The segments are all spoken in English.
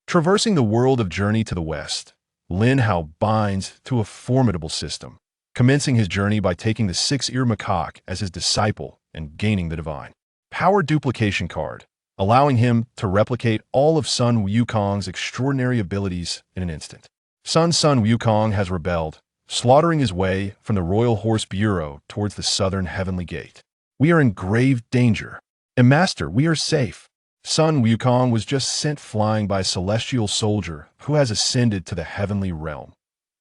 Traversing the world of Journey to the West, Lin Hao binds to a formidable system, commencing his journey by taking the Six-Eared Macaque as his disciple and gaining the divine power duplication card, allowing him to replicate all of Sun Wukong's extraordinary abilities in an instant. Sun Wukong has rebelled, slaughtering his way from the Royal Horse Bureau towards the southern heavenly gate. We are in grave danger. And Master, we are safe. Sun Wukong was just sent flying by a celestial soldier who has ascended to the heavenly realm.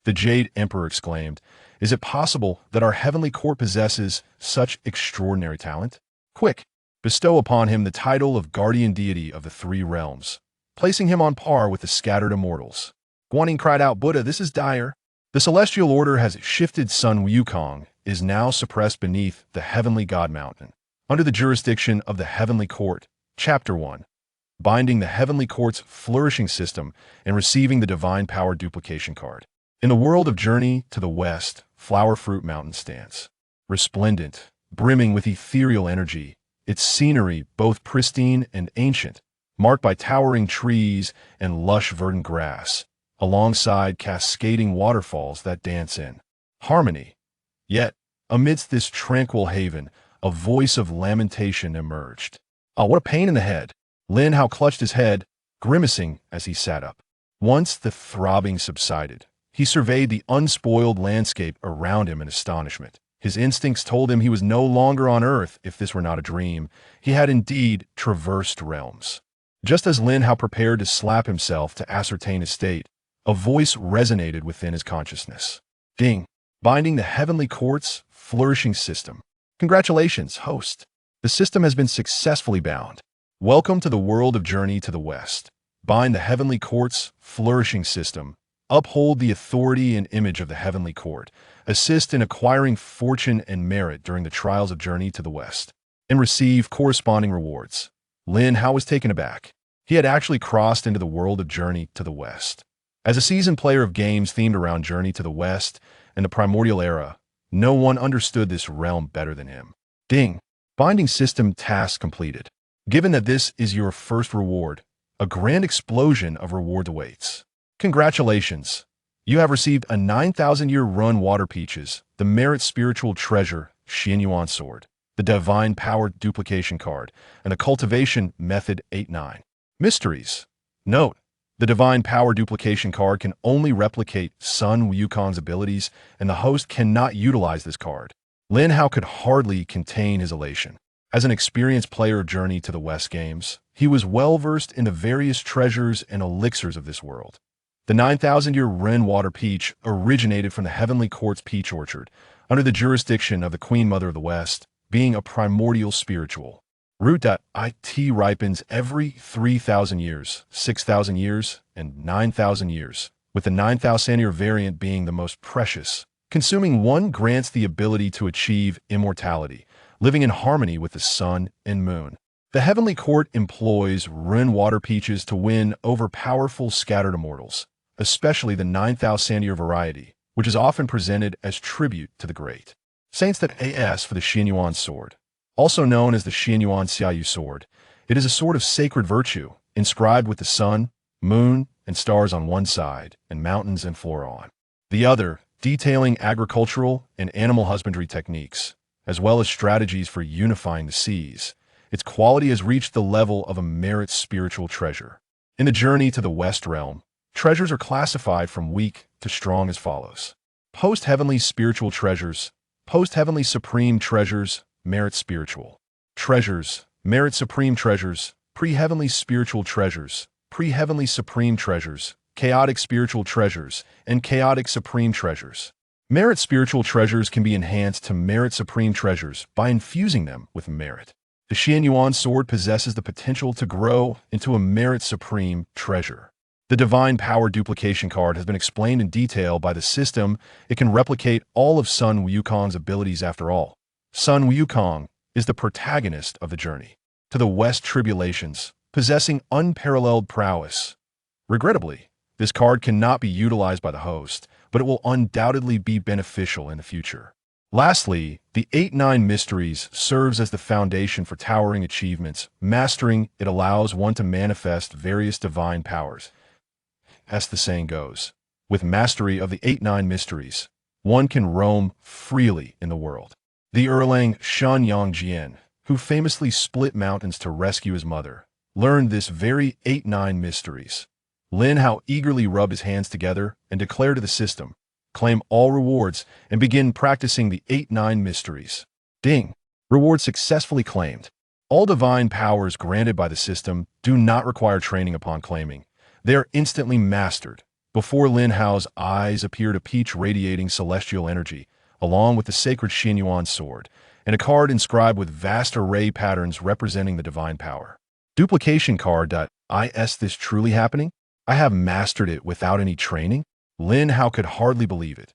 The Jade Emperor exclaimed, "Is it possible that our heavenly court possesses such extraordinary talent? Quick, bestow upon him the title of Guardian Deity of the Three Realms, placing him on par with the scattered immortals." Guanyin cried out, "Buddha, this is dire." The celestial order has shifted. Sun Wukong is now suppressed beneath the heavenly God Mountain, under the jurisdiction of the heavenly court. Chapter 1. Binding the heavenly court's flourishing system and receiving the divine power duplication card. In the world of Journey to the West, Flower Fruit Mountain stands, resplendent, brimming with ethereal energy, its scenery both pristine and ancient, marked by towering trees and lush verdant grass, alongside cascading waterfalls that dance in harmony. Yet, amidst this tranquil haven, a voice of lamentation emerged. "Oh, what a pain in the head!" Lin Hao clutched his head, grimacing as he sat up. Once the throbbing subsided, he surveyed the unspoiled landscape around him in astonishment. His instincts told him he was no longer on Earth. If this were not a dream, he had indeed traversed realms. Just as Lin Hao prepared to slap himself to ascertain his state, a voice resonated within his consciousness. Ding! Binding the heavenly court's flourishing system. Congratulations, host. The system has been successfully bound. Welcome to the world of Journey to the West. Bind the heavenly court's flourishing system. Uphold the authority and image of the heavenly court. Assist in acquiring fortune and merit during the trials of Journey to the West. And receive corresponding rewards. Lin Hao was taken aback. He had actually crossed into the world of Journey to the West. As a seasoned player of games themed around Journey to the West and the Primordial Era, no one understood this realm better than him. Ding! Binding system task completed. Given that this is your first reward, a grand explosion of reward awaits. Congratulations! You have received a 9,000-year run water peaches, the merit spiritual treasure, Xianyuan sword, the divine power duplication card, and the cultivation method 8-9. Mysteries. Note: the divine power duplication card can only replicate Sun Wukong's abilities, and the host cannot utilize this card. Lin Hao could hardly contain his elation. As an experienced player of Journey to the West games, he was well-versed in the various treasures and elixirs of this world. The 9,000-year Ren Water Peach originated from the Heavenly Court's Peach Orchard, under the jurisdiction of the Queen Mother of the West, being a primordial spiritual. Root.it ripens every 3,000 years, 6,000 years, and 9,000 years, with the 9,000-year variant being the most precious. Consuming one grants the ability to achieve immortality, living in harmony with the sun and moon. The Heavenly Court employs Ren Water Peaches to win over powerful scattered immortals, especially the 9,000-year variety, which is often presented as tribute to the great saints. As for the Xianyuan sword, also known as the Xianyuan Xiaoyu sword, it is a sword of sacred virtue, inscribed with the sun, moon, and stars on one side, and mountains and flora on the other, detailing agricultural and animal husbandry techniques, as well as strategies for unifying the seas. Its quality has reached the level of a merit spiritual treasure. In the Journey to the West realm, treasures are classified from weak to strong as follows. Post-heavenly spiritual treasures, post-heavenly supreme treasures, merit spiritual treasures, merit supreme treasures, pre-heavenly spiritual treasures, pre-heavenly supreme treasures, chaotic spiritual treasures, and chaotic supreme treasures. Merit spiritual treasures can be enhanced to merit supreme treasures by infusing them with merit. The Xianyuan sword possesses the potential to grow into a merit supreme treasure. The divine power duplication card has been explained in detail by the system. It can replicate all of Sun Wukong's abilities. After all, Sun Wukong is the protagonist of the Journey to the West tribulations, possessing unparalleled prowess. Regrettably, this card cannot be utilized by the host, but it will undoubtedly be beneficial in the future. Lastly, the 8-9 Mysteries serves as the foundation for towering achievements. Mastering it allows one to manifest various divine powers, as the saying goes. With mastery of the 8-9 mysteries, one can roam freely in the world. The Erlang Shan Jian, who famously split mountains to rescue his mother, learned this very 8-9 mysteries. Lin Hao eagerly rubbed his hands together and declared to the system, claim all rewards and begin practicing the 8-9 mysteries. Ding! Reward successfully claimed. All divine powers granted by the system do not require training upon claiming. They are instantly mastered. Before Lin Hao's eyes appeared a peach radiating celestial energy, along with the sacred Xinyuan sword, and a card inscribed with vast array patterns representing the divine power. Duplication card. Is this truly happening? I have mastered it without any training? Lin Hao could hardly believe it.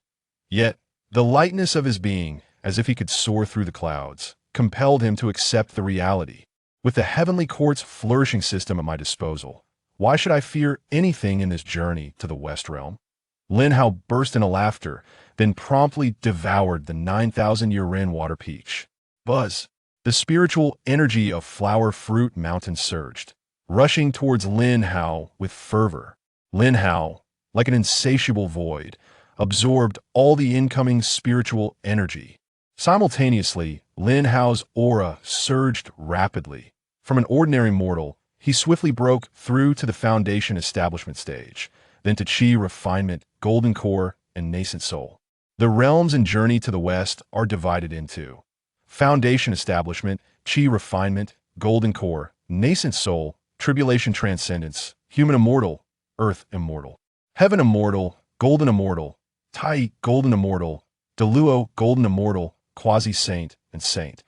Yet, the lightness of his being, as if he could soar through the clouds, compelled him to accept the reality. With the heavenly court's flourishing system at my disposal, why should I fear anything in this journey to the West Realm? Lin Hao burst into laughter, then promptly devoured the 9,000-year Ren water peach. Buzz! The spiritual energy of Flower Fruit Mountain surged, rushing towards Lin Hao with fervor. Lin Hao, like an insatiable void, absorbed all the incoming spiritual energy. Simultaneously, Lin Hao's aura surged rapidly. From an ordinary mortal, he swiftly broke through to the foundation establishment stage, then to Qi refinement, golden core, and nascent soul. The realms and journey to the west are divided into foundation establishment, Qi refinement, golden core, nascent soul, tribulation transcendence, human immortal, earth immortal, heaven immortal, golden immortal, Tai golden immortal, Deluo golden immortal, quasi-saint, and saint.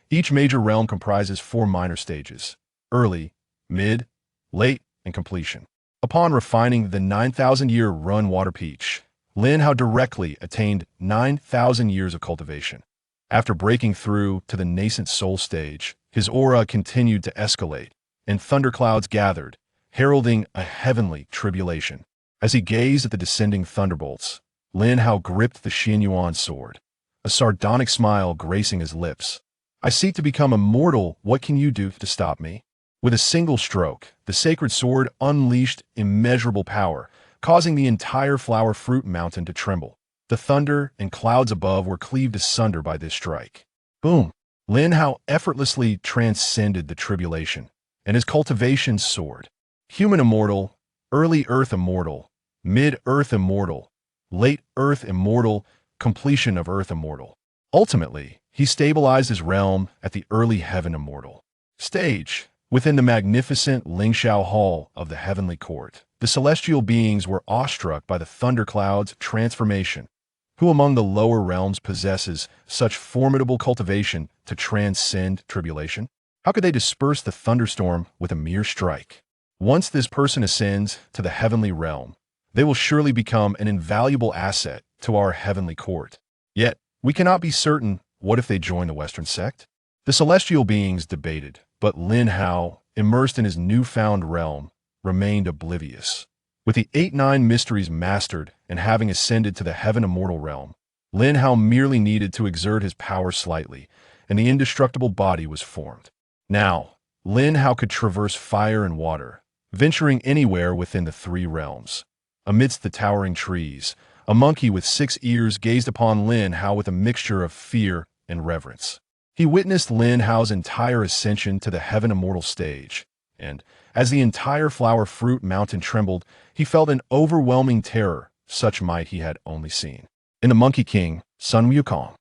Each major realm comprises 4 minor stages: early, mid, late, and completion. Upon refining the 9,000-year Run Water Peach, Lin Hao directly attained 9,000 years of cultivation. After breaking through to the nascent soul stage, his aura continued to escalate, and thunderclouds gathered, heralding a heavenly tribulation. As he gazed at the descending thunderbolts, Lin Hao gripped the Xinyuan sword, a sardonic smile gracing his lips. I seek to become immortal. What can you do to stop me? With a single stroke, the sacred sword unleashed immeasurable power, causing the entire Flower Fruit Mountain to tremble. The thunder and clouds above were cleaved asunder by this strike. Boom! Lin Hao effortlessly transcended the tribulation, and his cultivation soared. Human immortal, early earth immortal, mid-earth immortal, late earth immortal, completion of earth immortal. Ultimately, he stabilized his realm at the early heaven immortal stage. Within the magnificent Lingshao Hall of the Heavenly Court, the celestial beings were awestruck by the thundercloud's transformation. Who among the lower realms possesses such formidable cultivation to transcend tribulation? How could they disperse the thunderstorm with a mere strike? Once this person ascends to the heavenly realm, they will surely become an invaluable asset to our heavenly court. Yet, we cannot be certain. What if they join the Western sect? The celestial beings debated, but Lin Hao, immersed in his newfound realm, remained oblivious. With the 8-9 mysteries mastered and having ascended to the heaven immortal realm, Lin Hao merely needed to exert his power slightly, and the indestructible body was formed. Now, Lin Hao could traverse fire and water, venturing anywhere within the 3 realms. Amidst the towering trees, a monkey with 6 ears gazed upon Lin Hao with a mixture of fear and reverence. He witnessed Lin Hao's entire ascension to the heaven immortal stage, and, as the entire Flower Fruit Mountain trembled, he felt an overwhelming terror, such might he had only seen in the Monkey King, Sun Wukong.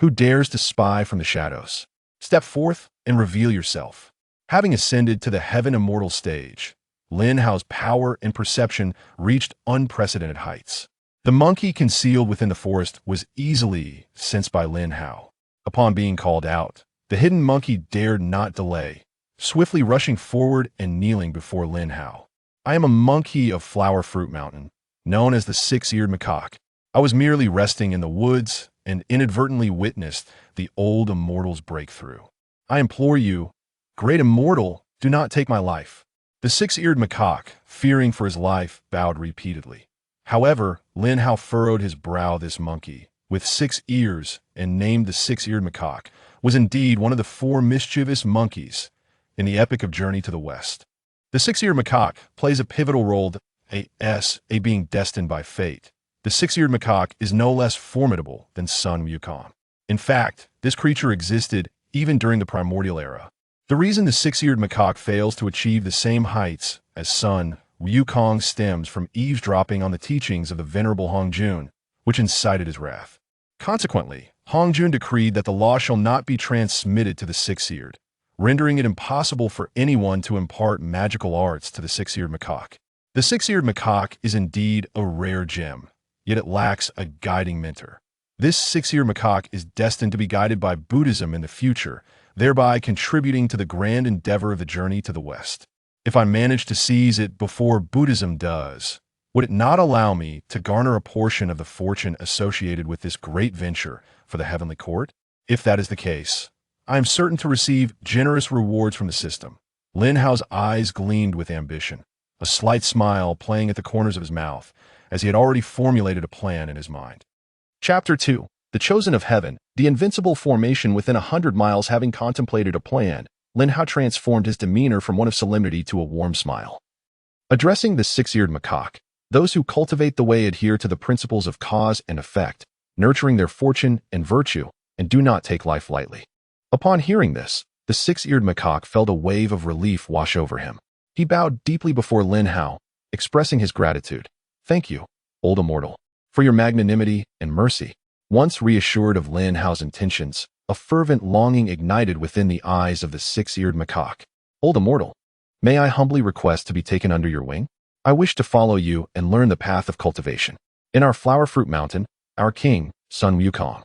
Who dares to spy from the shadows? Step forth and reveal yourself. Having ascended to the heaven immortal stage, Lin Hao's power and perception reached unprecedented heights. The monkey concealed within the forest was easily sensed by Lin Hao. Upon being called out, the hidden monkey dared not delay, swiftly rushing forward and kneeling before Lin Hao. I am a monkey of Flower Fruit Mountain, known as the Six-Eared Macaque. I was merely resting in the woods and inadvertently witnessed the old immortal's breakthrough. I implore you, great immortal, do not take my life. The Six-Eared Macaque, fearing for his life, bowed repeatedly. However, Lin Hao furrowed his brow. This monkey, with 6 ears and named the Six-Eared Macaque, was indeed one of the 4 mischievous monkeys in the epic of Journey to the West. The Six-Eared Macaque plays a pivotal role a being destined by fate. The six-eared macaque is no less formidable than Sun Wukong. In fact, this creature existed even during the primordial era. The reason the six-eared macaque fails to achieve the same heights as Sun Wukong stems from eavesdropping on the teachings of the venerable Hongjun, which incited his wrath. Consequently, Hongjun decreed that the law shall not be transmitted to the six-eared, rendering it impossible for anyone to impart magical arts to the six-eared macaque. The six-eared macaque is indeed a rare gem, yet it lacks a guiding mentor. This six-eared macaque is destined to be guided by Buddhism in the future, thereby contributing to the grand endeavor of the journey to the West. If I manage to seize it before Buddhism does, would it not allow me to garner a portion of the fortune associated with this great venture for the heavenly court? If that is the case, I am certain to receive generous rewards from the system. Lin Hao's eyes gleamed with ambition, a slight smile playing at the corners of his mouth, as he had already formulated a plan in his mind. Chapter 2. The Chosen of Heaven. The invincible formation within 100 miles. Having contemplated a plan, Lin Hao transformed his demeanor from one of solemnity to a warm smile. Addressing the six-eared macaque, those who cultivate the way adhere to the principles of cause and effect, nurturing their fortune and virtue, and do not take life lightly. Upon hearing this, the six-eared macaque felt a wave of relief wash over him. He bowed deeply before Lin Hao, expressing his gratitude. Thank you, old immortal, for your magnanimity and mercy. Once reassured of Lin Hao's intentions, a fervent longing ignited within the eyes of the six-eared macaque. Old immortal, may I humbly request to be taken under your wing? I wish to follow you and learn the path of cultivation. In our flower fruit mountain, our king, Sun Wukong,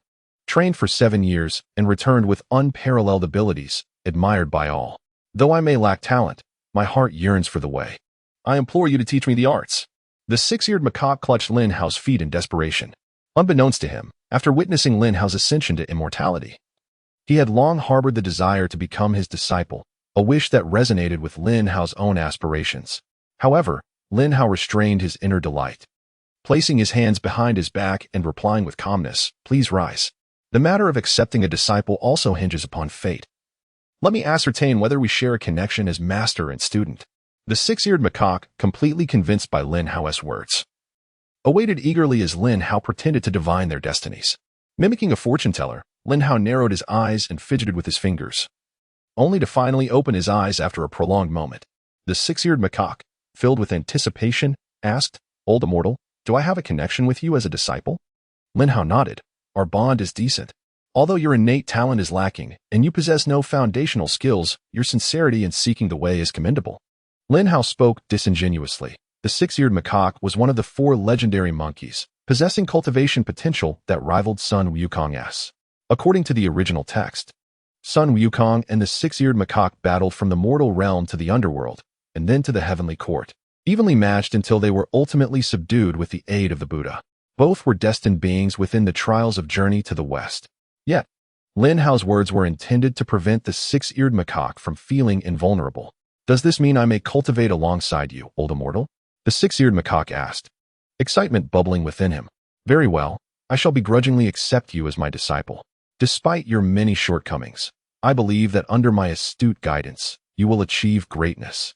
trained for 7 years and returned with unparalleled abilities, admired by all. Though I may lack talent, my heart yearns for the way. I implore you to teach me the arts. The six-eared macaque clutched Lin Hao's feet in desperation. Unbeknownst to him, after witnessing Lin Hao's ascension to immortality, he had long harbored the desire to become his disciple, a wish that resonated with Lin Hao's own aspirations. However, Lin Hao restrained his inner delight, placing his hands behind his back and replying with calmness, "Please rise. The matter of accepting a disciple also hinges upon fate. Let me ascertain whether we share a connection as master and student." The six-eared macaque, completely convinced by Lin Hao's words, awaited eagerly as Lin Hao pretended to divine their destinies. Mimicking a fortune teller, Lin Hao narrowed his eyes and fidgeted with his fingers, only to finally open his eyes after a prolonged moment. The six-eared macaque, filled with anticipation, asked, "Old immortal, do I have a connection with you as a disciple?" Lin Hao nodded. "Our bond is decent. Although your innate talent is lacking and you possess no foundational skills, your sincerity in seeking the way is commendable." Lin Hao spoke disingenuously. The six-eared macaque was one of the 4 legendary monkeys, possessing cultivation potential that rivaled Sun Wukong's. According to the original text, Sun Wukong and the six-eared macaque battled from the mortal realm to the underworld, and then to the heavenly court, evenly matched until they were ultimately subdued with the aid of the Buddha. Both were destined beings within the trials of journey to the West. Yet, Lin Hao's words were intended to prevent the six-eared macaque from feeling invulnerable. "Does this mean I may cultivate alongside you, old immortal?" The six-eared macaque asked, excitement bubbling within him. "Very well, I shall begrudgingly accept you as my disciple. Despite your many shortcomings, I believe that under my astute guidance, you will achieve greatness."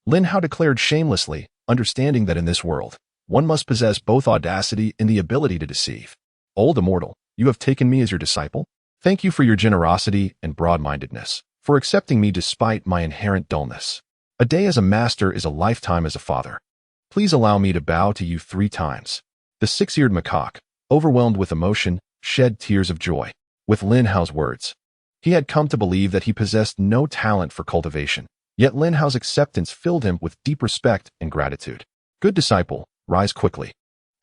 Lin Hao declared shamelessly, understanding that in this world, one must possess both audacity and the ability to deceive. "Old immortal, you have taken me as your disciple? Thank you for your generosity and broad-mindedness, for accepting me despite my inherent dullness. A day as a master is a lifetime as a father. Please allow me to bow to you 3 times. The six-eared macaque, overwhelmed with emotion, shed tears of joy. With Lin Hao's words, he had come to believe that he possessed no talent for cultivation, yet Lin Hao's acceptance filled him with deep respect and gratitude. "Good disciple, rise quickly."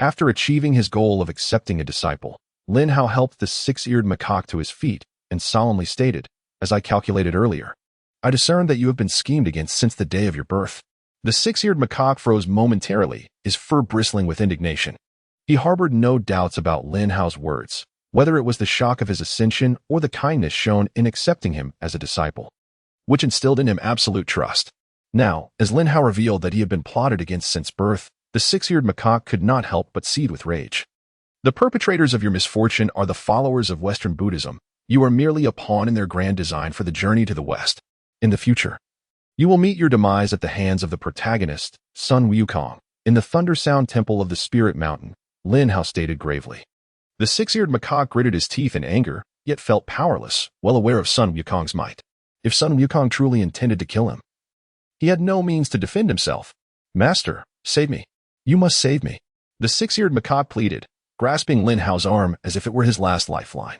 After achieving his goal of accepting a disciple, Lin Hao helped the six-eared macaque to his feet and solemnly stated, "As I calculated earlier, I discern that you have been schemed against since the day of your birth." The six-eared macaque froze momentarily, his fur bristling with indignation. He harbored no doubts about Lin Hao's words, whether it was the shock of his ascension or the kindness shown in accepting him as a disciple, which instilled in him absolute trust. Now, as Lin Hao revealed that he had been plotted against since birth, the six-eared macaque could not help but seethe with rage. "The perpetrators of your misfortune are the followers of Western Buddhism. You are merely a pawn in their grand design for the journey to the West. In the future, you will meet your demise at the hands of the protagonist, Sun Wukong. In the Thunder Sound Temple of the Spirit Mountain, Lin Hao stated gravely. The Six-Eared Macaque gritted his teeth in anger, yet felt powerless, well aware of Sun Wukong's might. If Sun Wukong truly intended to kill him, he had no means to defend himself. Master, save me. You must save me. The Six-Eared Macaque pleaded, grasping Lin Hao's arm as if it were his last lifeline.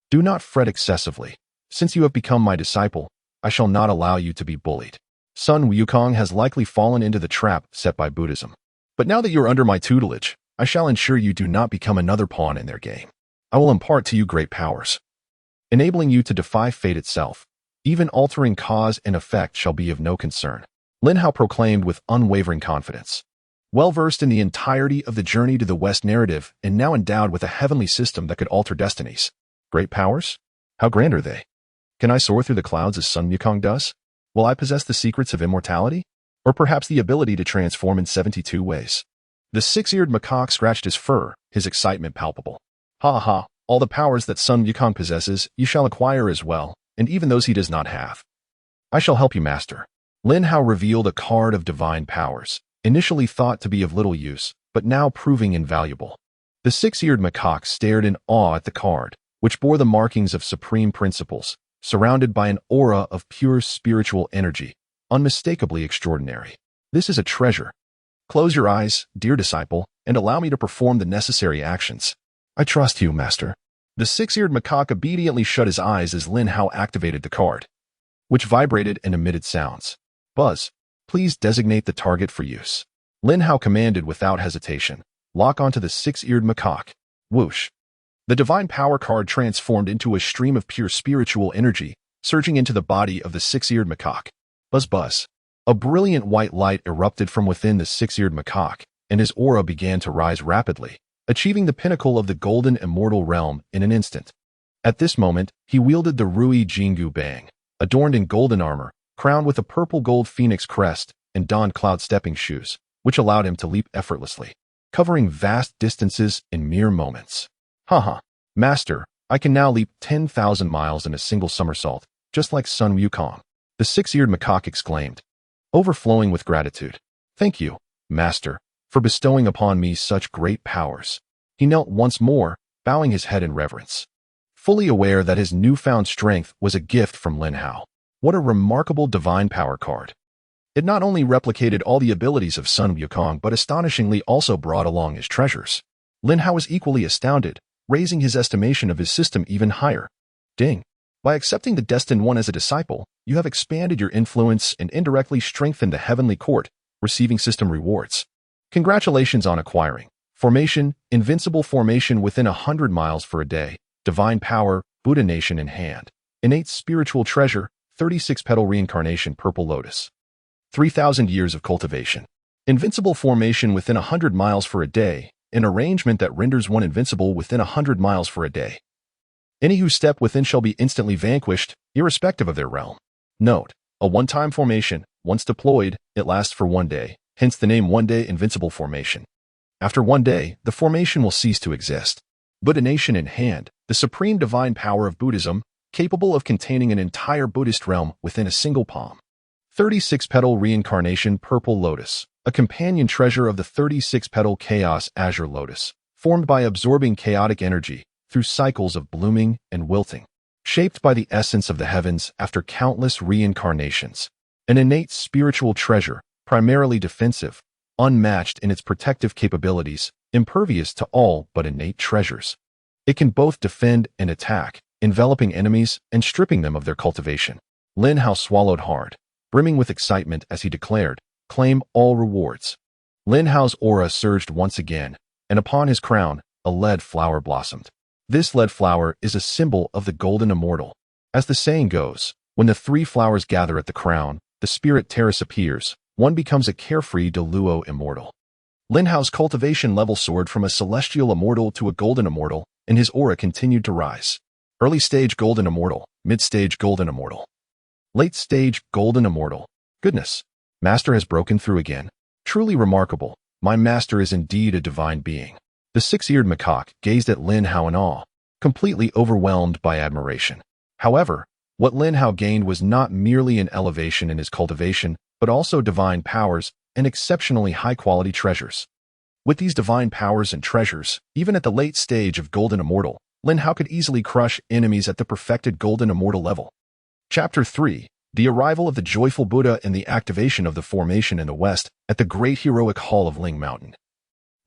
Do not fret excessively. Since you have become my disciple, I shall not allow you to be bullied. Sun Wukong has likely fallen into the trap set by Buddhism. But now that you are under my tutelage, I shall ensure you do not become another pawn in their game. I will impart to you great powers, enabling you to defy fate itself. Even altering cause and effect shall be of no concern. Lin Hao proclaimed with unwavering confidence. Well-versed in the entirety of the Journey to the West narrative and now endowed with a heavenly system that could alter destinies. Great powers? How grand are they? Can I soar through the clouds as Sun Wukong does? Will I possess the secrets of immortality? Or perhaps the ability to transform in 72 ways? The Six-Eared Macaque scratched his fur, his excitement palpable. Ha ha, all the powers that Sun Wukong possesses, you shall acquire as well, and even those he does not have. I shall help you, master. Lin Hao revealed a card of divine powers, initially thought to be of little use, but now proving invaluable. The Six-Eared Macaque stared in awe at the card, which bore the markings of supreme principles, surrounded by an aura of pure spiritual energy, unmistakably extraordinary. This is a treasure. Close your eyes, dear disciple, and allow me to perform the necessary actions. I trust you, master. The Six-Eared Macaque obediently shut his eyes as Lin Hao activated the card, which vibrated and emitted sounds. Buzz, please designate the target for use. Lin Hao commanded without hesitation. Lock onto the Six-Eared Macaque. Whoosh. The divine power card transformed into a stream of pure spiritual energy, surging into the body of the Six-Eared Macaque. Buzz buzz. A brilliant white light erupted from within the Six-Eared Macaque, and his aura began to rise rapidly, achieving the pinnacle of the golden immortal realm in an instant. At this moment, he wielded the Rui Jingu Bang, adorned in golden armor, crowned with a purple gold phoenix crest, and donned cloud stepping shoes, which allowed him to leap effortlessly, covering vast distances in mere moments. Haha, master, I can now leap 10,000 miles in a single somersault, just like Sun Wukong. The Six-Eared Macaque exclaimed, overflowing with gratitude. Thank you, master, for bestowing upon me such great powers. He knelt once more, bowing his head in reverence, fully aware that his newfound strength was a gift from Lin Hao. What a remarkable divine power card. It not only replicated all the abilities of Sun Wukong, but astonishingly also brought along his treasures. Lin Hao was equally astounded, raising his estimation of his system even higher. Ding. By accepting the Destined One as a disciple, you have expanded your influence and indirectly strengthened the heavenly court, receiving system rewards. Congratulations on acquiring Formation, Invincible Formation within 100 miles for a day, Divine Power, Buddha Nation in hand, Innate Spiritual Treasure, 36-Petal Reincarnation Purple Lotus. 3,000 years of cultivation. Invincible Formation within 100 miles for a day, an arrangement that renders one invincible within 100 miles for a day. Any who step within shall be instantly vanquished, irrespective of their realm. Note, a one-time formation, once deployed, it lasts for 1 day, hence the name One-Day Invincible Formation. After 1 day, the formation will cease to exist. Buddha Nation in hand, the supreme divine power of Buddhism, capable of containing an entire Buddhist realm within a single palm. 36-Petal Reincarnation Purple Lotus, a companion treasure of the 36-Petal Chaos Azure Lotus, formed by absorbing chaotic energy through cycles of blooming and wilting, shaped by the essence of the heavens after countless reincarnations. An innate spiritual treasure, primarily defensive, unmatched in its protective capabilities, impervious to all but innate treasures. It can both defend and attack, enveloping enemies and stripping them of their cultivation. Lin Hao swallowed hard, brimming with excitement as he declared, claim all rewards. Lin Hao's aura surged once again, and upon his crown, a lead flower blossomed. This lead flower is a symbol of the golden immortal. As the saying goes, when the 3 flowers gather at the crown, the spirit terrace appears, one becomes a carefree Deluo immortal. Lin Hao's cultivation level soared from a celestial immortal to a golden immortal, and his aura continued to rise. Early stage golden immortal, mid-stage golden immortal. Late stage golden immortal. Goodness, master has broken through again. Truly remarkable. My master is indeed a divine being. The Six-Eared Macaque gazed at Lin Hao in awe, completely overwhelmed by admiration. However, what Lin Hao gained was not merely an elevation in his cultivation, but also divine powers and exceptionally high-quality treasures. With these divine powers and treasures, even at the late stage of Golden Immortal, Lin Hao could easily crush enemies at the perfected Golden Immortal level. Chapter 3. The arrival of the Joyful Buddha and the activation of the formation in the west at the great heroic hall of Ling Mountain.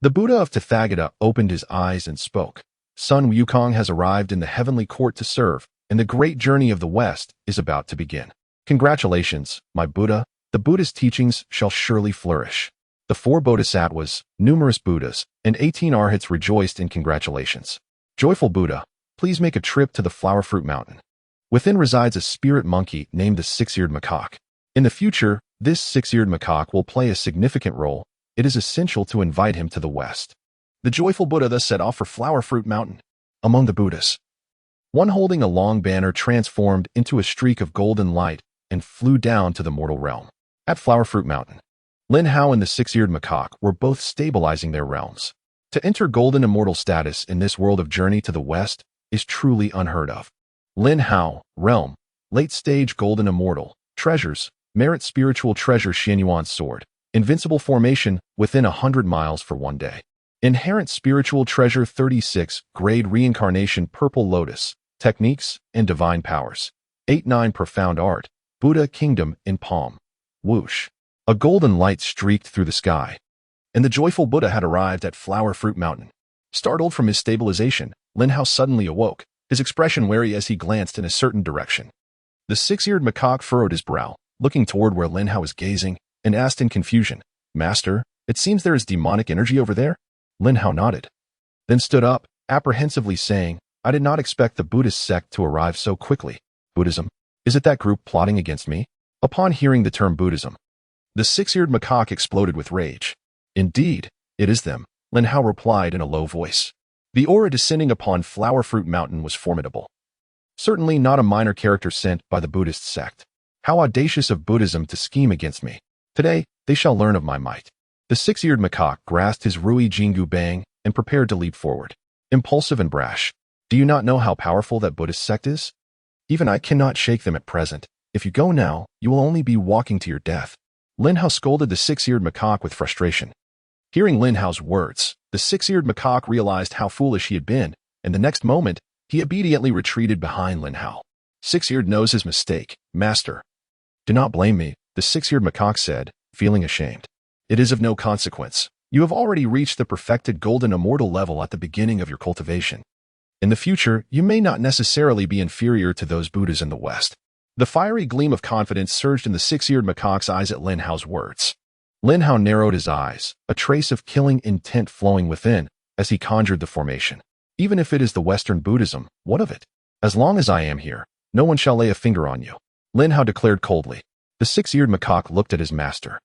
The Buddha of Tathagata opened his eyes and spoke. Sun Wukong has arrived in the heavenly court to serve, and the great journey of the west is about to begin. Congratulations, my Buddha. The Buddha's teachings shall surely flourish. The 4 bodhisattvas, numerous Buddhas, and 18 arhats rejoiced in congratulations. Joyful Buddha, please make a trip to the Flower Fruit Mountain. Within resides a spirit monkey named the Six-Eared Macaque. In the future, this Six-Eared Macaque will play a significant role. It is essential to invite him to the west. The Joyful Buddha thus set off for Flower Fruit Mountain. Among the Buddhas, one holding a long banner transformed into a streak of golden light and flew down to the mortal realm. At Flower Fruit Mountain, Lin Hao and the Six-Eared Macaque were both stabilizing their realms. To enter Golden Immortal status in this world of journey to the west is truly unheard of. Lin Hao, realm, late-stage Golden Immortal, treasures, merit spiritual treasure Xianyuan's sword, invincible formation within 100 miles for 1 day. Inherent spiritual treasure 36, grade reincarnation purple lotus, techniques and divine powers. 8-9 profound art, Buddha kingdom in palm. Whoosh. A golden light streaked through the sky, and the Joyful Buddha had arrived at Flower Fruit Mountain. Startled from his stabilization, Lin Hao suddenly awoke, his expression wary as he glanced in a certain direction. The Six-Eared Macaque furrowed his brow, looking toward where Lin Hao was gazing, and asked in confusion, "Master, it seems there is demonic energy over there?" Lin Hao nodded, then stood up, apprehensively saying, "I did not expect the Buddhist sect to arrive so quickly. Buddhism? Is it that group plotting against me?" Upon hearing the term Buddhism, the Six-Eared Macaque exploded with rage. "Indeed, it is them," Lin Hao replied in a low voice. The aura descending upon Flower Fruit Mountain was formidable. Certainly not a minor character sent by the Buddhist sect. How audacious of Buddhism to scheme against me. Today, they shall learn of my might. The Six-Eared Macaque grasped his Rui Jingu Bang and prepared to leap forward. Impulsive and brash. Do you not know how powerful that Buddhist sect is? Even I cannot shake them at present. If you go now, you will only be walking to your death. Lin Hao scolded the Six-Eared Macaque with frustration. Hearing Lin Hao's words, the Six-Eared Macaque realized how foolish he had been, and the next moment, he obediently retreated behind Lin Hao. Six-Eared knows his mistake, Master. Do not blame me, the Six-Eared Macaque said, feeling ashamed. It is of no consequence. You have already reached the perfected Golden Immortal level at the beginning of your cultivation. In the future, you may not necessarily be inferior to those Buddhas in the West. The fiery gleam of confidence surged in the Six-Eared Macaque's eyes at Lin Hao's words. Lin Hao narrowed his eyes, a trace of killing intent flowing within, as he conjured the formation. Even if it is the Western Buddhism, what of it? As long as I am here, no one shall lay a finger on you, Lin Hao declared coldly. The Six-Eared Macaque looked at his master,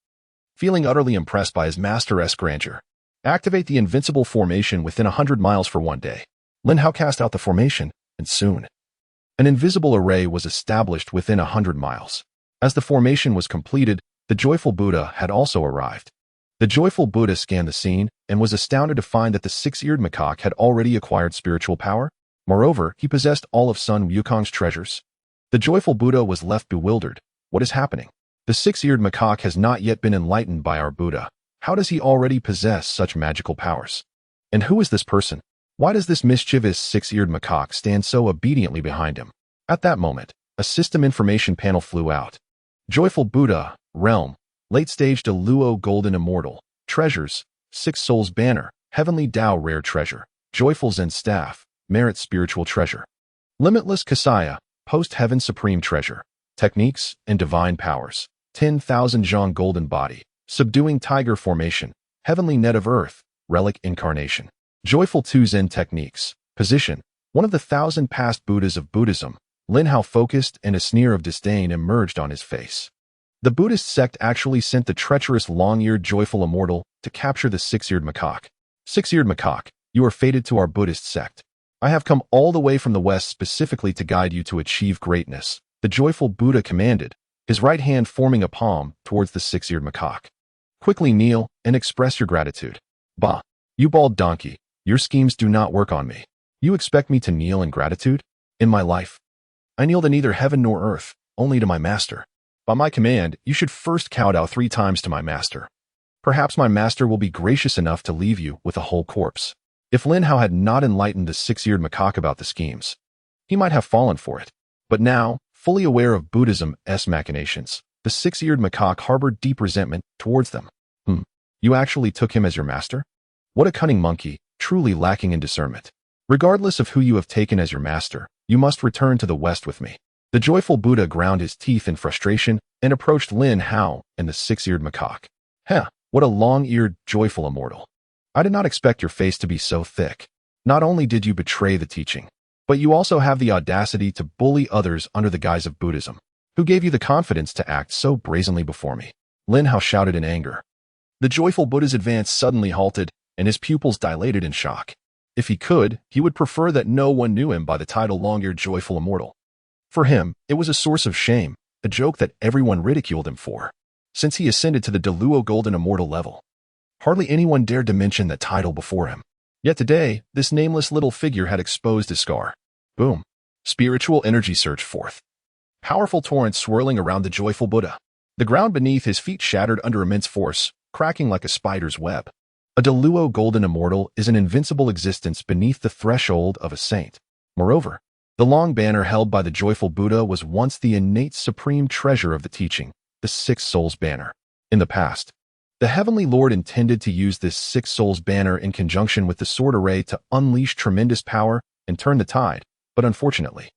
feeling utterly impressed by his master's grandeur. Activate the invincible formation within 100 miles for 1 day. Lin Hao cast out the formation, and soon, an invisible array was established within 100 miles. As the formation was completed, the Joyful Buddha had also arrived. The Joyful Buddha scanned the scene and was astounded to find that the Six-Eared Macaque had already acquired spiritual power. Moreover, he possessed all of Sun Wukong's treasures. The Joyful Buddha was left bewildered. What is happening? The Six-Eared Macaque has not yet been enlightened by our Buddha. How does he already possess such magical powers? And who is this person? Why does this mischievous Six-Eared Macaque stand so obediently behind him? At that moment, a system information panel flew out. Joyful Buddha, realm, late-stage Deluo Golden Immortal, treasures, 6 souls banner, heavenly Tao rare treasure, joyful Zen staff, merit spiritual treasure, limitless Kasaya, post-heaven supreme treasure, techniques and divine powers, 10,000 Zhang golden body, subduing tiger formation, heavenly net of earth, relic incarnation. Joyful 2 Zen techniques, position, one of the 1,000 past Buddhas of Buddhism. Lin Hao focused and a sneer of disdain emerged on his face. The Buddhist sect actually sent the treacherous long-eared Joyful Immortal to capture the Six-Eared Macaque. Six-Eared Macaque, you are fated to our Buddhist sect. I have come all the way from the West specifically to guide you to achieve greatness, the Joyful Buddha commanded, his right hand forming a palm towards the Six-Eared Macaque. Quickly kneel and express your gratitude. Bah, you bald donkey. Your schemes do not work on me. You expect me to kneel in gratitude? In my life, I kneel to neither heaven nor earth, only to my master. By my command, you should first kowtow 3 times to my master. Perhaps my master will be gracious enough to leave you with a whole corpse. If Lin Hao had not enlightened the six-eared macaque about the schemes, he might have fallen for it. But now, fully aware of Buddhism's machinations, the six-eared macaque harbored deep resentment towards them. You actually took him as your master? What a cunning monkey, truly lacking in discernment. Regardless of who you have taken as your master, you must return to the West with me. The joyful Buddha ground his teeth in frustration and approached Lin Hao and the six-eared macaque. What a long-eared, joyful immortal. I did not expect your face to be so thick. Not only did you betray the teaching, but you also have the audacity to bully others under the guise of Buddhism. Who gave you the confidence to act so brazenly before me? Lin Hao shouted in anger. The joyful Buddha's advance suddenly halted, and his pupils dilated in shock. If he could, he would prefer that no one knew him by the title long-eared joyful immortal. For him, it was a source of shame, a joke that everyone ridiculed him for. Since he ascended to the Deluo golden immortal level, hardly anyone dared to mention that title before him. Yet today, this nameless little figure had exposed his scar. Boom. Spiritual energy surged forth. Powerful torrents swirling around the joyful Buddha. The ground beneath his feet shattered under immense force, cracking like a spider's web. A Deluo golden immortal is an invincible existence beneath the threshold of a saint. Moreover, the long banner held by the joyful Buddha was once the innate supreme treasure of the teaching, the Six Souls banner. In the past, the Heavenly Lord intended to use this Six Souls banner in conjunction with the sword array to unleash tremendous power and turn the tide, but unfortunately,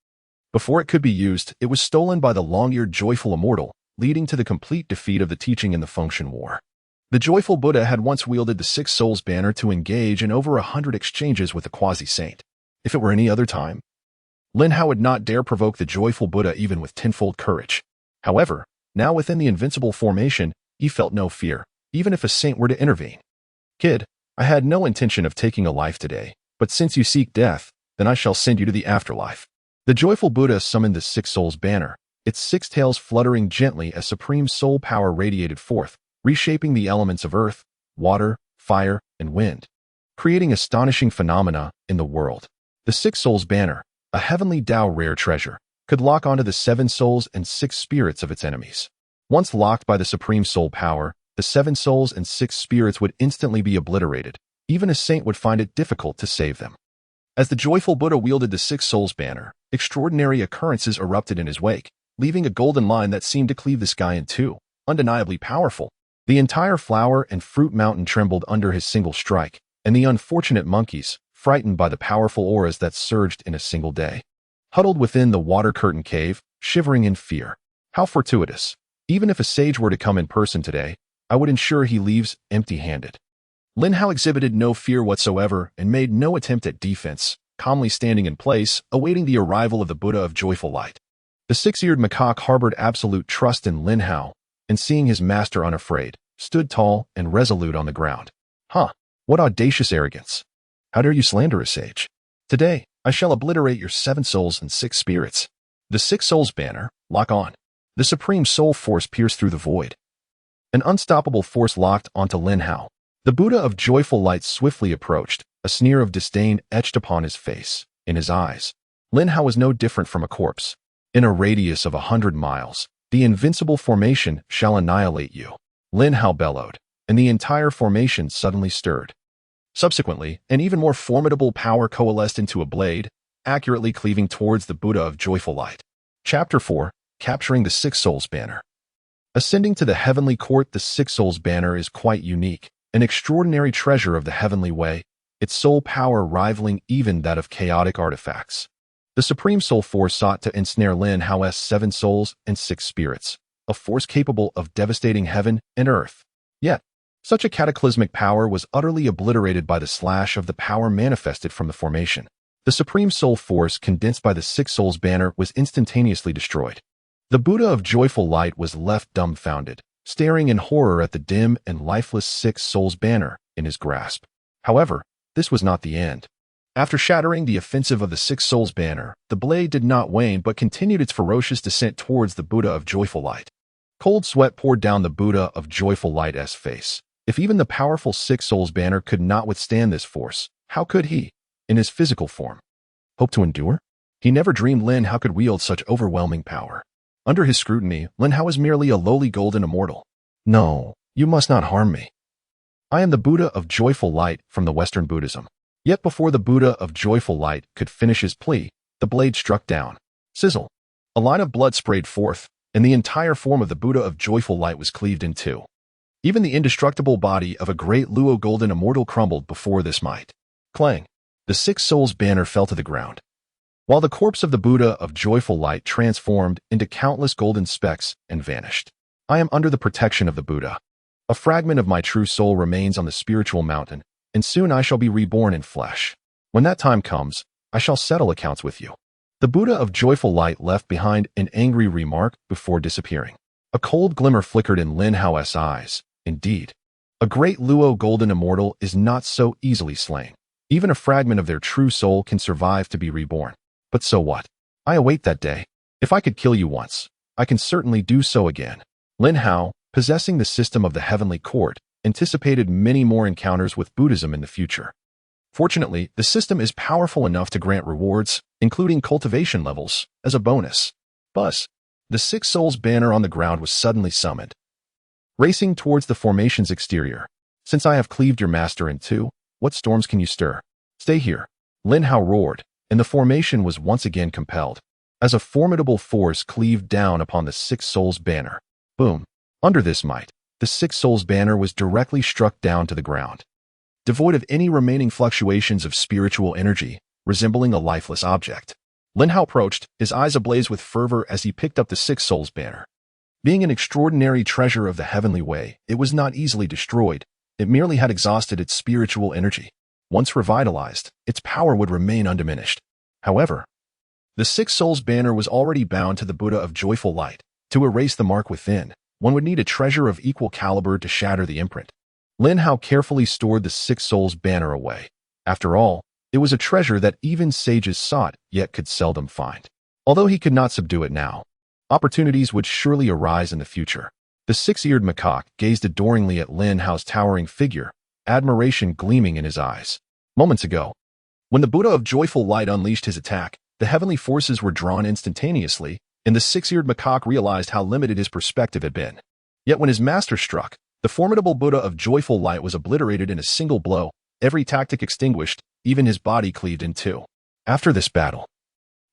before it could be used, it was stolen by the long-eared joyful immortal, leading to the complete defeat of the teaching in the Fengshen War. The joyful Buddha had once wielded the Six Souls banner to engage in over 100 exchanges with a quasi-saint. If it were any other time, Lin Hao would not dare provoke the joyful Buddha even with tenfold courage. However, now within the invincible formation, he felt no fear, even if a saint were to intervene. Kid, I had no intention of taking a life today, but since you seek death, then I shall send you to the afterlife. The joyful Buddha summoned the Six Souls banner, its six tails fluttering gently as supreme soul power radiated forth, reshaping the elements of earth, water, fire, and wind, creating astonishing phenomena in the world. The Six Souls banner, a heavenly Tao rare treasure, could lock onto the seven souls and six spirits of its enemies. Once locked by the supreme soul power, the seven souls and six spirits would instantly be obliterated. Even a saint would find it difficult to save them. As the joyful Buddha wielded the Six Souls banner, extraordinary occurrences erupted in his wake, leaving a golden line that seemed to cleave the sky in two, undeniably powerful. The entire flower and fruit mountain trembled under his single strike, and the unfortunate monkeys, frightened by the powerful auras that surged in a single day, huddled within the water curtain cave, shivering in fear. How fortuitous. Even if a sage were to come in person today, I would ensure he leaves empty-handed. Lin Hao exhibited no fear whatsoever and made no attempt at defense, calmly standing in place, awaiting the arrival of the Buddha of joyful light. The six-eared macaque harbored absolute trust in Lin Hao, and seeing his master unafraid, stood tall and resolute on the ground. What audacious arrogance! How dare you slander a sage? Today, I shall obliterate your seven souls and six spirits. The Six Souls banner, lock on. The supreme soul force pierced through the void. An unstoppable force locked onto Lin Hao. The Buddha of joyful light swiftly approached, a sneer of disdain etched upon his face, in his eyes. Lin Hao was no different from a corpse. In a radius of 100 miles, the invincible formation shall annihilate you. Lin Hao bellowed, and the entire formation suddenly stirred. Subsequently, an even more formidable power coalesced into a blade, accurately cleaving towards the Buddha of joyful light. Chapter 4. Capturing the Six Souls banner. Ascending to the heavenly court, the Six Souls banner is quite unique, an extraordinary treasure of the heavenly way, its soul power rivaling even that of chaotic artifacts. The Supreme Soul Force sought to ensnare Lin Hao's seven souls and six spirits, a force capable of devastating heaven and earth. Yet, such a cataclysmic power was utterly obliterated by the slash of the power manifested from the formation. The Supreme Soul Force condensed by the Six Souls banner was instantaneously destroyed. The Buddha of joyful light was left dumbfounded, staring in horror at the dim and lifeless Six Souls banner in his grasp. However, this was not the end. After shattering the offensive of the Six Souls banner, the blade did not wane but continued its ferocious descent towards the Buddha of joyful light. Cold sweat poured down the Buddha of joyful light's face. If even the powerful Six Souls banner could not withstand this force, how could he, in his physical form, hope to endure? He never dreamed Lin Hao could wield such overwhelming power. Under his scrutiny, Lin Hao was merely a lowly golden immortal. No, you must not harm me. I am the Buddha of joyful light from the Western Buddhism. Yet before the Buddha of joyful light could finish his plea, the blade struck down. Sizzle. A line of blood sprayed forth, and the entire form of the Buddha of joyful light was cleaved in two. Even the indestructible body of a great Luo golden immortal crumbled before this might. Clang. The six souls banner fell to the ground, while the corpse of the Buddha of joyful light transformed into countless golden specks and vanished. I am under the protection of the Buddha. A fragment of my true soul remains on the spiritual mountain, and soon I shall be reborn in flesh. When that time comes, I shall settle accounts with you. The Buddha of joyful light left behind an angry remark before disappearing. A cold glimmer flickered in Lin Hao's eyes. Indeed, a great Luo golden immortal is not so easily slain. Even a fragment of their true soul can survive to be reborn. But so what? I await that day. If I could kill you once, I can certainly do so again. Lin Hao, possessing the system of the heavenly court, anticipated many more encounters with Buddhism in the future. Fortunately, the system is powerful enough to grant rewards, including cultivation levels, as a bonus. Buzz. The six souls banner on the ground was suddenly summoned, racing towards the formation's exterior. Since I have cleaved your master in two, what storms can you stir? Stay here. Lin Hao roared, and the formation was once again compelled, as a formidable force cleaved down upon the six souls banner. Boom. Under this might, the six souls banner was directly struck down to the ground, devoid of any remaining fluctuations of spiritual energy, resembling a lifeless object. Lin Hao approached, his eyes ablaze with fervor as he picked up the six souls banner. Being an extraordinary treasure of the heavenly way, it was not easily destroyed. It merely had exhausted its spiritual energy. Once revitalized, its power would remain undiminished. However, the six souls banner was already bound to the Buddha of joyful light. To erase the mark within, one would need a treasure of equal caliber to shatter the imprint. Lin Hao carefully stored the six souls banner away. After all, it was a treasure that even sages sought, yet could seldom find. Although he could not subdue it now, opportunities would surely arise in the future. The six-eared macaque gazed adoringly at Lin Hao's towering figure, admiration gleaming in his eyes. Moments ago, when the Buddha of joyful light unleashed his attack, the heavenly forces were drawn instantaneously, and the six-eared macaque realized how limited his perspective had been. Yet when his master struck, the formidable Buddha of joyful light was obliterated in a single blow, every tactic extinguished, even his body cleaved in two. After this battle,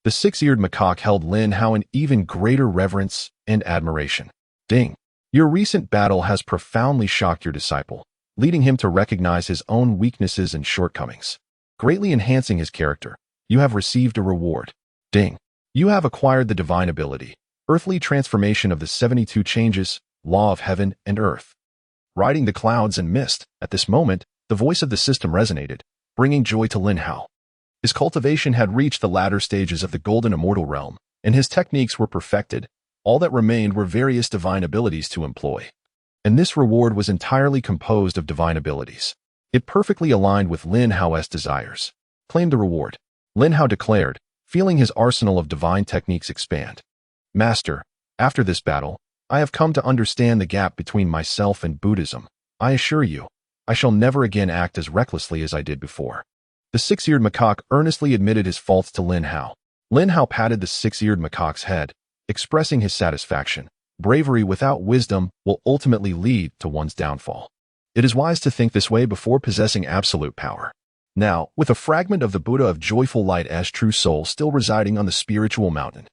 the six-eared macaque held Lin Hao in even greater reverence and admiration. Ding. Your recent battle has profoundly shocked your disciple, leading him to recognize his own weaknesses and shortcomings. Greatly enhancing his character, you have received a reward. Ding. You have acquired the divine ability, earthly transformation of the 72 changes, law of heaven and earth. Riding the clouds and mist, at this moment, the voice of the system resonated, bringing joy to Lin Hao. His cultivation had reached the latter stages of the golden immortal realm, and his techniques were perfected. All that remained were various divine abilities to employ. And this reward was entirely composed of divine abilities. It perfectly aligned with Lin Hao's desires. Claim the reward. Lin Hao declared, feeling his arsenal of divine techniques expand. Master, after this battle, I have come to understand the gap between myself and Buddhism. I assure you, I shall never again act as recklessly as I did before. The six-eared macaque earnestly admitted his faults to Lin Hao. Lin Hao patted the six-eared macaque's head, expressing his satisfaction. Bravery without wisdom will ultimately lead to one's downfall. It is wise to think this way before possessing absolute power. Now, with a fragment of the Buddha of joyful light as true soul still residing on the spiritual mountain,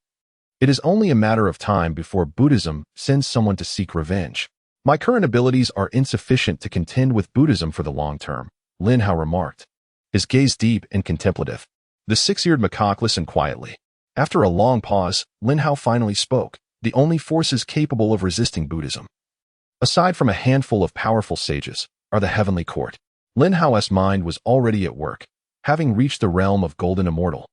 it is only a matter of time before Buddhism sends someone to seek revenge. My current abilities are insufficient to contend with Buddhism for the long term, Lin Hao remarked, his gaze deep and contemplative. The six-eared macaque listened quietly. After a long pause, Lin Hao finally spoke, the only forces capable of resisting Buddhism, aside from a handful of powerful sages, are the heavenly court. Lin Hao's mind was already at work, having reached the realm of golden immortal.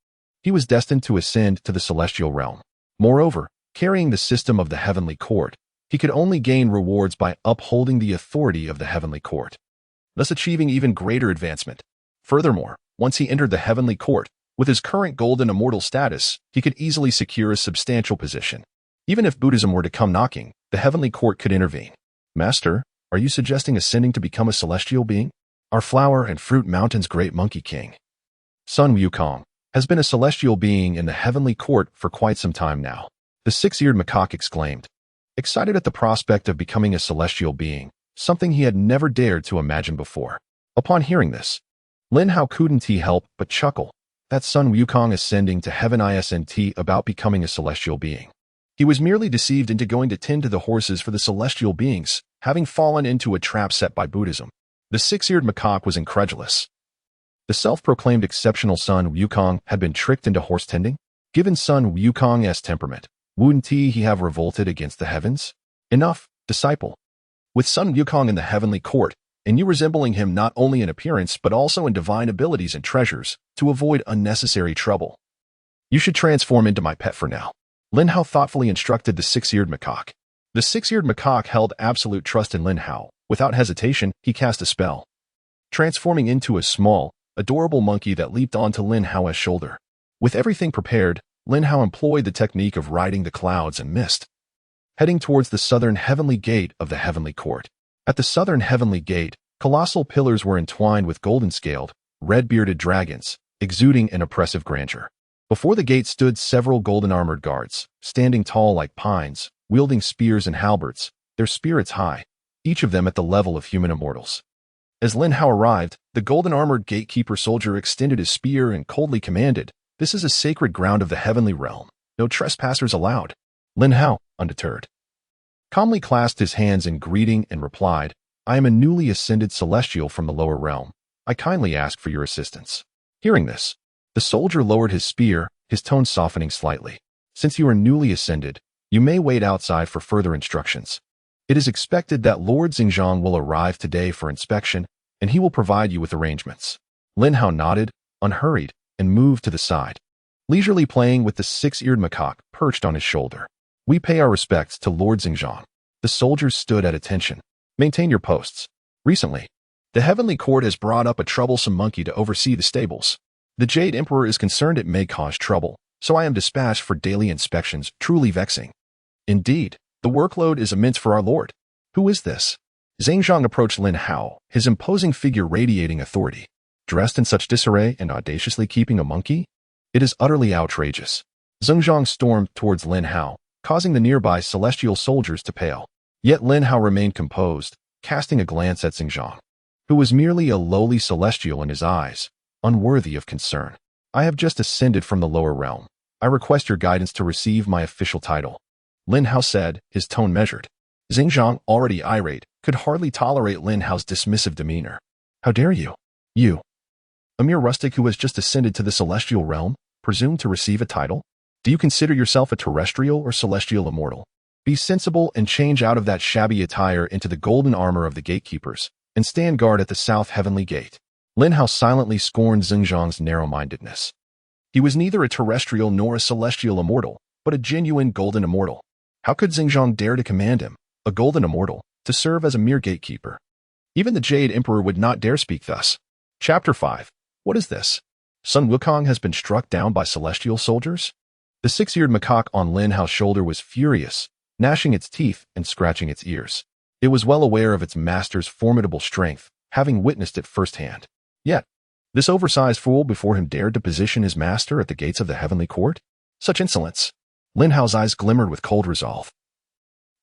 He was destined to ascend to the celestial realm. Moreover, carrying the system of the heavenly court, he could only gain rewards by upholding the authority of the heavenly court, thus achieving even greater advancement. Furthermore, once he entered the heavenly court, with his current golden immortal status, he could easily secure a substantial position. Even if Buddhism were to come knocking, the heavenly court could intervene. Master, are you suggesting ascending to become a celestial being? Our flower and fruit mountain's great monkey king, Sun Wukong, has been a celestial being in the heavenly court for quite some time now. The six-eared macaque exclaimed. Excited at the prospect of becoming a celestial being, something he had never dared to imagine before. Upon hearing this, Lin Hao couldn't help but chuckle. That Sun Wukong ascending to heaven isn't about becoming a celestial being. He was merely deceived into going to tend to the horses for the celestial beings, having fallen into a trap set by Buddhism. The Six-Eared Macaque was incredulous. The self-proclaimed exceptional Sun Wukong had been tricked into horse tending? Given Sun Wukong's temperament, wouldn't he have revolted against the heavens? Enough, disciple. With Sun Wukong in the heavenly court, and you resembling him not only in appearance but also in divine abilities and treasures, to avoid unnecessary trouble, you should transform into my pet for now. Lin Hao thoughtfully instructed the Six-Eared Macaque. The Six-Eared Macaque held absolute trust in Lin Hao. Without hesitation, he cast a spell, transforming into a small, adorable monkey that leaped onto Lin Hao's shoulder. With everything prepared, Lin Hao employed the technique of riding the clouds and mist, heading towards the southern heavenly gate of the heavenly court. At the southern heavenly gate, colossal pillars were entwined with golden-scaled, red-bearded dragons, exuding an oppressive grandeur. Before the gate stood several golden-armored guards, standing tall like pines, wielding spears and halberds, their spirits high, each of them at the level of human immortals. As Lin Hao arrived, the golden-armored gatekeeper soldier extended his spear and coldly commanded, "This is a sacred ground of the heavenly realm. No trespassers allowed." Lin Hao, undeterred, calmly clasped his hands in greeting and replied, "I am a newly ascended celestial from the lower realm. I kindly ask for your assistance." Hearing this, the soldier lowered his spear, his tone softening slightly. "Since you are newly ascended, you may wait outside for further instructions. It is expected that Lord Xingzhang will arrive today for inspection, and he will provide you with arrangements." Lin Hao nodded, unhurried, and moved to the side, leisurely playing with the Six-Eared Macaque perched on his shoulder. "We pay our respects to Lord Xingzhang." The soldiers stood at attention. "Maintain your posts. Recently, the heavenly court has brought up a troublesome monkey to oversee the stables. The Jade Emperor is concerned it may cause trouble, so I am dispatched for daily inspections, truly vexing." "Indeed, the workload is immense for our lord. Who is this?" Xingzhang approached Lin Hao, his imposing figure radiating authority. "Dressed in such disarray and audaciously keeping a monkey? It is utterly outrageous." Xingzhang stormed towards Lin Hao, causing the nearby celestial soldiers to pale. Yet Lin Hao remained composed, casting a glance at Xingzhang, who was merely a lowly celestial in his eyes, unworthy of concern. "I have just ascended from the lower realm. I request your guidance to receive my official title," Lin Hao said, his tone measured. Xingzhang, already irate, could hardly tolerate Lin Hao's dismissive demeanor. "How dare you? You, a mere rustic who has just ascended to the celestial realm, presume to receive a title? Do you consider yourself a terrestrial or celestial immortal? Be sensible and change out of that shabby attire into the golden armor of the gatekeepers, and stand guard at the south heavenly gate." Lin Hao silently scorned Xingzhang's narrow-mindedness. He was neither a terrestrial nor a celestial immortal, but a genuine golden immortal. How could Xingzhang dare to command him, a golden immortal, to serve as a mere gatekeeper? Even the Jade Emperor would not dare speak thus. Chapter 5. What is this? Sun Wukong has been struck down by celestial soldiers? The Six-Eared Macaque on Lin Hao's shoulder was furious, gnashing its teeth and scratching its ears. It was well aware of its master's formidable strength, having witnessed it firsthand. Yet, this oversized fool before him dared to position his master at the gates of the heavenly court? Such insolence! Lin Hao's eyes glimmered with cold resolve.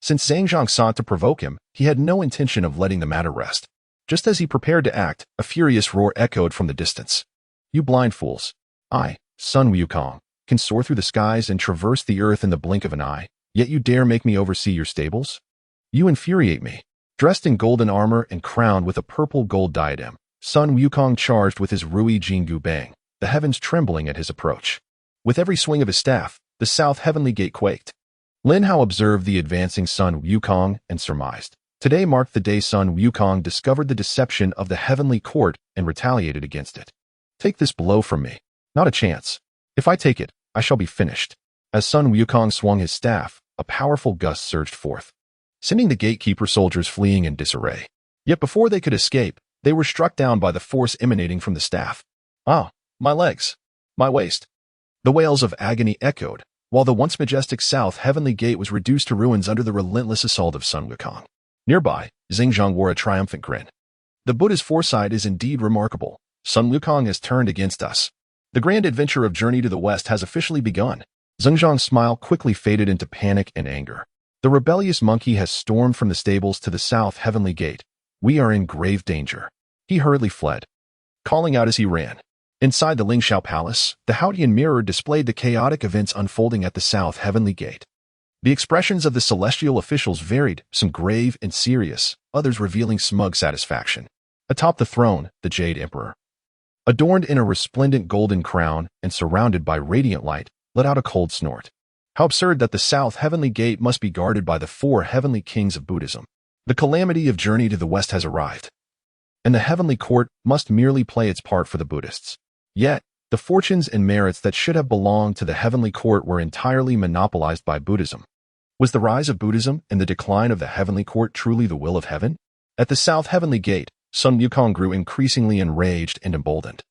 Since Xingzhang sought to provoke him, he had no intention of letting the matter rest. Just as he prepared to act, a furious roar echoed from the distance. "You blind fools! I, Sun Wukong, can soar through the skies and traverse the earth in the blink of an eye, yet you dare make me oversee your stables? You infuriate me." Dressed in golden armor and crowned with a purple gold diadem, Sun Wukong charged with his Rui Jingu Bang, the heavens trembling at his approach. With every swing of his staff, the south heavenly gate quaked. Lin Hao observed the advancing Sun Wukong and surmised. Today marked the day Sun Wukong discovered the deception of the heavenly court and retaliated against it. "Take this blow from me. Not a chance. If I take it, I shall be finished." As Sun Wukong swung his staff, a powerful gust surged forth, sending the gatekeeper soldiers fleeing in disarray. Yet before they could escape, they were struck down by the force emanating from the staff. "Ah, my legs! My waist!" The wails of agony echoed, while the once majestic south heavenly gate was reduced to ruins under the relentless assault of Sun Wukong. Nearby, Xingzhang wore a triumphant grin. "The Buddha's foresight is indeed remarkable. Sun Wukong has turned against us. The grand adventure of Journey to the West has officially begun." Xingzhang's smile quickly faded into panic and anger. The rebellious monkey has stormed from the stables to the south heavenly gate. We are in grave danger. He hurriedly fled, calling out as he ran. Inside the Ling Hao Palace, the Hautian mirror displayed the chaotic events unfolding at the south heavenly gate. The expressions of the celestial officials varied, some grave and serious, others revealing smug satisfaction. Atop the throne, the Jade Emperor, adorned in a resplendent golden crown and surrounded by radiant light, let out a cold snort. How absurd that the south heavenly gate must be guarded by the 4 heavenly kings of Buddhism. The calamity of journey to the west has arrived, and the heavenly court must merely play its part for the Buddhists. Yet, the fortunes and merits that should have belonged to the heavenly court were entirely monopolized by Buddhism. Was the rise of Buddhism and the decline of the heavenly court truly the will of heaven? At the south heavenly gate, Sun Wukong grew increasingly enraged and emboldened.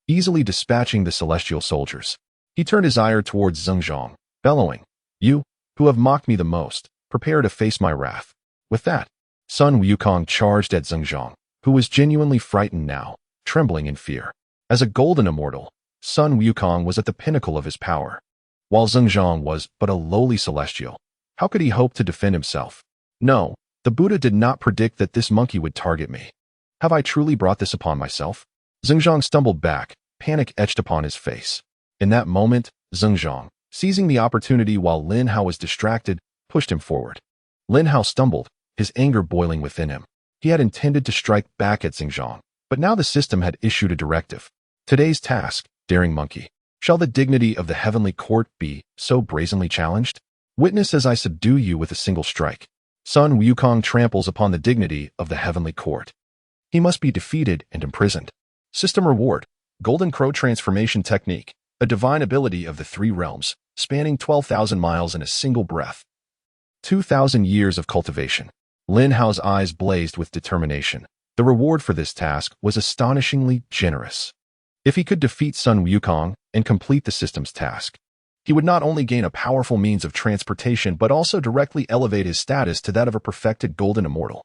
Easily dispatching the celestial soldiers, he turned his ire towards Zhengzhong, bellowing, "You, who have mocked me the most, prepare to face my wrath." With that, Sun Wukong charged at Zhengzhong, who was genuinely frightened now, trembling in fear. As a golden immortal, Sun Wukong was at the pinnacle of his power, while Zhengzhong was but a lowly celestial. How could he hope to defend himself? No, the Buddha did not predict that this monkey would target me. Have I truly brought this upon myself? Zhengzhong stumbled back, panic etched upon his face. In that moment, Zhengzhong, seizing the opportunity while Lin Hao was distracted, pushed him forward. Lin Hao stumbled, his anger boiling within him. He had intended to strike back at Zhengzhong, but now the system had issued a directive. Today's task, daring monkey. Shall the dignity of the heavenly court be so brazenly challenged? Witness as I subdue you with a single strike. Sun Wukong tramples upon the dignity of the heavenly court. He must be defeated and imprisoned. System reward: Golden Crow Transformation Technique, a divine ability of the 3 realms, spanning 12,000 miles in a single breath. 2,000 years of cultivation. Lin Hao's eyes blazed with determination. The reward for this task was astonishingly generous. If he could defeat Sun Wukong and complete the system's task, he would not only gain a powerful means of transportation but also directly elevate his status to that of a perfected golden immortal.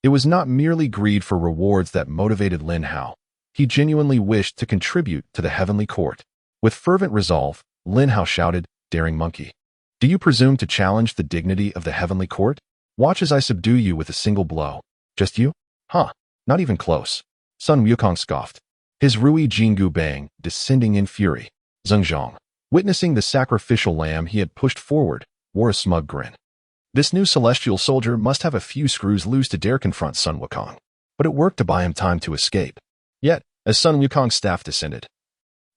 It was not merely greed for rewards that motivated Lin Hao. He genuinely wished to contribute to the heavenly court. With fervent resolve, Lin Hao shouted, "Daring monkey, do you presume to challenge the dignity of the heavenly court? Watch as I subdue you with a single blow." "Just you? Huh, not even close." Sun Wukong scoffed, his Rui Jingu bang descending in fury. Zhengzhong, witnessing the sacrificial lamb he had pushed forward, wore a smug grin. This new celestial soldier must have a few screws loose to dare confront Sun Wukong, but it worked to buy him time to escape. Yet, as Sun Wukong's staff descended,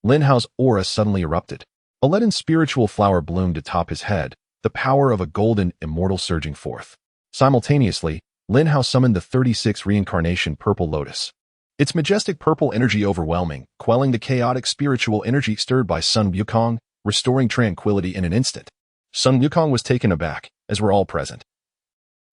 Lin Hao's aura suddenly erupted. A leaden spiritual flower bloomed atop his head, the power of a golden immortal surging forth. Simultaneously, Lin Hao summoned the 36th reincarnation Purple Lotus. Its majestic purple energy overwhelming, quelling the chaotic spiritual energy stirred by Sun Wukong, restoring tranquility in an instant. Sun Wukong was taken aback, as were all present.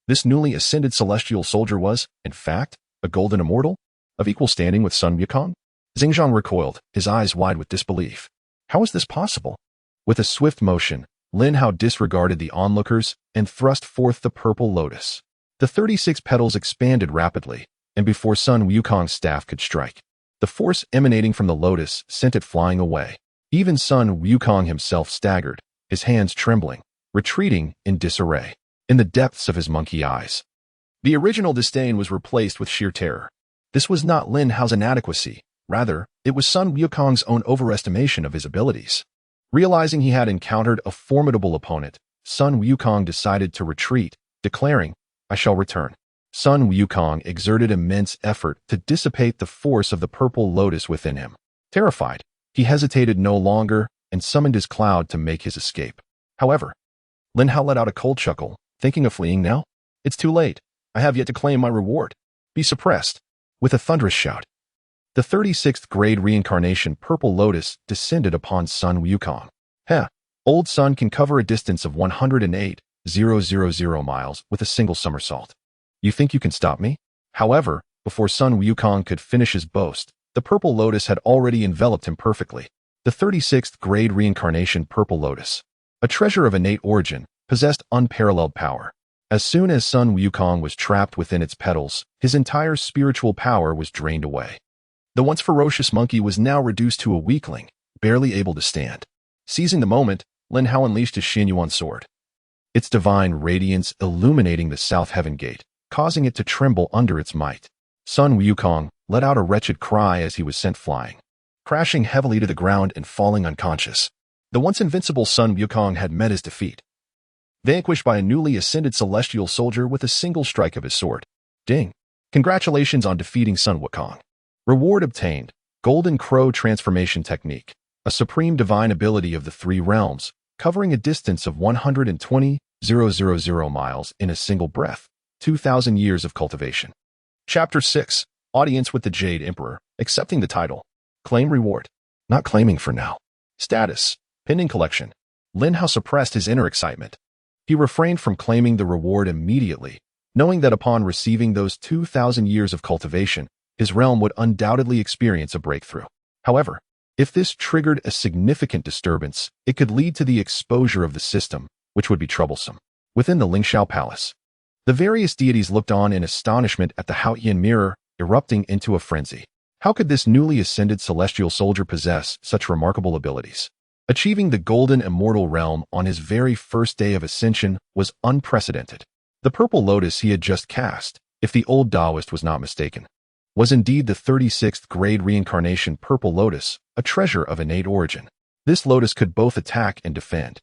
This newly ascended celestial soldier was, in fact, a golden immortal, of equal standing with Sun Wukong? Zhengzhong recoiled, his eyes wide with disbelief. How is this possible? With a swift motion, Lin Hao disregarded the onlookers and thrust forth the purple lotus. The 36 petals expanded rapidly, and before Sun Wukong's staff could strike, the force emanating from the lotus sent it flying away. Even Sun Wukong himself staggered, his hands trembling, retreating in disarray. In the depths of his monkey eyes, the original disdain was replaced with sheer terror. This was not Lin Hao's inadequacy. Rather, it was Sun Wukong's own overestimation of his abilities. Realizing he had encountered a formidable opponent, Sun Wukong decided to retreat, declaring, "I shall return." Sun Wukong exerted immense effort to dissipate the force of the purple lotus within him. Terrified, he hesitated no longer and summoned his cloud to make his escape. However, Lin Hao let out a cold chuckle, thinking of fleeing now. "It's too late. I have yet to claim my reward. Be suppressed." With a thunderous shout, the 36th grade reincarnation Purple Lotus descended upon Sun Wukong. Old Sun can cover a distance of 108,000 miles with a single somersault. You think you can stop me? However, before Sun Wukong could finish his boast, the Purple Lotus had already enveloped him perfectly. The 36th grade reincarnation Purple Lotus, a treasure of innate origin, possessed unparalleled power. As soon as Sun Wukong was trapped within its petals, his entire spiritual power was drained away. The once ferocious monkey was now reduced to a weakling, barely able to stand. Seizing the moment, Lin Hao unleashed his Xinyuan sword. its divine radiance illuminating the south heaven gate, causing it to tremble under its might. Sun Wukong let out a wretched cry as he was sent flying, crashing heavily to the ground and falling unconscious. The once invincible Sun Wukong had met his defeat, vanquished by a newly ascended celestial soldier with a single strike of his sword. Ding! Congratulations on defeating Sun Wukong. Reward obtained. Golden Crow Transformation Technique, a supreme divine ability of the three realms, covering a distance of 120,000 miles in a single breath. 2,000 years of cultivation. Chapter 6. Audience with the Jade Emperor. Accepting the title. Claim reward. Not claiming for now. Status. Pending collection. Lin Hao suppressed his inner excitement. He refrained from claiming the reward immediately, knowing that upon receiving those 2,000 years of cultivation, his realm would undoubtedly experience a breakthrough. However, if this triggered a significant disturbance, it could lead to the exposure of the system, which would be troublesome. Within the Lingshao Palace, the various deities looked on in astonishment at the Haotian mirror, erupting into a frenzy. How could this newly ascended celestial soldier possess such remarkable abilities? Achieving the golden immortal realm on his very first day of ascension was unprecedented. The purple lotus he had just cast, if the old Taoist was not mistaken, was indeed the 36th grade reincarnation purple lotus, a treasure of innate origin. This lotus could both attack and defend.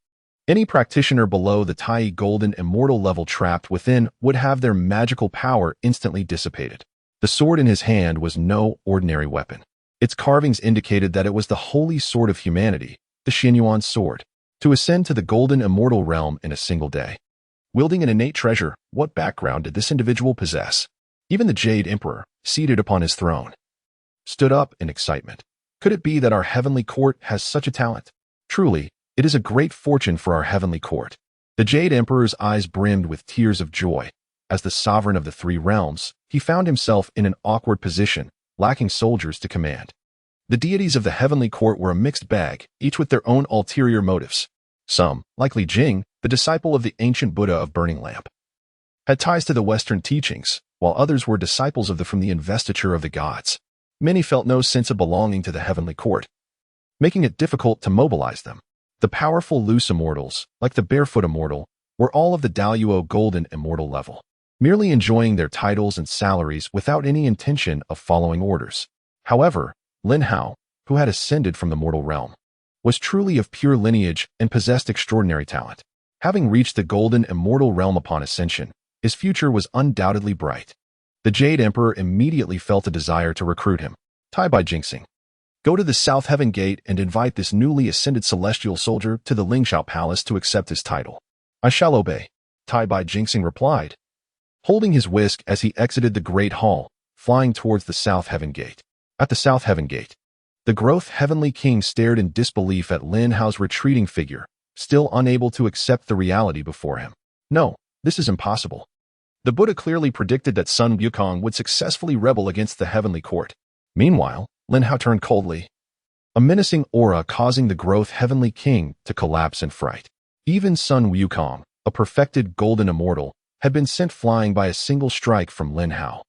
Any practitioner below the Tai golden immortal level trapped within would have their magical power instantly dissipated. The sword in his hand was no ordinary weapon. Its carvings indicated that it was the holy sword of humanity, the Xianyuan sword, to ascend to the golden immortal realm in a single day. Wielding an innate treasure, what background did this individual possess? Even the Jade Emperor, seated upon his throne, stood up in excitement. Could it be that our heavenly court has such a talent? Truly, it is a great fortune for our heavenly court. The Jade Emperor's eyes brimmed with tears of joy. As the sovereign of the three realms, he found himself in an awkward position, lacking soldiers to command. The deities of the heavenly court were a mixed bag, each with their own ulterior motives. Some, like Li Jing, the disciple of the ancient Buddha of Burning Lamp, had ties to the Western teachings, while others were disciples of the investiture of the gods. Many felt no sense of belonging to the heavenly court, making it difficult to mobilize them. The powerful loose immortals, like the barefoot immortal, were all of the Daluo golden immortal level, merely enjoying their titles and salaries without any intention of following orders. However, Lin Hao, who had ascended from the mortal realm, was truly of pure lineage and possessed extraordinary talent. Having reached the golden immortal realm upon ascension, his future was undoubtedly bright. The Jade Emperor immediately felt a desire to recruit him. Tai Bai Jinxing. Go to the South Heaven Gate and invite this newly ascended celestial soldier to the Lingshao Palace to accept his title. I shall obey, Tai Bai Jinxing replied, holding his whisk as he exited the great hall, flying towards the South Heaven Gate. At the South Heaven Gate, the Growth Heavenly King stared in disbelief at Lin Hao's retreating figure, still unable to accept the reality before him. No, this is impossible. The Buddha clearly predicted that Sun Wukong would successfully rebel against the heavenly court. Meanwhile, Lin Hao turned coldly, a menacing aura causing the Growth Heavenly King to collapse in fright. Even Sun Wukong, a perfected golden immortal, had been sent flying by a single strike from Lin Hao.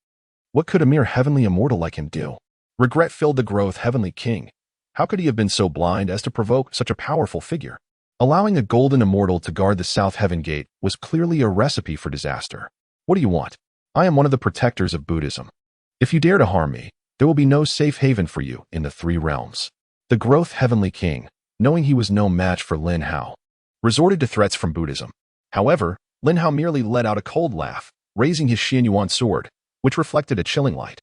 What could a mere heavenly immortal like him do? Regret filled the Growth Heavenly King. How could he have been so blind as to provoke such a powerful figure? Allowing a golden immortal to guard the South Heaven Gate was clearly a recipe for disaster. What do you want? I am one of the protectors of Buddhism. If you dare to harm me, there will be no safe haven for you in the three realms. The Growth Heavenly King, knowing he was no match for Lin Hao, resorted to threats from Buddhism. However, Lin Hao merely let out a cold laugh, raising his Xianyuan sword, which reflected a chilling light.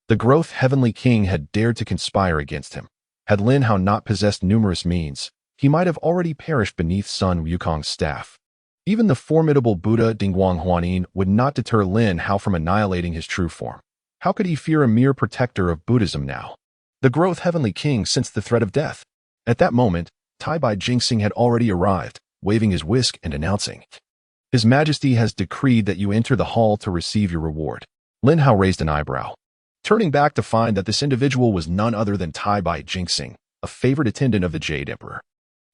The Growth Heavenly King had dared to conspire against him. Had Lin Hao not possessed numerous means, he might have already perished beneath Sun Wukong's staff. Even the formidable Buddha Dingguang Huanin would not deter Lin Hao from annihilating his true form. How could he fear a mere protector of Buddhism now? The Growth Heavenly King sensed the threat of death. At that moment, Tai Bai Jinxing had already arrived, waving his whisk and announcing, His Majesty has decreed that you enter the hall to receive your reward. Lin Hao raised an eyebrow, turning back to find that this individual was none other than Tai Bai Jinxing, a favorite attendant of the Jade Emperor.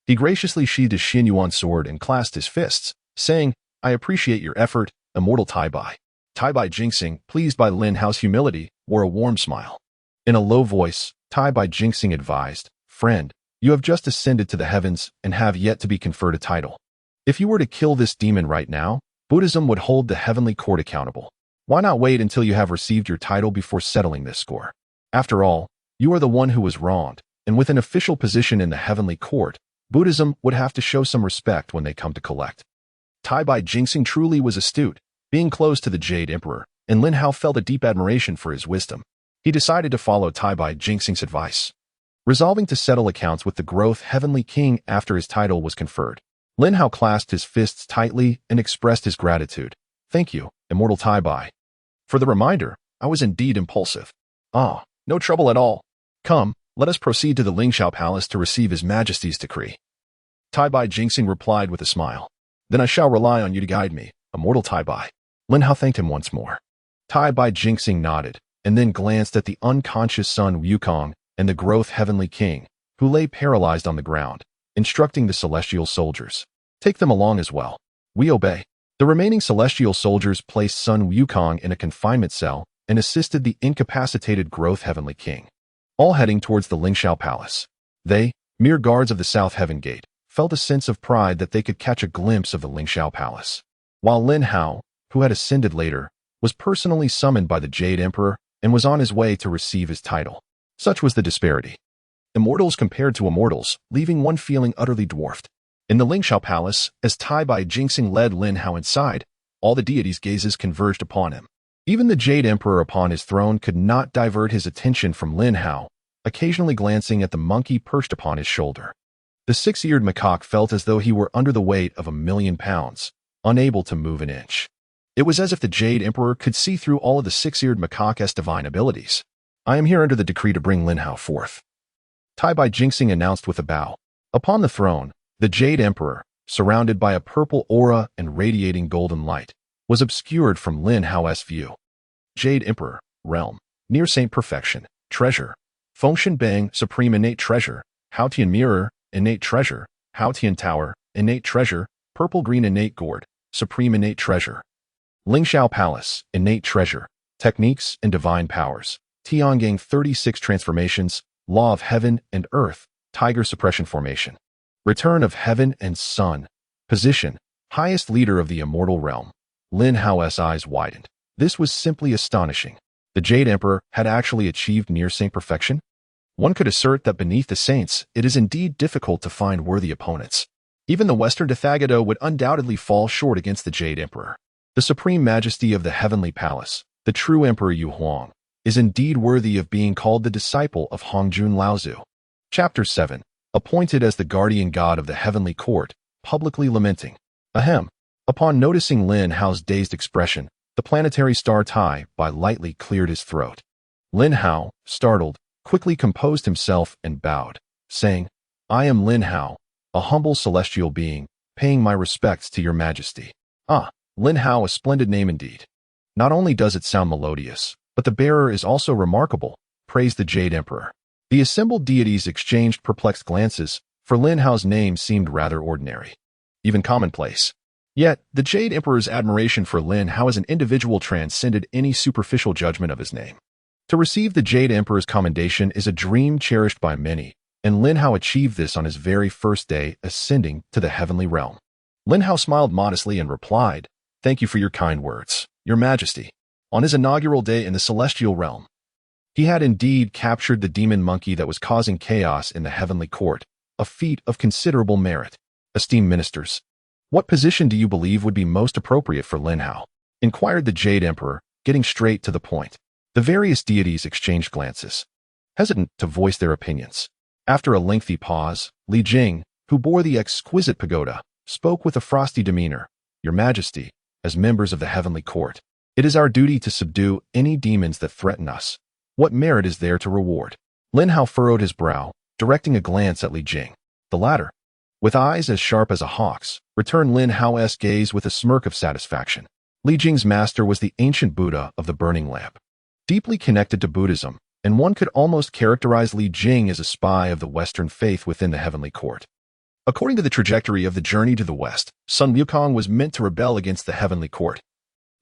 He graciously sheathed his Xianyuan sword and clasped his fists, saying, I appreciate your effort, immortal Tai Bai. Tai Bai Jinxing, pleased by Lin Hao's humility, wore a warm smile. In a low voice, Tai Bai Jinxing advised, Friend, you have just ascended to the heavens and have yet to be conferred a title. If you were to kill this demon right now, Buddhism would hold the heavenly court accountable. Why not wait until you have received your title before settling this score? After all, you are the one who was wronged, and with an official position in the heavenly court, Buddhism would have to show some respect when they come to collect. Tai Bai Jingxing truly was astute, being close to the Jade Emperor, and Lin Hao felt a deep admiration for his wisdom. He decided to follow Tai Bai Jingxing's advice. Resolving to settle accounts with the growth Heavenly King after his title was conferred, Lin Hao clasped his fists tightly and expressed his gratitude. Thank you, Immortal Tai Bai. For the reminder, I was indeed impulsive. Ah, no trouble at all. Come, let us proceed to the Lingxiao Palace to receive His Majesty's decree. Tai Bai Jingxing replied with a smile. Then I shall rely on you to guide me, Immortal Tai Bai. Lin Hao thanked him once more. Tai Bai Jingxing nodded, and then glanced at the unconscious Sun Wukong and the growth Heavenly King, who lay paralyzed on the ground, instructing the celestial soldiers. Take them along as well. We obey. The remaining celestial soldiers placed Sun Wukong in a confinement cell and assisted the incapacitated growth Heavenly King, all heading towards the Lingxiao Palace. They, mere guards of the South Heaven Gate, felt a sense of pride that they could catch a glimpse of the Lingxiao Palace. While Lin Hao, who had ascended later, was personally summoned by the Jade Emperor and was on his way to receive his title. Such was the disparity. Immortals compared to immortals, leaving one feeling utterly dwarfed. In the Lingxiao Palace, as Tai Bai Jingxing led Lin Hao inside, all the deities' gazes converged upon him. Even the Jade Emperor upon his throne could not divert his attention from Lin Hao, occasionally glancing at the monkey perched upon his shoulder. The Six-Eared Macaque felt as though he were under the weight of 1,000,000 pounds, unable to move an inch. It was as if the Jade Emperor could see through all of the Six-Eared Macaque's divine abilities. I am here under the decree to bring Lin Hao forth, Tai Bai Jingxing announced with a bow. Upon the throne, the Jade Emperor, surrounded by a purple aura and radiating golden light, was obscured from Lin Hao's view. Jade Emperor, Realm, Near Saint Perfection, Treasure, Fengshen Bang, Supreme Innate Treasure, Haotian Mirror, Innate Treasure, Haotian Tower, Innate Treasure, Purple Green Innate Gourd, Supreme Innate Treasure. Lingxiao Palace, Innate Treasure, Techniques and Divine Powers, Tiangang 36 Transformations, Law of Heaven and Earth, Tiger Suppression Formation. Return of Heaven and Sun. Position, Highest Leader of the Immortal Realm. Lin Hao's eyes widened. This was simply astonishing. The Jade Emperor had actually achieved near saint perfection? One could assert that beneath the saints, it is indeed difficult to find worthy opponents. Even the Western Dathagado would undoubtedly fall short against the Jade Emperor. The Supreme Majesty of the Heavenly Palace, the true Emperor Yu Huang, is indeed worthy of being called the disciple of Hongjun Laozu. Chapter 7. Appointed as the guardian god of the heavenly court, publicly lamenting. Ahem. Upon noticing Lin Hao's dazed expression, the planetary star Tai Bai lightly cleared his throat. Lin Hao, startled, quickly composed himself and bowed, saying, I am Lin Hao, a humble celestial being, paying my respects to your majesty. Ah, Lin Hao, a splendid name indeed. Not only does it sound melodious, but the bearer is also remarkable, praised the Jade Emperor. The assembled deities exchanged perplexed glances, for Lin Hao's name seemed rather ordinary, even commonplace. Yet, the Jade Emperor's admiration for Lin Hao as an individual transcended any superficial judgment of his name. To receive the Jade Emperor's commendation is a dream cherished by many, and Lin Hao achieved this on his very first day ascending to the heavenly realm. Lin Hao smiled modestly and replied, Thank you for your kind words, Your Majesty. On his inaugural day in the celestial realm, he had indeed captured the demon monkey that was causing chaos in the heavenly court, a feat of considerable merit. Esteemed ministers, what position do you believe would be most appropriate for Lin Hao? Inquired the Jade Emperor, getting straight to the point. The various deities exchanged glances, hesitant to voice their opinions. After a lengthy pause, Li Jing, who bore the exquisite pagoda, spoke with a frosty demeanor. Your Majesty, as members of the heavenly court, it is our duty to subdue any demons that threaten us. What merit is there to reward? Lin Hao furrowed his brow, directing a glance at Li Jing. The latter, with eyes as sharp as a hawk's, returned Lin Hao's gaze with a smirk of satisfaction. Li Jing's master was the ancient Buddha of the burning lamp. Deeply connected to Buddhism, and one could almost characterize Li Jing as a spy of the Western faith within the heavenly court. According to the trajectory of the journey to the west, Sun Wukong was meant to rebel against the heavenly court.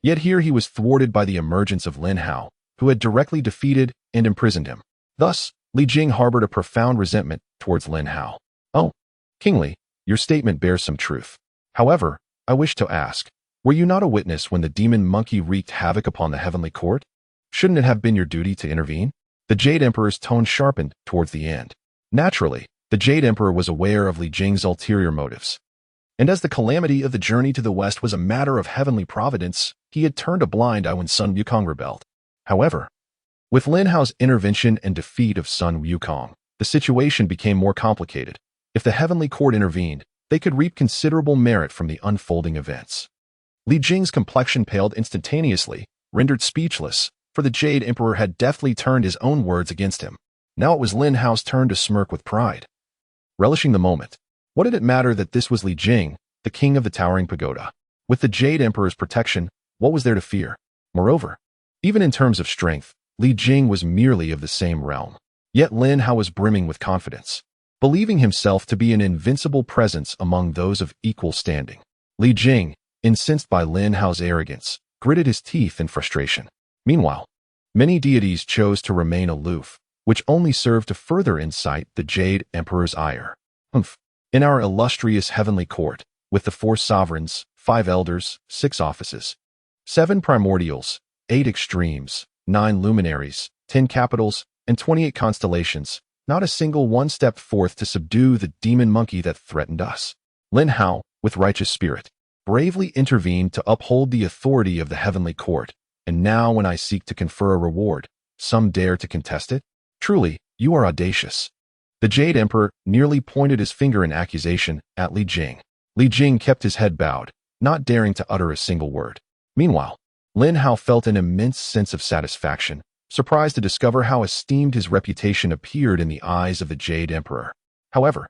Yet here he was thwarted by the emergence of Lin Hao, who had directly defeated and imprisoned him. Thus, Li Jing harbored a profound resentment towards Lin Hao. Oh, kingly, your statement bears some truth. However, I wish to ask, were you not a witness when the demon monkey wreaked havoc upon the heavenly court? Shouldn't it have been your duty to intervene? The Jade Emperor's tone sharpened towards the end. Naturally, the Jade Emperor was aware of Li Jing's ulterior motives. And as the calamity of the journey to the west was a matter of heavenly providence, he had turned a blind eye when Sun Wukong rebelled. However, with Lin Hao's intervention and defeat of Sun Wukong, the situation became more complicated. If the heavenly court intervened, they could reap considerable merit from the unfolding events. Li Jing's complexion paled instantaneously, rendered speechless, for the Jade Emperor had deftly turned his own words against him. Now it was Lin Hao's turn to smirk with pride. Relishing the moment, what did it matter that this was Li Jing, the king of the towering pagoda? With the Jade Emperor's protection, what was there to fear? Moreover, even in terms of strength, Li Jing was merely of the same realm. Yet Lin Hao was brimming with confidence, believing himself to be an invincible presence among those of equal standing. Li Jing, incensed by Lin Hao's arrogance, gritted his teeth in frustration. Meanwhile, many deities chose to remain aloof, which only served to further incite the Jade Emperor's ire. In our illustrious heavenly court, with the 4 sovereigns, 5 elders, 6 offices, 7 primordials, 8 extremes, 9 luminaries, 10 capitals, and 28 constellations, not a single one stepped forth to subdue the demon monkey that threatened us. Lin Hao, with righteous spirit, bravely intervened to uphold the authority of the heavenly court, and now when I seek to confer a reward, some dare to contest it? Truly, you are audacious. The Jade Emperor nearly pointed his finger in accusation at Li Jing. Li Jing kept his head bowed, not daring to utter a single word. Meanwhile, Lin Hao felt an immense sense of satisfaction, surprised to discover how esteemed his reputation appeared in the eyes of the Jade Emperor. However,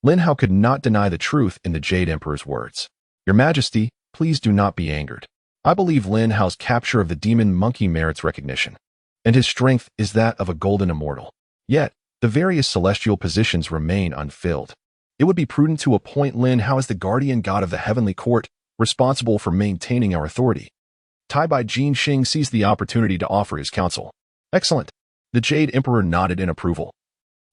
Lin Hao could not deny the truth in the Jade Emperor's words. Your Majesty, please do not be angered. I believe Lin Hao's capture of the demon monkey merits recognition, and his strength is that of a golden immortal. Yet, the various celestial positions remain unfilled. It would be prudent to appoint Lin Hao as the guardian god of the heavenly court, responsible for maintaining our authority. Tai Bai Jin Xing seized the opportunity to offer his counsel. Excellent. The Jade Emperor nodded in approval,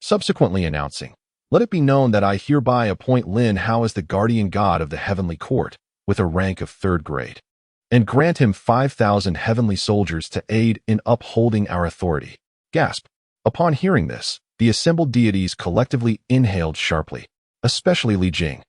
subsequently announcing, let it be known that I hereby appoint Lin Hao as the guardian god of the heavenly court, with a rank of 3rd grade, and grant him 5,000 heavenly soldiers to aid in upholding our authority. Gasp. Upon hearing this, the assembled deities collectively inhaled sharply, especially Li Jing,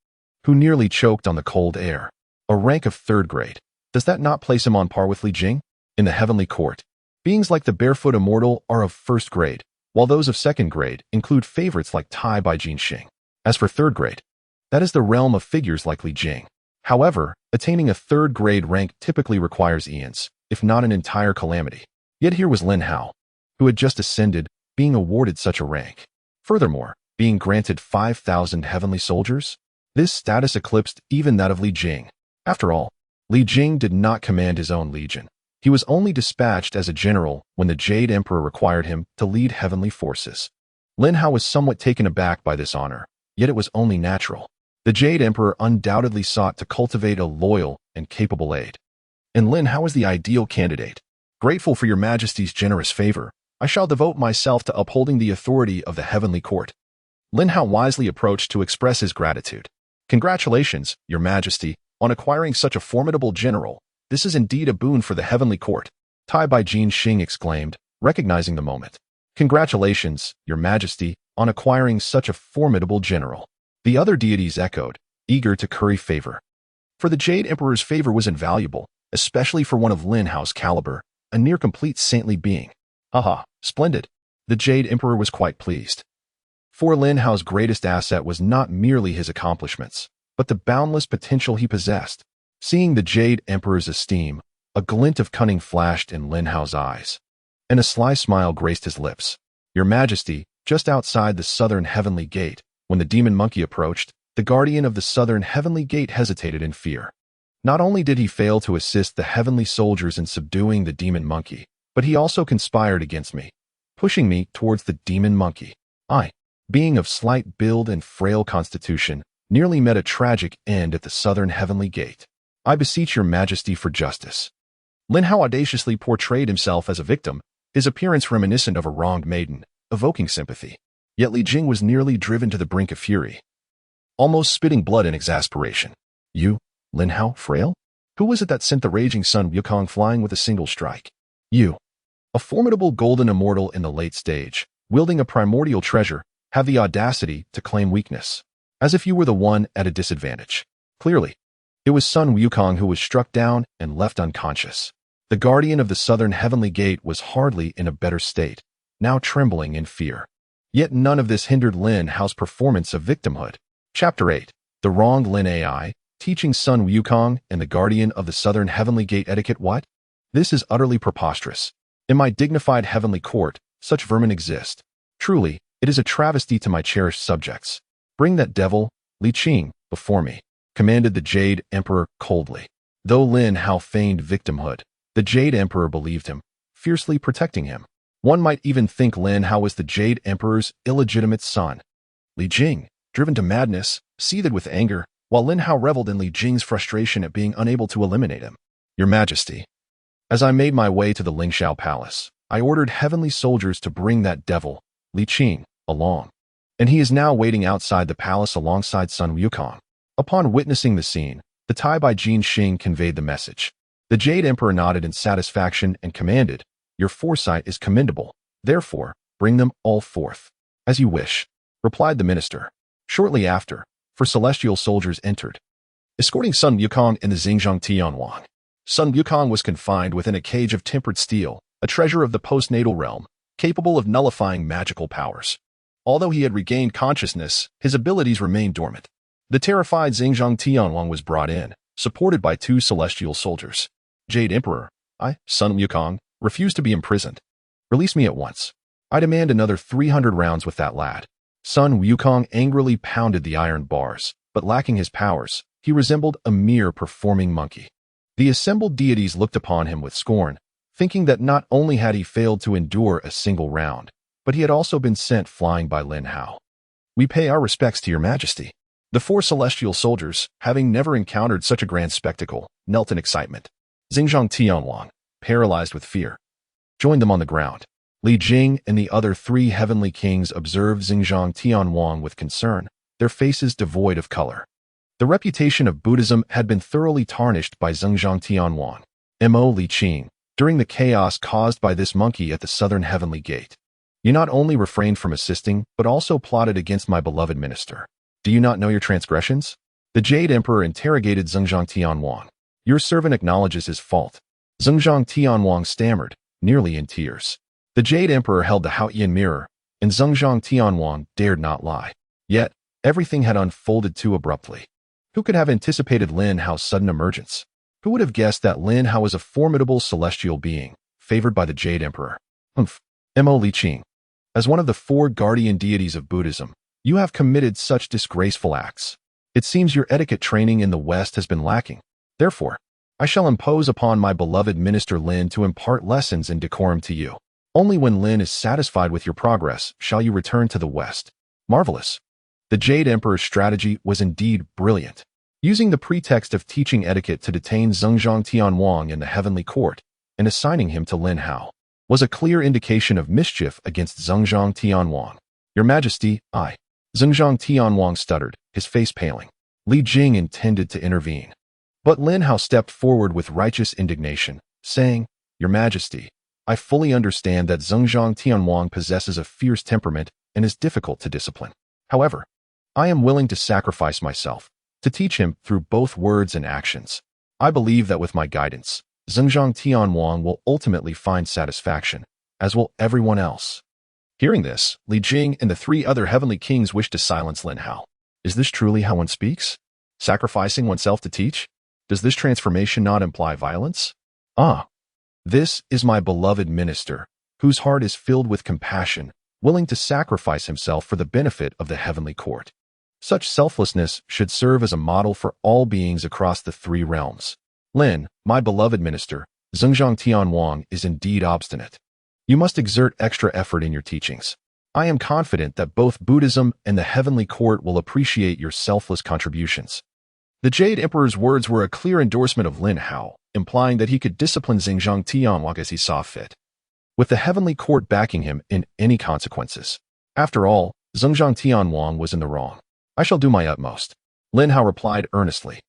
who nearly choked on the cold air. A rank of 3rd grade. Does that not place him on par with Li Jing? In the heavenly court, beings like the barefoot immortal are of 1st grade, while those of 2nd grade include favorites like Tai Bai Jin Xing. As for 3rd grade, that is the realm of figures like Li Jing. However, attaining a 3rd grade rank typically requires eons, if not an entire calamity. Yet here was Lin Hao, who had just ascended, being awarded such a rank. Furthermore, being granted 5,000 heavenly soldiers? This status eclipsed even that of Li Jing. After all, Li Jing did not command his own legion. He was only dispatched as a general when the Jade Emperor required him to lead heavenly forces. Lin Hao was somewhat taken aback by this honor, yet it was only natural. The Jade Emperor undoubtedly sought to cultivate a loyal and capable aide, and Lin Hao was the ideal candidate. Grateful for your Majesty's generous favor, I shall devote myself to upholding the authority of the heavenly court. Lin Hao wisely approached to express his gratitude. Congratulations, your Majesty, on acquiring such a formidable general. This is indeed a boon for the heavenly court. Tai Bai Jin Xing exclaimed, recognizing the moment. Congratulations, your Majesty, on acquiring such a formidable general. The other deities echoed, eager to curry favor. For the Jade Emperor's favor was invaluable, especially for one of Lin Hao's caliber, a near-complete saintly being. Haha, splendid. The Jade Emperor was quite pleased. For Lin Hao's greatest asset was not merely his accomplishments, but the boundless potential he possessed. Seeing the Jade Emperor's esteem, a glint of cunning flashed in Lin Hao's eyes, and a sly smile graced his lips. Your Majesty, just outside the southern heavenly gate, when the demon monkey approached, the guardian of the southern heavenly gate hesitated in fear. Not only did he fail to assist the heavenly soldiers in subduing the demon monkey, but he also conspired against me, pushing me towards the demon monkey. I, being of slight build and frail constitution, nearly met a tragic end at the southern heavenly gate. I beseech your Majesty for justice. Lin Hao audaciously portrayed himself as a victim, his appearance reminiscent of a wronged maiden, evoking sympathy. Yet Li Jing was nearly driven to the brink of fury, almost spitting blood in exasperation. You, Lin Hao, frail? Who was it that sent the raging Sun Wukong flying with a single strike? You, a formidable golden immortal in the late stage, wielding a primordial treasure, have the audacity to claim weakness, as if you were the one at a disadvantage. Clearly, it was Sun Wukong who was struck down and left unconscious. The guardian of the southern heavenly gate was hardly in a better state, now trembling in fear. Yet none of this hindered Lin Hao's performance of victimhood. Chapter 8. The Wronged Lin AI, teaching Sun Wukong and the guardian of the southern heavenly gate etiquette. What? This is utterly preposterous. In my dignified heavenly court, such vermin exist. Truly, it is a travesty to my cherished subjects. Bring that devil, Li Qing, before me, commanded the Jade Emperor coldly. Though Lin Hao feigned victimhood, the Jade Emperor believed him, fiercely protecting him. One might even think Lin Hao was the Jade Emperor's illegitimate son. Li Jing, driven to madness, seethed with anger, while Lin Hao reveled in Li Jing's frustration at being unable to eliminate him. Your Majesty, as I made my way to the Lingxiao Palace, I ordered heavenly soldiers to bring that devil, Li Qing, along, and he is now waiting outside the palace alongside Sun Wukong. Upon witnessing the scene, the Tai Bai Jin Xing conveyed the message. The Jade Emperor nodded in satisfaction and commanded, Your foresight is commendable. Therefore, bring them all forth. As you wish, replied the minister. Shortly after, 4 celestial soldiers entered, escorting Sun Wukong and the Xingzhong Tianwang. Sun Wukong was confined within a cage of tempered steel, a treasure of the postnatal realm, capable of nullifying magical powers. Although he had regained consciousness, his abilities remained dormant. The terrified Xingzhong Tianwang was brought in, supported by 2 celestial soldiers. Jade Emperor, I, Sun Wukong, refuse to be imprisoned. Release me at once. I demand another 300 rounds with that lad. Sun Wukong angrily pounded the iron bars, but lacking his powers, he resembled a mere performing monkey. The assembled deities looked upon him with scorn, thinking that not only had he failed to endure a single round, but he had also been sent flying by Lin Hao. We pay our respects to your majesty. The 4 celestial soldiers, having never encountered such a grand spectacle, knelt in excitement. Xingzhong Tianwang, paralyzed with fear, joined them on the ground. Li Jing and the other 3 heavenly kings observed Xingzhong Tianwang with concern, their faces devoid of color. The reputation of Buddhism had been thoroughly tarnished by Xingzhong Tianwang. Mo Li Qing, during the chaos caused by this monkey at the southern heavenly gate. You not only refrained from assisting, but also plotted against my beloved minister. Do you not know your transgressions? The Jade Emperor interrogated Xingzhong Tianwang. Your servant acknowledges his fault. Xingzhong Tianwang stammered, nearly in tears. The Jade Emperor held the Haoyan mirror, and Xingzhong Tianwang dared not lie. Yet, everything had unfolded too abruptly. Who could have anticipated Lin Hao's sudden emergence? Who would have guessed that Lin Hao was a formidable celestial being, favored by the Jade Emperor? Mo Li Qing. As one of the 4 guardian deities of Buddhism, you have committed such disgraceful acts. It seems your etiquette training in the West has been lacking. Therefore, I shall impose upon my beloved minister Lin to impart lessons in decorum to you. Only when Lin is satisfied with your progress shall you return to the West. Marvelous. The Jade Emperor's strategy was indeed brilliant. Using the pretext of teaching etiquette to detain Xingzhong Tianwang in the heavenly court and assigning him to Lin Hao was a clear indication of mischief against Xingzhong Tianwang. Your Majesty, I. Xingzhong Tianwang stuttered, his face paling. Li Jing intended to intervene, but Lin Hao stepped forward with righteous indignation, saying, Your Majesty, I fully understand that Xingzhong Tianwang possesses a fierce temperament and is difficult to discipline. However, I am willing to sacrifice myself to teach him through both words and actions. I believe that with my guidance, Xingzhong Tianwang will ultimately find satisfaction, as will everyone else. Hearing this, Li Jing and the 3 other heavenly kings wished to silence Lin Hao. Is this truly how one speaks? Sacrificing oneself to teach? Does this transformation not imply violence? This is my beloved minister, whose heart is filled with compassion, willing to sacrifice himself for the benefit of the heavenly court. Such selflessness should serve as a model for all beings across the 3 realms. Lin, my beloved minister, Xingzhong Tianwang is indeed obstinate. You must exert extra effort in your teachings. I am confident that both Buddhism and the heavenly court will appreciate your selfless contributions. The Jade Emperor's words were a clear endorsement of Lin Hao, implying that he could discipline Xingzhong Tianwang as he saw fit, with the heavenly court backing him in any consequences. After all, Xingzhong Tianwang was in the wrong. I shall do my utmost. Lin Hao replied earnestly.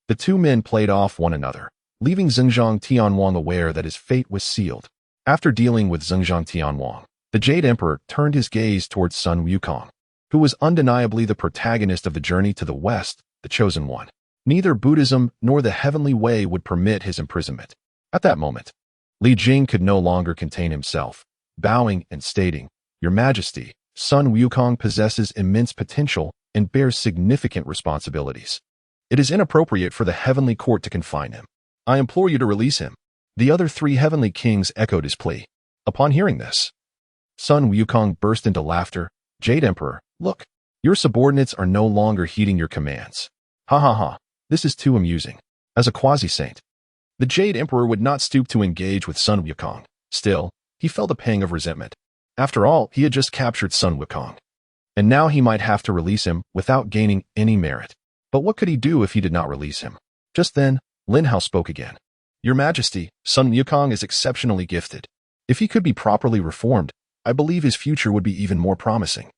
The two men played off one another, leaving Zhengzhang Tianwang aware that his fate was sealed. After dealing with Zhengzhang Tianwang, the Jade Emperor turned his gaze towards Sun Wukong, who was undeniably the protagonist of the journey to the west, the chosen one. Neither Buddhism nor the heavenly way would permit his imprisonment. At that moment, Li Jing could no longer contain himself, bowing and stating, "Your Majesty, Sun Wukong possesses immense potential and bears significant responsibilities. It is inappropriate for the heavenly court to confine him. I implore you to release him." The other three heavenly kings echoed his plea. Upon hearing this, Sun Wukong burst into laughter. "Jade Emperor, look, your subordinates are no longer heeding your commands. Ha ha ha, this is too amusing." As a quasi-saint, the Jade Emperor would not stoop to engage with Sun Wukong. Still, he felt a pang of resentment. After all, he had just captured Sun Wukong, and now he might have to release him without gaining any merit. But what could he do if he did not release him? Just then, Lin Hao spoke again. "Your Majesty, Sun Wukong is exceptionally gifted. If he could be properly reformed, I believe his future would be even more promising.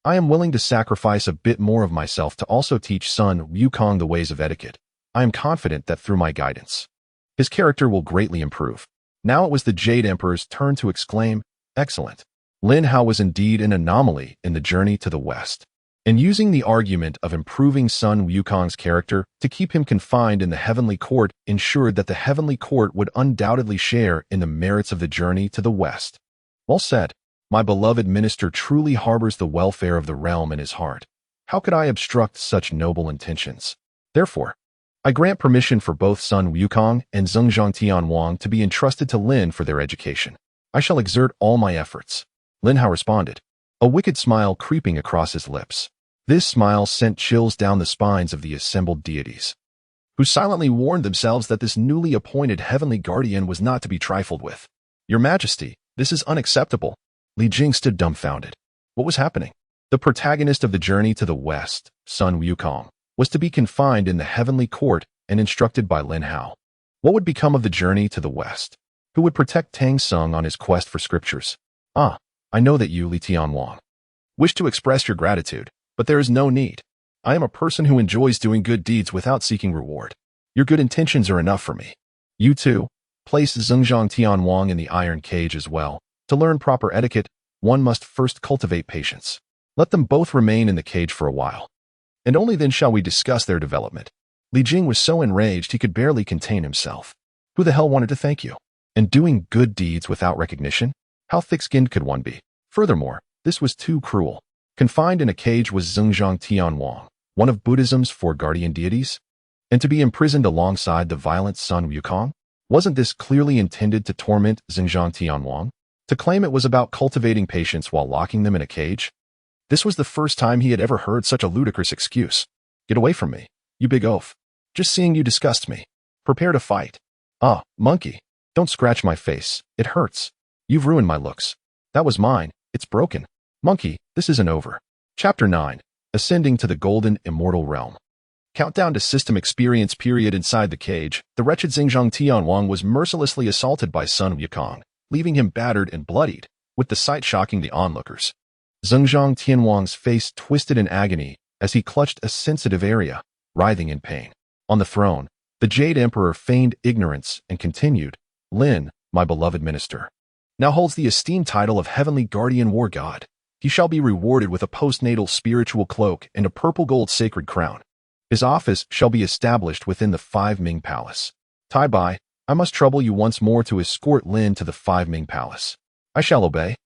I am willing to sacrifice a bit more of myself to also teach Sun Wukong the ways of etiquette. I am confident that through my guidance, his character will greatly improve." Now it was the Jade Emperor's turn to exclaim, "Excellent." Lin Hao was indeed an anomaly in the journey to the west, and using the argument of improving Sun Wukong's character to keep him confined in the heavenly court ensured that the heavenly court would undoubtedly share in the merits of the journey to the west. Well said. My beloved minister truly harbors the welfare of the realm in his heart. How could I obstruct such noble intentions? Therefore, I grant permission for both Sun Wukong and Zhengzhang Tianwang to be entrusted to Lin for their education. I shall exert all my efforts." Lin Hao responded, a wicked smile creeping across his lips. This smile sent chills down the spines of the assembled deities, who silently warned themselves that this newly appointed heavenly guardian was not to be trifled with. "Your Majesty, this is unacceptable." Li Jing stood dumbfounded. What was happening? The protagonist of the journey to the west, Sun Wukong, was to be confined in the heavenly court and instructed by Lin Hao. What would become of the journey to the west? Who would protect Tang Sung on his quest for scriptures? "Ah, I know that you, Li Tianwang, wish to express your gratitude, but there is no need. I am a person who enjoys doing good deeds without seeking reward. Your good intentions are enough for me. You too, place Zhengzhang Tianwang in the iron cage as well. To learn proper etiquette, one must first cultivate patience. Let them both remain in the cage for a while, and only then shall we discuss their development." Li Jing was so enraged he could barely contain himself. Who the hell wanted to thank you? And doing good deeds without recognition? How thick-skinned could one be? Furthermore, this was too cruel. Confined in a cage was Zhengzhang Tianwang, one of Buddhism's 4 guardian deities? And to be imprisoned alongside the violent Sun Wukong? Wasn't this clearly intended to torment Zhengzhang Tianwang? To claim it was about cultivating patience while locking them in a cage? This was the first time he had ever heard such a ludicrous excuse. "Get away from me, you big oaf. Just seeing you disgusts me. Prepare to fight." "Ah, monkey, don't scratch my face. It hurts. You've ruined my looks. That was mine. It's broken. Monkey, this isn't over." Chapter 9. Ascending to the Golden Immortal Realm. Countdown to system experience period. Inside the cage, the wretched Zhengzhang Tianwang was mercilessly assaulted by Sun Wukong, leaving him battered and bloodied, with the sight shocking the onlookers. Zhengzhang Tianwang's face twisted in agony as he clutched a sensitive area, writhing in pain. On the throne, the Jade Emperor feigned ignorance and continued, "Lin, my beloved minister, now holds the esteemed title of Heavenly Guardian War God. He shall be rewarded with a postnatal spiritual cloak and a purple gold sacred crown. His office shall be established within the 5 Ming Palace. Tai Bai, I must trouble you once more to escort Lin to the 5 Ming Palace." "I shall obey."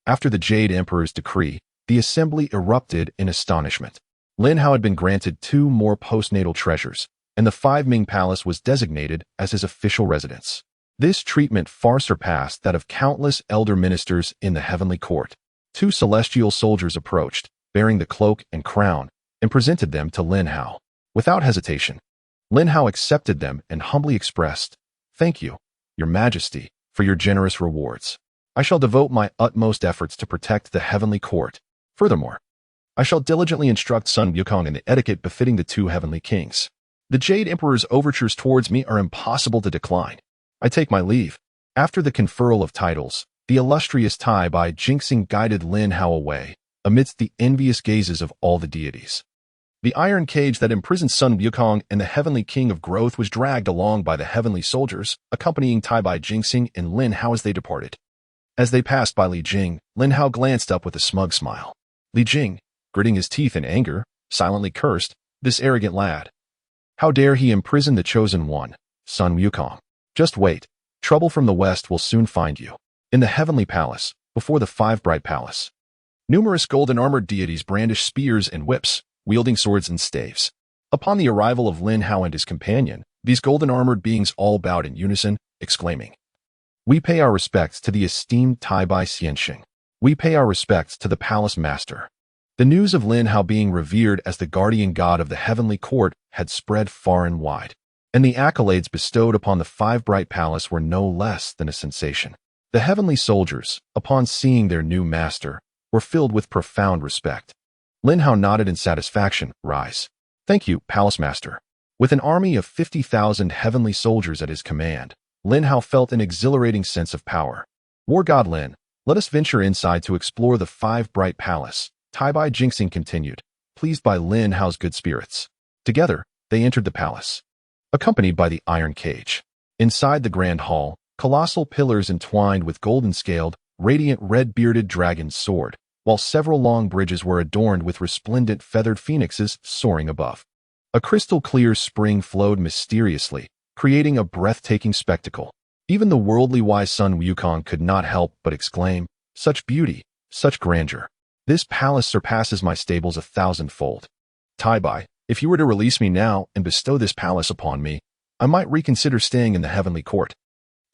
After the Jade Emperor's decree, the assembly erupted in astonishment. Lin Hao had been granted 2 more postnatal treasures, and the 5 Ming Palace was designated as his official residence. This treatment far surpassed that of countless elder ministers in the heavenly court. 2 celestial soldiers approached, bearing the cloak and crown, and presented them to Lin Hao. Without hesitation, Lin Hao accepted them and humbly expressed, "Thank you, Your Majesty, for your generous rewards. I shall devote my utmost efforts to protect the heavenly court. Furthermore, I shall diligently instruct Sun Wukong in the etiquette befitting the 2 heavenly kings. The Jade Emperor's overtures towards me are impossible to decline. I take my leave." After the conferral of titles, the illustrious Tai Bai Jinxing guided Lin Hao away, amidst the envious gazes of all the deities. The iron cage that imprisoned Sun Wukong and the heavenly king of growth was dragged along by the heavenly soldiers, accompanying Taibai Jingxing and Lin Hao as they departed. As they passed by Li Jing, Lin Hao glanced up with a smug smile. Li Jing, gritting his teeth in anger, silently cursed, "This arrogant lad. How dare he imprison the chosen one, Sun Wukong? Just wait. Trouble from the west will soon find you." In the heavenly palace, before the five bright palace, numerous golden-armored deities brandished spears and whips, wielding swords and staves. Upon the arrival of Lin Hao and his companion, these golden-armored beings all bowed in unison, exclaiming, "We pay our respects to the esteemed Taibai Xianxing. We pay our respects to the palace master." The news of Lin Hao being revered as the guardian god of the heavenly court had spread far and wide, and the accolades bestowed upon the five bright palace were no less than a sensation. The heavenly soldiers, upon seeing their new master, were filled with profound respect. Lin Hao nodded in satisfaction. "Rise." "Thank you, Palace Master." With an army of 50,000 heavenly soldiers at his command, Lin Hao felt an exhilarating sense of power. "War God Lin, let us venture inside to explore the five bright palace," Taibai Jingxing continued, pleased by Lin Hao's good spirits. Together, they entered the palace, accompanied by the iron cage. Inside the grand hall, colossal pillars entwined with golden-scaled, radiant red-bearded dragon's sword, while several long bridges were adorned with resplendent feathered phoenixes soaring above. A crystal-clear spring flowed mysteriously, creating a breathtaking spectacle. Even the worldly wise Sun Wukong could not help but exclaim, "Such beauty, such grandeur. This palace surpasses my stables 1,000-fold. Taibai, if you were to release me now and bestow this palace upon me, I might reconsider staying in the heavenly court."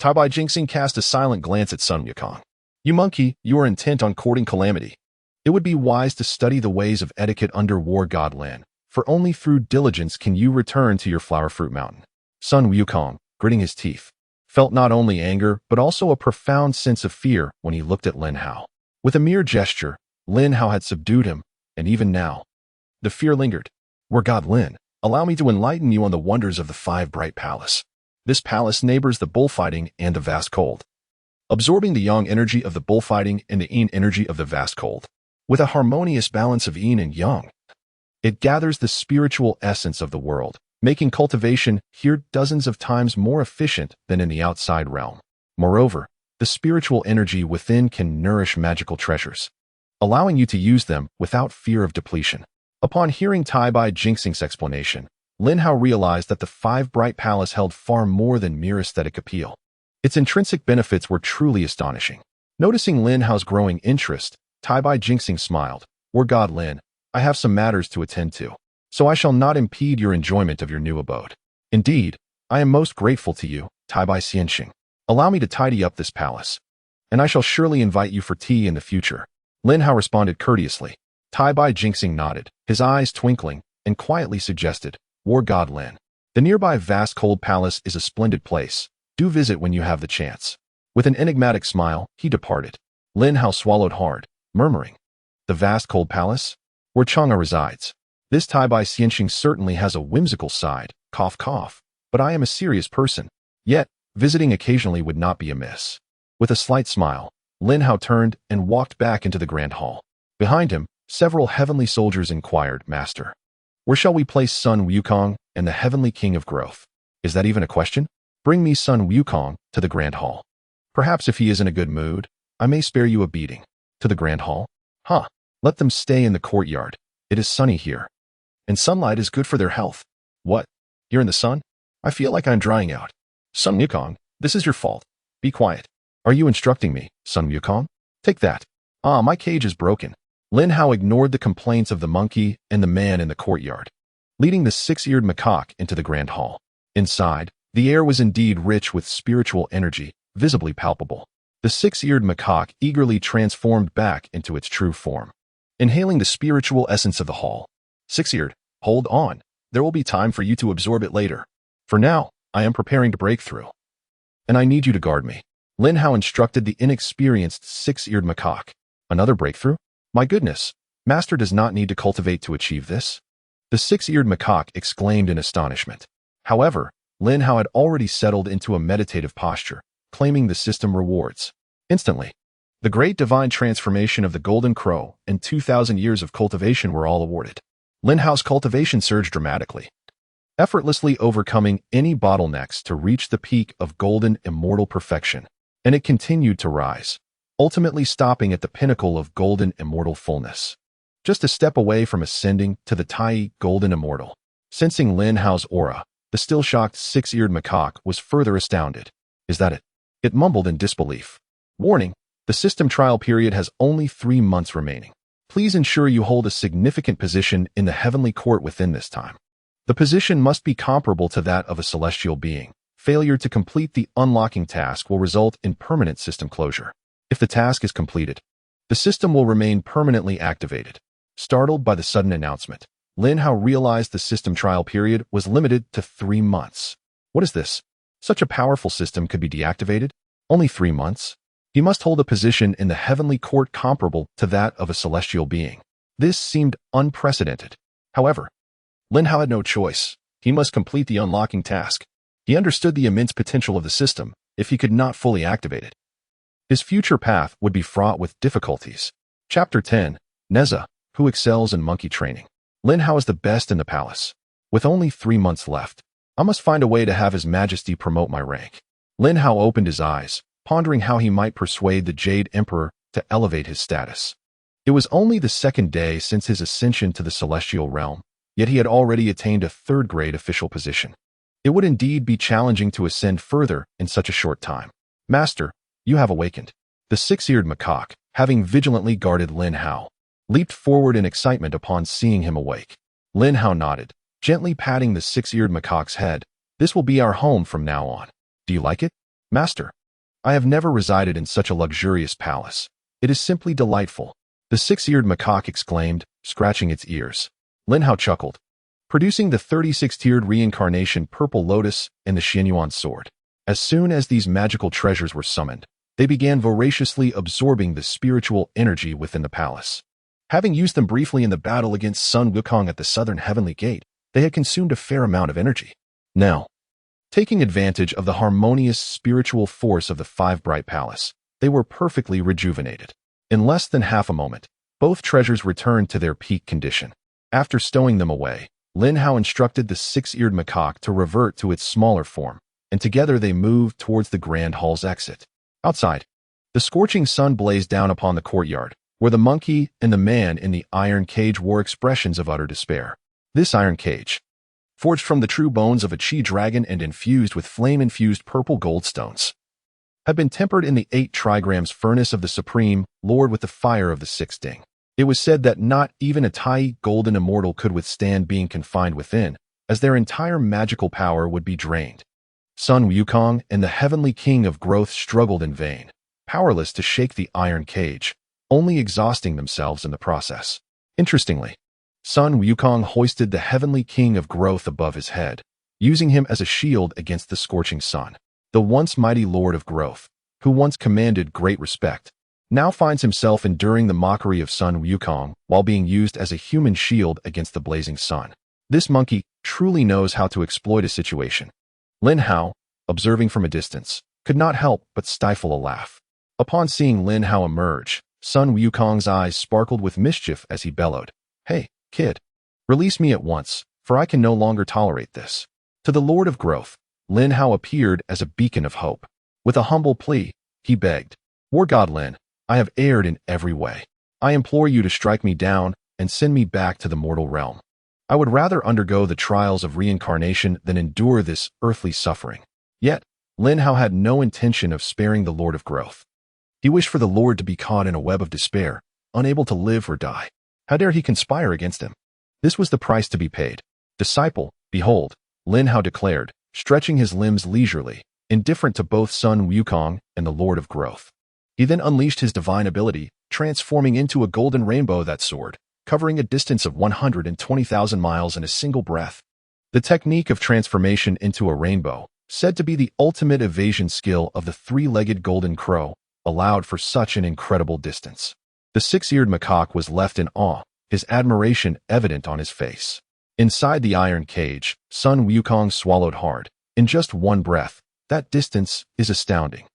Taibai Jingxing cast a silent glance at Sun Wukong. "You monkey, you are intent on courting calamity. It would be wise to study the ways of etiquette under War God Lin, for only through diligence can you return to your flower fruit mountain." Sun Wukong, gritting his teeth, felt not only anger but also a profound sense of fear when he looked at Lin Hao. With a mere gesture, Lin Hao had subdued him, and even now, the fear lingered. "War God Lin, allow me to enlighten you on the wonders of the five bright palace. This palace neighbors the bullfighting and the vast cold, absorbing the yang energy of the bullfighting and the yin energy of the vast cold. With a harmonious balance of yin and yang, it gathers the spiritual essence of the world, making cultivation here dozens of times more efficient than in the outside realm. Moreover, the spiritual energy within can nourish magical treasures, allowing you to use them without fear of depletion." Upon hearing Taibai Jingxing's explanation, Lin Hao realized that the five bright palace held far more than mere aesthetic appeal. Its intrinsic benefits were truly astonishing. Noticing Lin Hao's growing interest, Taibai Jingxing smiled. "War God Lin, I have some matters to attend to, so I shall not impede your enjoyment of your new abode. Indeed, I am most grateful to you, Taibai Xianxing. Allow me to tidy up this palace, and I shall surely invite you for tea in the future." Lin Hao responded courteously. Taibai Jingxing nodded, his eyes twinkling, and quietly suggested, "War God Lin, the nearby vast cold palace is a splendid place. Do visit when you have the chance." With an enigmatic smile, he departed. Lin Hao swallowed hard, murmuring, "The vast cold palace? Where Chang'e resides. This Taibai Xianxing certainly has a whimsical side, cough cough, but I am a serious person. Yet, visiting occasionally would not be amiss." With a slight smile, Lin Hao turned and walked back into the grand hall. Behind him, several heavenly soldiers inquired, "Master, where shall we place Sun Wukong and the heavenly king of growth?" "Is that even a question? Bring me Sun Wukong to the grand hall. Perhaps if he is in a good mood, I may spare you a beating." "To the grand hall? Huh. Let them stay in the courtyard. It is sunny here, and sunlight is good for their health." "What? You're in the sun? I feel like I'm drying out." "Sun Wukong, this is your fault. Be quiet." "Are you instructing me, Sun Wukong? Take that." "Ah, my cage is broken." Lin Hao ignored the complaints of the monkey and the man in the courtyard, leading the six-eared macaque into the grand hall. Inside, the air was indeed rich with spiritual energy, visibly palpable. The six-eared macaque eagerly transformed back into its true form, inhaling the spiritual essence of the hall. "Six-eared, hold on. There will be time for you to absorb it later. For now, I am preparing to break through, and I need you to guard me." Lin Hao instructed the inexperienced six-eared macaque. "Another breakthrough? My goodness, Master does not need to cultivate to achieve this?" The six-eared macaque exclaimed in astonishment. However, Lin Hao had already settled into a meditative posture, claiming the system rewards. Instantly, the great divine transformation of the golden crow and 2,000 years of cultivation were all awarded. Lin Hao's cultivation surged dramatically, effortlessly overcoming any bottlenecks to reach the peak of golden immortal perfection, and it continued to rise, ultimately stopping at the pinnacle of golden immortal fullness. Just a step away from ascending to the tamed golden immortal. Sensing Lin Hao's aura, the still shocked Six-Eared Macaque was further astounded. Is that it? It mumbled in disbelief. Warning, the system trial period has only 3 months remaining. Please ensure you hold a significant position in the heavenly court within this time. The position must be comparable to that of a celestial being. Failure to complete the unlocking task will result in permanent system closure. If the task is completed, the system will remain permanently activated. Startled by the sudden announcement, Lin Hao realized the system trial period was limited to 3 months. What is this? Such a powerful system could be deactivated? Only 3 months? He must hold a position in the heavenly court comparable to that of a celestial being. This seemed unprecedented. However, Lin Hao had no choice. He must complete the unlocking task. He understood the immense potential of the system if he could not fully activate it. His future path would be fraught with difficulties. Chapter 10. Neza, who excels in monkey training. Lin Hao is the best in the palace. With only 3 months left, I must find a way to have His Majesty promote my rank. Lin Hao opened his eyes, pondering how he might persuade the Jade Emperor to elevate his status. It was only the 2nd day since his ascension to the celestial realm, yet he had already attained a 3rd-grade official position. It would indeed be challenging to ascend further in such a short time. Master, you have awakened. The Six-Eared Macaque, having vigilantly guarded Lin Hao, leaped forward in excitement upon seeing him awake. Lin Hao nodded, gently patting the Six-Eared Macaque's head. This will be our home from now on. Do you like it? Master, I have never resided in such a luxurious palace. It is simply delightful. The Six-Eared Macaque exclaimed, scratching its ears. Lin Hao chuckled, producing the 36-tiered reincarnation Purple Lotus and the Xianyuan sword. As soon as these magical treasures were summoned, they began voraciously absorbing the spiritual energy within the palace. Having used them briefly in the battle against Sun Wukong at the southern heavenly gate, they had consumed a fair amount of energy. Now, taking advantage of the harmonious spiritual force of the 5 bright palace, they were perfectly rejuvenated. In less than half a moment, both treasures returned to their peak condition. After stowing them away, Lin Hao instructed the Six-Eared Macaque to revert to its smaller form, and together they moved towards the Grand Hall's exit. Outside, the scorching sun blazed down upon the courtyard, where the monkey and the man in the iron cage wore expressions of utter despair. This iron cage, forged from the true bones of a chi dragon and infused with flame-infused purple gold stones, had been tempered in the 8 trigrams furnace of the Supreme Lord with the fire of the 6th Ding. It was said that not even a tamed golden immortal could withstand being confined within, as their entire magical power would be drained. Sun Wukong and the heavenly king of growth struggled in vain, powerless to shake the iron cage, only exhausting themselves in the process. Interestingly, Sun Wukong hoisted the heavenly king of growth above his head, using him as a shield against the scorching sun. The once mighty lord of growth, who once commanded great respect, now finds himself enduring the mockery of Sun Wukong while being used as a human shield against the blazing sun. This monkey truly knows how to exploit a situation. Lin Hao, observing from a distance, could not help but stifle a laugh. Upon seeing Lin Hao emerge, Sun Wukong's eyes sparkled with mischief as he bellowed, "Hey, kid, release me at once, for I can no longer tolerate this." To the Lord of Growth, Lin Hao appeared as a beacon of hope. With a humble plea, he begged, "War God Lin, I have erred in every way. I implore you to strike me down and send me back to the mortal realm. I would rather undergo the trials of reincarnation than endure this earthly suffering." Yet, Lin Hao had no intention of sparing the Lord of Growth. He wished for the Lord to be caught in a web of despair, unable to live or die. How dare he conspire against him? This was the price to be paid. "Disciple, behold," Lin Hao declared, stretching his limbs leisurely, indifferent to both Sun Wukong and the Lord of Growth. He then unleashed his divine ability, transforming into a golden rainbow that soared, covering a distance of 120,000 miles in a single breath. The technique of transformation into a rainbow, said to be the ultimate evasion skill of the 3-legged golden crow, allowed for such an incredible distance. The Six-Eared Macaque was left in awe, his admiration evident on his face. Inside the iron cage, Sun Wukong swallowed hard. In just one breath, that distance is astounding.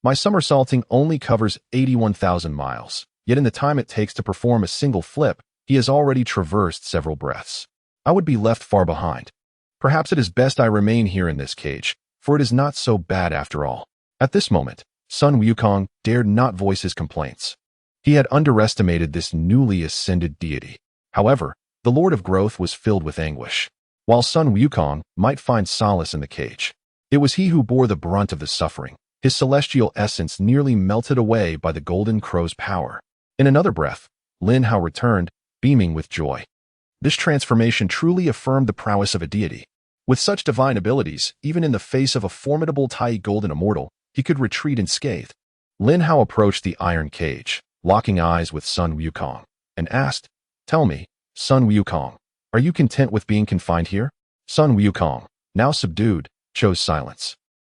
My somersaulting only covers 81,000 miles, yet in the time it takes to perform a single flip, He has already traversed several breaths. I would be left far behind. Perhaps it is best I remain here in this cage, for it is not so bad after all. At this moment, Sun Wukong dared not voice his complaints. He had underestimated this newly ascended deity. However, the Lord of Growth was filled with anguish. While Sun Wukong might find solace in the cage, it was he who bore the brunt of the suffering. His celestial essence nearly melted away by the golden crow's power. In another breath, Lin Hao returned, beaming with joy. This transformation truly affirmed the prowess of a deity. With such divine abilities, even in the face of a formidable Tai golden immortal, he could retreat unscathed. Lin Hao approached the iron cage, locking eyes with Sun Wukong, and asked, "Tell me, Sun Wukong, are you content with being confined here?" Sun Wukong, now subdued, chose silence.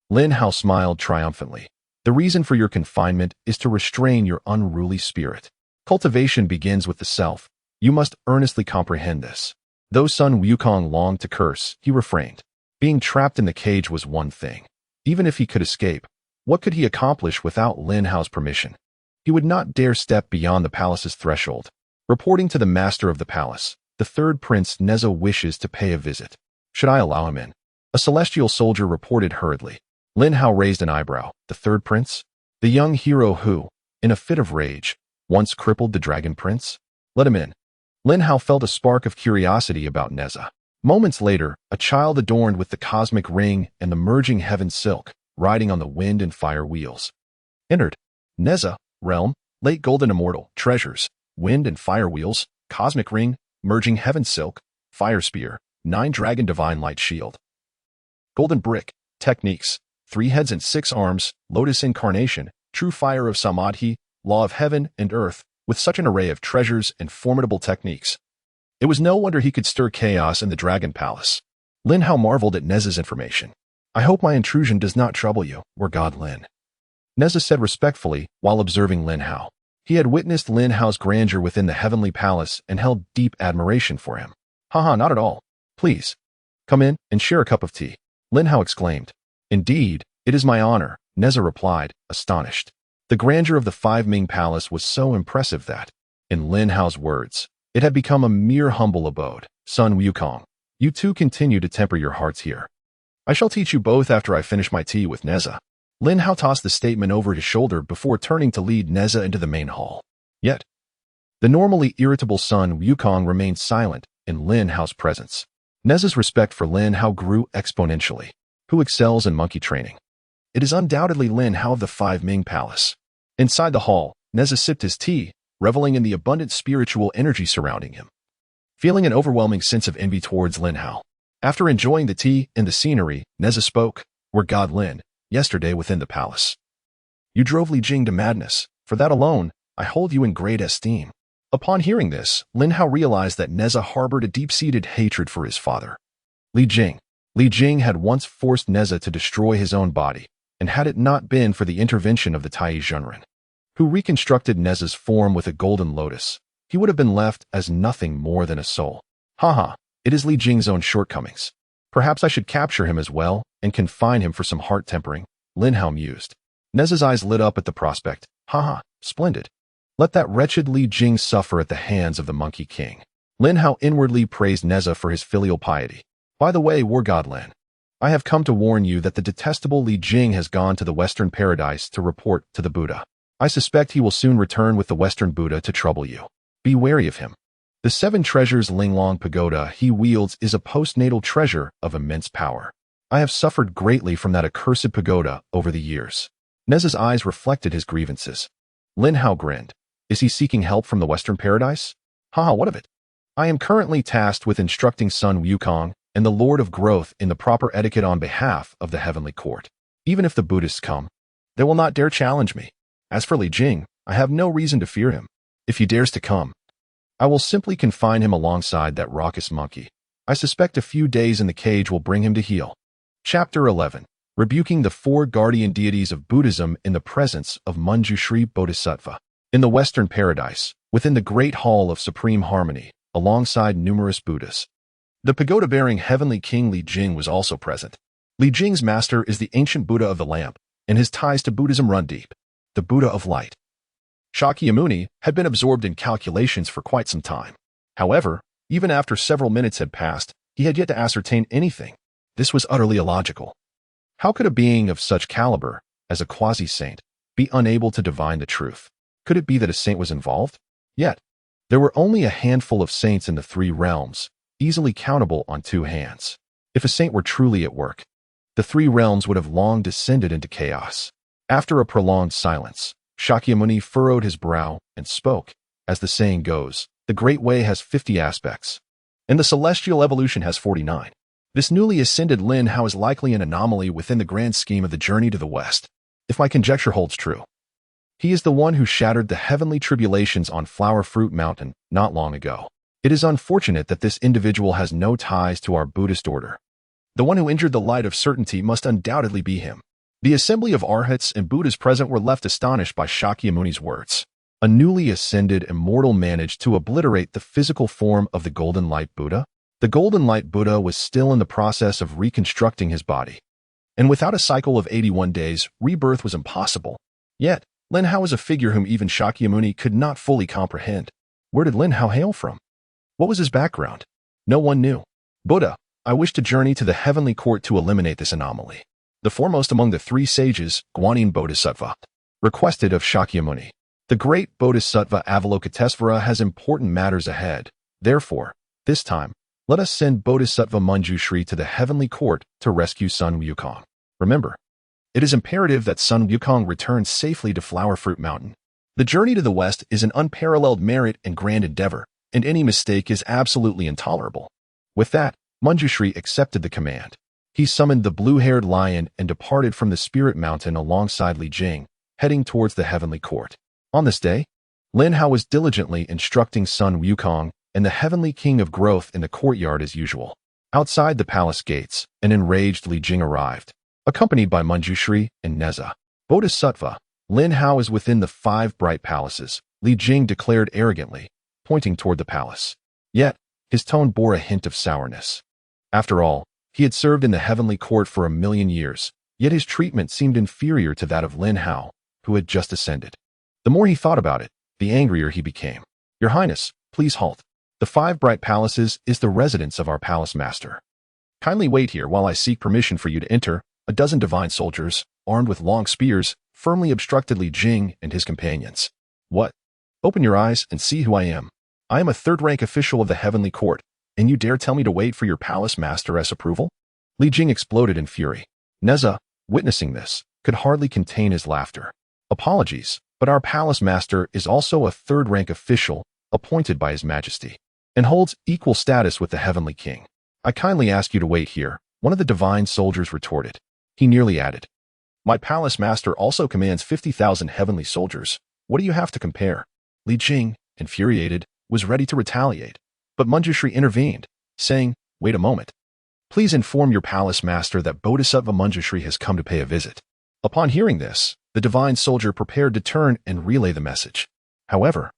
Lin Hao smiled triumphantly. "The reason for your confinement is to restrain your unruly spirit. Cultivation begins with the self. You must earnestly comprehend this." Though Sun Wukong longed to curse, he refrained. Being trapped in the cage was one thing. Even if he could escape, what could he accomplish without Lin Hao's permission? He would not dare step beyond the palace's threshold. Reporting to the master of the palace, the third prince Neza wishes to pay a visit. Should I allow him in? A celestial soldier reported hurriedly. Lin Hao raised an eyebrow. The third prince? The young hero who, in a fit of rage, once crippled the dragon prince? Let him in. Lin Hao felt a spark of curiosity about Neza. Moments later, a child adorned with the cosmic ring and the merging heaven silk, riding on the wind and fire wheels, entered. Neza, realm, late golden immortal, treasures, wind and fire wheels, cosmic ring, merging heaven silk, fire spear, 9 dragon divine light shield. Golden brick, techniques, 3 heads and 6 arms, lotus incarnation, true fire of Samadhi, law of heaven and earth. With such an array of treasures and formidable techniques, it was no wonder he could stir chaos in the Dragon Palace. Lin Hao marveled at Neza's information. "I hope my intrusion does not trouble you, War God Lin," Neza said respectfully while observing Lin Hao. He had witnessed Lin Hao's grandeur within the heavenly palace and held deep admiration for him. "Haha, not at all. Please, come in and share a cup of tea," Lin Hao exclaimed. "Indeed, it is my honor," Neza replied, astonished. The grandeur of the Five Ming Palace was so impressive that, in Lin Hao's words, it had become a mere humble abode. "Sun Wukong, you two continue to temper your hearts here. I shall teach you both after I finish my tea with Neza." Lin Hao tossed the statement over his shoulder before turning to lead Neza into the main hall. Yet, the normally irritable Sun Wukong remained silent in Lin Hao's presence. Neza's respect for Lin Hao grew exponentially. Who excels in monkey training? It is undoubtedly Lin Hao of the Five Ming Palace. Inside the hall, Neza sipped his tea, reveling in the abundant spiritual energy surrounding him, feeling an overwhelming sense of envy towards Lin Hao. After enjoying the tea and the scenery, Neza spoke. "War God Lin, yesterday within the palace, you drove Li Jing to madness. For that alone, I hold you in great esteem." Upon hearing this, Lin Hao realized that Neza harbored a deep-seated hatred for his father. Li Jing. Li Jing had once forced Neza to destroy his own body, and had it not been for the intervention of the Tai Zhenren, who reconstructed Neza's form with a golden lotus, he would have been left as nothing more than a soul. Haha, it is Li Jing's own shortcomings. Perhaps I should capture him as well and confine him for some heart tempering, Lin Hao mused. Neza's eyes lit up at the prospect. Haha, splendid. Let that wretched Li Jing suffer at the hands of the Monkey King. Lin Hao inwardly praised Neza for his filial piety. By the way, War God Lin, I have come to warn you that the detestable Li Jing has gone to the Western Paradise to report to the Buddha. I suspect he will soon return with the Western Buddha to trouble you. Be wary of him. The 7 treasures Linglong Pagoda he wields is a postnatal treasure of immense power. I have suffered greatly from that accursed pagoda over the years. Neza's eyes reflected his grievances. Lin Hao grinned. Is he seeking help from the Western Paradise? Haha, what of it? I am currently tasked with instructing Sun Wukong and the Lord of Growth in the proper etiquette on behalf of the Heavenly Court. Even if the Buddhists come, they will not dare challenge me. As for Li Jing, I have no reason to fear him. If he dares to come, I will simply confine him alongside that raucous monkey. I suspect a few days in the cage will bring him to heel. Chapter 11. Rebuking the 4 Guardian Deities of Buddhism in the presence of Manjushri Bodhisattva. In the Western Paradise, within the Great Hall of Supreme Harmony, alongside numerous Buddhas, the pagoda-bearing Heavenly King Li Jing was also present. Li Jing's master is the ancient Buddha of the lamp, and his ties to Buddhism run deep. The Buddha of light, Shakyamuni, had been absorbed in calculations for quite some time. However, even after several minutes had passed, he had yet to ascertain anything. This was utterly illogical. How could a being of such caliber, as a quasi-saint, be unable to divine the truth? Could it be that a saint was involved? Yet, there were only a handful of saints in the three realms, easily countable on two hands. If a saint were truly at work, the three realms would have long descended into chaos. After a prolonged silence, Shakyamuni furrowed his brow and spoke. As the saying goes, the Great Way has 50 aspects, and the celestial evolution has 49. This newly ascended Lin Hao is likely an anomaly within the grand scheme of the journey to the West, if my conjecture holds true. He is the one who shattered the heavenly tribulations on Flower Fruit Mountain not long ago. It is unfortunate that this individual has no ties to our Buddhist order. The one who injured the light of certainty must undoubtedly be him. The assembly of Arhats and Buddhas present were left astonished by Shakyamuni's words. A newly ascended immortal managed to obliterate the physical form of the Golden Light Buddha? The Golden Light Buddha was still in the process of reconstructing his body, and without a cycle of 81 days, rebirth was impossible. Yet, Lin Hao is a figure whom even Shakyamuni could not fully comprehend. Where did Lin Hao hail from? What was his background? No one knew. Buddha, I wish to journey to the heavenly court to eliminate this anomaly. The foremost among the three sages, Guardian Bodhisattva, requested of Shakyamuni. The great Bodhisattva Avalokitesvara has important matters ahead. Therefore, this time, let us send Bodhisattva Manjushri to the heavenly court to rescue Sun Wukong. Remember, it is imperative that Sun Wukong return safely to Flower Fruit Mountain. The journey to the West is an unparalleled merit and grand endeavor, and any mistake is absolutely intolerable. With that, Manjushri accepted the command. He summoned the blue-haired lion and departed from the Spirit Mountain alongside Li Jing, heading towards the heavenly court. On this day, Lin Hao was diligently instructing Sun Wukong and the heavenly king of growth in the courtyard as usual. Outside the palace gates, an enraged Li Jing arrived, accompanied by Manjushri and Neza. Bodhisattva, Lin Hao is within the 5 bright palaces, Li Jing declared arrogantly, pointing toward the palace. Yet, his tone bore a hint of sourness. After all, he had served in the heavenly court for 1,000,000 years, yet his treatment seemed inferior to that of Lin Hao, who had just ascended. The more he thought about it, the angrier he became. Your Highness, please halt. The 5 bright palaces is the residence of our palace master. Kindly wait here while I seek permission for you to enter. A dozen divine soldiers, armed with long spears, firmly obstructed Li Jing and his companions. What? Open your eyes and see who I am. I am a third-rank official of the heavenly court, and you dare tell me to wait for your palace master's approval? Li Jing exploded in fury. Neza, witnessing this, could hardly contain his laughter. Apologies, but our palace master is also a third-rank official appointed by His Majesty, and holds equal status with the heavenly king. I kindly ask you to wait here, one of the divine soldiers retorted. He nearly added, my palace master also commands 50,000 heavenly soldiers. What do you have to compare? Li Jing, infuriated, was ready to retaliate, but Manjushri intervened, saying, wait a moment. Please inform your palace master that Bodhisattva Manjushri has come to pay a visit. Upon hearing this, the divine soldier prepared to turn and relay the message. However,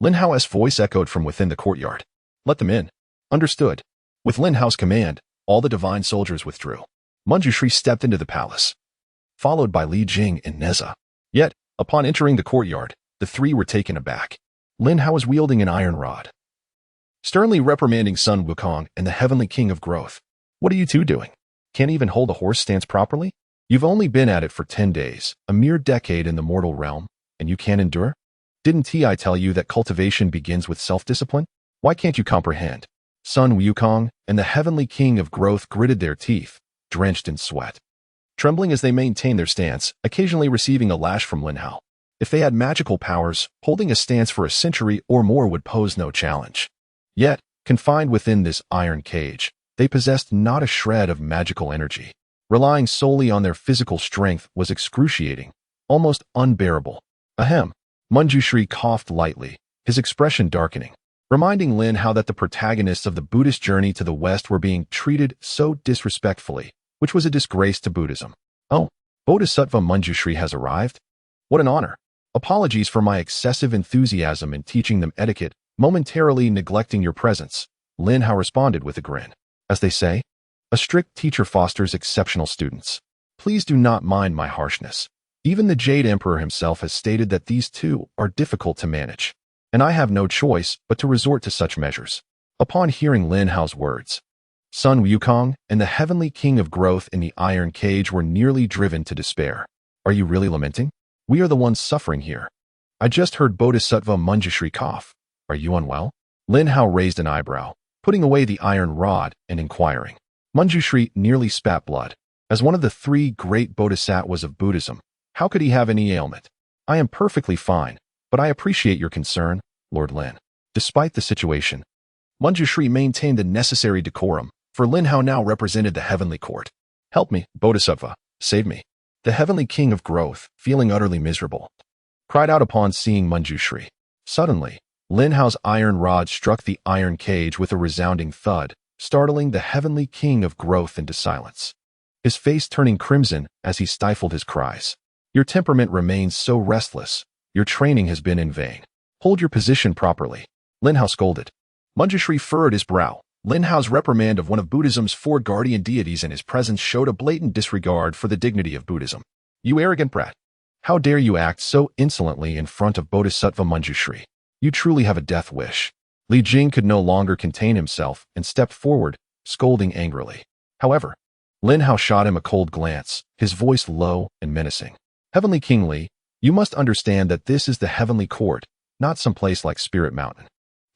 Lin Hao's voice echoed from within the courtyard. Let them in. Understood. With Lin Hao's command, all the divine soldiers withdrew. Manjushri stepped into the palace, followed by Li Jing and Neza. Yet, upon entering the courtyard, the 3 were taken aback. Lin Hao was wielding an iron rod, sternly reprimanding Sun Wukong and the heavenly king of growth. What are you two doing? Can't even hold a horse stance properly? You've only been at it for 10 days, a mere decade in the mortal realm, and you can't endure? Didn't I tell you that cultivation begins with self-discipline? Why can't you comprehend? Sun Wukong and the heavenly king of growth gritted their teeth, drenched in sweat, trembling as they maintained their stance, occasionally receiving a lash from Lin Hao. If they had magical powers, holding a stance for a century or more would pose no challenge. Yet, confined within this iron cage, they possessed not a shred of magical energy. Relying solely on their physical strength was excruciating, almost unbearable. Ahem. Manjushri coughed lightly, his expression darkening, reminding Lin Hao that the protagonists of the Buddhist journey to the West were being treated so disrespectfully, which was a disgrace to Buddhism. Oh, Bodhisattva Manjushri has arrived? What an honor. Apologies for my excessive enthusiasm in teaching them etiquette, momentarily neglecting your presence, Lin Hao responded with a grin. As they say, a strict teacher fosters exceptional students. Please do not mind my harshness. Even the Jade Emperor himself has stated that these two are difficult to manage. and I have no choice but to resort to such measures. Upon hearing Lin Hao's words, Sun Wukong and the heavenly king of growth in the iron cage were nearly driven to despair. Are you really lamenting? We are the ones suffering here. I just heard Bodhisattva Manjushri cough. Are you unwell? Lin Hao raised an eyebrow, putting away the iron rod and inquiring. Manjushri nearly spat blood. As one of the 3 great bodhisattvas of Buddhism, how could he have any ailment? I am perfectly fine, but I appreciate your concern, Lord Lin. Despite the situation, Manjushri maintained the necessary decorum, for Lin Hao now represented the heavenly court. Help me, Bodhisattva, save me. The heavenly king of growth, feeling utterly miserable, cried out upon seeing Manjushri. Suddenly, Lin Hao's iron rod struck the iron cage with a resounding thud, startling the heavenly king of growth into silence, his face turning crimson as he stifled his cries. Your temperament remains so restless. Your training has been in vain. Hold your position properly, Lin Hao scolded. Manjushri furrowed his brow. Lin Hao's reprimand of one of Buddhism's 4 guardian deities in his presence showed a blatant disregard for the dignity of Buddhism. You arrogant brat! How dare you act so insolently in front of Bodhisattva Manjushri? You truly have a death wish. Li Jing could no longer contain himself and stepped forward, scolding angrily. However, Lin Hao shot him a cold glance, his voice low and menacing. Heavenly King Li, you must understand that this is the heavenly court, not some place like Spirit Mountain.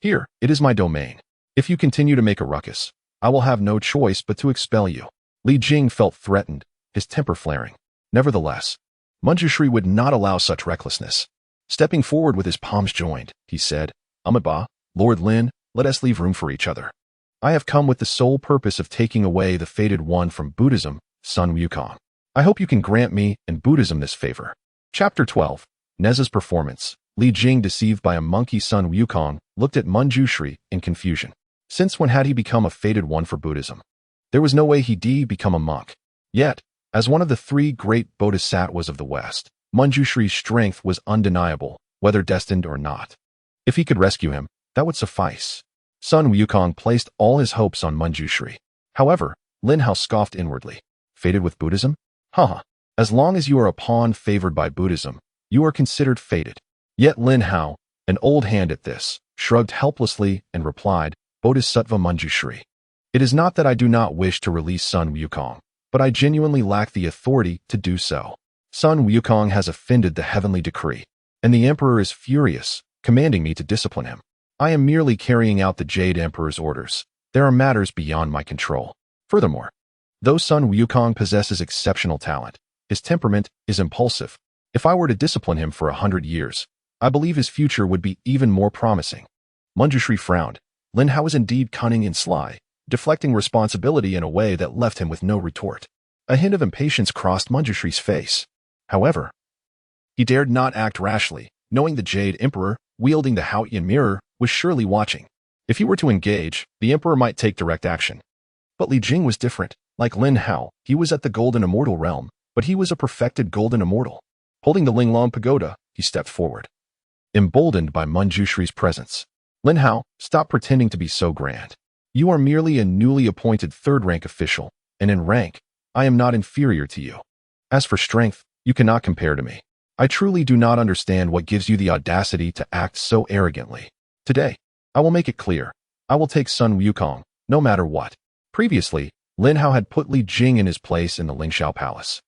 Here, it is my domain. If you continue to make a ruckus, I will have no choice but to expel you. Li Jing felt threatened, his temper flaring. Nevertheless, Manjushri would not allow such recklessness. Stepping forward with his palms joined, he said, Amitabha, Lord Lin, let us leave room for each other. I have come with the sole purpose of taking away the fated one from Buddhism, Sun Wukong. I hope you can grant me and Buddhism this favor. Chapter 12. Neza's performance. Li Jing, deceived by a monkey Sun Wukong, looked at Manjushri in confusion. Since when had he become a fated one for Buddhism? There was no way he'd become a monk. Yet, as one of the 3 great bodhisattvas of the West, Manjushri's strength was undeniable, whether destined or not. If he could rescue him, that would suffice. Sun Wukong placed all his hopes on Manjushri. However, Lin Hao scoffed inwardly. Fated with Buddhism? Haha. As long as you are a pawn favored by Buddhism, you are considered fated. Yet Lin Hao, an old hand at this, shrugged helplessly and replied, Bodhisattva Manjushri. It is not that I do not wish to release Sun Wukong, but I genuinely lack the authority to do so. Sun Wukong has offended the heavenly decree, and the Emperor is furious, commanding me to discipline him. I am merely carrying out the Jade Emperor's orders. There are matters beyond my control. Furthermore, though Sun Wukong possesses exceptional talent, his temperament is impulsive. If I were to discipline him for 100 years, I believe his future would be even more promising. Manjushri frowned. Lin Hao was indeed cunning and sly, deflecting responsibility in a way that left him with no retort. A hint of impatience crossed Manjushri's face. However, he dared not act rashly, knowing the Jade Emperor, wielding the Haotian mirror, was surely watching. If he were to engage, the Emperor might take direct action. But Li Jing was different. Like Lin Hao, he was at the Golden Immortal realm, but he was a perfected Golden Immortal. Holding the Linglong Pagoda, he stepped forward. Emboldened by Manjushri's presence, Lin Hao, stop pretending to be so grand. You are merely a newly appointed 3rd-rank official, and in rank, I am not inferior to you. As for strength, you cannot compare to me. I truly do not understand what gives you the audacity to act so arrogantly. Today, I will make it clear. I will take Sun Wukong, no matter what. Previously, Lin Hao had put Li Jing in his place in the Lingxiao Palace,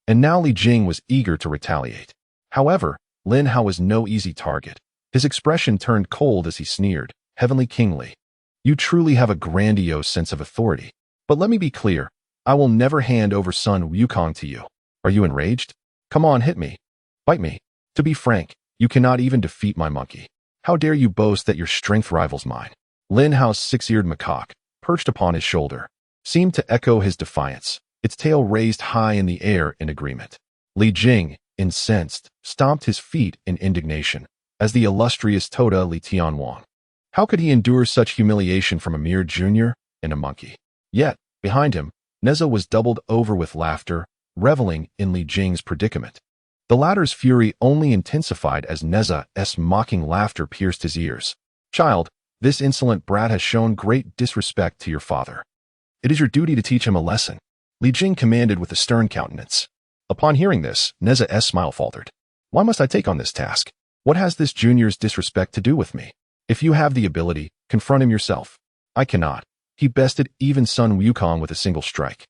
and now Li Jing was eager to retaliate. However, Lin Hao was no easy target. His expression turned cold as he sneered, Heavenly King Li, you truly have a grandiose sense of authority. But let me be clear, I will never hand over Sun Wukong to you. Are you enraged? Come on, hit me. Bite me. To be frank, you cannot even defeat my monkey. How dare you boast that your strength rivals mine? Lin Hao's 6-eared macaque, perched upon his shoulder, seemed to echo his defiance, its tail raised high in the air in agreement. Li Jing, incensed, stomped his feet in indignation, as the illustrious Toda Li Tianwang. How could he endure such humiliation from a mere junior and a monkey? Yet, behind him, Neza was doubled over with laughter, reveling in Li Jing's predicament. The latter's fury only intensified as Neza's mocking laughter pierced his ears. Child, this insolent brat has shown great disrespect to your father. It is your duty to teach him a lesson, Li Jing commanded with a stern countenance. Upon hearing this, Neza's smile faltered. Why must I take on this task? What has this junior's disrespect to do with me? If you have the ability, confront him yourself. I cannot. He bested even Sun Wukong with a single strike.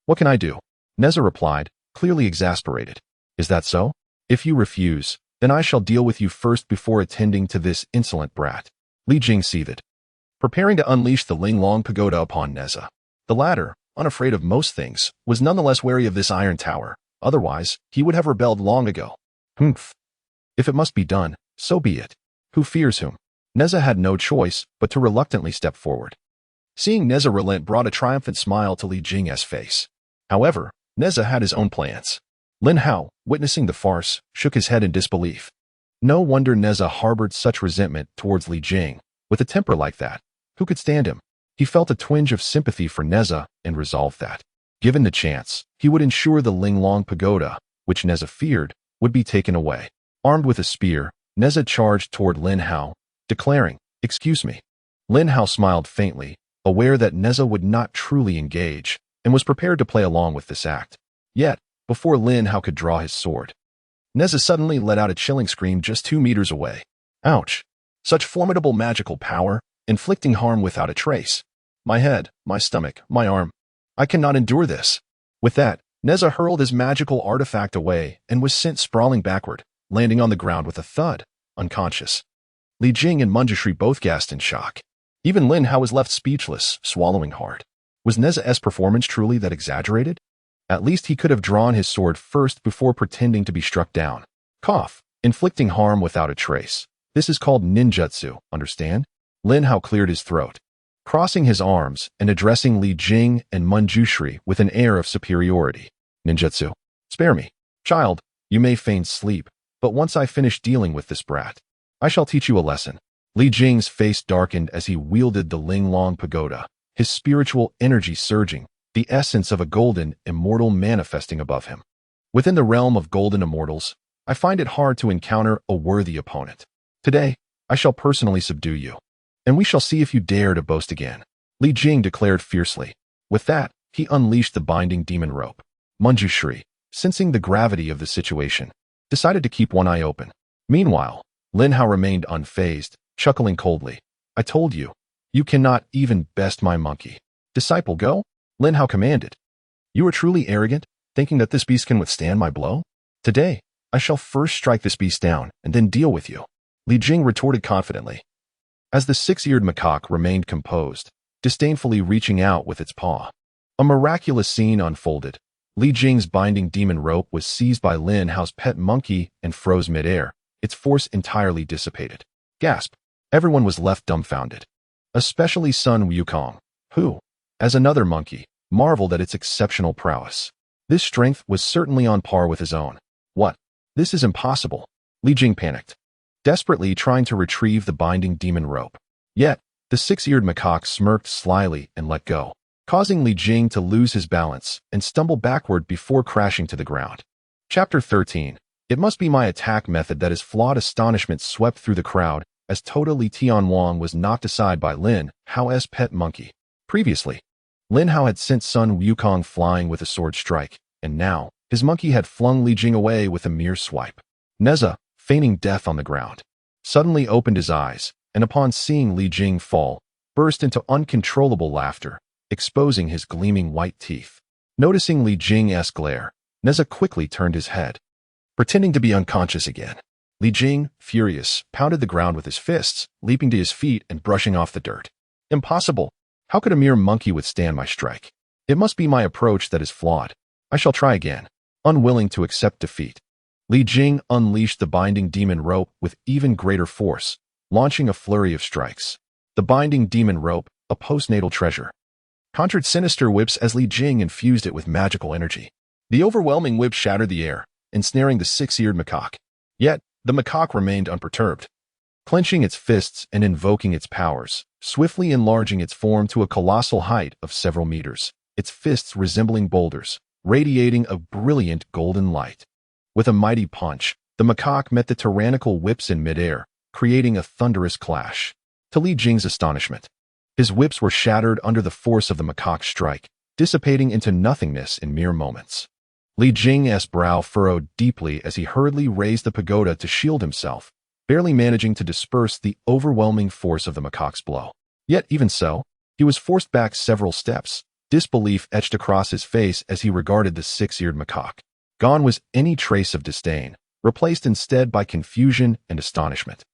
What can I do? Neza replied, clearly exasperated. Is that so? If you refuse, then I shall deal with you first before attending to this insolent brat. Li Jing seethed, preparing to unleash the Ling Long Pagoda upon Neza. The latter, unafraid of most things, was nonetheless wary of this iron tower. Otherwise, he would have rebelled long ago. Humph. If it must be done, so be it. Who fears whom? Neza had no choice but to reluctantly step forward. Seeing Neza relent brought a triumphant smile to Li Jing's face. However, Neza had his own plans. Lin Hao, witnessing the farce, shook his head in disbelief. No wonder Neza harbored such resentment towards Li Jing. With a temper like that, who could stand him? He felt a twinge of sympathy for Neza and resolved that, given the chance, he would ensure the Ling Long Pagoda, which Neza feared, would be taken away. Armed with a spear, Neza charged toward Lin Hao, declaring, "Excuse me." Lin Hao smiled faintly, aware that Neza would not truly engage, and was prepared to play along with this act. Yet, before Lin Hao could draw his sword, Neza suddenly let out a chilling scream just 2 meters away. Ouch! Such formidable magical power, inflicting harm without a trace. My head, my stomach, my arm. I cannot endure this. With that, Neza hurled his magical artifact away and was sent sprawling backward, landing on the ground with a thud, unconscious. Li Jing and Manjushri both gasped in shock. Even Lin Hao was left speechless, swallowing hard. Was Neza's performance truly that exaggerated? At least he could have drawn his sword first before pretending to be struck down. Cough, inflicting harm without a trace. This is called ninjutsu, understand? Lin Hao cleared his throat, crossing his arms and addressing Li Jing and Manjushri with an air of superiority. Ninjutsu? Spare me. Child, you may feign sleep, but once I finish dealing with this brat, I shall teach you a lesson. Li Jing's face darkened as he wielded the Ling Long Pagoda, his spiritual energy surging, the essence of a golden immortal manifesting above him. Within the realm of golden immortals, I find it hard to encounter a worthy opponent. Today, I shall personally subdue you, and we shall see if you dare to boast again. Li Jing declared fiercely. With that, he unleashed the binding demon rope. Manjushri, sensing the gravity of the situation, decided to keep one eye open. Meanwhile, Lin Hao remained unfazed, chuckling coldly. I told you, you cannot even best my monkey. Disciple, go? Lin Hao commanded. You are truly arrogant, thinking that this beast can withstand my blow? Today, I shall first strike this beast down and then deal with you. Li Jing retorted confidently. As the six-eared macaque remained composed, disdainfully reaching out with its paw, a miraculous scene unfolded. Li Jing's binding demon rope was seized by Lin Hao's pet monkey and froze midair, its force entirely dissipated. Gasp! Everyone was left dumbfounded. Especially Sun Wukong, who, as another monkey, marveled at its exceptional prowess. This strength was certainly on par with his own. What? This is impossible. Li Jing panicked, desperately trying to retrieve the binding demon rope. Yet, the six-eared macaque smirked slyly and let go, causing Li Jing to lose his balance and stumble backward before crashing to the ground. Chapter 13. It must be my attack method that his flawed astonishment swept through the crowd as Tota Li Tianwang was knocked aside by Lin Hao's pet monkey. Previously, Lin Hao had sent Sun Wukong flying with a sword strike, and now, his monkey had flung Li Jing away with a mere swipe. Neza, feigning death on the ground, suddenly opened his eyes, and upon seeing Li Jing fall, burst into uncontrollable laughter, exposing his gleaming white teeth. Noticing Li Jing's glare, Neza quickly turned his head, pretending to be unconscious again. Li Jing, furious, pounded the ground with his fists, leaping to his feet and brushing off the dirt. Impossible! How could a mere monkey withstand my strike? It must be my approach that is flawed. I shall try again. Unwilling to accept defeat, Li Jing unleashed the binding demon rope with even greater force, launching a flurry of strikes. The binding demon rope, a postnatal treasure, conjured sinister whips as Li Jing infused it with magical energy. The overwhelming whip shattered the air, ensnaring the six-eared macaque. Yet, the macaque remained unperturbed, clenching its fists and invoking its powers, swiftly enlarging its form to a colossal height of several meters, its fists resembling boulders, radiating a brilliant golden light. With a mighty punch, the macaque met the tyrannical whips in midair, creating a thunderous clash. To Li Jing's astonishment, his whips were shattered under the force of the macaque's strike, dissipating into nothingness in mere moments. Li Jing's brow furrowed deeply as he hurriedly raised the pagoda to shield himself, barely managing to disperse the overwhelming force of the macaque's blow. Yet even so, he was forced back several steps, disbelief etched across his face as he regarded the six-eared macaque. Gone was any trace of disdain, replaced instead by confusion and astonishment.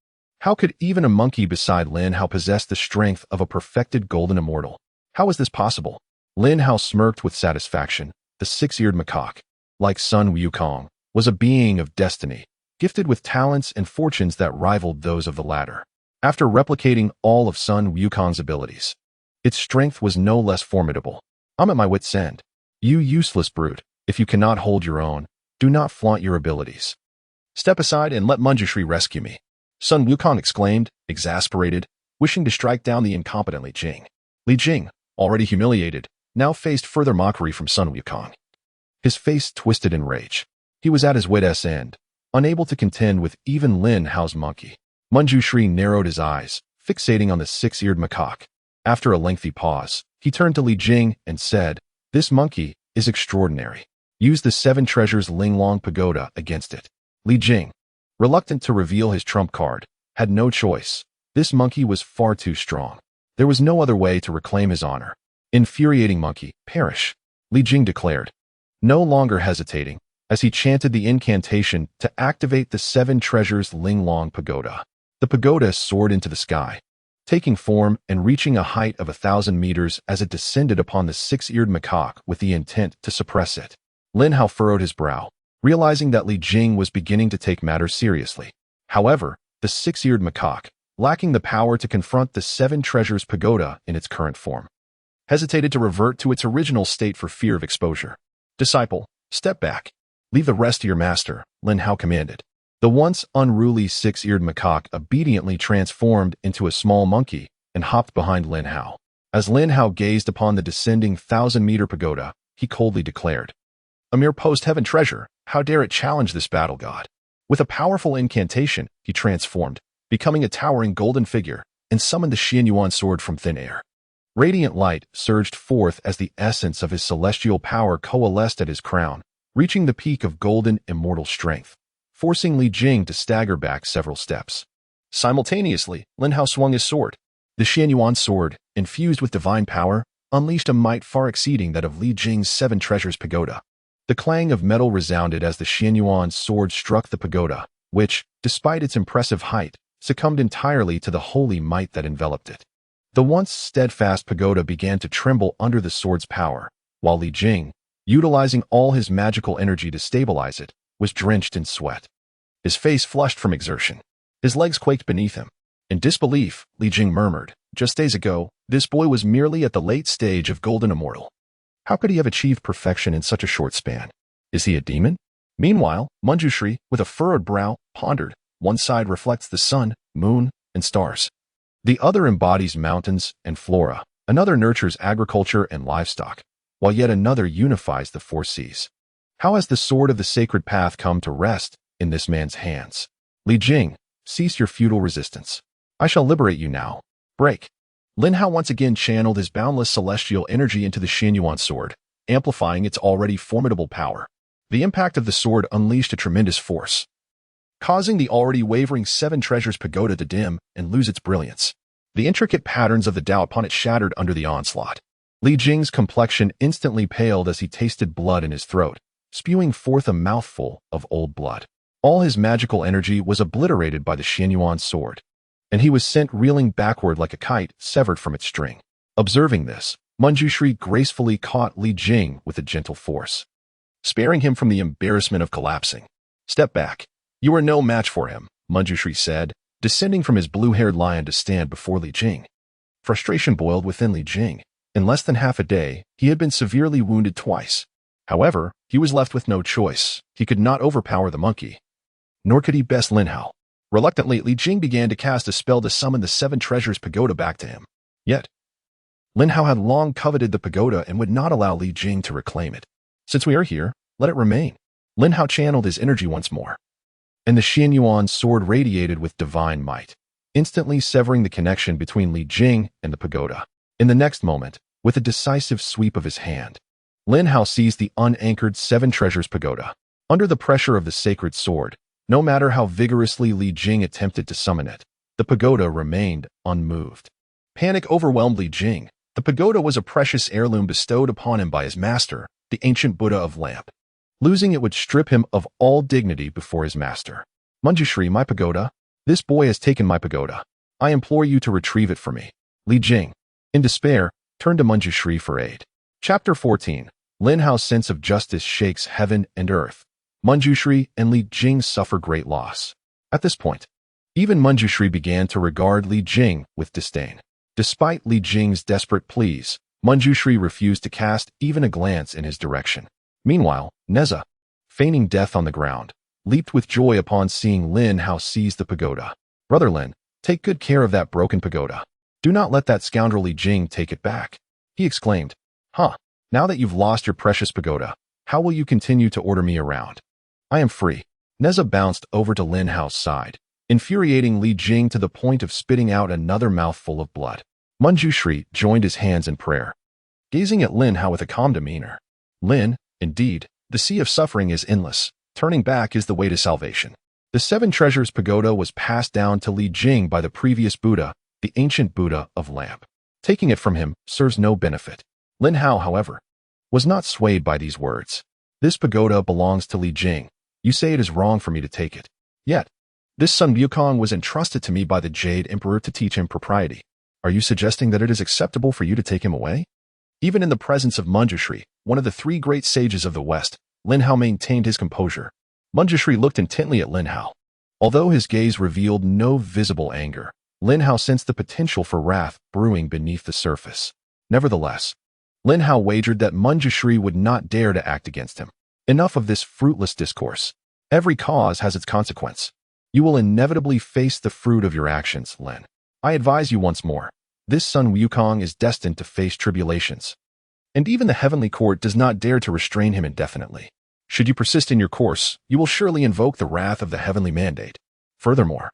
How could even a monkey beside Lin Hao possess the strength of a perfected golden immortal? How was this possible? Lin Hao smirked with satisfaction. The six-eared macaque, like Sun Wukong, was a being of destiny, gifted with talents and fortunes that rivaled those of the latter. After replicating all of Sun Wukong's abilities, its strength was no less formidable. I'm at my wit's end. You useless brute, if you cannot hold your own, do not flaunt your abilities. Step aside and let Manjushri rescue me. Sun Wukong exclaimed, exasperated, wishing to strike down the incompetent Li Jing. Li Jing, already humiliated, now faced further mockery from Sun Wukong. His face twisted in rage. He was at his wit's end, unable to contend with even Lin Hao's monkey. Manjushri narrowed his eyes, fixating on the six-eared macaque. After a lengthy pause, he turned to Li Jing and said, "This monkey is extraordinary. Use the 7 treasures Linglong Pagoda against it." Li Jing, reluctant to reveal his trump card, had no choice. This monkey was far too strong. There was no other way to reclaim his honor. Infuriating monkey, perish, Li Jing declared, no longer hesitating, as he chanted the incantation to activate the 7 treasures Linglong Pagoda. The pagoda soared into the sky, taking form and reaching a height of 1,000 meters as it descended upon the six-eared macaque with the intent to suppress it. Lin Hao furrowed his brow, realizing that Li Jing was beginning to take matters seriously. However, the six-eared macaque, lacking the power to confront the 7 treasures pagoda in its current form, hesitated to revert to its original state for fear of exposure. Disciple, step back. Leave the rest to your master, Lin Hao commanded. The once unruly six-eared macaque obediently transformed into a small monkey and hopped behind Lin Hao. As Lin Hao gazed upon the descending 1,000-meter pagoda, he coldly declared, "A mere post-heaven treasure, how dare it challenge this battle god?" With a powerful incantation, he transformed, becoming a towering golden figure, and summoned the Xianyuan sword from thin air. Radiant light surged forth as the essence of his celestial power coalesced at his crown, reaching the peak of golden immortal strength, forcing Li Jing to stagger back several steps. Simultaneously, Lin Hao swung his sword. The Xianyuan sword, infused with divine power, unleashed a might far exceeding that of Li Jing's 7 treasures pagoda. The clang of metal resounded as the Xianyuan sword struck the pagoda, which, despite its impressive height, succumbed entirely to the holy might that enveloped it. The once steadfast pagoda began to tremble under the sword's power, while Li Jing, utilizing all his magical energy to stabilize it, was drenched in sweat. His face flushed from exertion. His legs quaked beneath him. In disbelief, Li Jing murmured, "Just days ago, this boy was merely at the late stage of golden immortal. How could he have achieved perfection in such a short span? Is he a demon?" Meanwhile, Manjushri, with a furrowed brow, pondered. One side reflects the sun, moon, and stars. The other embodies mountains and flora. Another nurtures agriculture and livestock, while yet another unifies the 4 seas. How has the sword of the sacred path come to rest in this man's hands? Li Jing, cease your futile resistance. I shall liberate you now. Break. Lin Hao once again channeled his boundless celestial energy into the Xianyuan sword, amplifying its already formidable power. The impact of the sword unleashed a tremendous force, causing the already wavering 7 treasures pagoda to dim and lose its brilliance. The intricate patterns of the Tao upon it shattered under the onslaught. Li Jing's complexion instantly paled as he tasted blood in his throat, spewing forth a mouthful of old blood. All his magical energy was obliterated by the Xianyuan sword, and he was sent reeling backward like a kite severed from its string. Observing this, Manjushri gracefully caught Li Jing with a gentle force, sparing him from the embarrassment of collapsing. "Step back. You are no match for him," Manjushri said, descending from his blue-haired lion to stand before Li Jing. Frustration boiled within Li Jing. In less than half a day, he had been severely wounded twice. However, he was left with no choice. He could not overpower the monkey, nor could he best Lin Hao. Reluctantly, Li Jing began to cast a spell to summon the 7 treasures pagoda back to him. Yet, Lin Hao had long coveted the pagoda and would not allow Li Jing to reclaim it. "Since we are here, let it remain." Lin Hao channeled his energy once more, and the Xianyuan sword radiated with divine might, instantly severing the connection between Li Jing and the pagoda. In the next moment, with a decisive sweep of his hand, Lin Hao seized the unanchored 7 treasures pagoda. Under the pressure of the sacred sword, No matter how vigorously Li Jing attempted to summon it, the pagoda remained unmoved. Panic overwhelmed Li Jing. The pagoda was a precious heirloom bestowed upon him by his master, the ancient Buddha of Lamp. Losing it would strip him of all dignity before his master. Manjushri, my pagoda. This boy has taken my pagoda. I implore you to retrieve it for me. Li Jing, in despair, turned to Manjushri for aid. Chapter 14. Lin Hao's sense of justice shakes heaven and earth. Manjushri and Li Jing suffer great loss. At this point, even Manjushri began to regard Li Jing with disdain. Despite Li Jing's desperate pleas, Manjushri refused to cast even a glance in his direction. Meanwhile, Neza, feigning death on the ground, leaped with joy upon seeing Lin Hao seize the pagoda. Brother Lin, take good care of that broken pagoda. Do not let that scoundrel Li Jing take it back. He exclaimed. Now that you've lost your precious pagoda, how will you continue to order me around? I am free. Neza bounced over to Lin Hao's side, infuriating Li Jing to the point of spitting out another mouthful of blood. Manjushri joined his hands in prayer, gazing at Lin Hao with a calm demeanor. Lin, indeed, the sea of suffering is endless. Turning back is the way to salvation. The Seven Treasures Pagoda was passed down to Li Jing by the previous Buddha, the ancient Buddha of Lamp. Taking it from him serves no benefit. Lin Hao, however, was not swayed by these words. This pagoda belongs to Li Jing. You say it is wrong for me to take it. Yet, this Sun Wukong was entrusted to me by the Jade Emperor to teach him propriety. Are you suggesting that it is acceptable for you to take him away? Even in the presence of Manjushri, one of the three great sages of the West, Lin Hao maintained his composure. Manjushri looked intently at Lin Hao. Although his gaze revealed no visible anger, Lin Hao sensed the potential for wrath brewing beneath the surface. Nevertheless, Lin Hao wagered that Manjushri would not dare to act against him. Enough of this fruitless discourse. Every cause has its consequence. You will inevitably face the fruit of your actions, Lin. I advise you once more. This Sun Wukong is destined to face tribulations. And even the heavenly court does not dare to restrain him indefinitely. Should you persist in your course, you will surely invoke the wrath of the heavenly mandate. Furthermore,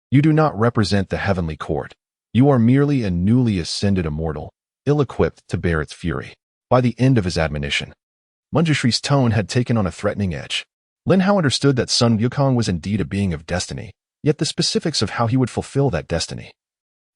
you do not represent the heavenly court. You are merely a newly ascended immortal, ill-equipped to bear its fury. By the end of his admonition, Manjushri's tone had taken on a threatening edge. Lin Hao understood that Sun Wukong was indeed a being of destiny, yet the specifics of how he would fulfill that destiny,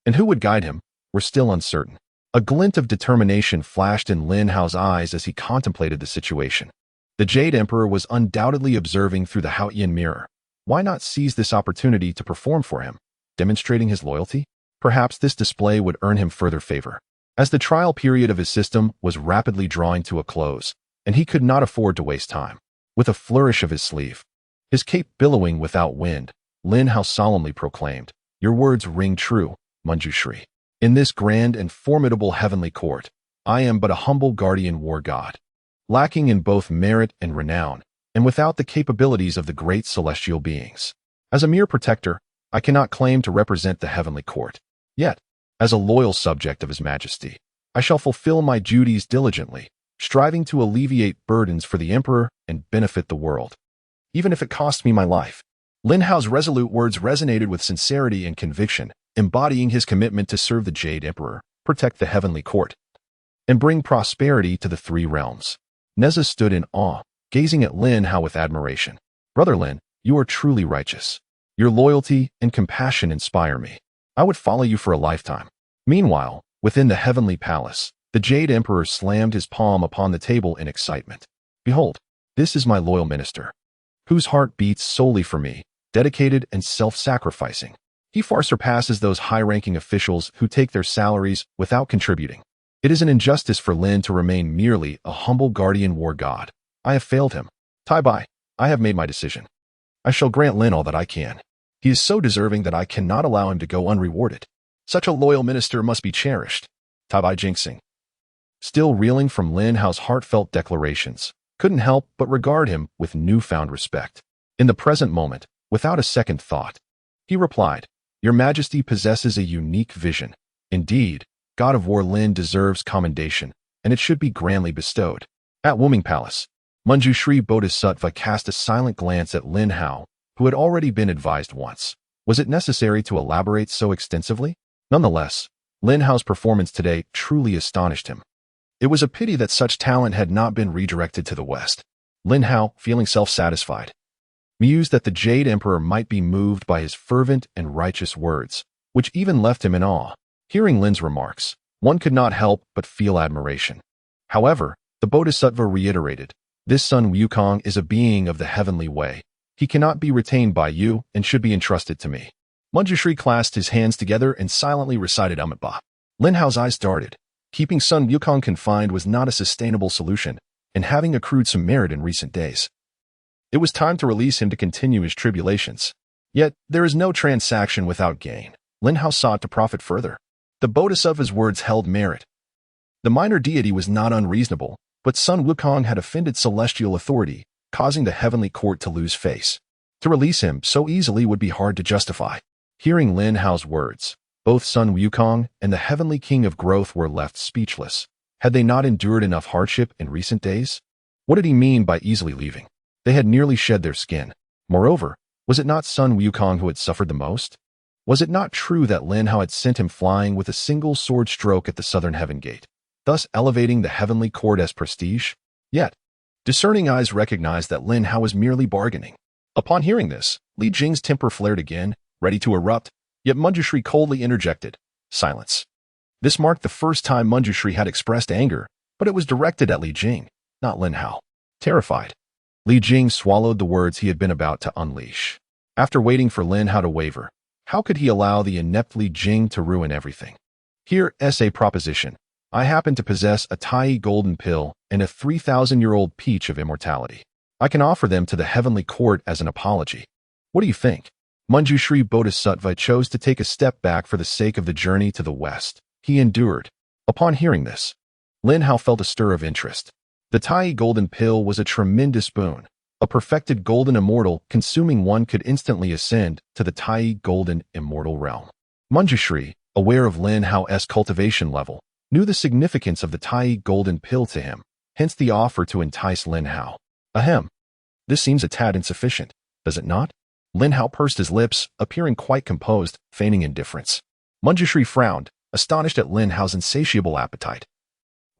and who would guide him, were still uncertain. A glint of determination flashed in Lin Hao's eyes as he contemplated the situation. The Jade Emperor was undoubtedly observing through the Haotian mirror. Why not seize this opportunity to perform for him, demonstrating his loyalty? Perhaps this display would earn him further favor. As the trial period of his system was rapidly drawing to a close, and he could not afford to waste time. With a flourish of his sleeve, his cape billowing without wind, Lin Hao solemnly proclaimed, "Your words ring true, Manjushri. In this grand and formidable heavenly court, I am but a humble guardian war god, lacking in both merit and renown, and without the capabilities of the great celestial beings. As a mere protector, I cannot claim to represent the heavenly court. Yet, as a loyal subject of His Majesty, I shall fulfill my duties diligently, striving to alleviate burdens for the Emperor and benefit the world, even if it costs me my life." Lin Hao's resolute words resonated with sincerity and conviction, embodying his commitment to serve the Jade Emperor, protect the heavenly court, and bring prosperity to the three realms. Neza stood in awe, gazing at Lin Hao with admiration. "Brother Lin, you are truly righteous. Your loyalty and compassion inspire me. I would follow you for a lifetime." Meanwhile, within the heavenly palace, the Jade Emperor slammed his palm upon the table in excitement. "Behold, this is my loyal minister, whose heart beats solely for me, dedicated and self-sacrificing. He far surpasses those high-ranking officials who take their salaries without contributing. It is an injustice for Lin to remain merely a humble guardian war god. I have failed him. Tai Bai, I have made my decision. I shall grant Lin all that I can. He is so deserving that I cannot allow him to go unrewarded. Such a loyal minister must be cherished." Tai Bai Jinxing, still reeling from Lin Hao's heartfelt declarations, couldn't help but regard him with newfound respect. In the present moment, without a second thought, he replied, "Your Majesty possesses a unique vision. Indeed, God of War Lin deserves commendation, and it should be grandly bestowed." At Wuming Palace, Manjushri Bodhisattva cast a silent glance at Lin Hao, who had already been advised once. Was it necessary to elaborate so extensively? Nonetheless, Lin Hao's performance today truly astonished him. It was a pity that such talent had not been redirected to the West. Lin Hao, feeling self-satisfied, mused that the Jade Emperor might be moved by his fervent and righteous words, which even left him in awe. Hearing Lin's remarks, one could not help but feel admiration. However, the Bodhisattva reiterated, "This Sun Wukong is a being of the heavenly way. He cannot be retained by you and should be entrusted to me." Manjushri clasped his hands together and silently recited Amitabha. Lin Hao's eyes darted. Keeping Sun Wukong confined was not a sustainable solution, and having accrued some merit in recent days, it was time to release him to continue his tribulations. Yet, there is no transaction without gain. Lin Hao sought to profit further. The Bodhisattva's words held merit. The minor deity was not unreasonable, but Sun Wukong had offended celestial authority, causing the heavenly court to lose face. To release him so easily would be hard to justify. Hearing Lin Hao's words, both Sun Wukong and the heavenly king of growth were left speechless. Had they not endured enough hardship in recent days? What did he mean by easily leaving? They had nearly shed their skin. Moreover, was it not Sun Wukong who had suffered the most? Was it not true that Lin Hao had sent him flying with a single sword stroke at the southern heaven gate, thus elevating the heavenly court as prestige? Yet, discerning eyes recognized that Lin Hao was merely bargaining. Upon hearing this, Li Jing's temper flared again, ready to erupt, yet Manjushri coldly interjected, "Silence." This marked the first time Manjushri had expressed anger, but it was directed at Li Jing, not Lin Hao. Terrified, Li Jing swallowed the words he had been about to unleash. After waiting for Lin Hao to waver, how could he allow the inept Li Jing to ruin everything? Here's a proposition. I happen to possess a Tai golden pill and a 3,000-year-old peach of immortality. I can offer them to the heavenly court as an apology. What do you think? Manjushri Bodhisattva chose to take a step back for the sake of the journey to the west. He endured. Upon hearing this, Lin Hao felt a stir of interest. The Tai golden pill was a tremendous boon. A perfected golden immortal consuming one could instantly ascend to the Tai golden immortal realm. Manjushri, aware of Lin Hao's cultivation level, knew the significance of the Tai golden pill to him, hence the offer to entice Lin Hao. Ahem. This seems a tad insufficient, does it not? Lin Hao pursed his lips, appearing quite composed, feigning indifference. Manjushri frowned, astonished at Lin Hao's insatiable appetite.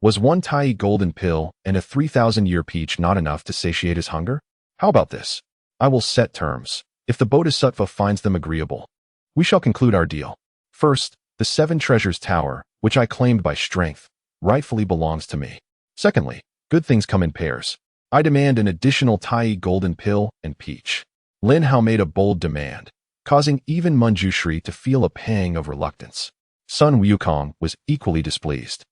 Was one Tai golden pill and a 3,000-year peach not enough to satiate his hunger? How about this? I will set terms. If the Bodhisattva finds them agreeable, we shall conclude our deal. First, the 7 treasures tower, which I claimed by strength, rightfully belongs to me. Secondly, good things come in pairs. I demand an additional Tai golden pill and peach. Lin Hao made a bold demand, causing even Manjushri to feel a pang of reluctance. Sun Wukong was equally displeased.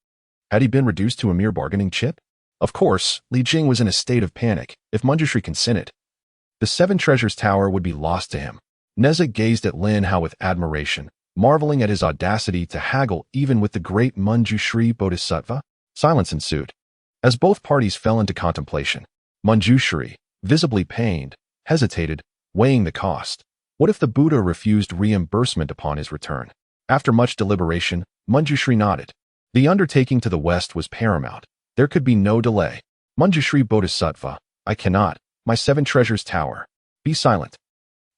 Had he been reduced to a mere bargaining chip? Of course, Li Jing was in a state of panic. If Manjushri consented, the 7 treasures tower would be lost to him. Neza gazed at Lin Hao with admiration, marveling at his audacity to haggle even with the great Manjushri Bodhisattva. Silence ensued. As both parties fell into contemplation, Manjushri, visibly pained, hesitated, weighing the cost. What if the Buddha refused reimbursement upon his return? After much deliberation, Manjushri nodded. The undertaking to the west was paramount. There could be no delay. Manjushri Bodhisattva, I cannot. My 7 treasures tower. Be silent.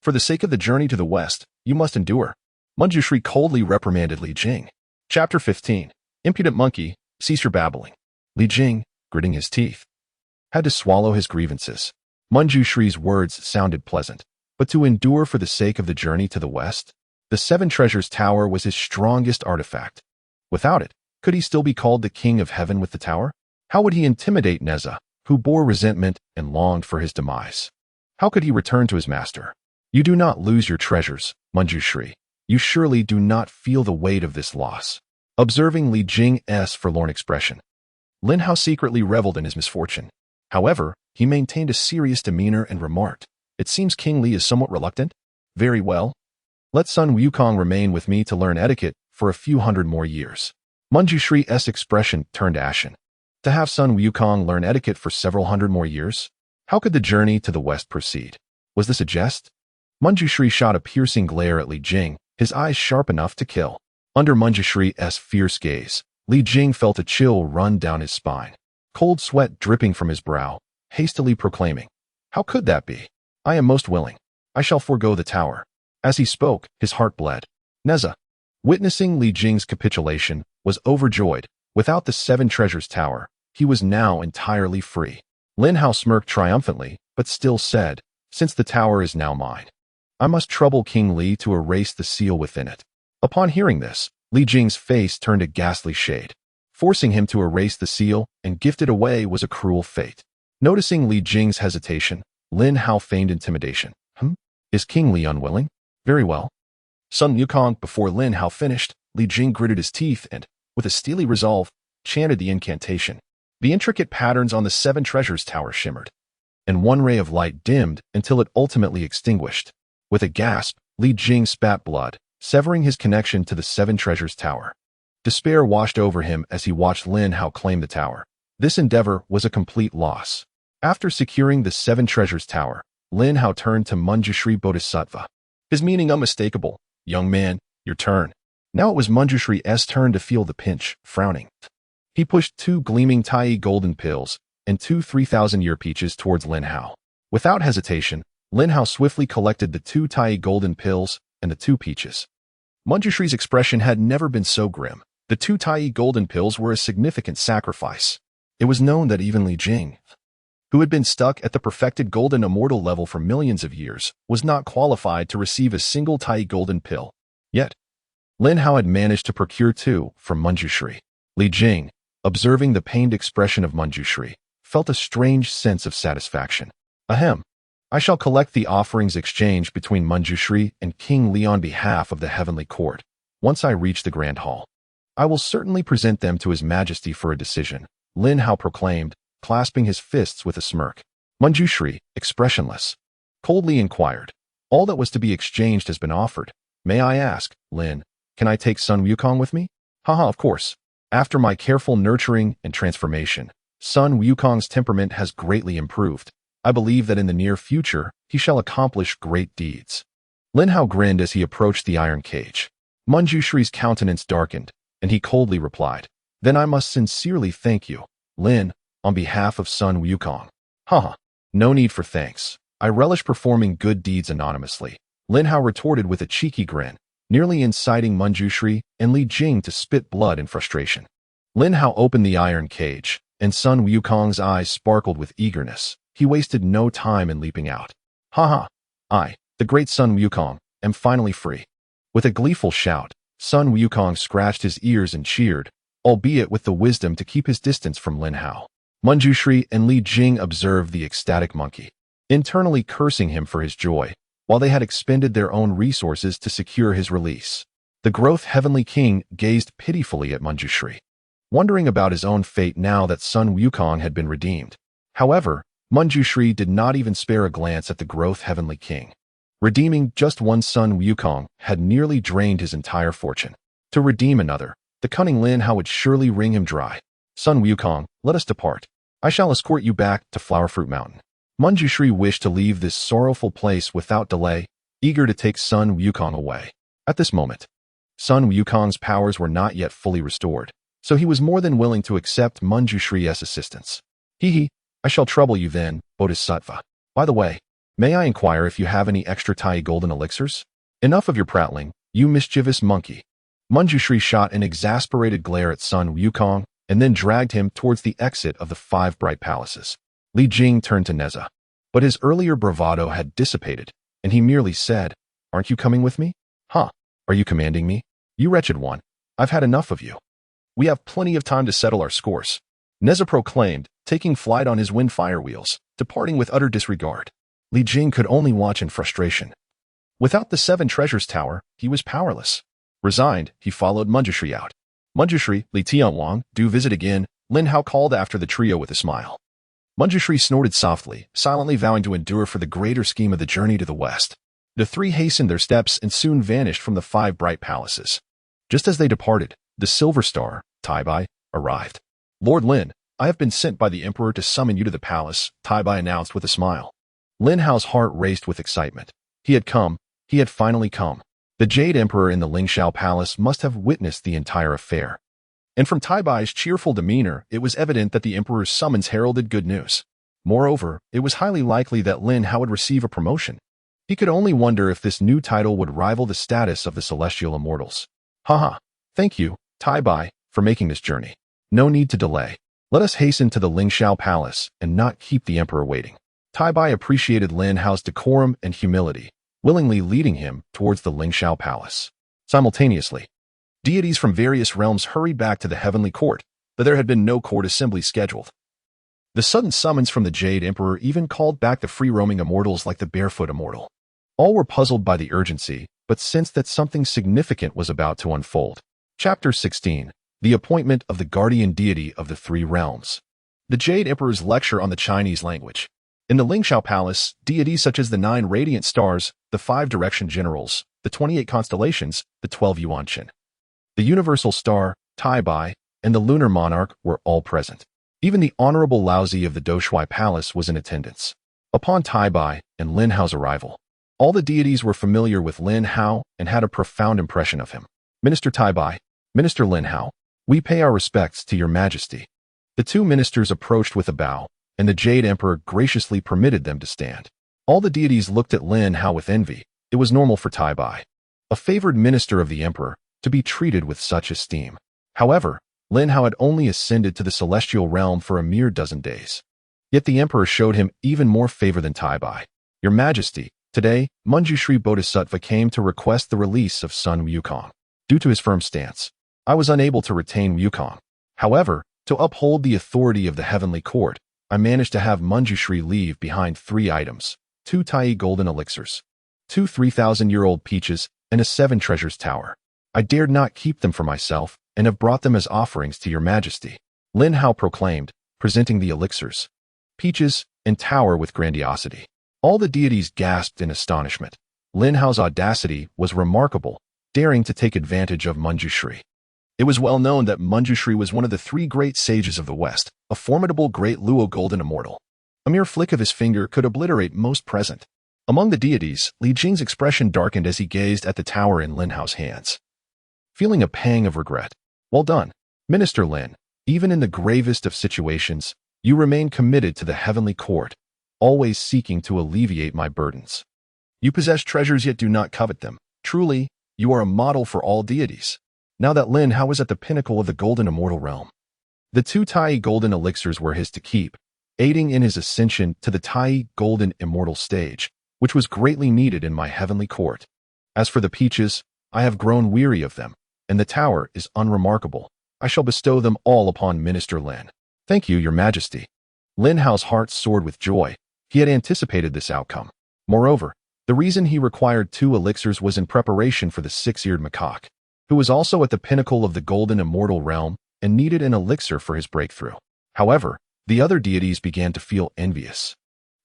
For the sake of the journey to the west, you must endure. Manjushri coldly reprimanded Li Jing. Chapter 15. Impudent monkey, cease your babbling. Li Jing, gritting his teeth, had to swallow his grievances. Manjushri's words sounded pleasant, but to endure for the sake of the journey to the west? The 7 treasures tower was his strongest artifact. Without it, could he still be called the king of heaven with the tower? How would he intimidate Neza, who bore resentment and longed for his demise? How could he return to his master? You do not lose your treasures, Manjushri. You surely do not feel the weight of this loss. Observing Li Jing's forlorn expression, Lin Hao secretly reveled in his misfortune. However, he maintained a serious demeanor and remarked, "It seems King Li is somewhat reluctant. Very well. Let Sun Wukong remain with me to learn etiquette for a few hundred more years." Manjushri's expression turned ashen. To have Sun Wukong learn etiquette for several hundred more years? How could the journey to the west proceed? Was this a jest? Manjushri shot a piercing glare at Li Jing, his eyes sharp enough to kill. Under Manjushri's fierce gaze, Li Jing felt a chill run down his spine, cold sweat dripping from his brow, hastily proclaiming, "How could that be? I am most willing. I shall forego the tower." As he spoke, his heart bled. Neza, witnessing Li Jing's capitulation, was overjoyed. Without the 7 treasures tower, he was now entirely free. Lin Hao smirked triumphantly, but still said, since the tower is now mine. I must trouble King Li to erase the seal within it." Upon hearing this, Li Jing's face turned a ghastly shade. Forcing him to erase the seal and gift it away was a cruel fate. Noticing Li Jing's hesitation, Lin Hao feigned intimidation. Is King Li unwilling? Very well. Sun Wukong. Before Lin Hao finished, Li Jing gritted his teeth and, with a steely resolve, chanted the incantation. The intricate patterns on the 7 treasures tower shimmered, and one ray of light dimmed until it ultimately extinguished. With a gasp, Li Jing spat blood, severing his connection to the 7 treasures tower. Despair washed over him as he watched Lin Hao claim the tower. This endeavor was a complete loss. After securing the 7 treasures tower, Lin Hao turned to Manjushri Bodhisattva. His meaning unmistakable. "Young man, your turn." Now it was Manjushri's turn to feel the pinch, frowning. He pushed 2 gleaming Tai golden pills and 2 3,000-year peaches towards Lin Hao. Without hesitation, Lin Hao swiftly collected the 2 Tai golden pills and the 2 peaches. Manjushri's expression had never been so grim. The 2 Tai golden pills were a significant sacrifice. It was known that even Li Jing, who had been stuck at the perfected golden immortal level for millions of years, was not qualified to receive a single Tai golden pill. Yet, Lin Hao had managed to procure 2 from Manjushri. Li Jing, observing the pained expression of Manjushri, felt a strange sense of satisfaction. Ahem. I shall collect the offerings exchanged between Manjushri and King Li on behalf of the heavenly court. Once I reach the Grand Hall, I will certainly present them to His Majesty for a decision, Lin Hao proclaimed, clasping his fists with a smirk. Manjushri, expressionless, coldly inquired, "All that was to be exchanged has been offered. May I ask, Lin, can I take Sun Wukong with me?" "Haha, of course. After my careful nurturing and transformation, Sun Wukong's temperament has greatly improved. I believe that in the near future, he shall accomplish great deeds." Lin Hao grinned as he approached the iron cage. Manjushri's countenance darkened, and he coldly replied, "Then I must sincerely thank you, Lin, on behalf of Sun Wukong." "Haha, no need for thanks. I relish performing good deeds anonymously," Lin Hao retorted with a cheeky grin, nearly inciting Manjushri and Li Jing to spit blood in frustration. Lin Hao opened the iron cage, and Sun Wukong's eyes sparkled with eagerness. He wasted no time in leaping out. "Haha, I, the great Sun Wukong, am finally free." With a gleeful shout, Sun Wukong scratched his ears and cheered, albeit with the wisdom to keep his distance from Lin Hao. Manjushri and Li Jing observed the ecstatic monkey, internally cursing him for his joy, while they had expended their own resources to secure his release. The Growth Heavenly King gazed pitifully at Manjushri, wondering about his own fate now that Sun Wukong had been redeemed. However, Manjushri did not even spare a glance at the Growth Heavenly King. Redeeming just one Sun Wukong had nearly drained his entire fortune. To redeem another, the cunning Lin Hao would surely wring him dry. "Sun Wukong, let us depart. I shall escort you back to Flowerfruit Mountain." Manjushri wished to leave this sorrowful place without delay, eager to take Sun Wukong away. At this moment, Sun Wukong's powers were not yet fully restored, so he was more than willing to accept Manjushri's assistance. "Hee, I shall trouble you then, Bodhisattva. By the way, may I inquire if you have any extra Tai golden elixirs?" "Enough of your prattling, you mischievous monkey." Manjushri shot an exasperated glare at Sun Wukong and then dragged him towards the exit of the 5 bright palaces. Li Jing turned to Neza, but his earlier bravado had dissipated, and he merely said, "Aren't you coming with me?" "Huh, are you commanding me? You wretched one, I've had enough of you." "We have plenty of time to settle our scores," Neza proclaimed, taking flight on his wind fire wheels, departing with utter disregard. Li Jing could only watch in frustration. Without the 7 treasures tower, he was powerless. Resigned, he followed Manjushri out. "Manjushri, Li Tianwang, do visit again," Lin Hao called after the trio with a smile. Manjushri snorted softly, silently vowing to endure for the greater scheme of the journey to the west. The 3 hastened their steps and soon vanished from the 5 bright palaces. Just as they departed, the Silver Star, Taibai, arrived. "Lord Lin, I have been sent by the Emperor to summon you to the palace," Taibai announced with a smile. Lin Hao's heart raced with excitement. He had come. He had finally come. The Jade Emperor in the Lingshao Palace must have witnessed the entire affair. And from Taibai's cheerful demeanor, it was evident that the Emperor's summons heralded good news. Moreover, it was highly likely that Lin Hao would receive a promotion. He could only wonder if this new title would rival the status of the Celestial Immortals. "Haha, thank you, Taibai, for making this journey. No need to delay. Let us hasten to the Lingshao Palace and not keep the Emperor waiting." Tai Bai appreciated Lin Hao's decorum and humility, willingly leading him towards the Ling Shao Palace. Simultaneously, deities from various realms hurried back to the heavenly court, but there had been no court assembly scheduled. The sudden summons from the Jade Emperor even called back the free-roaming immortals like the Barefoot Immortal. All were puzzled by the urgency, but sensed that something significant was about to unfold. Chapter 16. The Appointment of the Guardian Deity of the Three Realms. The Jade Emperor's lecture on the Chinese language. In the Ling Shao Palace, deities such as the 9 radiant stars, the 5 direction generals, the 28 constellations, the 12 Yuanqin, the universal star, Tai Bai, and the lunar monarch were all present. Even the honorable Laozi of the Doshui Palace was in attendance. Upon Tai Bai and Lin Hao's arrival, all the deities were familiar with Lin Hao and had a profound impression of him. Minister Tai Bai, Minister Lin Hao, we pay our respects to your majesty. The two ministers approached with a bow, and the Jade Emperor graciously permitted them to stand. All the deities looked at Lin Hao with envy. It was normal for Tai Bai, a favored minister of the emperor, to be treated with such esteem. However, Lin Hao had only ascended to the celestial realm for a mere dozen days. Yet the emperor showed him even more favor than Tai Bai. Your majesty, today, Manjushri Bodhisattva came to request the release of Sun Wukong. Due to his firm stance, I was unable to retain Wukong. However, to uphold the authority of the heavenly court, I managed to have Manjushri leave behind 3 items, 2 Tai golden elixirs, 2 3,000-year-old peaches, and a 7 treasures tower. I dared not keep them for myself, and have brought them as offerings to your majesty. Lin Hao proclaimed, presenting the elixirs, peaches, and tower with grandiosity. All the deities gasped in astonishment. Lin Hao's audacity was remarkable, daring to take advantage of Manjushri. It was well known that Manjushri was one of the 3 great sages of the West, a formidable great Luo golden immortal. A mere flick of his finger could obliterate most present. Among the deities, Li Jing's expression darkened as he gazed at the tower in Lin Hao's hands, feeling a pang of regret. Well done, Minister Lin. Even in the gravest of situations, you remain committed to the heavenly court, always seeking to alleviate my burdens. You possess treasures yet do not covet them. Truly, you are a model for all deities. Now that Lin Hao was at the pinnacle of the golden immortal realm, the 2 Tai golden elixirs were his to keep, aiding in his ascension to the Tai golden immortal stage, which was greatly needed in my heavenly court. As for the peaches, I have grown weary of them, and the tower is unremarkable. I shall bestow them all upon Minister Lin. Thank you, your majesty. Lin Hao's heart soared with joy. He had anticipated this outcome. Moreover, the reason he required 2 elixirs was in preparation for the Six-Eared Macaque, who was also at the pinnacle of the golden immortal realm and needed an elixir for his breakthrough. However, the other deities began to feel envious.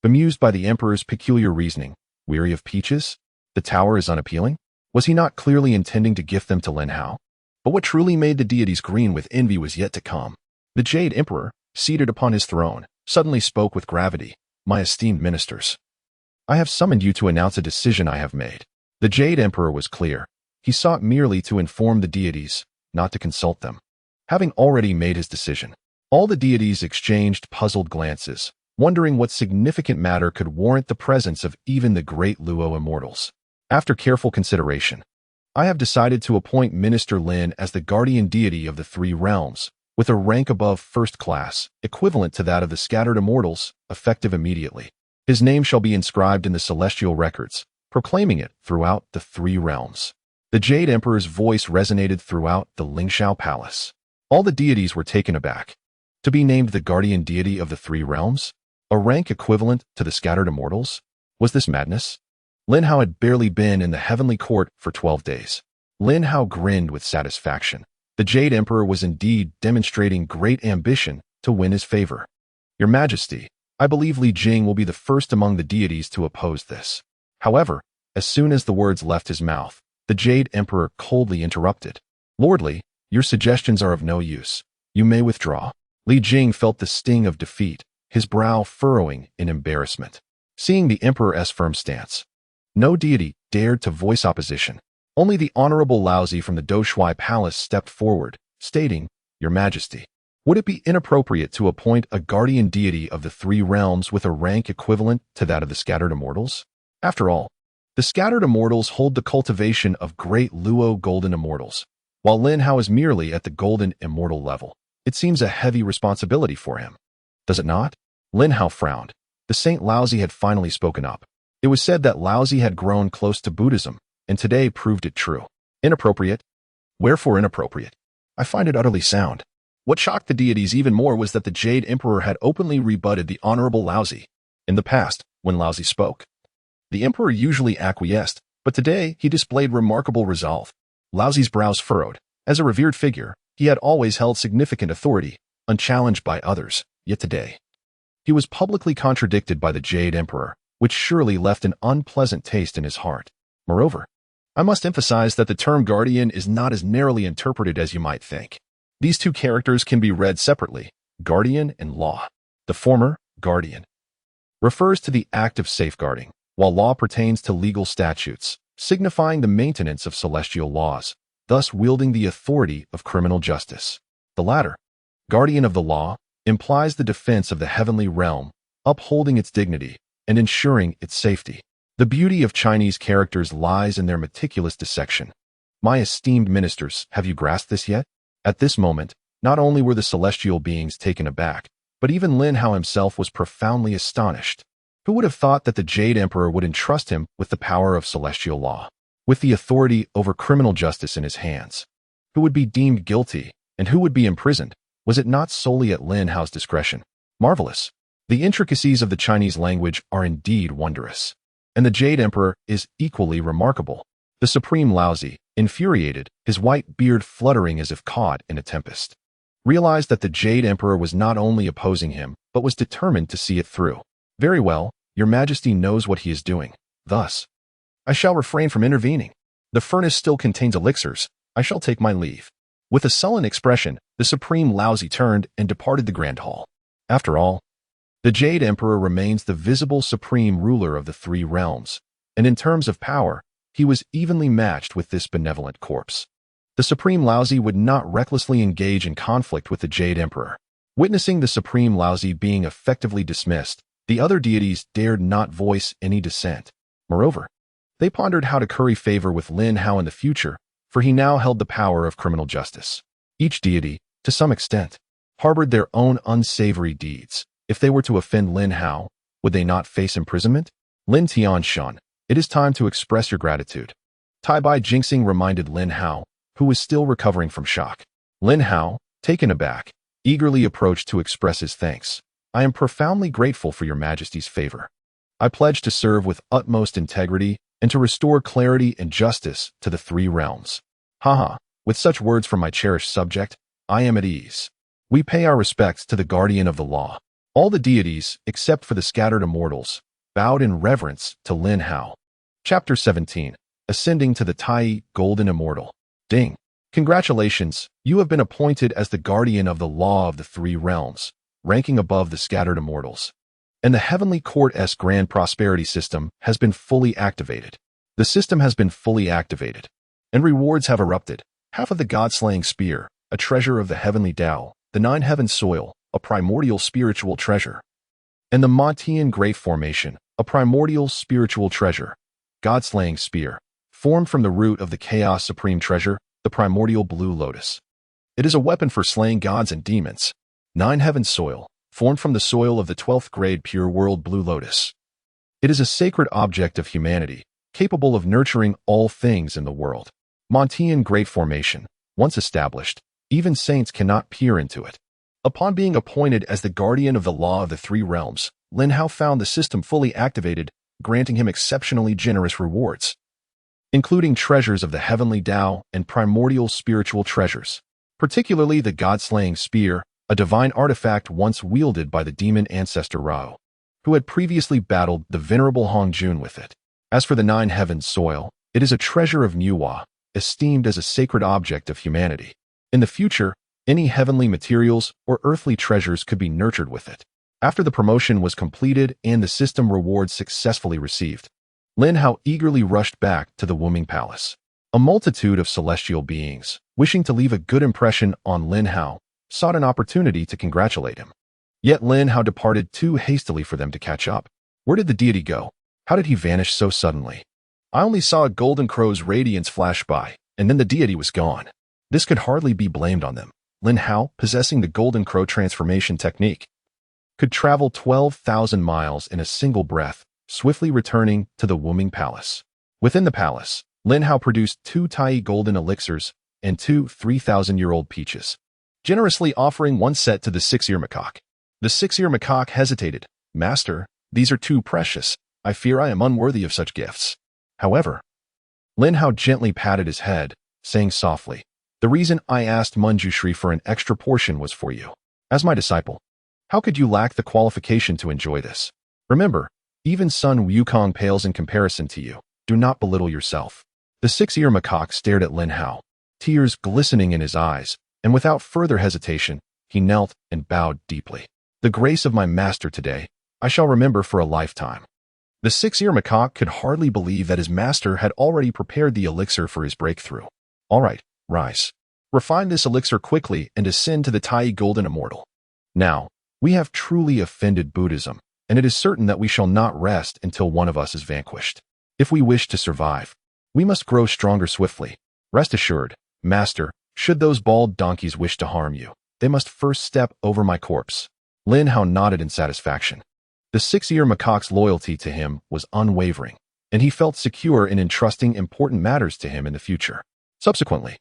Bemused by the emperor's peculiar reasoning, weary of peaches? The tower is unappealing? Was he not clearly intending to gift them to Lin Hao? But what truly made the deities green with envy was yet to come. The Jade Emperor, seated upon his throne, suddenly spoke with gravity. My esteemed ministers, I have summoned you to announce a decision I have made. The Jade Emperor was clear. He sought merely to inform the deities, not to consult them. Having already made his decision, all the deities exchanged puzzled glances, wondering what significant matter could warrant the presence of even the great Luo immortals. After careful consideration, I have decided to appoint Minister Lin as the guardian deity of the 3 realms, with a rank above first class, equivalent to that of the scattered immortals, effective immediately. His name shall be inscribed in the celestial records, proclaiming it throughout the 3 realms. The Jade Emperor's voice resonated throughout the Ling Shao Palace. All the deities were taken aback. To be named the guardian deity of the 3 realms? A rank equivalent to the scattered immortals? Was this madness? Lin Hao had barely been in the heavenly court for 12 days. Lin Hao grinned with satisfaction. The Jade Emperor was indeed demonstrating great ambition to win his favor. Your Majesty, I believe Li Jing will be the first among the deities to oppose this. However, as soon as the words left his mouth, the Jade Emperor coldly interrupted. Lordly, your suggestions are of no use. You may withdraw. Li Jing felt the sting of defeat, his brow furrowing in embarrassment. Seeing the Emperor's firm stance, no deity dared to voice opposition. Only the Honorable Laozi from the Doshui Palace stepped forward, stating, Your Majesty, would it be inappropriate to appoint a guardian deity of the 3 realms with a rank equivalent to that of the scattered immortals? After all, the scattered immortals hold the cultivation of great Luo golden immortals, while Lin Hao is merely at the golden immortal level. It seems a heavy responsibility for him. Does it not? Lin Hao frowned. The Saint Laozi had finally spoken up. It was said that Laozi had grown close to Buddhism, and today proved it true. Inappropriate? Wherefore inappropriate? I find it utterly sound. What shocked the deities even more was that the Jade Emperor had openly rebutted the Honorable Laozi. In the past, when Laozi spoke, the Emperor usually acquiesced, but today he displayed remarkable resolve. Laozi's brows furrowed. As a revered figure, he had always held significant authority, unchallenged by others, yet today he was publicly contradicted by the Jade Emperor, which surely left an unpleasant taste in his heart. Moreover, I must emphasize that the term guardian is not as narrowly interpreted as you might think. These two characters can be read separately, guardian and law. The former, guardian, refers to the act of safeguarding, while law pertains to legal statutes, signifying the maintenance of celestial laws, thus wielding the authority of criminal justice. The latter, guardian of the law, implies the defense of the heavenly realm, upholding its dignity and ensuring its safety. The beauty of Chinese characters lies in their meticulous dissection. My esteemed ministers, have you grasped this yet? At this moment, not only were the celestial beings taken aback, but even Lin Hao himself was profoundly astonished. Who would have thought that the Jade Emperor would entrust him with the power of celestial law, with the authority over criminal justice in his hands? Who would be deemed guilty, and who would be imprisoned? Was it not solely at Lin Hao's discretion? Marvelous. The intricacies of the Chinese language are indeed wondrous. And the Jade Emperor is equally remarkable. The Supreme Laozi, infuriated, his white beard fluttering as if caught in a tempest, realized that the Jade Emperor was not only opposing him, but was determined to see it through. Very well, your Majesty knows what he is doing. Thus, I shall refrain from intervening. The furnace still contains elixirs. I shall take my leave. With a sullen expression, the Supreme Laozi turned and departed the Grand Hall. After all, the Jade Emperor remains the visible supreme ruler of the three realms, and in terms of power, he was evenly matched with this benevolent corpse. The Supreme Laozi would not recklessly engage in conflict with the Jade Emperor. Witnessing the Supreme Laozi being effectively dismissed, the other deities dared not voice any dissent. Moreover, they pondered how to curry favor with Lin Hao in the future, for he now held the power of criminal justice. Each deity, to some extent, harbored their own unsavory deeds. If they were to offend Lin Hao, would they not face imprisonment? Lin Tianshan, it is time to express your gratitude. Tai Bai Jinxing reminded Lin Hao, who was still recovering from shock. Lin Hao, taken aback, eagerly approached to express his thanks. I am profoundly grateful for your Majesty's favor. I pledge to serve with utmost integrity and to restore clarity and justice to the three realms. Haha, with such words from my cherished subject, I am at ease. We pay our respects to the guardian of the law. All the deities, except for the scattered immortals, bowed in reverence to Lin Hao. Chapter 17. Ascending to the Tai Golden Immortal. Ding. Congratulations, you have been appointed as the guardian of the law of the three realms, ranking above the scattered immortals. And the Heavenly Court's Grand Prosperity System has been fully activated. The system has been fully activated, and rewards have erupted. Half of the God-slaying spear, a treasure of the heavenly Tao, the nine heaven soil, a primordial spiritual treasure, and the Montian Great Formation, a primordial spiritual treasure. God-slaying spear, formed from the root of the Chaos Supreme Treasure, the primordial blue lotus. It is a weapon for slaying gods and demons. Nine heaven soil, formed from the soil of the 12th grade pure world blue lotus. It is a sacred object of humanity, capable of nurturing all things in the world. Montian Great Formation, once established, even saints cannot peer into it. Upon being appointed as the guardian of the law of the three realms, Lin Hao found the system fully activated, granting him exceptionally generous rewards, including treasures of the heavenly Tao and primordial spiritual treasures, particularly the God-slaying spear, a divine artifact once wielded by the demon ancestor Rao, who had previously battled the venerable Hong Jun with it. As for the nine heavens soil, it is a treasure of Nuwa, esteemed as a sacred object of humanity. In the future, any heavenly materials or earthly treasures could be nurtured with it. After the promotion was completed and the system rewards successfully received, Lin Hao eagerly rushed back to the Wuming Palace. A multitude of celestial beings, wishing to leave a good impression on Lin Hao, sought an opportunity to congratulate him. Yet Lin Hao departed too hastily for them to catch up. Where did the deity go? How did he vanish so suddenly? I only saw a golden crow's radiance flash by, and then the deity was gone. This could hardly be blamed on them. Lin Hao, possessing the golden crow transformation technique, could travel 12,000 miles in a single breath, swiftly returning to the Wuming Palace. Within the palace, Lin Hao produced 2 Tai golden elixirs and 2 3,000-year-old peaches, generously offering one set to the Six-Eared Macaque. The Six-Eared Macaque hesitated. "Master, these are too precious. I fear I am unworthy of such gifts." However, Lin Hao gently patted his head, saying softly, "The reason I asked Manjushri for an extra portion was for you. As my disciple, how could you lack the qualification to enjoy this? Remember, even Sun Wukong pales in comparison to you. Do not belittle yourself." The Six-Eared Macaque stared at Lin Hao, tears glistening in his eyes, and without further hesitation, he knelt and bowed deeply. "The grace of my master today, I shall remember for a lifetime." The Six-Eared Macaque could hardly believe that his master had already prepared the elixir for his breakthrough. "All right, rise. Refine this elixir quickly and ascend to the Tai Golden Immortal. Now, we have truly offended Buddhism, and it is certain that we shall not rest until one of us is vanquished. If we wish to survive, we must grow stronger swiftly. Rest assured, Master, should those bald donkeys wish to harm you, they must first step over my corpse." Lin Hao nodded in satisfaction. The Six-Eared Macaque's loyalty to him was unwavering, and he felt secure in entrusting important matters to him in the future. Subsequently,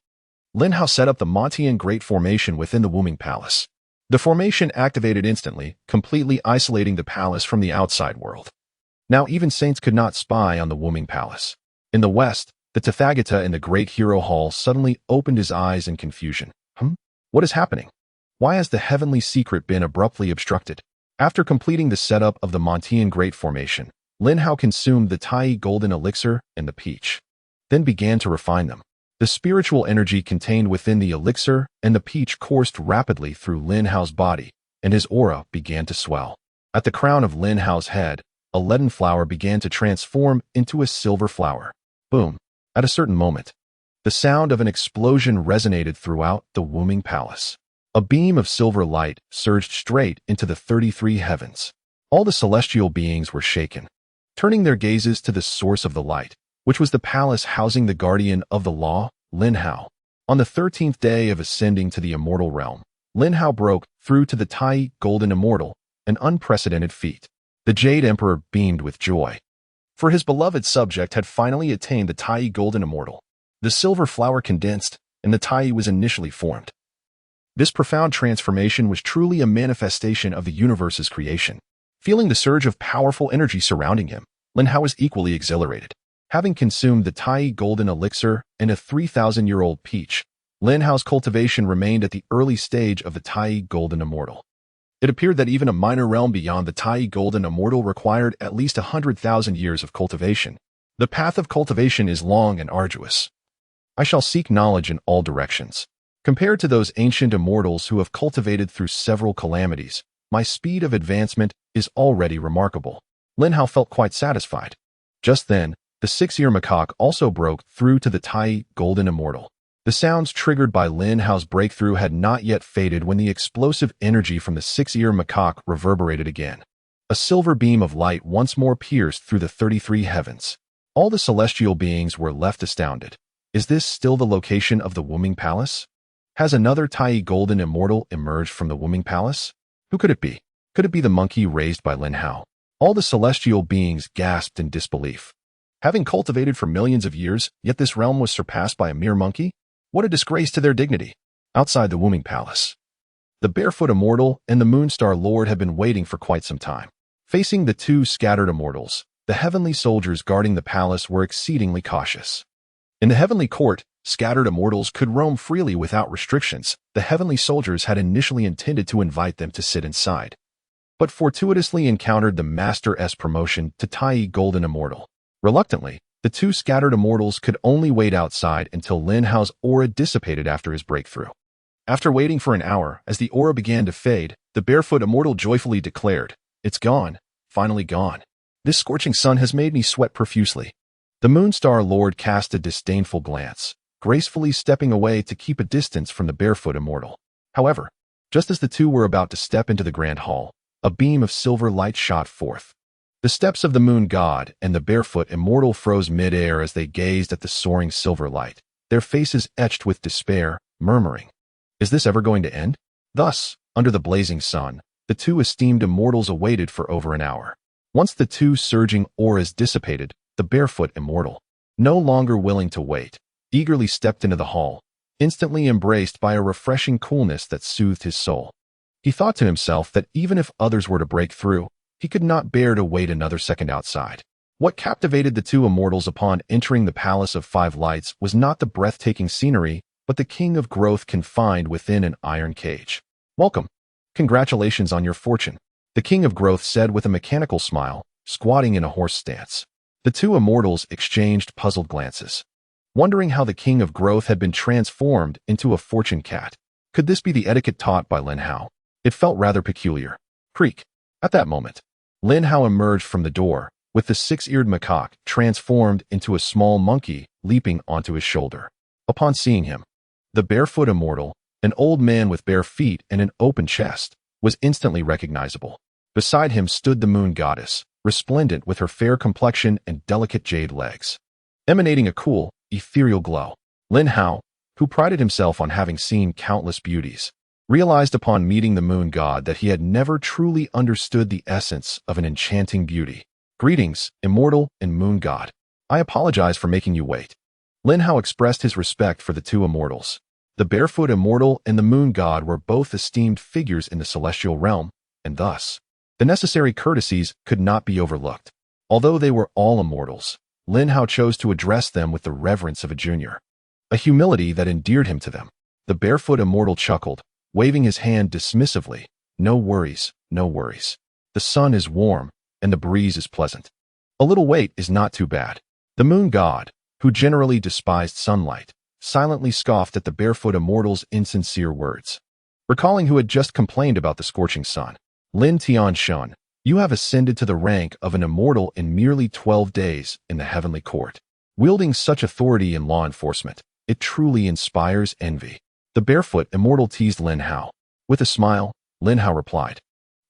Lin Hao set up the Montian Great Formation within the Wuming Palace. The formation activated instantly, completely isolating the palace from the outside world. Now even saints could not spy on the Wuming Palace. In the west, the Tathagata in the Great Hero Hall suddenly opened his eyes in confusion. What is happening? Why has the heavenly secret been abruptly obstructed? After completing the setup of the Montian Great Formation, Lin Hao consumed the Tai Golden Elixir and the peach, then began to refine them. The spiritual energy contained within the elixir and the peach coursed rapidly through Lin Hao's body, and his aura began to swell. At the crown of Lin Hao's head, a leaden flower began to transform into a silver flower. Boom! At a certain moment, the sound of an explosion resonated throughout the Wuming Palace. A beam of silver light surged straight into the 33 heavens. All the celestial beings were shaken, turning their gazes to the source of the light, which was the palace housing the guardian of the law, Lin Hao. On the 13th day of ascending to the immortal realm, Lin Hao broke through to the Tai Golden Immortal, an unprecedented feat. The Jade Emperor beamed with joy, for his beloved subject had finally attained the Tai Golden Immortal. The silver flower condensed, and the Tai was initially formed. This profound transformation was truly a manifestation of the universe's creation. Feeling the surge of powerful energy surrounding him, Lin Hao was equally exhilarated. Having consumed the Tai Golden Elixir and a 3,000-year-old peach, Lin Hao's cultivation remained at the early stage of the Tai Golden Immortal. It appeared that even a minor realm beyond the Tai Golden Immortal required at least 100,000 years of cultivation. The path of cultivation is long and arduous. I shall seek knowledge in all directions. Compared to those ancient immortals who have cultivated through several calamities, my speed of advancement is already remarkable. Lin Hao felt quite satisfied. Just then, the Six-Eared Macaque also broke through to the Tai Golden Immortal. The sounds triggered by Lin Hao's breakthrough had not yet faded when the explosive energy from the Six-Eared Macaque reverberated again. A silver beam of light once more pierced through the 33 heavens. All the celestial beings were left astounded. Is this still the location of the Wuming Palace? Has another Tai Golden Immortal emerged from the Wuming Palace? Who could it be? Could it be the monkey raised by Lin Hao? All the celestial beings gasped in disbelief. Having cultivated for millions of years, yet this realm was surpassed by a mere monkey? What a disgrace to their dignity. Outside the Wuming Palace, the Barefoot Immortal and the Moonstar Lord had been waiting for quite some time. Facing the two scattered immortals, the heavenly soldiers guarding the palace were exceedingly cautious. In the heavenly court, scattered immortals could roam freely without restrictions. The heavenly soldiers had initially intended to invite them to sit inside, but fortuitously encountered the Master's promotion to Tai Golden Immortal. Reluctantly, the two scattered immortals could only wait outside until Lin Hao's aura dissipated after his breakthrough. After waiting for an hour, as the aura began to fade, the Barefoot Immortal joyfully declared, "It's gone, finally gone. This scorching sun has made me sweat profusely." The Moonstar Lord cast a disdainful glance, gracefully stepping away to keep a distance from the Barefoot Immortal. However, just as the two were about to step into the Grand Hall, a beam of silver light shot forth. The steps of the Moon God and the Barefoot Immortal froze mid-air as they gazed at the soaring silver light, their faces etched with despair, murmuring, "Is this ever going to end?" Thus, under the blazing sun, the two esteemed immortals awaited for over an hour. Once the two surging auras dissipated, the barefoot immortal, no longer willing to wait, eagerly stepped into the hall, instantly embraced by a refreshing coolness that soothed his soul. He thought to himself that even if others were to break through, he could not bear to wait another second outside. What captivated the two immortals upon entering the Palace of Five Lights was not the breathtaking scenery, but the king of growth confined within an iron cage. "Welcome. Congratulations on your fortune," the king of growth said with a mechanical smile, squatting in a horse stance. The two immortals exchanged puzzled glances, wondering how the king of growth had been transformed into a fortune cat. Could this be the etiquette taught by Lin Hao? It felt rather peculiar. Creak. At that moment, Lin Hao emerged from the door, with the six-eared macaque transformed into a small monkey leaping onto his shoulder. Upon seeing him, the barefoot immortal, an old man with bare feet and an open chest, was instantly recognizable. Beside him stood the moon goddess, resplendent with her fair complexion and delicate jade legs, emanating a cool, ethereal glow. Lin Hao, who prided himself on having seen countless beauties, realized upon meeting the moon god that he had never truly understood the essence of an enchanting beauty. "Greetings, immortal and moon god. I apologize for making you wait." Lin Hao expressed his respect for the two immortals. The barefoot immortal and the moon god were both esteemed figures in the celestial realm, and thus, the necessary courtesies could not be overlooked. Although they were all immortals, Lin Hao chose to address them with the reverence of a junior, a humility that endeared him to them. The barefoot immortal chuckled, waving his hand dismissively. "No worries, no worries. The sun is warm, and the breeze is pleasant. A little wait is not too bad." The moon god, who generally despised sunlight, silently scoffed at the barefoot immortal's insincere words. Recalling who had just complained about the scorching sun, Lin Tianshun, "You have ascended to the rank of an immortal in merely 12 days in the heavenly court. Wielding such authority in law enforcement, it truly inspires envy." The barefoot immortal teased Lin Hao. With a smile, Lin Hao replied,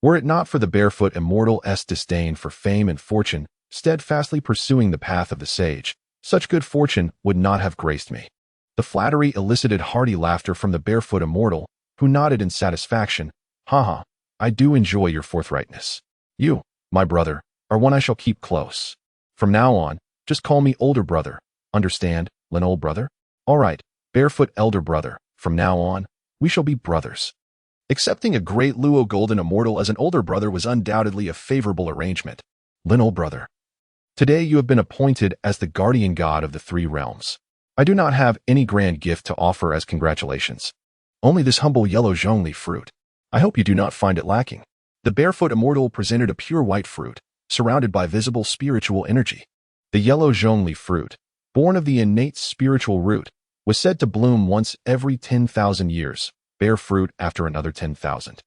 "Were it not for the barefoot immortal's disdain for fame and fortune, steadfastly pursuing the path of the sage, such good fortune would not have graced me." The flattery elicited hearty laughter from the barefoot immortal, who nodded in satisfaction. "Haha, I do enjoy your forthrightness. You, my brother, are one I shall keep close. From now on, just call me older brother. Understand, Lin old brother? All right, barefoot elder brother. From now on, we shall be brothers." Accepting a great Luo golden immortal as an older brother was undoubtedly a favorable arrangement. "Lin old brother, today you have been appointed as the guardian god of the three realms. I do not have any grand gift to offer as congratulations. Only this humble yellow zhongli fruit. I hope you do not find it lacking." The barefoot immortal presented a pure white fruit, surrounded by visible spiritual energy. The yellow zhongli fruit, born of the innate spiritual root, was said to bloom once every 10,000 years, bear fruit after another 10,000,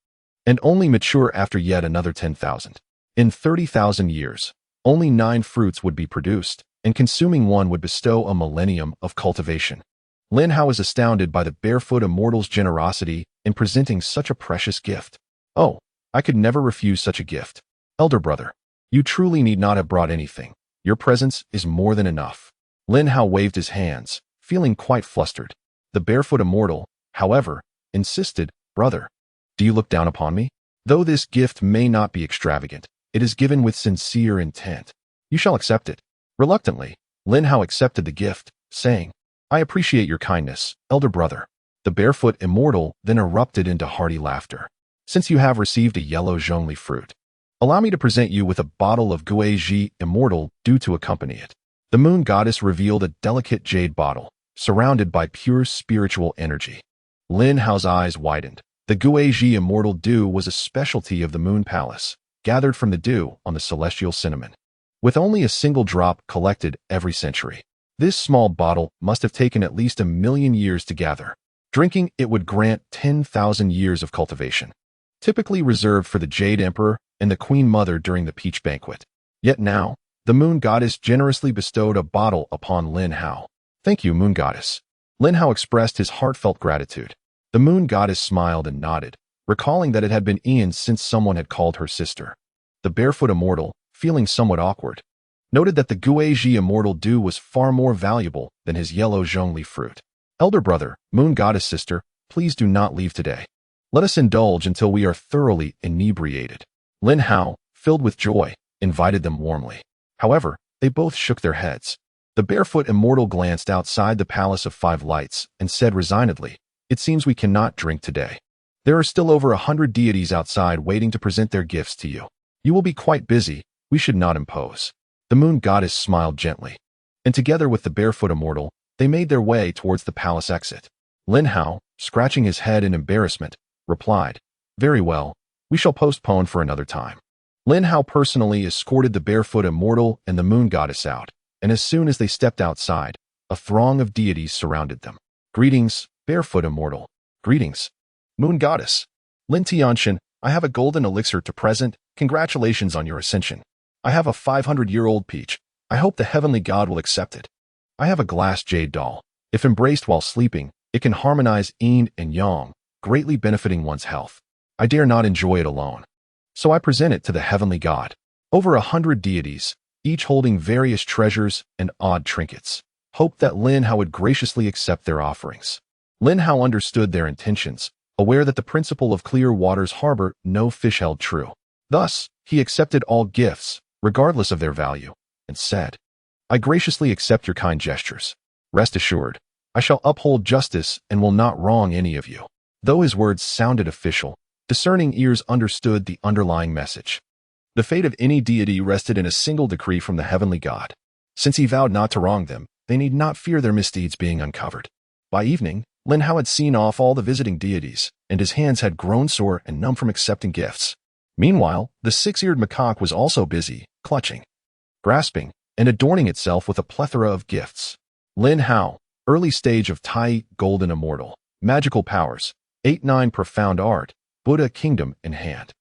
and only mature after yet another 10,000. In 30,000 years, only 9 fruits would be produced, and consuming one would bestow a millennium of cultivation. Lin Hao was astounded by the barefoot immortal's generosity in presenting such a precious gift. "Oh, I could never refuse such a gift. Elder brother, you truly need not have brought anything. Your presence is more than enough." Lin Hao waved his hands, feeling quite flustered. The barefoot immortal, however, insisted, "Brother, do you look down upon me? Though this gift may not be extravagant, it is given with sincere intent. You shall accept it." Reluctantly, Lin Hao accepted the gift, saying, "I appreciate your kindness, elder brother." The barefoot immortal then erupted into hearty laughter. "Since you have received a yellow zhongli fruit, allow me to present you with a bottle of Guizhi immortal due to accompany it." The moon goddess revealed a delicate jade bottle, surrounded by pure spiritual energy. Lin Hao's eyes widened. The Guizhi immortal dew was a specialty of the moon palace, gathered from the dew on the celestial cinnamon, with only a single drop collected every century. This small bottle must have taken at least 1,000,000 years to gather. Drinking it would grant 10,000 years of cultivation, typically reserved for the Jade Emperor and the Queen Mother during the Peach Banquet. Yet now, the moon goddess generously bestowed a bottle upon Lin Hao. "Thank you, moon goddess." Lin Hao expressed his heartfelt gratitude. The moon goddess smiled and nodded, recalling that it had been eons since someone had called her sister. The barefoot immortal, feeling somewhat awkward, noted that the Guizhi immortal dew was far more valuable than his yellow zhongli fruit. "Elder brother, moon goddess sister, please do not leave today. Let us indulge until we are thoroughly inebriated. Lin Hao, filled with joy, invited them warmly. However, they both shook their heads. The barefoot immortal glanced outside the Palace of Five Lights and said resignedly, "It seems we cannot drink today. There are still over 100 deities outside waiting to present their gifts to you. You will be quite busy. We should not impose." The moon goddess smiled gently, and together with the barefoot immortal, they made their way towards the palace exit. Lin Hao, scratching his head in embarrassment, replied, "Very well, we shall postpone for another time." Lin Hao personally escorted the barefoot immortal and the moon goddess out, and as soon as they stepped outside, a throng of deities surrounded them. "Greetings, barefoot immortal. Greetings, moon goddess. Lin Tianshan, I have a golden elixir to present. Congratulations on your ascension. I have a 500-year-old peach. I hope the heavenly god will accept it. I have a glass jade doll. If embraced while sleeping, it can harmonize yin and yang, greatly benefiting one's health. I dare not enjoy it alone, so I present it to the heavenly god." Over 100 deities, each holding various treasures and odd trinkets, hoped that Lin Hao would graciously accept their offerings. Lin Hao understood their intentions, aware that the principle of clear waters harbor no fish held true. Thus, he accepted all gifts, regardless of their value, and said, "I graciously accept your kind gestures. Rest assured, I shall uphold justice and will not wrong any of you." Though his words sounded official, discerning ears understood the underlying message. The fate of any deity rested in a single decree from the heavenly god. Since he vowed not to wrong them, they need not fear their misdeeds being uncovered. By evening, Lin Hao had seen off all the visiting deities, and his hands had grown sore and numb from accepting gifts. Meanwhile, the Six-Eared Macaque was also busy, clutching, grasping, and adorning itself with a plethora of gifts. Lin Hao, early stage of Tai, golden immortal, magical powers, 8-9 profound art, Buddha kingdom in hand.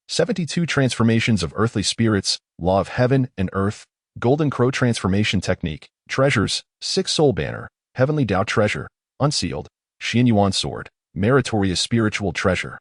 72 transformations of earthly spirits, law of heaven and earth, golden crow transformation technique, treasures, 6 soul banner, heavenly Tao treasure, unsealed, Xian Yuan sword, meritorious spiritual treasure.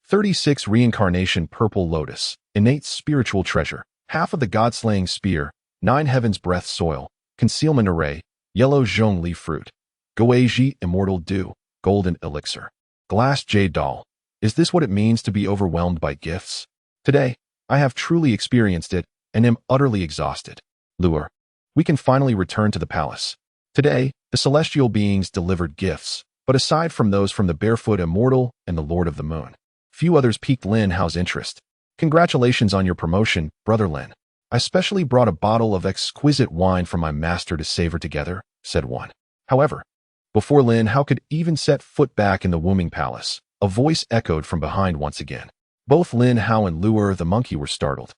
36 reincarnation purple lotus, innate spiritual treasure, half of the god-slaying spear, 9 heaven's breath soil, concealment array, yellow zhong leaf fruit, Goeji immortal dew, golden elixir, glass jade doll. Is this what it means to be overwhelmed by gifts? Today, I have truly experienced it and am utterly exhausted. Lure. We can finally return to the palace. Today, the celestial beings delivered gifts, but aside from those from the barefoot immortal and the Lord of the Moon, few others piqued Lin Hao's interest. "Congratulations on your promotion, Brother Lin. I specially brought a bottle of exquisite wine from my master to savor together," said one. However, before Lin Hao could even set foot back in the Wombing Palace, a voice echoed from behind once again. Both Lin Hao and Lure the monkey were startled,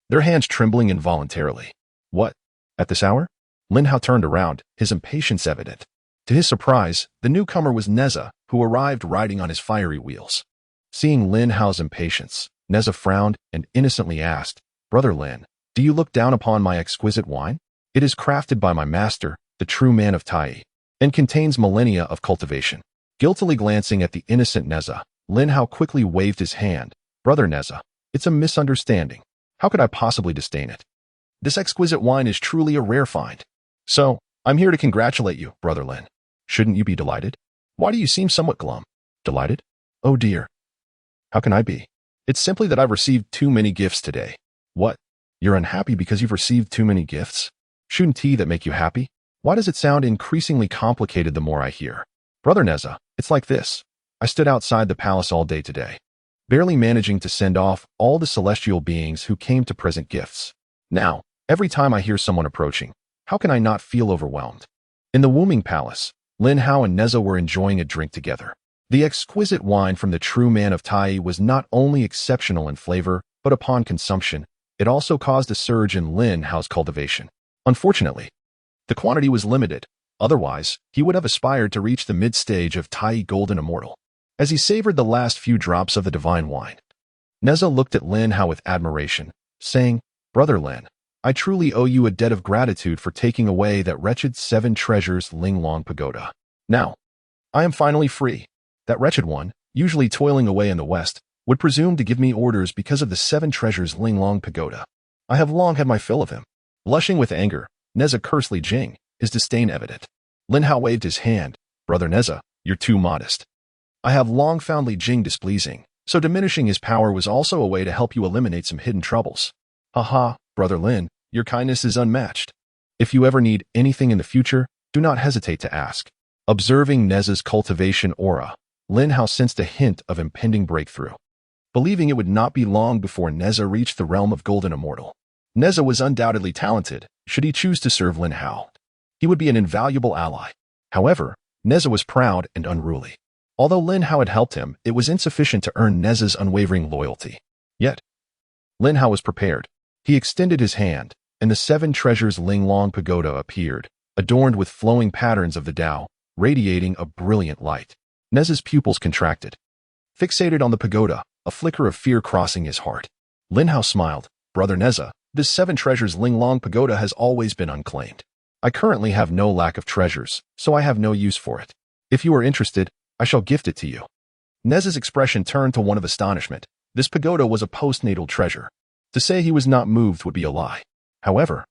their hands trembling involuntarily. "What? At this hour?" Lin Hao turned around, his impatience evident. To his surprise, the newcomer was Neza, who arrived riding on his fiery wheels. Seeing Lin Hao's impatience, Neza frowned and innocently asked, "Brother Lin, do you look down upon my exquisite wine? It is crafted by my master, the true man of Tai, and contains millennia of cultivation." Guiltily glancing at the innocent Neza, Lin Hao quickly waved his hand. "Brother Neza, it's a misunderstanding. How could I possibly disdain it? This exquisite wine is truly a rare find. So, I'm here to congratulate you, Brother Lin. Shouldn't you be delighted? Why do you seem somewhat glum? Delighted? Oh dear. How can I be? It's simply that I've received too many gifts today." "What? You're unhappy because you've received too many gifts? Shouldn't tea that make you happy? Why does it sound increasingly complicated the more I hear?" "Brother Neza, it's like this. I stood outside the palace all day today, barely managing to send off all the celestial beings who came to present gifts. Now, every time I hear someone approaching, how can I not feel overwhelmed?" In the Wombing Palace, Lin Hao and Neza were enjoying a drink together. The exquisite wine from the true man of Tai was not only exceptional in flavor, but upon consumption, it also caused a surge in Lin Hao's cultivation. Unfortunately, the quantity was limited. Otherwise, he would have aspired to reach the mid-stage of Tai Golden Immortal. As he savored the last few drops of the divine wine, Neza looked at Lin Hao with admiration, saying, "Brother Lin, I truly owe you a debt of gratitude for taking away that wretched 7 treasures Linglong Pagoda. Now, I am finally free. That wretched one, usually toiling away in the west, would presume to give me orders because of the 7 treasures Linglong Pagoda. I have long had my fill of him." Blushing with anger, Neza cursed Li Jing, his disdain evident. Lin Hao waved his hand. "Brother Neza, you're too modest. I have long found Li Jing displeasing, so diminishing his power was also a way to help you eliminate some hidden troubles. Haha, Brother Lin, your kindness is unmatched. If you ever need anything in the future, do not hesitate to ask. Observing Neza's cultivation aura, Lin Hao sensed a hint of impending breakthrough. Believing it would not be long before Neza reached the realm of Golden Immortal. Neza was undoubtedly talented, should he choose to serve Lin Hao. He would be an invaluable ally. However, Neza was proud and unruly. Although Lin Hao had helped him, it was insufficient to earn Neza's unwavering loyalty. Yet, Lin Hao was prepared. He extended his hand, and the 7 treasures Linglong Pagoda appeared, adorned with flowing patterns of the Tao, radiating a brilliant light. Neza's pupils contracted. Fixated on the pagoda, a flicker of fear crossing his heart. Lin Hao smiled. Brother Neza, this 7 treasures Linglong Pagoda has always been unclaimed. I currently have no lack of treasures, so I have no use for it. If you are interested, I shall gift it to you. Neza's expression turned to one of astonishment. This pagoda was a postnatal treasure. To say he was not moved would be a lie. However,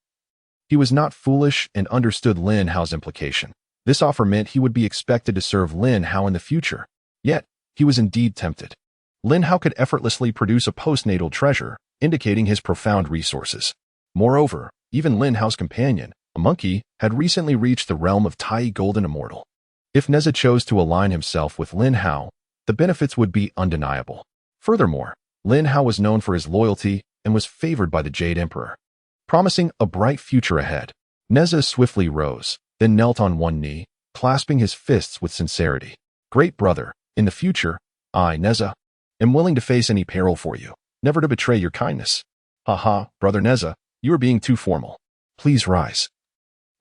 he was not foolish and understood Lin Hao's implication. This offer meant he would be expected to serve Lin Hao in the future. Yet, he was indeed tempted. Lin Hao could effortlessly produce a postnatal treasure, indicating his profound resources. Moreover, even Lin Hao's companion, a monkey, had recently reached the realm of Tai Golden Immortal. If Neza chose to align himself with Lin Hao, the benefits would be undeniable. Furthermore, Lin Hao was known for his loyalty and was favored by the Jade Emperor. Promising a bright future ahead, Neza swiftly rose, then knelt on one knee, clasping his fists with sincerity. Great brother, in the future, I, Neza, am willing to face any peril for you, never to betray your kindness. Haha, Brother Neza, you are being too formal. Please rise.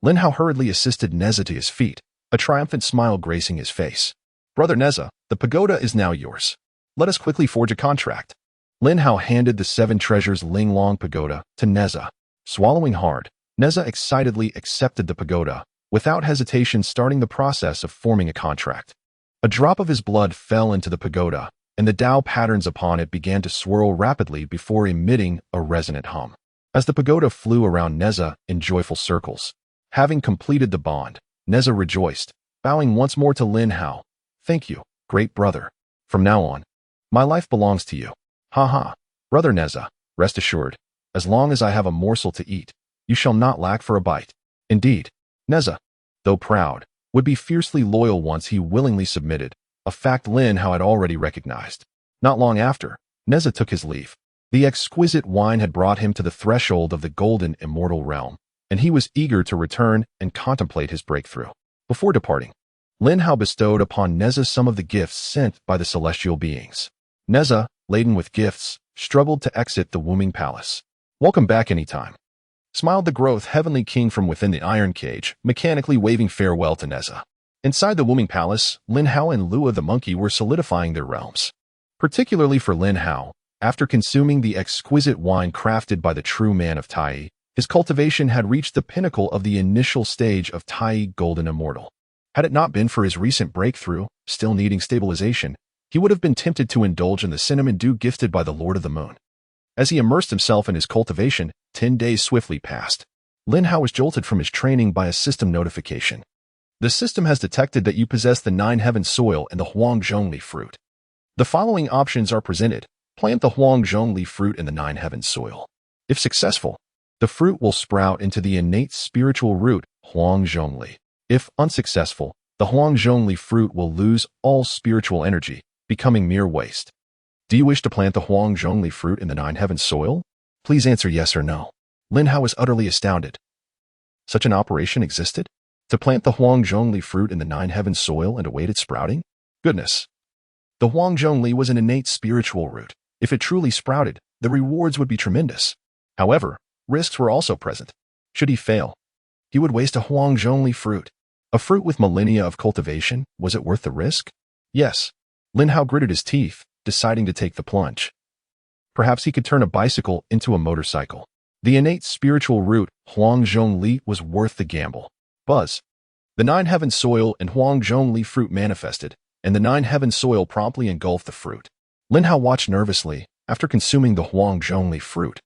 Lin Hao hurriedly assisted Neza to his feet, a triumphant smile gracing his face. Brother Neza, the pagoda is now yours. Let us quickly forge a contract. Lin Hao handed the 7 treasures Linglong Pagoda to Neza. Swallowing hard, Neza excitedly accepted the pagoda, without hesitation starting the process of forming a contract. A drop of his blood fell into the pagoda, and the Tao patterns upon it began to swirl rapidly before emitting a resonant hum. As the pagoda flew around Neza in joyful circles, having completed the bond, Neza rejoiced, bowing once more to Lin Hao. Thank you, great brother. From now on, my life belongs to you. Haha, Brother Neza, rest assured, as long as I have a morsel to eat, you shall not lack for a bite. Indeed, Neza, though proud, would be fiercely loyal once he willingly submitted, a fact Lin Hao had already recognized. Not long after, Neza took his leave. The exquisite wine had brought him to the threshold of the golden immortal realm, and he was eager to return and contemplate his breakthrough. Before departing, Lin Hao bestowed upon Neza some of the gifts sent by the celestial beings. Neza, laden with gifts, struggled to exit the Wombing Palace. Welcome back anytime, smiled the growth heavenly king from within the iron cage, mechanically waving farewell to Neza. Inside the Wombing Palace, Lin Hao and Lua the monkey were solidifying their realms. Particularly for Lin Hao, after consuming the exquisite wine crafted by the true man of Tai, his cultivation had reached the pinnacle of the initial stage of Tai Golden Immortal. Had it not been for his recent breakthrough, still needing stabilization, he would have been tempted to indulge in the cinnamon dew gifted by the Lord of the Moon. As he immersed himself in his cultivation, 10 days swiftly passed. Lin Hao was jolted from his training by a system notification. The system has detected that you possess the 9 heaven soil and the Huang Zhongli fruit. The following options are presented. Plant the Huang Zhongli fruit in the 9 heaven soil. If successful, the fruit will sprout into the innate spiritual root, Huang Zhongli. If unsuccessful, the Huang Zhongli fruit will lose all spiritual energy, becoming mere waste. Do you wish to plant the Huang Zhongli fruit in the 9 heaven soil? Please answer yes or no. Lin Hao was utterly astounded. Such an operation existed? To plant the Huang Zhongli fruit in the 9 heaven soil and await its sprouting? Goodness! The Huang Zhongli was an innate spiritual root. If it truly sprouted, the rewards would be tremendous. However, risks were also present. Should he fail, he would waste a Huang Zhongli fruit. A fruit with millennia of cultivation, was it worth the risk? Yes. Lin Hao gritted his teeth, deciding to take the plunge. Perhaps he could turn a bicycle into a motorcycle. The innate spiritual root, Huang Zhongli, was worth the gamble. Buzz. The 9 heaven soil and Huang Zhongli fruit manifested, and the 9 heaven soil promptly engulfed the fruit. Lin Hao watched nervously after consuming the Huang Zhongli fruit.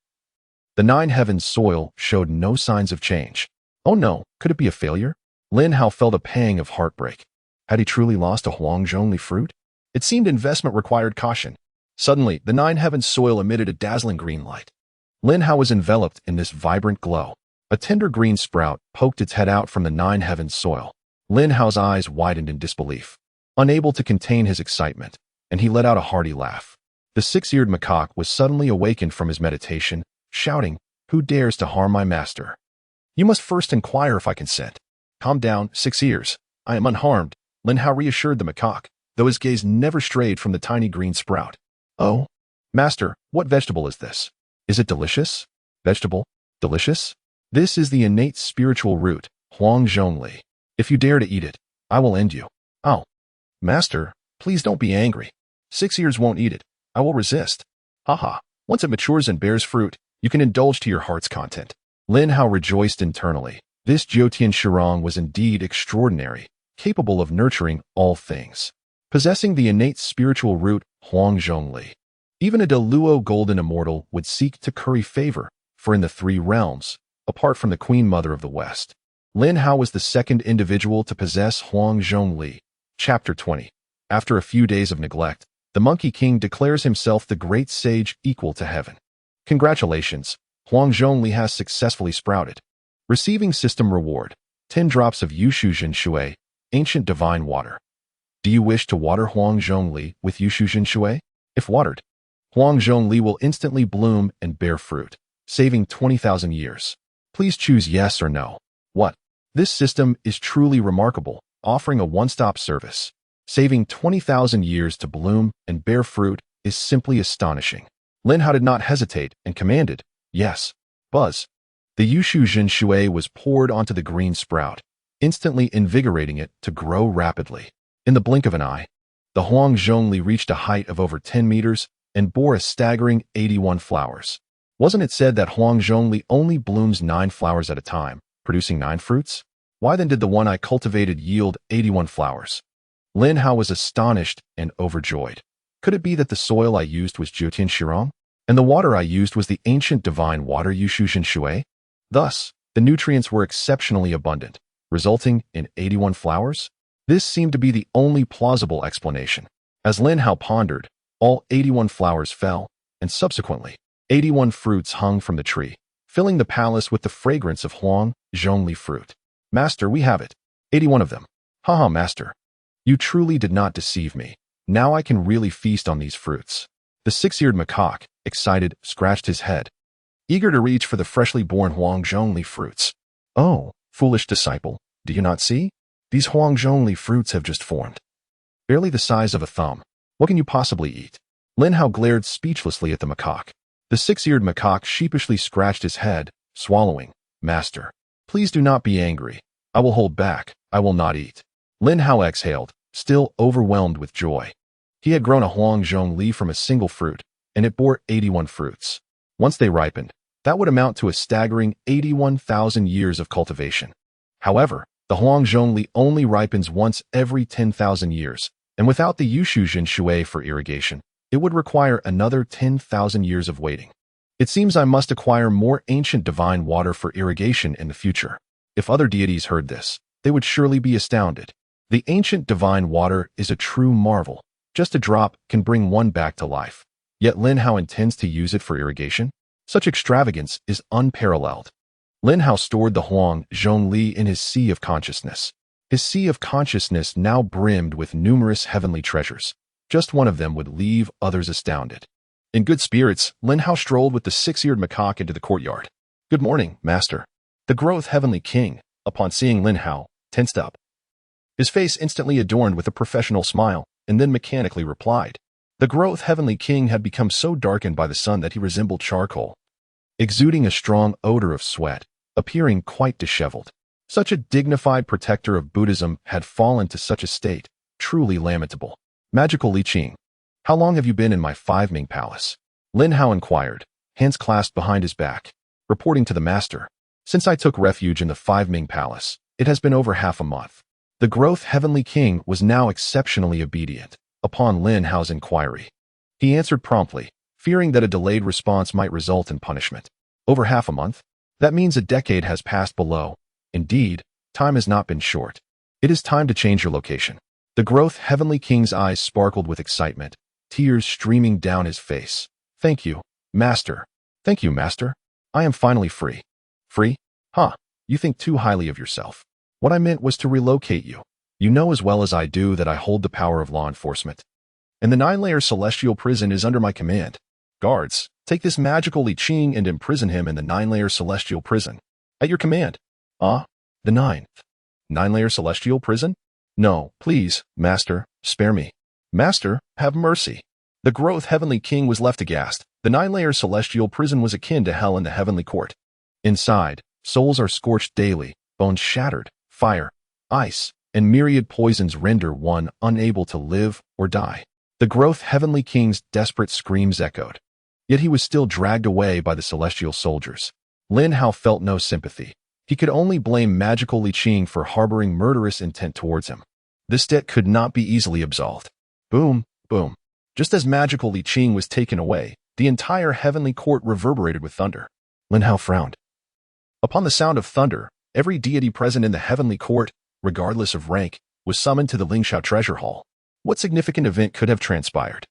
The 9 heaven soil showed no signs of change. Oh no, could it be a failure? Lin Hao felt a pang of heartbreak. Had he truly lost a Huang Zhongli fruit? It seemed investment required caution. Suddenly, the nine heavens soil emitted a dazzling green light. Lin Hao was enveloped in this vibrant glow. A tender green sprout poked its head out from the nine heavens soil. Lin Hao's eyes widened in disbelief, unable to contain his excitement, and he let out a hearty laugh. The six-eared macaque was suddenly awakened from his meditation, shouting, "Who dares to harm my master? You must first inquire if I consent." "Calm down, 6 ears. I am unharmed," Lin Hao reassured the macaque, though his gaze never strayed from the tiny green sprout. "Oh, master, what vegetable is this? Is it delicious?" "Vegetable? Delicious? This is the innate spiritual root, Huang Zhongli. If you dare to eat it, I will end you." "Oh, master, please don't be angry. 6 ears won't eat it. I will resist." "Haha, once it matures and bears fruit, you can indulge to your heart's content." Lin Hao rejoiced internally. This Jiutian Shirong was indeed extraordinary, capable of nurturing all things, possessing the innate spiritual root Huang Zhongli. Even a Deluo golden immortal would seek to curry favor, for in the 3 realms, apart from the Queen Mother of the West, Lin Hao was the second individual to possess Huang Zhongli. Chapter 20. After a few days of neglect, the Monkey King declares himself the great sage equal to heaven. Congratulations, Huang Zhongli has successfully sprouted. Receiving system reward, 10 drops of Yushuzhen Shui, ancient divine water. Do you wish to water Huang Zhongli with Yushuzhen Shui? If watered, Huang Zhongli will instantly bloom and bear fruit, saving 20,000 years. Please choose yes or no. What? This system is truly remarkable, offering a one-stop service. Saving 20,000 years to bloom and bear fruit is simply astonishing. Lin Hao did not hesitate and commanded, "Yes." Buzz. The Yushuzhen Shui was poured onto the green sprout, instantly invigorating it to grow rapidly. In the blink of an eye, the Huang Zhongli reached a height of over 10 meters and bore a staggering 81 flowers. Wasn't it said that Huang Zhongli only blooms 9 flowers at a time, producing 9 fruits? Why then did the one I cultivated yield 81 flowers? Lin Hao was astonished and overjoyed. Could it be that the soil I used was Jiutian Shirong, and the water I used was the ancient divine water Yushuzhen Shui? Thus, the nutrients were exceptionally abundant, resulting in 81 flowers? This seemed to be the only plausible explanation. As Lin Hao pondered, all 81 flowers fell, and subsequently, 81 fruits hung from the tree, filling the palace with the fragrance of Huang Zhongli fruit. "Master, we have it. 81 of them." "Haha, master. You truly did not deceive me. Now I can really feast on these fruits." The 6-eared macaque, excited, scratched his head, eager to reach for the freshly born Huang Zhongli fruits. "Oh, foolish disciple, do you not see? These Huang Zhongli fruits have just formed. Barely the size of a thumb. What can you possibly eat?" Lin Hao glared speechlessly at the macaque. The 6-eared macaque sheepishly scratched his head, swallowing. "Master, please do not be angry. I will hold back. I will not eat." Lin Hao exhaled, still overwhelmed with joy. He had grown a Huang Zhongli from a single fruit, and it bore 81 fruits. Once they ripened, that would amount to a staggering 81,000 years of cultivation. However, the Huang Zhongli only ripens once every 10,000 years, and without the Yushuzhen Shui for irrigation, it would require another 10,000 years of waiting. It seems I must acquire more ancient divine water for irrigation in the future. If other deities heard this, they would surely be astounded. The ancient divine water is a true marvel. Just a drop can bring one back to life. Yet Lin Hao intends to use it for irrigation? Such extravagance is unparalleled. Lin Hao stored the Huang Zhongli in his sea of consciousness. His sea of consciousness now brimmed with numerous heavenly treasures. Just one of them would leave others astounded. In good spirits, Lin Hao strolled with the 6-eared macaque into the courtyard. "Good morning, master." The growth heavenly king, upon seeing Lin Hao, tensed up. His face instantly adorned with a professional smile, and then mechanically replied. The growth heavenly king had become so darkened by the sun that he resembled charcoal, exuding a strong odor of sweat, appearing quite disheveled. Such a dignified protector of Buddhism had fallen to such a state, truly lamentable. Magical Li Qing, how long have you been in my 5-Ming palace? Lin Hao inquired, hands clasped behind his back, reporting to the master. Since I took refuge in the 5-Ming palace, it has been over half a month. The growth heavenly king was now exceptionally obedient. Upon Lin Hao's inquiry, he answered promptly, fearing that a delayed response might result in punishment. Over half a month? That means a decade has passed below. Indeed, time has not been short. It is time to change your location. The growth Heavenly King's eyes sparkled with excitement, tears streaming down his face. Thank you, Master. Thank you, Master. I am finally free. Free? Huh, you think too highly of yourself. What I meant was to relocate you. You know as well as I do that I hold the power of law enforcement. And the 9-layer celestial prison is under my command. Guards, take this magical Li Qing and imprison him in the 9-layer celestial prison. At your command. The 9-layer celestial prison? No, please, Master, spare me. Master, have mercy. The growth Heavenly King was left aghast. The 9-layer celestial prison was akin to hell in the heavenly court. Inside, souls are scorched daily, bones shattered, fire, ice, and myriad poisons render one unable to live or die. The growth Heavenly King's desperate screams echoed. Yet he was still dragged away by the celestial soldiers. Lin Hao felt no sympathy. He could only blame magical Li Qing for harboring murderous intent towards him. This debt could not be easily absolved. Boom, boom. Just as magical Li Qing was taken away, the entire heavenly court reverberated with thunder. Lin Hao frowned. Upon the sound of thunder, every deity present in the heavenly court, regardless of rank, was summoned to the Ling Shao treasure hall. What significant event could have transpired?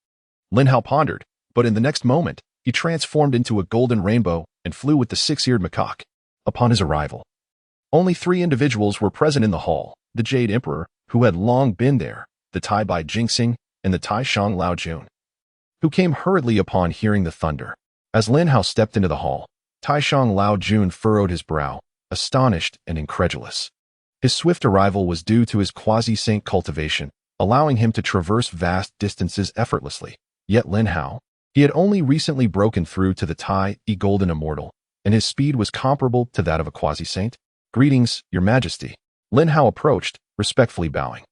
Lin Hao pondered, but in the next moment, he transformed into a golden rainbow and flew with the Six-Eared Macaque. Upon his arrival, only 3 individuals were present in the hall: the Jade Emperor, who had long been there, the Tai Bai Jingxing, and the Tai Shang Lao Jun, who came hurriedly upon hearing the thunder. As Lin Hao stepped into the hall, Tai Shang Lao Jun furrowed his brow, astonished and incredulous. His swift arrival was due to his quasi-saint cultivation, allowing him to traverse vast distances effortlessly. Yet Lin Hao, he had only recently broken through to the Tai Golden Immortal, and his speed was comparable to that of a quasi-saint. Greetings, Your Majesty. Lin Hao approached, respectfully bowing.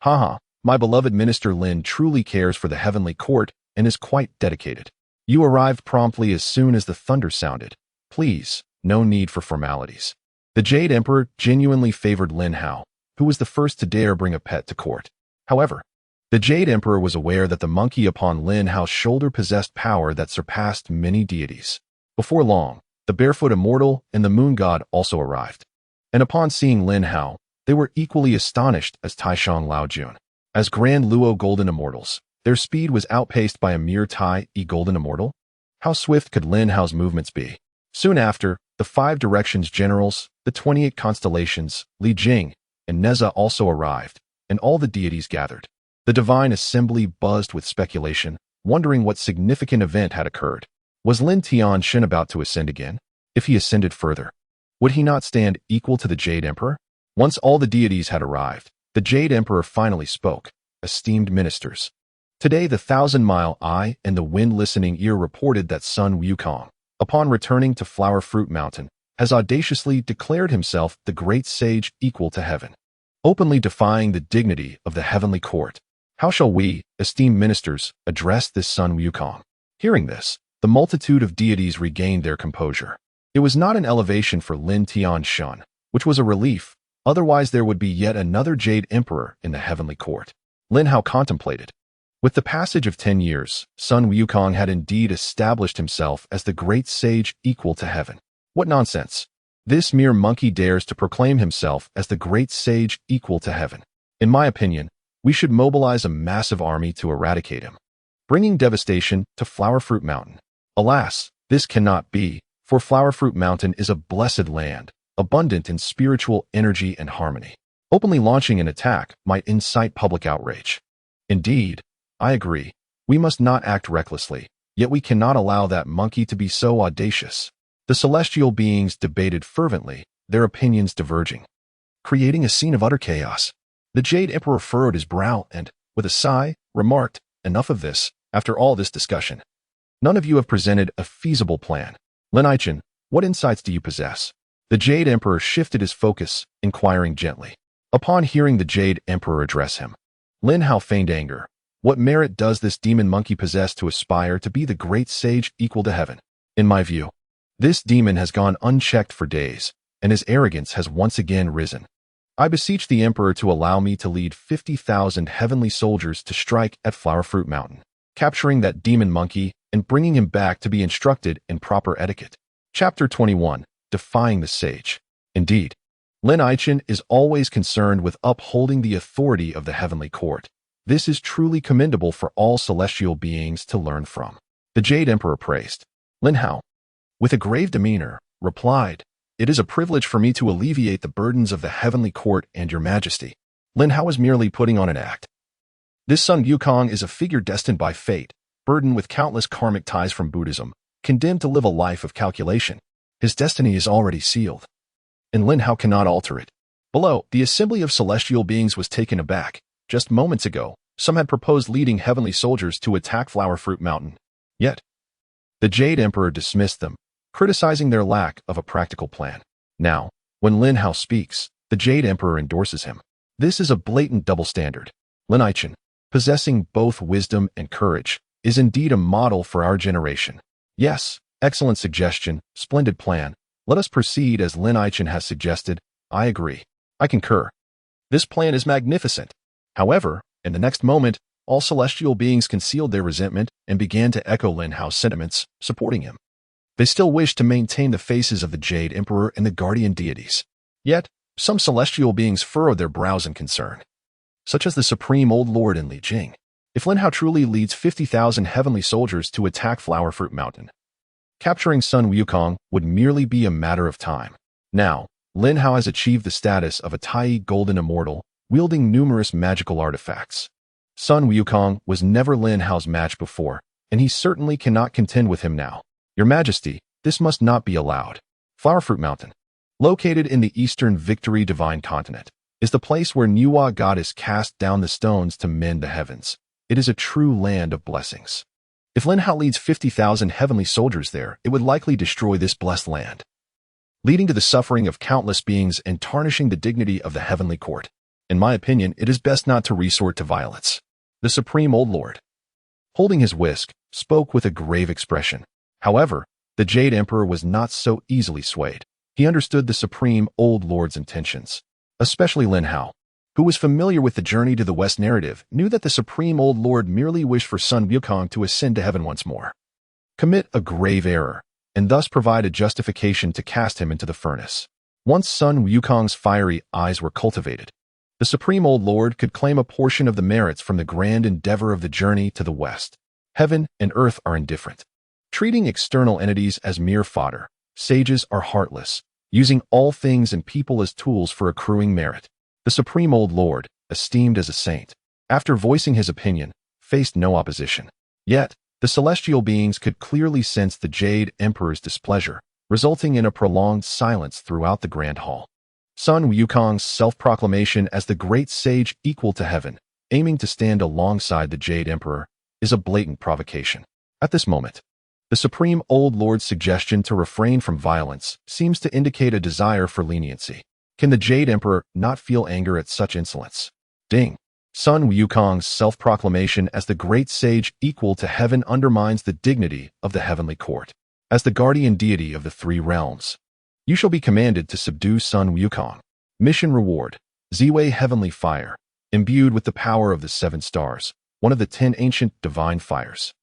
Haha, my beloved Minister Lin truly cares for the heavenly court and is quite dedicated. You arrived promptly as soon as the thunder sounded. Please, no need for formalities. The Jade Emperor genuinely favored Lin Hao, who was the first to dare bring a pet to court. However, the Jade Emperor was aware that the monkey upon Lin Hao's shoulder possessed power that surpassed many deities. Before long, the Barefoot Immortal and the Moon God also arrived. And upon seeing Lin Hao, they were equally astonished as Tai Shang Lao Jun. As Grand Luo Golden Immortals, their speed was outpaced by a mere Tai Golden Immortal. How swift could Lin Hao's movements be? Soon after, the 5 Directions Generals, the 28 Constellations, Li Jing, and Neza also arrived, and all the deities gathered. The divine assembly buzzed with speculation, wondering what significant event had occurred. Was Lin Tianshan about to ascend again? If he ascended further, would he not stand equal to the Jade Emperor? Once all the deities had arrived, the Jade Emperor finally spoke. Esteemed ministers, today the 1,000-mile eye and the wind-listening ear reported that Sun Wukong, upon returning to Flower Fruit Mountain, has audaciously declared himself the great sage equal to heaven, openly defying the dignity of the heavenly court. How shall we, esteemed ministers, address this Sun Wukong? Hearing this, the multitude of deities regained their composure. It was not an elevation for Lin Tianshan, which was a relief, otherwise there would be yet another Jade Emperor in the heavenly court. Lin Hao contemplated. With the passage of 10 years, Sun Wukong had indeed established himself as the great sage equal to heaven. What nonsense! This mere monkey dares to proclaim himself as the great sage equal to heaven. In my opinion, we should mobilize a massive army to eradicate him, bringing devastation to Flower Fruit Mountain. Alas, this cannot be, for Flower Fruit Mountain is a blessed land, abundant in spiritual energy and harmony. Openly launching an attack might incite public outrage. Indeed, I agree, we must not act recklessly, yet we cannot allow that monkey to be so audacious. The celestial beings debated fervently, their opinions diverging, creating a scene of utter chaos. The Jade Emperor furrowed his brow and, with a sigh, remarked, enough of this. After all this discussion, none of you have presented a feasible plan. Lin Aichin, what insights do you possess? The Jade Emperor shifted his focus, inquiring gently. Upon hearing the Jade Emperor address him, Lin Hao feigned anger. What merit does this demon monkey possess to aspire to be the great sage equal to heaven? In my view, this demon has gone unchecked for days, and his arrogance has once again risen. I beseech the Emperor to allow me to lead 50,000 heavenly soldiers to strike at Flower Fruit Mountain, capturing that demon monkey and bringing him back to be instructed in proper etiquette. Chapter 21, Defying the Sage. Indeed, Lin Hao is always concerned with upholding the authority of the heavenly court. This is truly commendable for all celestial beings to learn from. The Jade Emperor praised. Lin Hao, with a grave demeanor, replied, "It is a privilege for me to alleviate the burdens of the heavenly court and your majesty." Lin Hao is merely putting on an act. This Sun Wukong is a figure destined by fate, burdened with countless karmic ties from Buddhism, condemned to live a life of calculation. His destiny is already sealed, and Lin Hao cannot alter it. Below, the assembly of celestial beings was taken aback. Just moments ago, some had proposed leading heavenly soldiers to attack Flower Fruit Mountain. Yet, the Jade Emperor dismissed them, criticizing their lack of a practical plan. Now, when Lin Hao speaks, the Jade Emperor endorses him. This is a blatant double standard. Lin Hao, possessing both wisdom and courage, is indeed a model for our generation. Yes, excellent suggestion, splendid plan. Let us proceed as Lin Hao has suggested. I agree. I concur. This plan is magnificent. However, in the next moment, all celestial beings concealed their resentment and began to echo Lin Hao's sentiments, supporting him. They still wished to maintain the faces of the Jade Emperor and the Guardian Deities. Yet, some celestial beings furrowed their brows in concern, such as the Supreme Old Lord and Li Jing. If Lin Hao truly leads 50,000 heavenly soldiers to attack Flower Fruit Mountain, capturing Sun Wukong would merely be a matter of time. Now, Lin Hao has achieved the status of a Tai Golden Immortal, wielding numerous magical artifacts. Sun Wukong was never Lin Hao's match before, and he certainly cannot contend with him now. Your Majesty, this must not be allowed. Flower Fruit Mountain, located in the eastern Victory Divine Continent, is the place where Nuwa Goddess cast down the stones to mend the heavens. It is a true land of blessings. If Lin Hao leads 50,000 heavenly soldiers there, it would likely destroy this blessed land, leading to the suffering of countless beings and tarnishing the dignity of the heavenly court. In my opinion, it is best not to resort to violence. The Supreme Old Lord, holding his whisk, spoke with a grave expression. However, the Jade Emperor was not so easily swayed. He understood the Supreme Old Lord's intentions. Especially Lin Hao, who was familiar with the Journey to the West narrative, knew that the Supreme Old Lord merely wished for Sun Wukong to ascend to heaven once more, commit a grave error, and thus provide a justification to cast him into the furnace. Once Sun Wukong's fiery eyes were cultivated, the Supreme Old Lord could claim a portion of the merits from the grand endeavor of the journey to the West. Heaven and earth are indifferent, treating external entities as mere fodder. Sages are heartless, using all things and people as tools for accruing merit. The Supreme Old Lord, esteemed as a saint, after voicing his opinion, faced no opposition. Yet, the celestial beings could clearly sense the Jade Emperor's displeasure, resulting in a prolonged silence throughout the Grand Hall. Sun Wukong's self-proclamation as the great sage equal to heaven, aiming to stand alongside the Jade Emperor, is a blatant provocation. At this moment, the Supreme Old Lord's suggestion to refrain from violence seems to indicate a desire for leniency. Can the Jade Emperor not feel anger at such insolence? Ding! Sun Wukong's self-proclamation as the great sage equal to heaven undermines the dignity of the heavenly court. As the guardian deity of the three realms, you shall be commanded to subdue Sun Wukong. Mission reward: Ziwei Heavenly Fire, imbued with the power of the 7 stars, one of the 10 ancient divine fires.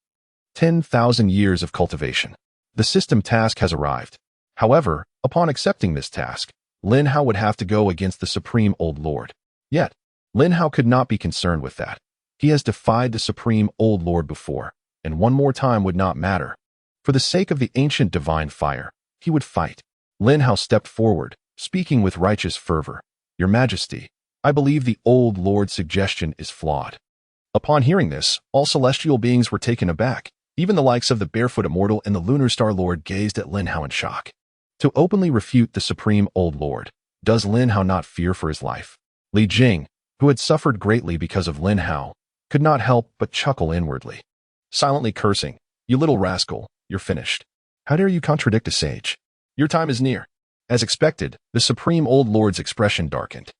10,000 years of cultivation. The system task has arrived. However, upon accepting this task, Lin Hao would have to go against the Supreme Old Lord. Yet, Lin Hao could not be concerned with that. He has defied the Supreme Old Lord before, and one more time would not matter. For the sake of the ancient divine fire, he would fight. Lin Hao stepped forward, speaking with righteous fervor. Your Majesty, I believe the Old Lord's suggestion is flawed. Upon hearing this, all celestial beings were taken aback. Even the likes of the Barefoot Immortal and the Lunar Star Lord gazed at Lin Hao in shock. To openly refute the Supreme Old Lord, does Lin Hao not fear for his life? Li Jing, who had suffered greatly because of Lin Hao, could not help but chuckle inwardly, silently cursing, "You little rascal, you're finished. How dare you contradict a sage? Your time is near." As expected, the Supreme Old Lord's expression darkened,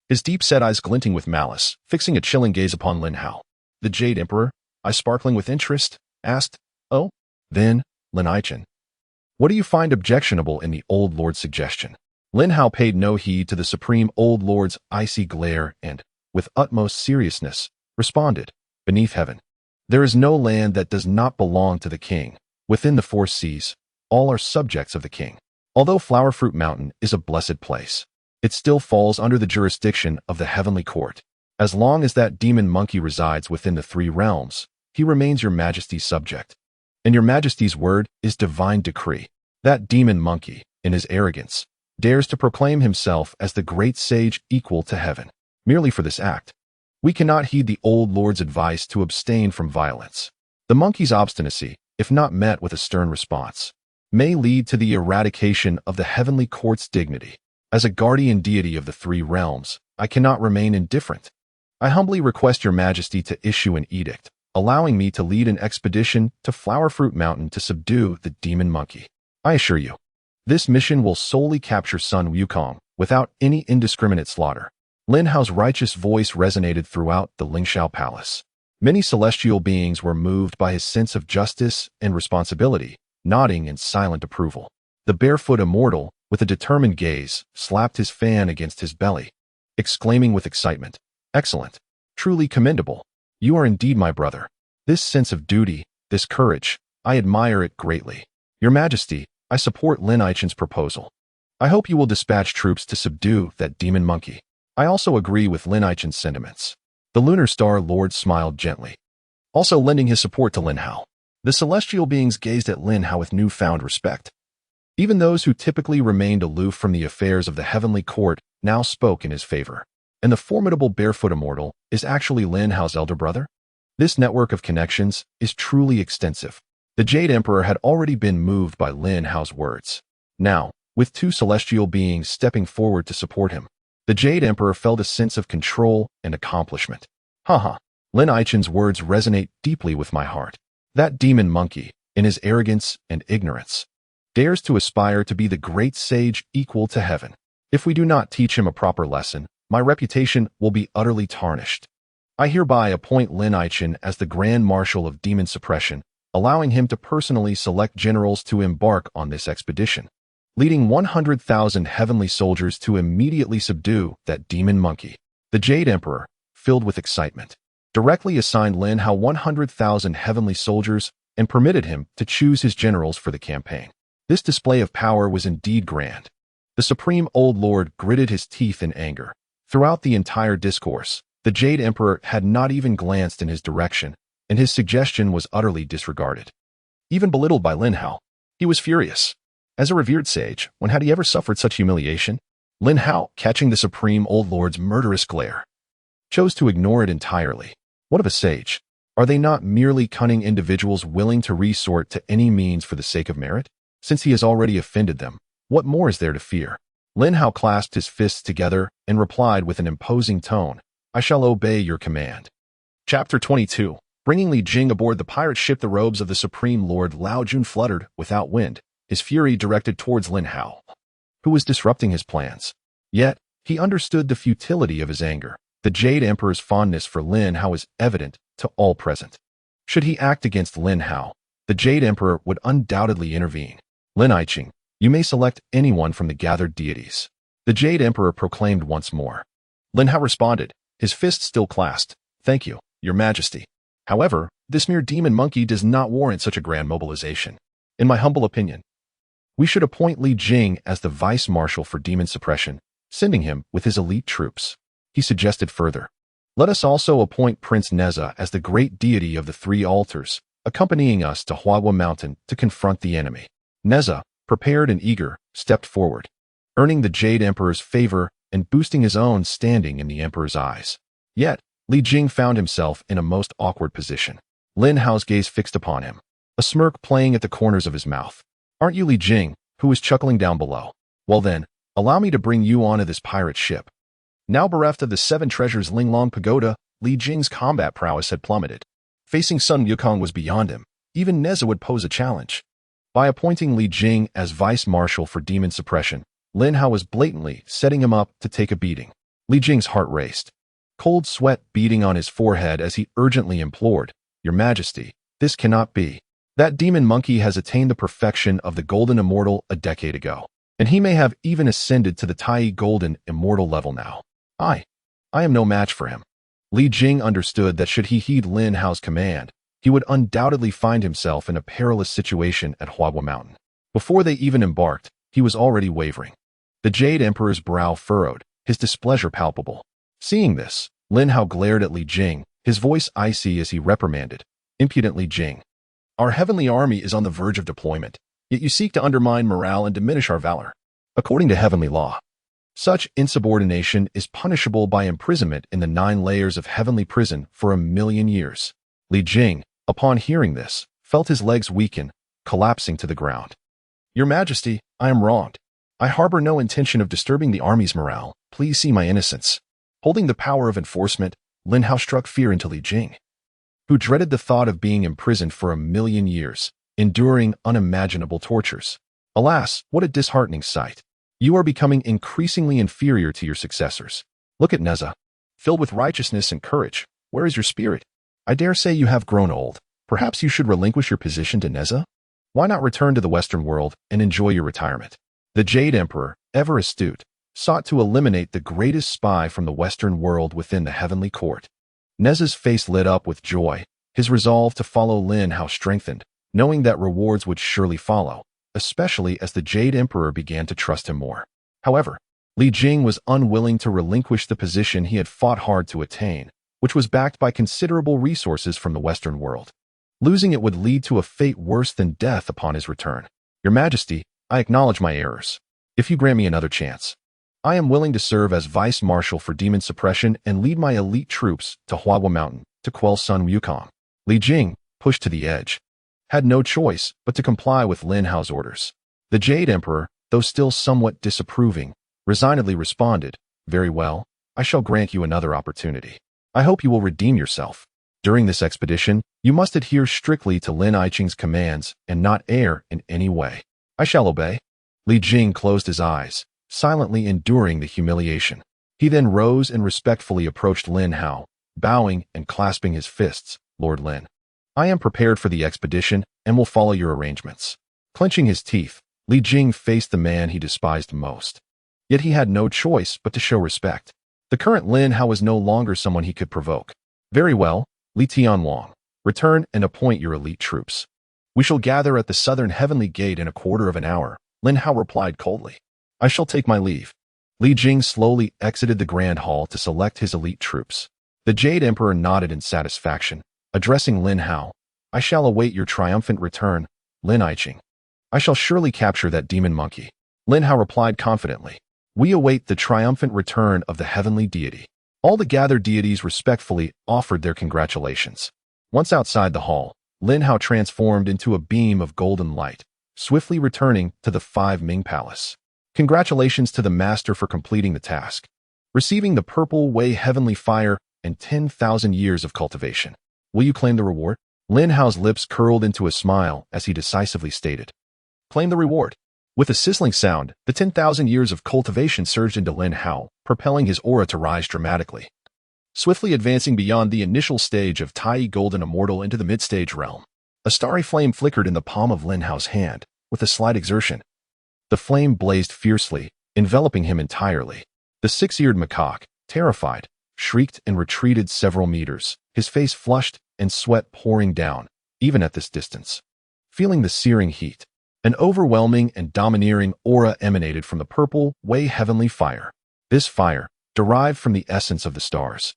his deep-set eyes glinting with malice, fixing a chilling gaze upon Lin Hao. The Jade Emperor, eyes sparkling with interest, asked, "Oh, then, Lin Hao, what do you find objectionable in the Old Lord's suggestion?" Lin Hao paid no heed to the Supreme Old Lord's icy glare and, with utmost seriousness, responded, "Beneath heaven, there is no land that does not belong to the king. Within the 4 seas, all are subjects of the king. Although Flower Fruit Mountain is a blessed place, it still falls under the jurisdiction of the heavenly court. As long as that demon monkey resides within the three realms, he remains your majesty's subject. And your majesty's word is divine decree. That demon monkey, in his arrogance, dares to proclaim himself as the great sage equal to heaven. Merely for this act, we cannot heed the old lord's advice to abstain from violence. The monkey's obstinacy, if not met with a stern response, may lead to the eradication of the heavenly court's dignity. As a guardian deity of the three realms, I cannot remain indifferent. I humbly request your majesty to issue an edict, allowing me to lead an expedition to Flowerfruit Mountain to subdue the demon monkey. I assure you, this mission will solely capture Sun Wukong without any indiscriminate slaughter. Lin Hao's righteous voice resonated throughout the Lingxiao Palace. Many celestial beings were moved by his sense of justice and responsibility, nodding in silent approval. The barefoot immortal, with a determined gaze, slapped his fan against his belly, exclaiming with excitement, "Excellent! Truly commendable! You are indeed my brother. This sense of duty, this courage, I admire it greatly. Your Majesty, I support Lin Hao's proposal. I hope you will dispatch troops to subdue that demon monkey." I also agree with Lin Hao's sentiments. The Lunar Star Lord smiled gently, also lending his support to Lin Hao. The celestial beings gazed at Lin Hao with newfound respect. Even those who typically remained aloof from the affairs of the heavenly court now spoke in his favor. And the formidable barefoot immortal is actually Lin Hao's elder brother? This network of connections is truly extensive. The Jade Emperor had already been moved by Lin Hao's words. Now, with two celestial beings stepping forward to support him, the Jade Emperor felt a sense of control and accomplishment. Haha, Lin Hao's words resonate deeply with my heart. That demon monkey, in his arrogance and ignorance, dares to aspire to be the great sage equal to heaven. If we do not teach him a proper lesson, my reputation will be utterly tarnished. I hereby appoint Lin Hao as the Grand Marshal of Demon Suppression, allowing him to personally select generals to embark on this expedition, leading 100,000 heavenly soldiers to immediately subdue that demon monkey. The Jade Emperor, filled with excitement, directly assigned Lin Hao 100,000 heavenly soldiers and permitted him to choose his generals for the campaign. This display of power was indeed grand. The Supreme Old Lord gritted his teeth in anger. Throughout the entire discourse, the Jade Emperor had not even glanced in his direction, and his suggestion was utterly disregarded. Even belittled by Lin Hao, he was furious. As a revered sage, when had he ever suffered such humiliation? Lin Hao, catching the Supreme Old Lord's murderous glare, chose to ignore it entirely. What of a sage? Are they not merely cunning individuals willing to resort to any means for the sake of merit? Since he has already offended them, what more is there to fear? Lin Hao clasped his fists together and replied with an imposing tone, "I shall obey your command." Chapter 22. Bringing Li Jing aboard the pirate ship, the robes of the Supreme Lord Lao Jun fluttered without wind, his fury directed towards Lin Hao, who was disrupting his plans. Yet, he understood the futility of his anger. The Jade Emperor's fondness for Lin Hao is evident to all present. Should he act against Lin Hao, the Jade Emperor would undoubtedly intervene. "Lin Hao, you may select anyone from the gathered deities," the Jade Emperor proclaimed once more. Lin Hao responded, his fists still clasped. "Thank you, your majesty. However, this mere demon monkey does not warrant such a grand mobilization. In my humble opinion, we should appoint Li Jing as the vice marshal for demon suppression, sending him with his elite troops." He suggested further, "Let us also appoint Prince Neza as the great deity of the three altars, accompanying us to Huahua Mountain to confront the enemy." Neza, prepared and eager, stepped forward, earning the Jade Emperor's favor and boosting his own standing in the Emperor's eyes. Yet, Li Jing found himself in a most awkward position. Lin Hao's gaze fixed upon him, a smirk playing at the corners of his mouth. "Aren't you Li Jing, who was chuckling down below? Well then, allow me to bring you onto this pirate ship." Now bereft of the 7 treasures Linglong Pagoda, Li Jing's combat prowess had plummeted. Facing Sun Wukong was beyond him. Even Neza would pose a challenge. By appointing Li Jing as vice marshal for demon suppression, Lin Hao was blatantly setting him up to take a beating. Li Jing's heart raced, cold sweat beading on his forehead as he urgently implored, "Your Majesty, this cannot be. That demon monkey has attained the perfection of the Golden Immortal a decade ago, and he may have even ascended to the Tai Golden Immortal level now. I am no match for him." Li Jing understood that should he heed Lin Hao's command, he would undoubtedly find himself in a perilous situation at Huahua Mountain. Before they even embarked, he was already wavering. The Jade Emperor's brow furrowed, his displeasure palpable. Seeing this, Lin Hao glared at Li Jing, his voice icy as he reprimanded. Impudent Li Jing. Our heavenly army is on the verge of deployment, yet you seek to undermine morale and diminish our valor. According to heavenly law, such insubordination is punishable by imprisonment in the 9 layers of heavenly prison for 1,000,000 years. Li Jing, upon hearing this, felt his legs weaken, collapsing to the ground. Your Majesty, I am wronged. I harbor no intention of disturbing the army's morale. Please see my innocence. Holding the power of enforcement, Lin Hao struck fear into Li Jing, who dreaded the thought of being imprisoned for 1,000,000 years, enduring unimaginable tortures. Alas, what a disheartening sight. You are becoming increasingly inferior to your successors. Look at Neza. Filled with righteousness and courage, where is your spirit? I dare say you have grown old. Perhaps you should relinquish your position to Neza? Why not return to the Western world and enjoy your retirement? The Jade Emperor, ever astute, sought to eliminate the greatest spy from the Western world within the heavenly court. Neza's face lit up with joy, his resolve to follow Lin Hao strengthened, knowing that rewards would surely follow, especially as the Jade Emperor began to trust him more. However, Li Jing was unwilling to relinquish the position he had fought hard to attain, which was backed by considerable resources from the Western world. Losing it would lead to a fate worse than death upon his return. Your Majesty, I acknowledge my errors. If you grant me another chance, I am willing to serve as Vice Marshal for Demon Suppression and lead my elite troops to Huaguo Mountain to quell Sun Wukong. Li Jing, pushed to the edge, had no choice but to comply with Lin Hao's orders. The Jade Emperor, though still somewhat disapproving, resignedly responded, Very well, I shall grant you another opportunity. I hope you will redeem yourself. During this expedition, you must adhere strictly to Lin Aiqing's commands and not err in any way. I shall obey. Li Jing closed his eyes, silently enduring the humiliation. He then rose and respectfully approached Lin Hao, bowing and clasping his fists. Lord Lin, I am prepared for the expedition and will follow your arrangements. Clenching his teeth, Li Jing faced the man he despised most. Yet he had no choice but to show respect. The current Lin Hao was no longer someone he could provoke. Very well, Li Tianlong, return and appoint your elite troops. We shall gather at the southern heavenly gate in a quarter of an hour, Lin Hao replied coldly. I shall take my leave. Li Jing slowly exited the grand hall to select his elite troops. The Jade Emperor nodded in satisfaction, addressing Lin Hao. I shall await your triumphant return, Lin Aiqing. I shall surely capture that demon monkey. Lin Hao replied confidently. We await the triumphant return of the heavenly deity. All the gathered deities respectfully offered their congratulations. Once outside the hall, Lin Hao transformed into a beam of golden light, swiftly returning to the 5 Ming Palace. Congratulations to the master for completing the task, receiving the purple Wei heavenly fire and 10,000 years of cultivation. Will you claim the reward? Lin Hao's lips curled into a smile as he decisively stated. Claim the reward. With a sizzling sound, the 10,000 years of cultivation surged into Lin Hao, propelling his aura to rise dramatically. Swiftly advancing beyond the initial stage of Tai Golden Immortal into the mid-stage realm, a starry flame flickered in the palm of Lin Hao's hand. With a slight exertion, the flame blazed fiercely, enveloping him entirely. The Six-Eared Macaque, terrified, shrieked and retreated several meters, his face flushed and sweat pouring down, even at this distance. Feeling the searing heat, an overwhelming and domineering aura emanated from the purple Wei heavenly fire. This fire, derived from the essence of the stars,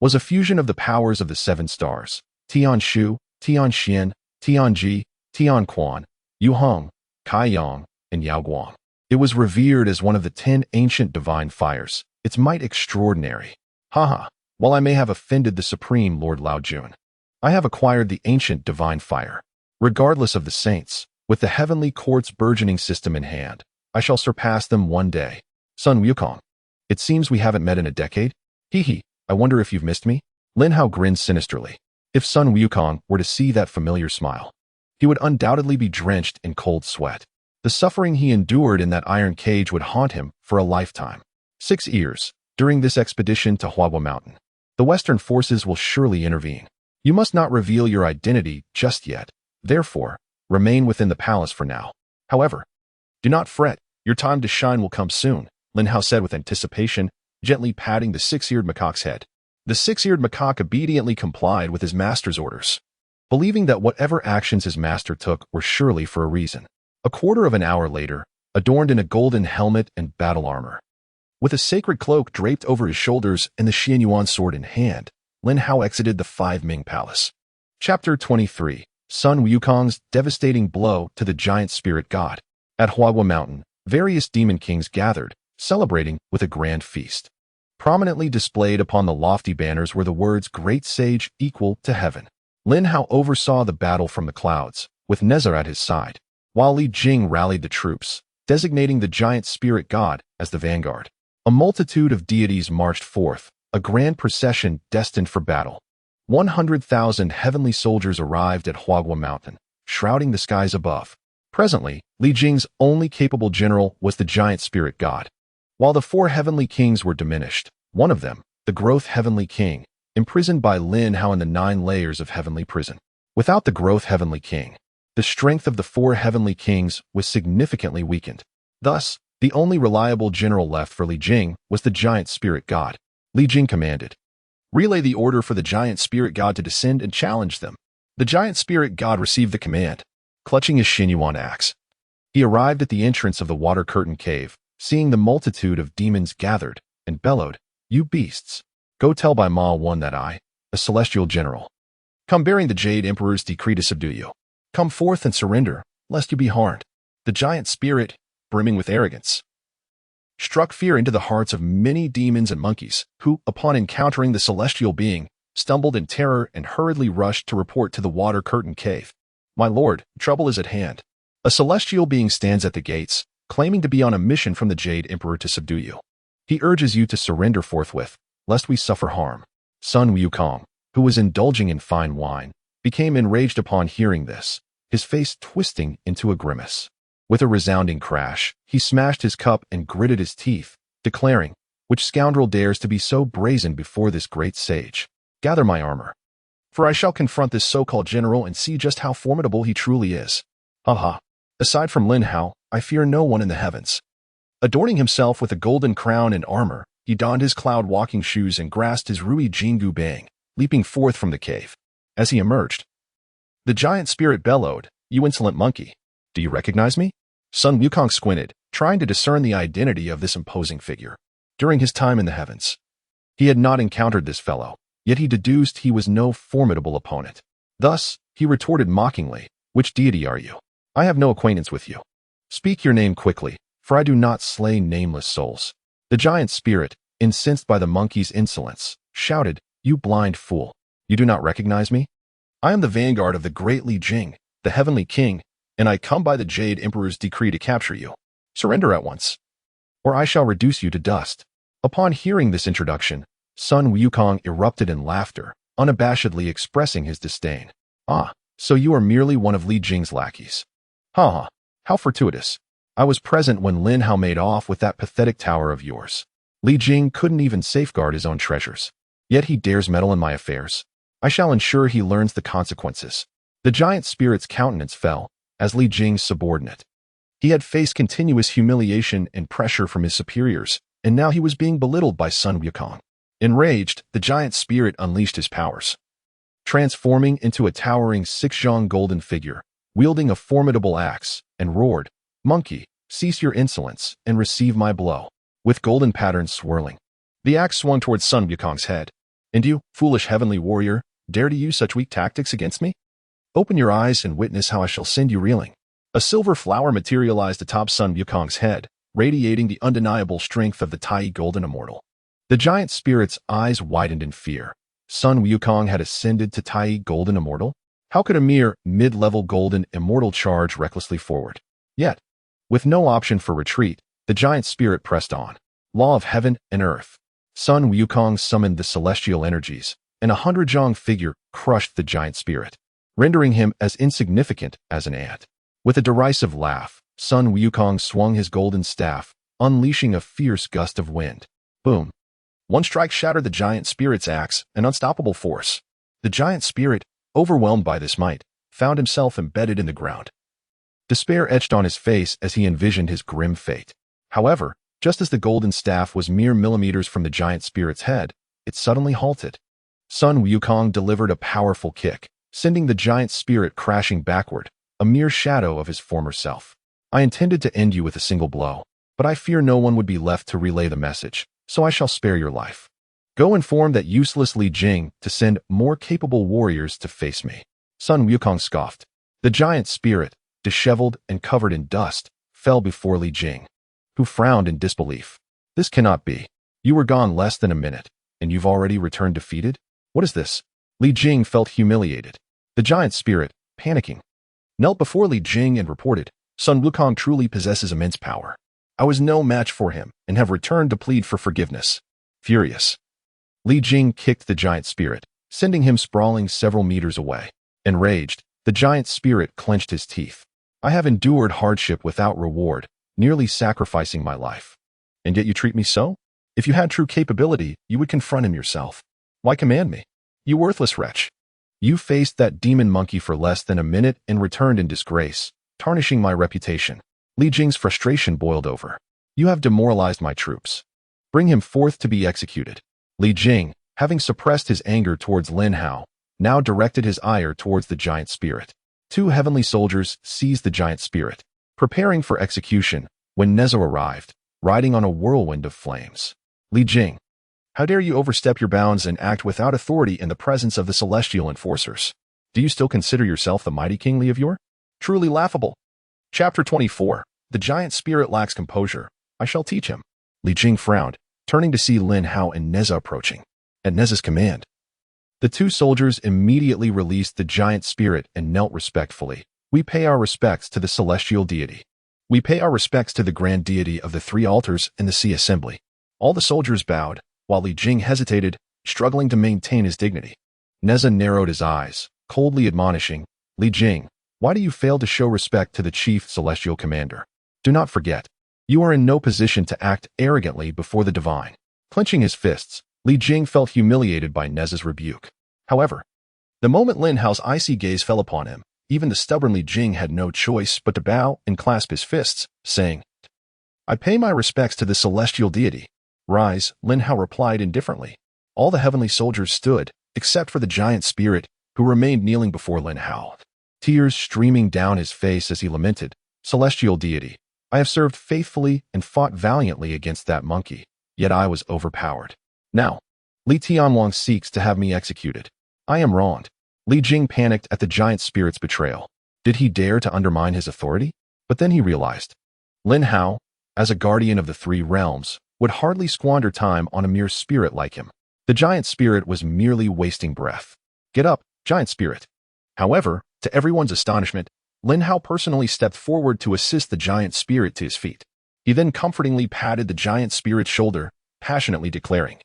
was a fusion of the powers of the 7 stars, Tianshu, Tianxian, Tianji, Tianquan, Yuheng, Kaiyang, and Yaoguang. It was revered as one of the 10 ancient divine fires, its might extraordinary. Haha, while I may have offended the supreme Lord Lao Jun, I have acquired the ancient divine fire. Regardless of the saints, with the heavenly court's burgeoning system in hand, I shall surpass them one day. Sun Wukong, it seems we haven't met in a decade? Hee, I wonder if you've missed me? Lin Hao grinned sinisterly. If Sun Wukong were to see that familiar smile, he would undoubtedly be drenched in cold sweat. The suffering he endured in that iron cage would haunt him for a lifetime. 6 years, during this expedition to Huaguo Mountain, the Western forces will surely intervene. You must not reveal your identity just yet. Therefore, remain within the palace for now. However, do not fret. Your time to shine will come soon, Lin Hao said with anticipation, gently patting the Six-Eared Macaque's head. The Six-Eared Macaque obediently complied with his master's orders, believing that whatever actions his master took were surely for a reason. A quarter of an hour later, adorned in a golden helmet and battle armor. With a sacred cloak draped over his shoulders and the Xianyuan sword in hand, Lin Hao exited the Five Ming Palace. Chapter 23. Sun Wukong's devastating blow to the giant spirit god. At Huagua Mountain, various demon kings gathered, celebrating with a grand feast. Prominently displayed upon the lofty banners were the words "Great Sage equal to heaven." Lin Hao oversaw the battle from the clouds, with Nezar at his side, while Li Jing rallied the troops, designating the giant spirit god as the vanguard. A multitude of deities marched forth, a grand procession destined for battle. 100,000 heavenly soldiers arrived at Huagua Mountain, shrouding the skies above. Presently, Li Jing's only capable general was the giant spirit god. While the four heavenly kings were diminished, one of them, the Growth Heavenly King, imprisoned by Lin Hao in the 9 layers of heavenly prison. Without the Growth Heavenly King, the strength of the four heavenly kings was significantly weakened. Thus, the only reliable general left for Li Jing was the giant spirit god. Li Jing commanded, "Relay the order for the giant spirit god to descend and challenge them." The giant spirit god received the command, clutching his Xianyuan axe. He arrived at the entrance of the water curtain cave, seeing the multitude of demons gathered, and bellowed, "You beasts! Go tell by Ma One that I, a celestial general, come bearing the Jade Emperor's decree to subdue you. Come forth and surrender, lest you be harmed." The giant spirit, brimming with arrogance, struck fear into the hearts of many demons and monkeys, who, upon encountering the celestial being, stumbled in terror and hurriedly rushed to report to the water curtain cave. "My lord, trouble is at hand. A celestial being stands at the gates, claiming to be on a mission from the Jade Emperor to subdue you. He urges you to surrender forthwith, lest we suffer harm." Sun Wukong, who was indulging in fine wine, became enraged upon hearing this, his face twisting into a grimace. With a resounding crash, he smashed his cup and gritted his teeth, declaring, "Which scoundrel dares to be so brazen before this great sage? Gather my armor, for I shall confront this so-called general and see just how formidable he truly is." Ha! Aside from Lin Hao, I fear no one in the heavens. Adorning himself with a golden crown and armor, he donned his cloud walking shoes and grasped his Rui Jingu Bang, leaping forth from the cave. As he emerged, the giant spirit bellowed, "You insolent monkey! Do you recognize me?" Sun Wukong squinted, trying to discern the identity of this imposing figure. During his time in the heavens, he had not encountered this fellow, yet he deduced he was no formidable opponent. Thus, he retorted mockingly, "Which deity are you? I have no acquaintance with you. Speak your name quickly, for I do not slay nameless souls." The giant spirit, incensed by the monkey's insolence, shouted, "You blind fool! You do not recognize me? I am the vanguard of the great Li Jing, the heavenly king, and I come by the Jade Emperor's decree to capture you. Surrender at once, or I shall reduce you to dust." Upon hearing this introduction, Sun Wukong erupted in laughter, unabashedly expressing his disdain. "Ah, so you are merely one of Li Jing's lackeys. Ha! How fortuitous. I was present when Lin Hao made off with that pathetic tower of yours. Li Jing couldn't even safeguard his own treasures. Yet he dares meddle in my affairs. I shall ensure he learns the consequences." The giant spirit's countenance fell, as Li Jing's subordinate. He had faced continuous humiliation and pressure from his superiors, and now he was being belittled by Sun Wukong. Enraged, the giant spirit unleashed his powers, transforming into a towering 6-zhong golden figure, wielding a formidable axe, and roared, "Monkey, cease your insolence and receive my blow." With golden patterns swirling, the axe swung towards Sun Wukong's head. "And you, foolish heavenly warrior, dare to use such weak tactics against me? Open your eyes and witness how I shall send you reeling." A silver flower materialized atop Sun Wukong's head, radiating the undeniable strength of the Tai Golden Immortal. The giant spirit's eyes widened in fear. Sun Wukong had ascended to Tai Golden Immortal? How could a mere mid-level golden immortal charge recklessly forward? Yet, with no option for retreat, the giant spirit pressed on. Law of heaven and earth. Sun Wukong summoned the celestial energies, and a 100-zhong figure crushed the giant spirit, rendering him as insignificant as an ant. With a derisive laugh, Sun Wukong swung his golden staff, unleashing a fierce gust of wind. Boom! One strike shattered the giant spirit's axe, an unstoppable force. The giant spirit, overwhelmed by this might, found himself embedded in the ground. Despair etched on his face as he envisioned his grim fate. However, just as the golden staff was mere millimeters from the giant spirit's head, it suddenly halted. Sun Wukong delivered a powerful kick, sending the giant spirit crashing backward, a mere shadow of his former self. I intended to end you with a single blow, but I fear no one would be left to relay the message, so I shall spare your life. Go inform that useless Li Jing to send more capable warriors to face me." Sun Wukong scoffed. The giant spirit, disheveled and covered in dust, fell before Li Jing, who frowned in disbelief. "This cannot be. You were gone less than a minute, and you've already returned defeated? What is this?" Li Jing felt humiliated. The giant spirit, panicking, knelt before Li Jing and reported, "Sun Wukong truly possesses immense power. I was no match for him and have returned to plead for forgiveness." Furious, Li Jing kicked the giant spirit, sending him sprawling several meters away. Enraged, the giant spirit clenched his teeth. "I have endured hardship without reward, nearly sacrificing my life. And yet you treat me so? If you had true capability, you would confront him yourself. Why command me? You worthless wretch. You faced that demon monkey for less than a minute and returned in disgrace, tarnishing my reputation." Li Jing's frustration boiled over. "You have demoralized my troops. Bring him forth to be executed." Li Jing, having suppressed his anger towards Lin Hao, now directed his ire towards the giant spirit. Two heavenly soldiers seized the giant spirit, preparing for execution, when Nezo arrived, riding on a whirlwind of flames. "Li Jing, how dare you overstep your bounds and act without authority in the presence of the celestial enforcers? Do you still consider yourself the mighty King Li of yore? Truly laughable." Chapter 24. The giant spirit lacks composure. I shall teach him. Li Jing frowned, turning to see Lin Hao and Neza approaching. At Neza's command, the two soldiers immediately released the giant spirit and knelt respectfully. "We pay our respects to the celestial deity. We pay our respects to the grand deity of the three altars and the sea assembly." All the soldiers bowed, while Li Jing hesitated, struggling to maintain his dignity. Neza narrowed his eyes, coldly admonishing, "Li Jing, why do you fail to show respect to the chief celestial commander? Do not forget, you are in no position to act arrogantly before the divine." Clenching his fists, Li Jing felt humiliated by Neza's rebuke. However, the moment Lin Hao's icy gaze fell upon him, even the stubborn Li Jing had no choice but to bow and clasp his fists, saying, "I pay my respects to the celestial deity." "Rise," Lin Hao replied indifferently. All the heavenly soldiers stood, except for the giant spirit, who remained kneeling before Lin Hao, tears streaming down his face as he lamented, "Celestial deity, I have served faithfully and fought valiantly against that monkey, yet I was overpowered. Now, Li Tianwang seeks to have me executed. I am wronged." Li Jing panicked at the giant spirit's betrayal. Did he dare to undermine his authority? But then he realized, Lin Hao, as a guardian of the three realms, would hardly squander time on a mere spirit like him. The giant spirit was merely wasting breath. "Get up, giant spirit." However, to everyone's astonishment, Lin Hao personally stepped forward to assist the giant spirit to his feet. He then comfortingly patted the giant spirit's shoulder, passionately declaring,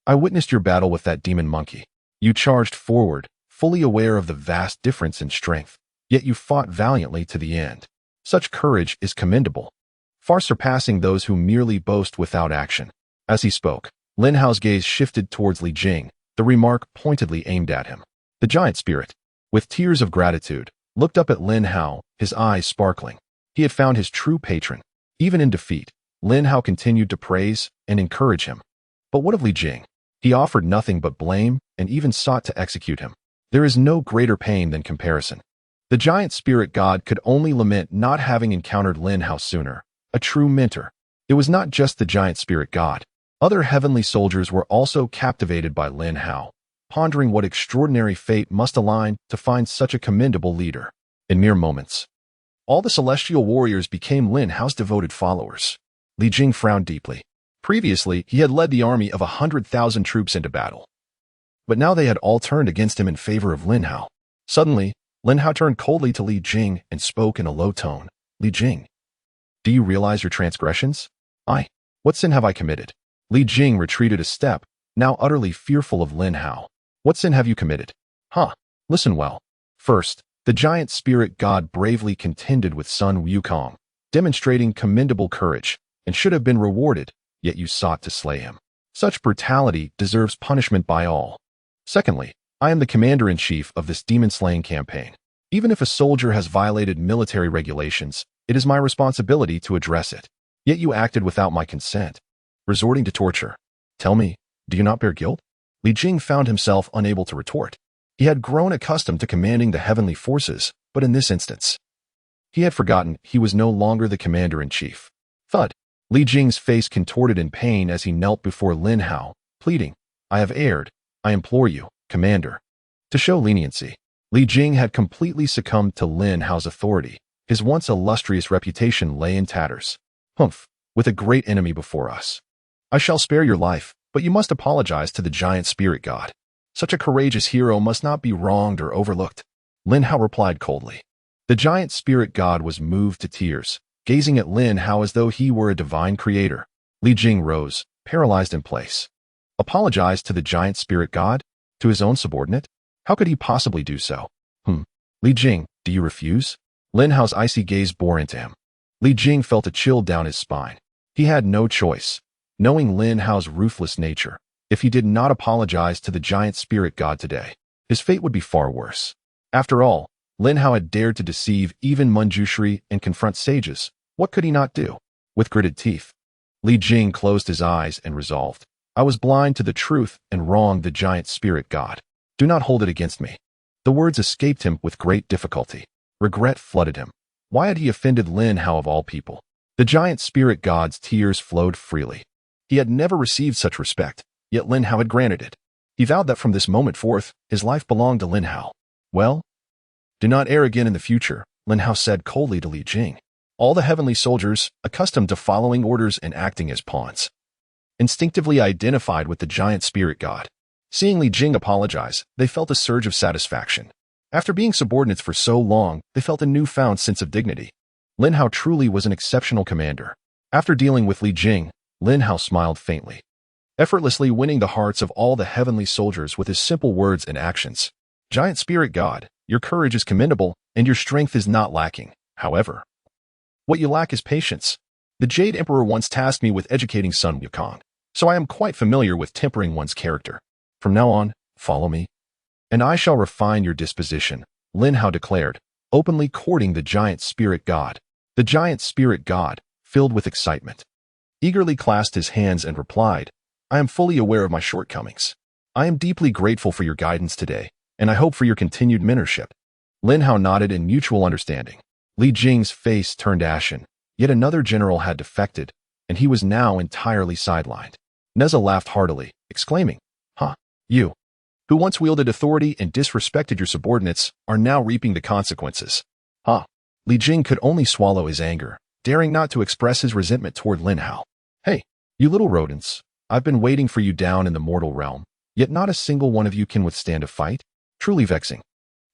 "I witnessed your battle with that demon monkey. You charged forward, fully aware of the vast difference in strength, yet you fought valiantly to the end. Such courage is commendable, far surpassing those who merely boast without action." As he spoke, Lin Hao's gaze shifted towards Li Jing, the remark pointedly aimed at him. The giant spirit, with tears of gratitude, looked up at Lin Hao, his eyes sparkling. He had found his true patron. Even in defeat, Lin Hao continued to praise and encourage him. But what of Li Jing? He offered nothing but blame and even sought to execute him. There is no greater pain than comparison. The giant spirit god could only lament not having encountered Lin Hao sooner, a true mentor. It was not just the giant spirit god. Other heavenly soldiers were also captivated by Lin Hao, pondering what extraordinary fate must align to find such a commendable leader. In mere moments, all the celestial warriors became Lin Hao's devoted followers. Li Jing frowned deeply. Previously, he had led the army of 100,000 troops into battle. But now they had all turned against him in favor of Lin Hao. Suddenly, Lin Hao turned coldly to Li Jing and spoke in a low tone. "Li Jing, do you realize your transgressions? What sin have I committed?" Li Jing retreated a step, now utterly fearful of Lin Hao. "What sin have you committed? Listen well. First, the giant spirit god bravely contended with Sun Wukong, demonstrating commendable courage, and should have been rewarded, yet you sought to slay him. Such brutality deserves punishment by all. Secondly, I am the commander-in-chief of this demon-slaying campaign. Even if a soldier has violated military regulations, it is my responsibility to address it. Yet you acted without my consent, resorting to torture. Tell me, do you not bear guilt?" Li Jing found himself unable to retort. He had grown accustomed to commanding the heavenly forces, but in this instance, He had forgotten he was no longer the commander-in-chief. Thud. Li Jing's face contorted in pain as he knelt before Lin Hao, pleading, "I have erred. I implore you, Commander." To show leniency, Li Jing had completely succumbed to Lin Hao's authority. His once illustrious reputation lay in tatters. "Humph, with a great enemy before us. I shall spare your life, but you must apologize to the giant spirit god. Such a courageous hero must not be wronged or overlooked," Lin Hao replied coldly. The giant spirit god was moved to tears, gazing at Lin Hao as though he were a divine creator. Li Jing rose, paralyzed in place. Apologize to the giant spirit god? To his own subordinate? How could he possibly do so? Li Jing, do you refuse? Lin Hao's icy gaze bore into him. Li Jing felt a chill down his spine. He had no choice. Knowing Lin Hao's ruthless nature, if he did not apologize to the giant spirit god today, his fate would be far worse. After all, Lin Hao had dared to deceive even Manjushri and confront sages. What could he not do? With gritted teeth, Li Jing closed his eyes and resolved, "I was blind to the truth and wronged the giant spirit god. Do not hold it against me." The words escaped him with great difficulty. Regret flooded him. Why had he offended Lin Hao of all people? The giant spirit god's tears flowed freely. He had never received such respect, yet Lin Hao had granted it. He vowed that from this moment forth, his life belonged to Lin Hao. "Well, do not err again in the future," Lin Hao said coldly to Li Jing. All the heavenly soldiers, accustomed to following orders and acting as pawns, instinctively identified with the giant spirit god. Seeing Li Jing apologize, they felt a surge of satisfaction. After being subordinates for so long, they felt a newfound sense of dignity. Lin Hao truly was an exceptional commander. After dealing with Li Jing, Lin Hao smiled faintly, effortlessly winning the hearts of all the heavenly soldiers with his simple words and actions. "Giant spirit god, your courage is commendable, and your strength is not lacking. However, what you lack is patience. The Jade Emperor once tasked me with educating Sun Wukong, so I am quite familiar with tempering one's character. From now on, follow me, and I shall refine your disposition," Lin Hao declared, openly courting the giant spirit god. The giant spirit god, filled with excitement, eagerly clasped his hands and replied, "I am fully aware of my shortcomings. I am deeply grateful for your guidance today, and I hope for your continued mentorship." Lin Hao nodded in mutual understanding. Li Jing's face turned ashen. Yet another general had defected, and he was now entirely sidelined. Neza laughed heartily, exclaiming, "You, who once wielded authority and disrespected your subordinates, are now reaping the consequences." Li Jing could only swallow his anger, daring not to express his resentment toward Lin Hao. "Hey, you little rodents, I've been waiting for you down in the mortal realm, yet not a single one of you can withstand a fight? Truly vexing.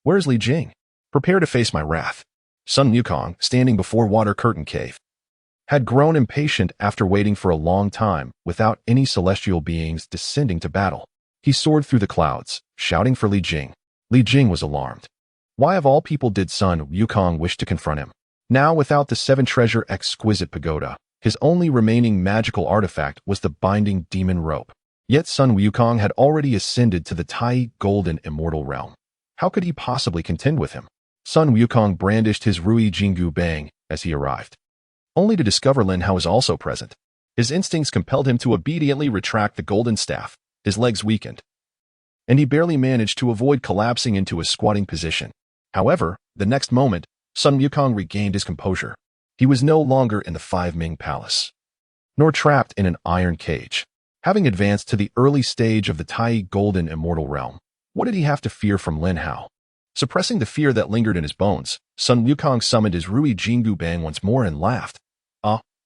Where's Li Jing? Prepare to face my wrath." Sun Wukong, standing before Water Curtain Cave, had grown impatient after waiting for a long time without any celestial beings descending to battle. He soared through the clouds, shouting for Li Jing. Li Jing was alarmed. Why of all people did Sun Wukong wish to confront him? Now, without the seven-treasure exquisite pagoda, his only remaining magical artifact was the binding demon rope. Yet Sun Wukong had already ascended to the Tai Golden Immortal Realm. How could he possibly contend with him? Sun Wukong brandished his Rui Jingu Bang as he arrived, only to discover Lin Hao was also present. His instincts compelled him to obediently retract the golden staff. His legs weakened, and he barely managed to avoid collapsing into a squatting position. However, the next moment, Sun Wukong regained his composure. He was no longer in the Five Ming Palace, nor trapped in an iron cage. Having advanced to the early stage of the Tai Golden Immortal Realm, what did he have to fear from Lin Hao? Suppressing the fear that lingered in his bones, Sun Wukong summoned his Rui Jingu Bang once more and laughed.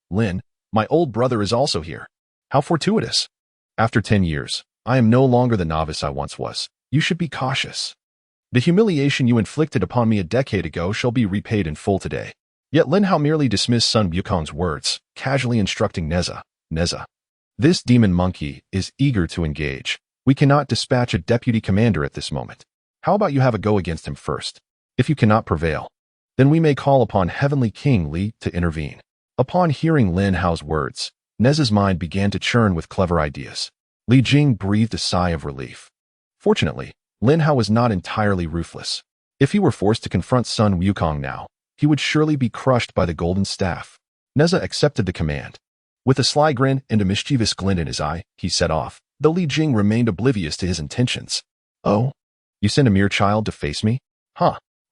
Lin, my old brother is also here. How fortuitous. After 10 years, I am no longer the novice I once was. You should be cautious. The humiliation you inflicted upon me a decade ago shall be repaid in full today." Yet Lin Hao merely dismissed Sun Wukong's words, casually instructing Neza, "This demon monkey is eager to engage. We cannot dispatch a deputy commander at this moment. How about you have a go against him first? If you cannot prevail, then we may call upon Heavenly King Li to intervene." Upon hearing Lin Hao's words, Neza's mind began to churn with clever ideas. Li Jing breathed a sigh of relief. Fortunately, Lin Hao was not entirely ruthless. If he were forced to confront Sun Wukong now, he would surely be crushed by the golden staff. Neza accepted the command. With a sly grin and a mischievous glint in his eye, he set off, though Li Jing remained oblivious to his intentions. "Oh, you sent a mere child to face me?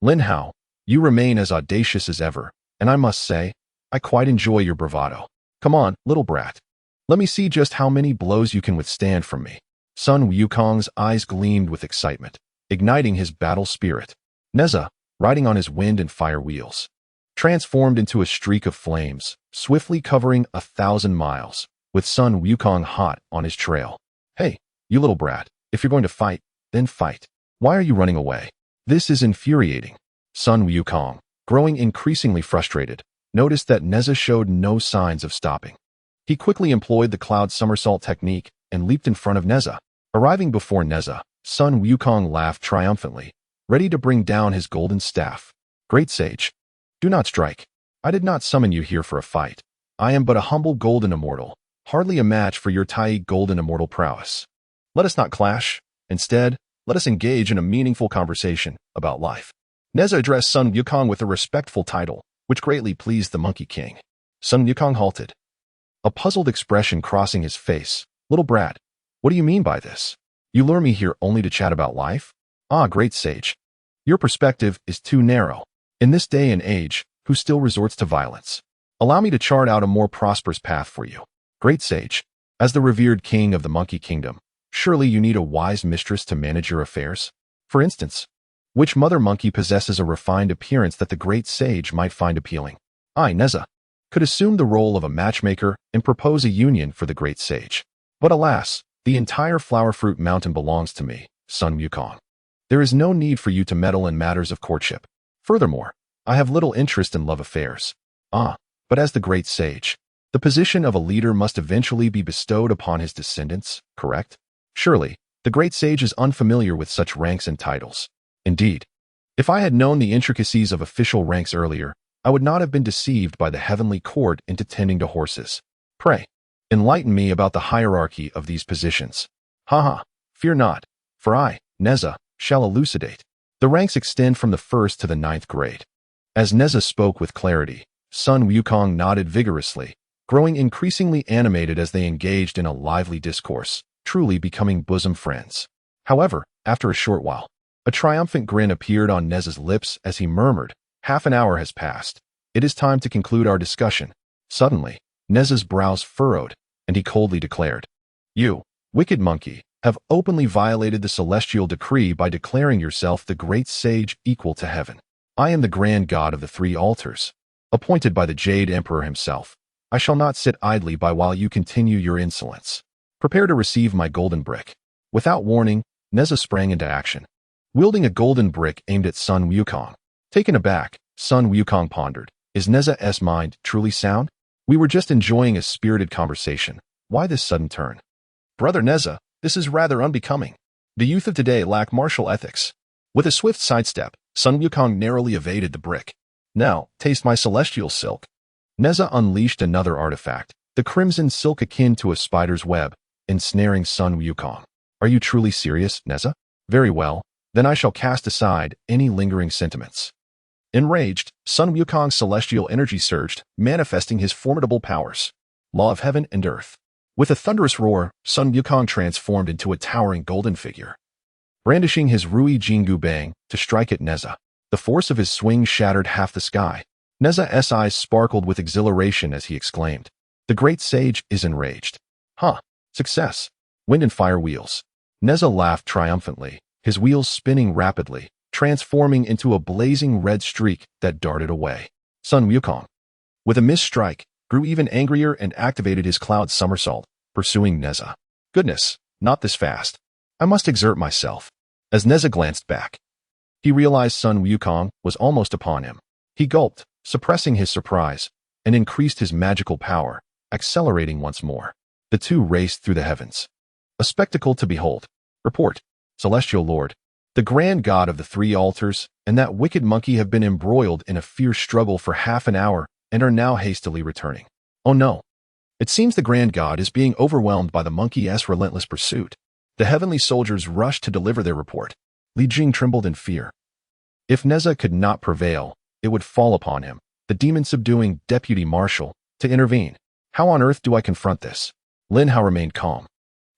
Lin Hao, You remain as audacious as ever, and I must say, I quite enjoy your bravado. Come on, little brat. Let me see just how many blows you can withstand from me." Sun Wukong's eyes gleamed with excitement, igniting his battle spirit. Neza, riding on his wind and fire wheels, transformed into a streak of flames, swiftly covering 1,000 miles, with Sun Wukong hot on his trail. "Hey, you little brat, if you're going to fight, then fight. Why are you running away? This is infuriating." Sun Wukong, growing increasingly frustrated, noticed that Neza showed no signs of stopping. He quickly employed the cloud somersault technique and leaped in front of Neza. Arriving before Neza, Sun Wukong laughed triumphantly, ready to bring down his golden staff. "Great sage, do not strike. I did not summon you here for a fight. I am but a humble golden immortal, hardly a match for your Tai golden immortal prowess. Let us not clash. Instead, let us engage in a meaningful conversation about life." Neza addressed Sun Wukong with a respectful title, which greatly pleased the Monkey King. Sun Wukong halted, a puzzled expression crossing his face. "Little brat, what do you mean by this? You lure me here only to chat about life? Ah, great sage. Your perspective is too narrow. In this day and age, who still resorts to violence? Allow me to chart out a more prosperous path for you. Great sage, as the revered king of the Monkey Kingdom, surely you need a wise mistress to manage your affairs? For instance, which mother monkey possesses a refined appearance that the great sage might find appealing? I, Neza, could assume the role of a matchmaker and propose a union for the great sage. But alas, the entire flower fruit mountain belongs to me, Sun Wukong. There is no need for you to meddle in matters of courtship. Furthermore, I have little interest in love affairs. Ah, but as the great sage, the position of a leader must eventually be bestowed upon his descendants, correct? Surely, the great sage is unfamiliar with such ranks and titles. Indeed, if I had known the intricacies of official ranks earlier, I would not have been deceived by the heavenly court into tending to horses. Pray, enlighten me about the hierarchy of these positions. Haha, fear not, for I, Neza, shall elucidate. The ranks extend from the 1st to the 9th grade. As Neza spoke with clarity, Sun Wukong nodded vigorously, growing increasingly animated as they engaged in a lively discourse, truly becoming bosom friends. However, after a short while, a triumphant grin appeared on Neza's lips as he murmured, "Half an hour has passed. It is time to conclude our discussion." Suddenly, Neza's brows furrowed, and he coldly declared, "You, wicked monkey, have openly violated the celestial decree by declaring yourself the great sage equal to heaven. I am the grand god of the 3 altars, appointed by the Jade Emperor himself. I shall not sit idly by while you continue your insolence. Prepare to receive my golden brick." Without warning, Neza sprang into action, wielding a golden brick aimed at Sun Wukong. Taken aback, Sun Wukong pondered, "Is Neza's mind truly sound? We were just enjoying a spirited conversation. Why this sudden turn? Brother Neza, this is rather unbecoming. The youth of today lack martial ethics." With a swift sidestep, Sun Wukong narrowly evaded the brick. "Now, taste my celestial silk." Neza unleashed another artifact, the crimson silk akin to a spider's web, ensnaring Sun Wukong. "Are you truly serious, Neza? Very well, then I shall cast aside any lingering sentiments." Enraged, Sun Wukong's celestial energy surged, manifesting his formidable powers. Law of heaven and earth. With a thunderous roar, Sun Wukong transformed into a towering golden figure. Brandishing his Rui Jingu Bang to strike at Neza, the force of his swing shattered half the sky. Neza's eyes sparkled with exhilaration as he exclaimed, "The great sage is enraged." "Huh, success. Wind and fire wheels." Neza laughed triumphantly, his wheels spinning rapidly, transforming into a blazing red streak that darted away. Sun Wukong, with a missed strike, grew even angrier and activated his cloud somersault, pursuing Neza. "Goodness, not this fast. I must exert myself." As Neza glanced back, he realized Sun Wukong was almost upon him. He gulped, suppressing his surprise, and increased his magical power, accelerating once more. The two raced through the heavens. A spectacle to behold. Report, Celestial Lord. The grand god of the 3 altars and that wicked monkey have been embroiled in a fierce struggle for half an hour and are now hastily returning. Oh no. It seems the grand god is being overwhelmed by the monkey's relentless pursuit. The heavenly soldiers rushed to deliver their report. Li Jing trembled in fear. If Neza could not prevail, it would fall upon him, the demon-subduing deputy marshal, to intervene. How on earth do I confront this? Lin Hao remained calm.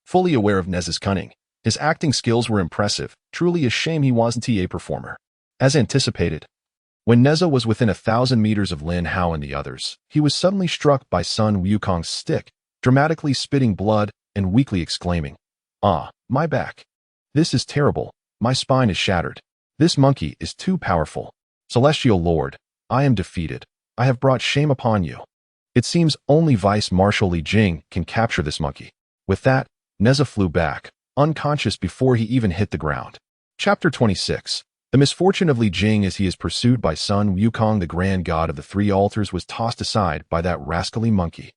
Fully aware of Neza's cunning, his acting skills were impressive, truly a shame he wasn't a performer. As anticipated, When Neza was within 1,000 meters of Lin Hao and the others, he was suddenly struck by Sun Wukong's stick, dramatically spitting blood and weakly exclaiming, "Ah, my back. This is terrible. My spine is shattered. This monkey is too powerful. Celestial Lord, I am defeated. I have brought shame upon you. It seems only Vice Marshal Li Jing can capture this monkey." With that, Neza flew back, unconscious before he even hit the ground. Chapter 26. The misfortune of Li Jing as he is pursued by Sun Wukong, the grand god of the three altars, was tossed aside by that rascally monkey.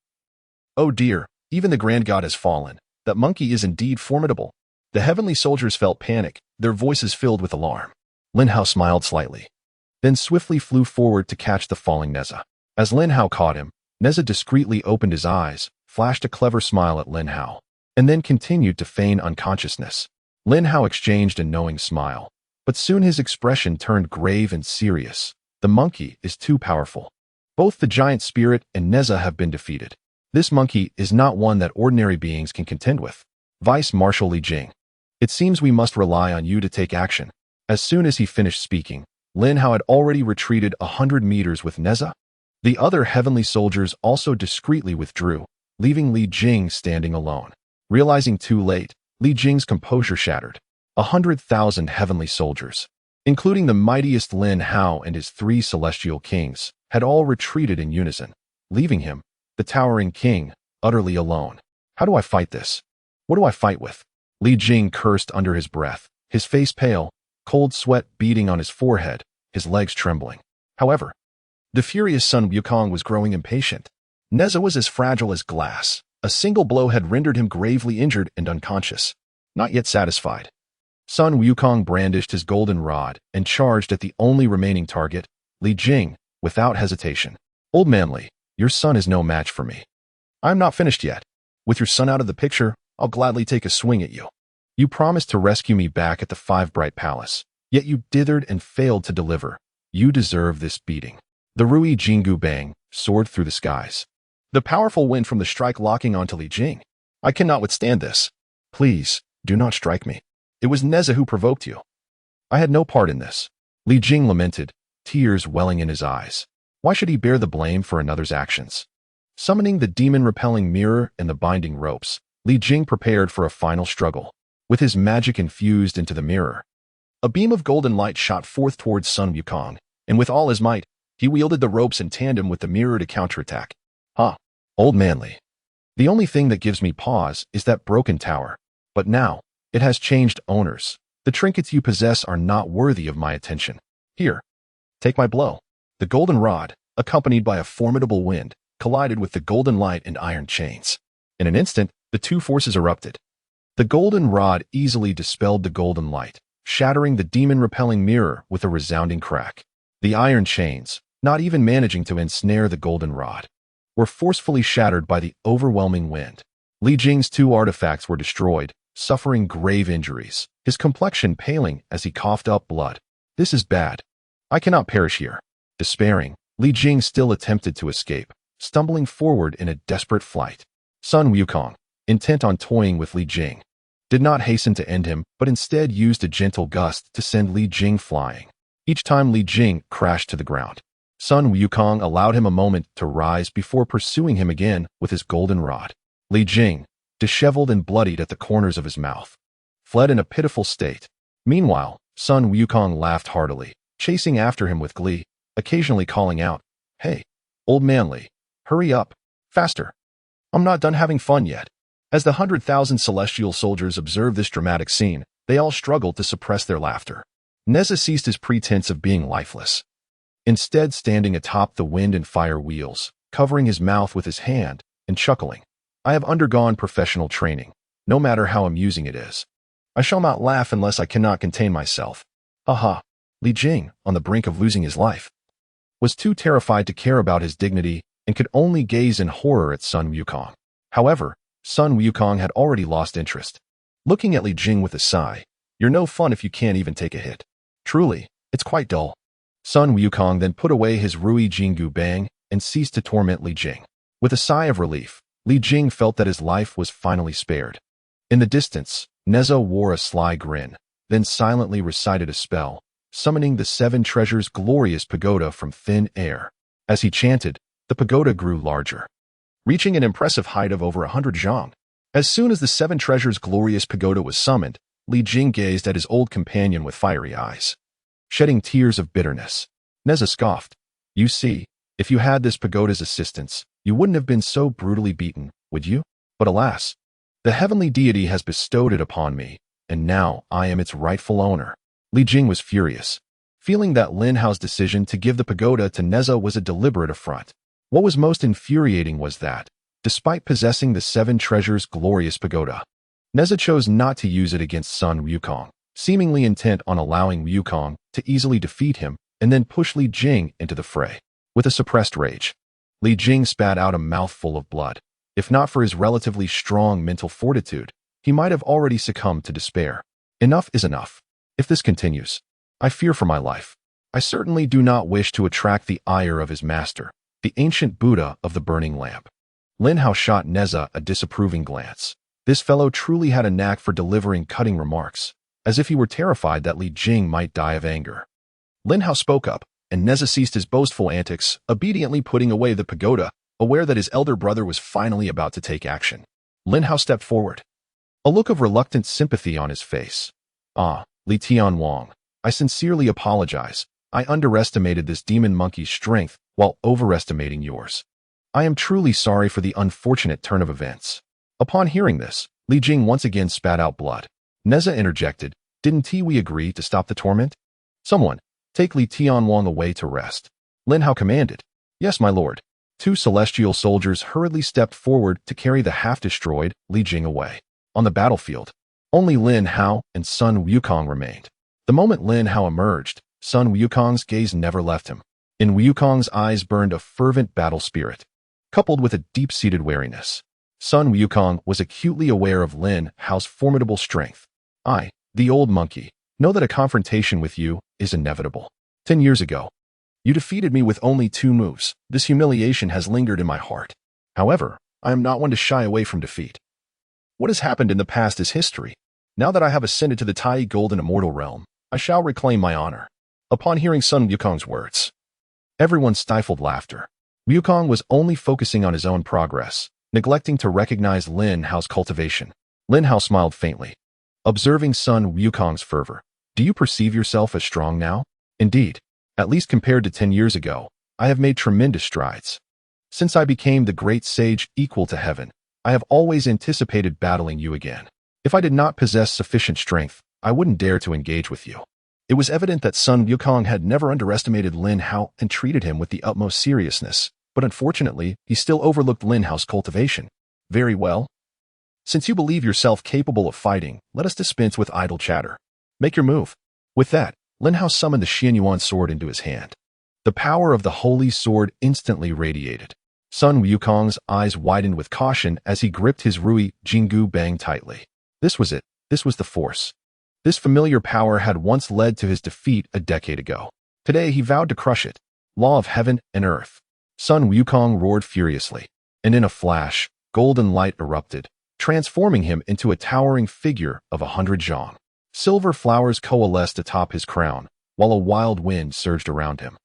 Oh dear, even the grand god has fallen. That monkey is indeed formidable. The heavenly soldiers felt panic, their voices filled with alarm. Lin Hao smiled slightly, then swiftly flew forward to catch the falling Neza. As Lin Hao caught him, Neza discreetly opened his eyes, flashed a clever smile at Lin Hao, and then continued to feign unconsciousness. Lin Hao exchanged a knowing smile, but soon his expression turned grave and serious. The monkey is too powerful. Both the giant spirit and Neza have been defeated. This monkey is not one that ordinary beings can contend with. Vice Marshal Li Jing, it seems we must rely on you to take action. As soon as he finished speaking, Lin Hao had already retreated 100 meters with Neza. The other heavenly soldiers also discreetly withdrew, leaving Li Jing standing alone. Realizing too late, Li Jing's composure shattered. 100,000 heavenly soldiers, including the mightiest Lin Hao and his 3 celestial kings, had all retreated in unison, leaving him, the towering king, utterly alone. How do I fight this? What do I fight with? Li Jing cursed under his breath, his face pale, cold sweat beading on his forehead, his legs trembling. However, the furious Sun Wukong was growing impatient. Neza was as fragile as glass. A single blow had rendered him gravely injured and unconscious. Not yet satisfied, Sun Wukong brandished his golden rod and charged at the only remaining target, Li Jing, without hesitation. Old man Li, your son is no match for me. I'm not finished yet. With your son out of the picture, I'll gladly take a swing at you. You promised to rescue me back at the Five Bright Palace, yet you dithered and failed to deliver. You deserve this beating. The Rui Jingu Bang soared through the skies. The powerful wind from the strike locking onto Li Jing. I cannot withstand this. Please, do not strike me. It was Neza who provoked you. I had no part in this. Li Jing lamented, tears welling in his eyes. Why should he bear the blame for another's actions? Summoning the demon-repelling mirror and the binding ropes, Li Jing prepared for a final struggle. With his magic infused into the mirror, a beam of golden light shot forth towards Sun Wukong, and with all his might, he wielded the ropes in tandem with the mirror to counterattack. Old man Li. The only thing that gives me pause is that broken tower. But now, it has changed owners. The trinkets you possess are not worthy of my attention. Here, take my blow. The golden rod, accompanied by a formidable wind, collided with the golden light and iron chains. In an instant, the two forces erupted. The golden rod easily dispelled the golden light, shattering the demon-repelling mirror with a resounding crack. The iron chains, not even managing to ensnare the golden rod, were forcefully shattered by the overwhelming wind. Li Jing's 2 artifacts were destroyed, suffering grave injuries, his complexion paling as he coughed up blood. This is bad. I cannot perish here. Despairing, Li Jing still attempted to escape, stumbling forward in a desperate flight. Sun Wukong, intent on toying with Li Jing, did not hasten to end him, but instead used a gentle gust to send Li Jing flying. Each time Li Jing crashed to the ground, Sun Wukong allowed him a moment to rise before pursuing him again with his golden rod. Li Jing, disheveled and bloodied at the corners of his mouth, fled in a pitiful state. Meanwhile, Sun Wukong laughed heartily, chasing after him with glee, occasionally calling out, "Hey, old man Li, hurry up, faster. I'm not done having fun yet." As the 100,000 celestial soldiers observed this dramatic scene, they all struggled to suppress their laughter. Neza ceased his pretense of being lifeless, instead standing atop the wind and fire wheels, covering his mouth with his hand, and chuckling. I have undergone professional training, no matter how amusing it is. I shall not laugh unless I cannot contain myself. Haha. Li Jing, on the brink of losing his life, was too terrified to care about his dignity and could only gaze in horror at Sun Wukong. However, Sun Wukong had already lost interest. Looking at Li Jing with a sigh, "You're no fun if you can't even take a hit. Truly, it's quite dull." Sun Wukong then put away his Rui Jingu Bang and ceased to torment Li Jing. With a sigh of relief, Li Jing felt that his life was finally spared. In the distance, Neza wore a sly grin, then silently recited a spell, summoning the 7 treasures glorious pagoda from thin air. As he chanted, the pagoda grew larger, reaching an impressive height of over 100 zhang. As soon as the 7 treasures glorious pagoda was summoned, Li Jing gazed at his old companion with fiery eyes, shedding tears of bitterness. Neza scoffed. You see, if you had this pagoda's assistance, you wouldn't have been so brutally beaten, would you? But alas, the heavenly deity has bestowed it upon me, and now I am its rightful owner. Li Jing was furious, feeling that Lin Hao's decision to give the pagoda to Neza was a deliberate affront. What was most infuriating was that, despite possessing the 7 treasures glorious pagoda, Neza chose not to use it against Sun Wukong, seemingly intent on allowing Wukong to easily defeat him and then push Li Jing into the fray. With a suppressed rage, Li Jing spat out a mouthful of blood. If not for his relatively strong mental fortitude, he might have already succumbed to despair. Enough is enough. If this continues, I fear for my life. I certainly do not wish to attract the ire of his master, the ancient Buddha of the burning lamp. Lin Hao shot Neza a disapproving glance. This fellow truly had a knack for delivering cutting remarks, as if he were terrified that Li Jing might die of anger. Lin Hao spoke up, and Neza ceased his boastful antics, obediently putting away the pagoda, aware that his elder brother was finally about to take action. Lin Hao stepped forward, a look of reluctant sympathy on his face. Ah, Li Tianwang, I sincerely apologize. I underestimated this demon monkey's strength while overestimating yours. I am truly sorry for the unfortunate turn of events. Upon hearing this, Li Jing once again spat out blood. Neza interjected, didn't we agree to stop the torment? Someone, take Li Tianwang away to rest. Lin Hao commanded. Yes, my lord. 2 celestial soldiers hurriedly stepped forward to carry the half-destroyed Li Jing away. On the battlefield, only Lin Hao and Sun Wukong remained. The moment Lin Hao emerged, Sun Wukong's gaze never left him. In Wukong's eyes burned a fervent battle spirit, coupled with a deep-seated wariness. Sun Wukong was acutely aware of Lin Hao's formidable strength. I, the old monkey, know that a confrontation with you is inevitable. 10 years ago, you defeated me with only 2 moves. This humiliation has lingered in my heart. However, I am not one to shy away from defeat. What has happened in the past is history. Now that I have ascended to the Tai Golden Immortal Realm, I shall reclaim my honor. Upon hearing Sun Wukong's words, everyone stifled laughter. Wukong was only focusing on his own progress, neglecting to recognize Lin Hao's cultivation. Lin Hao smiled faintly, observing Sun Wukong's fervor. Do you perceive yourself as strong now? Indeed, at least compared to 10 years ago, I have made tremendous strides. Since I became the great sage equal to heaven, I have always anticipated battling you again. If I did not possess sufficient strength, I wouldn't dare to engage with you. It was evident that Sun Wukong had never underestimated Lin Hao and treated him with the utmost seriousness, but unfortunately, he still overlooked Lin Hao's cultivation. Very well. Since you believe yourself capable of fighting, let us dispense with idle chatter. Make your move. With that, Lin Hao summoned the Xianyuan sword into his hand. The power of the holy sword instantly radiated. Sun Wukong's eyes widened with caution as he gripped his Rui Jinggu Bang tightly. This was it. This was the force. This familiar power had once led to his defeat a decade ago. Today he vowed to crush it. Law of heaven and earth. Sun Wukong roared furiously, and in a flash, golden light erupted, transforming him into a towering figure of 100 zhang. Silver flowers coalesced atop his crown, while a wild wind surged around him,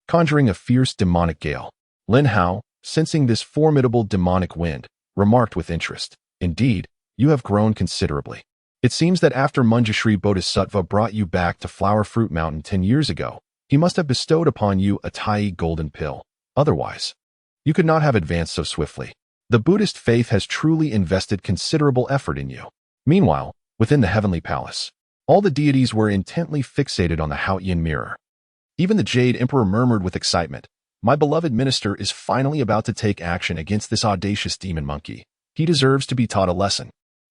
conjuring a fierce demonic gale. Lin Hao, sensing this formidable demonic wind, remarked with interest, indeed, you have grown considerably. It seems that after Manjushri Bodhisattva brought you back to Flower Fruit Mountain 10 years ago, he must have bestowed upon you a Tai golden pill. Otherwise, you could not have advanced so swiftly. The Buddhist faith has truly invested considerable effort in you. Meanwhile, within the heavenly palace, all the deities were intently fixated on the Haotian mirror. Even the Jade Emperor murmured with excitement, my beloved minister is finally about to take action against this audacious demon monkey. He deserves to be taught a lesson.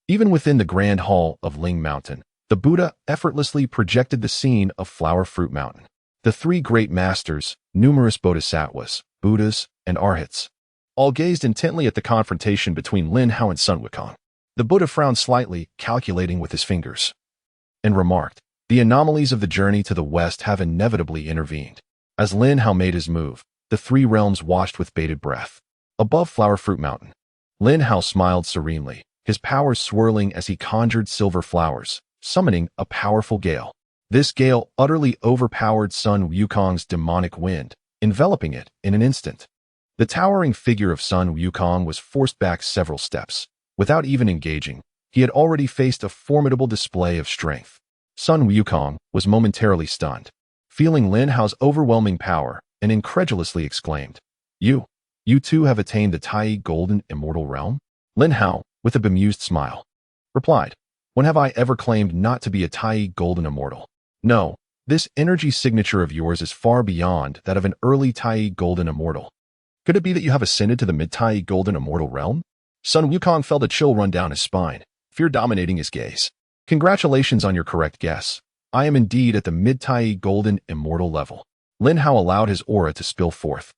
Even within the Grand Hall of Ling Mountain, the Buddha effortlessly projected the scene of Flower Fruit Mountain. The 3 great masters, numerous bodhisattvas, Buddhas, and Arhats, all gazed intently at the confrontation between Lin Hao and Sun Wukong. The Buddha frowned slightly, calculating with his fingers, and remarked, the anomalies of the journey to the west have inevitably intervened. As Lin Hao made his move, the 3 realms watched with bated breath. Above Flower Fruit Mountain, Lin Hao smiled serenely, his powers swirling as he conjured silver flowers, summoning a powerful gale. This gale utterly overpowered Sun Wukong's demonic wind, enveloping it in an instant. The towering figure of Sun Wukong was forced back several steps. Without even engaging, he had already faced a formidable display of strength. Sun Wukong was momentarily stunned, feeling Lin Hao's overwhelming power, and incredulously exclaimed, You too have attained the tamed golden immortal realm? Lin Hao, with a bemused smile, replied, When have I ever claimed not to be a tamed golden immortal? No, this energy signature of yours is far beyond that of an early tamed golden immortal. Could it be that you have ascended to the mid-tamed golden immortal realm? Sun Wukong felt a chill run down his spine, fear dominating his gaze. Congratulations on your correct guess. I am indeed at the mid-tamed golden immortal level. Lin Hao allowed his aura to spill forth,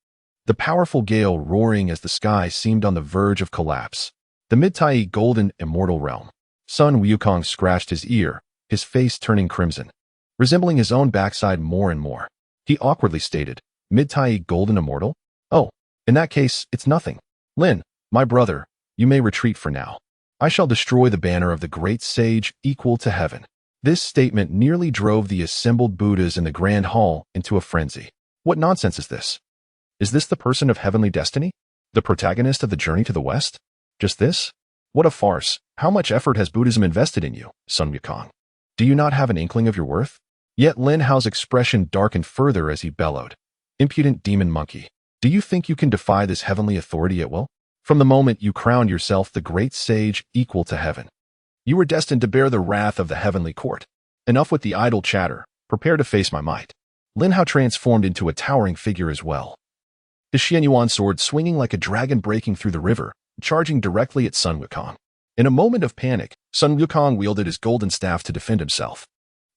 the powerful gale roaring as the sky seemed on the verge of collapse. The mid-tamed golden immortal realm. Sun Wukong scratched his ear, his face turning crimson, resembling his own backside more and more. He awkwardly stated, Mid-tamed golden immortal? Oh, in that case, it's nothing. Lin, my brother, you may retreat for now. I shall destroy the banner of the great sage equal to heaven. This statement nearly drove the assembled Buddhas in the grand hall into a frenzy. What nonsense is this? Is this the person of heavenly destiny? The protagonist of the journey to the west? Just this? What a farce. How much effort has Buddhism invested in you, Sun Wukong? Do you not have an inkling of your worth? Yet Lin Hao's expression darkened further as he bellowed. Impudent demon monkey. Do you think you can defy this heavenly authority at will? From the moment you crowned yourself the great sage equal to heaven, you were destined to bear the wrath of the heavenly court. Enough with the idle chatter. Prepare to face my might. Lin Hao transformed into a towering figure as well, his Xianyuan sword swinging like a dragon breaking through the river, charging directly at Sun Wukong. In a moment of panic, Sun Wukong wielded his golden staff to defend himself.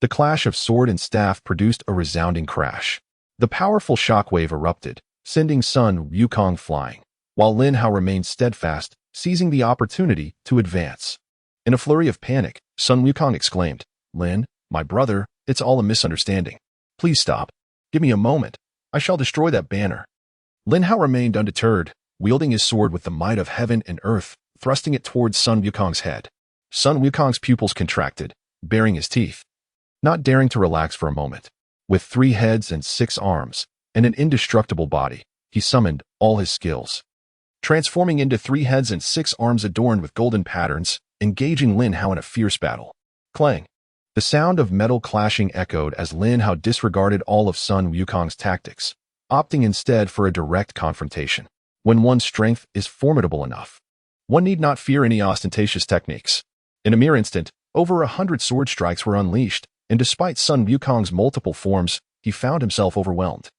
The clash of sword and staff produced a resounding crash. The powerful shockwave erupted, sending Sun Wukong flying, while Lin Hao remained steadfast, seizing the opportunity to advance. In a flurry of panic, Sun Wukong exclaimed, Lin, my brother, it's all a misunderstanding. Please stop. Give me a moment. I shall destroy that banner. Lin Hao remained undeterred, wielding his sword with the might of heaven and earth, thrusting it towards Sun Wukong's head. Sun Wukong's pupils contracted, baring his teeth, not daring to relax for a moment. With 3 heads and 6 arms, and an indestructible body, he summoned all his skills, transforming into 3 heads and 6 arms adorned with golden patterns, engaging Lin Hao in a fierce battle. Clang! The sound of metal clashing echoed as Lin Hao disregarded all of Sun Wukong's tactics, opting instead for a direct confrontation. When one's strength is formidable enough, one need not fear any ostentatious techniques. In a mere instant, over 100 sword strikes were unleashed, and despite Sun Wukong's multiple forms, he found himself overwhelmed,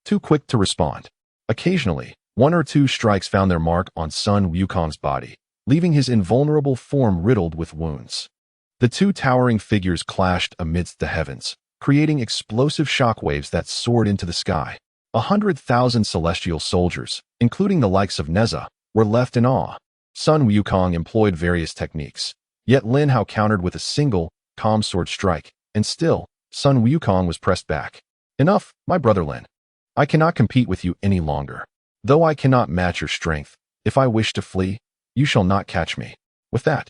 too quick to respond. Occasionally, 1 or 2 strikes found their mark on Sun Wukong's body, leaving his invulnerable form riddled with wounds. The 2 towering figures clashed amidst the heavens, creating explosive shockwaves that soared into the sky. 100,000 celestial soldiers, including the likes of Neza, were left in awe. Sun Wukong employed various techniques, yet Lin Hao countered with a single, calm sword strike, and still, Sun Wukong was pressed back. Enough, my brother Lin. I cannot compete with you any longer. Though I cannot match your strength, if I wish to flee, you shall not catch me. With that,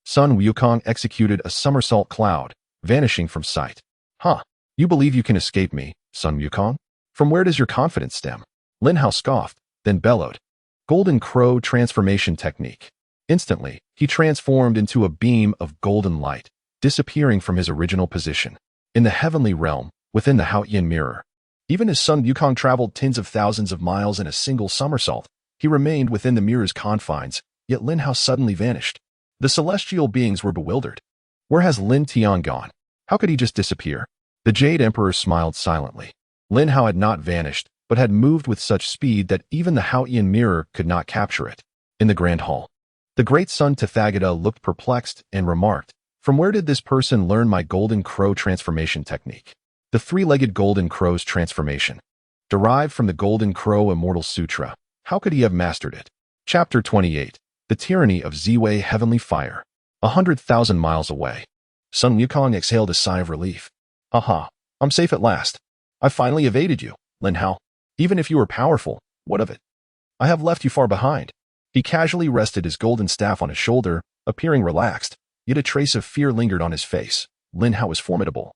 Sun Wukong executed a somersault cloud, vanishing from sight. Huh, you believe you can escape me, Sun Wukong? From where does your confidence stem? Lin Hao scoffed, then bellowed. Golden Crow Transformation Technique. Instantly, he transformed into a beam of golden light, disappearing from his original position in the heavenly realm, within the Haotian mirror. Even as Sun Wukong traveled tens of thousands of miles in a single somersault, he remained within the mirror's confines, yet Lin Hao suddenly vanished. The celestial beings were bewildered. Where has Lin Tian gone? How could he just disappear? The Jade Emperor smiled silently. Lin Hao had not vanished, but had moved with such speed that even the Haotian mirror could not capture it. In the Grand Hall, the great Sun Tathagata looked perplexed and remarked, From where did this person learn my Golden Crow transformation technique? The 3-legged Golden Crow's transformation. Derived from the Golden Crow Immortal Sutra. How could he have mastered it? Chapter 28. The Tyranny of Ziwei Heavenly Fire. 100,000 miles away. Sun Wukong exhaled a sigh of relief. Haha, I'm safe at last. I finally evaded you, Lin Hao. Even if you were powerful, what of it? I have left you far behind. He casually rested his golden staff on his shoulder, appearing relaxed, yet a trace of fear lingered on his face. Lin Hao was formidable.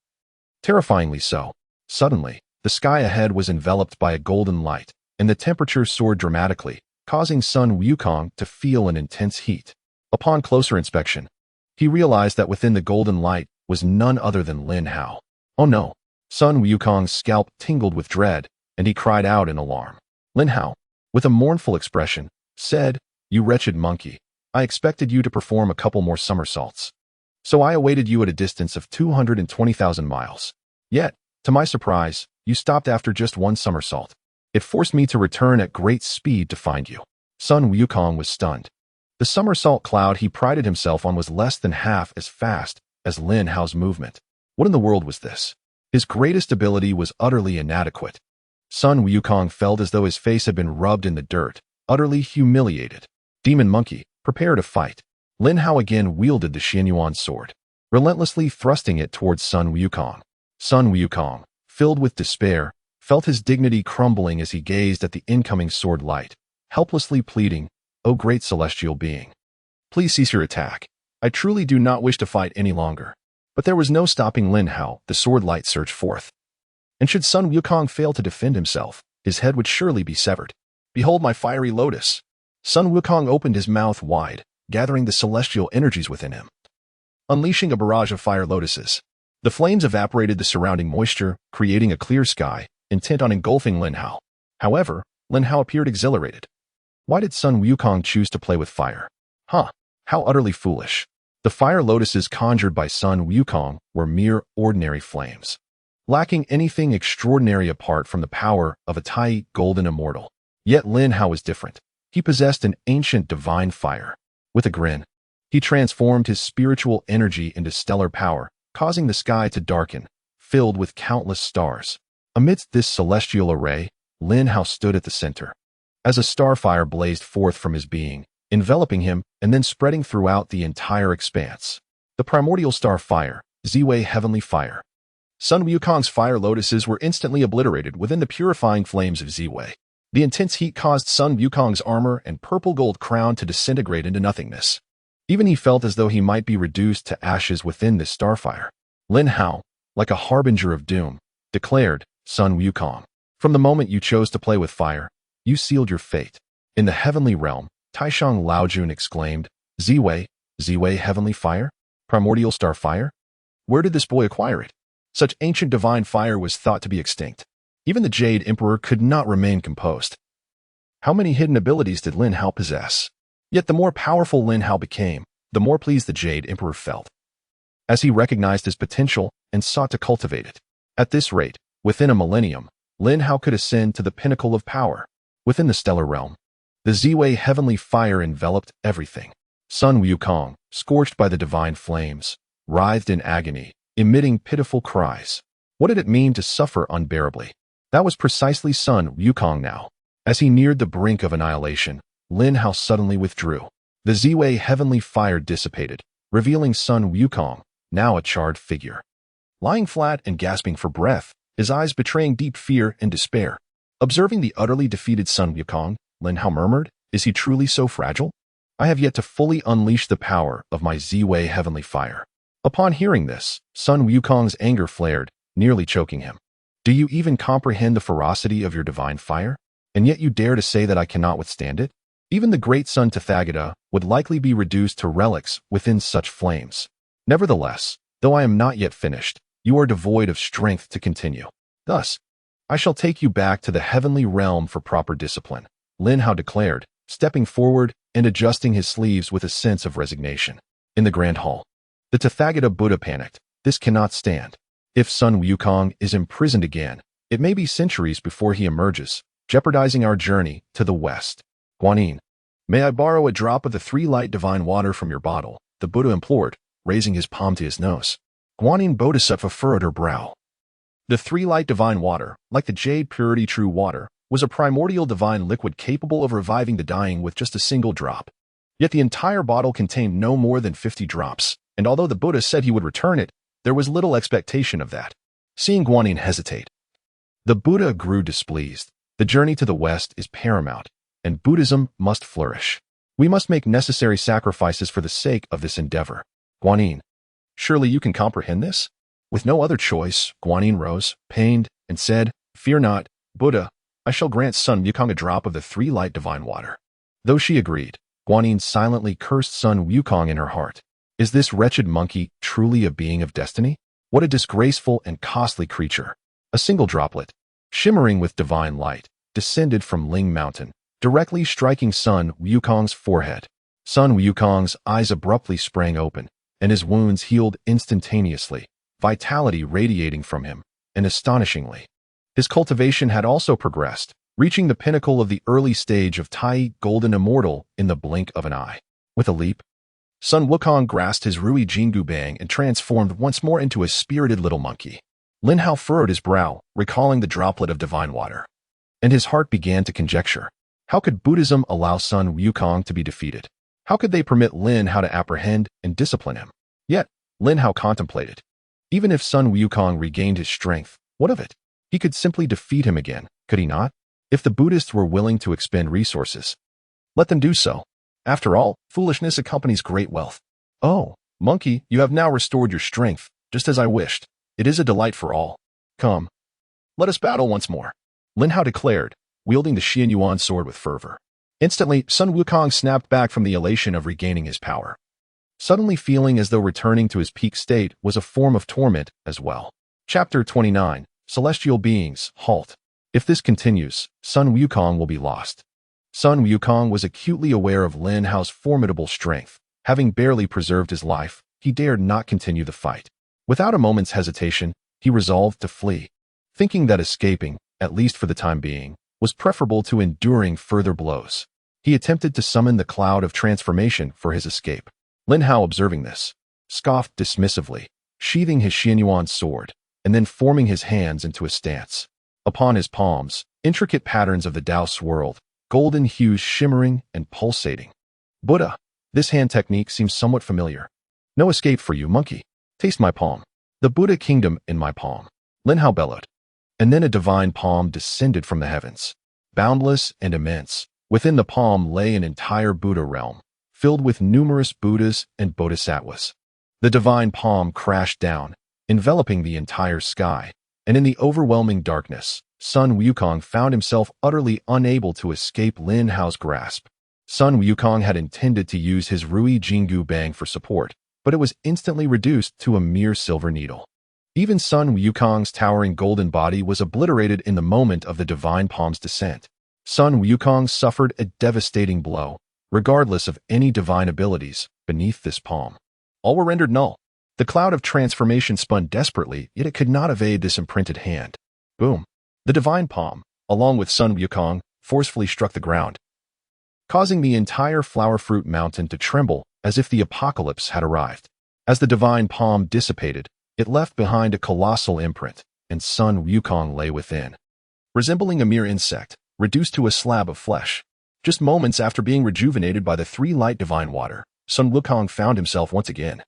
Terrifyingly so. Suddenly, the sky ahead was enveloped by a golden light, and the temperature soared dramatically, causing Sun Wukong to feel an intense heat. Upon closer inspection, he realized that within the golden light was none other than Lin Hao. Oh no! Sun Wukong's scalp tingled with dread, and he cried out in alarm. Lin Hao, with a mournful expression, said, "You wretched monkey, I expected you to perform a couple more somersaults. So I awaited you at a distance of 220,000 miles. Yet, to my surprise, you stopped after just one somersault. It forced me to return at great speed to find you." Sun Wukong was stunned. The somersault cloud he prided himself on was less than half as fast as Lin Hao's movement. What in the world was this? His greatest ability was utterly inadequate. Sun Wukong felt as though his face had been rubbed in the dirt, utterly humiliated. Demon monkey, prepare to fight. Lin Hao again wielded the Xianyuan sword, relentlessly thrusting it towards Sun Wukong. Sun Wukong, filled with despair, felt his dignity crumbling as he gazed at the incoming sword light, helplessly pleading, "O great celestial being, please cease your attack. I truly do not wish to fight any longer." But there was no stopping Lin Hao. The sword light surged forth. And should Sun Wukong fail to defend himself, his head would surely be severed. "Behold my fiery lotus." Sun Wukong opened his mouth wide, gathering the celestial energies within him, unleashing a barrage of fire lotuses. The flames evaporated the surrounding moisture, creating a clear sky, intent on engulfing Lin Hao. However, Lin Hao appeared exhilarated. Why did Sun Wukong choose to play with fire? How utterly foolish. The fire lotuses conjured by Sun Wukong were mere ordinary flames, lacking anything extraordinary apart from the power of a Tai golden immortal. Yet Lin Hao was different. He possessed an ancient divine fire. With a grin, he transformed his spiritual energy into stellar power, causing the sky to darken, filled with countless stars. Amidst this celestial array, Lin Hao stood at the center. As a starfire blazed forth from his being, enveloping him and then spreading throughout the entire expanse. The primordial star fire, Ziwei heavenly fire. Sun Wukong's fire lotuses were instantly obliterated within the purifying flames of Ziwei. The intense heat caused Sun Wukong's armor and purple gold crown to disintegrate into nothingness. Even he felt as though he might be reduced to ashes within this starfire. Lin Hao, like a harbinger of doom, declared, "Sun Wukong, from the moment you chose to play with fire, you sealed your fate." In the heavenly realm, Taishang Laojun exclaimed, "Ziwei heavenly fire? Primordial star fire? Where did this boy acquire it?" Such ancient divine fire was thought to be extinct. Even the Jade Emperor could not remain composed. How many hidden abilities did Lin Hao possess? Yet the more powerful Lin Hao became, the more pleased the Jade Emperor felt, as he recognized his potential and sought to cultivate it. At this rate, within a millennium, Lin Hao could ascend to the pinnacle of power. Within the stellar realm, the Ziwei heavenly fire enveloped everything. Sun Wukong, scorched by the divine flames, writhed in agony, emitting pitiful cries. What did it mean to suffer unbearably? That was precisely Sun Wukong now. As he neared the brink of annihilation, Lin Hao suddenly withdrew. The Ziwei heavenly fire dissipated, revealing Sun Wukong, now a charred figure. Lying flat and gasping for breath, his eyes betraying deep fear and despair. Observing the utterly defeated Sun Wukong, Lin Hao murmured, "Is he truly so fragile? I have yet to fully unleash the power of my Ziwei heavenly fire." Upon hearing this, Sun Wukong's anger flared, nearly choking him. "Do you even comprehend the ferocity of your divine fire? And yet you dare to say that I cannot withstand it? Even the great Sun Tathagata would likely be reduced to relics within such flames. Nevertheless, though I am not yet finished, you are devoid of strength to continue. Thus, I shall take you back to the heavenly realm for proper discipline," Lin Hao declared, stepping forward and adjusting his sleeves with a sense of resignation. In the Grand Hall, the Tathagata Buddha panicked. This cannot stand. If Sun Wukong is imprisoned again, it may be centuries before he emerges, jeopardizing our journey to the west. "Guanyin, may I borrow a drop of the three-light divine water from your bottle?" the Buddha implored, raising his palm to his nose. Guanyin Bodhisattva furrowed her brow. The three-light divine water, like the jade purity true water, was a primordial divine liquid capable of reviving the dying with just a single drop. Yet the entire bottle contained no more than 50 drops, and although the Buddha said he would return it, there was little expectation of that. Seeing Guanyin hesitate, the Buddha grew displeased. The journey to the west is paramount, and Buddhism must flourish. We must make necessary sacrifices for the sake of this endeavor. Guanyin, surely you can comprehend this? With no other choice, Guanyin rose, pained, and said, "Fear not, Buddha, I shall grant Sun Wukong a drop of the three light divine water." Though she agreed, Guanyin silently cursed Sun Wukong in her heart. Is this wretched monkey truly a being of destiny? What a disgraceful and costly creature. A single droplet, shimmering with divine light, descended from Ling Mountain, directly striking Sun Wukong's forehead. Sun Wukong's eyes abruptly sprang open, and his wounds healed instantaneously, vitality radiating from him, and astonishingly, his cultivation had also progressed, reaching the pinnacle of the early stage of Tai Golden Immortal in the blink of an eye. With a leap, Sun Wukong grasped his Rui Jingu Bang and transformed once more into a spirited little monkey. Lin Hao furrowed his brow, recalling the droplet of divine water. And his heart began to conjecture. How could Buddhism allow Sun Wukong to be defeated? How could they permit Lin Hao to apprehend and discipline him? Yet, Lin Hao contemplated. Even if Sun Wukong regained his strength, what of it? He could simply defeat him again, could he not? If the Buddhists were willing to expend resources, let them do so. After all, foolishness accompanies great wealth. Oh, monkey, you have now restored your strength, just as I wished. It is a delight for all. Come, let us battle once more, Lin Hao declared, wielding the Xian Yuan sword with fervor. Instantly, Sun Wukong snapped back from the elation of regaining his power, suddenly feeling as though returning to his peak state was a form of torment as well. Chapter 29, Celestial Beings, Halt. If this continues, Sun Wukong will be lost. Sun Wukong was acutely aware of Lin Hao's formidable strength. Having barely preserved his life, he dared not continue the fight. Without a moment's hesitation, he resolved to flee, thinking that escaping, at least for the time being, was preferable to enduring further blows. He attempted to summon the cloud of transformation for his escape. Lin Hao, observing this, scoffed dismissively, sheathing his Xianyuan sword, and then forming his hands into a stance. Upon his palms, intricate patterns of the Tao swirled, golden hues shimmering and pulsating. Buddha, this hand technique seems somewhat familiar. No escape for you, monkey. Taste my palm. The Buddha kingdom in my palm. Lin Hao bellowed. And then a divine palm descended from the heavens. Boundless and immense, within the palm lay an entire Buddha realm, filled with numerous Buddhas and Bodhisattvas. The divine palm crashed down, enveloping the entire sky, and in the overwhelming darkness, Sun Wukong found himself utterly unable to escape Lin Hao's grasp. Sun Wukong had intended to use his Rui Jingu Bang for support, but it was instantly reduced to a mere silver needle. Even Sun Wukong's towering golden body was obliterated in the moment of the divine palm's descent. Sun Wukong suffered a devastating blow, regardless of any divine abilities, beneath this palm. All were rendered null. The cloud of transformation spun desperately, yet it could not evade this imprinted hand. Boom. The divine palm, along with Sun Wukong, forcefully struck the ground, causing the entire flower fruit mountain to tremble as if the apocalypse had arrived. As the divine palm dissipated, it left behind a colossal imprint, and Sun Wukong lay within, resembling a mere insect, reduced to a slab of flesh. Just moments after being rejuvenated by the three light divine water, Sun Wukong found himself once again,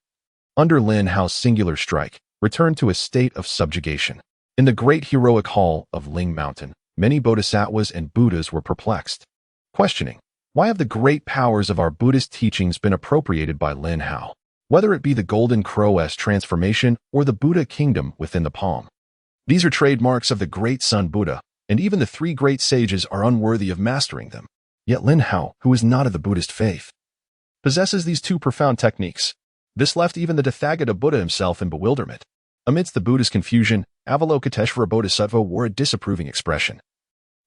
under Lin Hao's singular strike, returned to a state of subjugation. In the great heroic hall of Ling Mountain, many bodhisattvas and Buddhas were perplexed, questioning, why have the great powers of our Buddhist teachings been appropriated by Lin Hao? Whether it be the Golden Crow-esque transformation or the Buddha kingdom within the palm. These are trademarks of the great Sun Buddha, and even the three great sages are unworthy of mastering them. Yet Lin Hao, who is not of the Buddhist faith, possesses these two profound techniques. This left even the Tathagata Buddha himself in bewilderment. Amidst the Buddha's confusion, Avalokiteshvara Bodhisattva wore a disapproving expression.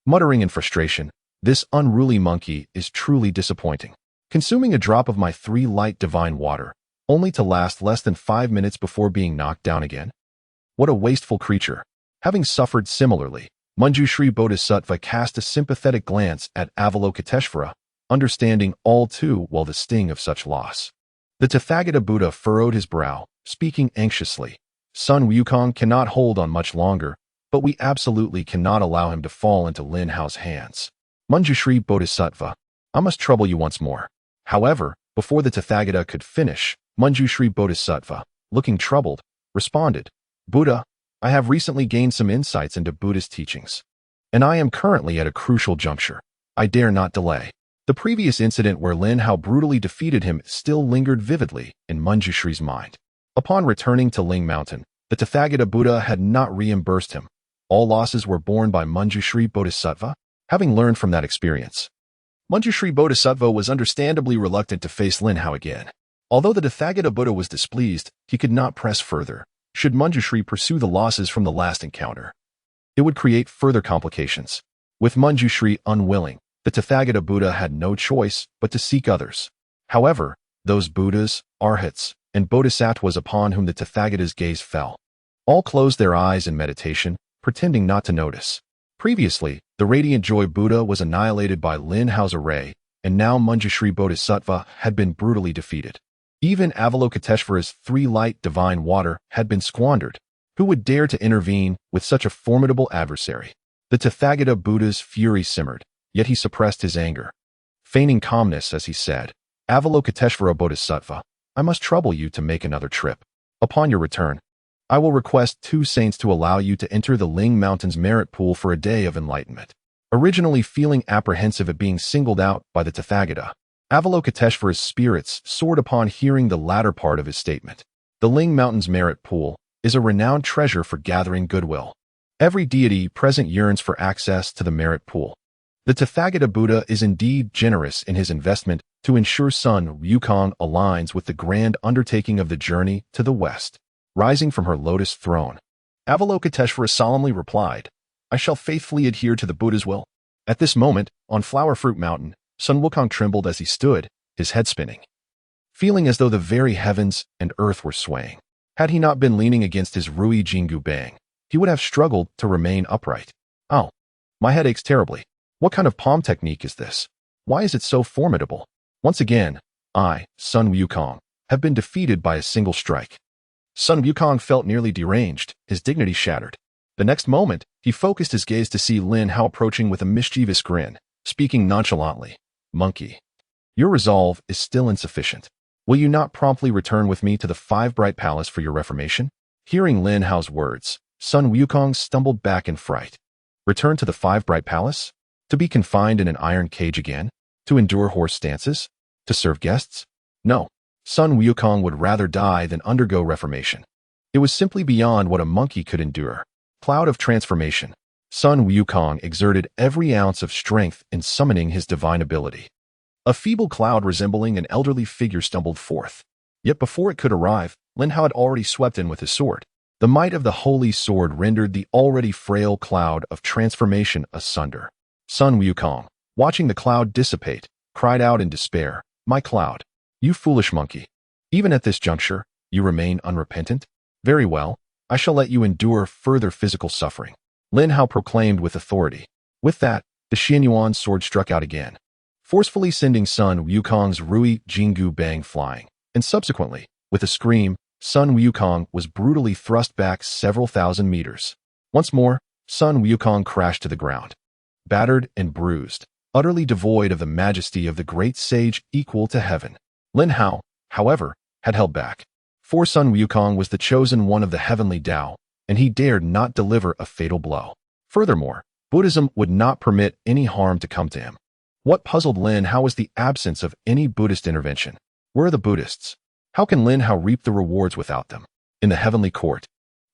Muttering in frustration, this unruly monkey is truly disappointing. Consuming a drop of my three light divine water, only to last less than 5 minutes before being knocked down again? What a wasteful creature. Having suffered similarly, Manjushri Bodhisattva cast a sympathetic glance at Avalokiteshvara, understanding all too well the sting of such loss. The Tathagata Buddha furrowed his brow, speaking anxiously. Sun Wukong cannot hold on much longer, but we absolutely cannot allow him to fall into Lin Hao's hands. Manjushri Bodhisattva, I must trouble you once more. However, before the Tathagata could finish, Manjushri Bodhisattva, looking troubled, responded, Buddha, I have recently gained some insights into Buddhist teachings, and I am currently at a crucial juncture. I dare not delay. The previous incident where Lin Hao brutally defeated him still lingered vividly in Manjushri's mind. Upon returning to Ling Mountain, The Tathagata Buddha had not reimbursed him. All losses were borne by Manjushri Bodhisattva, having learned from that experience. Manjushri Bodhisattva was understandably reluctant to face Lin Hao again. Although the Tathagata Buddha was displeased, he could not press further. Should Manjushri pursue the losses from the last encounter, it would create further complications. With Manjushri unwilling, the Tathagata Buddha had no choice but to seek others. However, those Buddhas, Arhats, and Bodhisattvas upon whom the Tathagata's gaze fell all closed their eyes in meditation, pretending not to notice. Previously, the Radiant Joy Buddha was annihilated by Lin Hao's array, and now Manjushri Bodhisattva had been brutally defeated. Even Avalokiteshvara's 3 light divine water had been squandered. Who would dare to intervene with such a formidable adversary? The Tathagata Buddha's fury simmered, yet he suppressed his anger. Feigning calmness as he said, Avalokiteshvara Bodhisattva, I must trouble you to make another trip. Upon your return, I will request 2 saints to allow you to enter the Ling Mountain's merit pool for a day of enlightenment. Originally feeling apprehensive at being singled out by the Tathagata, Avalokiteshvara's spirits soared upon hearing the latter part of his statement. The Ling Mountain's merit pool is a renowned treasure for gathering goodwill. Every deity present yearns for access to the merit pool. The Tathagata Buddha is indeed generous in his investment to ensure Sun Wukong aligns with the grand undertaking of the journey to the west. Rising from her lotus throne, Avalokiteshvara solemnly replied, I shall faithfully adhere to the Buddha's will. At this moment, on Flower Fruit Mountain, Sun Wukong trembled as he stood, his head spinning, feeling as though the very heavens and earth were swaying. Had he not been leaning against his Rui Jingu Bang, he would have struggled to remain upright. Oh, my head aches terribly. What kind of palm technique is this? Why is it so formidable? Once again, I, Sun Wukong, have been defeated by a single strike. Sun Wukong felt nearly deranged, his dignity shattered. The next moment, he focused his gaze to see Lin Hao approaching with a mischievous grin, speaking nonchalantly. Monkey, your resolve is still insufficient. Will you not promptly return with me to the 5 Bright Palace for your reformation? Hearing Lin Hao's words, Sun Wukong stumbled back in fright. Return to the 5 Bright Palace? To be confined in an iron cage again? To endure horse stances? To serve guests? No. Sun Wukong would rather die than undergo reformation. It was simply beyond what a monkey could endure. Cloud of transformation. Sun Wukong exerted every ounce of strength in summoning his divine ability. A feeble cloud resembling an elderly figure stumbled forth. Yet before it could arrive, Lin Hao had already swept in with his sword. The might of the holy sword rendered the already frail cloud of transformation asunder. Sun Wukong, watching the cloud dissipate, cried out in despair, My cloud! You foolish monkey. Even at this juncture, you remain unrepentant? Very well, I shall let you endure further physical suffering. Lin Hao proclaimed with authority. With that, the Xianyuan sword struck out again, forcefully sending Sun Wukong's Rui Jingu Bang flying, and subsequently, with a scream, Sun Wukong was brutally thrust back several thousand meters. Once more, Sun Wukong crashed to the ground. Battered and bruised, utterly devoid of the majesty of the great sage equal to heaven. Lin Hao, however, had held back. For Sun Wukong was the chosen one of the heavenly Tao, and he dared not deliver a fatal blow. Furthermore, Buddhism would not permit any harm to come to him. What puzzled Lin Hao was the absence of any Buddhist intervention. Where are the Buddhists? How can Lin Hao reap the rewards without them? In the heavenly court,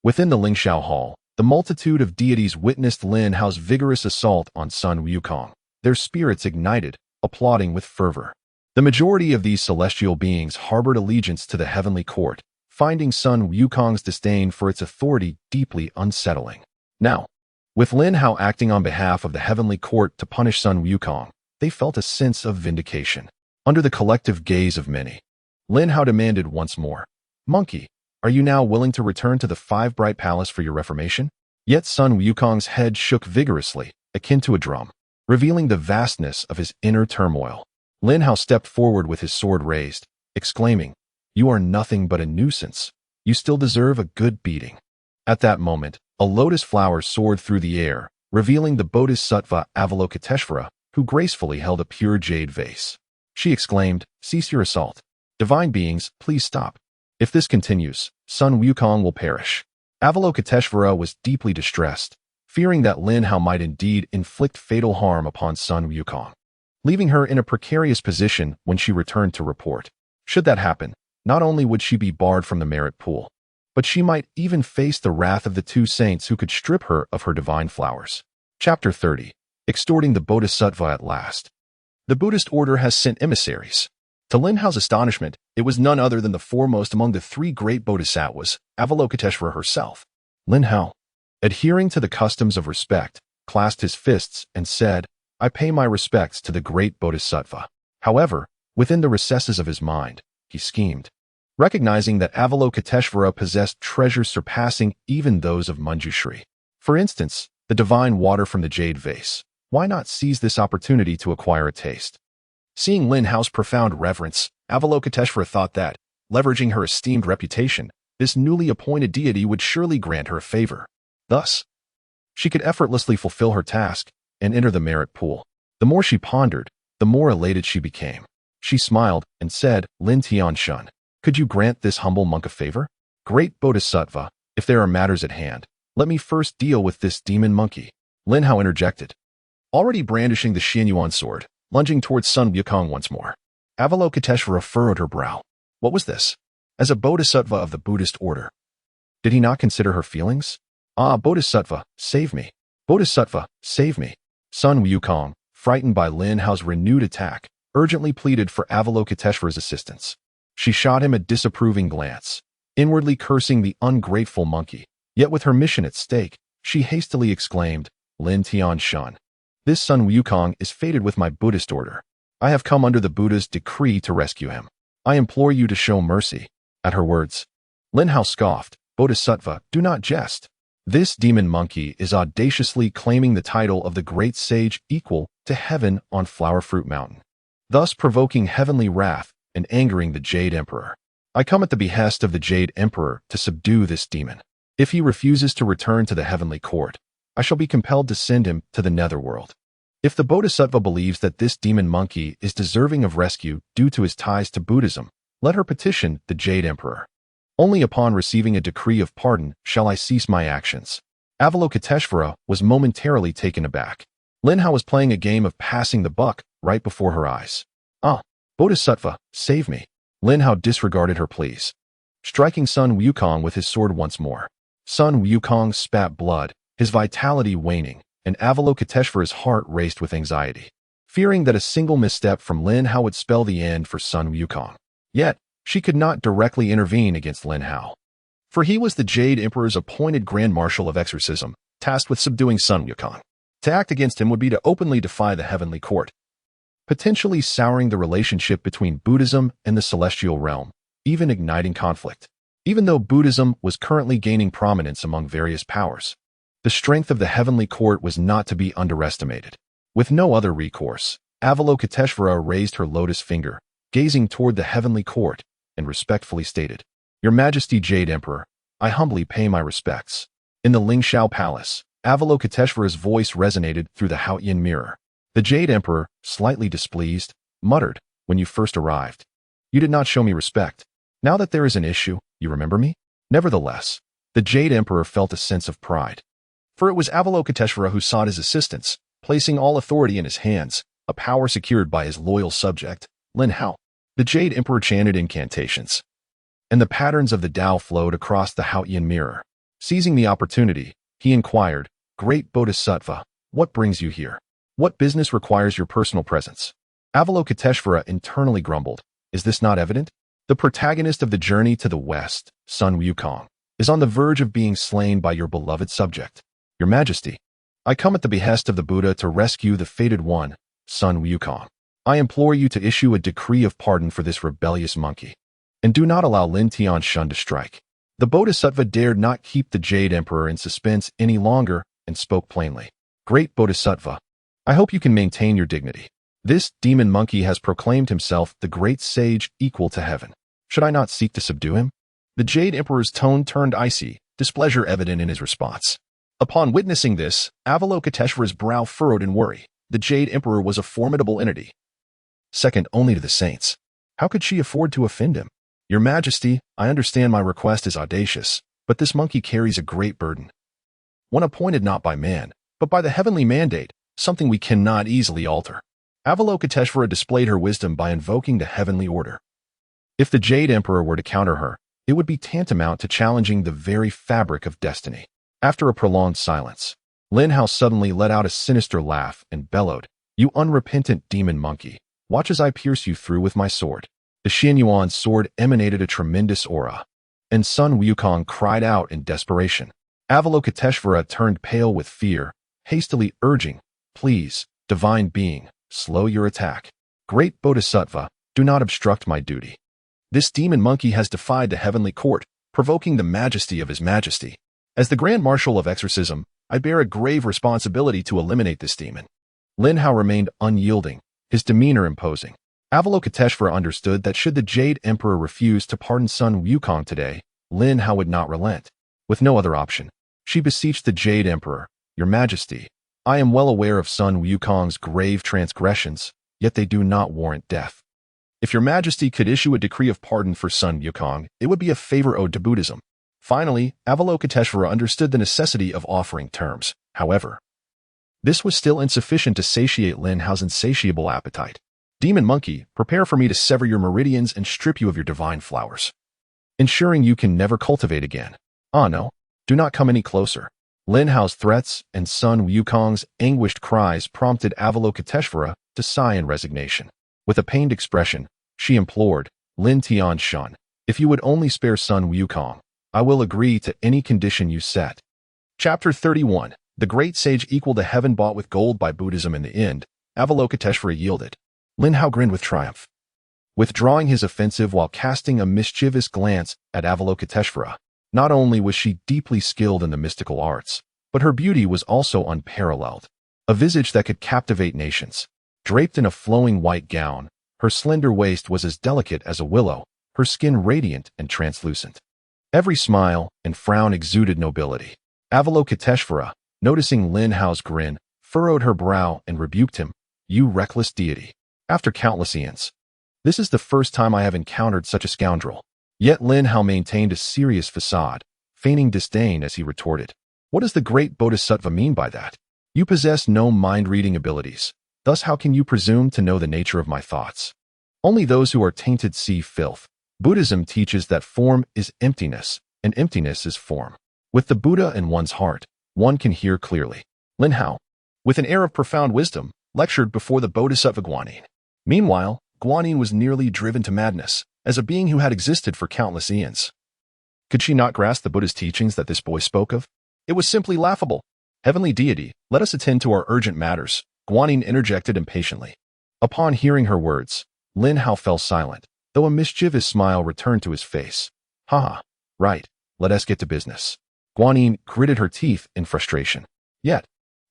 within the Lingshao Hall, the multitude of deities witnessed Lin Hao's vigorous assault on Sun Wukong. Their spirits ignited, applauding with fervor. The majority of these celestial beings harbored allegiance to the heavenly court, finding Sun Wukong's disdain for its authority deeply unsettling. Now, with Lin Hao acting on behalf of the heavenly court to punish Sun Wukong, they felt a sense of vindication. Under the collective gaze of many, Lin Hao demanded once more, Monkey, are you now willing to return to the 5 Bright Palace for your reformation? Yet Sun Wukong's head shook vigorously, akin to a drum, revealing the vastness of his inner turmoil. Lin Hao stepped forward with his sword raised, exclaiming, You are nothing but a nuisance. You still deserve a good beating. At that moment, a lotus flower soared through the air, revealing the Bodhisattva Avalokiteshvara, who gracefully held a pure jade vase. She exclaimed, Cease your assault. Divine beings, please stop. If this continues, Sun Wukong will perish. Avalokiteshvara was deeply distressed, fearing that Lin Hao might indeed inflict fatal harm upon Sun Wukong, leaving her in a precarious position when she returned to report. Should that happen, not only would she be barred from the merit pool, but she might even face the wrath of the two saints who could strip her of her divine flowers. Chapter 30. Extorting the Bodhisattva at last. The Buddhist order has sent emissaries. To Lin Hao's astonishment, it was none other than the foremost among the three great bodhisattvas, Avalokiteshvara herself. Lin Hao, adhering to the customs of respect, clasped his fists and said, "I pay my respects to the great bodhisattva." However, within the recesses of his mind, he schemed. Recognizing that Avalokiteshvara possessed treasures surpassing even those of Manjushri. For instance, the divine water from the jade vase. Why not seize this opportunity to acquire a taste? Seeing Lin Hao's profound reverence, Avalokiteshvara thought that, leveraging her esteemed reputation, this newly appointed deity would surely grant her a favor. Thus, she could effortlessly fulfill her task and enter the merit pool. The more she pondered, the more elated she became. She smiled and said, "Lin Tianshun, could you grant this humble monk a favor? Great Bodhisattva, if there are matters at hand, let me first deal with this demon monkey." Lin Hao interjected, already brandishing the Xianyuan sword, lunging towards Sun Wukong once more. Avalokiteshvara furrowed her brow. What was this? As a bodhisattva of the Buddhist order, did he not consider her feelings? Ah, Bodhisattva, save me. Bodhisattva, save me. Sun Wukong, frightened by Lin Hao's renewed attack, urgently pleaded for Avalokiteshvara's assistance. She shot him a disapproving glance, inwardly cursing the ungrateful monkey. Yet with her mission at stake, she hastily exclaimed, "Lin Tianshun, this Sun Wukong is fated with my Buddhist order. I have come under the Buddha's decree to rescue him. I implore you to show mercy." At her words, Lin Hao scoffed, "Bodhisattva, do not jest. This demon monkey is audaciously claiming the title of the great sage equal to heaven on Flower Fruit Mountain, thus provoking heavenly wrath and angering the Jade Emperor. I come at the behest of the Jade Emperor to subdue this demon. If he refuses to return to the heavenly court, I shall be compelled to send him to the netherworld. If the Bodhisattva believes that this demon monkey is deserving of rescue due to his ties to Buddhism, let her petition the Jade Emperor. Only upon receiving a decree of pardon shall I cease my actions." Avalokiteshvara was momentarily taken aback. Lin Hao was playing a game of passing the buck right before her eyes. "Ah, Bodhisattva, save me." Lin Hao disregarded her pleas, striking Sun Wukong with his sword once more. Sun Wukong spat blood, his vitality waning, and Avalokiteshvara's heart raced with anxiety, fearing that a single misstep from Lin Hao would spell the end for Sun Wukong. Yet, she could not directly intervene against Lin Hao, for he was the Jade Emperor's appointed Grand Marshal of Exorcism, tasked with subduing Sun Wukong. To act against him would be to openly defy the heavenly court, potentially souring the relationship between Buddhism and the celestial realm, even igniting conflict. Even though Buddhism was currently gaining prominence among various powers, the strength of the heavenly court was not to be underestimated. With no other recourse, Avalokiteshvara raised her lotus finger, gazing toward the heavenly court, and respectfully stated, "Your Majesty Jade Emperor, I humbly pay my respects." In the Lingshao Palace, Avalokiteshvara's voice resonated through the Haotian mirror. The Jade Emperor, slightly displeased, muttered, "When you first arrived, you did not show me respect. Now that there is an issue, you remember me?" Nevertheless, the Jade Emperor felt a sense of pride. For it was Avalokiteshvara who sought his assistance, placing all authority in his hands, a power secured by his loyal subject, Lin Hao. The Jade Emperor chanted incantations, and the patterns of the Tao flowed across the Haotian mirror. Seizing the opportunity, he inquired, "Great Bodhisattva, what brings you here? What business requires your personal presence?" Avalokiteshvara internally grumbled, "Is this not evident? The protagonist of the journey to the west, Sun Wukong, is on the verge of being slain by your beloved subject. Your Majesty, I come at the behest of the Buddha to rescue the fated one, Sun Wukong. I implore you to issue a decree of pardon for this rebellious monkey, and do not allow Lin Tianshun to strike." The Bodhisattva dared not keep the Jade Emperor in suspense any longer and spoke plainly, "Great Bodhisattva, I hope you can maintain your dignity. This demon monkey has proclaimed himself the great sage equal to heaven. Should I not seek to subdue him?" The Jade Emperor's tone turned icy, displeasure evident in his response. Upon witnessing this, Avalokiteshvara's brow furrowed in worry. The Jade Emperor was a formidable entity, second only to the saints. How could she afford to offend him? "Your Majesty, I understand my request is audacious, but this monkey carries a great burden. One appointed not by man, but by the heavenly mandate, something we cannot easily alter." Avalokiteshvara displayed her wisdom by invoking the heavenly order. If the Jade Emperor were to counter her, It would be tantamount to challenging the very fabric of destiny. After a prolonged silence, Lin Hao suddenly let out a sinister laugh and bellowed, "You unrepentant demon monkey, watch as I pierce you through with my sword." The Xianyuan's sword emanated a tremendous aura, and Sun Wukong cried out in desperation. Avalokiteshvara turned pale with fear, hastily urging, "Please, divine being, slow your attack. Great Bodhisattva, do not obstruct my duty. This demon monkey has defied the heavenly court, provoking the majesty of his majesty. As the Grand Marshal of Exorcism, I bear a grave responsibility to eliminate this demon." Lin Hao remained unyielding, his demeanor imposing. Avalokiteshvara understood that should the Jade Emperor refuse to pardon Sun Wukong today, Lin Hao would not relent. With no other option, she beseeched the Jade Emperor, "Your Majesty, I am well aware of Sun Wukong's grave transgressions, yet they do not warrant death. If your Majesty could issue a decree of pardon for Sun Wukong, it would be a favor owed to Buddhism." Finally, Avalokiteshvara understood the necessity of offering terms. However, this was still insufficient to satiate Lin Hao's insatiable appetite. "Demon monkey, prepare for me to sever your meridians and strip you of your divine flowers, ensuring you can never cultivate again. Ah no, do not come any closer." Lin Hao's threats and Sun Wukong's anguished cries prompted Avalokiteshvara to sigh in resignation. With a pained expression, she implored, "Lin Tianshan, if you would only spare Sun Wukong, I will agree to any condition you set." Chapter 31. The Great Sage equal to heaven bought with gold by Buddhism. In the end, Avalokiteshvara yielded. Lin Hao grinned with triumph, withdrawing his offensive while casting a mischievous glance at Avalokiteshvara. Not only was she deeply skilled in the mystical arts, but her beauty was also unparalleled. A visage that could captivate nations. Draped in a flowing white gown, her slender waist was as delicate as a willow, her skin radiant and translucent. Every smile and frown exuded nobility. Avalokiteshvara, noticing Lin Hao's grin, furrowed her brow and rebuked him, "You reckless deity. After countless eons, this is the first time I have encountered such a scoundrel." Yet Lin Hao maintained a serious facade, feigning disdain as he retorted, "What does the great Bodhisattva mean by that? You possess no mind-reading abilities. Thus how can you presume to know the nature of my thoughts? Only those who are tainted see filth. Buddhism teaches that form is emptiness, and emptiness is form. With the Buddha in one's heart, one can hear clearly." Lin Hao, with an air of profound wisdom, lectured before the Bodhisattva Guanyin. Meanwhile, Guanyin was nearly driven to madness, as a being who had existed for countless eons. Could she not grasp the Buddha's teachings that this boy spoke of? It was simply laughable. "Heavenly deity, let us attend to our urgent matters," Guanyin interjected impatiently. Upon hearing her words, Lin Hao fell silent, though a mischievous smile returned to his face. "Haha, right, let us get to business." Guanyin gritted her teeth in frustration. Yet,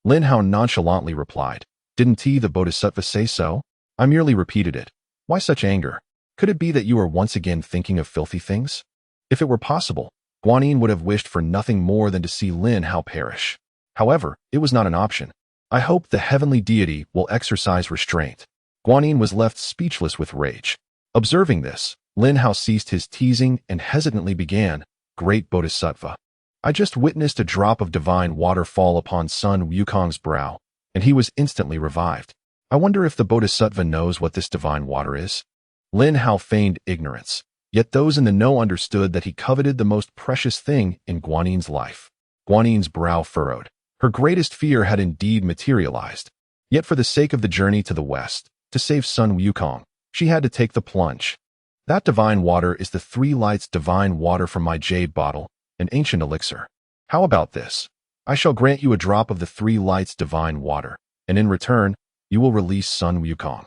Lin Hao nonchalantly replied, "Didn't the Bodhisattva say so? I merely repeated it. Why such anger? Could it be that you are once again thinking of filthy things?" If it were possible, Guanyin would have wished for nothing more than to see Lin Hao perish. However, it was not an option. "I hope the heavenly deity will exercise restraint." Guanyin was left speechless with rage. Observing this, Lin Hao ceased his teasing and hesitantly began, "Great Bodhisattva, I just witnessed a drop of divine water fall upon Sun Wukong's brow, and he was instantly revived. I wonder if the Bodhisattva knows what this divine water is?" Lin Hao feigned ignorance, yet those in the know understood that he coveted the most precious thing in Guanyin's life. Guanyin's brow furrowed. Her greatest fear had indeed materialized. Yet for the sake of the journey to the west, to save Sun Wukong, she had to take the plunge. "That divine water is the Three Lights divine water from my jade bottle, an ancient elixir. How about this? I shall grant you a drop of the Three Lights divine water, and in return, you will release Sun Wukong."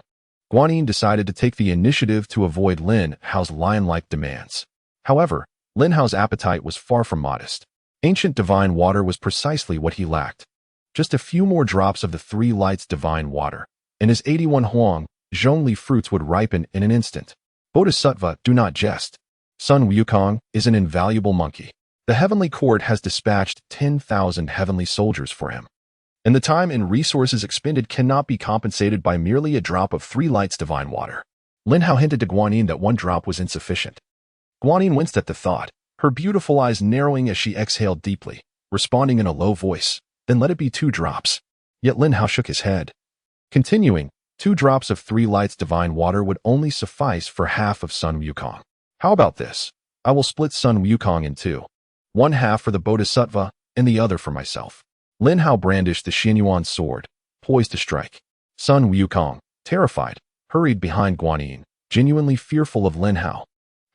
Guanyin decided to take the initiative to avoid Lin Hao's lion-like demands. However, Lin Hao's appetite was far from modest. Ancient divine water was precisely what he lacked. Just a few more drops of the Three Lights divine water, and his 81 Huang Zhongli fruits would ripen in an instant. Bodhisattva, do not jest. Sun Wukong is an invaluable monkey. The heavenly court has dispatched 10,000 heavenly soldiers for him, and the time and resources expended cannot be compensated by merely a drop of Three Lights divine water. Lin Hao hinted to Guanyin that one drop was insufficient. Guanyin winced at the thought, her beautiful eyes narrowing as she exhaled deeply, responding in a low voice, "Then let it be 2 drops. Yet Lin Hao shook his head. Continuing, 2 drops of Three Lights divine water would only suffice for half of Sun Wukong. How about this? I will split Sun Wukong in two. One half for the Bodhisattva and the other for myself. Lin Hao brandished the Xianyuan sword, poised to strike. Sun Wukong, terrified, hurried behind Guanyin, genuinely fearful of Lin Hao.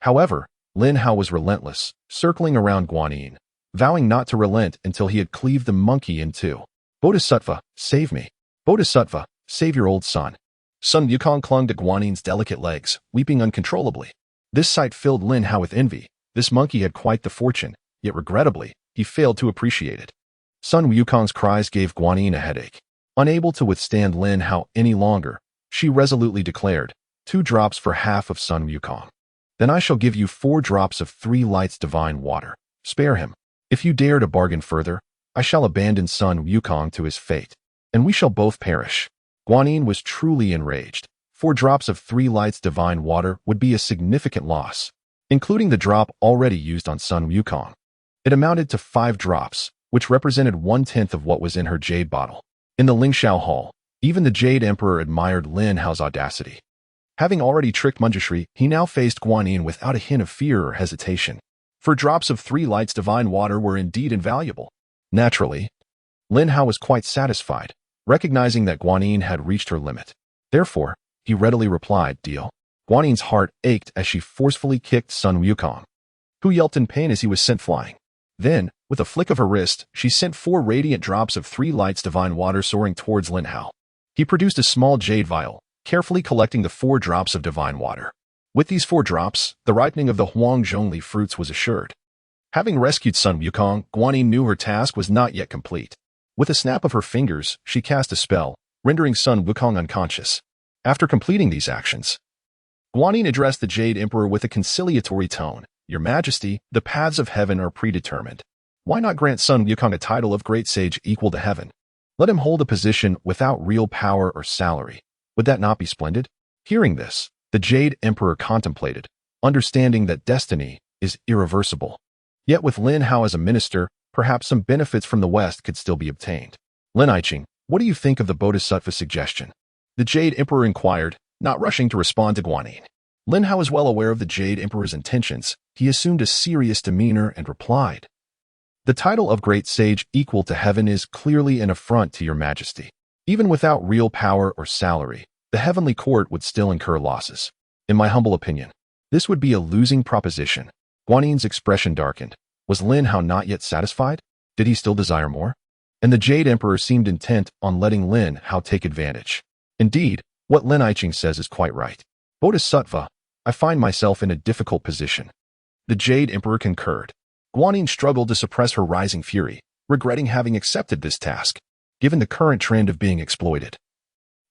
However, Lin Hao was relentless, circling around Guanyin, vowing not to relent until he had cleaved the monkey in two. Bodhisattva, save me. Bodhisattva, save your old son. Sun Wukong clung to Guanyin's delicate legs, weeping uncontrollably. This sight filled Lin Hao with envy. This monkey had quite the fortune, yet regrettably, he failed to appreciate it. Sun Wukong's cries gave Guanyin a headache. Unable to withstand Lin Hao any longer, she resolutely declared, 2 drops for half of Sun Wukong. Then I shall give you 4 drops of 3 lights divine water. Spare him. If you dare to bargain further, I shall abandon Sun Wukong to his fate, and we shall both perish. Guanyin was truly enraged. 4 drops of 3 lights divine water would be a significant loss, including the drop already used on Sun Wukong. It amounted to 5 drops, which represented 1/10 of what was in her jade bottle. In the Lingxiao Hall, even the Jade Emperor admired Lin Hao's audacity. Having already tricked Manjushri, he now faced Guanyin without a hint of fear or hesitation. 4 drops of 3 lights divine water were indeed invaluable. Naturally, Lin Hao was quite satisfied, recognizing that Guanyin had reached her limit. Therefore, he readily replied, deal. Guanyin's heart ached as she forcefully kicked Sun Wukong, who yelped in pain as he was sent flying. Then, with a flick of her wrist, she sent 4 radiant drops of 3 lights divine water soaring towards Lin Hao. He produced a small jade vial, carefully collecting the 4 drops of divine water. With these 4 drops, the ripening of the Huang Zhongli fruits was assured. Having rescued Sun Wukong, Guanyin knew her task was not yet complete. With a snap of her fingers, she cast a spell, rendering Sun Wukong unconscious. After completing these actions, Guanyin addressed the Jade Emperor with a conciliatory tone. Your Majesty, the paths of heaven are predetermined. Why not grant Sun Wukong a title of great sage equal to heaven? Let him hold a position without real power or salary. Would that not be splendid? Hearing this, the Jade Emperor contemplated, understanding that destiny is irreversible. Yet with Lin Hao as a minister, perhaps some benefits from the West could still be obtained. Lin Aiqing, what do you think of the Bodhisattva suggestion? The Jade Emperor inquired, not rushing to respond to Guanyin. Lin Hao was well aware of the Jade Emperor's intentions. He assumed a serious demeanor and replied, the title of Great Sage equal to heaven is clearly an affront to your Majesty. Even without real power or salary, the heavenly court would still incur losses. In my humble opinion, this would be a losing proposition. Guanyin's expression darkened. Was Lin Hao not yet satisfied? Did he still desire more? And the Jade Emperor seemed intent on letting Lin Hao take advantage. Indeed, what Lin Aiqing says is quite right. Bodhisattva, I find myself in a difficult position. The Jade Emperor concurred. Guanyin struggled to suppress her rising fury, regretting having accepted this task, given the current trend of being exploited.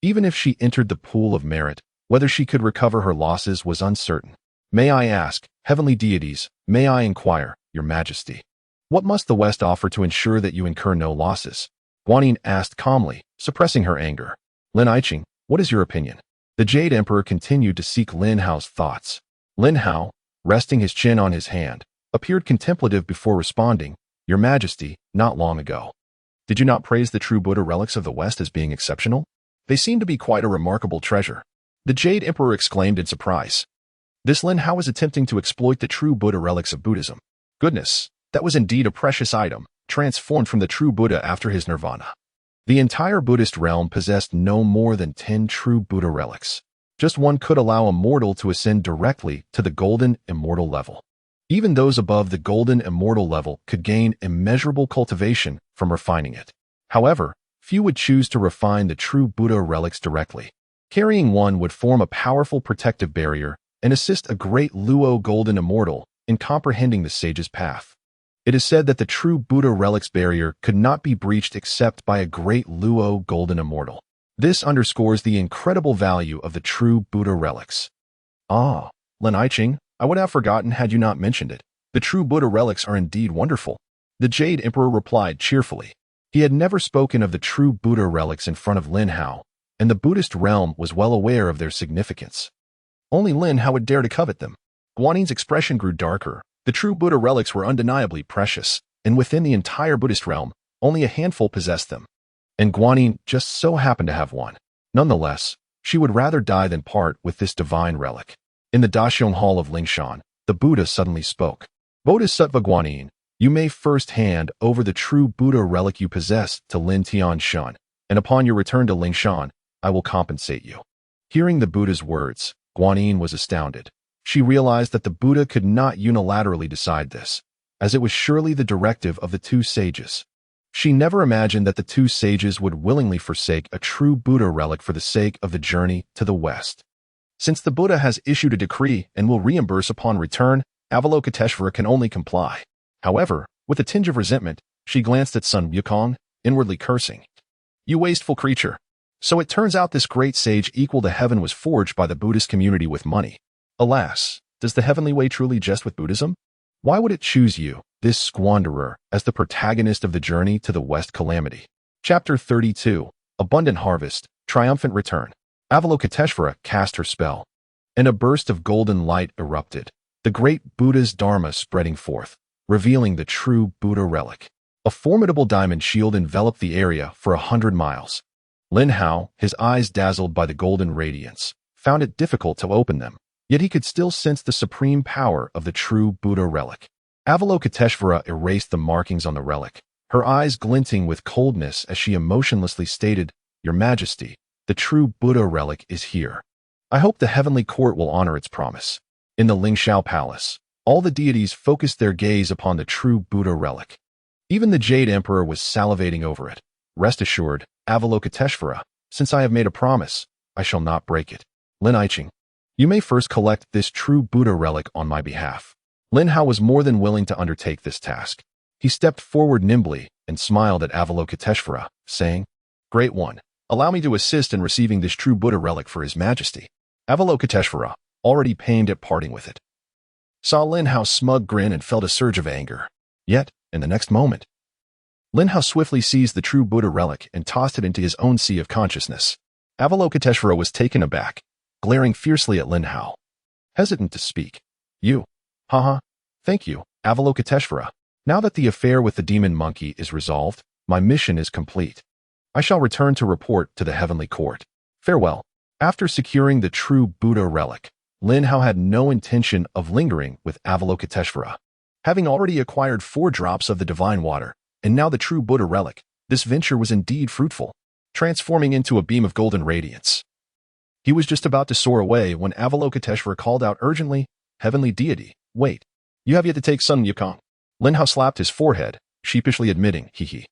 Even if she entered the pool of merit, whether she could recover her losses was uncertain. May I ask, heavenly deities, may I inquire, your Majesty, what must the West offer to ensure that you incur no losses? Guanyin asked calmly, suppressing her anger. Lin Aiqing, what is your opinion? The Jade Emperor continued to seek Lin Hao's thoughts. Lin Hao, resting his chin on his hand, appeared contemplative before responding, Your Majesty, not long ago. Did you not praise the true Buddha relics of the West as being exceptional? They seem to be quite a remarkable treasure. The Jade Emperor exclaimed in surprise. This Lin Hao was attempting to exploit the true Buddha relics of Buddhism. Goodness, that was indeed a precious item, transformed from the true Buddha after his nirvana. The entire Buddhist realm possessed no more than 10 true Buddha relics. Just one could allow a mortal to ascend directly to the golden immortal level. Even those above the golden immortal level could gain immeasurable cultivation from refining it. However, few would choose to refine the true Buddha relics directly. Carrying one would form a powerful protective barrier and assist a great Luo golden immortal in comprehending the sage's path. It is said that the true Buddha relics barrier could not be breached except by a great Luo golden immortal. This underscores the incredible value of the true Buddha relics. Ah, Lin Aiqing, I would have forgotten had you not mentioned it. The true Buddha relics are indeed wonderful. The Jade Emperor replied cheerfully. He had never spoken of the true Buddha relics in front of Lin Hao, and the Buddhist realm was well aware of their significance. Only Lin Hao would dare to covet them. Guanyin's expression grew darker. The true Buddha relics were undeniably precious, and within the entire Buddhist realm, only a handful possessed them. And Guanyin just so happened to have one. Nonetheless, she would rather die than part with this divine relic. In the Daxiong Hall of Lingshan, the Buddha suddenly spoke. Bodhisattva Guanyin, you may first hand over the true Buddha relic you possess to Lin Shan, and upon your return to Lingshan, I will compensate you. Hearing the Buddha's words, Guanyin was astounded. She realized that the Buddha could not unilaterally decide this, as it was surely the directive of the two sages. She never imagined that the two sages would willingly forsake a true Buddha relic for the sake of the journey to the West. Since the Buddha has issued a decree and will reimburse upon return, Avalokiteshvara can only comply. However, with a tinge of resentment, she glanced at Sun Wukong, inwardly cursing. You wasteful creature. So it turns out this great sage equal to heaven was forged by the Buddhist community with money. Alas, does the heavenly way truly jest with Buddhism? Why would it choose you, this squanderer, as the protagonist of the journey to the West calamity? Chapter 32, Abundant Harvest, Triumphant Return. Avalokiteshvara cast her spell, and a burst of golden light erupted, the great Buddha's Dharma spreading forth, revealing the true Buddha relic. A formidable diamond shield enveloped the area for 100 miles. Lin Hao, his eyes dazzled by the golden radiance, found it difficult to open them, yet he could still sense the supreme power of the true Buddha relic. Avalokiteshvara erased the markings on the relic, her eyes glinting with coldness as she emotionlessly stated, Your Majesty, the true Buddha relic is here. I hope the heavenly court will honor its promise. In the Lingshao Palace, all the deities focused their gaze upon the true Buddha relic. Even the Jade Emperor was salivating over it. Rest assured, Avalokiteshvara, since I have made a promise, I shall not break it. Lin Iching, you may first collect this true Buddha relic on my behalf. Lin Hao was more than willing to undertake this task. He stepped forward nimbly and smiled at Avalokiteshvara, saying, Great One, allow me to assist in receiving this true Buddha relic for His Majesty. Avalokiteshvara, already pained at parting with it, saw Lin Hao's smug grin and felt a surge of anger. Yet, in the next moment, Lin Hao swiftly seized the true Buddha relic and tossed it into his own sea of consciousness. Avalokiteshvara was taken aback, glaring fiercely at Lin Hao, hesitant to speak. You. Haha. Thank you, Avalokiteshvara. Now that the affair with the demon monkey is resolved, my mission is complete. I shall return to report to the heavenly court. Farewell. After securing the true Buddha relic, Lin Hao had no intention of lingering with Avalokiteshvara. Having already acquired 4 drops of the divine water, and now the true Buddha relic, this venture was indeed fruitful, transforming into a beam of golden radiance. He was just about to soar away when Avalokiteshvara called out urgently, Heavenly Deity, wait, you have yet to take Sun Wukong. Lin Hao slapped his forehead, sheepishly admitting, hee.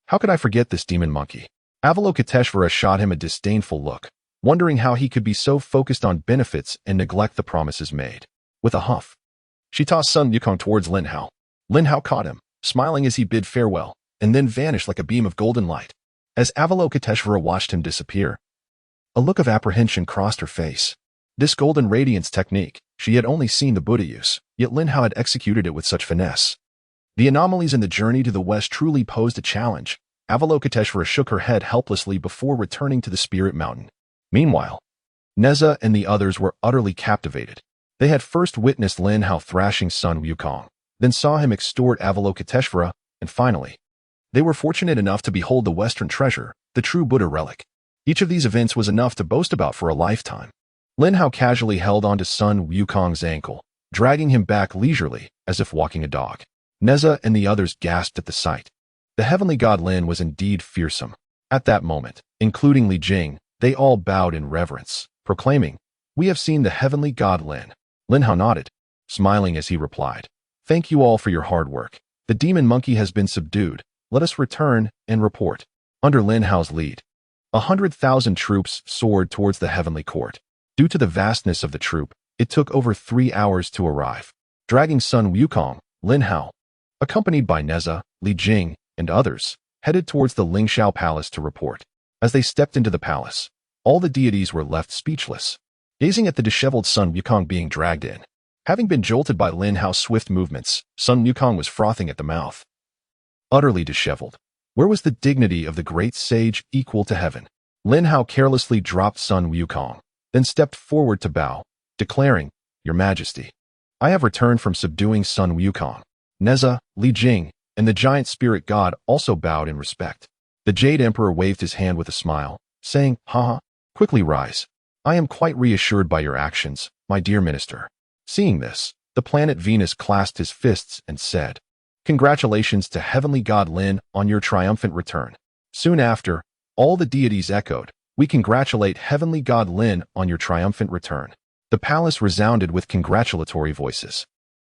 How could I forget this demon monkey? Avalokiteshvara shot him a disdainful look, wondering how he could be so focused on benefits and neglect the promises made. With a huff, she tossed Sun Wukong towards Lin Hao. Lin Hao caught him, smiling as he bid farewell, and then vanished like a beam of golden light. As Avalokiteshvara watched him disappear, a look of apprehension crossed her face. This golden radiance technique, she had only seen the Buddha use, yet Lin Hao had executed it with such finesse. The anomalies in the journey to the West truly posed a challenge. Avalokiteshvara shook her head helplessly before returning to the Spirit Mountain. Meanwhile, Neza and the others were utterly captivated. They had first witnessed Lin Hao thrashing Sun Wukong, then saw him extort Avalokiteshvara, and finally, they were fortunate enough to behold the Western treasure, the true Buddha relic. Each of these events was enough to boast about for a lifetime. Lin Hao casually held onto Sun Wukong's ankle, dragging him back leisurely, as if walking a dog. Neza and the others gasped at the sight. The heavenly god Lin was indeed fearsome. At that moment, including Li Jing, they all bowed in reverence, proclaiming, We have seen the heavenly god Lin. Lin Hao nodded, smiling as he replied, Thank you all for your hard work. The demon monkey has been subdued. Let us return and report. Under Lin Hao's lead, 100,000 troops soared towards the heavenly court. Due to the vastness of the troop, it took over 3 hours to arrive. Dragging Sun Wukong, Lin Hao, accompanied by Neza, Li Jing, and others, headed towards the Lingshao Palace to report. As they stepped into the palace, all the deities were left speechless, gazing at the disheveled Sun Wukong being dragged in. Having been jolted by Lin Hao's swift movements, Sun Wukong was frothing at the mouth. Utterly disheveled, where was the dignity of the great sage equal to heaven? Lin Hao carelessly dropped Sun Wukong, then stepped forward to bow, declaring, Your Majesty, I have returned from subduing Sun Wukong. Neza, Li Jing, and the giant spirit god also bowed in respect. The Jade Emperor waved his hand with a smile, saying, Haha, quickly rise. I am quite reassured by your actions, my dear minister. Seeing this, The planet Venus clasped his fists and said, "Congratulations to Heavenly God Lin on your triumphant return." Soon after, all the deities echoed, "We congratulate Heavenly God Lin on your triumphant return." The palace resounded with congratulatory voices.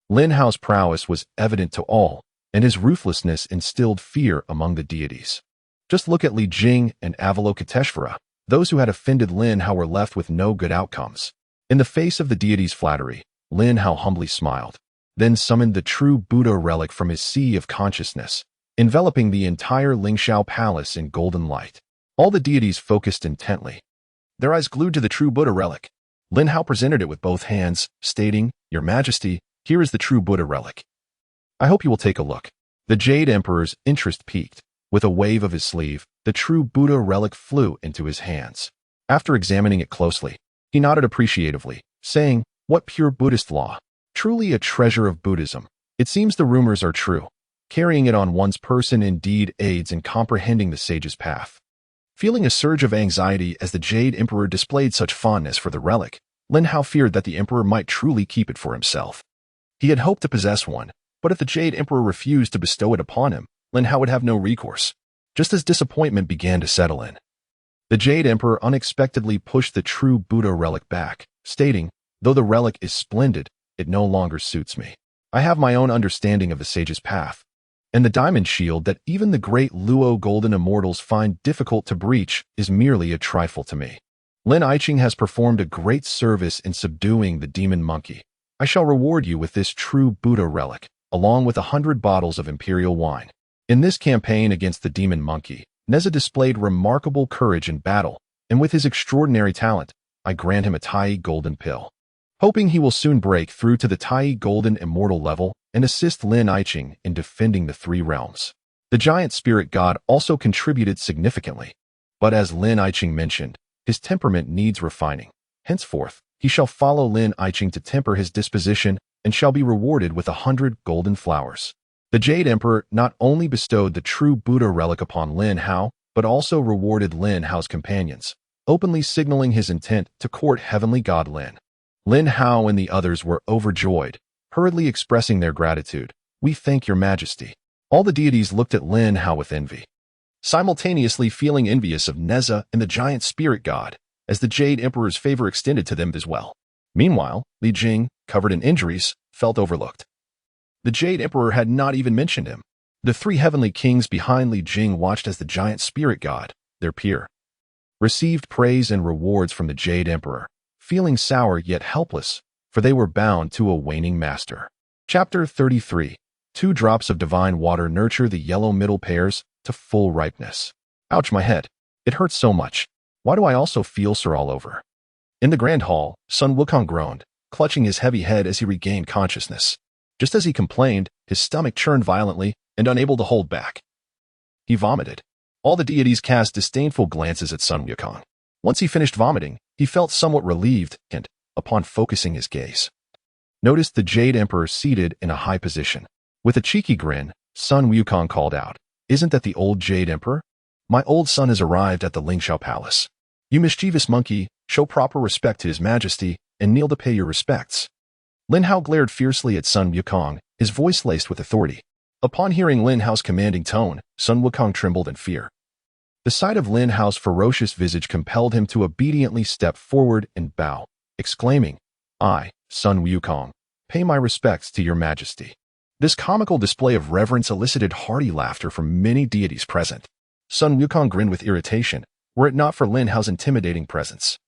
Lin Hao's prowess was evident to all, and his ruthlessness instilled fear among the deities. Just look at Li Jing and Avalokiteshvara. Those who had offended Lin Hao were left with no good outcomes. In the face of the deity's flattery, Lin Hao humbly smiled, then summoned the true Buddha relic from his sea of consciousness, enveloping the entire Lingshao palace in golden light. All the deities focused intently, their eyes glued to the true Buddha relic. Lin Hao presented it with both hands, stating, "Your Majesty, here is the true Buddha relic. I hope you will take a look." The Jade Emperor's interest peaked. With a wave of his sleeve, the true Buddha relic flew into his hands. After examining it closely, he nodded appreciatively, saying, "What pure Buddhist law! Truly a treasure of Buddhism. It seems the rumors are true. Carrying it on one's person indeed aids in comprehending the sage's path." Feeling a surge of anxiety as the Jade Emperor displayed such fondness for the relic, Lin Hao feared that the Emperor might truly keep it for himself. He had hoped to possess one, but if the Jade Emperor refused to bestow it upon him, Lin Hao would have no recourse. Just as disappointment began to settle in, the Jade Emperor unexpectedly pushed the true Buddha relic back, stating, "Though the relic is splendid, it no longer suits me. I have my own understanding of the sage's path, and the diamond shield that even the great Luo golden immortals find difficult to breach is merely a trifle to me. Lin Aiching has performed a great service in subduing the demon monkey. I shall reward you with this true Buddha relic, along with 100 bottles of imperial wine." In this campaign against the demon monkey, Neza displayed remarkable courage in battle, and with his extraordinary talent, I grant him a Tai Golden Pill. Hoping he will soon break through to the Tai Golden Immortal level and assist Lin Aiching in defending the three realms. The giant spirit god also contributed significantly, but as Lin Aiching mentioned, his temperament needs refining. Henceforth, he shall follow Lin Aiching to temper his disposition and shall be rewarded with 100 golden flowers. The Jade Emperor not only bestowed the true Buddha relic upon Lin Hao, but also rewarded Lin Hao's companions, openly signaling his intent to court Heavenly God Lin. Lin Hao and the others were overjoyed, hurriedly expressing their gratitude. "We thank your Majesty." All the deities looked at Lin Hao with envy, simultaneously feeling envious of Neza and the giant spirit god, as the Jade Emperor's favor extended to them as well. Meanwhile, Li Jing, covered in injuries, felt overlooked. The Jade Emperor had not even mentioned him. The three heavenly kings behind Li Jing watched as the giant spirit god, their peer, received praise and rewards from the Jade Emperor, feeling sour yet helpless, for they were bound to a waning master. Chapter 33. 2 drops of divine water nurture the yellow middle pears to full ripeness. Ouch, my head. It hurts so much. Why do I also feel sore all over? In the grand hall, Sun Wukong groaned, clutching his heavy head as he regained consciousness. Just as he complained, his stomach churned violently and unable to hold back, he vomited. All the deities cast disdainful glances at Sun Wukong. Once he finished vomiting, he felt somewhat relieved and, upon focusing his gaze, noticed the Jade Emperor seated in a high position. With a cheeky grin, Sun Wukong called out, "Isn't that the old Jade Emperor? My old son has arrived at the Lingshao Palace. You mischievous monkey, show proper respect to his Majesty and kneel to pay your respects." Lin Hao glared fiercely at Sun Wukong, his voice laced with authority. Upon hearing Lin Hao's commanding tone, Sun Wukong trembled in fear. The sight of Lin Hao's ferocious visage compelled him to obediently step forward and bow, exclaiming, "I, Sun Wukong, pay my respects to your Majesty." This comical display of reverence elicited hearty laughter from many deities present. Sun Wukong grinned with irritation, were it not for Lin Hao's intimidating presence.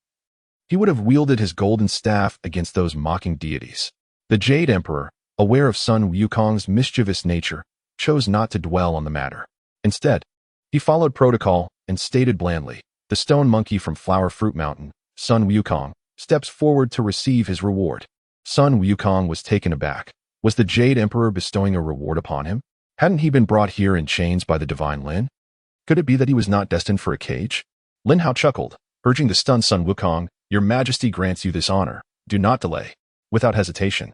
He would have wielded his golden staff against those mocking deities. The Jade Emperor, aware of Sun Wukong's mischievous nature, chose not to dwell on the matter. Instead, he followed protocol and stated blandly, "The stone monkey from Flower Fruit Mountain, Sun Wukong, steps forward to receive his reward." Sun Wukong was taken aback. Was the Jade Emperor bestowing a reward upon him? Hadn't he been brought here in chains by the divine Lin? Could it be that he was not destined for a cage? Lin Hao chuckled, urging the stunned Sun Wukong, "Your Majesty grants you this honor. Do not delay." Without hesitation,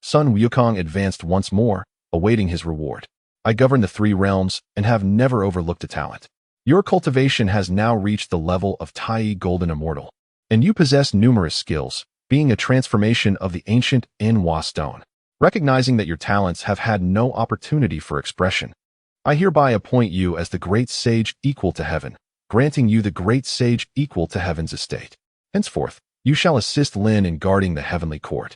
Sun Wukong advanced once more, awaiting his reward. "I govern the three realms and have never overlooked a talent. Your cultivation has now reached the level of Tai Golden Immortal, and you possess numerous skills, being a transformation of the ancient Inwa stone. Recognizing that your talents have had no opportunity for expression, I hereby appoint you as the great sage equal to heaven, granting you the great sage equal to heaven's estate. Henceforth, you shall assist Lin in guarding the heavenly court.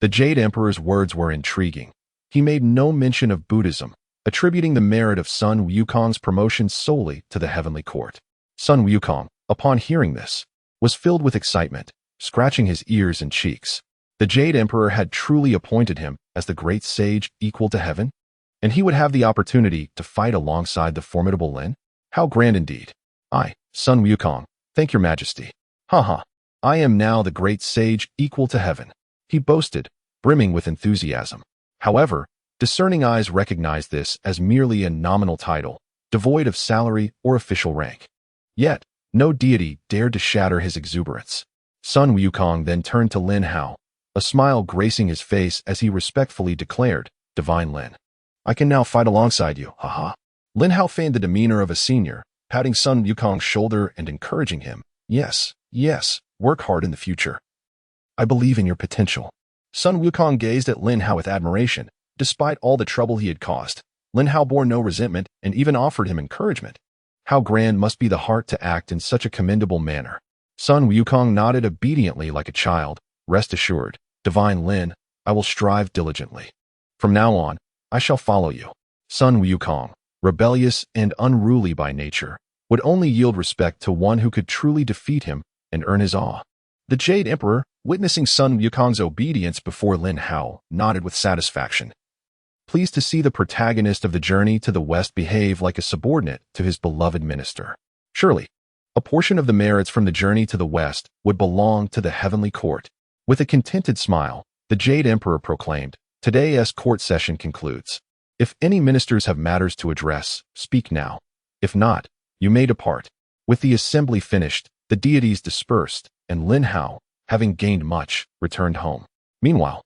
The Jade Emperor's words were intriguing. He made no mention of Buddhism, attributing the merit of Sun Wukong's promotion solely to the heavenly court. Sun Wukong, upon hearing this, was filled with excitement, scratching his ears and cheeks. The Jade Emperor had truly appointed him as the great sage equal to heaven, and he would have the opportunity to fight alongside the formidable Lin. How grand indeed! I, Sun Wukong, thank your majesty. Ha! I am now the great sage equal to heaven, he boasted, brimming with enthusiasm. However, discerning eyes recognized this as merely a nominal title, devoid of salary or official rank. Yet, no deity dared to shatter his exuberance. Sun Wukong then turned to Lin Hao, a smile gracing his face as he respectfully declared, Divine Lin, I can now fight alongside you, haha. Lin Hao feigned the demeanor of a senior, patting Sun Wukong's shoulder and encouraging him. Yes, work hard in the future. I believe in your potential. Sun Wukong gazed at Lin Hao with admiration. Despite all the trouble he had caused, Lin Hao bore no resentment and even offered him encouragement. How grand must be the heart to act in such a commendable manner. Sun Wukong nodded obediently like a child. Rest assured, Divine Lin, I will strive diligently. From now on, I shall follow you. Sun Wukong, rebellious and unruly by nature, would only yield respect to one who could truly defeat him and earn his awe. The Jade Emperor, witnessing Sun Wukong's obedience before Lin Hao, nodded with satisfaction, pleased to see the protagonist of the journey to the west behave like a subordinate to his beloved minister. Surely, a portion of the merits from the journey to the west would belong to the heavenly court. With a contented smile, the Jade Emperor proclaimed, Today's court session concludes. If any ministers have matters to address, speak now. If not, you may depart. With the assembly finished, the deities dispersed, and Lin Hao, having gained much, returned home. Meanwhile,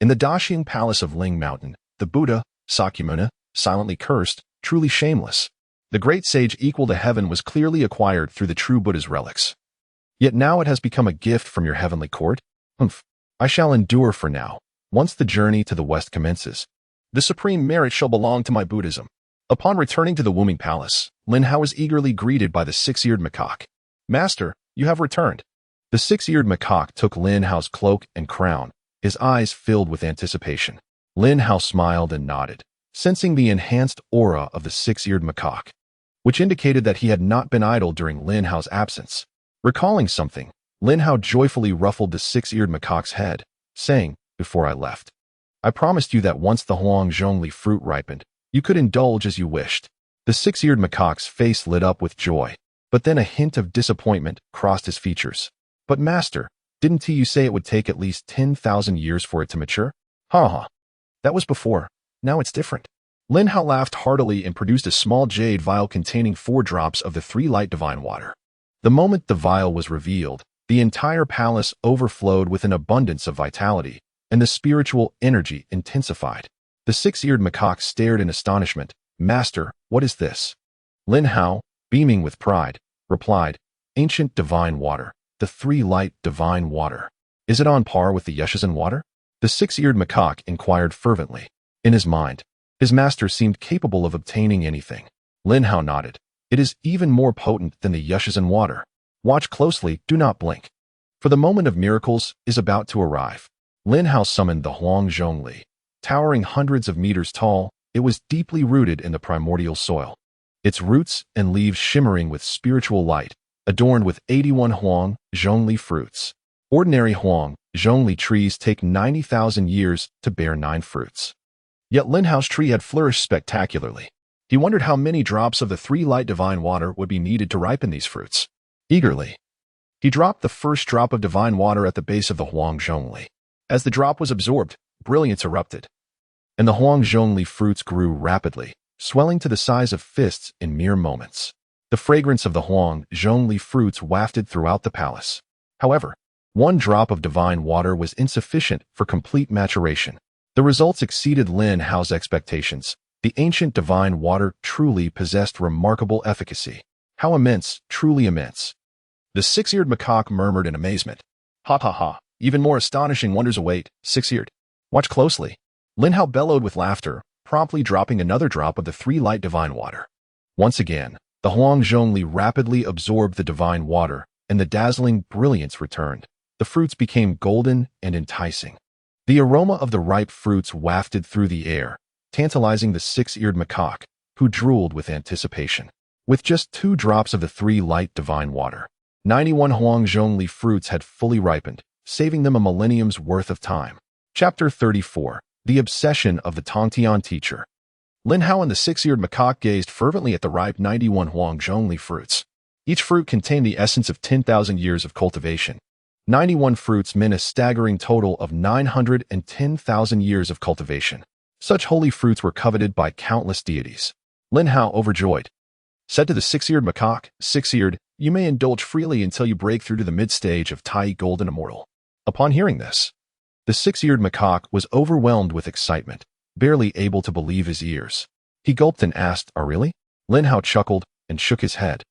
in the Daxing Palace of Ling Mountain, the Buddha, Sakyamuni, silently cursed, truly shameless. The great sage equal to heaven was clearly acquired through the true Buddha's relics. Yet now it has become a gift from your heavenly court? I shall endure for now. Once the journey to the west commences, the supreme merit shall belong to my Buddhism. Upon returning to the Wuming Palace, Lin Hao was eagerly greeted by the Six-Eared Macaque. Master, you have returned. The Six-Eared Macaque took Lin Hao's cloak and crown, his eyes filled with anticipation. Lin Hao smiled and nodded, sensing the enhanced aura of the Six-Eared Macaque, which indicated that he had not been idle during Lin Hao's absence. Recalling something, Lin Hao joyfully ruffled the Six-Eared Macaque's head, saying, Before I left, I promised you that once the Huang Zhongli fruit ripened, you could indulge as you wished. The Six-Eared Macaque's face lit up with joy, but then a hint of disappointment crossed his features. But master, didn't you say it would take at least 10,000 years for it to mature? Ha! That was before. Now it's different. Lin Hao laughed heartily and produced a small jade vial containing 4 drops of the 3 light divine water. The moment the vial was revealed, the entire palace overflowed with an abundance of vitality, and the spiritual energy intensified. The Six-Eared Macaque stared in astonishment. Master, what is this? Lin Hao, beaming with pride, replied, Ancient divine water, the 3 light divine water. Is it on par with the Yeshizan water? The Six-Eared Macaque inquired fervently. In his mind, his master seemed capable of obtaining anything. Lin Hao nodded. It is even more potent than the Yeshizan water. Watch closely, do not blink. For the moment of miracles is about to arrive. Lin Hao summoned the Huang Zhongli. Towering hundreds of meters tall, it was deeply rooted in the primordial soil. Its roots and leaves shimmering with spiritual light, adorned with 81 Huang Zhongli fruits. Ordinary Huang Zhongli trees take 90,000 years to bear 9 fruits. Yet Lin Hao's tree had flourished spectacularly. He wondered how many drops of the 3 light divine water would be needed to ripen these fruits. Eagerly, he dropped the first drop of divine water at the base of the Huang Zhongli. As the drop was absorbed, brilliance erupted, and the Huang Zhongli fruits grew rapidly, swelling to the size of fists in mere moments. The fragrance of the Huang Zhongli fruits wafted throughout the palace. However, 1 drop of divine water was insufficient for complete maturation. The results exceeded Lin Hao's expectations. The ancient divine water truly possessed remarkable efficacy. How immense, truly immense. The Six-Eared Macaque murmured in amazement. Ha! Even more astonishing wonders await, Six-Eared. Watch closely. Lin Hao bellowed with laughter, promptly dropping another drop of the three light divine water. Once again, the Huang Zhongli rapidly absorbed the divine water, and the dazzling brilliance returned. The fruits became golden and enticing. The aroma of the ripe fruits wafted through the air, tantalizing the Six-Eared Macaque, who drooled with anticipation. With just 2 drops of the 3 light divine water, 91 Huang Zhongli fruits had fully ripened, saving them a millennium's worth of time. Chapter 34. The Obsession of the Tongtian Teacher. Lin Hao and the Six-Eared Macaque gazed fervently at the ripe 91 Huang Zhongli fruits. Each fruit contained the essence of 10,000 years of cultivation. 91 fruits meant a staggering total of 910,000 years of cultivation. Such holy fruits were coveted by countless deities. Lin Hao, overjoyed, said to the Six-Eared Macaque, "Six-Eared, you may indulge freely until you break through to the mid-stage of Tai Golden Immortal." Upon hearing this, the Six-Eared Macaque was overwhelmed with excitement, barely able to believe his ears. He gulped and asked, "Oh, really?" Lin Hao chuckled and shook his head,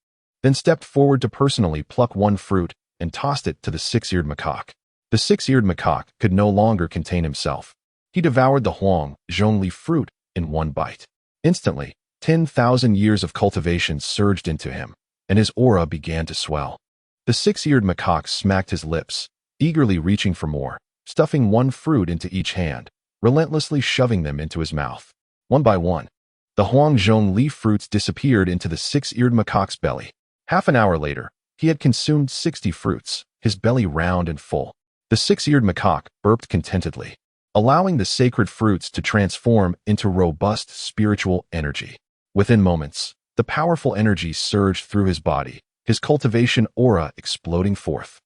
then stepped forward to personally pluck one fruit and tossed it to the Six-Eared Macaque. The Six-Eared Macaque could no longer contain himself. He devoured the Huang Zhongli fruit in one bite. Instantly, 10,000 years of cultivation surged into him, and his aura began to swell. The Six-Eared Macaque smacked his lips, eagerly reaching for more, stuffing one fruit into each hand, relentlessly shoving them into his mouth. One by one, the Huang Zhongli fruits disappeared into the Six-Eared Macaque's belly. Half an hour later, he had consumed 60 fruits, his belly round and full. The Six-Eared Macaque burped contentedly, allowing the sacred fruits to transform into robust spiritual energy. Within moments, the powerful energy surged through his body, his cultivation aura exploding forth.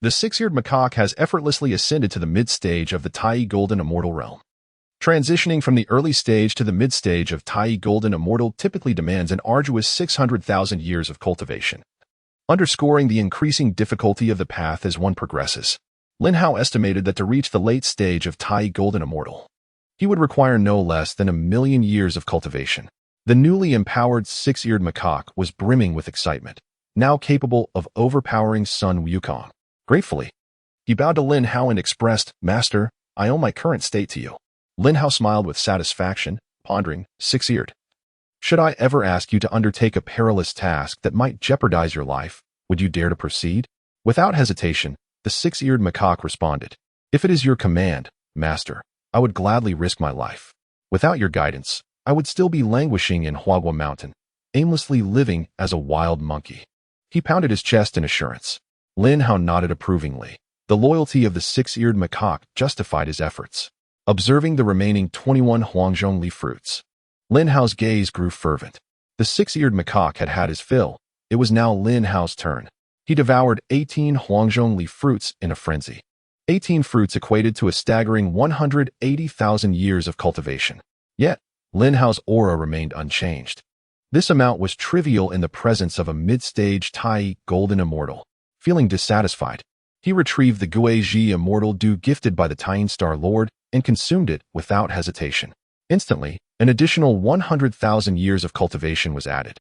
The Six-Eared Macaque has effortlessly ascended to the mid-stage of the Tai Golden Immortal realm. Transitioning from the early stage to the mid-stage of Tai Golden Immortal typically demands an arduous 600,000 years of cultivation, underscoring the increasing difficulty of the path as one progresses. Lin Hao estimated that to reach the late stage of Tai Golden Immortal, he would require no less than 1,000,000 years of cultivation. The newly empowered Six-Eared Macaque was brimming with excitement, now capable of overpowering Sun Wukong. Gratefully, he bowed to Lin Hao and expressed, "Master, I owe my current state to you." Lin Hao smiled with satisfaction, pondering, "Six-Eared, should I ever ask you to undertake a perilous task that might jeopardize your life, would you dare to proceed?" Without hesitation, the Six-Eared Macaque responded, "If it is your command, Master, I would gladly risk my life. Without your guidance, I would still be languishing in Huagua Mountain, aimlessly living as a wild monkey." He pounded his chest in assurance. Lin Hao nodded approvingly. The loyalty of the Six-Eared Macaque justified his efforts. Observing the remaining 21 Huang Zhongli fruits, Lin Hao's gaze grew fervent. The Six-Eared Macaque had had his fill. It was now Lin Hao's turn. He devoured 18 Huang Zhongli fruits in a frenzy. 18 fruits equated to a staggering 180,000 years of cultivation. Yet, Lin Hao's aura remained unchanged. This amount was trivial in the presence of a mid-stage Tai Golden Immortal. Feeling dissatisfied, he retrieved the Guizhi Immortal Dew gifted by the Tian Star Lord and consumed it without hesitation. Instantly, an additional 100,000 years of cultivation was added.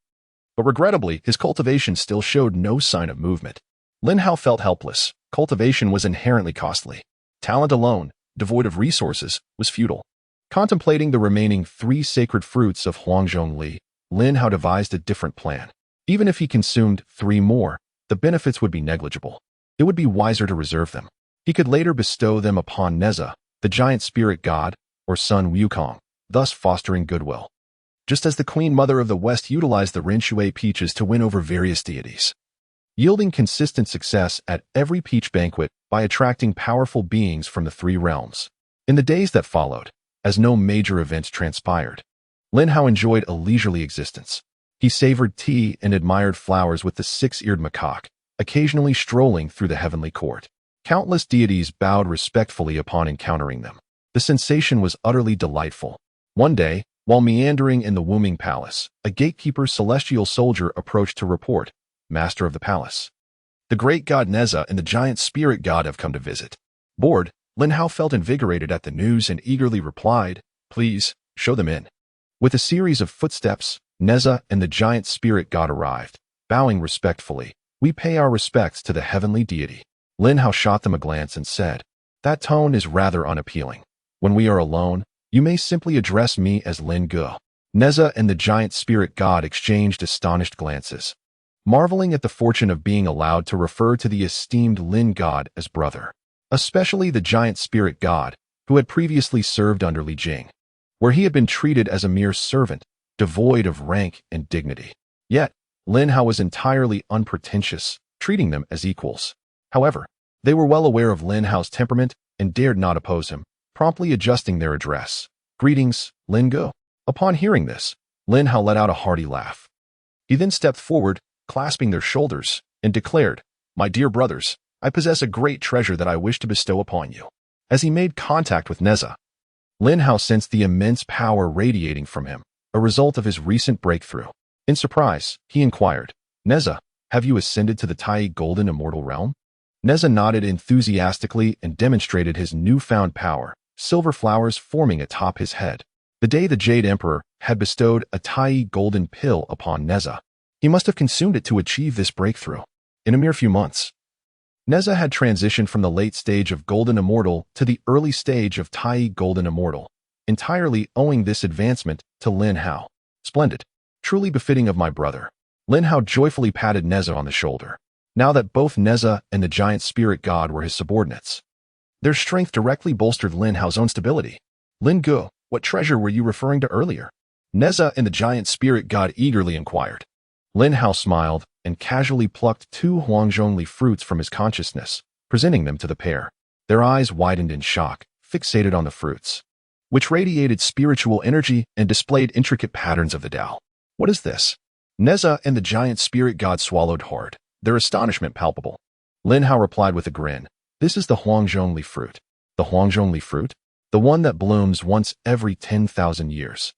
But regrettably, his cultivation still showed no sign of movement. Lin Hao felt helpless. Cultivation was inherently costly. Talent alone, devoid of resources, was futile. Contemplating the remaining 3 sacred fruits of Huang Zhongli, Lin Hao devised a different plan. Even if he consumed 3 more, the benefits would be negligible. It would be wiser to reserve them. He could later bestow them upon Neza, the giant spirit god, or Sun Wukong, thus fostering goodwill. Just as the Queen Mother of the West utilized the Rinshui peaches to win over various deities, yielding consistent success at every peach banquet by attracting powerful beings from the 3 realms. In the days that followed, as no major events transpired, Lin Hao enjoyed a leisurely existence. He savored tea and admired flowers with the Six-Eared Macaque, occasionally strolling through the heavenly court. Countless deities bowed respectfully upon encountering them. The sensation was utterly delightful. One day, while meandering in the Wuming Palace, a gatekeeper's celestial soldier approached to report, "Master of the palace, the great god Neza and the giant spirit god have come to visit." Bored, Lin Hao felt invigorated at the news and eagerly replied, "Please, show them in." With a series of footsteps, Neza and the giant spirit god arrived. Bowing respectfully, "We pay our respects to the heavenly deity." Lin Hao shot them a glance and said, "That tone is rather unappealing. When we are alone, you may simply address me as Lin Ge." Neza and the giant spirit god exchanged astonished glances, marveling at the fortune of being allowed to refer to the esteemed Lin god as brother, especially the giant spirit god, who had previously served under Li Jing, where he had been treated as a mere servant, devoid of rank and dignity. Yet, Lin Hao was entirely unpretentious, treating them as equals. However, they were well aware of Lin Hao's temperament and dared not oppose him, promptly adjusting their address. "Greetings, Lin Ge." Upon hearing this, Lin Hao let out a hearty laugh. He then stepped forward, clasping their shoulders, and declared, "My dear brothers, I possess a great treasure that I wish to bestow upon you." As he made contact with Neza, Lin Hao sensed the immense power radiating from him, a result of his recent breakthrough. In surprise, he inquired, "Neza, have you ascended to the Tai Golden Immortal Realm?" Neza nodded enthusiastically and demonstrated his newfound power, silver flowers forming atop his head. The day the Jade Emperor had bestowed a Tai Golden Pill upon Neza, he must have consumed it to achieve this breakthrough. In a mere few months, Neza had transitioned from the late stage of Golden Immortal to the early stage of Tai Golden Immortal, entirely owing this advancement to Lin Hao. "Splendid. Truly befitting of my brother." Lin Hao joyfully patted Neza on the shoulder, now that both Neza and the giant spirit god were his subordinates. Their strength directly bolstered Lin Hao's own stability. "Lin Ge, what treasure were you referring to earlier?" Neza and the giant spirit god eagerly inquired. Lin Hao smiled and casually plucked 2 Huangzhongli fruits from his consciousness, presenting them to the pair. Their eyes widened in shock, fixated on the fruits, which radiated spiritual energy and displayed intricate patterns of the Tao. "What is this?" Neza and the giant spirit god swallowed hard, their astonishment palpable. Lin Hao replied with a grin, "This is the Huangzhongli fruit." "The Huangzhongli fruit?" "The one that blooms once every 10,000 years,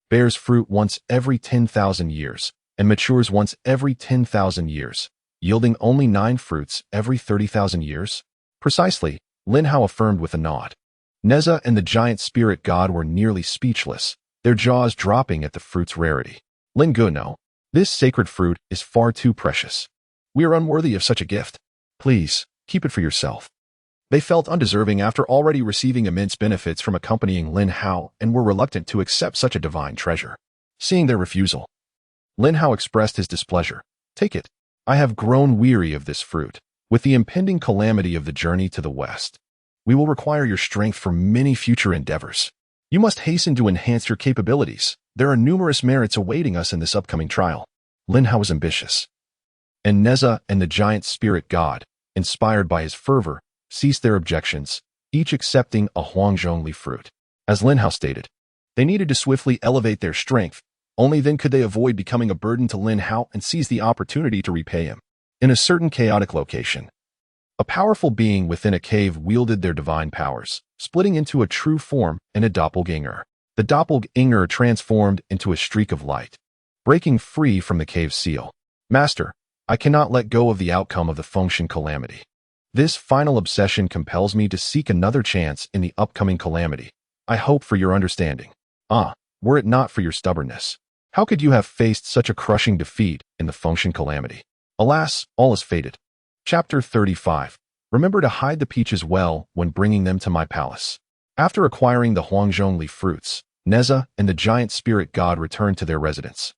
bears fruit once every 10,000 years, and matures once every 10,000 years, yielding only 9 fruits every 30,000 years?" "Precisely," Lin Hao affirmed with a nod. Neza and the giant spirit god were nearly speechless, their jaws dropping at the fruit's rarity. "Lin Ge, no. This sacred fruit is far too precious. We are unworthy of such a gift. Please, keep it for yourself." They felt undeserving after already receiving immense benefits from accompanying Lin Hao and were reluctant to accept such a divine treasure. Seeing their refusal, Lin Hao expressed his displeasure. "Take it. I have grown weary of this fruit. With the impending calamity of the journey to the west, we will require your strength for many future endeavors. You must hasten to enhance your capabilities. There are numerous merits awaiting us in this upcoming trial." Lin Hao was ambitious, and Neza and the giant spirit god, inspired by his fervor, ceased their objections, each accepting a Huangzhongli fruit. As Lin Hao stated, they needed to swiftly elevate their strength. Only then could they avoid becoming a burden to Lin Hao and seize the opportunity to repay him. In a certain chaotic location, a powerful being within a cave wielded their divine powers, splitting into a true form and a doppelganger. The doppelganger transformed into a streak of light, breaking free from the cave's seal. "Master, I cannot let go of the outcome of the Fengshen calamity. This final obsession compels me to seek another chance in the upcoming calamity. I hope for your understanding." "Ah, were it not for your stubbornness, how could you have faced such a crushing defeat in the Fengshen calamity? Alas, all is fated." Chapter 35. Remember to hide the peaches well when bringing them to my palace. After acquiring the Huangzhongli fruits, Neza and the giant spirit god returned to their residence,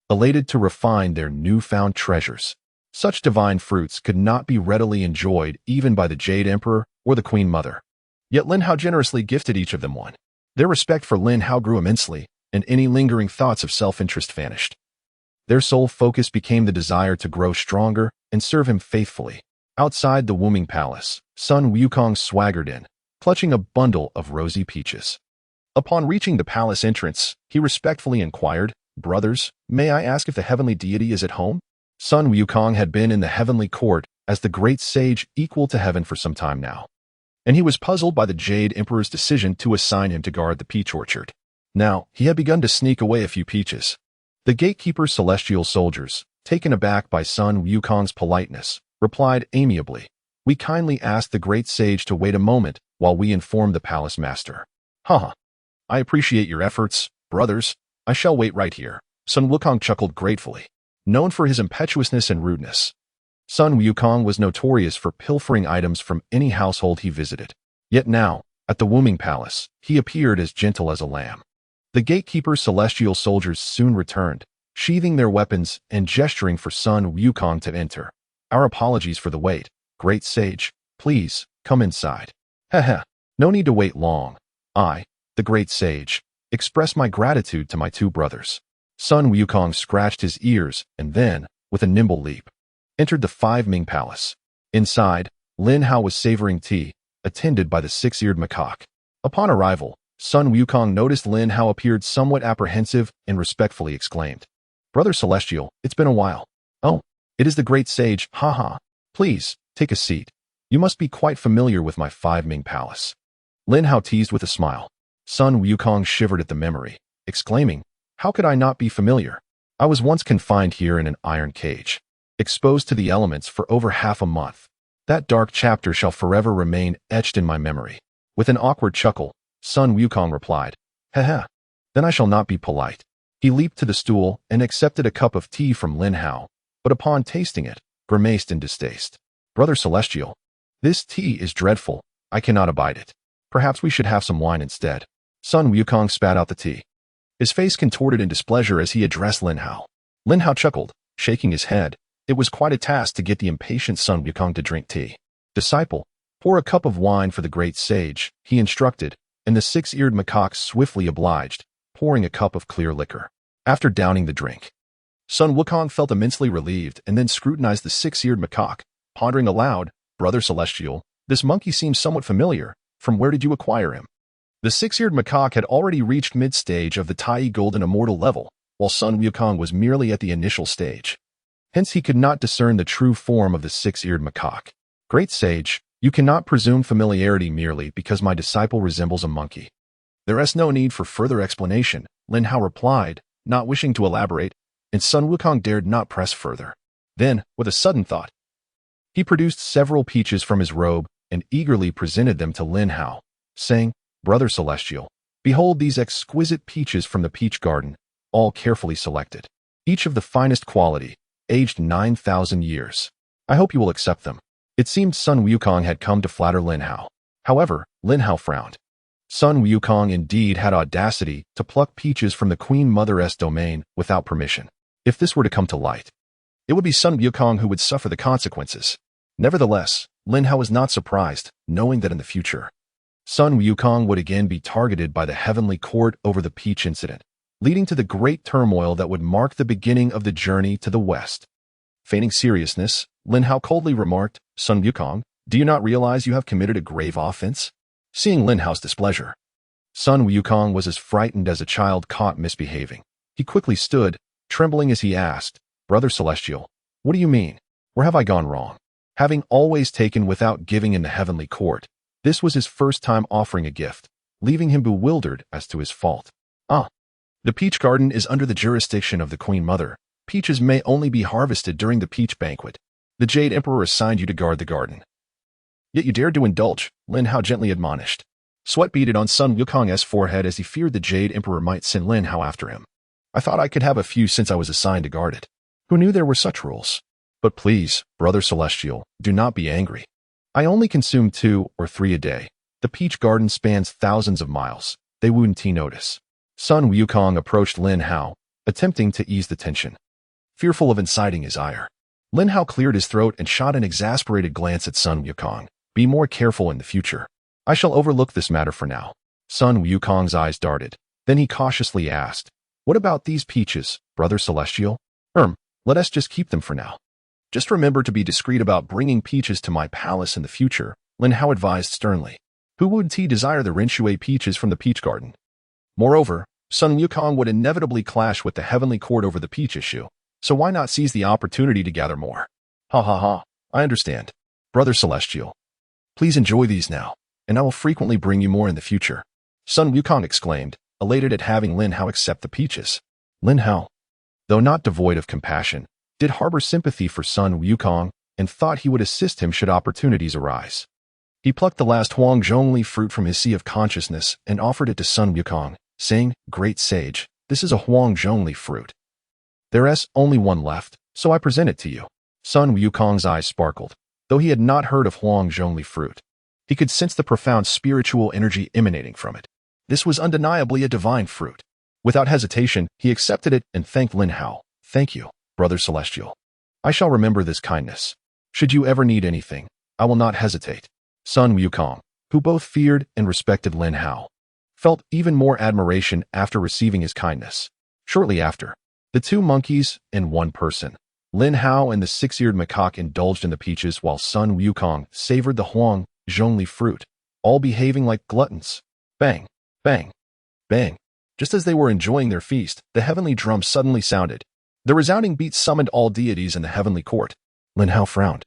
elated to refine their newfound treasures. Such divine fruits could not be readily enjoyed even by the Jade Emperor or the Queen Mother. Yet Lin Hao generously gifted each of them one. Their respect for Lin Hao grew immensely, and any lingering thoughts of self-interest vanished. Their sole focus became the desire to grow stronger and serve him faithfully. Outside the Wuming Palace, Sun Wukong swaggered in, clutching a bundle of rosy peaches. Upon reaching the palace entrance, he respectfully inquired, "Brothers, may I ask if the heavenly deity is at home?" Sun Wukong had been in the heavenly court as the great sage equal to heaven for some time now, and he was puzzled by the Jade Emperor's decision to assign him to guard the peach orchard. Now, he had begun to sneak away a few peaches. The gatekeeper's celestial soldiers, taken aback by Sun Wukong's politeness, replied amiably, "We kindly ask the great sage to wait a moment while we inform the palace master." "Haha, I appreciate your efforts, brothers. I shall wait right here." Sun Wukong chuckled gratefully, known for his impetuousness and rudeness. Sun Wukong was notorious for pilfering items from any household he visited. Yet now, at the Wuming Palace, he appeared as gentle as a lamb. The gatekeeper's celestial soldiers soon returned, sheathing their weapons and gesturing for Sun Wukong to enter. Our apologies for the wait, great sage. Please, come inside. Heh. No need to wait long. I, the great sage, express my gratitude to my two brothers. Sun Wukong scratched his ears and then, with a nimble leap, entered the Five Ming Palace. Inside, Lin Hao was savoring tea, attended by the Six-Eared Macaque. Upon arrival, Sun Wukong noticed Lin Hao appeared somewhat apprehensive and respectfully exclaimed, "Brother Celestial, it's been a while." "Oh, it is the great sage, haha. Please, take a seat. You must be quite familiar with my Five Ming Palace." Lin Hao teased with a smile. Sun Wukong shivered at the memory, exclaiming, "How could I not be familiar? I was once confined here in an iron cage, exposed to the elements for over half a month. That dark chapter shall forever remain etched in my memory." With an awkward chuckle, Sun Wukong replied, "Heh. Then I shall not be polite." He leaped to the stool and accepted a cup of tea from Lin Hao, but upon tasting it, grimaced in distaste. "Brother Celestial, this tea is dreadful. I cannot abide it. Perhaps we should have some wine instead." Sun Wukong spat out the tea. His face contorted in displeasure as he addressed Lin Hao. Lin Hao chuckled, shaking his head. It was quite a task to get the impatient Sun Wukong to drink tea. "Disciple, pour a cup of wine for the great sage," he instructed, and the Six-Eared Macaque swiftly obliged, pouring a cup of clear liquor. After downing the drink, Sun Wukong felt immensely relieved and then scrutinized the Six-Eared Macaque, pondering aloud, "Brother Celestial, this monkey seems somewhat familiar. From where did you acquire him?" The Six-Eared Macaque had already reached mid-stage of the Tai Golden Immortal level, while Sun Wukong was merely at the initial stage. Hence he could not discern the true form of the Six-Eared Macaque. "Great sage, you cannot presume familiarity merely because my disciple resembles a monkey. There is no need for further explanation," Lin Hao replied, not wishing to elaborate, and Sun Wukong dared not press further. Then, with a sudden thought, he produced several peaches from his robe and eagerly presented them to Lin Hao, saying, "Brother Celestial, behold these exquisite peaches from the peach garden, all carefully selected. Each of the finest quality, aged 9,000 years. I hope you will accept them." It seemed Sun Wukong had come to flatter Lin Hao. However, Lin Hao frowned. Sun Wukong indeed had audacity to pluck peaches from the Queen Mother's domain without permission. If this were to come to light, it would be Sun Wukong who would suffer the consequences. Nevertheless, Lin Hao was not surprised, knowing that in the future, Sun Wukong would again be targeted by the Heavenly Court over the peach incident, leading to the great turmoil that would mark the beginning of the journey to the West. Feigning seriousness, Lin Hao coldly remarked, "Sun Wukong, do you not realize you have committed a grave offense?" Seeing Lin Hao's displeasure, Sun Wukong was as frightened as a child caught misbehaving. He quickly stood, trembling as he asked, "Brother Celestial, what do you mean? Where have I gone wrong?" Having always taken without giving in the Heavenly Court, this was his first time offering a gift, leaving him bewildered as to his fault. The peach garden is under the jurisdiction of the Queen Mother. Peaches may only be harvested during the peach banquet. The Jade Emperor assigned you to guard the garden. Yet you dared to indulge," Lin Hao gently admonished. Sweat beaded on Sun Wukong's forehead as he feared the Jade Emperor might send Lin Hao after him. "I thought I could have a few since I was assigned to guard it. Who knew there were such rules? But please, Brother Celestial, do not be angry. I only consume 2 or 3 a day. The peach garden spans thousands of miles. They wouldn't notice." Sun Wukong approached Lin Hao, attempting to ease the tension. Fearful of inciting his ire, Lin Hao cleared his throat and shot an exasperated glance at Sun Wukong. "Be more careful in the future. I shall overlook this matter for now." Sun Wukong's eyes darted. Then he cautiously asked, "What about these peaches, Brother Celestial?" Let us just keep them for now. Just remember to be discreet about bringing peaches to my palace in the future," Lin Hao advised sternly. Who would he desire the Renshui peaches from the peach garden? Moreover, Sun Wukong would inevitably clash with the Heavenly Court over the peach issue, so why not seize the opportunity to gather more? Ha. I understand. Brother Celestial, please enjoy these now, and I will frequently bring you more in the future." Sun Wukong exclaimed, elated at having Lin Hao accept the peaches. Lin Hao, though not devoid of compassion, did harbor sympathy for Sun Wukong and thought he would assist him should opportunities arise. He plucked the last Huang Zhongli fruit from his sea of consciousness and offered it to Sun Wukong, saying, "Great sage, this is a Huang Zhongli fruit. There is only one left, so I present it to you." Sun Wukong's eyes sparkled. Though he had not heard of Huang Zhongli fruit, he could sense the profound spiritual energy emanating from it. This was undeniably a divine fruit. Without hesitation, he accepted it and thanked Lin Hao. Thank you, Brother Celestial. I shall remember this kindness. Should you ever need anything, I will not hesitate. Sun Wukong, who both feared and respected Lin Hao, felt even more admiration after receiving his kindness. Shortly after, the two monkeys and one person, Lin Hao and the Six-Eared Macaque, indulged in the peaches while Sun Wukong savored the Huang Zhongli fruit, all behaving like gluttons. Bang, bang, bang. Just as they were enjoying their feast, the heavenly drum suddenly sounded. The resounding beat summoned all deities in the heavenly court. Lin Hao frowned,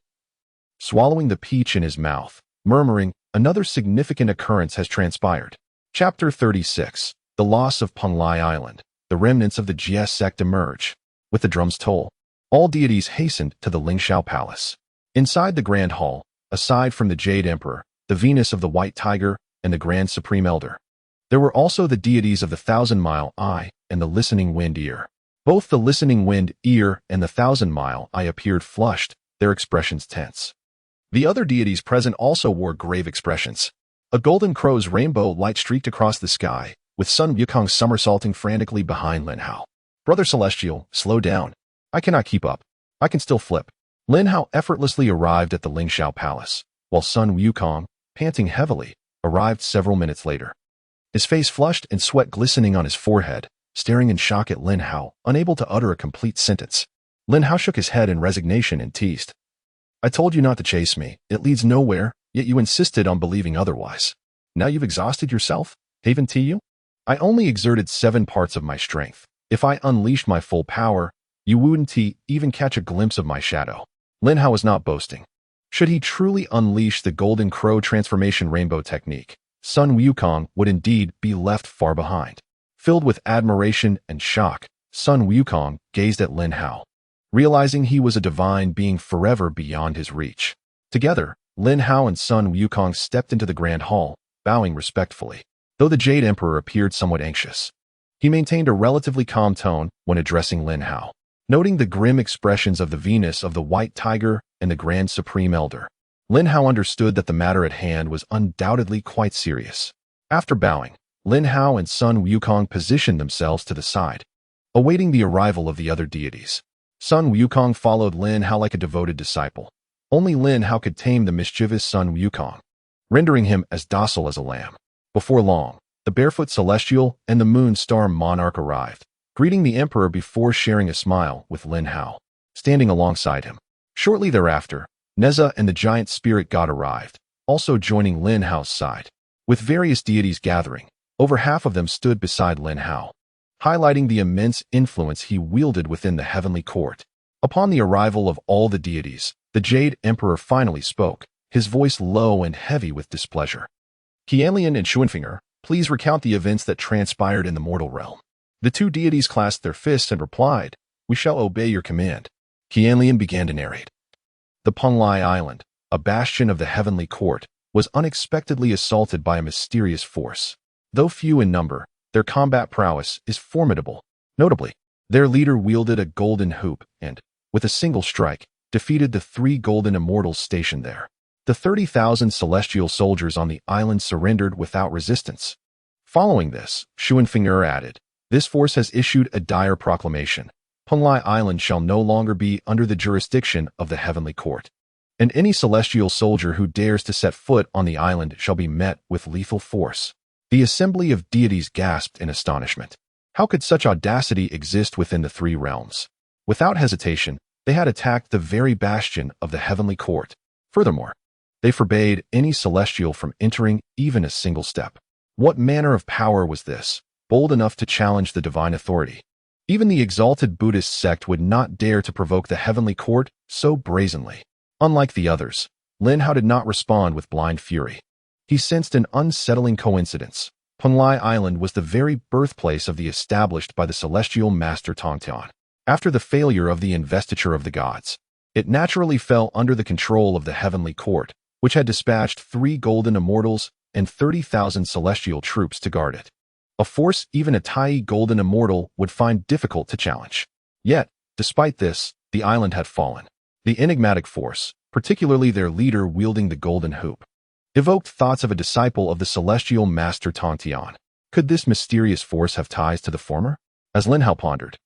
swallowing the peach in his mouth, murmuring, another significant occurrence has transpired. Chapter 36. The Loss of Penglai Island. The remnants of the Jie sect emerge. With the drum's toll, all deities hastened to the Lingshao Palace. Inside the Grand Hall, aside from the Jade Emperor, the Venus of the White Tiger, and the Grand Supreme Elder, there were also the deities of the Thousand-Mile Eye and the Listening Wind Ear. Both the Listening Wind Ear and the Thousand-Mile Eye appeared flushed, their expressions tense. The other deities present also wore grave expressions. A golden crow's rainbow light streaked across the sky, with Sun Wukong somersaulting frantically behind Lin Hao. Brother Celestial, slow down. I cannot keep up. I can still flip. Lin Hao effortlessly arrived at the Lingshao Palace, while Sun Wukong, panting heavily, arrived several minutes later. His face flushed and sweat glistening on his forehead, staring in shock at Lin Hao, unable to utter a complete sentence. Lin Hao shook his head in resignation and teased. I told you not to chase me. It leads nowhere, yet you insisted on believing otherwise. Now you've exhausted yourself? Haven't you? I only exerted 7 parts of my strength. If I unleashed my full power, you wouldn't even catch a glimpse of my shadow. Lin Hao was not boasting. Should he truly unleash the Golden Crow transformation rainbow technique, Sun Wukong would indeed be left far behind. Filled with admiration and shock, Sun Wukong gazed at Lin Hao, realizing he was a divine being forever beyond his reach. Together, Lin Hao and Sun Wukong stepped into the Grand Hall, bowing respectfully. Though the Jade Emperor appeared somewhat anxious, he maintained a relatively calm tone when addressing Lin Hao, noting the grim expressions of the Venus of the White Tiger and the Grand Supreme Elder. Lin Hao understood that the matter at hand was undoubtedly quite serious. After bowing, Lin Hao and Sun Wukong positioned themselves to the side, awaiting the arrival of the other deities. Sun Wukong followed Lin Hao like a devoted disciple. Only Lin Hao could tame the mischievous Sun Wukong, rendering him as docile as a lamb. Before long, the Barefoot Celestial and the Moon Star Monarch arrived, greeting the Emperor before sharing a smile with Lin Hao, standing alongside him. Shortly thereafter, Neza and the Giant Spirit God arrived, also joining Lin Hao's side. With various deities gathering, over half of them stood beside Lin Hao, highlighting the immense influence he wielded within the heavenly court. Upon the arrival of all the deities, the Jade Emperor finally spoke, his voice low and heavy with displeasure. Qianlian and Xuanfinger, please recount the events that transpired in the mortal realm. The two deities clasped their fists and replied, we shall obey your command. Qianlian began to narrate. The Penglai Island, a bastion of the heavenly court, was unexpectedly assaulted by a mysterious force. Though few in number, their combat prowess is formidable. Notably, their leader wielded a golden hoop and, with a single strike, defeated the 3 golden immortals stationed there. The 30,000 celestial soldiers on the island surrendered without resistance. Following this, Xuanfinger added, this force has issued a dire proclamation. Penglai Island shall no longer be under the jurisdiction of the heavenly court, and any celestial soldier who dares to set foot on the island shall be met with lethal force. The assembly of deities gasped in astonishment. How could such audacity exist within the 3 realms? Without hesitation, they had attacked the very bastion of the heavenly court. Furthermore, they forbade any celestial from entering even a single step. What manner of power was this, bold enough to challenge the divine authority? Even the exalted Buddhist sect would not dare to provoke the heavenly court so brazenly. Unlike the others, Lin Hao did not respond with blind fury. He sensed an unsettling coincidence. Penglai Island was the very birthplace of the established by the celestial master Tongtian. After the failure of the investiture of the gods, it naturally fell under the control of the heavenly court, which had dispatched 3 golden immortals and 30,000 celestial troops to guard it. A force even a tiny golden immortal would find difficult to challenge. Yet, despite this, the island had fallen. The enigmatic force, particularly their leader wielding the golden hoop, evoked thoughts of a disciple of the celestial master Tongtian. Could this mysterious force have ties to the former? As Lin Hao pondered,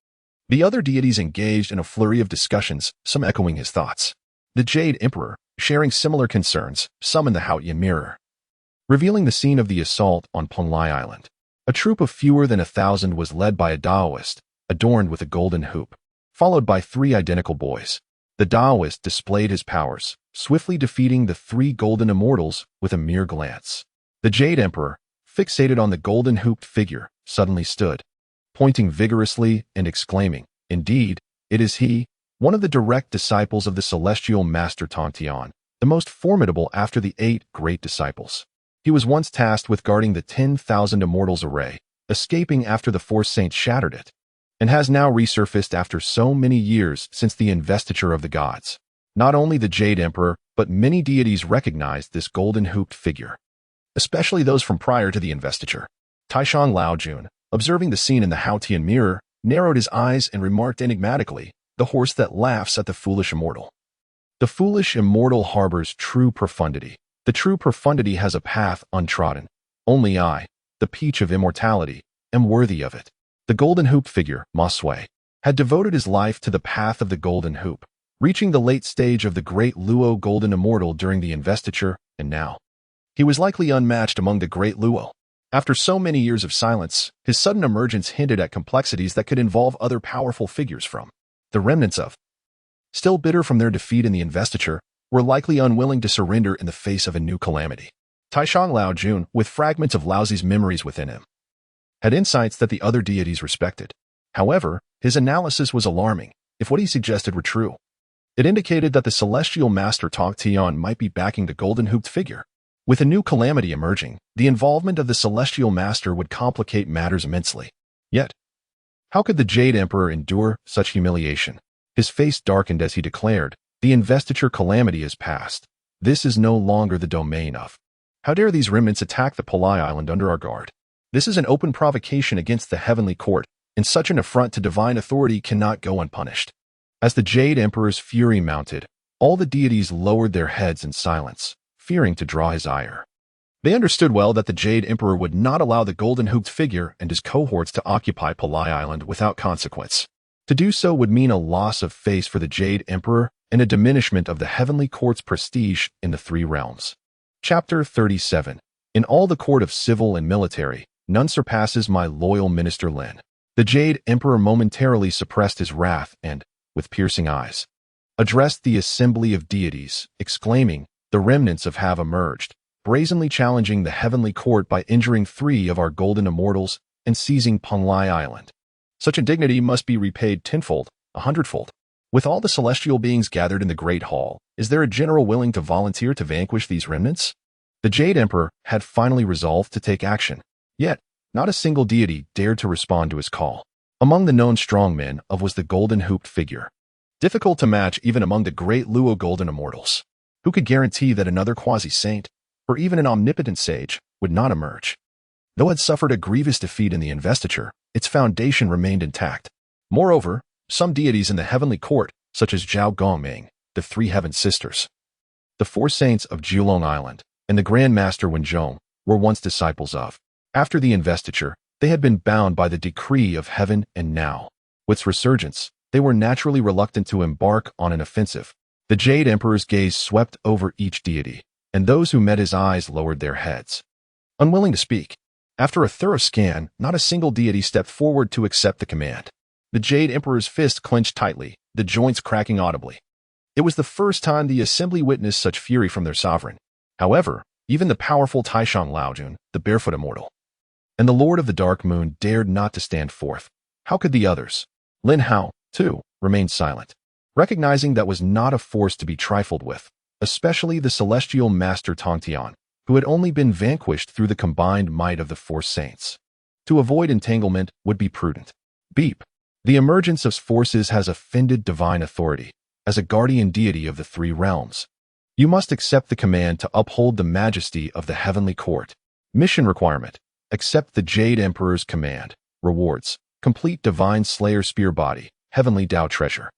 the other deities engaged in a flurry of discussions, some echoing his thoughts. The Jade Emperor, sharing similar concerns, summoned the Haotian mirror, revealing the scene of the assault on Penglai Island. A troop of fewer than 1,000 was led by a Taoist, adorned with a golden hoop, followed by 3 identical boys. The Taoist displayed his powers, swiftly defeating the 3 golden immortals with a mere glance. The Jade Emperor, fixated on the golden hooped figure, suddenly stood, pointing vigorously and exclaiming, "Indeed, it is he, one of the direct disciples of the celestial master Tongtian, the most formidable after the 8 great disciples. He was once tasked with guarding the 10,000 immortals array, escaping after the Force Saints shattered it, and has now resurfaced after so many years since the investiture of the gods." Not only the Jade Emperor, but many deities recognized this golden hooped figure, especially those from prior to the investiture. Taishang Laojun, observing the scene in the Haotian mirror, narrowed his eyes and remarked enigmatically, "The horse that laughs at the foolish immortal." The foolish immortal harbors true profundity. The true profundity has a path untrodden. Only I, the peach of immortality, am worthy of it. The golden hoop figure, Ma Sui, had devoted his life to the path of the golden hoop, reaching the late stage of the great Luo golden immortal during the investiture, and now he was likely unmatched among the great Luo. After so many years of silence, his sudden emergence hinted at complexities that could involve other powerful figures from the remnants of, still bitter from their defeat in the investiture, were likely unwilling to surrender in the face of a new calamity. Taishang Laojun, with fragments of Laozi's memories within him, had insights that the other deities respected. However, his analysis was alarming, if what he suggested were true. It indicated that the celestial master Tongtian might be backing the golden hooped figure. With a new calamity emerging, the involvement of the celestial master would complicate matters immensely. Yet, how could the Jade Emperor endure such humiliation? His face darkened as he declared, "The investiture calamity is past. This is no longer the domain of. How dare these remnants attack the Penglai Island under our guard? This is an open provocation against the heavenly court, and such an affront to divine authority cannot go unpunished." As the Jade Emperor's fury mounted, all the deities lowered their heads in silence, fearing to draw his ire. They understood well that the Jade Emperor would not allow the golden hooped figure and his cohorts to occupy Penglai Island without consequence. To do so would mean a loss of face for the Jade Emperor and a diminishment of the heavenly court's prestige in the 3 realms. Chapter 37. In all the court of civil and military, none surpasses my loyal minister Lin. The Jade Emperor momentarily suppressed his wrath and, with piercing eyes, addressed the assembly of deities, exclaiming, "The remnants have emerged, brazenly challenging the heavenly court by injuring 3 of our golden immortals and seizing Penglai Island. Such indignity must be repaid tenfold, 100-fold. With all the celestial beings gathered in the Great Hall, is there a general willing to volunteer to vanquish these remnants?" The Jade Emperor had finally resolved to take action, yet not a single deity dared to respond to his call. Among the known strongmen was the golden hooped figure, difficult to match even among the great Luo golden immortals. Who could guarantee that another quasi-saint, or even an omnipotent sage, would not emerge? Though it had suffered a grievous defeat in the investiture, its foundation remained intact. Moreover, some deities in the heavenly court, such as Zhao Gongming, the 3 heaven sisters, the 4 saints of Julong Island, and the Grand Master Wenzhong, were once disciples of. After the investiture, they had been bound by the decree of heaven, and now, with its resurgence, they were naturally reluctant to embark on an offensive. The Jade Emperor's gaze swept over each deity, and those who met his eyes lowered their heads, unwilling to speak. After a thorough scan, not a single deity stepped forward to accept the command. The Jade Emperor's fist clenched tightly, the joints cracking audibly. It was the first time the assembly witnessed such fury from their sovereign. However, even the powerful Taishang Laojun, the barefoot immortal, and the Lord of the Dark Moon dared not to stand forth. How could the others? Lin Hao, too, remained silent, recognizing that was not a force to be trifled with, especially the celestial master Tongtian, who had only been vanquished through the combined might of the 4 saints. To avoid entanglement would be prudent. Beep. The emergence of forces has offended divine authority. As a guardian deity of the 3 realms, you must accept the command to uphold the majesty of the heavenly court. Mission requirement: accept the Jade Emperor's command. Rewards: complete divine slayer spear body, heavenly Tao treasure.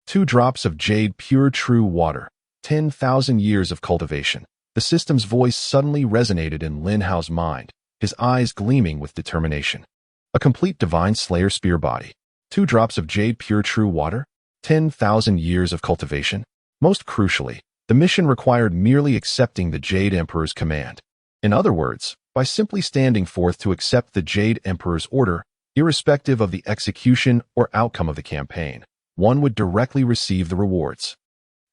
2 drops of jade pure true water. 10,000 years of cultivation. The system's voice suddenly resonated in Lin Hao's mind, his eyes gleaming with determination. A complete divine slayer spear body. 2 drops of jade pure true water. 10,000 years of cultivation. Most crucially, the mission required merely accepting the Jade Emperor's command. In other words, by simply standing forth to accept the Jade Emperor's order, irrespective of the execution or outcome of the campaign, one would directly receive the rewards.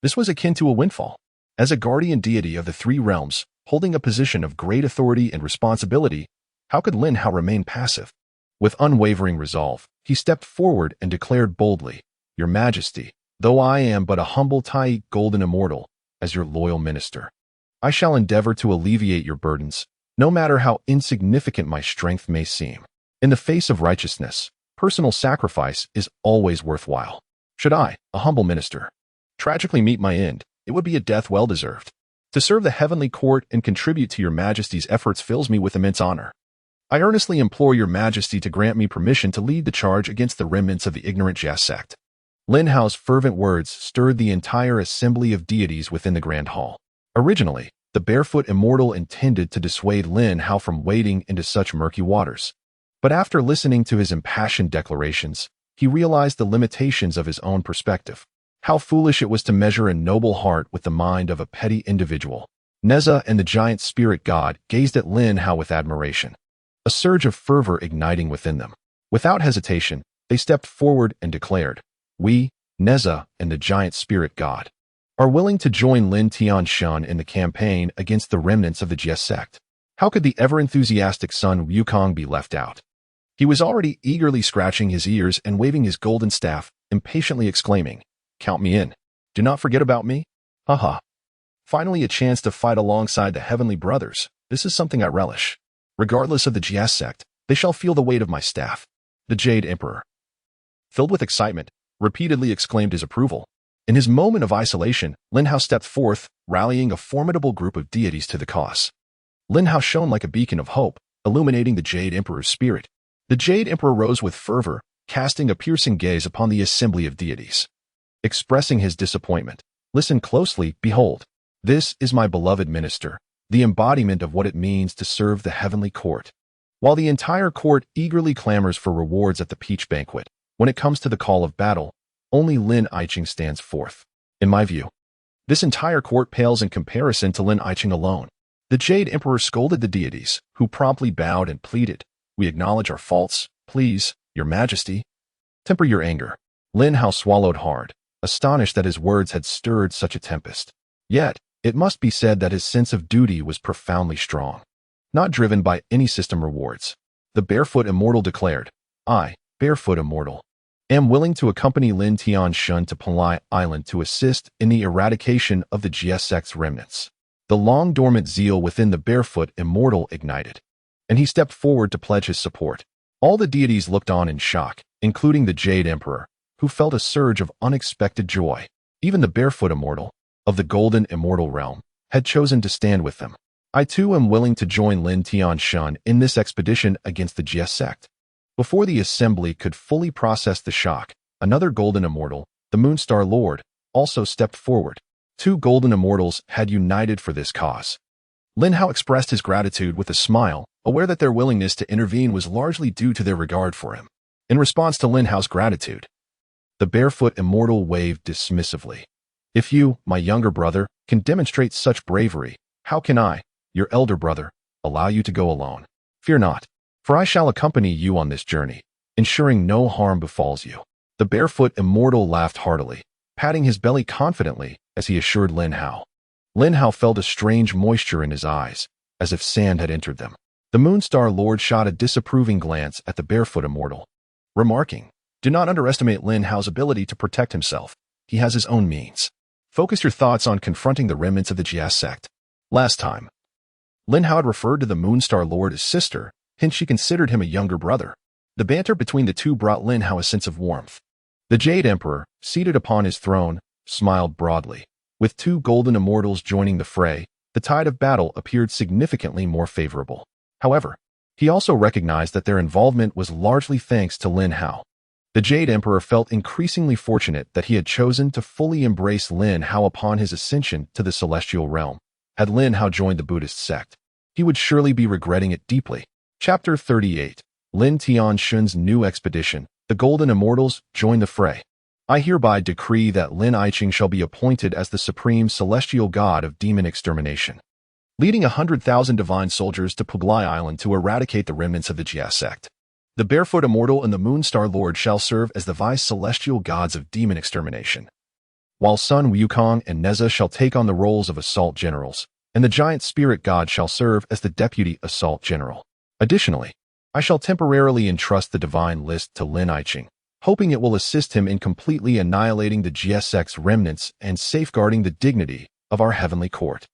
This was akin to a windfall. As a guardian deity of the 3 realms, holding a position of great authority and responsibility, how could Lin Hao remain passive? With unwavering resolve, he stepped forward and declared boldly, "Your Majesty, though I am but a humble Tai golden immortal, as your loyal minister, I shall endeavor to alleviate your burdens, no matter how insignificant my strength may seem. In the face of righteousness, personal sacrifice is always worthwhile. Should I, a humble minister, tragically meet my end, it would be a death well deserved. To serve the heavenly court and contribute to your Majesty's efforts fills me with immense honor. I earnestly implore your Majesty to grant me permission to lead the charge against the remnants of the ignorant Jia sect." Lin Hao's fervent words stirred the entire assembly of deities within the Grand Hall. Originally, the barefoot immortal intended to dissuade Lin Hao from wading into such murky waters. But after listening to his impassioned declarations, he realized the limitations of his own perspective. How foolish it was to measure a noble heart with the mind of a petty individual. Neza and the giant spirit god gazed at Lin Hao with admiration, a surge of fervor igniting within them. Without hesitation, they stepped forward and declared, "We, Neza and the giant spirit god, are willing to join Lin Tianshan in the campaign against the remnants of the Jia sect." How could the ever-enthusiastic Sun Wukong be left out? He was already eagerly scratching his ears and waving his golden staff, impatiently exclaiming, "Count me in. Do not forget about me." Haha. Finally a chance to fight alongside the heavenly brothers. This is something I relish. Regardless of the Jia sect, they shall feel the weight of my staff. The Jade Emperor, filled with excitement, repeatedly exclaimed his approval. In his moment of isolation, Lin Hao stepped forth, rallying a formidable group of deities to the cause. Lin Hao shone like a beacon of hope, illuminating the Jade Emperor's spirit. The Jade Emperor rose with fervor, casting a piercing gaze upon the assembly of deities. Expressing his disappointment, "Listen closely, behold. This is my beloved minister, the embodiment of what it means to serve the heavenly court." While the entire court eagerly clamors for rewards at the Peach Banquet, when it comes to the call of battle, only Lin Aiching stands forth. In my view, this entire court pales in comparison to Lin Aiching alone. The Jade Emperor scolded the deities, who promptly bowed and pleaded, "We acknowledge our faults. Please, your Majesty, temper your anger." Lin Hao swallowed hard, astonished that his words had stirred such a tempest. Yet, it must be said that his sense of duty was profoundly strong, not driven by any system rewards. The barefoot immortal declared, "I, barefoot immortal, am willing to accompany Lin Tianshan to Palai Island to assist in the eradication of the Jia sect's remnants." The long-dormant zeal within the barefoot immortal ignited, and he stepped forward to pledge his support. All the deities looked on in shock, including the Jade Emperor, who felt a surge of unexpected joy. Even the barefoot immortal, of the golden immortal realm, had chosen to stand with them. "I too am willing to join Lin Tianshan in this expedition against the Jia sect." Before the assembly could fully process the shock, another golden immortal, the Moonstar Lord, also stepped forward. 2 golden immortals had united for this cause. Lin Hao expressed his gratitude with a smile, aware that their willingness to intervene was largely due to their regard for him. In response to Lin Hao's gratitude, the barefoot immortal waved dismissively. "If you, my younger brother, can demonstrate such bravery, how can I, your elder brother, allow you to go alone? Fear not, for I shall accompany you on this journey, ensuring no harm befalls you." The barefoot immortal laughed heartily, patting his belly confidently as he assured Lin Hao. Lin Hao felt a strange moisture in his eyes, as if sand had entered them. The Moonstar Lord shot a disapproving glance at the barefoot immortal, remarking, "Do not underestimate Lin Hao's ability to protect himself. He has his own means. Focus your thoughts on confronting the remnants of the Jia sect." Last time, Lin Hao had referred to the Moonstar Lord as sister, hence she considered him a younger brother. The banter between the two brought Lin Hao a sense of warmth. The Jade Emperor, seated upon his throne, smiled broadly. With 2 golden immortals joining the fray, the tide of battle appeared significantly more favorable. However, he also recognized that their involvement was largely thanks to Lin Hao. The Jade Emperor felt increasingly fortunate that he had chosen to fully embrace Lin Hao upon his ascension to the celestial realm. Had Lin Hao joined the Buddhist sect, he would surely be regretting it deeply. Chapter 38. Lin Tianxun's new expedition. The Golden Immortals join the fray. I hereby decree that Lin Aiqing shall be appointed as the supreme celestial god of demon extermination, leading 100,000 divine soldiers to Puglai Island to eradicate the remnants of the Jia sect. The Barefoot Immortal and the Moonstar Lord shall serve as the vice celestial gods of demon extermination, while Sun Wukong and Neza shall take on the roles of assault generals, and the giant spirit god shall serve as the deputy assault general. Additionally, I shall temporarily entrust the divine list to Lin Aiqing, hoping it will assist him in completely annihilating the Jia sect's remnants and safeguarding the dignity of our heavenly court.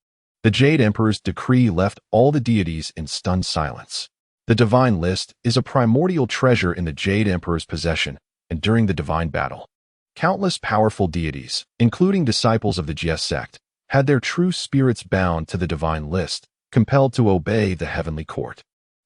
The Jade Emperor's decree left all the deities in stunned silence. The divine list is a primordial treasure in the Jade Emperor's possession, and during the divine battle, countless powerful deities, including disciples of the Jia sect, had their true spirits bound to the divine list, compelled to obey the heavenly court.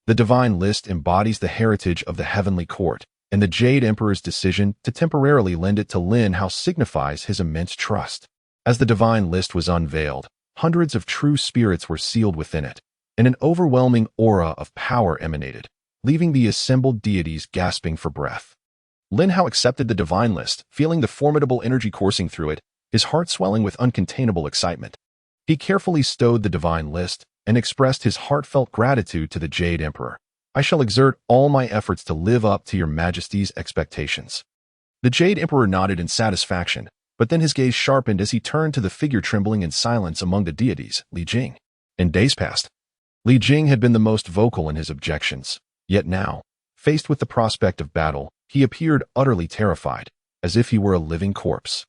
The divine list embodies the heritage of the heavenly court, and the Jade Emperor's decision to temporarily lend it to Lin Hao signifies his immense trust. As the divine list was unveiled, hundreds of true spirits were sealed within it, and an overwhelming aura of power emanated, leaving the assembled deities gasping for breath. Lin Hao accepted the divine list, feeling the formidable energy coursing through it, his heart swelling with uncontainable excitement. He carefully stowed the divine list and expressed his heartfelt gratitude to the Jade Emperor. I shall exert all my efforts to live up to your Majesty's expectations. The Jade Emperor nodded in satisfaction, but then his gaze sharpened as he turned to the figure trembling in silence among the deities, Li Jing. In days past, Li Jing had been the most vocal in his objections, yet now, faced with the prospect of battle, he appeared utterly terrified, as if he were a living corpse.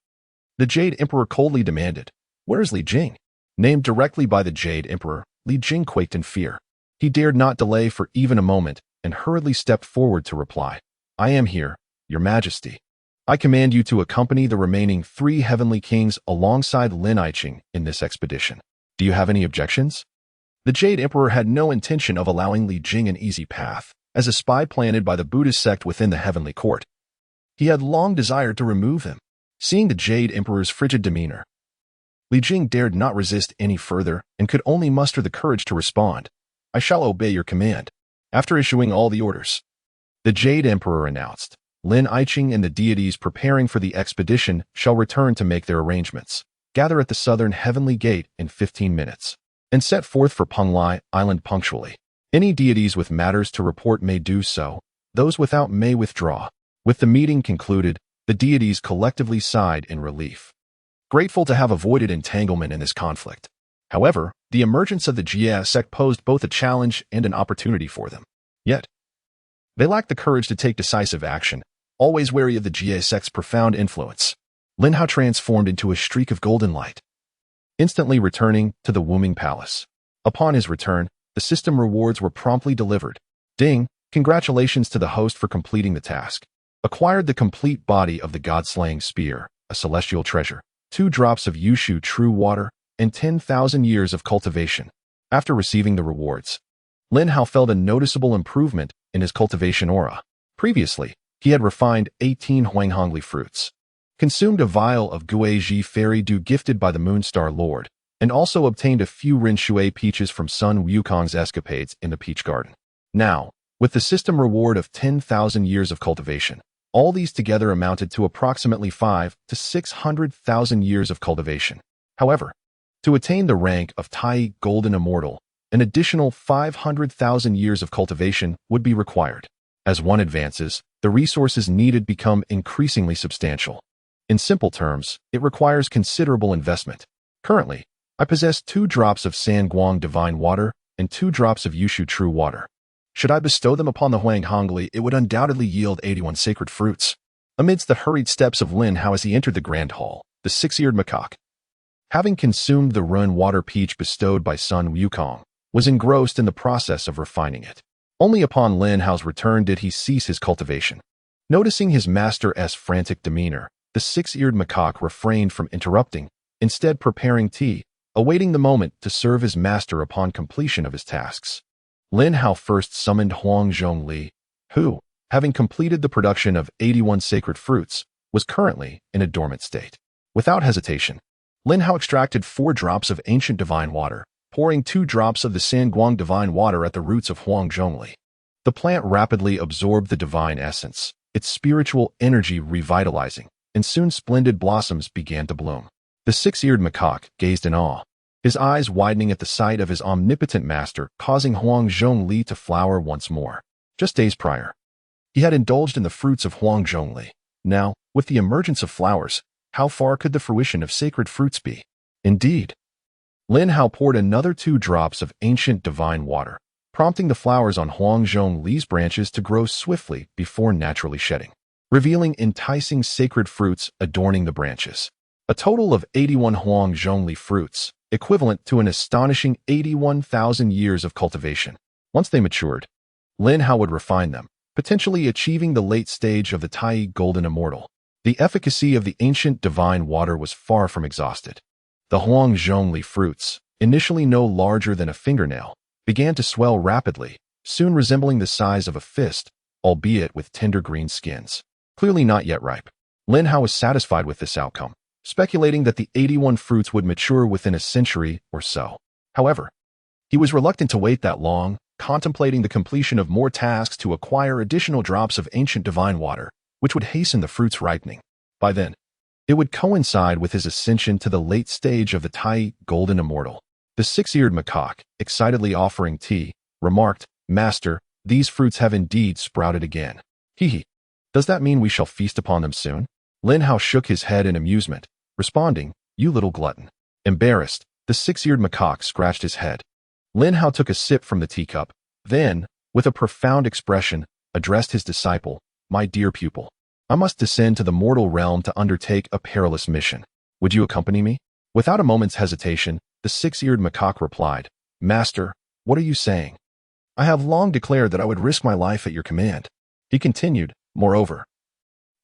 The Jade Emperor coldly demanded, "Where is Li Jing?" Named directly by the Jade Emperor, Li Jing quaked in fear. He dared not delay for even a moment and hurriedly stepped forward to reply, "I am here, Your Majesty. I command you to accompany the remaining 3 heavenly kings alongside Lin Aiqing in this expedition. Do you have any objections?" The Jade Emperor had no intention of allowing Li Jing an easy path. As a spy planted by the Buddhist sect within the heavenly court, he had long desired to remove him. Seeing the Jade Emperor's frigid demeanor, Li Jing dared not resist any further and could only muster the courage to respond, "I shall obey your command." After issuing all the orders, the Jade Emperor announced, "Lin Aiqing and the deities preparing for the expedition shall return to make their arrangements. Gather at the southern heavenly gate in 15 minutes, and set forth for Puglai Island punctually. Any deities with matters to report may do so, those without may withdraw." With the meeting concluded, the deities collectively sighed in relief, grateful to have avoided entanglement in this conflict. However, the emergence of the Jia sect posed both a challenge and an opportunity for them. Yet, they lacked the courage to take decisive action, always wary of the Jia sect's profound influence. Lin Hao transformed into a streak of golden light, instantly returning to the Wuming Palace. Upon his return, the system rewards were promptly delivered. Ding, congratulations to the host for completing the task. Acquired the complete body of the god-slaying spear, a celestial treasure, 2 drops of Yushu true water, and 10,000 years of cultivation. After receiving the rewards, Lin Hao felt a noticeable improvement in his cultivation aura. Previously, he had refined 18 Huanghongli fruits, consumed a vial of Guizhi fairy dew gifted by the Moonstar Lord, and also obtained a few Rinshui peaches from Sun Wukong's escapades in the Peach Garden. Now, with the system reward of 10,000 years of cultivation, all these together amounted to approximately 500,000 to 600,000 years of cultivation. However, to attain the rank of Tai Golden Immortal, an additional 500,000 years of cultivation would be required. As one advances, the resources needed become increasingly substantial. In simple terms, it requires considerable investment. Currently, I possess 2 drops of Sanguang Divine Water and 2 drops of Yushu True Water. Should I bestow them upon the Huanghongli, it would undoubtedly yield 81 sacred fruits. Amidst the hurried steps of Lin Hao as he entered the Grand Hall, the Six-Eared Macaque, having consumed the Run Water Peach bestowed by Sun Wukong, was engrossed in the process of refining it. Only upon Lin Hao's return did he cease his cultivation. Noticing his master's frantic demeanor, the Six-Eared Macaque refrained from interrupting, instead preparing tea, awaiting the moment to serve his master upon completion of his tasks. Lin Hao first summoned Huang Zhongli, who, having completed the production of 81 sacred fruits, was currently in a dormant state. Without hesitation, Lin Hao extracted 4 drops of ancient divine water, pouring 2 drops of the San Guang divine water at the roots of Huang Zhongli. The plant rapidly absorbed the divine essence, its spiritual energy revitalizing, and soon splendid blossoms began to bloom. The Six-Eared Macaque gazed in awe, his eyes widening at the sight of his omnipotent master, causing Huang Zhongli to flower once more. Just days prior, he had indulged in the fruits of Huang Zhongli. Now, with the emergence of flowers, how far could the fruition of sacred fruits be? Indeed, Lin Hao poured another 2 drops of ancient divine water, prompting the flowers on Huang Zhongli's branches to grow swiftly before naturally shedding, revealing enticing sacred fruits adorning the branches. A total of 81 Huang Zhongli fruits, equivalent to an astonishing 81,000 years of cultivation. Once they matured, Lin Hao would refine them, potentially achieving the late stage of the Tai Golden Immortal. The efficacy of the ancient divine water was far from exhausted. The Huang Zhongli fruits, initially no larger than a fingernail, began to swell rapidly, soon resembling the size of a fist, albeit with tender green skins. Clearly not yet ripe. Lin Hao was satisfied with this outcome, speculating that the 81 fruits would mature within a century or so. However, he was reluctant to wait that long, contemplating the completion of more tasks to acquire additional drops of ancient divine water, which would hasten the fruit's ripening. By then, it would coincide with his ascension to the late stage of the Tai Golden Immortal. The Six-Eared Macaque, excitedly offering tea, remarked, "Master, these fruits have indeed sprouted again. Hee. Does that mean we shall feast upon them soon?" Lin Hao shook his head in amusement, responding, "You little glutton." Embarrassed, the Six-Eared Macaque scratched his head. Lin Hao took a sip from the teacup, then, with a profound expression, addressed his disciple, "My dear pupil, I must descend to the mortal realm to undertake a perilous mission. Would you accompany me?" Without a moment's hesitation, the Six-Eared Macaque replied, "Master, what are you saying? I have long declared that I would risk my life at your command." He continued, "Moreover,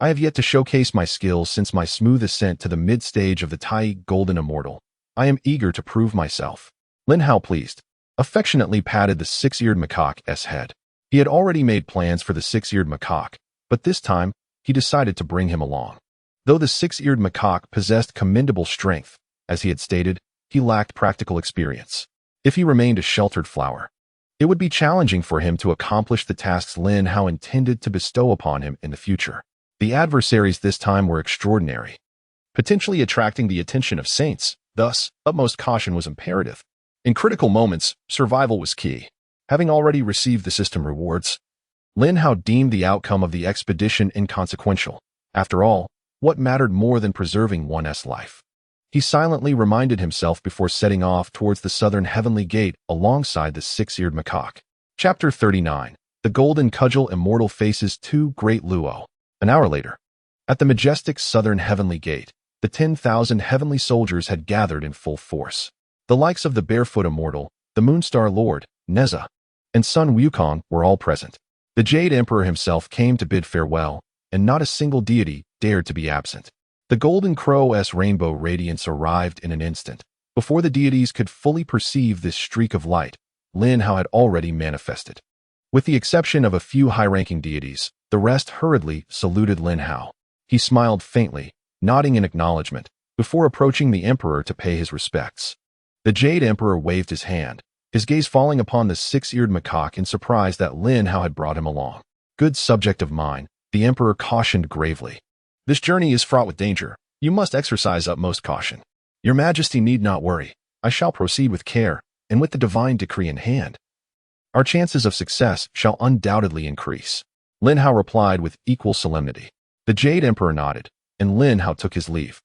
I have yet to showcase my skills since my smooth ascent to the mid-stage of the Tai Golden Immortal. I am eager to prove myself." Lin Hao, pleased, affectionately patted the Six-Eared Macaque's head. He had already made plans for the Six-Eared Macaque, but this time, he decided to bring him along. Though the Six-Eared Macaque possessed commendable strength, as he had stated, he lacked practical experience. If he remained a sheltered flower, it would be challenging for him to accomplish the tasks Lin Hao intended to bestow upon him in the future. The adversaries this time were extraordinary, potentially attracting the attention of saints. Thus, utmost caution was imperative. In critical moments, survival was key. Having already received the system rewards, Lin Hao deemed the outcome of the expedition inconsequential. After all, what mattered more than preserving one's life? He silently reminded himself before setting off towards the southern heavenly gate alongside the Six-Eared Macaque. Chapter 39. The Golden Cudgel Immortal faces 2 Great Luo. An hour later, at the majestic southern heavenly gate, the 10,000 heavenly soldiers had gathered in full force. The likes of the Barefoot Immortal, the Moonstar Lord, Neza, and Sun Wukong were all present. The Jade Emperor himself came to bid farewell, and not a single deity dared to be absent. The Golden Crow's rainbow radiance arrived in an instant. Before the deities could fully perceive this streak of light, Lin Hao had already manifested. With the exception of a few high-ranking deities, the rest hurriedly saluted Lin Hao. He smiled faintly, nodding in acknowledgement, before approaching the Emperor to pay his respects. The Jade Emperor waved his hand, his gaze falling upon the Six-Eared Macaque in surprise that Lin Hao had brought him along. "Good subject of mine," the Emperor cautioned gravely. "This journey is fraught with danger. You must exercise utmost caution. Your Majesty need not worry. I shall proceed with care, and with the divine decree in hand, our chances of success shall undoubtedly increase." Lin Hao replied with equal solemnity. The Jade Emperor nodded, and Lin Hao took his leave.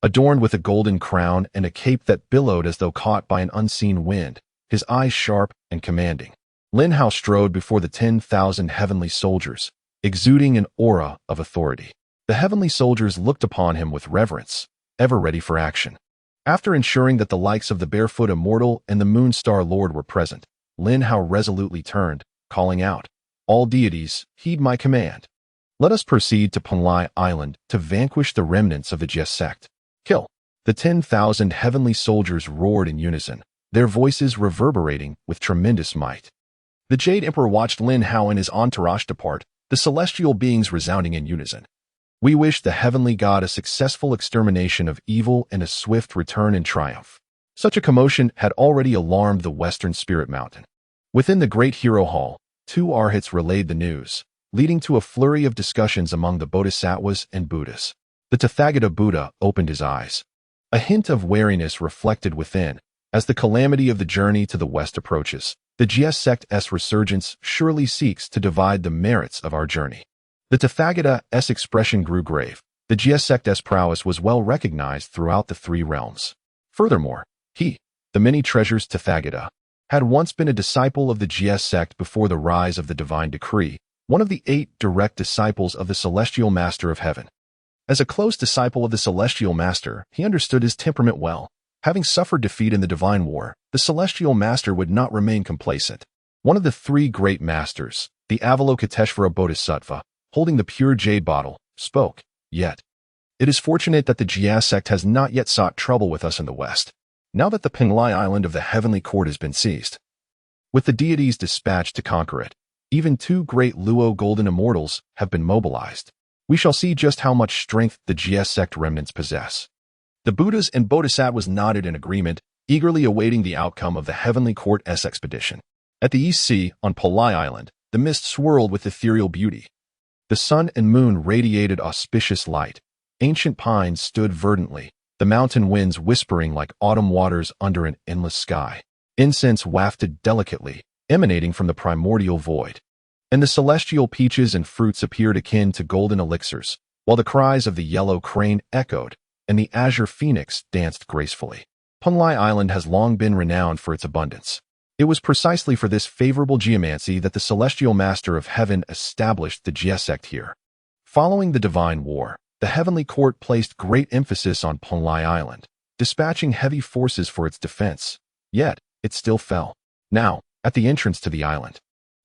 Adorned with a golden crown and a cape that billowed as though caught by an unseen wind, his eyes sharp and commanding, Lin Hao strode before the 10,000 heavenly soldiers, exuding an aura of authority. The heavenly soldiers looked upon him with reverence, ever ready for action. After ensuring that the likes of the Barefoot Immortal and the Moonstar Lord were present, Lin Hao resolutely turned, calling out, "All deities, heed my command. Let us proceed to Penlai Island to vanquish the remnants of the Jie sect. Kill." The 10,000 heavenly soldiers roared in unison, their voices reverberating with tremendous might. The Jade Emperor watched Lin Hao and his entourage depart, the celestial beings resounding in unison. We wish the heavenly god a successful extermination of evil and a swift return in triumph. Such a commotion had already alarmed the western spirit mountain. Within the great hero hall, 2 arhats relayed the news, leading to a flurry of discussions among the bodhisattvas and Buddhas. The Tathagata Buddha opened his eyes. A hint of wariness reflected within. As the calamity of the journey to the west approaches, the GS sect's resurgence surely seeks to divide the merits of our journey. The Tathagata's expression grew grave. The GS sect's prowess was well recognized throughout the 3 realms. Furthermore, he, the many treasures Tathagata, had once been a disciple of the GS sect before the rise of the divine decree, one of the 8 direct disciples of the Celestial Master of Heaven. As a close disciple of the Celestial Master, he understood his temperament well. Having suffered defeat in the divine war, the Celestial Master would not remain complacent. One of the 3 great masters, the Avalokiteshvara Bodhisattva, holding the pure jade bottle, spoke, "Yet, it is fortunate that the Jia sect has not yet sought trouble with us in the west, now that the Penglai island of the heavenly court has been seized. With the deities dispatched to conquer it, even 2 great Luo golden immortals have been mobilized. We shall see just how much strength the Jia sect remnants possess." The Buddhas and Bodhisattvas nodded in agreement, eagerly awaiting the outcome of the heavenly court's expedition. At the East Sea, on Palai Island, the mist swirled with ethereal beauty. The sun and moon radiated auspicious light. Ancient pines stood verdantly, the mountain winds whispering like autumn waters under an endless sky. Incense wafted delicately, emanating from the primordial void. And the celestial peaches and fruits appeared akin to golden elixirs, while the cries of the yellow crane echoed, and the azure phoenix danced gracefully. Punlai Island has long been renowned for its abundance. It was precisely for this favorable geomancy that the Celestial Master of Heaven established the Jia sect here. Following the Divine War, the Heavenly Court placed great emphasis on Punlai Island, dispatching heavy forces for its defense. Yet, it still fell. Now, at the entrance to the island,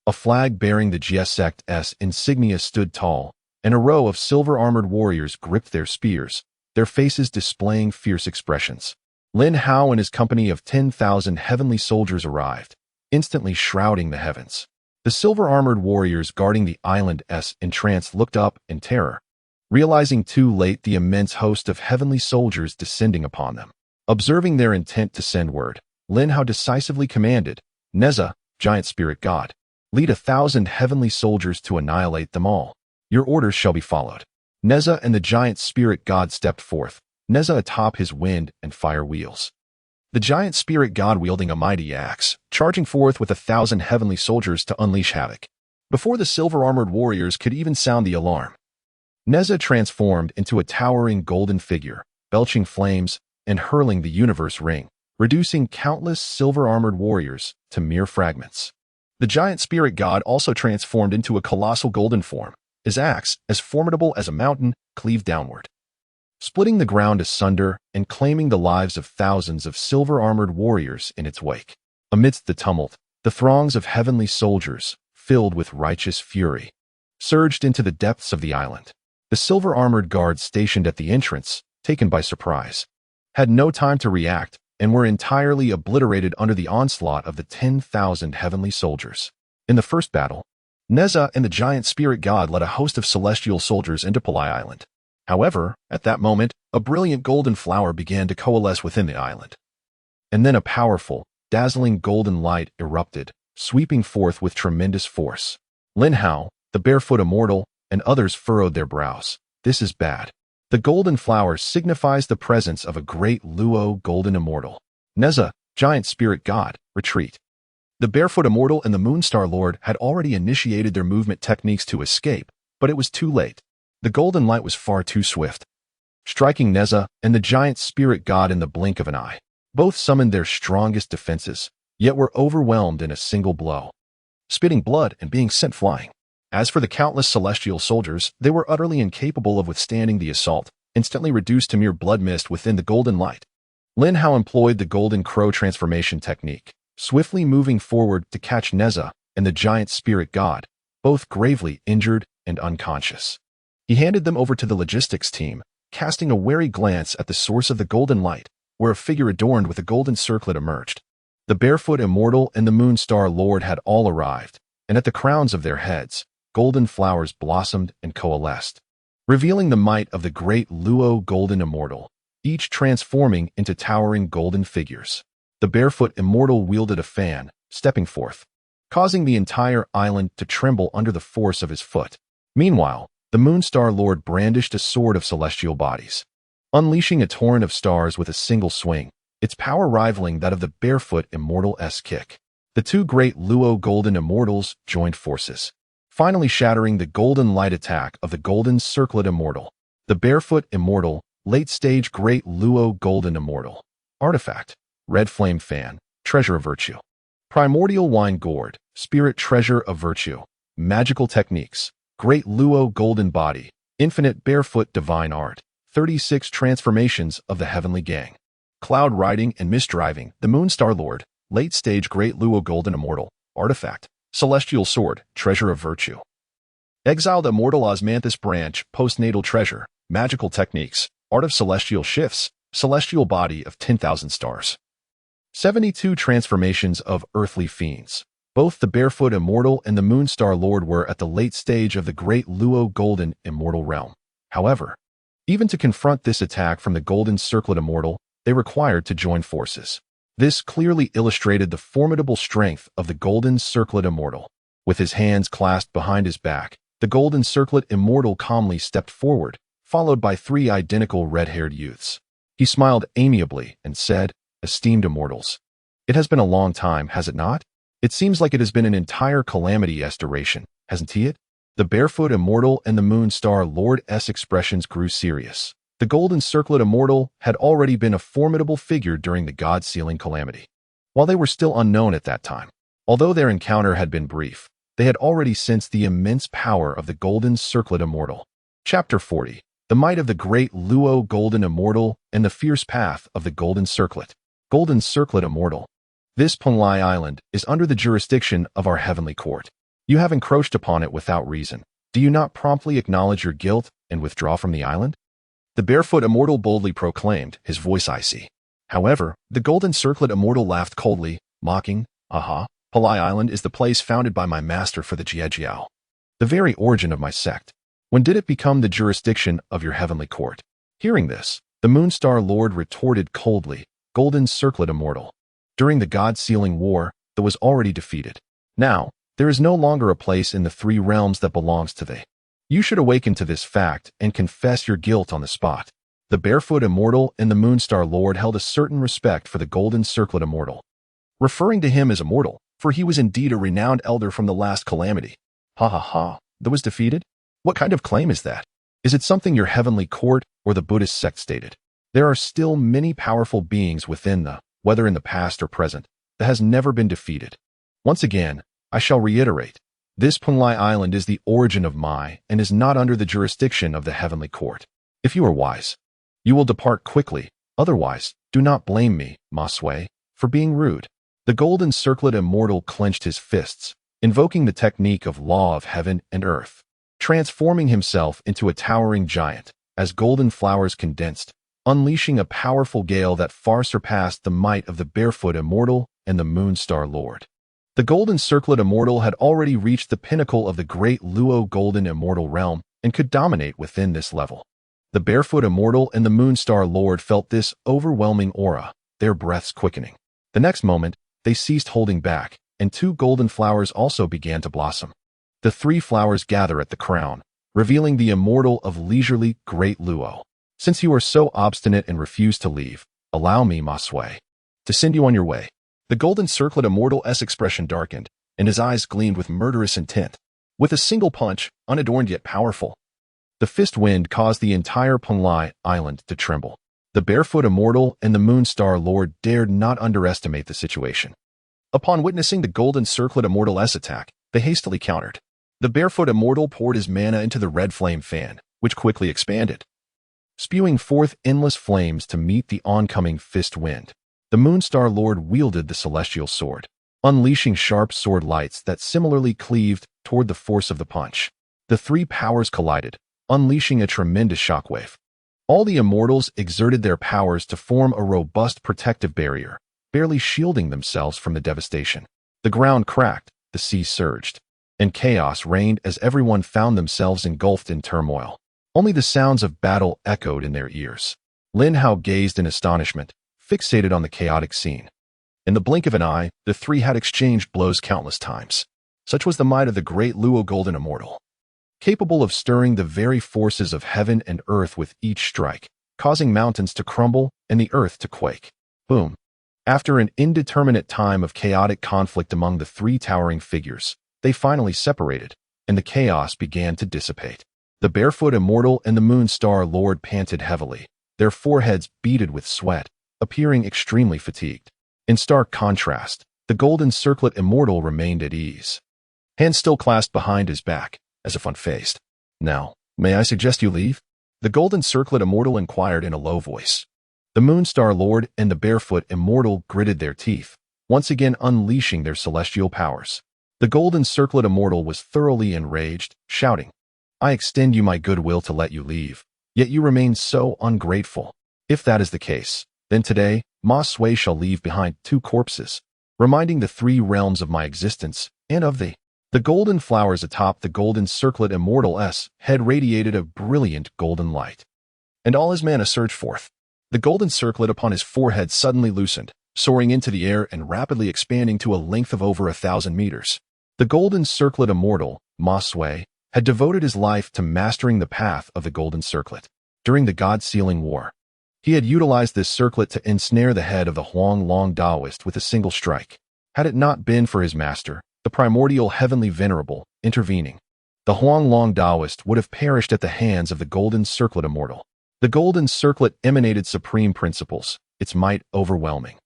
a flag bearing the Jia sect's insignia stood tall, and a row of silver-armored warriors gripped their spears, their faces displaying fierce expressions. Lin Hao and his company of 10,000 heavenly soldiers arrived, instantly shrouding the heavens. The silver-armored warriors guarding the island's entrance looked up in terror, realizing too late the immense host of heavenly soldiers descending upon them. Observing their intent to send word, Lin Hao decisively commanded, "Neza, giant spirit god, lead 1,000 heavenly soldiers to annihilate them all. Your orders shall be followed." Neza and the giant spirit god stepped forth, Neza atop his wind and fire wheels. The giant spirit god wielding a mighty axe, charging forth with 1,000 heavenly soldiers to unleash havoc. Before the silver-armored warriors could even sound the alarm, Neza transformed into a towering golden figure, belching flames and hurling the universe ring, reducing countless silver-armored warriors to mere fragments. The giant spirit god also transformed into a colossal golden form. His axe, as formidable as a mountain, cleaved downward, splitting the ground asunder and claiming the lives of thousands of silver-armored warriors in its wake. Amidst the tumult, the throngs of heavenly soldiers, filled with righteous fury, surged into the depths of the island. The silver-armored guards stationed at the entrance, taken by surprise, had no time to react and were entirely obliterated under the onslaught of the 10,000 heavenly soldiers. In the first battle, Neza and the giant spirit god led a host of celestial soldiers into Palai Island. However, at that moment, a brilliant golden flower began to coalesce within the island. And then a powerful, dazzling golden light erupted, sweeping forth with tremendous force. Lin Hao, the barefoot immortal, and others furrowed their brows. This is bad. The golden flower signifies the presence of a great Luo golden immortal. Neza, giant spirit god, retreat. The barefoot immortal and the Moonstar Lord had already initiated their movement techniques to escape, but it was too late. The golden light was far too swift, striking Neza and the giant spirit god in the blink of an eye. Both summoned their strongest defenses, yet were overwhelmed in a single blow, spitting blood and being sent flying. As for the countless celestial soldiers, they were utterly incapable of withstanding the assault, instantly reduced to mere blood mist within the golden light. Lin Hao employed the golden crow transformation technique, swiftly moving forward to catch Neza and the giant spirit god, both gravely injured and unconscious. He handed them over to the logistics team, casting a wary glance at the source of the golden light, where a figure adorned with a golden circlet emerged. The barefoot immortal and the Moonstar Lord had all arrived, and at the crowns of their heads, golden flowers blossomed and coalesced, revealing the might of the great Luo golden immortal, each transforming into towering golden figures. The barefoot immortal wielded a fan, stepping forth, causing the entire island to tremble under the force of his foot. Meanwhile, the Moonstar Lord brandished a sword of celestial bodies, unleashing a torrent of stars with a single swing, its power rivaling that of the barefoot immortal's kick. The two great Luo golden immortals joined forces, finally shattering the golden light attack of the golden circlet immortal. The barefoot immortal, late-stage great Luo golden immortal. Artifact: red flame fan, treasure of virtue. Primordial wine gourd, spirit treasure of virtue. Magical techniques: great Luo golden body, infinite barefoot divine art. 36 transformations of the heavenly gang. Cloud riding and misdriving, the Moonstar Lord, late-stage great Luo golden immortal. Artifact: celestial sword, treasure of virtue. Exiled immortal osmanthus branch, postnatal treasure. Magical techniques: art of celestial shifts, celestial body of 10,000 stars. 72 transformations of earthly fiends. Both the barefoot immortal and the Moonstar Lord were at the late stage of the great Luo golden immortal realm. However, even to confront this attack from the golden circlet immortal, they required to join forces. This clearly illustrated the formidable strength of the golden circlet immortal. With his hands clasped behind his back, the golden circlet immortal calmly stepped forward, followed by 3 identical red-haired youths. He smiled amiably and said, "Esteemed immortals, it has been a long time, has it not? It seems like it has been an entire calamity-s duration, hasn't it?" The barefoot immortal and the Moonstar Lord's expressions grew serious. The golden circlet immortal had already been a formidable figure during the god-sealing calamity, while they were still unknown at that time. Although their encounter had been brief, they had already sensed the immense power of the golden circlet immortal. Chapter 40. The might of the great Luo golden immortal and the fierce path of the golden circlet. Golden circlet immortal. This Penglai Island is under the jurisdiction of our heavenly court. You have encroached upon it without reason. Do you not promptly acknowledge your guilt and withdraw from the island? The barefoot immortal boldly proclaimed, his voice icy. However, the golden circlet immortal laughed coldly, mocking, "Aha, Penglai Island is the place founded by my master for the Jiejiao, the very origin of my sect. When did it become the jurisdiction of your heavenly court?" Hearing this, the Moonstar Lord retorted coldly, "Golden circlet immortal. During the god-sealing war, that was already defeated. Now, there is no longer a place in the 3 realms that belongs to thee. You should awaken to this fact and confess your guilt on the spot." The barefoot immortal and the Moonstar Lord held a certain respect for the golden circlet immortal, referring to him as immortal, for he was indeed a renowned elder from the last calamity. "Ha ha ha, that was defeated? What kind of claim is that? Is it something your heavenly court or the Buddhist sect stated? There are still many powerful beings within the, whether in the past or present, that has never been defeated. Once again, I shall reiterate, this Penglai Island is the origin of my and is not under the jurisdiction of the heavenly court. If you are wise, you will depart quickly. Otherwise, do not blame me, Ma Sui, for being rude." The golden circlet immortal clenched his fists, invoking the technique of law of heaven and earth, transforming himself into a towering giant as golden flowers condensed, unleashing a powerful gale that far surpassed the might of the barefoot immortal and the Moonstar Lord. The golden circlet immortal had already reached the pinnacle of the great Luo golden immortal realm and could dominate within this level. The barefoot immortal and the Moonstar Lord felt this overwhelming aura, their breaths quickening. The next moment, they ceased holding back, and 2 golden flowers also began to blossom. The 3 flowers gather at the crown, revealing the immortal of leisurely great Luo. "Since you are so obstinate and refuse to leave, allow me, Ma Sui, to send you on your way." The golden circlet immortal's expression darkened, and his eyes gleamed with murderous intent. With a single punch, unadorned yet powerful, the fist wind caused the entire Penglai Island to tremble. The barefoot immortal and the Moonstar Lord dared not underestimate the situation. Upon witnessing the golden circlet immortal's attack, they hastily countered. The barefoot immortal poured his mana into the red flame fan, which quickly expanded, spewing forth endless flames to meet the oncoming fist wind. The Moonstar Lord wielded the celestial sword, unleashing sharp sword lights that similarly cleaved toward the force of the punch. The 3 powers collided, unleashing a tremendous shockwave. All the immortals exerted their powers to form a robust protective barrier, barely shielding themselves from the devastation. The ground cracked, the sea surged, and chaos reigned as everyone found themselves engulfed in turmoil. Only the sounds of battle echoed in their ears. Lin Hao gazed in astonishment, fixated on the chaotic scene. In the blink of an eye, the three had exchanged blows countless times. Such was the might of the great Luo Golden Immortal, capable of stirring the very forces of heaven and earth with each strike, causing mountains to crumble and the earth to quake. Boom. After an indeterminate time of chaotic conflict among the three towering figures, they finally separated, and the chaos began to dissipate. The Barefoot Immortal and the Moon Star Lord panted heavily, their foreheads beaded with sweat, appearing extremely fatigued. In stark contrast, the Golden Circlet Immortal remained at ease, hands still clasped behind his back, as if unfazed. "Now, may I suggest you leave?" the Golden Circlet Immortal inquired in a low voice. The Moon Star Lord and the Barefoot Immortal gritted their teeth, once again unleashing their celestial powers. The Golden Circlet Immortal was thoroughly enraged, shouting, "I extend you my goodwill to let you leave, yet you remain so ungrateful. If that is the case, then today, Ma Sui shall leave behind 2 corpses, reminding the 3 realms of my existence and of thee." The golden flowers atop the Golden Circlet Immortal's head radiated a brilliant golden light, and all his mana surged forth. The golden circlet upon his forehead suddenly loosened, soaring into the air and rapidly expanding to a length of over 1,000 meters. The Golden Circlet Immortal, Ma Sui, had devoted his life to mastering the path of the Golden Circlet. During the God-Sealing War, he had utilized this circlet to ensnare the head of the Huang Long Taoist with a single strike. Had it not been for his master, the primordial heavenly venerable, intervening, the Huang Long Taoist would have perished at the hands of the Golden Circlet Immortal. The Golden Circlet emanated supreme principles, its might overwhelming.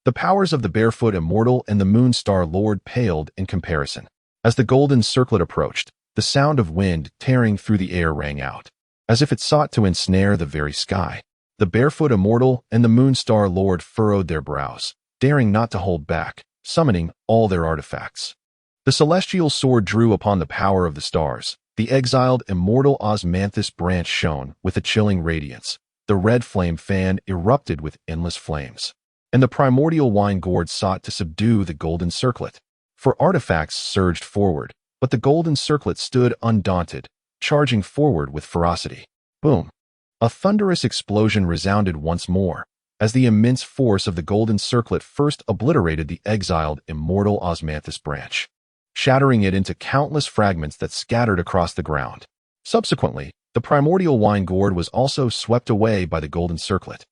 The powers of the Barefoot Immortal and the Moon Star Lord paled in comparison. As the Golden Circlet approached, the sound of wind tearing through the air rang out, as if it sought to ensnare the very sky. The Barefoot Immortal and the Moon Star Lord furrowed their brows, daring not to hold back, summoning all their artifacts. The celestial sword drew upon the power of the stars. The exiled immortal osmanthus branch shone with a chilling radiance. The red flame fan erupted with endless flames, and the primordial wine gourd sought to subdue the Golden Circlet. For artifacts surged forward, but the Golden Circlet stood undaunted, charging forward with ferocity. Boom! A thunderous explosion resounded once more, as the immense force of the Golden Circlet first obliterated the exiled immortal osmanthus branch, shattering it into countless fragments that scattered across the ground. Subsequently, the primordial wine gourd was also swept away by the Golden Circlet,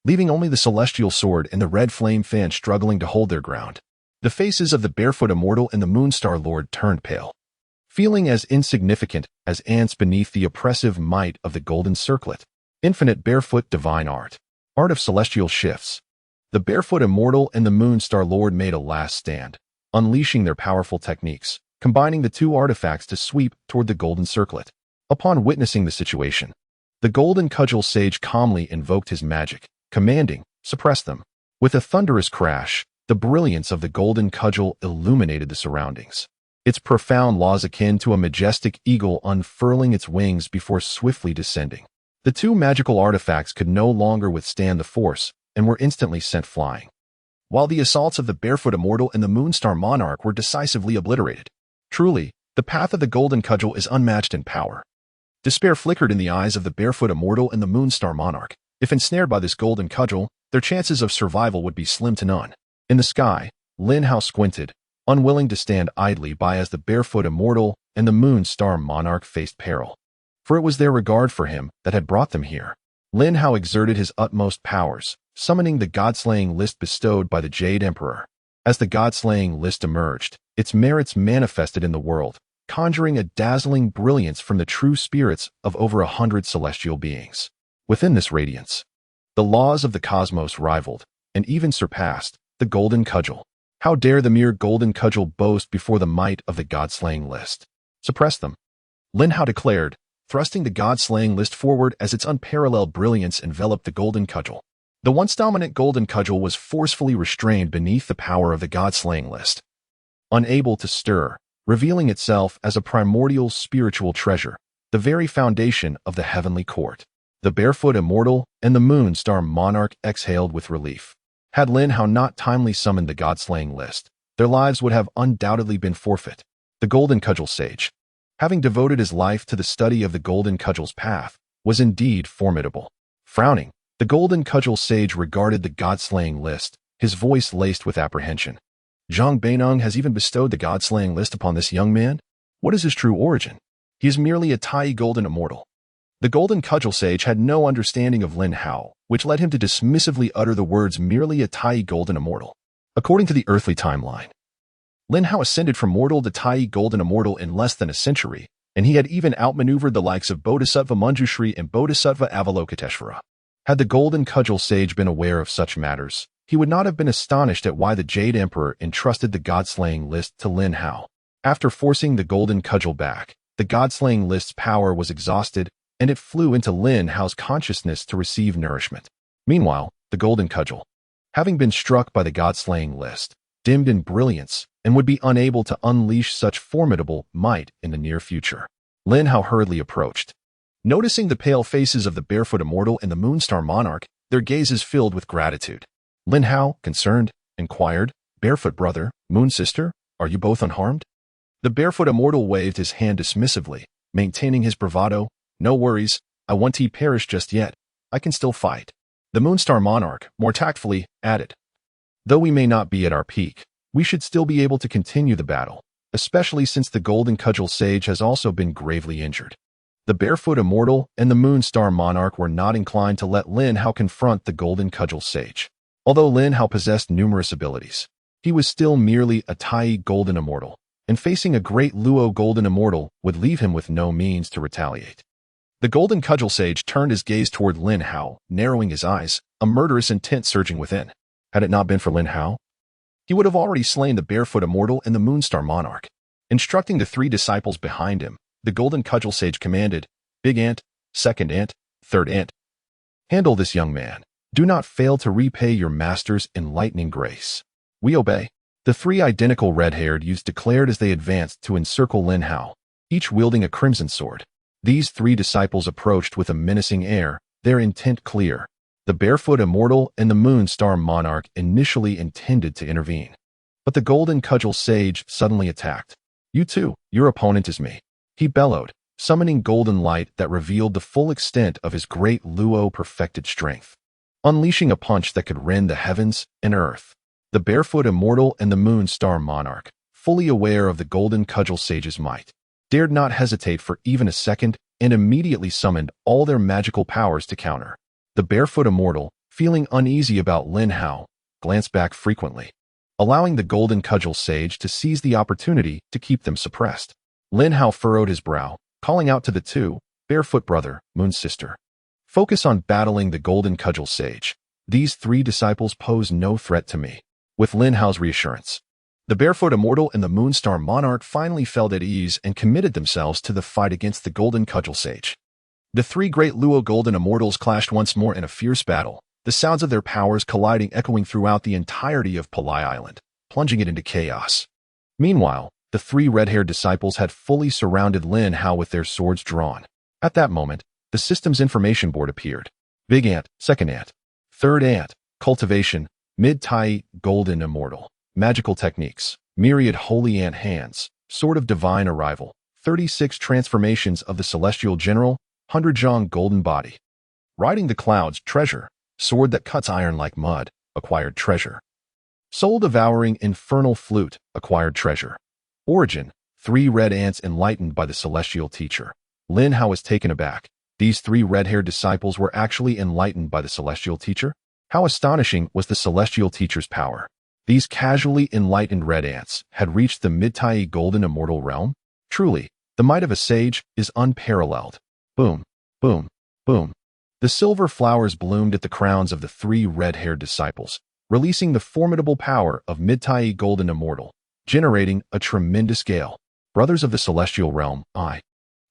leaving only the celestial sword and the red flame fan struggling to hold their ground. The faces of the Barefoot Immortal and the Moon Star Lord turned pale, feeling as insignificant as ants beneath the oppressive might of the Golden Circlet. Infinite Barefoot Divine Art of Celestial Shifts. The Barefoot Immortal and the Moon Star Lord made a last stand, unleashing their powerful techniques, combining the 2 artifacts to sweep toward the Golden Circlet. Upon witnessing the situation, the Golden Cudgel Sage calmly invoked his magic, commanding, "Suppress them." With a thunderous crash, the brilliance of the Golden Cudgel illuminated the surroundings, its profound laws akin to a majestic eagle unfurling its wings before swiftly descending. The 2 magical artifacts could no longer withstand the force and were instantly sent flying, while the assaults of the Barefoot Immortal and the Moonstar Monarch were decisively obliterated. Truly, the path of the Golden Cudgel is unmatched in power. Despair flickered in the eyes of the Barefoot Immortal and the Moonstar Monarch. If ensnared by this Golden Cudgel, their chances of survival would be slim to none. In the sky, Lin Hao squinted, unwilling to stand idly by as the Barefoot Immortal and the Moonstar Monarch faced peril. For it was their regard for him that had brought them here. Lin Hao exerted his utmost powers, summoning the God-slaying list bestowed by the Jade Emperor. As the God-slaying list emerged, its merits manifested in the world, conjuring a dazzling brilliance from the true spirits of over 100 celestial beings. Within this radiance, the laws of the cosmos rivaled, and even surpassed, the Golden Cudgel. How dare the mere Golden Cudgel boast before the might of the God-slaying list? Suppress them, Lin Hao declared, thrusting the God-slaying list forward as its unparalleled brilliance enveloped the Golden Cudgel. The once dominant Golden Cudgel was forcefully restrained beneath the power of the God-slaying list, unable to stir, revealing itself as a primordial spiritual treasure, the very foundation of the heavenly court. The Barefoot Immortal and the Moonstar Monarch exhaled with relief. Had Lin Hao not timely summoned the God-slaying list, their lives would have undoubtedly been forfeit. The Golden Cudgel Sage, having devoted his life to the study of the Golden Cudgel's path, was indeed formidable. Frowning, the Golden Cudgel Sage regarded the god-slaying list, his voice laced with apprehension. Zhang Beineng has even bestowed the god-slaying list upon this young man? What is his true origin? He is merely a Tai Golden Immortal. The Golden Cudgel Sage had no understanding of Lin Hao, which led him to dismissively utter the words merely a Tai Golden Immortal. According to the earthly timeline, Lin Hao ascended from mortal to Tai Golden Immortal in less than a century, and he had even outmaneuvered the likes of Bodhisattva Manjushri and Bodhisattva Avalokiteshvara. Had the Golden Cudgel Sage been aware of such matters, he would not have been astonished at why the Jade Emperor entrusted the god-slaying list to Lin Hao. After forcing the Golden Cudgel back, the god-slaying list's power was exhausted, and it flew into Lin Hao's consciousness to receive nourishment. Meanwhile, the Golden Cudgel, having been struck by the god-slaying list, dimmed in brilliance, and would be unable to unleash such formidable might in the near future. Lin Hao hurriedly approached. Noticing the pale faces of the Barefoot Immortal and the Moonstar Monarch, their gazes filled with gratitude. Lin Hao, concerned, inquired, "Barefoot brother, Moon sister, are you both unharmed?" The Barefoot Immortal waved his hand dismissively, maintaining his bravado. "No worries, I won't perish just yet. I can still fight." The Moonstar Monarch, more tactfully, added, "Though we may not be at our peak, we should still be able to continue the battle, especially since the Golden Cudgel Sage has also been gravely injured." The Barefoot Immortal and the Moonstar Monarch were not inclined to let Lin Hao confront the Golden Cudgel Sage. Although Lin Hao possessed numerous abilities, he was still merely a Tai Golden Immortal, and facing a great Luo Golden Immortal would leave him with no means to retaliate. The Golden Cudgel Sage turned his gaze toward Lin Hao, narrowing his eyes, a murderous intent surging within. Had it not been for Lin Hao, he would have already slain the Barefoot Immortal and the Moonstar Monarch. Instructing the three disciples behind him, the Golden Cudgel Sage commanded, "Big Ant, Second Ant, Third Ant. Handle this young man. Do not fail to repay your master's enlightening grace." "We obey." The three identical red-haired youths declared as they advanced to encircle Lin Hao, each wielding a crimson sword. These three disciples approached with a menacing air, their intent clear. The Barefoot Immortal and the Moonstar Monarch initially intended to intervene, but the Golden Cudgel Sage suddenly attacked. "You too, your opponent is me," he bellowed, summoning golden light that revealed the full extent of his great Luo perfected strength. Unleashing a punch that could rend the heavens and earth, the Barefoot Immortal and the Moonstar Monarch, fully aware of the Golden Cudgel Sage's might, dared not hesitate for even a second and immediately summoned all their magical powers to counter. The Barefoot Immortal, feeling uneasy about Lin Hao, glanced back frequently, allowing the Golden Cudgel Sage to seize the opportunity to keep them suppressed. Lin Hao furrowed his brow, calling out to the two, "Barefoot brother, Moon sister, focus on battling the Golden Cudgel Sage. These three disciples pose no threat to me." With Lin Hao's reassurance, the Barefoot Immortal and the Moonstar Monarch finally felt at ease and committed themselves to the fight against the Golden Cudgel Sage. The three great Luo Golden Immortals clashed once more in a fierce battle, the sounds of their powers colliding echoing throughout the entirety of Palai Island, plunging it into chaos. Meanwhile, the three red-haired disciples had fully surrounded Lin Hao with their swords drawn. At that moment, the system's information board appeared. Big Ant, Second Ant, Third Ant, Cultivation, Mid-Tai Golden Immortal, Magical Techniques, Myriad Holy Ant Hands, Sword of Divine Arrival, 36 Transformations of the Celestial General, 100 Zhang Golden Body. Riding the Clouds, Treasure, Sword that cuts iron like mud, acquired treasure. Soul-devouring Infernal Flute, acquired treasure. Origin, 3 red ants enlightened by the Celestial Teacher. Lin Hao was taken aback. These 3 red-haired disciples were actually enlightened by the Celestial Teacher? How astonishing was the Celestial Teacher's power! These casually enlightened red ants had reached the Mid-Tai Golden Immortal realm? Truly, the might of a sage is unparalleled. Boom, boom, boom. The silver flowers bloomed at the crowns of the 3 red-haired disciples, releasing the formidable power of Mid-Tai Golden Immortal, generating a tremendous gale. Brothers of the Celestial Realm, I,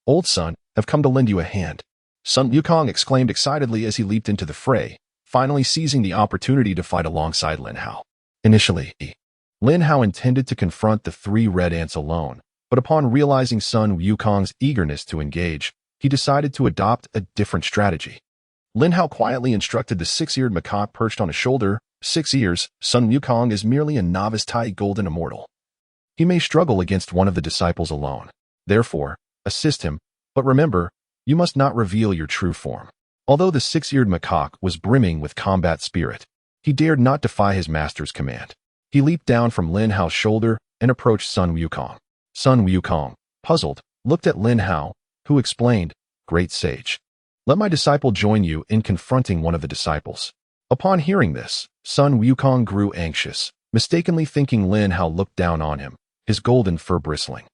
Old Sun, have come to lend you a hand. Sun Wukong exclaimed excitedly as he leaped into the fray, finally seizing the opportunity to fight alongside Lin Hao. Initially, Lin Hao intended to confront the 3 red ants alone, but upon realizing Sun Wukong's eagerness to engage, he decided to adopt a different strategy. Lin Hao quietly instructed the Six-Eared Macaque perched on his shoulder, 6 ears, Sun Wukong is merely a novice Tai Golden Immortal. He may struggle against one of the disciples alone. Therefore, assist him, but remember, you must not reveal your true form. Although the Six-Eared Macaque was brimming with combat spirit, he dared not defy his master's command. He leaped down from Lin Hao's shoulder and approached Sun Wukong. Sun Wukong, puzzled, looked at Lin Hao, who explained, "Great sage, let my disciple join you in confronting one of the disciples." Upon hearing this, Sun Wukong grew anxious, mistakenly thinking Lin Hao looked down on him, his golden fur bristling.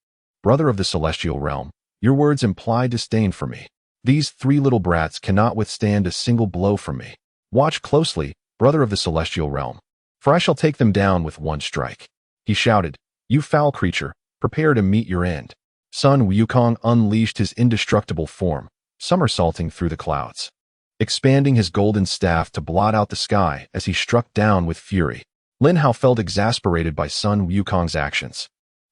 "Brother of the celestial realm, your words imply disdain for me. These three little brats cannot withstand a single blow from me. Watch closely, brother of the celestial realm, for I shall take them down with one strike." He shouted, "You foul creature, prepare to meet your end." Sun Wukong unleashed his indestructible form, somersaulting through the clouds, expanding his golden staff to blot out the sky as he struck down with fury. Lin Hao felt exasperated by Sun Wukong's actions.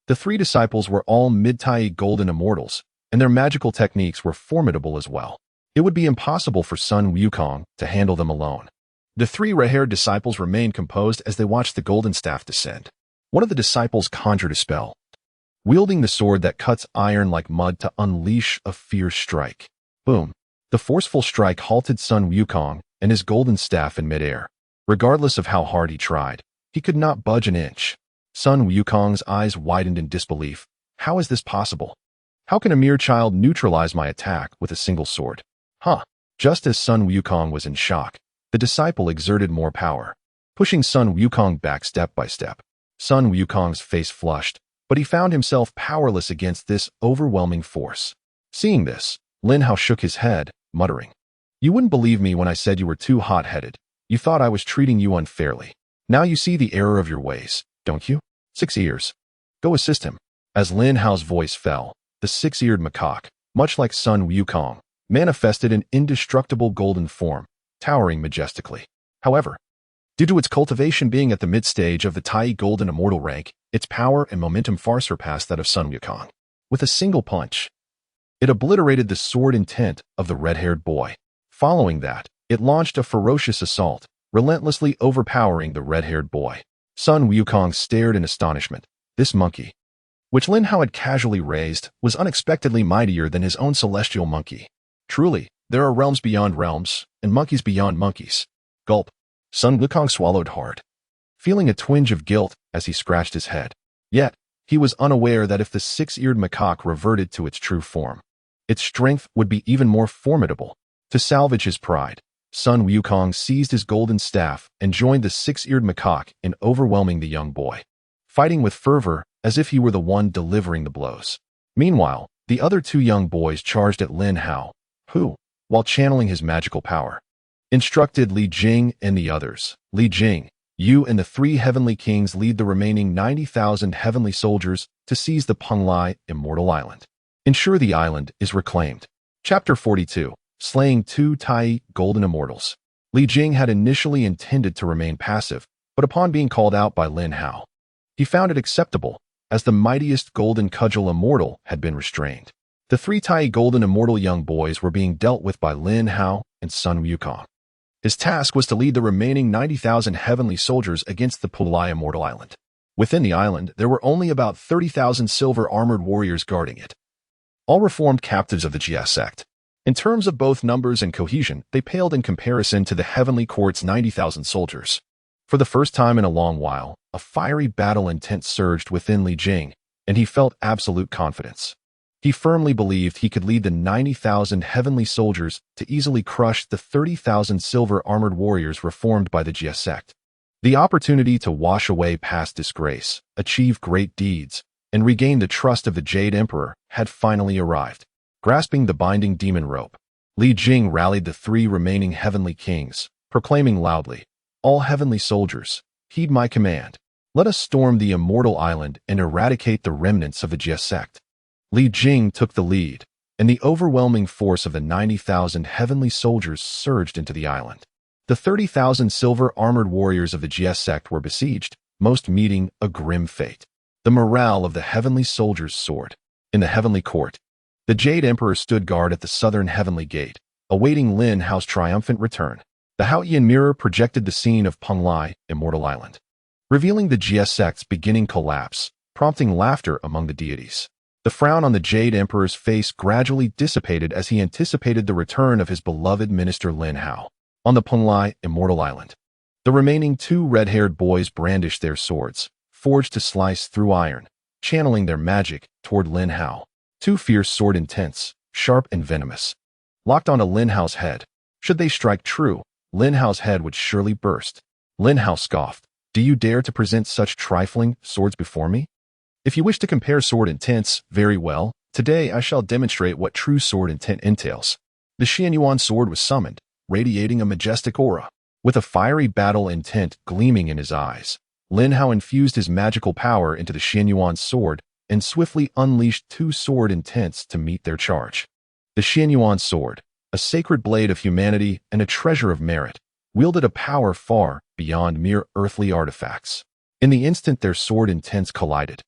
The three disciples were all mid-Tai golden immortals, and their magical techniques were formidable as well. It would be impossible for Sun Wukong to handle them alone. The three red-haired disciples remained composed as they watched the golden staff descend. One of the disciples conjured a spell, wielding the sword that cuts iron like mud to unleash a fierce strike. Boom! The forceful strike halted Sun Wukong and his golden staff in midair. Regardless of how hard he tried, he could not budge an inch. Sun Wukong's eyes widened in disbelief. How is this possible? How can a mere child neutralize my attack with a single sword? Just as Sun Wukong was in shock, the disciple exerted more power, pushing Sun Wukong back step by step. Sun Wukong's face flushed, but he found himself powerless against this overwhelming force. Seeing this, Lin Hao shook his head, muttering, "You wouldn't believe me when I said you were too hot-headed. You thought I was treating you unfairly. Now you see the error of your ways, don't you? 6 ears. Go assist him." As Lin Hao's voice fell, the Six-Eared Macaque, much like Sun Wukong, manifested an indestructible golden form, towering majestically. However, due to its cultivation being at the mid-stage of the Tai Golden Immortal rank, its power and momentum far surpassed that of Sun Wukong. With a single punch, it obliterated the sword intent of the red-haired boy. Following that, it launched a ferocious assault, relentlessly overpowering the red-haired boy. Sun Wukong stared in astonishment. This monkey, which Lin Hao had casually raised, was unexpectedly mightier than his own celestial monkey. Truly, there are realms beyond realms, and monkeys beyond monkeys. Gulp. Sun Wukong swallowed hard, feeling a twinge of guilt as he scratched his head. Yet, he was unaware that if the Six-Eared Macaque reverted to its true form, its strength would be even more formidable. To salvage his pride, Sun Wukong seized his golden staff and joined the Six-Eared Macaque in overwhelming the young boy, fighting with fervor as if he were the one delivering the blows. Meanwhile, the other two young boys charged at Lin Hao, who, while channeling his magical power, instructed Li Jing and the others. "Li Jing, you and the 3 heavenly kings lead the remaining 90,000 heavenly soldiers to seize the Penglai Immortal Island. Ensure the island is reclaimed." Chapter 42, Slaying 2 Tai Golden Immortals. Li Jing had initially intended to remain passive, but upon being called out by Lin Hao, he found it acceptable, as the mightiest golden cudgel immortal had been restrained. The 3 Tai Golden Immortal young boys were being dealt with by Lin Hao and Sun Wukong. His task was to lead the remaining 90,000 heavenly soldiers against the Penglai Immortal Island. Within the island, there were only about 30,000 silver-armored warriors guarding it, all reformed captives of the Jia sect. In terms of both numbers and cohesion, they paled in comparison to the Heavenly Court's 90,000 soldiers. For the first time in a long while, a fiery battle intent surged within Li Jing, and he felt absolute confidence. He firmly believed he could lead the 90,000 heavenly soldiers to easily crush the 30,000 silver-armored warriors reformed by the Jia sect. The opportunity to wash away past disgrace, achieve great deeds, and regain the trust of the Jade Emperor had finally arrived. Grasping the binding demon rope, Li Jing rallied the 3 remaining heavenly kings, proclaiming loudly, "All heavenly soldiers, heed my command. Let us storm the immortal island and eradicate the remnants of the Jia sect." Li Jing took the lead, and the overwhelming force of the 90,000 heavenly soldiers surged into the island. The 30,000 silver-armored warriors of the Jia sect were besieged, most meeting a grim fate. The morale of the heavenly soldiers soared. In the heavenly court, the Jade Emperor stood guard at the southern heavenly gate, awaiting Lin Hao's triumphant return. The Haotian mirror projected the scene of Penglai Immortal Island, revealing the Jia sect's beginning collapse, prompting laughter among the deities. The frown on the Jade Emperor's face gradually dissipated as he anticipated the return of his beloved minister Lin Hao. On the Penglai Immortal Island, the remaining two red-haired boys brandished their swords, forged to slice through iron, channeling their magic toward Lin Hao. Two fierce sword intents, sharp and venomous, locked onto Lin Hao's head. Should they strike true, Lin Hao's head would surely burst. Lin Hao scoffed. Do you dare to present such trifling swords before me? If you wish to compare sword intents, very well. Today I shall demonstrate what true sword intent entails. The Xianyuan sword was summoned, radiating a majestic aura. With a fiery battle intent gleaming in his eyes, Lin Hao infused his magical power into the Xianyuan sword and swiftly unleashed two sword intents to meet their charge. The Xianyuan sword, a sacred blade of humanity and a treasure of merit, wielded a power far beyond mere earthly artifacts. In the instant their sword intents collided,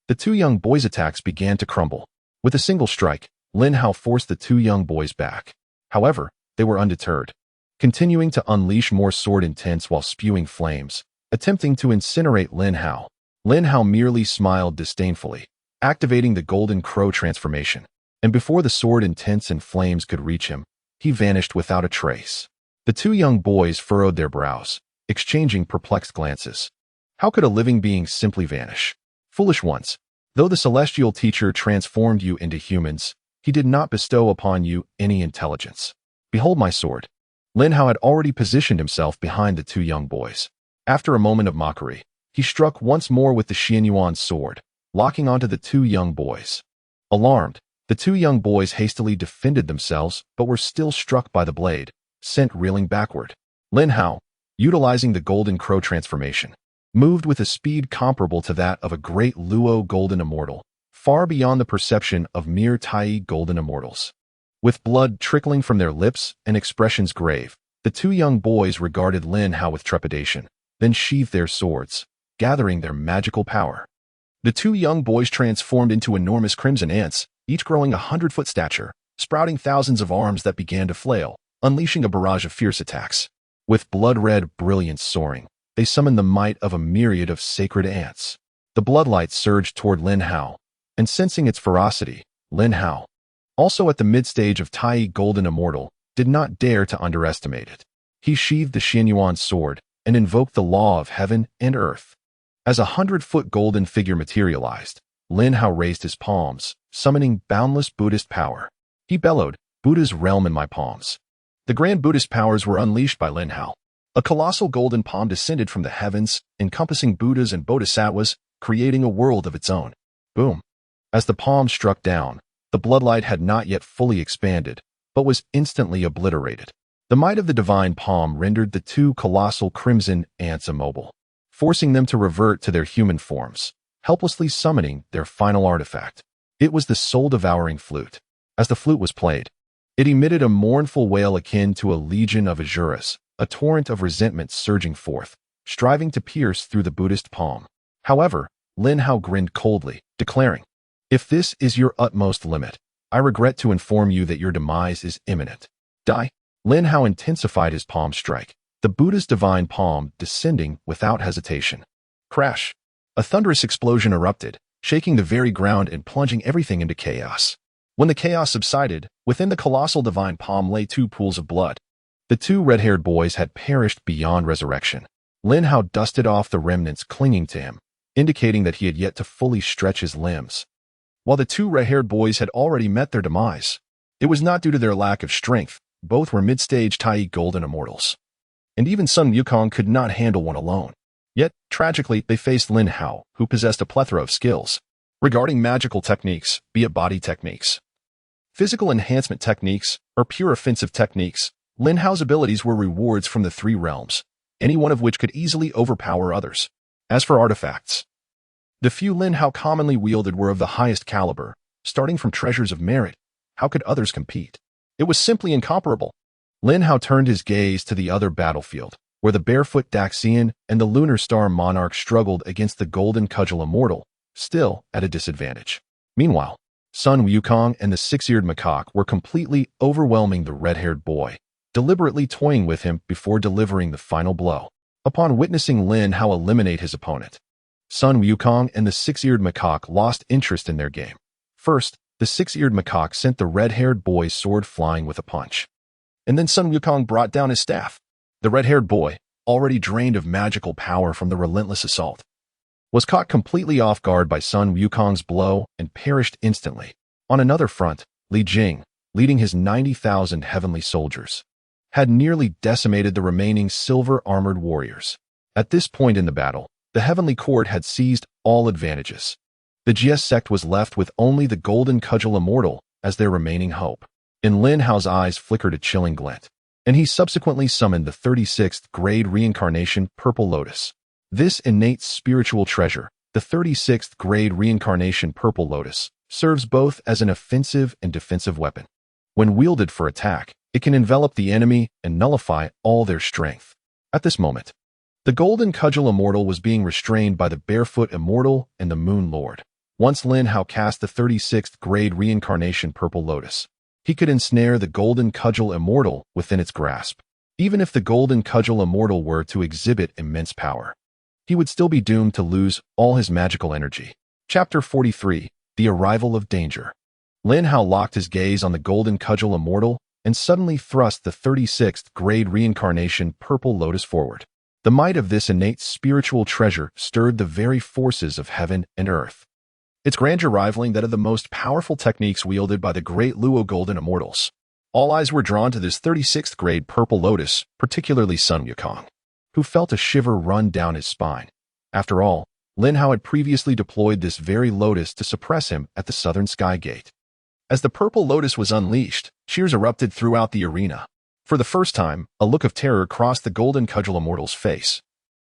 the two young boys' attacks began to crumble. With a single strike, Lin Hao forced the two young boys back. However, they were undeterred, continuing to unleash more sword intents while spewing flames, attempting to incinerate Lin Hao. Lin Hao merely smiled disdainfully, activating the Golden Crow transformation, and before the sword intents and flames could reach him, he vanished without a trace. The two young boys furrowed their brows, exchanging perplexed glances. How could a living being simply vanish? Foolish ones, though the celestial teacher transformed you into humans, he did not bestow upon you any intelligence. Behold my sword. Lin Hao had already positioned himself behind the two young boys. After a moment of mockery, he struck once more with the Xianyuan sword, locking onto the two young boys. Alarmed, the two young boys hastily defended themselves but were still struck by the blade, sent reeling backward. Lin Hao, utilizing the Golden Crow transformation, moved with a speed comparable to that of a great Luo golden immortal, far beyond the perception of mere Tai golden immortals. With blood trickling from their lips and expressions grave, the two young boys regarded Lin Hao with trepidation, then sheathed their swords, gathering their magical power. The two young boys transformed into enormous crimson ants, each growing 100-foot stature, sprouting thousands of arms that began to flail, unleashing a barrage of fierce attacks. With blood-red brilliance soaring, they summoned the might of a myriad of sacred ants. The bloodlight surged toward Lin Hao, and sensing its ferocity, Lin Hao, also at the mid-stage of Tai Golden Immortal, did not dare to underestimate it. He sheathed the Xianyuan sword and invoked the law of heaven and earth. As a 100-foot golden figure materialized, Lin Hao raised his palms, summoning boundless Buddhist power. He bellowed, "Buddha's realm in my palms." The grand Buddhist powers were unleashed by Lin Hao. A colossal golden palm descended from the heavens, encompassing Buddhas and Bodhisattvas, creating a world of its own. Boom. As the palm struck down, the bloodlight had not yet fully expanded, but was instantly obliterated. The might of the divine palm rendered the two colossal crimson ants immobile, forcing them to revert to their human forms, helplessly summoning their final artifact. It was the soul-devouring flute. As the flute was played, it emitted a mournful wail akin to a legion of Azuras, a torrent of resentment surging forth, striving to pierce through the Buddhist palm. However, Lin Hao grinned coldly, declaring, "If this is your utmost limit, I regret to inform you that your demise is imminent. Die." Lin Hao intensified his palm strike, the Buddha's divine palm descending without hesitation. Crash! A thunderous explosion erupted, shaking the very ground and plunging everything into chaos. When the chaos subsided, within the colossal divine palm lay two pools of blood. The two red-haired boys had perished beyond resurrection. Lin Hao dusted off the remnants clinging to him, indicating that he had yet to fully stretch his limbs. While the two red-haired boys had already met their demise, it was not due to their lack of strength. Both were mid-stage Tai golden immortals. And even Sun Wukong could not handle one alone. Yet, tragically, they faced Lin Hao, who possessed a plethora of skills. Regarding magical techniques, be it body techniques, physical enhancement techniques, or pure offensive techniques, Lin Hao's abilities were rewards from the three realms, any one of which could easily overpower others. As for artifacts, the few Lin Hao commonly wielded were of the highest caliber, starting from treasures of merit. How could others compete? It was simply incomparable. Lin Hao turned his gaze to the other battlefield, where the barefoot Daxian and the Lunar Star Monarch struggled against the Golden Cudgel Immortal, still at a disadvantage. Meanwhile, Sun Wukong and the Six-Eared Macaque were completely overwhelming the red-haired boy, deliberately toying with him before delivering the final blow. Upon witnessing Lin Hao eliminate his opponent, Sun Wukong and the Six-Eared Macaque lost interest in their game. First, the Six-Eared Macaque sent the red-haired boy's sword flying with a punch. And then Sun Wukong brought down his staff. The red-haired boy, already drained of magical power from the relentless assault, was caught completely off guard by Sun Wukong's blow and perished instantly. On another front, Li Jing, leading his 90,000 heavenly soldiers, had nearly decimated the remaining silver-armored warriors. At this point in the battle, the heavenly court had seized all advantages. The GS sect was left with only the golden cudgel immortal as their remaining hope. In Lin Hao's eyes flickered a chilling glint, and he subsequently summoned the 36th grade reincarnation Purple Lotus. This innate spiritual treasure, the 36th grade reincarnation Purple Lotus, serves both as an offensive and defensive weapon. When wielded for attack, it can envelop the enemy and nullify all their strength. At this moment, the golden cudgel immortal was being restrained by the barefoot immortal and the moon lord. Once Lin Hao cast the 36th grade reincarnation Purple Lotus, he could ensnare the golden cudgel immortal within its grasp. Even if the golden cudgel immortal were to exhibit immense power, he would still be doomed to lose all his magical energy. Chapter 43, The Arrival of Danger. Lin Hao locked his gaze on the golden cudgel immortal and suddenly thrust the 36th grade reincarnation Purple Lotus forward. The might of this innate spiritual treasure stirred the very forces of heaven and earth, its grandeur rivaling that of the most powerful techniques wielded by the great Luo golden immortals. All eyes were drawn to this 36th grade Purple Lotus, particularly Sun Wukong, who felt a shiver run down his spine. After all, Lin Hao had previously deployed this very lotus to suppress him at the southern sky gate. As the Purple Lotus was unleashed, cheers erupted throughout the arena. For the first time, a look of terror crossed the golden cudgel immortal's face,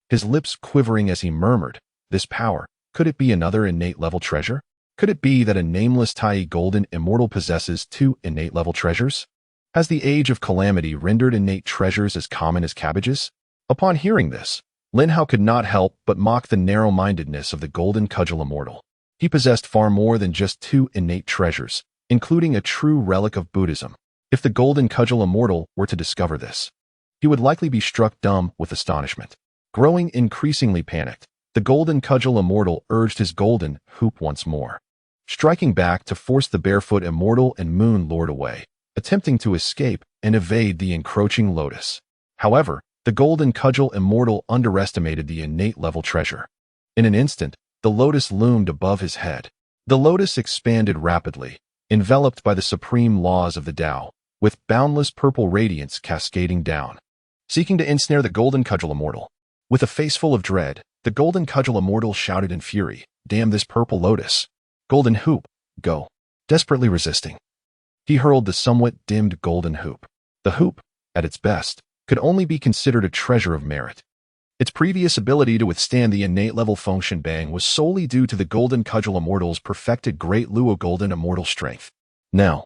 his lips quivering as he murmured, "This power, could it be another innate level treasure? Could it be that a nameless Tai golden immortal possesses two innate level treasures? Has the age of calamity rendered innate treasures as common as cabbages?" Upon hearing this, Lin Hao could not help but mock the narrow-mindedness of the golden cudgel immortal. He possessed far more than just two innate treasures, including a true relic of Buddhism. If the golden cudgel immortal were to discover this, he would likely be struck dumb with astonishment. Growing increasingly panicked, the golden cudgel immortal urged his golden hoop once more, striking back to force the barefoot immortal and moon lord away, attempting to escape and evade the encroaching lotus. However, the golden cudgel immortal underestimated the innate level treasure. In an instant, the lotus loomed above his head. The lotus expanded rapidly, enveloped by the supreme laws of the Tao, with boundless purple radiance cascading down, seeking to ensnare the golden cudgel immortal. With a face full of dread, the golden cudgel immortal shouted in fury, "Damn this purple lotus! Golden hoop, go!" Desperately resisting, he hurled the somewhat dimmed golden hoop. The hoop, at its best, could only be considered a treasure of merit. Its previous ability to withstand the innate level function bang was solely due to the golden cudgel immortal's perfected great Luo golden immortal strength. Now,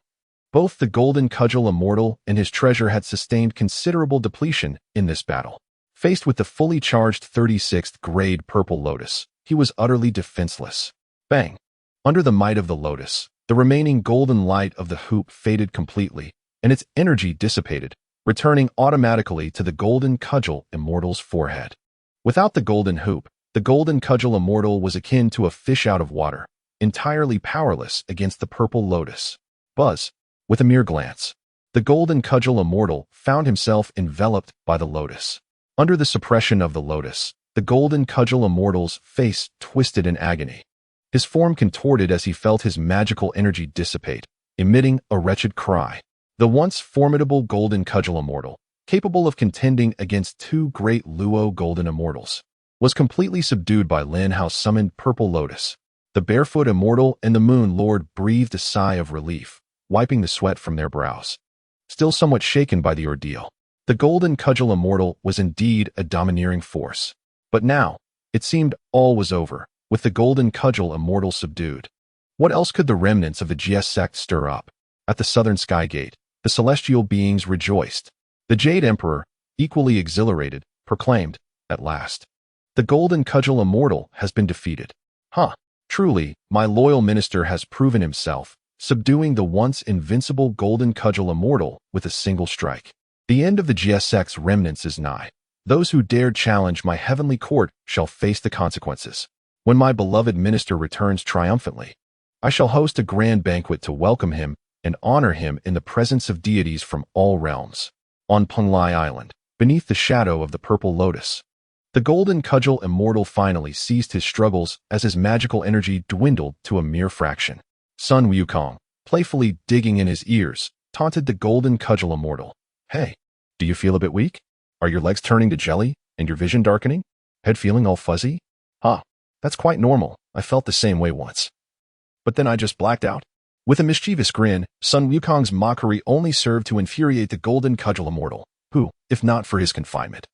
both the golden cudgel immortal and his treasure had sustained considerable depletion in this battle. Faced with the fully charged 36th grade Purple Lotus, he was utterly defenseless. Bang! Under the might of the lotus, the remaining golden light of the hoop faded completely, and its energy dissipated, returning automatically to the golden cudgel immortal's forehead. Without the golden hoop, the golden cudgel immortal was akin to a fish out of water, entirely powerless against the Purple Lotus. Buzz! With a mere glance, the golden cudgel immortal found himself enveloped by the lotus. Under the suppression of the lotus, the golden cudgel immortal's face twisted in agony. His form contorted as he felt his magical energy dissipate, emitting a wretched cry. The once formidable golden cudgel immortal, capable of contending against two great Luo golden immortals, was completely subdued by Lin Hao's summoned Purple Lotus. The barefoot immortal and the moon lord breathed a sigh of relief, wiping the sweat from their brows. Still somewhat shaken by the ordeal, the golden cudgel immortal was indeed a domineering force. But now, it seemed all was over, with the golden cudgel immortal subdued. What else could the remnants of the GS sect stir up? At the southern sky gate, the celestial beings rejoiced. The Jade Emperor, equally exhilarated, proclaimed, "At last, the golden cudgel immortal has been defeated. Truly, my loyal minister has proven himself, subduing the once invincible golden cudgel immortal with a single strike. The end of the GS sect's remnants is nigh. Those who dared challenge my heavenly court shall face the consequences." When my beloved minister returns triumphantly, I shall host a grand banquet to welcome him and honor him in the presence of deities from all realms. On Panglai Island, beneath the shadow of the purple lotus, the golden cudgel immortal finally ceased his struggles as his magical energy dwindled to a mere fraction. Sun Wukong, playfully digging in his ears, taunted the golden cudgel immortal. Hey, do you feel a bit weak? Are your legs turning to jelly and your vision darkening? Head feeling all fuzzy? That's quite normal. I felt the same way once. But then I just blacked out. With a mischievous grin, Sun Wukong's mockery only served to infuriate the golden cudgel immortal, who, if not for his confinement,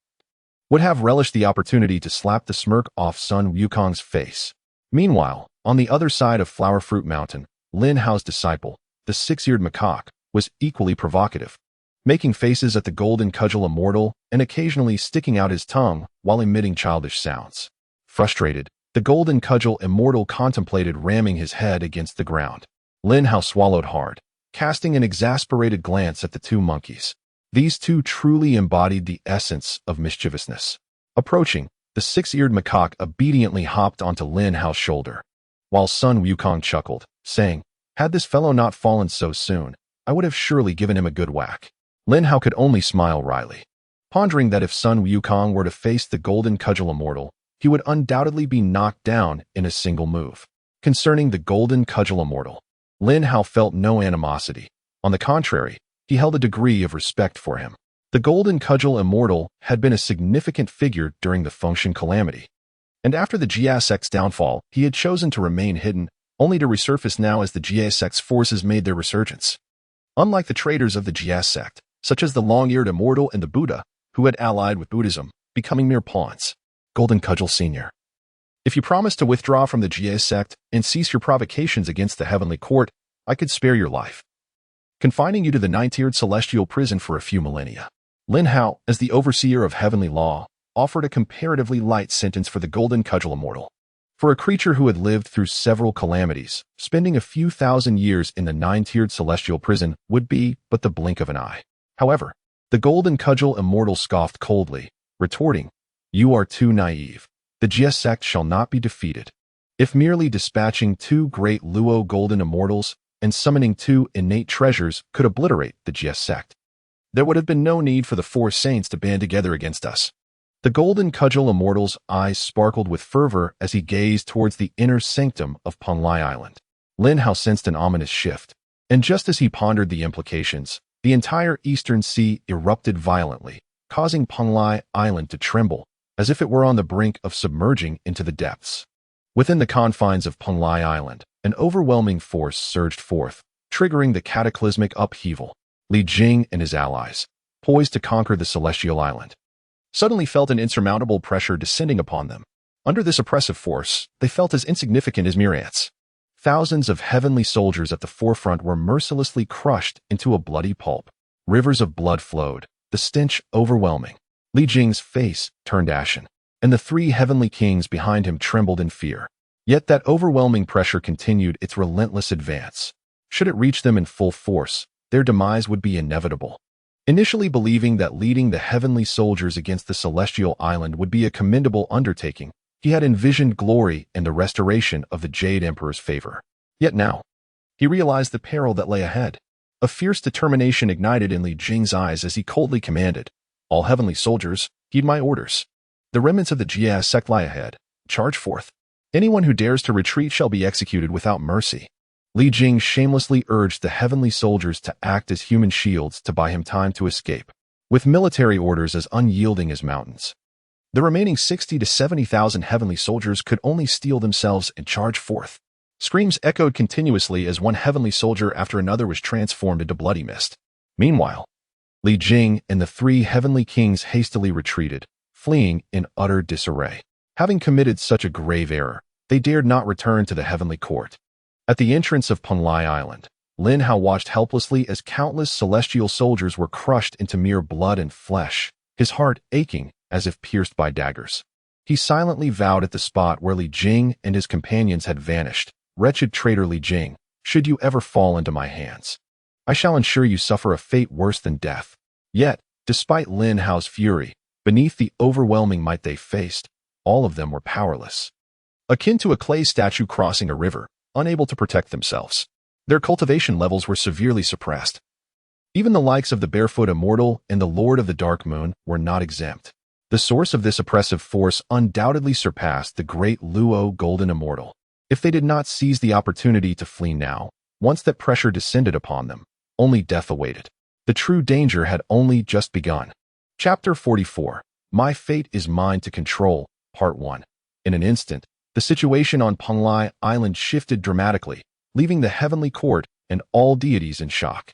would have relished the opportunity to slap the smirk off Sun Wukong's face. Meanwhile, on the other side of Flower Fruit Mountain, Lin Hao's disciple, the Six-Eared Macaque, was equally provocative, making faces at the golden cudgel immortal and occasionally sticking out his tongue while emitting childish sounds. Frustrated, the golden cudgel immortal contemplated ramming his head against the ground. Lin Hao swallowed hard, casting an exasperated glance at the two monkeys. These two truly embodied the essence of mischievousness. Approaching, the Six-Eared Macaque obediently hopped onto Lin Hao's shoulder, while Sun Wukong chuckled, saying, "Had this fellow not fallen so soon, I would have surely given him a good whack." Lin Hao could only smile wryly, pondering that if Sun Wukong were to face the golden cudgel immortal, he would undoubtedly be knocked down in a single move. Concerning the golden cudgel immortal, Lin Hao felt no animosity. On the contrary, he held a degree of respect for him. The golden cudgel immortal had been a significant figure during the Fengshan calamity, and after the Jia sect's downfall, he had chosen to remain hidden, only to resurface now as the Jia sect's forces made their resurgence. Unlike the traitors of the Jia sect, such as the long-eared immortal and the Buddha, who had allied with Buddhism, becoming mere pawns. Golden Cudgel Sr., if you promise to withdraw from the Jia sect and cease your provocations against the heavenly court, I could spare your life, confining you to the nine-tiered celestial prison for a few millennia. Lin Hao, as the overseer of heavenly law, offered a comparatively light sentence for the golden cudgel immortal. For a creature who had lived through several calamities, spending a few thousand years in the nine-tiered celestial prison would be but the blink of an eye. However, the golden cudgel immortal scoffed coldly, retorting, "You are too naive. The Jia sect shall not be defeated. If merely dispatching two great Luo golden immortals and summoning two innate treasures could obliterate the Jia sect, there would have been no need for the four saints to band together against us." The golden cudgel immortal's eyes sparkled with fervor as he gazed towards the inner sanctum of Panglai Island. Lin Hao sensed an ominous shift, and just as he pondered the implications, the entire eastern sea erupted violently, causing Panglai Island to tremble, as if it were on the brink of submerging into the depths. Within the confines of Panglai Island, an overwhelming force surged forth, triggering the cataclysmic upheaval. Li Jing and his allies, poised to conquer the celestial island, suddenly felt an insurmountable pressure descending upon them. Under this oppressive force, they felt as insignificant as mere ants. Thousands of heavenly soldiers at the forefront were mercilessly crushed into a bloody pulp. Rivers of blood flowed, the stench overwhelming. Li Jing's face turned ashen, and the three heavenly kings behind him trembled in fear. Yet that overwhelming pressure continued its relentless advance. Should it reach them in full force, their demise would be inevitable. Initially believing that leading the heavenly soldiers against the celestial island would be a commendable undertaking, he had envisioned glory and the restoration of the Jade Emperor's favor. Yet now, he realized the peril that lay ahead. A fierce determination ignited in Li Jing's eyes as he coldly commanded, "All heavenly soldiers, heed my orders. The remnants of the Jia sect lie ahead. Charge forth. Anyone who dares to retreat shall be executed without mercy." Li Jing shamelessly urged the heavenly soldiers to act as human shields to buy him time to escape. With military orders as unyielding as mountains, the remaining 60 to 70,000 heavenly soldiers could only steel themselves and charge forth. Screams echoed continuously as one heavenly soldier after another was transformed into bloody mist. Meanwhile, Li Jing and the three heavenly kings hastily retreated, fleeing in utter disarray. Having committed such a grave error, they dared not return to the heavenly court. At the entrance of Panglai Island, Lin Hao watched helplessly as countless celestial soldiers were crushed into mere blood and flesh, his heart aching as if pierced by daggers. He silently vowed at the spot where Li Jing and his companions had vanished, "Wretched traitor Li Jing, should you ever fall into my hands, I shall ensure you suffer a fate worse than death." Yet, despite Lin Hao's fury, beneath the overwhelming might they faced, all of them were powerless. akin to a clay statue crossing a river, unable to protect themselves. Their cultivation levels were severely suppressed. Even the likes of the Barefoot Immortal and the Lord of the Dark Moon were not exempt. The source of this oppressive force undoubtedly surpassed the great Luo Golden Immortal. If they did not seize the opportunity to flee now, once that pressure descended upon them, only death awaited. The true danger had only just begun. Chapter 44. My Fate is Mine to Control, Part 1. In an instant, the situation on Penglai Island shifted dramatically, leaving the heavenly court and all deities in shock.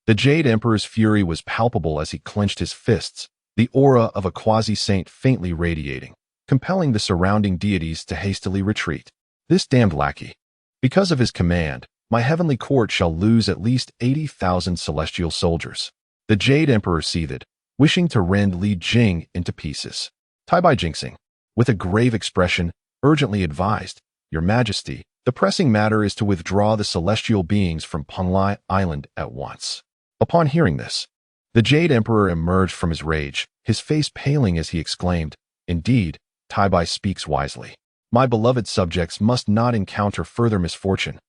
The Jade Emperor's fury was palpable as he clenched his fists, the aura of a quasi-saint faintly radiating, compelling the surrounding deities to hastily retreat. This damned lackey. Because of his command, my heavenly court shall lose at least 80,000 celestial soldiers. The Jade Emperor seethed, wishing to rend Li Jing into pieces. Taibai Jinxing, with a grave expression, urgently advised, Your Majesty, the pressing matter is to withdraw the celestial beings from Penglai Island at once. Upon hearing this, the Jade Emperor emerged from his rage, his face paling as he exclaimed, Indeed, Taibai speaks wisely. My beloved subjects must not encounter further misfortune.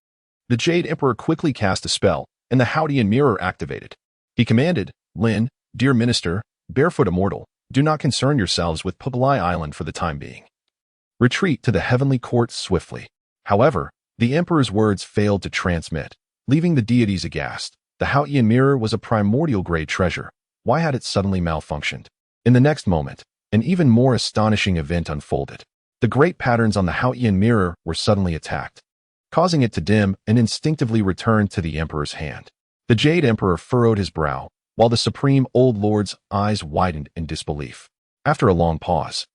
The Jade Emperor quickly cast a spell, and the Hautian Mirror activated. He commanded, Lin, dear Minister, Barefoot Immortal, do not concern yourselves with Penglai Island for the time being. Retreat to the heavenly court swiftly. However, the Emperor's words failed to transmit, leaving the deities aghast. The Hautian Mirror was a primordial-grade treasure. Why had it suddenly malfunctioned? In the next moment, an even more astonishing event unfolded. The great patterns on the Hautian Mirror were suddenly attacked, causing it to dim and instinctively return to the Emperor's hand. The Jade Emperor furrowed his brow, while the Supreme Old Lord's eyes widened in disbelief. After a long pause,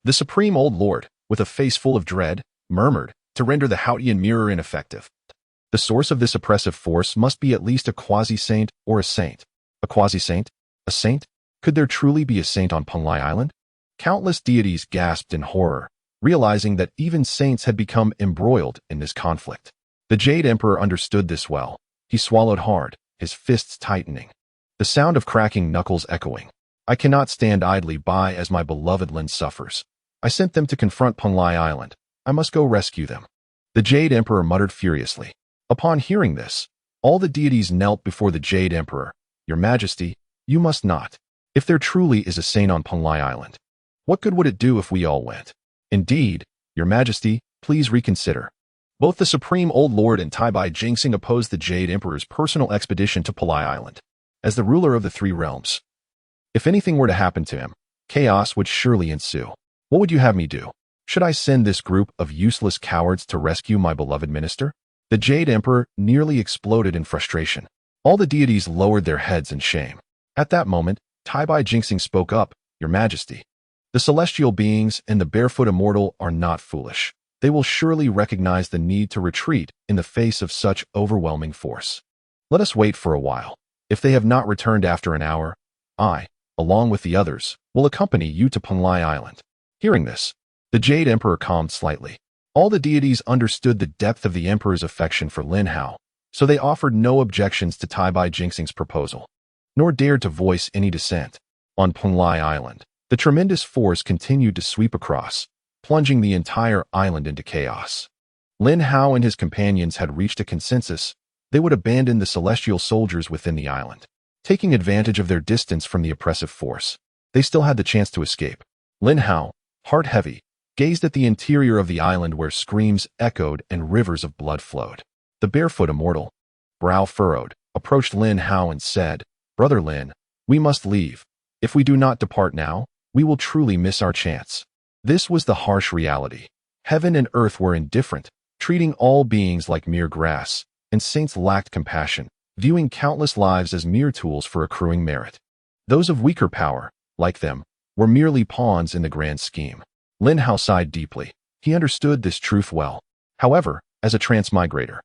the Supreme Old Lord, with a face full of dread, murmured, to render the Hautian Mirror ineffective. The source of this oppressive force must be at least a quasi-saint or a saint. A quasi-saint? A saint? Could there truly be a saint on Penglai Island? Countless deities gasped in horror, realizing that even saints had become embroiled in this conflict. The Jade Emperor understood this well. He swallowed hard, his fists tightening, the sound of cracking knuckles echoing. I cannot stand idly by as my beloved Lin suffers. I sent them to confront Penglai Island. I must go rescue them. The Jade Emperor muttered furiously. Upon hearing this, all the deities knelt before the Jade Emperor. Your Majesty, you must not. If there truly is a saint on Penglai Island, what good would it do if we all went? Indeed, Your Majesty, please reconsider. Both the Supreme Old Lord and Taibai Jinxing opposed the Jade Emperor's personal expedition to Penglai Island. As the ruler of the three realms, if anything were to happen to him, chaos would surely ensue. What would you have me do? Should I send this group of useless cowards to rescue my beloved minister? The Jade Emperor nearly exploded in frustration. All the deities lowered their heads in shame. At that moment, Taibai Jinxing spoke up, Your Majesty. The celestial beings and the Barefoot Immortal are not foolish. They will surely recognize the need to retreat in the face of such overwhelming force. Let us wait for a while. If they have not returned after an hour, I, along with the others, will accompany you to Penglai Island. Hearing this, the Jade Emperor calmed slightly. All the deities understood the depth of the Emperor's affection for Lin Hao, so they offered no objections to Taibai Jinxing's proposal, nor dared to voice any dissent. On Penglai Island, the tremendous force continued to sweep across, plunging the entire island into chaos. Lin Hao and his companions had reached a consensus. They would abandon the celestial soldiers within the island, taking advantage of their distance from the oppressive force. They still had the chance to escape. Lin Hao, heart heavy, gazed at the interior of the island where screams echoed and rivers of blood flowed. The Barefoot Immortal, brow furrowed, approached Lin Hao and said, Brother Lin, we must leave. If we do not depart now, we will truly miss our chance. This was the harsh reality. Heaven and earth were indifferent, treating all beings like mere grass, and saints lacked compassion, viewing countless lives as mere tools for accruing merit. Those of weaker power, like them, were merely pawns in the grand scheme. Lin Hao sighed deeply. He understood this truth well. However, as a transmigrator,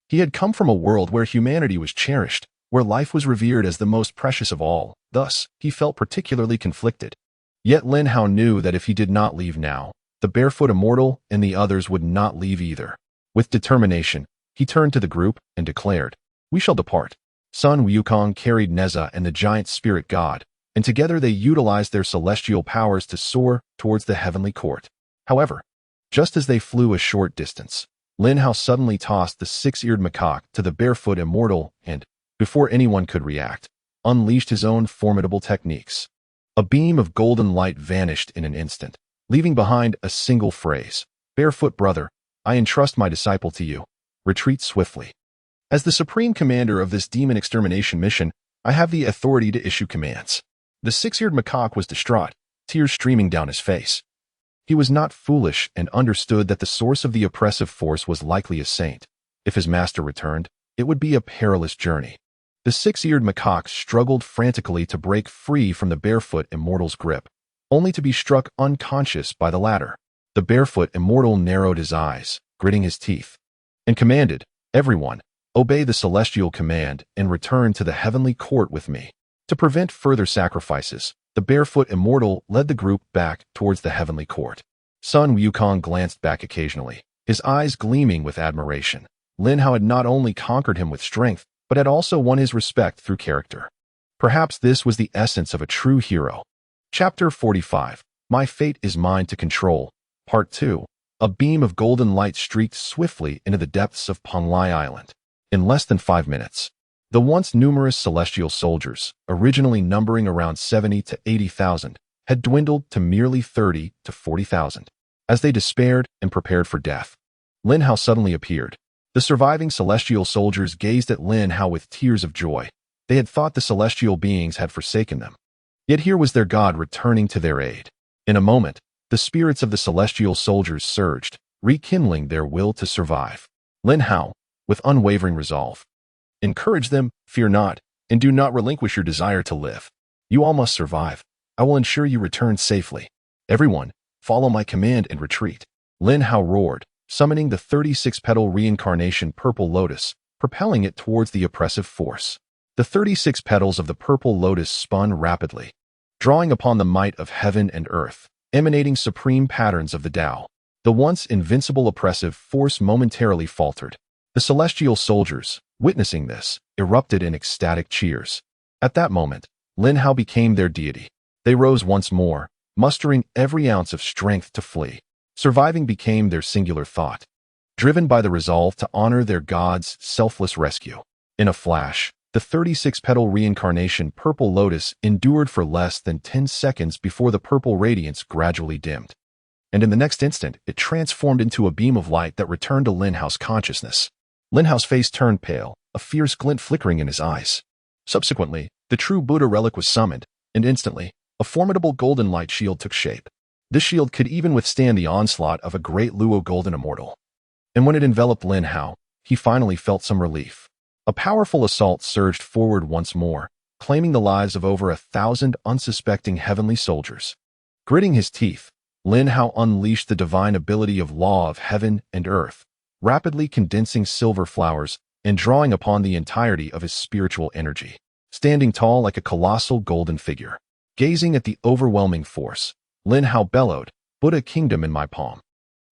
he had come from a world where humanity was cherished, where life was revered as the most precious of all. Thus, he felt particularly conflicted. Yet Lin Hao knew that if he did not leave now, the Barefoot Immortal and the others would not leave either. With determination, he turned to the group and declared, We shall depart. Sun Wukong carried Neza and the giant spirit god, and together they utilized their celestial powers to soar towards the heavenly court. However, Just as they flew a short distance, Lin Hao suddenly tossed the six-eared macaque to the barefoot immortal and, before anyone could react, unleashed his own formidable techniques. A beam of golden light vanished in an instant, leaving behind a single phrase. "Barefoot brother, I entrust my disciple to you. Retreat swiftly. As the supreme commander of this demon extermination mission, I have the authority to issue commands." The six-eared macaque was distraught, tears streaming down his face. He was not foolish and understood that the source of the oppressive force was likely a saint. If his master returned, it would be a perilous journey. The six-eared macaque struggled frantically to break free from the barefoot immortal's grip, only to be struck unconscious by the latter. The barefoot immortal narrowed his eyes, gritting his teeth, and commanded, "Everyone, obey the celestial command and return to the heavenly court with me." To prevent further sacrifices, the barefoot immortal led the group back towards the heavenly court. Sun Wukong glanced back occasionally, his eyes gleaming with admiration. Lin Hao had not only conquered him with strength, but had also won his respect through character. Perhaps this was the essence of a true hero. Chapter 45. My Fate is Mine to Control. Part 2. A beam of golden light streaked swiftly into the depths of Panglai Island. In less than 5 minutes, the once numerous celestial soldiers, originally numbering around 70 to 80,000, had dwindled to merely 30 to 40,000. As they despaired and prepared for death, Lin Hao suddenly appeared. The surviving celestial soldiers gazed at Lin Hao with tears of joy. They had thought the celestial beings had forsaken them. Yet here was their god returning to their aid. In a moment, the spirits of the celestial soldiers surged, rekindling their will to survive. Lin Hao, with unwavering resolve, encourage them, fear not, and do not relinquish your desire to live. You all must survive. I will ensure you return safely. Everyone, follow my command and retreat. Lin Hao roared, summoning the 36-petal reincarnation purple lotus, propelling it towards the oppressive force. The 36 petals of the purple lotus spun rapidly, drawing upon the might of heaven and earth, emanating supreme patterns of the Tao. The once invincible oppressive force momentarily faltered. The celestial soldiers, witnessing this, erupted in ecstatic cheers. At that moment, Lin Hao became their deity. They rose once more, mustering every ounce of strength to flee. Surviving became their singular thought, driven by the resolve to honor their god's selfless rescue. In a flash, the 36-petal reincarnation purple lotus endured for less than 10 seconds before the purple radiance gradually dimmed. And in the next instant, it transformed into a beam of light that returned to Lin Hao's consciousness. Lin Hao's face turned pale, a fierce glint flickering in his eyes. Subsequently, the true Buddha relic was summoned, and instantly, a formidable golden light shield took shape. This shield could even withstand the onslaught of a great Luo golden immortal. And when it enveloped Lin Hao, he finally felt some relief. A powerful assault surged forward once more, claiming the lives of over 1,000 unsuspecting heavenly soldiers. Gritting his teeth, Lin Hao unleashed the divine ability of law of heaven and earth, rapidly condensing silver flowers and drawing upon the entirety of his spiritual energy. Standing tall like a colossal golden figure, gazing at the overwhelming force, Lin Hao bellowed, "Buddha kingdom in my palm."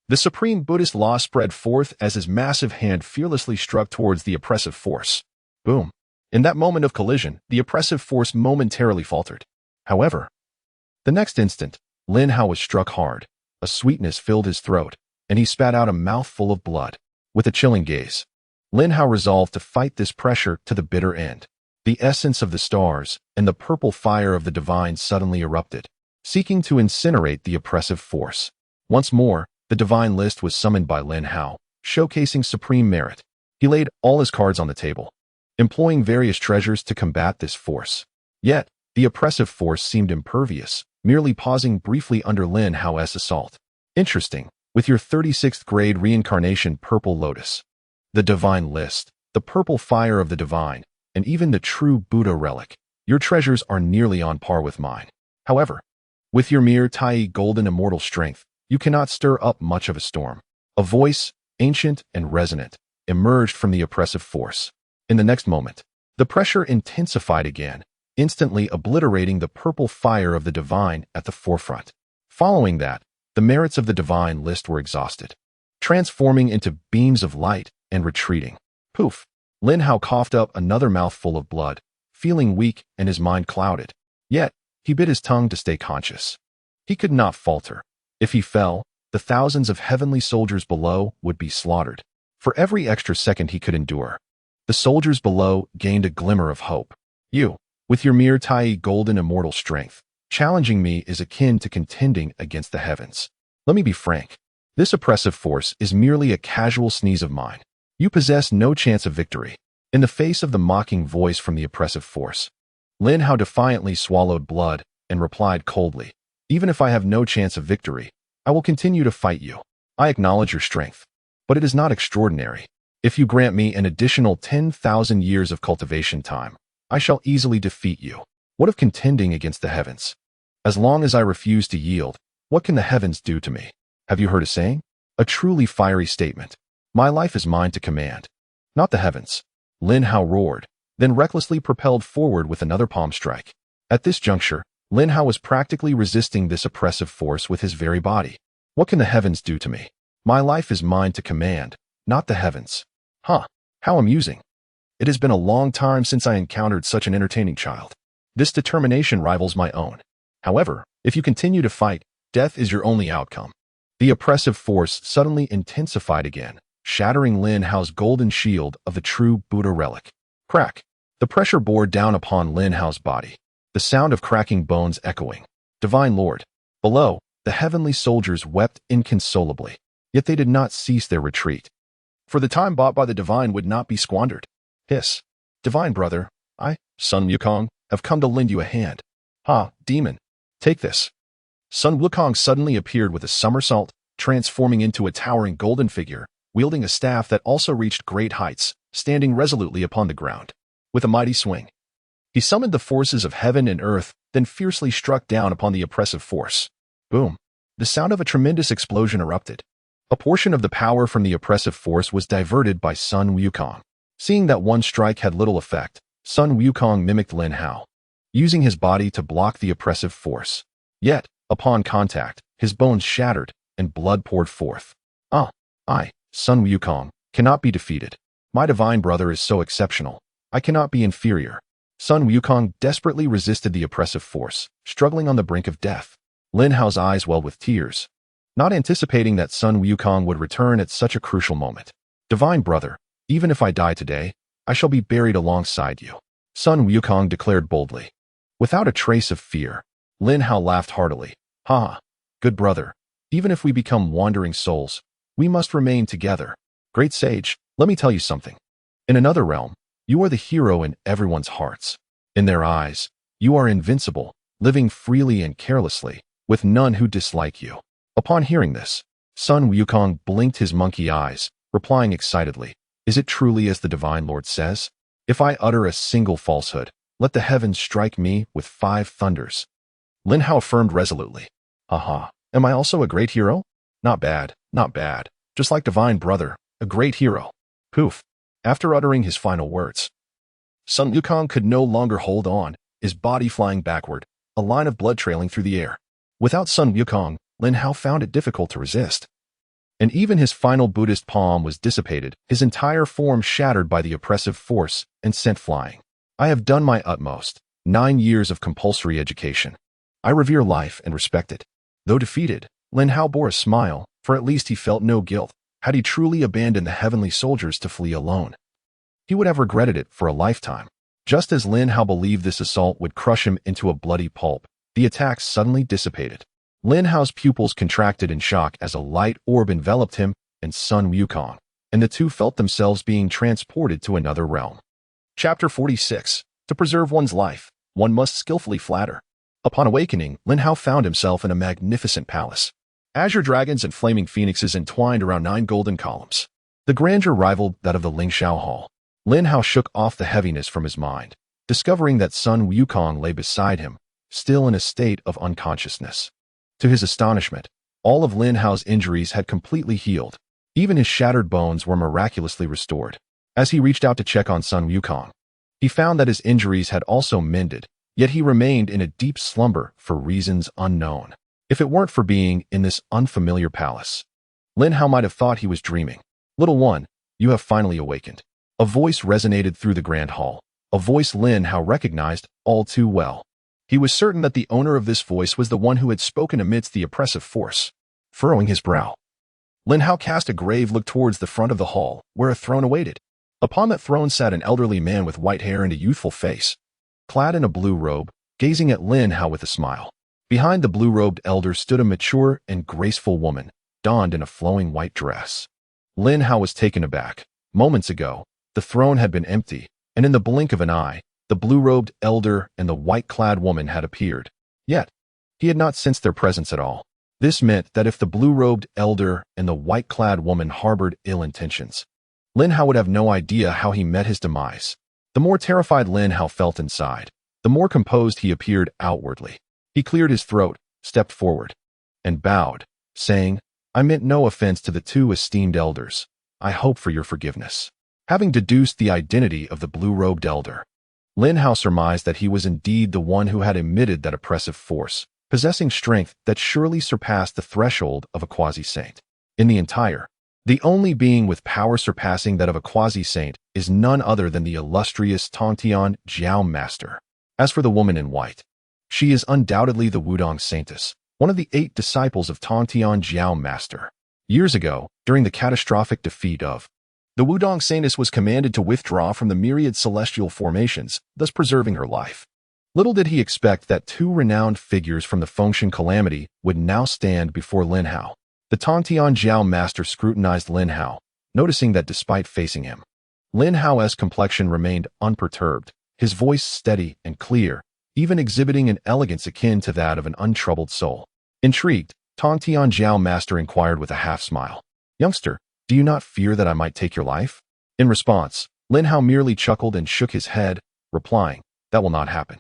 The supreme Buddhist law spread forth as his massive hand fearlessly struck towards the oppressive force. Boom. In that moment of collision, the oppressive force momentarily faltered. However, the next instant, Lin Hao was struck hard. A sweetness filled his throat, and he spat out a mouthful of blood. With a chilling gaze, Lin Hao resolved to fight this pressure to the bitter end. The essence of the stars and the purple fire of the divine suddenly erupted, seeking to incinerate the oppressive force. Once more, the divine list was summoned by Lin Hao, showcasing supreme merit. He laid all his cards on the table, employing various treasures to combat this force. Yet, the oppressive force seemed impervious, merely pausing briefly under Lin Hao's assault. Interesting, with your 36th grade reincarnation purple lotus, the divine list, the purple fire of the divine, and even the true Buddha relic, your treasures are nearly on par with mine. However, with your mere Tai golden immortal strength, you cannot stir up much of a storm. A voice, ancient and resonant, emerged from the oppressive force. In the next moment, the pressure intensified again, instantly obliterating the purple fire of the divine at the forefront. Following that, the merits of the divine list were exhausted, transforming into beams of light and retreating. Poof! Lin Hao coughed up another mouthful of blood, feeling weak and his mind clouded. Yet, he bit his tongue to stay conscious. He could not falter. If he fell, the thousands of heavenly soldiers below would be slaughtered. For every extra second he could endure, the soldiers below gained a glimmer of hope. You, with your mere Tai golden immortal strength, challenging me is akin to contending against the heavens. Let me be frank. This oppressive force is merely a casual sneeze of mine. You possess no chance of victory. In the face of the mocking voice from the oppressive force, Lin Hao defiantly swallowed blood and replied coldly, "Even if I have no chance of victory, I will continue to fight you. I acknowledge your strength, but it is not extraordinary. If you grant me an additional 10,000 years of cultivation time, I shall easily defeat you. What of contending against the heavens? As long as I refuse to yield, what can the heavens do to me? Have you heard a saying? A truly fiery statement. My life is mine to command, not the heavens." Lin Hao roared, then recklessly propelled forward with another palm strike. At this juncture, Lin Hao was practically resisting this oppressive force with his very body. What can the heavens do to me? My life is mine to command, not the heavens. Huh, how amusing. It has been a long time since I encountered such an entertaining child. This determination rivals my own. However, if you continue to fight, death is your only outcome. The oppressive force suddenly intensified again, shattering Lin Hao's golden shield of the true Buddha relic. Crack! The pressure bore down upon Lin Hao's body, the sound of cracking bones echoing. Divine Lord! Below, the heavenly soldiers wept inconsolably, yet they did not cease their retreat. For the time bought by the divine would not be squandered. Hiss! Divine brother, I, Sun Wukong, have come to lend you a hand. Ha, demon! Take this. Sun Wukong suddenly appeared with a somersault, transforming into a towering golden figure, wielding a staff that also reached great heights, standing resolutely upon the ground. With a mighty swing, he summoned the forces of heaven and earth, then fiercely struck down upon the oppressive force. Boom! The sound of a tremendous explosion erupted. A portion of the power from the oppressive force was diverted by Sun Wukong. Seeing that one strike had little effect, Sun Wukong mimicked Lin Hao, using his body to block the oppressive force. Yet, upon contact, his bones shattered, and blood poured forth. I, Sun Wukong, cannot be defeated. My divine brother is so exceptional. I cannot be inferior. Sun Wukong desperately resisted the oppressive force, struggling on the brink of death. Lin Hao's eyes welled with tears, not anticipating that Sun Wukong would return at such a crucial moment. Divine brother, even if I die today, I shall be buried alongside you, Sun Wukong declared boldly. Without a trace of fear, Lin Hao laughed heartily. Ha! Good brother, even if we become wandering souls, we must remain together. Great sage, let me tell you something. In another realm, you are the hero in everyone's hearts. In their eyes, you are invincible, living freely and carelessly, with none who dislike you. Upon hearing this, Sun Wukong blinked his monkey eyes, replying excitedly, "Is it truly as the Divine Lord says? If I utter a single falsehood, let the heavens strike me with 5 thunders." Lin Hao affirmed resolutely. Haha, am I also a great hero? Not bad, not bad. Just like Divine Brother, a great hero. Poof. After uttering his final words, Sun Wukong could no longer hold on, his body flying backward, a line of blood trailing through the air. Without Sun Wukong, Lin Hao found it difficult to resist. And even his final Buddhist palm was dissipated, his entire form shattered by the oppressive force and sent flying. I have done my utmost. 9 years of compulsory education. I revere life and respect it. Though defeated, Lin Hao bore a smile, for at least he felt no guilt. Had he truly abandoned the heavenly soldiers to flee alone, he would have regretted it for a lifetime. Just as Lin Hao believed this assault would crush him into a bloody pulp, the attack suddenly dissipated. Lin Hao's pupils contracted in shock as a light orb enveloped him and Sun Wukong, and the two felt themselves being transported to another realm. Chapter 46. To preserve one's life, one must skillfully flatter. Upon awakening, Lin Hao found himself in a magnificent palace. Azure dragons and flaming phoenixes entwined around 9 golden columns. The grandeur rivaled that of the Lingxiao Hall. Lin Hao shook off the heaviness from his mind, discovering that Sun Wukong lay beside him, still in a state of unconsciousness. To his astonishment, all of Lin Hao's injuries had completely healed. Even his shattered bones were miraculously restored. As he reached out to check on Sun Wukong, he found that his injuries had also mended, yet he remained in a deep slumber for reasons unknown. If it weren't for being in this unfamiliar palace, Lin Hao might have thought he was dreaming. Little one, you have finally awakened. A voice resonated through the grand hall, a voice Lin Hao recognized all too well. He was certain that the owner of this voice was the one who had spoken amidst the oppressive force. furrowing his brow. Lin Hao cast a grave look towards the front of the hall, where a throne awaited. Upon that throne sat an elderly man with white hair and a youthful face, clad in a blue robe, gazing at Lin Hao with a smile. Behind the blue-robed elder stood a mature and graceful woman, donned in a flowing white dress. Lin Hao was taken aback. Moments ago, the throne had been empty, and in the blink of an eye, the blue-robed elder and the white-clad woman had appeared. Yet, he had not sensed their presence at all. This meant that if the blue-robed elder and the white-clad woman harbored ill intentions, Lin Hao would have no idea how he met his demise. The more terrified Lin Hao felt inside, the more composed he appeared outwardly. He cleared his throat, stepped forward, and bowed, saying, "I meant no offense to the two esteemed elders. I hope for your forgiveness." Having deduced the identity of the blue-robed elder, Lin Hao surmised that he was indeed the one who had emitted that oppressive force, possessing strength that surely surpassed the threshold of a quasi-saint. In the only being with power surpassing that of a quasi-saint is none other than the illustrious Tontian Jiao Master. As for the woman in white, she is undoubtedly the Wudong Saintess, one of the 8 disciples of Tontian Jiao Master. Years ago, during the catastrophic defeat of the Wudong Saintess was commanded to withdraw from the myriad celestial formations, thus preserving her life. Little did he expect that 2 renowned figures from the Fengshen calamity would now stand before Lin Hao. The Tontian Jiao Master scrutinized Lin Hao, noticing that despite facing him, Lin Hao's complexion remained unperturbed, his voice steady and clear, even exhibiting an elegance akin to that of an untroubled soul. Intrigued, Tontian Jiao Master inquired with a half-smile, "Youngster, do you not fear that I might take your life?" In response, Lin Hao merely chuckled and shook his head, replying, "That will not happen.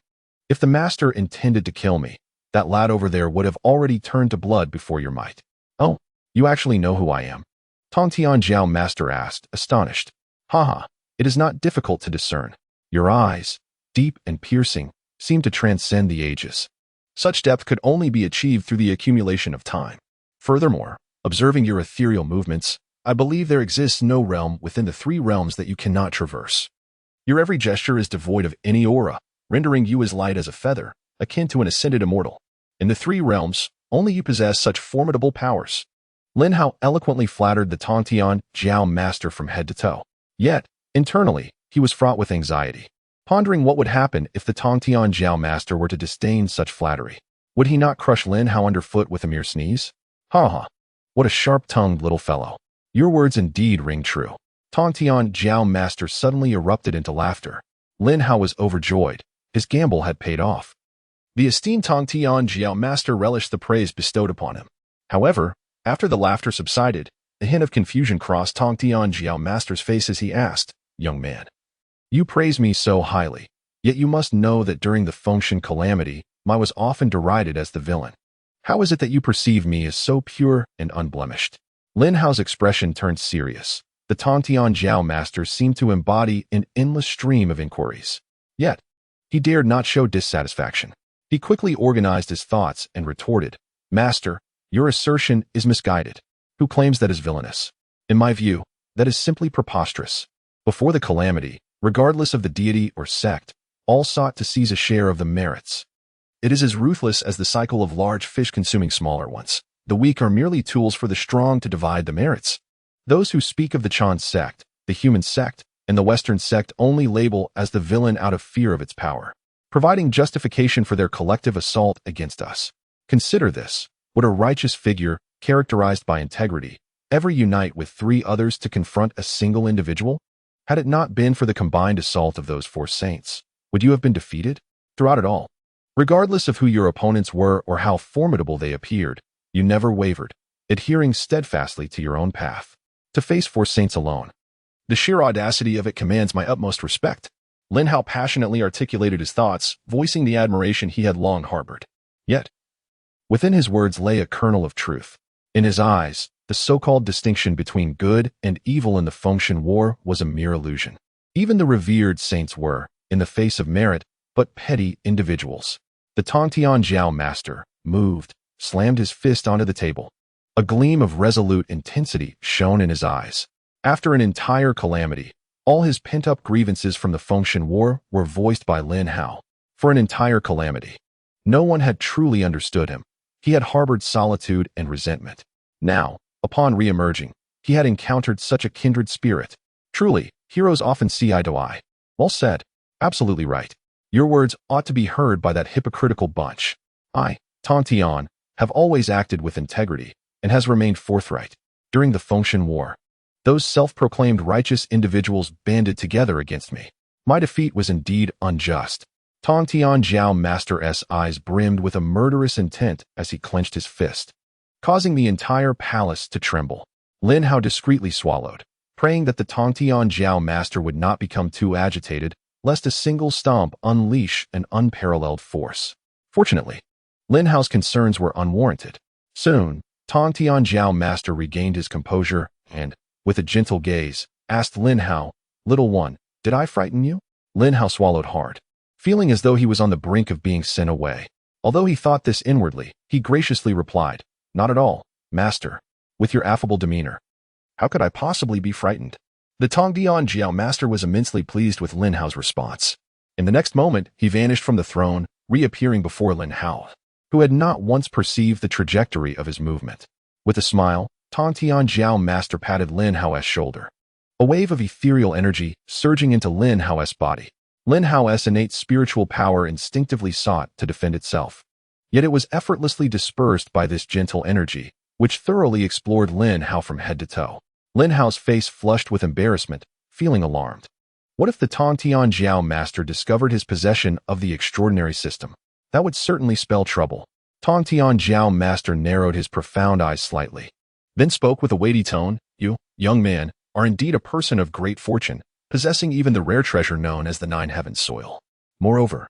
If the master intended to kill me, that lad over there would have already turned to blood before your might." "Oh, you actually know who I am?" Tontian Jiao Master asked, astonished. "Haha, it is not difficult to discern. Your eyes, deep and piercing, seem to transcend the ages. Such depth could only be achieved through the accumulation of time. Furthermore, observing your ethereal movements, I believe there exists no realm within the 3 realms that you cannot traverse. Your every gesture is devoid of any aura, rendering you as light as a feather, akin to an ascended immortal. In the 3 realms, only you possess such formidable powers." Lin Hao eloquently flattered the Tontian Jiao Master from head to toe. Yet, internally, he was fraught with anxiety, pondering what would happen if the Tontian Jiao Master were to disdain such flattery. Would he not crush Lin Hao underfoot with a mere sneeze? "Ha ha, what a sharp-tongued little fellow. Your words indeed ring true." Tontian Jiao Master suddenly erupted into laughter. Lin Hao was overjoyed. His gamble had paid off. The esteemed Tontian Jiao Master relished the praise bestowed upon him. However, after the laughter subsided, a hint of confusion crossed Tontian Jiao Master's face as he asked, "Young man, you praise me so highly, yet you must know that during the Fengshen calamity, I was often derided as the villain. How is it that you perceive me as so pure and unblemished?" Lin Hao's expression turned serious. The Tontian Jiao Master seemed to embody an endless stream of inquiries. Yet, he dared not show dissatisfaction. He quickly organized his thoughts and retorted, "Master, your assertion is misguided. Who claims that is villainous? In my view, that is simply preposterous. Before the calamity, regardless of the deity or sect, all sought to seize a share of the merits. It is as ruthless as the cycle of large fish consuming smaller ones. The weak are merely tools for the strong to divide the merits. Those who speak of the Chan sect, the human sect, and the Western sect only label as the villain out of fear of its power, providing justification for their collective assault against us. Consider this. Would a righteous figure, characterized by integrity, ever unite with 3 others to confront a single individual? Had it not been for the combined assault of those 4 saints, would you have been defeated? Throughout it all, regardless of who your opponents were or how formidable they appeared, you never wavered, adhering steadfastly to your own path. To face 4 saints alone. The sheer audacity of it commands my utmost respect." Lin Hao passionately articulated his thoughts, voicing the admiration he had long harbored. Yet, within his words lay a kernel of truth. In his eyes, the so-called distinction between good and evil in the Fengshen War was a mere illusion. Even the revered saints were, in the face of merit, but petty individuals. The Tontian Jiao Master, moved, slammed his fist onto the table. A gleam of resolute intensity shone in his eyes. After an entire calamity, all his pent-up grievances from the Fengshen War were voiced by Lin Hao. For an entire calamity, no one had truly understood him. He had harbored solitude and resentment. Now, upon re-emerging, he had encountered such a kindred spirit. Truly, heroes often see eye to eye. Well said. Absolutely right. Your words ought to be heard by that hypocritical bunch. I, Tong Tian, have always acted with integrity and has remained forthright. During the Fengshan War, those self-proclaimed righteous individuals banded together against me. My defeat was indeed unjust. Tong Tian Jiao Master's eyes brimmed with a murderous intent as he clenched his fist, causing the entire palace to tremble. Lin Hao discreetly swallowed, praying that the Tong Tian Jiao Master would not become too agitated, lest a single stomp unleash an unparalleled force. Fortunately, Lin Hao's concerns were unwarranted. Soon, Tong Tian Jiao Master regained his composure and, with a gentle gaze, asked Lin Hao, "Little one, did I frighten you?" Lin Hao swallowed hard, feeling as though he was on the brink of being sent away. Although he thought this inwardly, he graciously replied, "Not at all, Master. With your affable demeanor, how could I possibly be frightened?" The Tong Tian Jiao Master was immensely pleased with Lin Hao's response. In the next moment, he vanished from the throne, reappearing before Lin Hao, who had not once perceived the trajectory of his movement. With a smile, Tong Tian Jiao Master patted Lin Hao's shoulder. A wave of ethereal energy surging into Lin Hao's body. Lin Hao's innate spiritual power instinctively sought to defend itself. Yet it was effortlessly dispersed by this gentle energy, which thoroughly explored Lin Hao from head to toe. Lin Hao's face flushed with embarrassment, feeling alarmed. What if the Tong Tian Jiao Master discovered his possession of the extraordinary system? That would certainly spell trouble. Tong Tian Jiao Master narrowed his profound eyes slightly, then spoke with a weighty tone, "You, young man, are indeed a person of great fortune, possessing even the rare treasure known as the Nine Heavens soil. Moreover,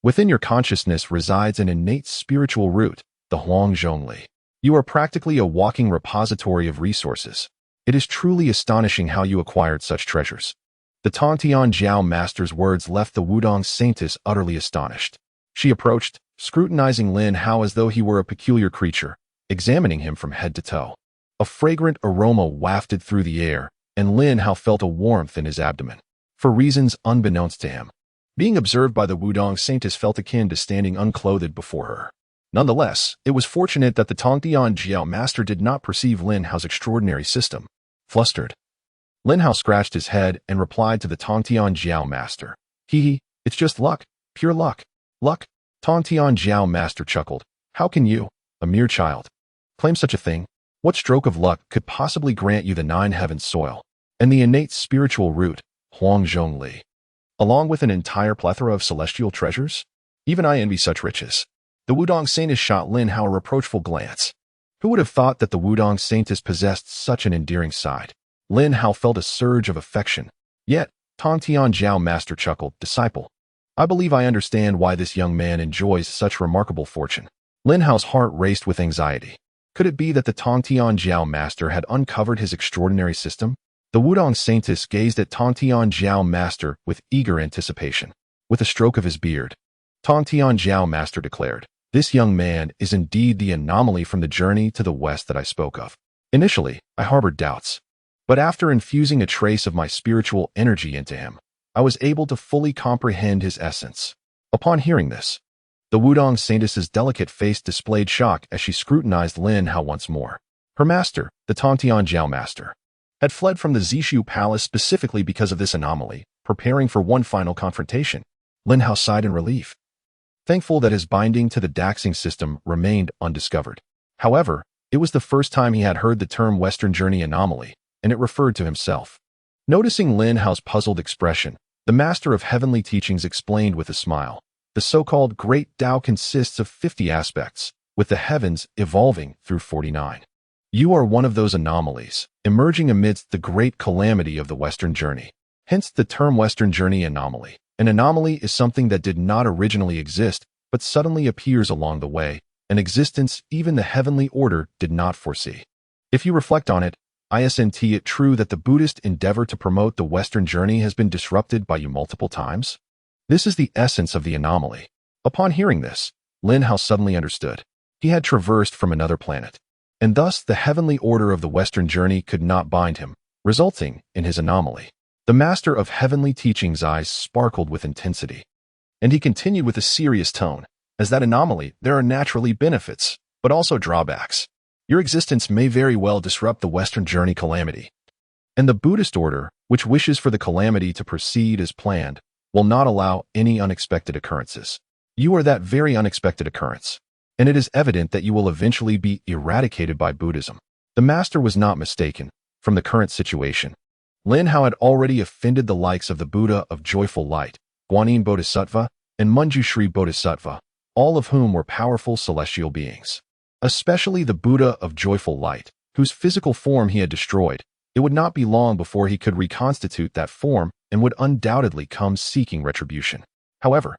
within your consciousness resides an innate spiritual root, the Huang Zhongli. You are practically a walking repository of resources. It is truly astonishing how you acquired such treasures." The Tong Tian Jiao Master's words left the Wudong Saintess utterly astonished. She approached, scrutinizing Lin Hao as though he were a peculiar creature, examining him from head to toe. A fragrant aroma wafted through the air, and Lin Hao felt a warmth in his abdomen, for reasons unbeknownst to him. Being observed by the Wudong Saintess felt akin to standing unclothed before her. Nonetheless, it was fortunate that the Tong Tian Jiao Master did not perceive Lin Hao's extraordinary system. Flustered, Lin Hao scratched his head and replied to the Tong Tian Jiao Master, "Hee, it's just luck, pure luck." "Luck?" Tong Tian Jiao Master chuckled. "How can you, a mere child, claim such a thing? What stroke of luck could possibly grant you the Nine Heavens soil and the innate spiritual root, Huang Zhongli, along with an entire plethora of celestial treasures? Even I envy such riches." The Wudong Saintess shot Lin Hao a reproachful glance. Who would have thought that the Wudong Saintess possessed such an endearing side? Lin Hao felt a surge of affection. Yet, Tong Tian Jiao Master chuckled, "Disciple, I believe I understand why this young man enjoys such remarkable fortune." Lin Hao's heart raced with anxiety. Could it be that the Tong Tian Jiao Master had uncovered his extraordinary system? The Wudong Saintess gazed at Tong Tian Jiao Master with eager anticipation. With a stroke of his beard, Tong Tian Jiao Master declared, "This young man is indeed the anomaly from the journey to the west that I spoke of. Initially, I harbored doubts, but after infusing a trace of my spiritual energy into him, I was able to fully comprehend his essence." Upon hearing this, the Wudong Saintess's delicate face displayed shock as she scrutinized Lin Hao once more. Her master, the Tong Tian Jiao Master, had fled from the Zishu Palace specifically because of this anomaly, preparing for one final confrontation. Lin Hao sighed in relief, thankful that his binding to the Daxing system remained undiscovered. However, it was the first time he had heard the term Western Journey anomaly, and it referred to himself. Noticing Lin Hao's puzzled expression, the Master of Heavenly Teachings explained with a smile, "The so-called Great Tao consists of 50 aspects, with the heavens evolving through 49. You are one of those anomalies, emerging amidst the great calamity of the Western Journey. Hence the term Western Journey anomaly. An anomaly is something that did not originally exist, but suddenly appears along the way, an existence even the heavenly order did not foresee. If you reflect on it, isn't it true that the Buddhist endeavor to promote the Western Journey has been disrupted by you multiple times? This is the essence of the anomaly." Upon hearing this, Lin Hao suddenly understood. He had traversed from another planet, and thus the heavenly order of the Western Journey could not bind him, resulting in his anomaly. The Master of Heavenly Teachings' eyes sparkled with intensity, and he continued with a serious tone, "As that anomaly, there are naturally benefits, but also drawbacks. Your existence may very well disrupt the Western journey calamity. And the Buddhist order, which wishes for the calamity to proceed as planned, will not allow any unexpected occurrences. You are that very unexpected occurrence, and it is evident that you will eventually be eradicated by Buddhism. The master was not mistaken. From the current situation, Lin Hao had already offended the likes of the Buddha of Joyful Light, Guanyin Bodhisattva, and Manjushri Bodhisattva, all of whom were powerful celestial beings. Especially the Buddha of Joyful Light, whose physical form he had destroyed. It would not be long before he could reconstitute that form and would undoubtedly come seeking retribution. However,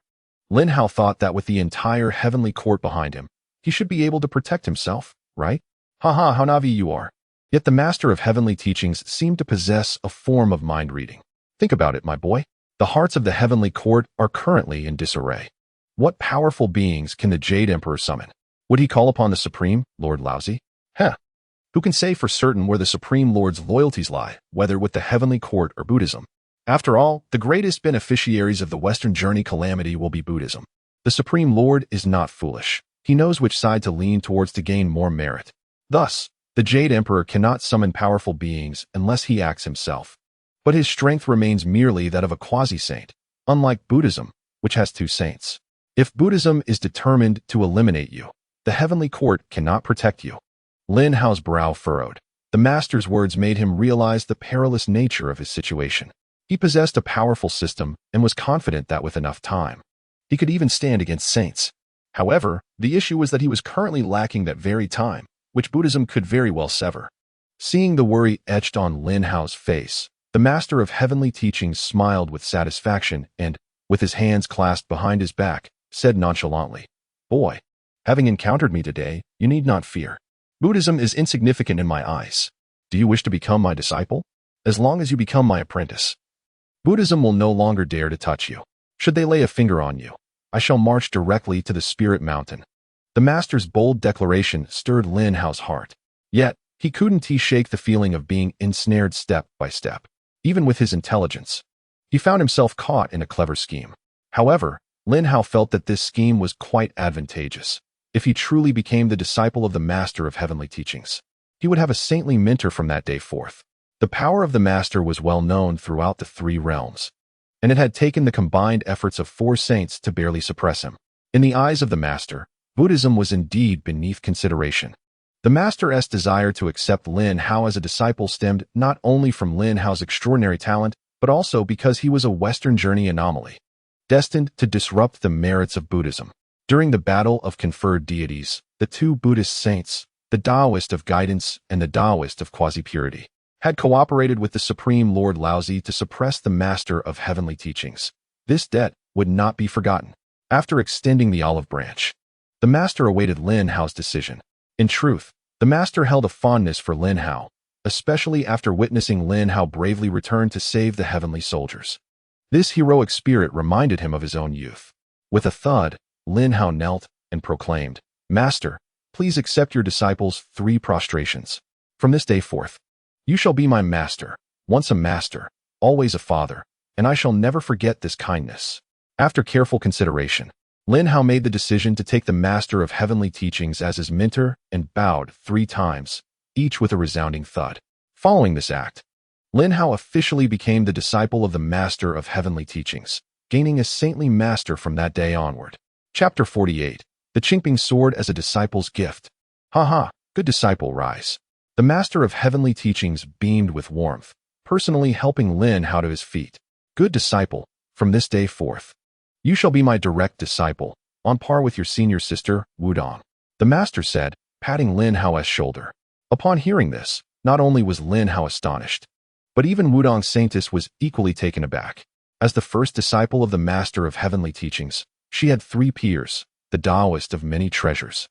Lin Hao thought that with the entire heavenly court behind him, he should be able to protect himself, right? Haha, how naive you are. Yet the master of heavenly teachings seemed to possess a form of mind reading. Think about it, my boy. The hearts of the heavenly court are currently in disarray. What powerful beings can the Jade Emperor summon? Would he call upon the Supreme Lord Laozi? Who can say for certain where the Supreme Lord's loyalties lie, whether with the heavenly court or Buddhism? After all, the greatest beneficiaries of the Western journey calamity will be Buddhism. The Supreme Lord is not foolish. He knows which side to lean towards to gain more merit. Thus, the Jade Emperor cannot summon powerful beings unless he acts himself. But his strength remains merely that of a quasi-saint, unlike Buddhism, which has two saints. If Buddhism is determined to eliminate you, the heavenly court cannot protect you. Lin Hao's brow furrowed. The master's words made him realize the perilous nature of his situation. He possessed a powerful system and was confident that with enough time, he could even stand against saints. However, the issue was that he was currently lacking that very time, which Buddhism could very well sever. Seeing the worry etched on Lin Hao's face, the master of heavenly teachings smiled with satisfaction and, with his hands clasped behind his back, said nonchalantly, "Boy, having encountered me today, you need not fear. Buddhism is insignificant in my eyes. Do you wish to become my disciple? As long as you become my apprentice, Buddhism will no longer dare to touch you. Should they lay a finger on you, I shall march directly to the Spirit Mountain." The master's bold declaration stirred Lin Hao's heart. Yet, he couldn't shake the feeling of being ensnared step by step. Even with his intelligence, he found himself caught in a clever scheme. However, Lin Hao felt that this scheme was quite advantageous. If he truly became the disciple of the master of heavenly teachings, he would have a saintly mentor from that day forth. The power of the master was well known throughout the three realms, and it had taken the combined efforts of 4 saints to barely suppress him. In the eyes of the master, Buddhism was indeed beneath consideration. The master's desire to accept Lin Hao as a disciple stemmed not only from Lin Hao's extraordinary talent, but also because he was a Western journey anomaly, destined to disrupt the merits of Buddhism. During the battle of conferred deities, the 2 Buddhist saints, the Taoist of guidance and the Taoist of quasi-purity, had cooperated with the Supreme Lord Laozi to suppress the master of heavenly teachings. This debt would not be forgotten. After extending the olive branch, the master awaited Lin Hao's decision. In truth, the master held a fondness for Lin Hao, especially after witnessing Lin Hao bravely return to save the heavenly soldiers. This heroic spirit reminded him of his own youth. With a thud, Lin Hao knelt and proclaimed, "Master, please accept your disciples' 3 prostrations. From this day forth, you shall be my master, once a master, always a father, and I shall never forget this kindness." After careful consideration, Lin Hao made the decision to take the master of heavenly teachings as his mentor and bowed 3 times, each with a resounding thud. Following this act, Lin Hao officially became the disciple of the master of heavenly teachings, gaining a saintly master from that day onward. Chapter 48. The Qingping Sword as a Disciple's Gift. Good disciple, rise. The master of heavenly teachings beamed with warmth, personally helping Lin Hao to his feet. Good disciple, from this day forth, you shall be my direct disciple, on par with your senior sister, Wudong. The master said, patting Lin Hao's shoulder. Upon hearing this, not only was Lin Hao astonished, but even Wudong Saintess was equally taken aback. As the first disciple of the master of heavenly teachings, she had 3 peers, the Taoist of many treasures,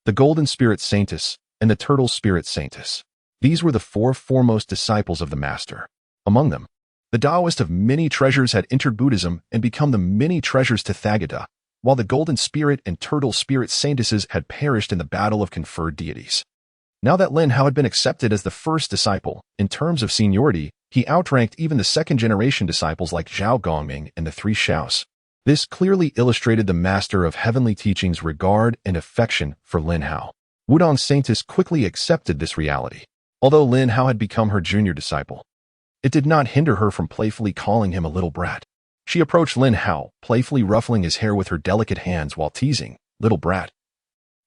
the Golden Spirit Saintess, and the Turtle Spirit Saintess. These were the 4 foremost disciples of the master. Among them, the Taoist of many treasures had entered Buddhism and become the many treasures Tathagata, while the Golden Spirit and Turtle Spirit Saintesses had perished in the battle of conferred deities. Now that Lin Hao had been accepted as the first disciple, in terms of seniority, he outranked even the second-generation disciples like Zhao Gongming and the 3 Shaos. This clearly illustrated the master of heavenly teachings' regard and affection for Lin Hao. Wudong Saintess quickly accepted this reality. Although Lin Hao had become her junior disciple, it did not hinder her from playfully calling him a little brat. She approached Lin Hao, playfully ruffling his hair with her delicate hands while teasing, "Little brat.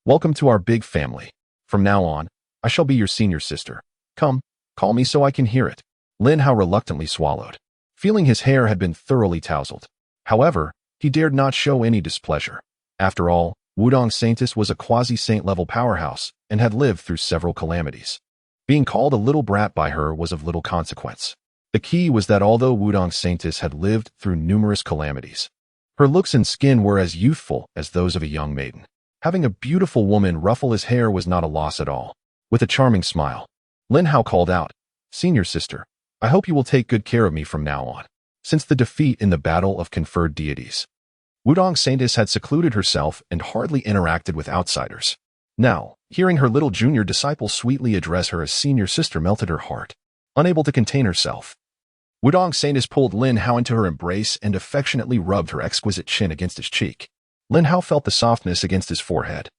Welcome to our big family. From now on, I shall be your senior sister. Come, call me so I can hear it." Lin Hao reluctantly swallowed, feeling his hair had been thoroughly tousled. However, he dared not show any displeasure. After all, Wudong Saintess was a quasi-saint level powerhouse and had lived through several calamities. Being called a little brat by her was of little consequence. The key was that although Wudong Saintess had lived through numerous calamities, her looks and skin were as youthful as those of a young maiden. Having a beautiful woman ruffle his hair was not a loss at all. With a charming smile, Lin Hao called out, "Senior sister, I hope you will take good care of me from now on." Since the defeat in the Battle of Conferred Deities, Wudong Saintess had secluded herself and hardly interacted with outsiders. Now, hearing her little junior disciple sweetly address her as senior sister melted her heart. Unable to contain herself, Wudong Saintess pulled Lin Hao into her embrace and affectionately rubbed her exquisite chin against his cheek. Lin Hao felt the softness against his forehead,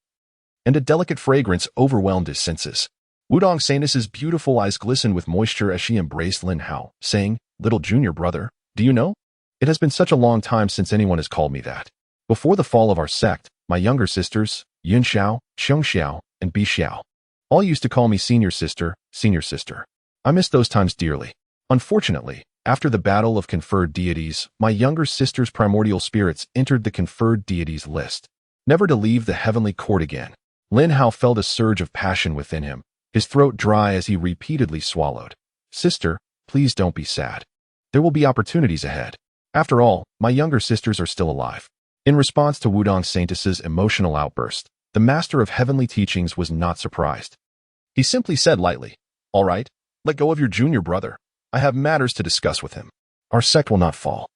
and a delicate fragrance overwhelmed his senses. Wudong Saintess's beautiful eyes glistened with moisture as she embraced Lin Hao, saying, "Little junior brother, do you know? It has been such a long time since anyone has called me that. Before the fall of our sect, my younger sisters, Yun Xiao, Xiong Xiao, and Bi Xiao, all used to call me senior sister, senior sister. I miss those times dearly. Unfortunately, after the Battle of Conferred Deities, my younger sister's primordial spirits entered the Conferred Deities list, never to leave the heavenly court again." Lin Hao felt a surge of passion within him, his throat dry as he repeatedly swallowed. "Sister, please don't be sad. There will be opportunities ahead. After all, my younger sisters are still alive." In response to Wudong Saintess's emotional outburst, the Master of Heavenly Teachings was not surprised. He simply said lightly, "All right, let go of your junior brother. I have matters to discuss with him. Our sect will not fall."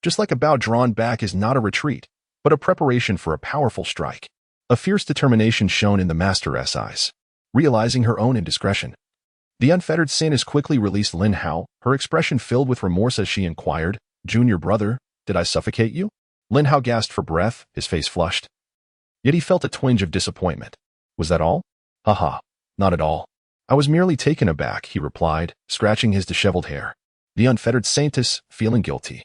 Just like a bow drawn back is not a retreat, but a preparation for a powerful strike. A fierce determination shone in the Master's eyes. Realizing her own indiscretion, the unfettered Saintess quickly released Lin Hao, her expression filled with remorse as she inquired, "Junior brother, did I suffocate you?" Lin Hao gasped for breath, his face flushed. Yet he felt a twinge of disappointment. "Was that all?" "Haha, not at all. I was merely taken aback," he replied, scratching his disheveled hair. The unfettered Saintess, feeling guilty,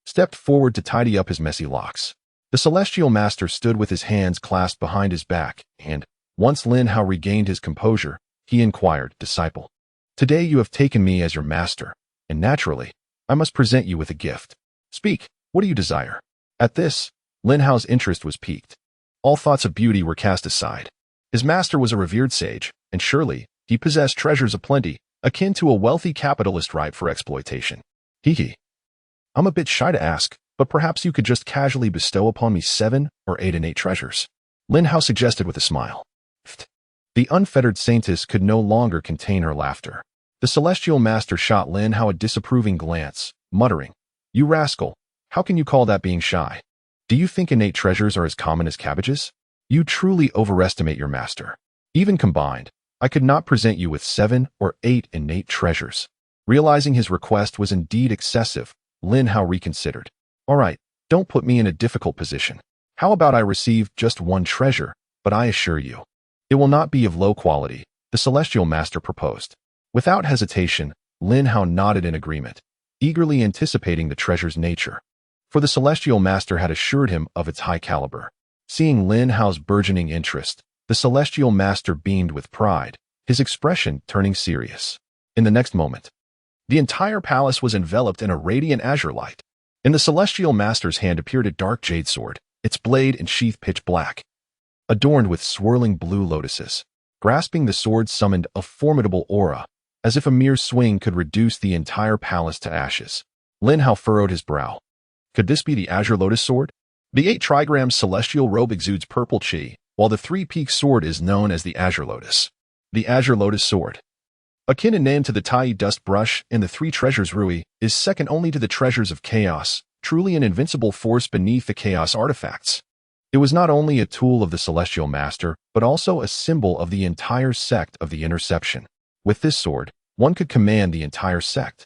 stepped forward to tidy up his messy locks. The Celestial Master stood with his hands clasped behind his back, and, once Lin Hao regained his composure, he inquired, "Disciple, today you have taken me as your master, and naturally, I must present you with a gift. Speak, what do you desire?" At this, Lin Hao's interest was piqued. All thoughts of beauty were cast aside. His master was a revered sage, and surely, he possessed treasures aplenty, akin to a wealthy capitalist ripe for exploitation. Hee. I'm a bit shy to ask, but perhaps you could just casually bestow upon me 7 or 8 innate treasures, Lin Hao suggested with a smile. The unfettered Saintess could no longer contain her laughter. The Celestial Master shot Lin Hao a disapproving glance, muttering, "You rascal, how can you call that being shy? Do you think innate treasures are as common as cabbages? You truly overestimate your master. Even combined, I could not present you with 7 or 8 innate treasures." Realizing his request was indeed excessive, Lin Hao reconsidered. "All right, don't put me in a difficult position. How about I receive just 1 treasure, but I assure you, it will not be of low quality," the Celestial Master proposed. Without hesitation, Lin Hao nodded in agreement, eagerly anticipating the treasure's nature, for the Celestial Master had assured him of its high caliber. Seeing Lin Hao's burgeoning interest, the Celestial Master beamed with pride, his expression turning serious. In the next moment, the entire palace was enveloped in a radiant azure light. In the Celestial Master's hand appeared a dark jade sword, its blade and sheath pitch black, adorned with swirling blue lotuses. Grasping the sword summoned a formidable aura, as if a mere swing could reduce the entire palace to ashes. Lin Hao furrowed his brow. Could this be the Azure Lotus Sword? The 8 trigrams celestial robe exudes purple chi, while the 3-peaked sword is known as the Azure Lotus. The Azure Lotus Sword, akin in name to the Tai Dust Brush and the 3 treasures Rui, is second only to the treasures of chaos, truly an invincible force beneath the chaos artifacts. It was not only a tool of the Celestial Master, but also a symbol of the entire sect of the Interception. With this sword, one could command the entire sect.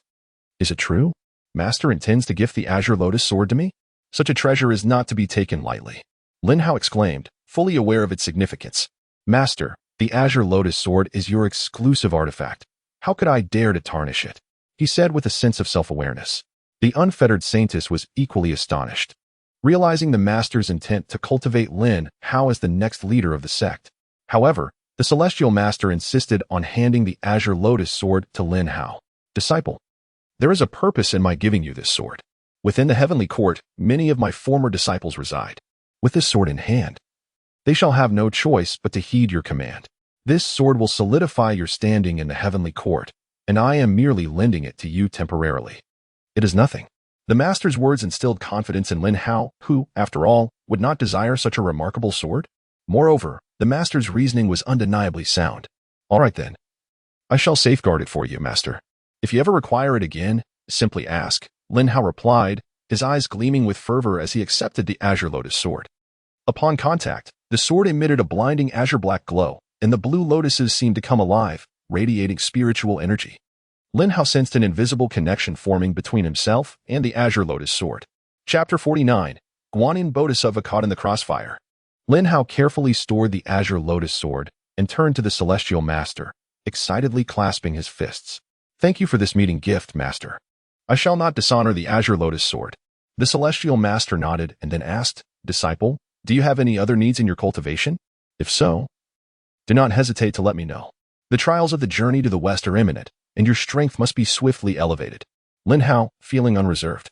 Is it true? Master intends to gift the Azure Lotus Sword to me? Such a treasure is not to be taken lightly, Lin Hao exclaimed, fully aware of its significance. Master, the Azure Lotus Sword is your exclusive artifact. How could I dare to tarnish it? He said with a sense of self-awareness. The unfettered Saintess was equally astonished, realizing the Master's intent to cultivate Lin Hao as the next leader of the sect. However, the Celestial Master insisted on handing the Azure Lotus Sword to Lin Hao. Disciple, there is a purpose in my giving you this sword. Within the heavenly court, many of my former disciples reside. With this sword in hand, they shall have no choice but to heed your command. This sword will solidify your standing in the heavenly court, and I am merely lending it to you temporarily. It is nothing. The Master's words instilled confidence in Lin Hao, who, after all, would not desire such a remarkable sword. Moreover, the Master's reasoning was undeniably sound. All right then. I shall safeguard it for you, Master. If you ever require it again, simply ask, Lin Hao replied, his eyes gleaming with fervor as he accepted the Azure Lotus Sword. Upon contact, the sword emitted a blinding azure-black glow, and the blue lotuses seemed to come alive, radiating spiritual energy. Lin Hao sensed an invisible connection forming between himself and the Azure Lotus Sword. Chapter 49, Guardian Bodhisattva Caught in the Crossfire. Lin Hao carefully stored the Azure Lotus Sword and turned to the Celestial Master, excitedly clasping his fists. Thank you for this meeting gift, Master. I shall not dishonor the Azure Lotus Sword. The Celestial Master nodded and then asked, Disciple, do you have any other needs in your cultivation? If so, do not hesitate to let me know. The trials of the journey to the west are imminent, and your strength must be swiftly elevated. Lin Hao, feeling unreserved,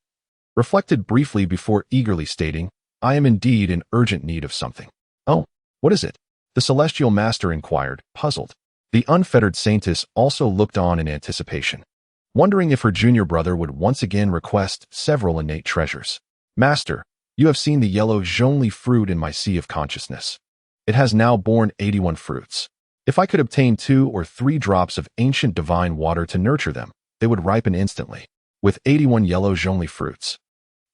reflected briefly before eagerly stating, I am indeed in urgent need of something. Oh, what is it? The Celestial Master inquired, puzzled. The unfettered Saintess also looked on in anticipation, wondering if her junior brother would once again request several innate treasures. Master, you have seen the yellow Zhongli fruit in my sea of consciousness. It has now borne 81 fruits. If I could obtain 2 or 3 drops of ancient divine water to nurture them, they would ripen instantly. With 81 yellow Zhongli fruits,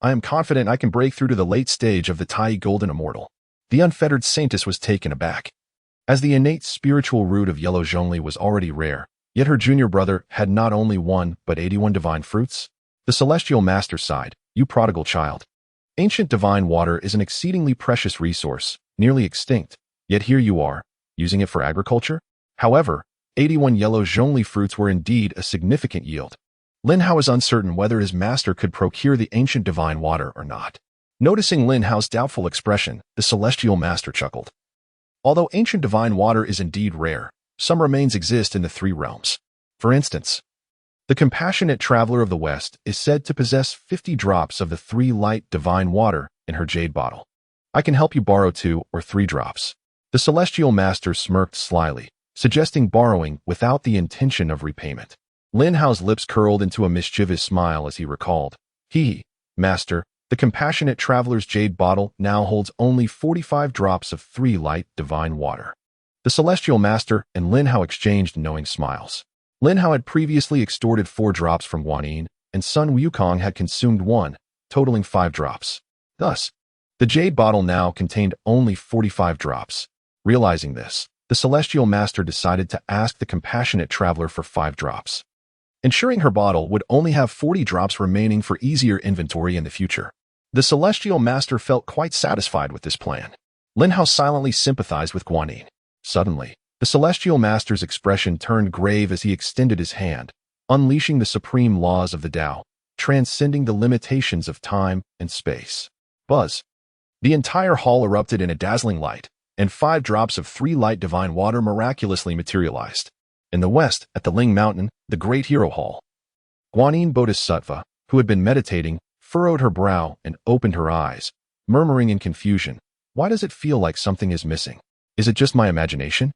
I am confident I can break through to the late stage of the Tai Golden Immortal. The unfettered Saintess was taken aback. As the innate spiritual root of yellow Zhongli was already rare, yet her junior brother had not only 1 but 81 divine fruits. The Celestial Master sighed, You prodigal child. Ancient divine water is an exceedingly precious resource, nearly extinct, yet here you are, using it for agriculture? However, 81 yellow Zhongli fruits were indeed a significant yield. Lin Hao is uncertain whether his master could procure the ancient divine water or not. Noticing Lin Hao's doubtful expression, the Celestial Master chuckled. Although ancient divine water is indeed rare, some remains exist in the 3 realms. For instance, the compassionate traveler of the West is said to possess 50 drops of the 3 light divine water in her jade bottle. I can help you borrow 2 or 3 drops. The Celestial Master smirked slyly, suggesting borrowing without the intention of repayment. Lin Hao's lips curled into a mischievous smile as he recalled, Master, the compassionate traveler's jade bottle now holds only 45 drops of 3 light divine water. The Celestial Master and Lin Hao exchanged knowing smiles. Lin Hao had previously extorted 4 drops from Guardian, and Sun Wukong had consumed 1, totaling 5 drops. Thus, the jade bottle now contained only 45 drops. Realizing this, the Celestial Master decided to ask the compassionate traveler for 5 drops, ensuring her bottle would only have 40 drops remaining for easier inventory in the future. The Celestial Master felt quite satisfied with this plan. Lin Hao silently sympathized with Guardian. Suddenly, the Celestial Master's expression turned grave as he extended his hand, unleashing the supreme laws of the Tao, transcending the limitations of time and space. Buzz! The entire hall erupted in a dazzling light, and 5 drops of 3 light divine water miraculously materialized. In the west, at the Ling Mountain, the Great Hero Hall, Guardian Bodhisattva, who had been meditating, furrowed her brow and opened her eyes, murmuring in confusion, Why does it feel like something is missing? Is it just my imagination?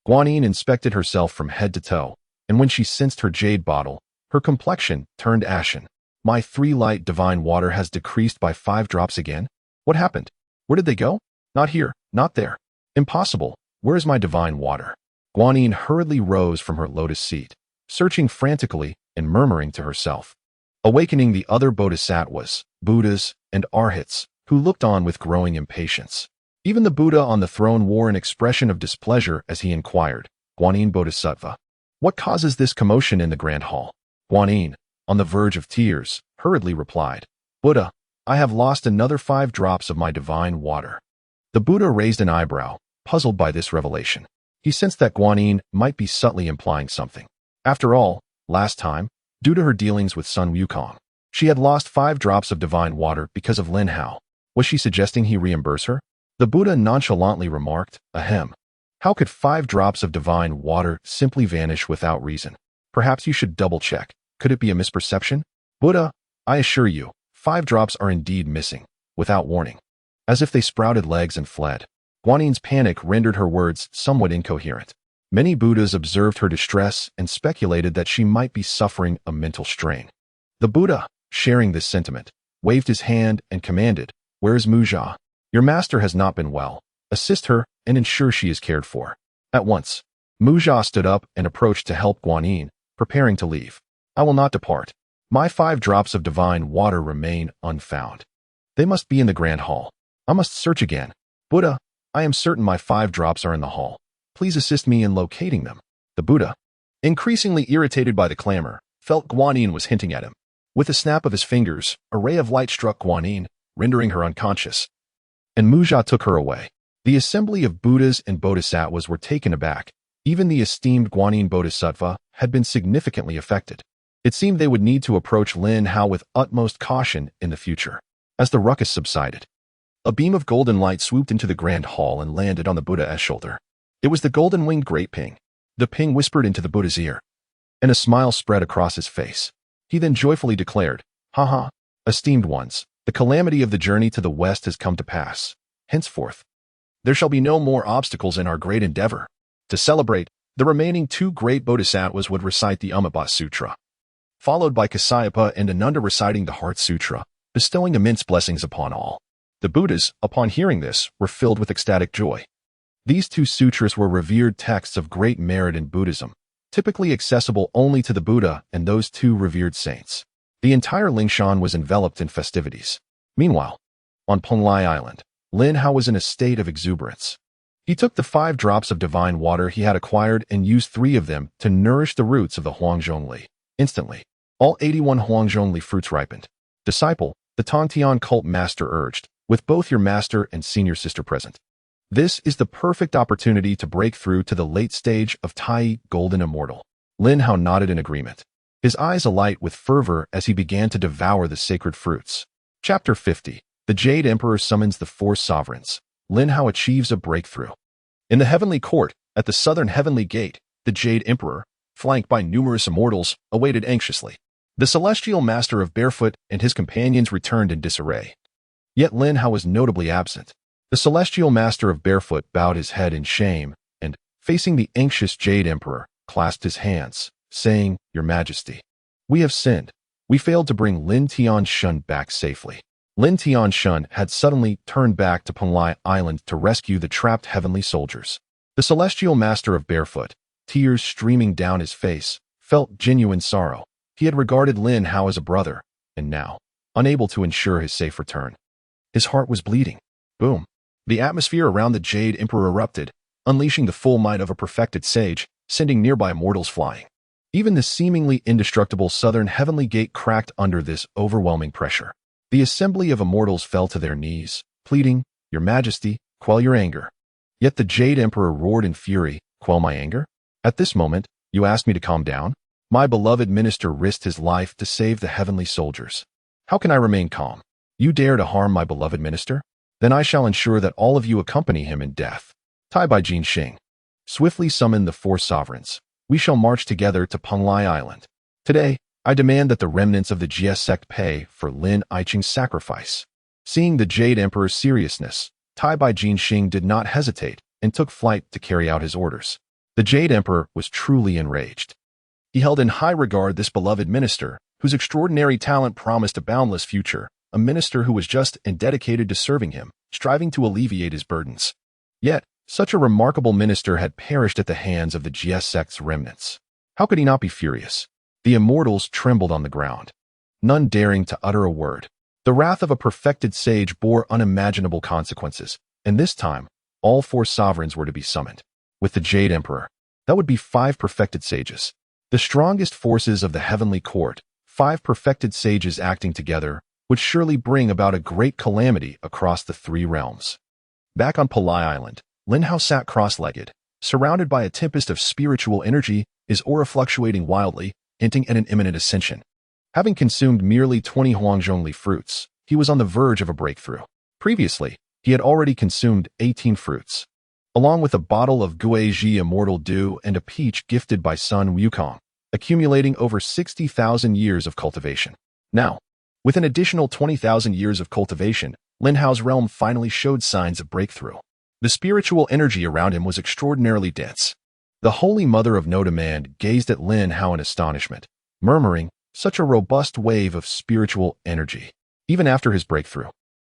Guardian inspected herself from head to toe, and when she sensed her jade bottle, her complexion turned ashen. My 3 light divine water has decreased by 5 drops again? What happened? Where did they go? Not here, not there. Impossible. Where is my divine water? Guardian hurriedly rose from her lotus seat, searching frantically and murmuring to herself, awakening the other bodhisattvas, Buddhas, and arhats, who looked on with growing impatience. Even the Buddha on the throne wore an expression of displeasure as he inquired, Guardian Bodhisattva, what causes this commotion in the grand hall? Guardian, on the verge of tears, hurriedly replied, Buddha, I have lost another 5 drops of my divine water. The Buddha raised an eyebrow, puzzled by this revelation. He sensed that Guanyin might be subtly implying something. After all, last time, due to her dealings with Sun Wukong, she had lost 5 drops of divine water because of Lin Hao. Was she suggesting he reimburse her? The Buddha nonchalantly remarked, ahem. How could 5 drops of divine water simply vanish without reason? Perhaps you should double-check. Could it be a misperception? Buddha, I assure you, 5 drops are indeed missing, without warning. As if they sprouted legs and fled. Guanyin's panic rendered her words somewhat incoherent. Many Buddhas observed her distress and speculated that she might be suffering a mental strain. The Buddha, sharing this sentiment, waved his hand and commanded, "Where is Mujia? Your master has not been well. Assist her and ensure she is cared for." At once, Mujia stood up and approached to help Guanyin, preparing to leave. "I will not depart. My 5 drops of divine water remain unfound. They must be in the grand hall. I must search again. Buddha, I am certain my 5 drops are in the hall. Please assist me in locating them." The Buddha, increasingly irritated by the clamor, felt Guanyin was hinting at him. With a snap of his fingers, a ray of light struck Guanyin, rendering her unconscious. And Mujia took her away. The assembly of Buddhas and Bodhisattvas were taken aback. Even the esteemed Guanyin Bodhisattva had been significantly affected. It seemed they would need to approach Lin Hao with utmost caution in the future. As the ruckus subsided, a beam of golden light swooped into the grand hall and landed on the Buddha's shoulder. It was the golden-winged great Ping. The Ping whispered into the Buddha's ear, and a smile spread across his face. He then joyfully declared, "Haha, esteemed ones, the calamity of the journey to the west has come to pass. Henceforth, there shall be no more obstacles in our great endeavor." To celebrate, the remaining 2 great bodhisattvas would recite the Ummabha Sutra, followed by Kasyapa and Ananda reciting the Heart Sutra, bestowing immense blessings upon all. The Buddhas, upon hearing this, were filled with ecstatic joy. These 2 sutras were revered texts of great merit in Buddhism, typically accessible only to the Buddha and those 2 revered saints. The entire Lingshan was enveloped in festivities. Meanwhile, on Penglai Island, Lin Hao was in a state of exuberance. He took the 5 drops of divine water he had acquired and used 3 of them to nourish the roots of the Huangjongli. Instantly, all 81 Huangjongli fruits ripened. "Disciple," the Tongtian cult master urged, "with both your master and senior sister present. This is the perfect opportunity to break through to the late stage of Tai Golden Immortal." Lin Hao nodded in agreement, his eyes alight with fervor as he began to devour the sacred fruits. Chapter 50. The Jade Emperor summons the 4 sovereigns. Lin Hao achieves a breakthrough. In the heavenly court, at the southern heavenly gate, the Jade Emperor, flanked by numerous immortals, awaited anxiously. The celestial master of Barefoot and his companions returned in disarray. Yet Lin Hao was notably absent. The celestial master of Barefoot bowed his head in shame and, facing the anxious Jade Emperor, clasped his hands, saying, "Your Majesty, we have sinned. We failed to bring Lin Tianshun back safely." Lin Tianshun had suddenly turned back to Penglai Island to rescue the trapped heavenly soldiers. The celestial master of Barefoot, tears streaming down his face, felt genuine sorrow. He had regarded Lin Hao as a brother, and now, unable to ensure his safe return, his heart was bleeding. Boom. The atmosphere around the Jade Emperor erupted, unleashing the full might of a perfected sage, sending nearby mortals flying. Even the seemingly indestructible southern heavenly gate cracked under this overwhelming pressure. The assembly of immortals fell to their knees, pleading, "Your Majesty, quell your anger." Yet the Jade Emperor roared in fury, "Quell my anger? At this moment, you ask me to calm down? My beloved minister risked his life to save the heavenly soldiers. How can I remain calm? You dare to harm my beloved minister? Then I shall ensure that all of you accompany him in death." Tai Bai Jin Xing swiftly summoned the 4 sovereigns. "We shall march together to Penglai Island. Today, I demand that the remnants of the Jie sect pay for Lin Aiching's sacrifice." Seeing the Jade Emperor's seriousness, Tai Bai Jin Xing did not hesitate and took flight to carry out his orders. The Jade Emperor was truly enraged. He held in high regard this beloved minister, whose extraordinary talent promised a boundless future, a minister who was just and dedicated to serving him, striving to alleviate his burdens. Yet, such a remarkable minister had perished at the hands of the Jie sect's remnants. How could he not be furious? The immortals trembled on the ground, none daring to utter a word. The wrath of a perfected sage bore unimaginable consequences, and this time, all 4 sovereigns were to be summoned. With the Jade Emperor, that would be 5 perfected sages. The strongest forces of the heavenly court, 5 perfected sages acting together, would surely bring about a great calamity across the 3 realms. Back on Penglai Island, Lin Hao sat cross-legged, surrounded by a tempest of spiritual energy, his aura fluctuating wildly, hinting at an imminent ascension. Having consumed merely 20 huangjongli fruits, he was on the verge of a breakthrough. Previously, he had already consumed 18 fruits, along with a bottle of Guizhi Immortal Dew and a peach gifted by Sun Wukong, accumulating over 60,000 years of cultivation. Now, with an additional 20,000 years of cultivation, Lin Hao's realm finally showed signs of breakthrough. The spiritual energy around him was extraordinarily dense. The Holy Mother of No Demand gazed at Lin Hao in astonishment, murmuring, "Such a robust wave of spiritual energy. Even after his breakthrough,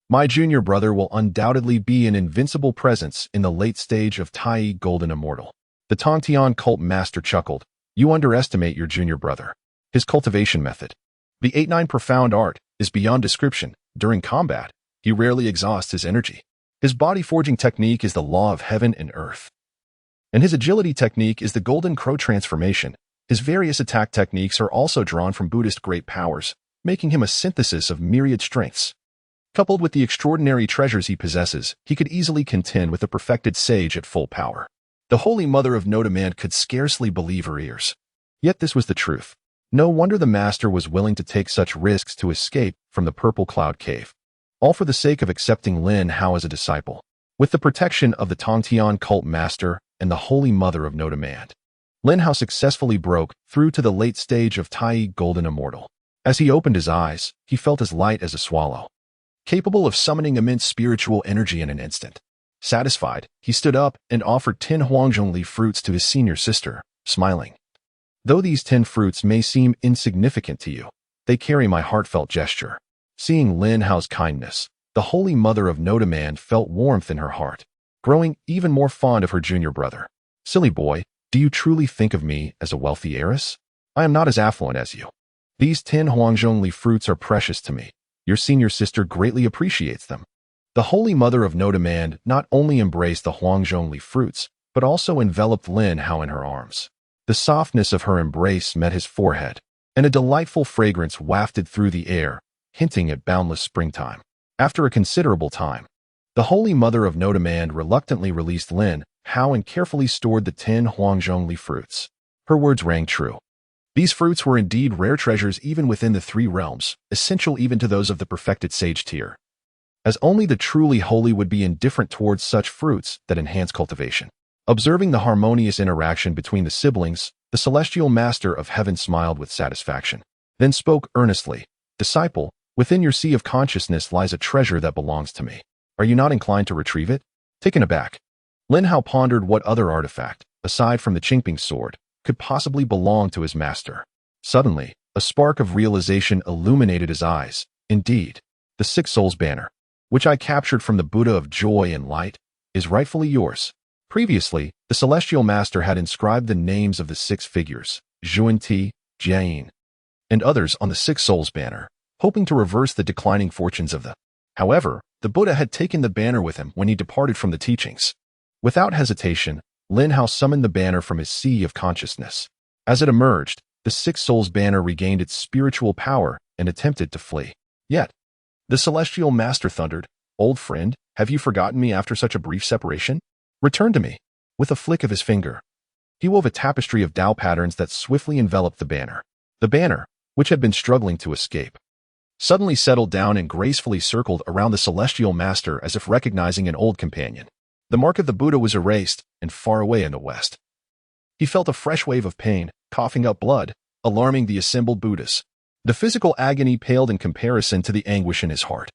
my junior brother will undoubtedly be an invincible presence in the late stage of Tai Golden Immortal." The Tongtian cult master chuckled, "You underestimate your junior brother. His cultivation method, the 8-9 profound art, is beyond description. During combat, he rarely exhausts his energy. His body forging technique is the law of heaven and earth, and his agility technique is the golden crow transformation. His various attack techniques are also drawn from Buddhist great powers, making him a synthesis of myriad strengths. Coupled with the extraordinary treasures he possesses, he could easily contend with a perfected sage at full power." The Holy Mother of No Demand could scarcely believe her ears. Yet this was the truth. No wonder the master was willing to take such risks to escape from the Purple Cloud Cave, all for the sake of accepting Lin Hao as a disciple. With the protection of the Tongtian cult master and the Holy Mother of No Demand, Lin Hao successfully broke through to the late stage of Tai Golden Immortal. As he opened his eyes, he felt as light as a swallow, capable of summoning immense spiritual energy in an instant. Satisfied, he stood up and offered 10 huangjongli fruits to his senior sister, smiling. "Though these 10 fruits may seem insignificant to you, they carry my heartfelt gesture." Seeing Lin Hao's kindness, the Holy Mother of No Demand felt warmth in her heart, growing even more fond of her junior brother. "Silly boy, do you truly think of me as a wealthy heiress? I am not as affluent as you. These 10 huangjongli fruits are precious to me. Your senior sister greatly appreciates them." The Holy Mother of No Demand not only embraced the huangjongli fruits, but also enveloped Lin Hao in her arms. The softness of her embrace met his forehead, and a delightful fragrance wafted through the air, hinting at boundless springtime. After a considerable time, the Holy Mother of No Demand reluctantly released Lin Hao and carefully stored the 10 huangjongli fruits. Her words rang true. These fruits were indeed rare treasures even within the 3 realms, essential even to those of the perfected sage tier, as only the truly holy would be indifferent towards such fruits that enhance cultivation. Observing the harmonious interaction between the siblings, the celestial master of heaven smiled with satisfaction, then spoke earnestly, "Disciple, within your sea of consciousness lies a treasure that belongs to me. Are you not inclined to retrieve it?" Taken aback, Lin Hao pondered what other artifact, aside from the Qingping sword, could possibly belong to his master. Suddenly, a spark of realization illuminated his eyes. "Indeed, the Six Souls banner, which I captured from the Buddha of Joy and Light, is rightfully yours." Previously, the celestial master had inscribed the names of the 6 figures, Zhuan-Ti, Jiayin, and others on the Six Souls banner, hoping to reverse the declining fortunes of the. However, the Buddha had taken the banner with him when he departed from the teachings. Without hesitation, Lin Hao summoned the banner from his sea of consciousness. As it emerged, the Six Souls banner regained its spiritual power and attempted to flee. Yet, the celestial master thundered, "Old friend, have you forgotten me after such a brief separation? Return to me." With a flick of his finger, he wove a tapestry of Tao patterns that swiftly enveloped the banner. The banner, which had been struggling to escape, suddenly settled down and gracefully circled around the celestial master as if recognizing an old companion. The mark of the Buddha was erased, and far away in the west, he felt a fresh wave of pain, coughing up blood, alarming the assembled Buddhas. The physical agony paled in comparison to the anguish in his heart.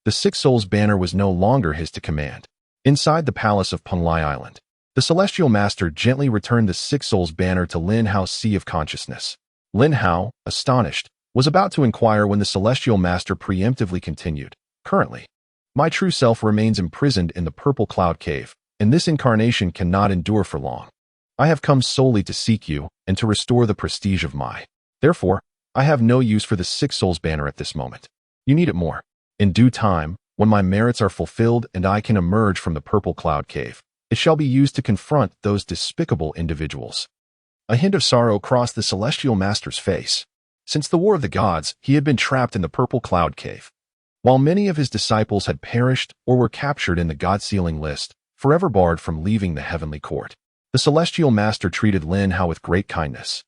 The Six Souls banner was no longer his to command. Inside the palace of Penglai Island, the celestial master gently returned the Six Souls banner to Lin Hao's sea of consciousness. Lin Hao, astonished, was about to inquire when the celestial master preemptively continued, "Currently, my true self remains imprisoned in the Purple Cloud Cave, and this incarnation cannot endure for long. I have come solely to seek you and to restore the prestige of my. Therefore, I have no use for the Six Souls banner at this moment. You need it more. In due time, when my merits are fulfilled and I can emerge from the Purple Cloud Cave, it shall be used to confront those despicable individuals." A hint of sorrow crossed the celestial master's face. Since the War of the Gods, he had been trapped in the Purple Cloud Cave. While many of his disciples had perished or were captured in the God-sealing list, forever barred from leaving the heavenly court. The celestial master treated Lin Hao with great kindness,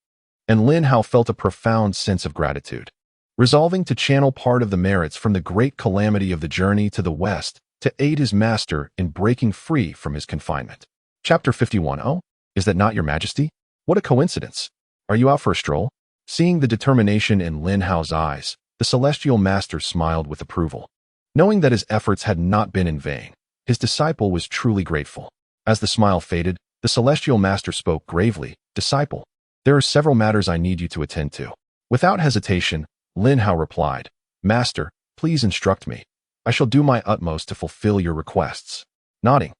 and Lin Hao felt a profound sense of gratitude. Resolving to channel part of the merits from the great calamity of the journey to the west to aid his master in breaking free from his confinement. Chapter 51. Oh, is that not your majesty? What a coincidence. Are you out for a stroll? Seeing the determination in Lin Hao's eyes, the celestial master smiled with approval. Knowing that his efforts had not been in vain, his disciple was truly grateful. As the smile faded, the celestial master spoke gravely, "Disciple, there are several matters I need you to attend to." Without hesitation, Lin Hao replied, "Master, please instruct me. I shall do my utmost to fulfill your requests." Nodding,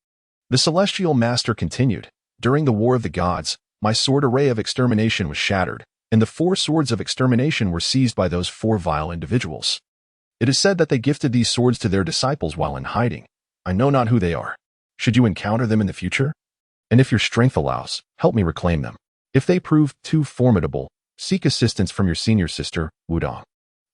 the celestial master continued, "During the War of the Gods, my sword array of extermination was shattered, and the 4 swords of extermination were seized by those 4 vile individuals. It is said that they gifted these swords to their disciples while in hiding. I know not who they are. Should you encounter them in the future? And if your strength allows, help me reclaim them. If they prove too formidable, seek assistance from your senior sister, Wudong."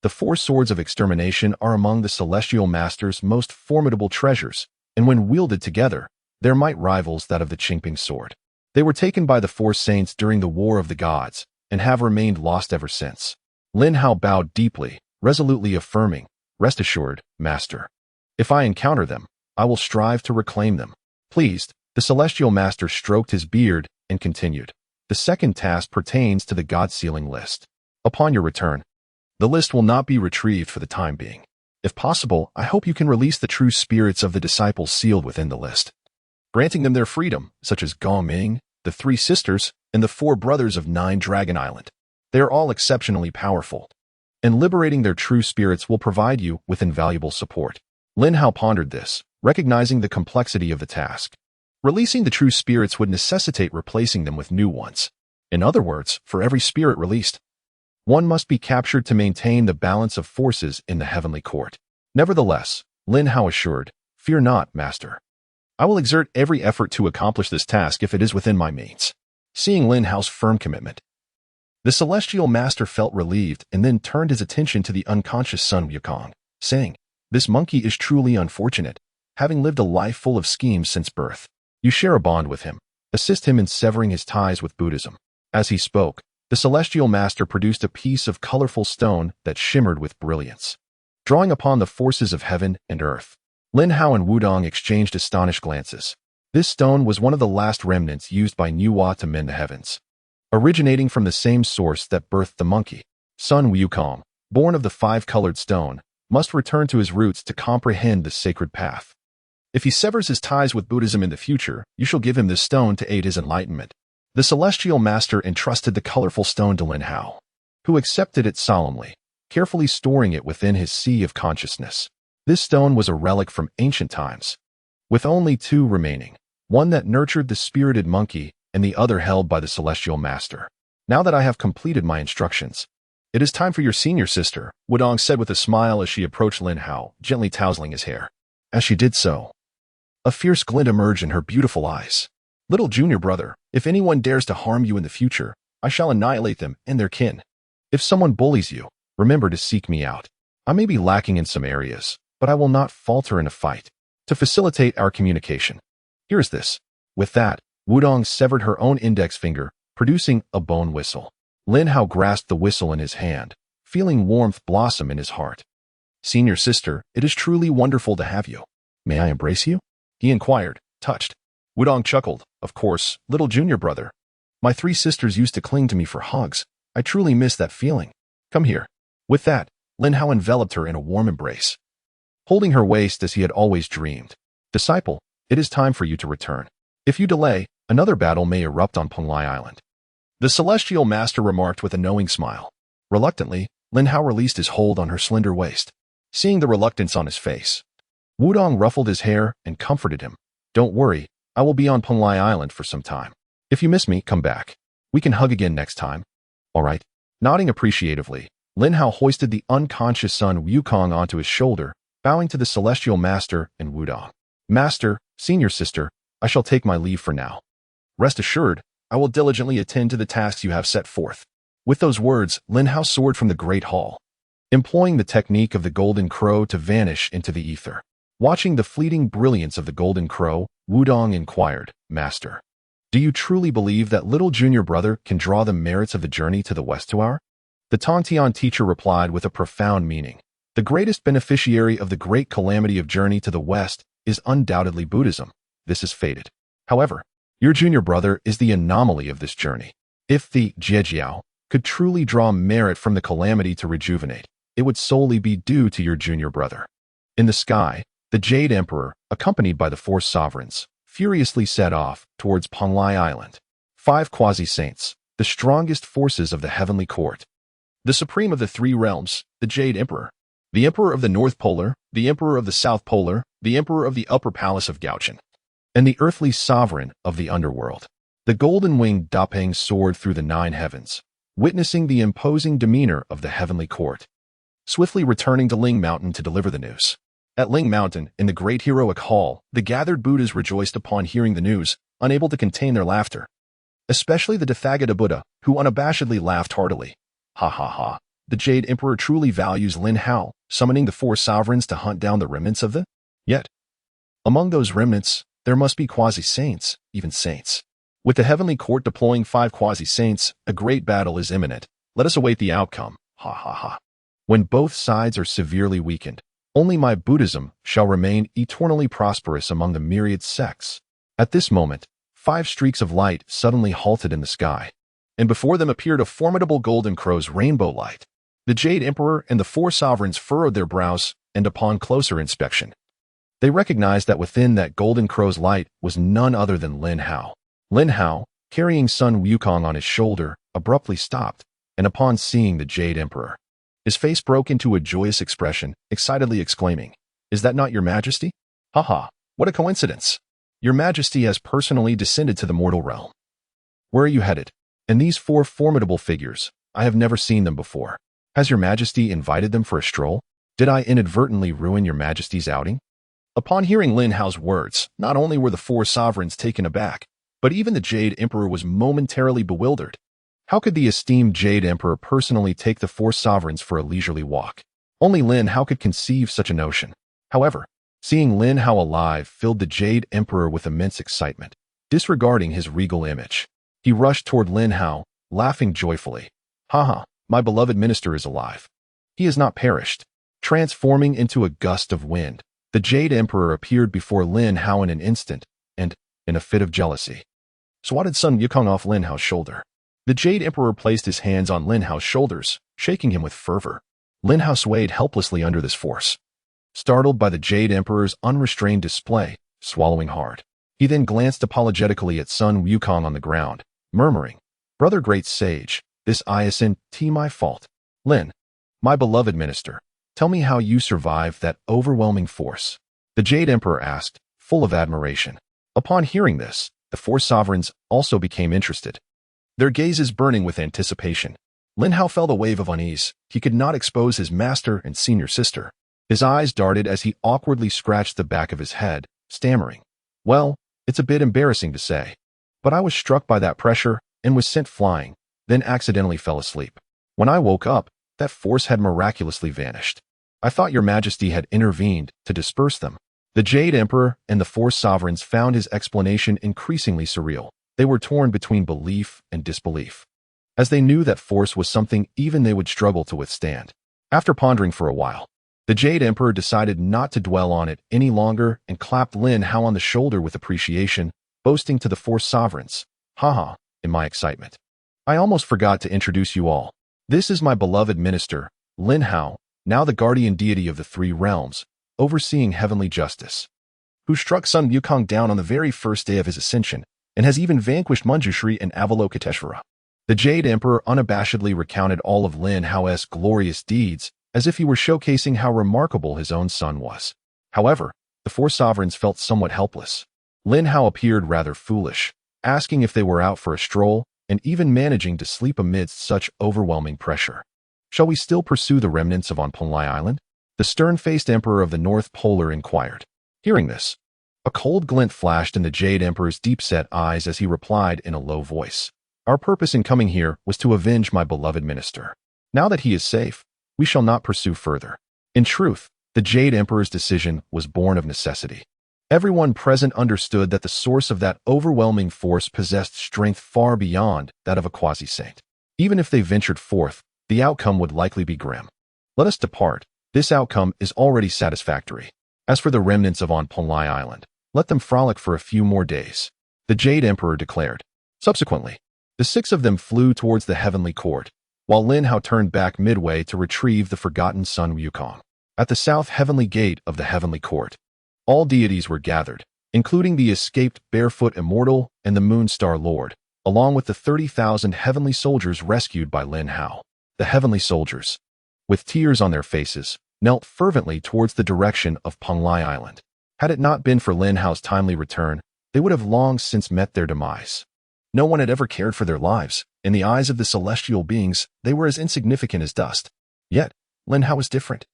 The 4 swords of extermination are among the celestial master's most formidable treasures, and when wielded together, their might rivals that of the Qingping sword. They were taken by the 4 saints during the War of the Gods, and have remained lost ever since. Lin Hao bowed deeply, resolutely affirming, "Rest assured, master. If I encounter them, I will strive to reclaim them." Pleased, the celestial master stroked his beard and continued, "The second task pertains to the God sealing list. Upon your return, the list will not be retrieved for the time being. If possible, I hope you can release the true spirits of the disciples sealed within the list, granting them their freedom, such as Gong Ming, the 3 sisters, and the 4 brothers of Nine Dragon Island. They are all exceptionally powerful, and liberating their true spirits will provide you with invaluable support." Lin Hao pondered this, recognizing the complexity of the task. Releasing the true spirits would necessitate replacing them with new ones. In other words, for every spirit released, one must be captured to maintain the balance of forces in the heavenly court. Nevertheless, Lin Hao assured, "Fear not, master. I will exert every effort to accomplish this task if it is within my means." Seeing Lin Hao's firm commitment, the celestial master felt relieved and then turned his attention to the unconscious Sun Wukong, saying, "This monkey is truly unfortunate, having lived a life full of schemes since birth. You share a bond with him. Assist him in severing his ties with Buddhism." As he spoke, the celestial master produced a piece of colorful stone that shimmered with brilliance. Drawing upon the forces of heaven and earth, Lin Hao and Wudong exchanged astonished glances. This stone was one of the last remnants used by Nuwa to mend the heavens, originating from the same source that birthed the monkey. Sun Wukong, born of the 5-colored stone, must return to his roots to comprehend the sacred path. If he severs his ties with Buddhism in the future, you shall give him this stone to aid his enlightenment. The celestial master entrusted the colorful stone to Lin Hao, who accepted it solemnly, carefully storing it within his sea of consciousness. This stone was a relic from ancient times, with only 2 remaining, one that nurtured the spirited monkey and the other held by the celestial master. "Now that I have completed my instructions, it is time for your senior sister," Wudong said with a smile as she approached Lin Hao, gently tousling his hair. As she did so, a fierce glint emerged in her beautiful eyes. "Little junior brother, if anyone dares to harm you in the future, I shall annihilate them and their kin. If someone bullies you, remember to seek me out. I may be lacking in some areas, but I will not falter in a fight. To facilitate our communication, here is this." With that, Wudong severed her own index finger, producing a bone whistle. Lin Hao grasped the whistle in his hand, feeling warmth blossom in his heart. "Senior sister, it is truly wonderful to have you. May I embrace you?" he inquired, touched. Wudong chuckled, "Of course, little junior brother. My 3 sisters used to cling to me for hugs. I truly miss that feeling. Come here." With that, Lin Hao enveloped her in a warm embrace, holding her waist as he had always dreamed. "Disciple, it is time for you to return. If you delay, another battle may erupt on Penglai Island." The celestial master remarked with a knowing smile. Reluctantly, Lin Hao released his hold on her slender waist. Seeing the reluctance on his face, Wudong ruffled his hair and comforted him. "Don't worry, I will be on Penglai Island for some time. If you miss me, come back. We can hug again next time. All right." Nodding appreciatively, Lin Hao hoisted the unconscious Sun Wukong onto his shoulder, bowing to the celestial master and Wudong. "Master, senior sister, I shall take my leave for now. Rest assured, I will diligently attend to the tasks you have set forth." With those words, Lin Hao soared from the great hall, employing the technique of the golden crow to vanish into the ether. Watching the fleeting brilliance of the golden crow, Wudong inquired, "Master, do you truly believe that little junior brother can draw the merits of the journey to the west to our?" The Tongtian teacher replied with a profound meaning. The greatest beneficiary of the great calamity of journey to the west is undoubtedly Buddhism. This is fated. However, your junior brother is the anomaly of this journey. If the Jiejiao could truly draw merit from the calamity to rejuvenate, it would solely be due to your junior brother. In the sky, the Jade Emperor, accompanied by the four sovereigns, furiously set off towards Panlai Island. 5 quasi-saints, the strongest forces of the heavenly court. The supreme of the 3 realms, the Jade Emperor. The Emperor of the North Polar, the Emperor of the South Polar, the Emperor of the Upper Palace of Gaochen, and the earthly sovereign of the underworld. The golden-winged Dapeng soared through the 9 heavens, witnessing the imposing demeanor of the heavenly court. Swiftly returning to Ling Mountain to deliver the news. At Ling Mountain, in the great heroic hall, the gathered Buddhas rejoiced upon hearing the news, unable to contain their laughter. Especially the Tathagata Buddha, who unabashedly laughed heartily. Ha ha ha. The Jade Emperor truly values Lin Hao, summoning the 4 sovereigns to hunt down the remnants of the. Yet, among those remnants, there must be quasi-saints, even saints. With the heavenly court deploying 5 quasi-saints, a great battle is imminent. Let us await the outcome. Ha ha ha. When both sides are severely weakened, only my Buddhism shall remain eternally prosperous among the myriad sects. At this moment, 5 streaks of light suddenly halted in the sky, and before them appeared a formidable golden crow's rainbow light. The Jade Emperor and the 4 sovereigns furrowed their brows, and upon closer inspection, they recognized that within that golden crow's light was none other than Lin Hao. Lin Hao, carrying Sun Wukong on his shoulder, abruptly stopped, and upon seeing the Jade Emperor, his face broke into a joyous expression, excitedly exclaiming, "Is that not your majesty? Ha! What a coincidence! Your majesty has personally descended to the mortal realm. Where are you headed?" And these 4 formidable figures, I have never seen them before. Has your majesty invited them for a stroll? Did I inadvertently ruin your majesty's outing? Upon hearing Lin Hao's words, not only were the 4 sovereigns taken aback, but even the Jade Emperor was momentarily bewildered. How could the esteemed Jade Emperor personally take the 4 sovereigns for a leisurely walk? Only Lin Hao could conceive such a notion. However, seeing Lin Hao alive filled the Jade Emperor with immense excitement. Disregarding his regal image, he rushed toward Lin Hao, laughing joyfully. "Ha! My beloved minister is alive. He has not perished." Transforming into a gust of wind, the Jade Emperor appeared before Lin Hao in an instant, and, in a fit of jealousy, swatted Sun Wukong off Lin Hao's shoulder. The Jade Emperor placed his hands on Lin Hao's shoulders, shaking him with fervor. Lin Hao swayed helplessly under this force. Startled by the Jade Emperor's unrestrained display, swallowing hard, he then glanced apologetically at Sun Wukong on the ground, murmuring, "Brother great sage, this isn't my fault. Lin, my beloved minister, tell me how you survived that overwhelming force." The Jade Emperor asked, full of admiration. Upon hearing this, the 4 sovereigns also became interested, their gazes burning with anticipation. Lin Hao felt a wave of unease. He could not expose his master and senior sister. His eyes darted as he awkwardly scratched the back of his head, stammering, "Well, it's a bit embarrassing to say, but I was struck by that pressure and was sent flying, then accidentally fell asleep. When I woke up, that force had miraculously vanished. I thought your majesty had intervened to disperse them." The Jade Emperor and the 4 sovereigns found his explanation increasingly surreal. They were torn between belief and disbelief, as they knew that force was something even they would struggle to withstand. After pondering for a while, the Jade Emperor decided not to dwell on it any longer and clapped Lin Hao on the shoulder with appreciation, boasting to the 4 sovereigns, "Ha! In my excitement, I almost forgot to introduce you all. This is my beloved minister, Lin Hao, now the Guardian Deity of the 3 realms, overseeing heavenly justice, who struck Sun Wukong down on the very first day of his ascension, and has even vanquished Manjushri and Avalokiteshvara." The Jade Emperor unabashedly recounted all of Lin Hao's glorious deeds, as if he were showcasing how remarkable his own son was. However, the 4 sovereigns felt somewhat helpless. Lin Hao appeared rather foolish, asking if they were out for a stroll, and even managing to sleep amidst such overwhelming pressure. "Shall we still pursue the remnants of on Panlai Island?" the stern-faced Emperor of the North Polar inquired. Hearing this, a cold glint flashed in the Jade Emperor's deep-set eyes as he replied in a low voice, "Our purpose in coming here was to avenge my beloved minister. Now that he is safe, we shall not pursue further. In truth, The Jade Emperor's decision was born of necessity. Everyone present understood that the source of that overwhelming force possessed strength far beyond that of a quasi-saint. Even if they ventured forth, the outcome would likely be grim. Let us depart. This outcome is already satisfactory. As for the remnants of on Panlai Island, let them frolic for a few more days, the Jade Emperor declared. Subsequently, the 6 of them flew towards the heavenly court, while Lin Hao turned back midway to retrieve the forgotten Sun Wukong. At the south heavenly gate of the heavenly court, all deities were gathered, including the escaped barefoot immortal and the Moon Star Lord, along with the 30,000 heavenly soldiers rescued by Lin Hao. The heavenly soldiers, with tears on their faces, knelt fervently towards the direction of Panlai Island. Had it not been for Lin Hao's timely return, they would have long since met their demise. No one had ever cared for their lives. In the eyes of the celestial beings, they were as insignificant as dust. Yet, Lin Hao was different.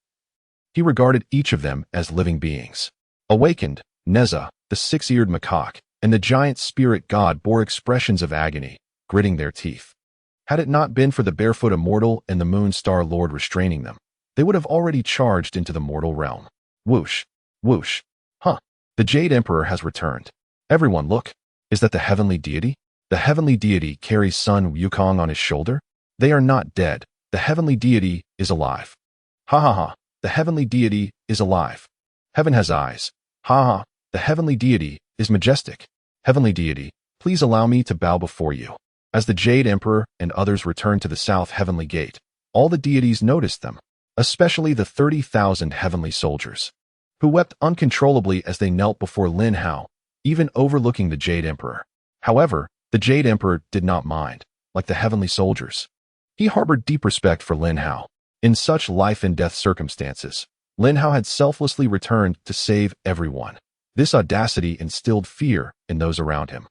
He regarded each of them as living beings. Awakened, Neza, the Six-Eared Macaque, and the giant spirit god bore expressions of agony, gritting their teeth. Had it not been for the barefoot immortal and the Moon Star Lord restraining them, they would have already charged into the mortal realm. Whoosh, whoosh. Huh. The Jade Emperor has returned. Everyone look. Is that the heavenly deity? The heavenly deity carries Sun Wukong on his shoulder? They are not dead. The heavenly deity is alive. Ha ha ha. The heavenly deity is alive. Heaven has eyes. Ha ha. The heavenly deity is majestic. Heavenly deity, please allow me to bow before you. As the Jade Emperor and others returned to the south heavenly gate, all the deities noticed them, especially the 30,000 heavenly soldiers, who wept uncontrollably as they knelt before Lin Hao, even overlooking the Jade Emperor. However, the Jade Emperor did not mind, like the heavenly soldiers. He harbored deep respect for Lin Hao. In such life-and-death circumstances, Lin Hao had selflessly returned to save everyone. This audacity instilled fear in those around him.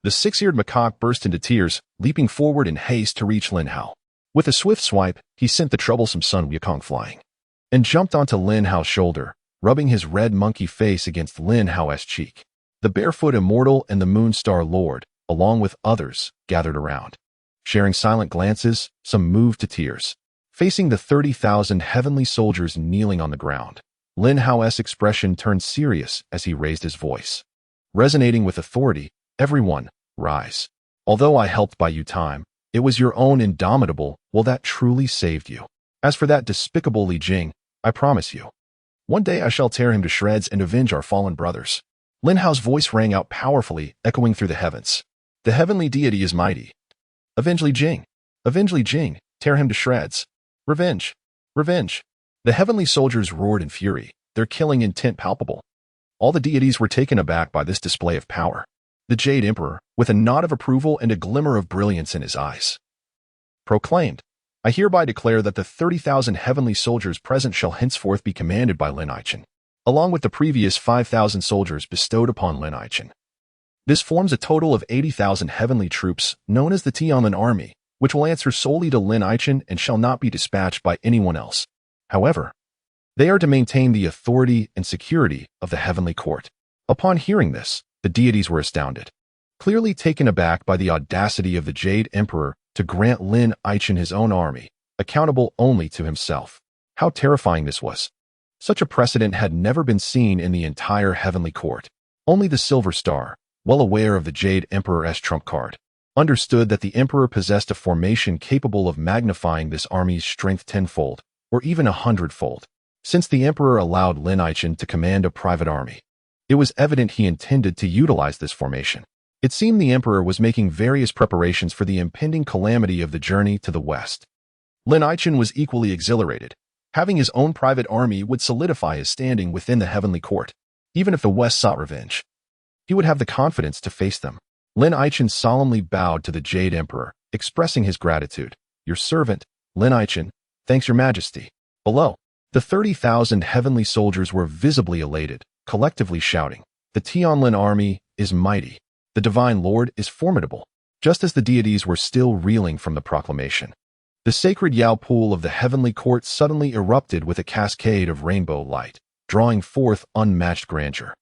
The Six-Eared Macaque burst into tears, leaping forward in haste to reach Lin Hao. With a swift swipe, he sent the troublesome Sun Wukong flying, and jumped onto Lin Hao's shoulder, rubbing his red monkey face against Lin Hao's cheek. The barefoot immortal and the Moon Star Lord, along with others, gathered around. Sharing silent glances, some moved to tears. Facing the 30,000 heavenly soldiers kneeling on the ground, Lin Hao's expression turned serious as he raised his voice. Resonating with authority, everyone, rise. Although I helped buy you time, it was your own indomitable will that truly saved you. As for that despicable Li Jing, I promise you, one day I shall tear him to shreds and avenge our fallen brothers. Lin Hao's voice rang out powerfully, echoing through the heavens. The heavenly deity is mighty. Avenge Li Jing. Avenge Li Jing. Tear him to shreds. Revenge. Revenge. The heavenly soldiers roared in fury, their killing intent palpable. All the deities were taken aback by this display of power. The Jade Emperor, with a nod of approval and a glimmer of brilliance in his eyes, proclaimed, I hereby declare that the 30,000 heavenly soldiers present shall henceforth be commanded by Lin Hao, along with the previous 5,000 soldiers bestowed upon Lin Hao. This forms a total of 80,000 heavenly troops known as the Tianlin Army, which will answer solely to Lin Hao and shall not be dispatched by anyone else. However, they are to maintain the authority and security of the heavenly court. Upon hearing this, the deities were astounded, clearly taken aback by the audacity of the Jade Emperor to grant Lin Hao his own army, accountable only to himself. How terrifying this was. Such a precedent had never been seen in the entire heavenly court. Only the Silver Star, well aware of the Jade Emperor's trump card, understood that the Emperor possessed a formation capable of magnifying this army's strength tenfold, or even 100-fold. Since the Emperor allowed Lin Hao to command a private army, it was evident he intended to utilize this formation. It seemed the Emperor was making various preparations for the impending calamity of the journey to the west. Lin Hao was equally exhilarated. Having his own private army would solidify his standing within the heavenly court. Even if the West sought revenge, he would have the confidence to face them. Lin Hao solemnly bowed to the Jade Emperor, expressing his gratitude. Your servant, Lin Hao, thanks your majesty. Below, the 30,000 heavenly soldiers were visibly elated, collectively shouting, the Tianlin army is mighty. The divine lord is formidable. Just as the deities were still reeling from the proclamation, the sacred Yao pool of the heavenly court suddenly erupted with a cascade of rainbow light, drawing forth unmatched grandeur.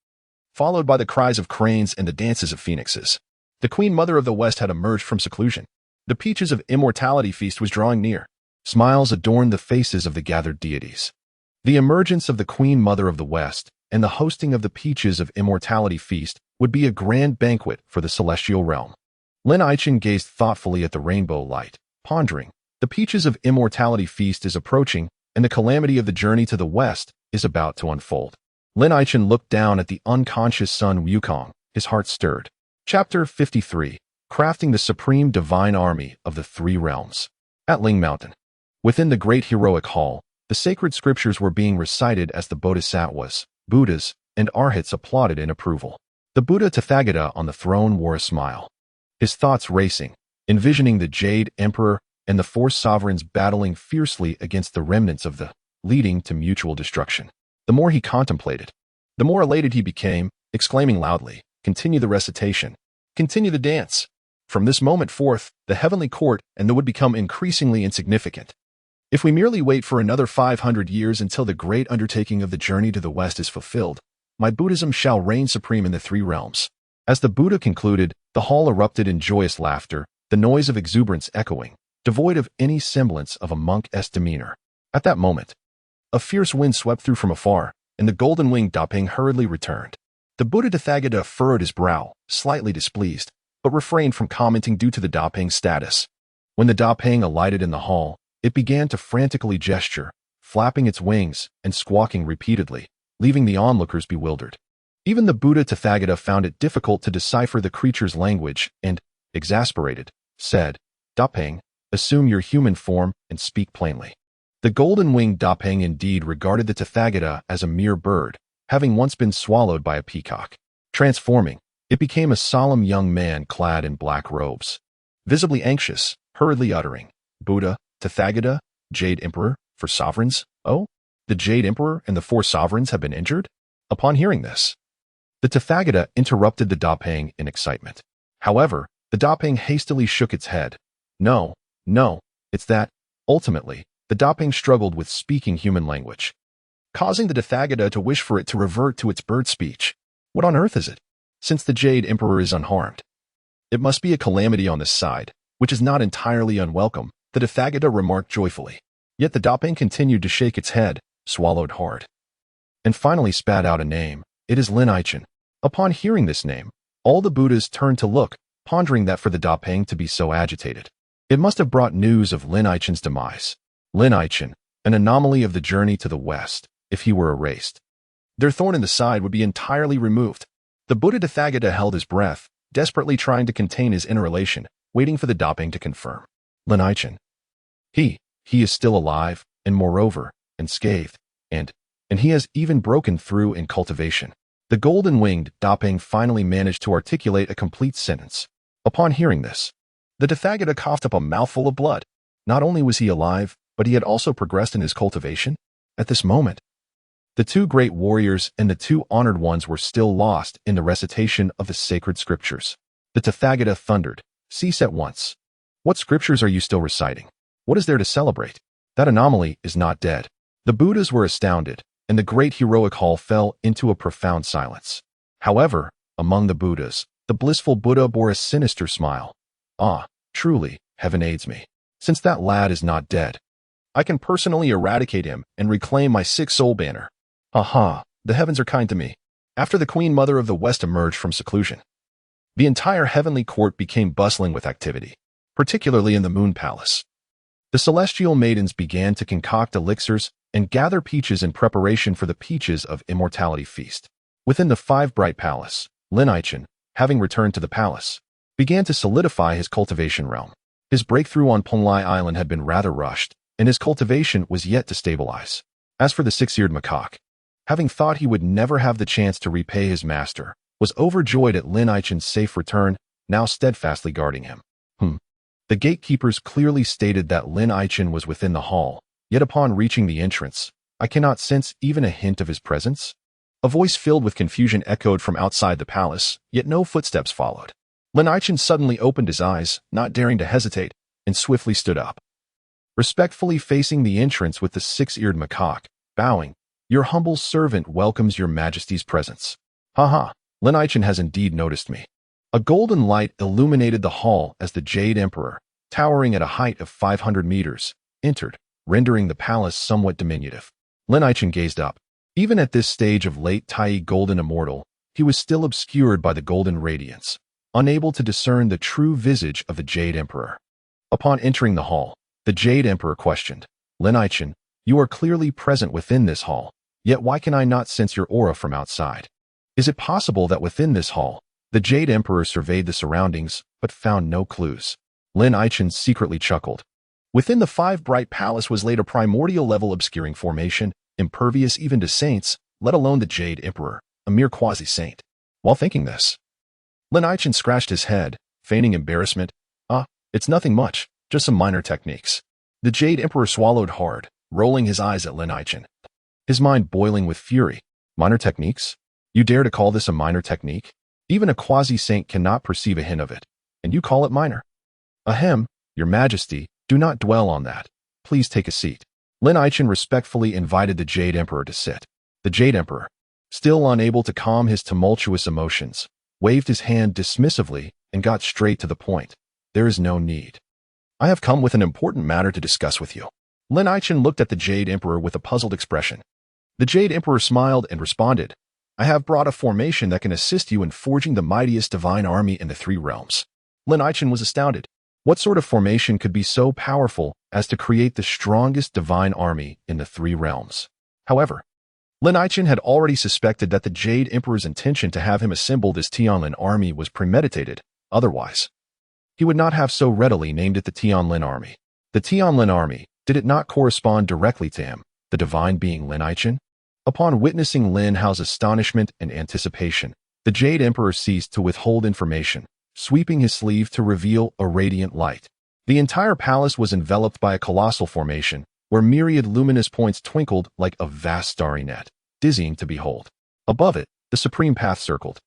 Followed by the cries of cranes and the dances of phoenixes, the Queen Mother of the West had emerged from seclusion. The Peaches of Immortality feast was drawing near. Smiles adorned the faces of the gathered deities. The emergence of the Queen Mother of the West and the hosting of the Peaches of Immortality Feast would be a grand banquet for the celestial realm. Lin Hao gazed thoughtfully at the rainbow light, pondering. The Peaches of Immortality Feast is approaching, and the calamity of the journey to the west is about to unfold. Lin Hao looked down at the unconscious Sun Wukong, his heart stirred. Chapter 53. Crafting the Supreme Divine Army of the Three Realms. At Ling Mountain. Within the great heroic hall, the sacred scriptures were being recited as the bodhisattvas, Buddhas, and arhats applauded in approval. The Buddha Tathagata on the throne wore a smile. His thoughts racing, envisioning the Jade Emperor and the four sovereigns battling fiercely against the remnants of the, leading to mutual destruction. The more he contemplated, the more elated he became, exclaiming loudly, "Continue the recitation. Continue the dance." From this moment forth, the heavenly court and the would become increasingly insignificant. If we merely wait for another 500 years until the great undertaking of the journey to the west is fulfilled, my Buddhism shall reign supreme in the three realms. As the Buddha concluded, the hall erupted in joyous laughter, the noise of exuberance echoing, devoid of any semblance of a monk's demeanor. At that moment, a fierce wind swept through from afar, and the golden-winged Dapeng hurriedly returned. The Buddha Tathagata furrowed his brow, slightly displeased, but refrained from commenting due to the Dapeng's status. When the Dapeng alighted in the hall, it began to frantically gesture, flapping its wings and squawking repeatedly, leaving the onlookers bewildered. Even the Buddha Tathagata found it difficult to decipher the creature's language and, exasperated, said, "Dapeng, assume your human form and speak plainly." The golden-winged Dapeng indeed regarded the Tathagata as a mere bird, having once been swallowed by a peacock. Transforming, it became a solemn young man clad in black robes. Visibly anxious, hurriedly uttering, "Buddha, Tathagata, Jade Emperor, for sovereigns, oh? The Jade Emperor and the four sovereigns have been injured?" Upon hearing this, the Tathagata interrupted the Dapeng in excitement. However, the Dapeng hastily shook its head. No, it's that, ultimately, the Dapeng struggled with speaking human language, causing the Tathagata to wish for it to revert to its bird speech. What on earth is it? Since the Jade Emperor is unharmed, it must be a calamity on this side, which is not entirely unwelcome, the Tathagata remarked joyfully. Yet the Dapeng continued to shake its head, swallowed hard, and finally spat out a name. "It is Lin Hao." Upon hearing this name, all the Buddhas turned to look, pondering that for the Dapeng to be so agitated, it must have brought news of Lin Hao's demise. Lin Hao, an anomaly of the journey to the west, if he were erased, their thorn in the side would be entirely removed. The Buddha Tathagata held his breath, desperately trying to contain his inner elation, waiting for the Dapeng to confirm. Lin Hao. He is still alive, and moreover, unscathed, and he has even broken through in cultivation. The golden-winged Dapeng finally managed to articulate a complete sentence. Upon hearing this, the Tathagata coughed up a mouthful of blood. Not only was he alive, but he had also progressed in his cultivation. At this moment, the two great warriors and the two honored ones were still lost in the recitation of the sacred scriptures. The Tathagata thundered, "Cease at once. What scriptures are you still reciting? What is there to celebrate? That anomaly is not dead." The Buddhas were astounded, and the great heroic hall fell into a profound silence. However, among the Buddhas, the blissful Buddha bore a sinister smile. "Ah, truly, heaven aids me. Since that lad is not dead, I can personally eradicate him and reclaim my six-soul banner. Aha, the heavens are kind to me." After the Queen Mother of the West emerged from seclusion, the entire heavenly court became bustling with activity, particularly in the Moon Palace. The celestial maidens began to concoct elixirs and gather peaches in preparation for the Peaches of Immortality Feast. Within the Five Bright Palace, Lin Hao, having returned to the palace, began to solidify his cultivation realm. His breakthrough on Ponglai Island had been rather rushed, and his cultivation was yet to stabilize. As for the Six-Eared Macaque, having thought he would never have the chance to repay his master, was overjoyed at Lin Hao's safe return, now steadfastly guarding him. The gatekeepers clearly stated that Lin Hao was within the hall, yet upon reaching the entrance, I cannot sense even a hint of his presence. A voice filled with confusion echoed from outside the palace, yet no footsteps followed. Lin Hao suddenly opened his eyes, not daring to hesitate, and swiftly stood up, respectfully facing the entrance with the Six-Eared Macaque, bowing, "Your humble servant welcomes your majesty's presence." Lin Hao has indeed noticed me. A golden light illuminated the hall as the Jade Emperor, towering at a height of 500 meters, entered, rendering the palace somewhat diminutive. Lin Hao gazed up. Even at this stage of late Tai Golden Immortal, he was still obscured by the golden radiance, unable to discern the true visage of the Jade Emperor. Upon entering the hall, the Jade Emperor questioned, Lin Hao, you are clearly present within this hall, yet why can I not sense your aura from outside? Is it possible that within this hall, the Jade Emperor surveyed the surroundings but found no clues? Lin Hao secretly chuckled. Within the five bright palace was laid a primordial-level obscuring formation, impervious even to saints, let alone the Jade Emperor, a mere quasi-saint. While thinking this, Lin Hao scratched his head, feigning embarrassment. It's nothing much, just some minor techniques. The Jade Emperor swallowed hard, rolling his eyes at Lin Hao, his mind boiling with fury. Minor techniques? You dare to call this a minor technique? Even a quasi-saint cannot perceive a hint of it, and you call it minor? Ahem, your majesty, do not dwell on that. Please take a seat. Lin Hao respectfully invited the Jade Emperor to sit. The Jade Emperor, still unable to calm his tumultuous emotions, waved his hand dismissively and got straight to the point. There is no need. I have come with an important matter to discuss with you. Lin Hao looked at the Jade Emperor with a puzzled expression. The Jade Emperor smiled and responded, I have brought a formation that can assist you in forging the mightiest divine army in the three realms. Lin Hao was astounded. What sort of formation could be so powerful as to create the strongest divine army in the three realms? However, Lin Hao had already suspected that the Jade Emperor's intention to have him assemble this Tianlin army was premeditated. Otherwise, he would not have so readily named it the Tianlin army. The Tianlin army, did it not correspond directly to him, the divine being Lin Hao? Upon witnessing Lin Hao's astonishment and anticipation, the Jade Emperor ceased to withhold information, sweeping his sleeve to reveal a radiant light. The entire palace was enveloped by a colossal formation, where myriad luminous points twinkled like a vast starry net, dizzying to behold. Above it, the supreme path circled.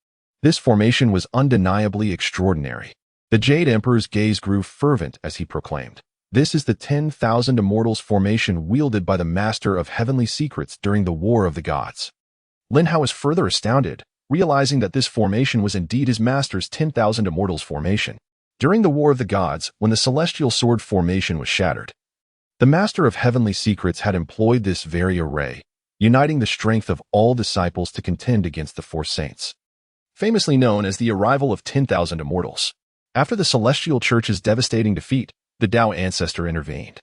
This formation was undeniably extraordinary. The Jade Emperor's gaze grew fervent as he proclaimed, This is the 10,000 Immortals formation wielded by the Master of Heavenly Secrets during the War of the Gods. Lin Hao was further astounded, realizing that this formation was indeed his master's 10,000 Immortals formation. During the War of the Gods, when the Celestial Sword formation was shattered, the Master of Heavenly Secrets had employed this very array, uniting the strength of all disciples to contend against the four saints. Famously known as the arrival of 10,000 Immortals. After the Celestial Church's devastating defeat, the Tao ancestor intervened,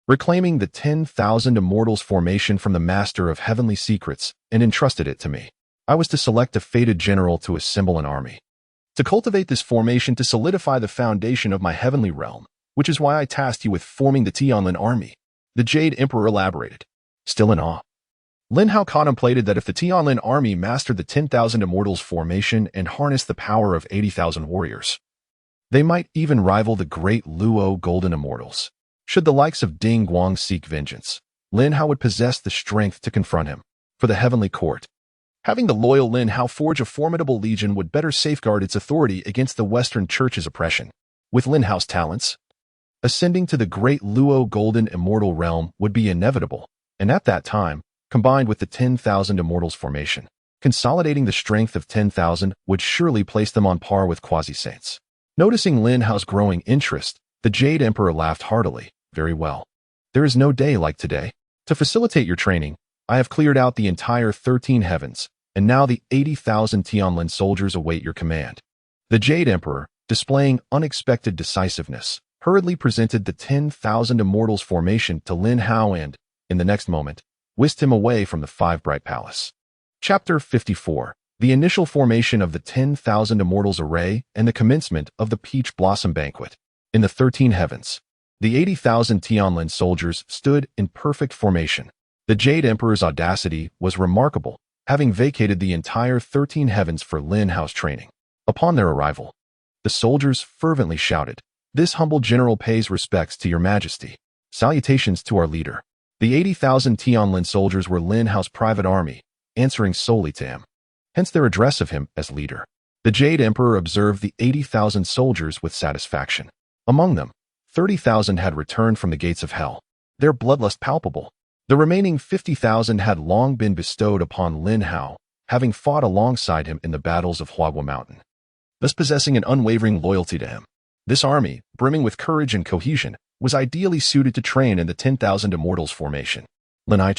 reclaiming the 10,000 Immortals formation from the Master of Heavenly Secrets and entrusted it to me. I was to select a fated general to assemble an army, to cultivate this formation to solidify the foundation of my heavenly realm, which is why I tasked you with forming the Tianlin army. The Jade Emperor elaborated, still in awe. Lin Hao contemplated that if the Tianlin army mastered the 10,000 Immortals formation and harnessed the power of 80,000 warriors, they might even rival the great Luo Golden Immortals. Should the likes of Ding Guang seek vengeance, Lin Hao would possess the strength to confront him. For the heavenly court, having the loyal Lin Hao forge a formidable legion would better safeguard its authority against the Western Church's oppression. With Lin Hao's talents, ascending to the great Luo Golden Immortal realm would be inevitable, and at that time, combined with the 10,000 Immortals formation, consolidating the strength of 10,000 would surely place them on par with quasi-saints. Noticing Lin Hao's growing interest, the Jade Emperor laughed heartily. Very well. There is no day like today. To facilitate your training, I have cleared out the entire 13 heavens, and now the 80,000 Tianlin soldiers await your command. The Jade Emperor, displaying unexpected decisiveness, hurriedly presented the 10,000 Immortals formation to Lin Hao and, in the next moment, whisked him away from the Five Bright Palace. Chapter 54. The initial formation of the 10,000 Immortals array and the commencement of the Peach Blossom Banquet. In the 13 heavens, the 80,000 Tianlin soldiers stood in perfect formation. The Jade Emperor's audacity was remarkable, having vacated the entire 13 heavens for Lin Hao's training. Upon their arrival, the soldiers fervently shouted, This humble general pays respects to your majesty. Salutations to our leader. The 80,000 Tianlin soldiers were Lin Hao's private army, answering solely to him. Hence their address of him as leader. The Jade Emperor observed the 80,000 soldiers with satisfaction. Among them, 30,000 had returned from the gates of hell, their bloodlust palpable. The remaining 50,000 had long been bestowed upon Lin Hao, having fought alongside him in the battles of Huagua Mountain, thus possessing an unwavering loyalty to him. This army, brimming with courage and cohesion, was ideally suited to train in the 10,000 Immortals formation. Lin Hao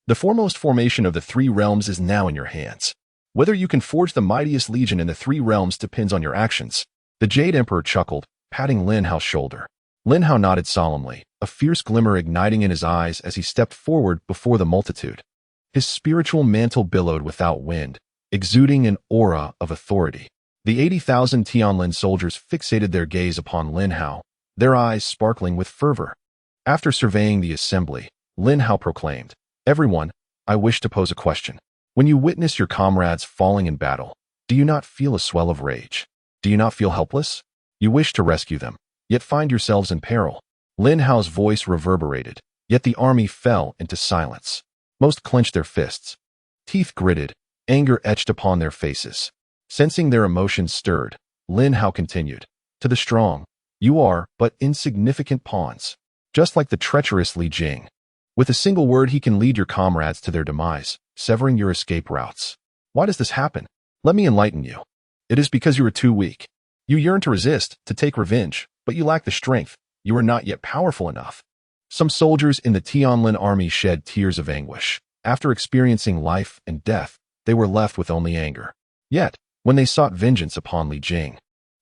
The foremost formation of the three realms is now in your hands. Whether you can forge the mightiest legion in the three realms depends on your actions. The Jade Emperor chuckled, patting Lin Hao's shoulder. Lin Hao nodded solemnly, a fierce glimmer igniting in his eyes as he stepped forward before the multitude. His spiritual mantle billowed without wind, exuding an aura of authority. The 80,000 Tianlin soldiers fixated their gaze upon Lin Hao, their eyes sparkling with fervor. After surveying the assembly, Lin Hao proclaimed, "Everyone, I wish to pose a question. When you witness your comrades falling in battle, do you not feel a swell of rage? Do you not feel helpless? You wish to rescue them, yet find yourselves in peril." Lin Hao's voice reverberated, yet the army fell into silence. Most clenched their fists. Teeth gritted, anger etched upon their faces. Sensing their emotions stirred, Lin Hao continued, "To the strong, you are but insignificant pawns, just like the treacherous Li Jing. With a single word he can lead your comrades to their demise, severing your escape routes. Why does this happen? Let me enlighten you. It is because you are too weak. You yearn to resist, to take revenge, but you lack the strength. You are not yet powerful enough." Some soldiers in the Tianlin army shed tears of anguish. After experiencing life and death, they were left with only anger. Yet, when they sought vengeance upon Li Jing,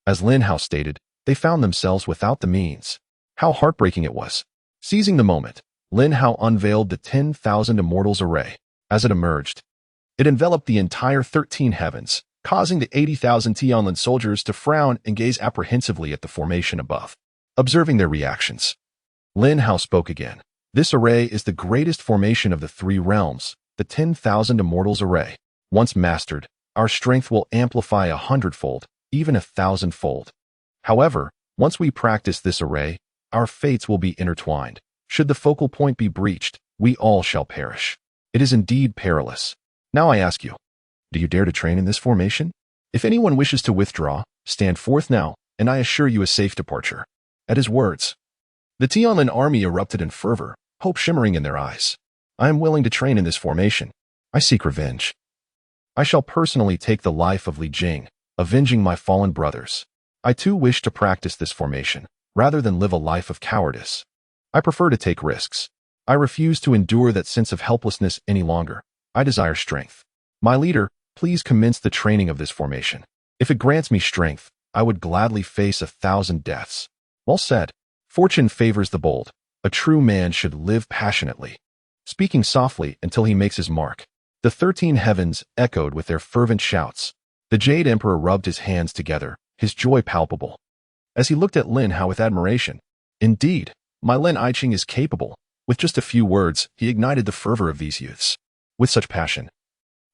as Lin Hao stated, they found themselves without the means. How heartbreaking it was. Seizing the moment, Lin Hao unveiled the 10,000 Immortals array. As it emerged, it enveloped the entire 13 heavens, causing the 80,000 Tianlin soldiers to frown and gaze apprehensively at the formation above. Observing their reactions, Lin Hao spoke again. "This array is the greatest formation of the three realms, the 10,000 Immortals array. Once mastered, our strength will amplify 100-fold, even 1,000-fold. However, once we practice this array, our fates will be intertwined. Should the focal point be breached, we all shall perish. It is indeed perilous. Now I ask you, do you dare to train in this formation? If anyone wishes to withdraw, stand forth now, and I assure you a safe departure." At his words, the Tianlin army erupted in fervor, hope shimmering in their eyes. "I am willing to train in this formation. I seek revenge. I shall personally take the life of Li Jing, avenging my fallen brothers. I too wish to practice this formation, rather than live a life of cowardice. I prefer to take risks. I refuse to endure that sense of helplessness any longer. I desire strength. My leader, please commence the training of this formation. If it grants me strength, I would gladly face 1,000 deaths." Well said. Fortune favors the bold. A true man should live passionately, speaking softly until he makes his mark. The 13 heavens echoed with their fervent shouts. The Jade Emperor rubbed his hands together, his joy palpable, as he looked at Lin Hao with admiration. "Indeed, my Lin Aiqing is capable." With just a few words, he ignited the fervor of these youths. With such passion,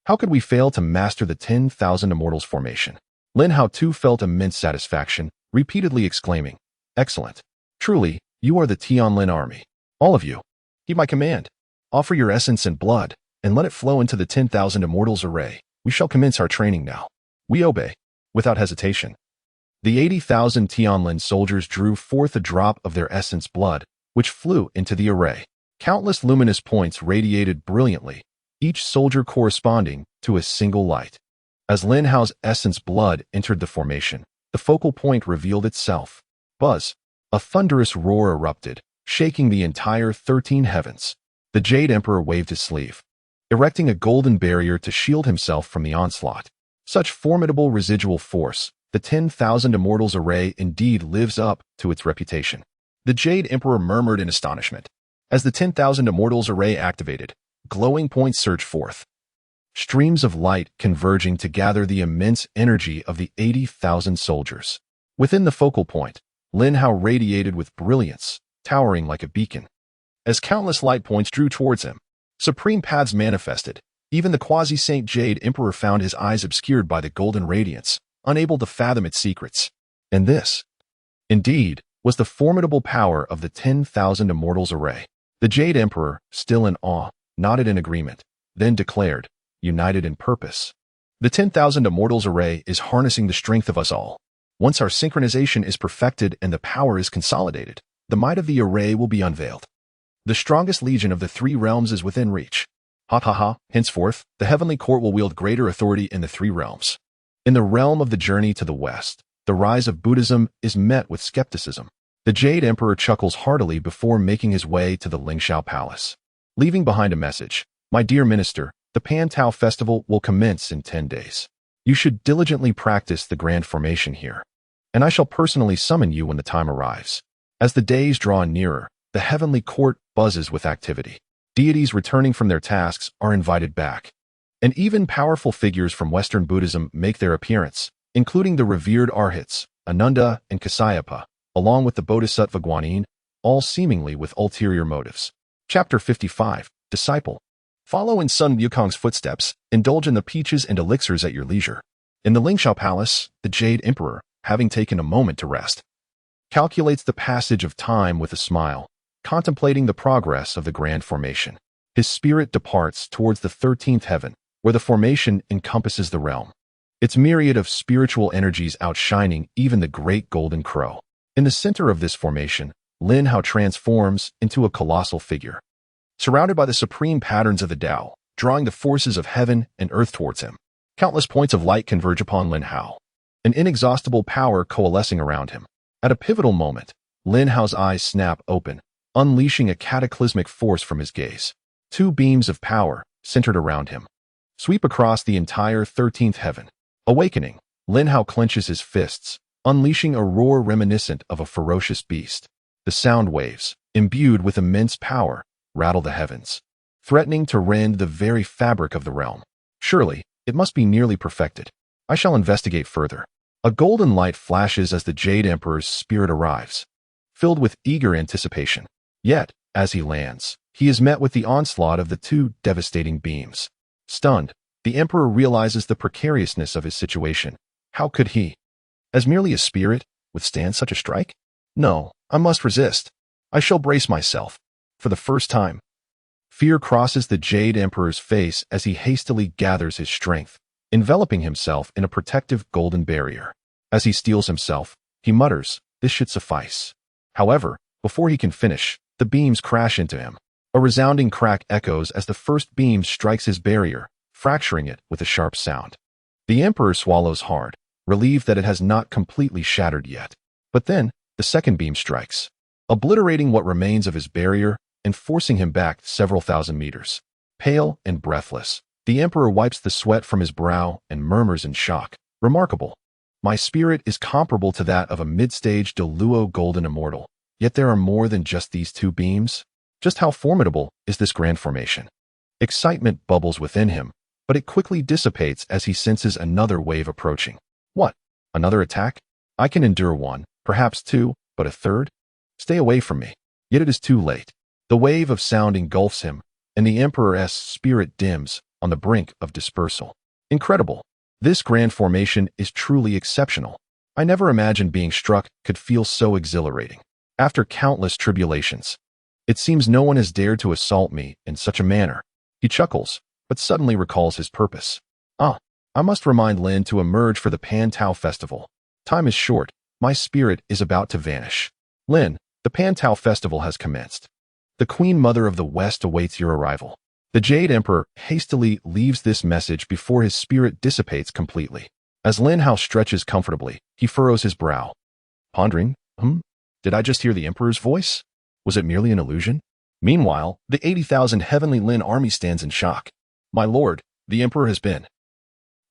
how could we fail to master the 10,000 Immortals formation? Lin Hao too felt immense satisfaction, repeatedly exclaiming, "Excellent. Truly, you are the Tianlin army. All of you. Heed my command. Offer your essence and blood, and let it flow into the 10,000 Immortals array. We shall commence our training now." We obey, without hesitation. The 80,000 Tianlin soldiers drew forth a drop of their essence blood, which flew into the array. Countless luminous points radiated brilliantly, each soldier corresponding to a single light. As Lin Hao's essence blood entered the formation, the focal point revealed itself. Buzz! A thunderous roar erupted, shaking the entire 13 heavens. The Jade Emperor waved his sleeve, erecting a golden barrier to shield himself from the onslaught. Such formidable residual force, the 10,000 Immortals array indeed lives up to its reputation. The Jade Emperor murmured in astonishment. As the 10,000 Immortals array activated, glowing points surged forth, streams of light converging to gather the immense energy of the 80,000 soldiers. Within the focal point, Lin Hao radiated with brilliance, towering like a beacon. As countless light points drew towards him, supreme paths manifested. Even the quasi-Saint Jade Emperor found his eyes obscured by the golden radiance, unable to fathom its secrets. And this, indeed, was the formidable power of the 10,000 Immortals array. The Jade Emperor, still in awe, nodded in agreement, then declared, united in purpose, "The 10,000 Immortals array is harnessing the strength of us all. Once our synchronization is perfected and the power is consolidated, the might of the array will be unveiled. The strongest legion of the three realms is within reach. Ha ha ha, henceforth, the heavenly court will wield greater authority in the three realms." In the realm of the journey to the west, the rise of Buddhism is met with skepticism. The Jade Emperor chuckles heartily before making his way to the Lingxiao Palace. Leaving behind a message, My dear minister, the Pan Tao festival will commence in 10 days. You should diligently practice the grand formation here, and I shall personally summon you when the time arrives. As the days draw nearer, the heavenly court buzzes with activity. Deities returning from their tasks are invited back, and even powerful figures from Western Buddhism make their appearance, including the revered Arhats, Ananda and Kasyapa, along with the Bodhisattva Guanyin, all seemingly with ulterior motives. Chapter 55, Disciple. Follow in Sun Wukong's footsteps, indulge in the peaches and elixirs at your leisure. In the Ling Hao Palace, the Jade Emperor, having taken a moment to rest, calculates the passage of time with a smile, contemplating the progress of the grand formation. His spirit departs towards the 13th heaven, where the formation encompasses the realm, its myriad of spiritual energies outshining even the great golden crow. In the center of this formation, Lin Hao transforms into a colossal figure, surrounded by the supreme patterns of the Tao, drawing the forces of heaven and earth towards him. Countless points of light converge upon Lin Hao, an inexhaustible power coalescing around him. At a pivotal moment, Lin Hao's eyes snap open, unleashing a cataclysmic force from his gaze. Two beams of power, centered around him, sweep across the entire 13th heaven. Awakening, Lin Hao clenches his fists, unleashing a roar reminiscent of a ferocious beast. The sound waves, imbued with immense power, rattle the heavens, threatening to rend the very fabric of the realm. Surely, it must be nearly perfected. I shall investigate further. A golden light flashes as the Jade Emperor's spirit arrives, filled with eager anticipation. Yet, as he lands, he is met with the onslaught of the two devastating beams. Stunned, the Emperor realizes the precariousness of his situation. How could he, as merely a spirit, withstand such a strike? No, I must resist. I shall brace myself. For the first time, fear crosses the Jade Emperor's face as he hastily gathers his strength, enveloping himself in a protective golden barrier. As he steels himself, he mutters, "This should suffice." However, before he can finish, the beams crash into him. A resounding crack echoes as the first beam strikes his barrier, fracturing it with a sharp sound. The Emperor swallows hard, relieved that it has not completely shattered yet. But then, the second beam strikes, obliterating what remains of his barrier and forcing him back several thousand meters. Pale and breathless, the Emperor wipes the sweat from his brow and murmurs in shock, "Remarkable. My spirit is comparable to that of a mid-stage Deluo golden immortal, yet there are more than just these two beams? Just how formidable is this grand formation?" Excitement bubbles within him, but it quickly dissipates as he senses another wave approaching. What? Another attack? I can endure one, perhaps two, but a third? Stay away from me. Yet it is too late. The wave of sound engulfs him, and the Emperor's spirit dims, on the brink of dispersal. Incredible. This grand formation is truly exceptional. I never imagined being struck could feel so exhilarating. After countless tribulations, it seems no one has dared to assault me in such a manner. He chuckles, but suddenly recalls his purpose. I must remind Lin to emerge for the Pan Tao festival. Time is short. My spirit is about to vanish. Lin, the Pan Tao festival has commenced. The Queen Mother of the West awaits your arrival. The Jade Emperor hastily leaves this message before his spirit dissipates completely. As Lin Hao stretches comfortably, he furrows his brow, pondering, Did I just hear the Emperor's voice? Was it merely an illusion? Meanwhile, the 80,000 heavenly Lin army stands in shock. My lord, the Emperor has been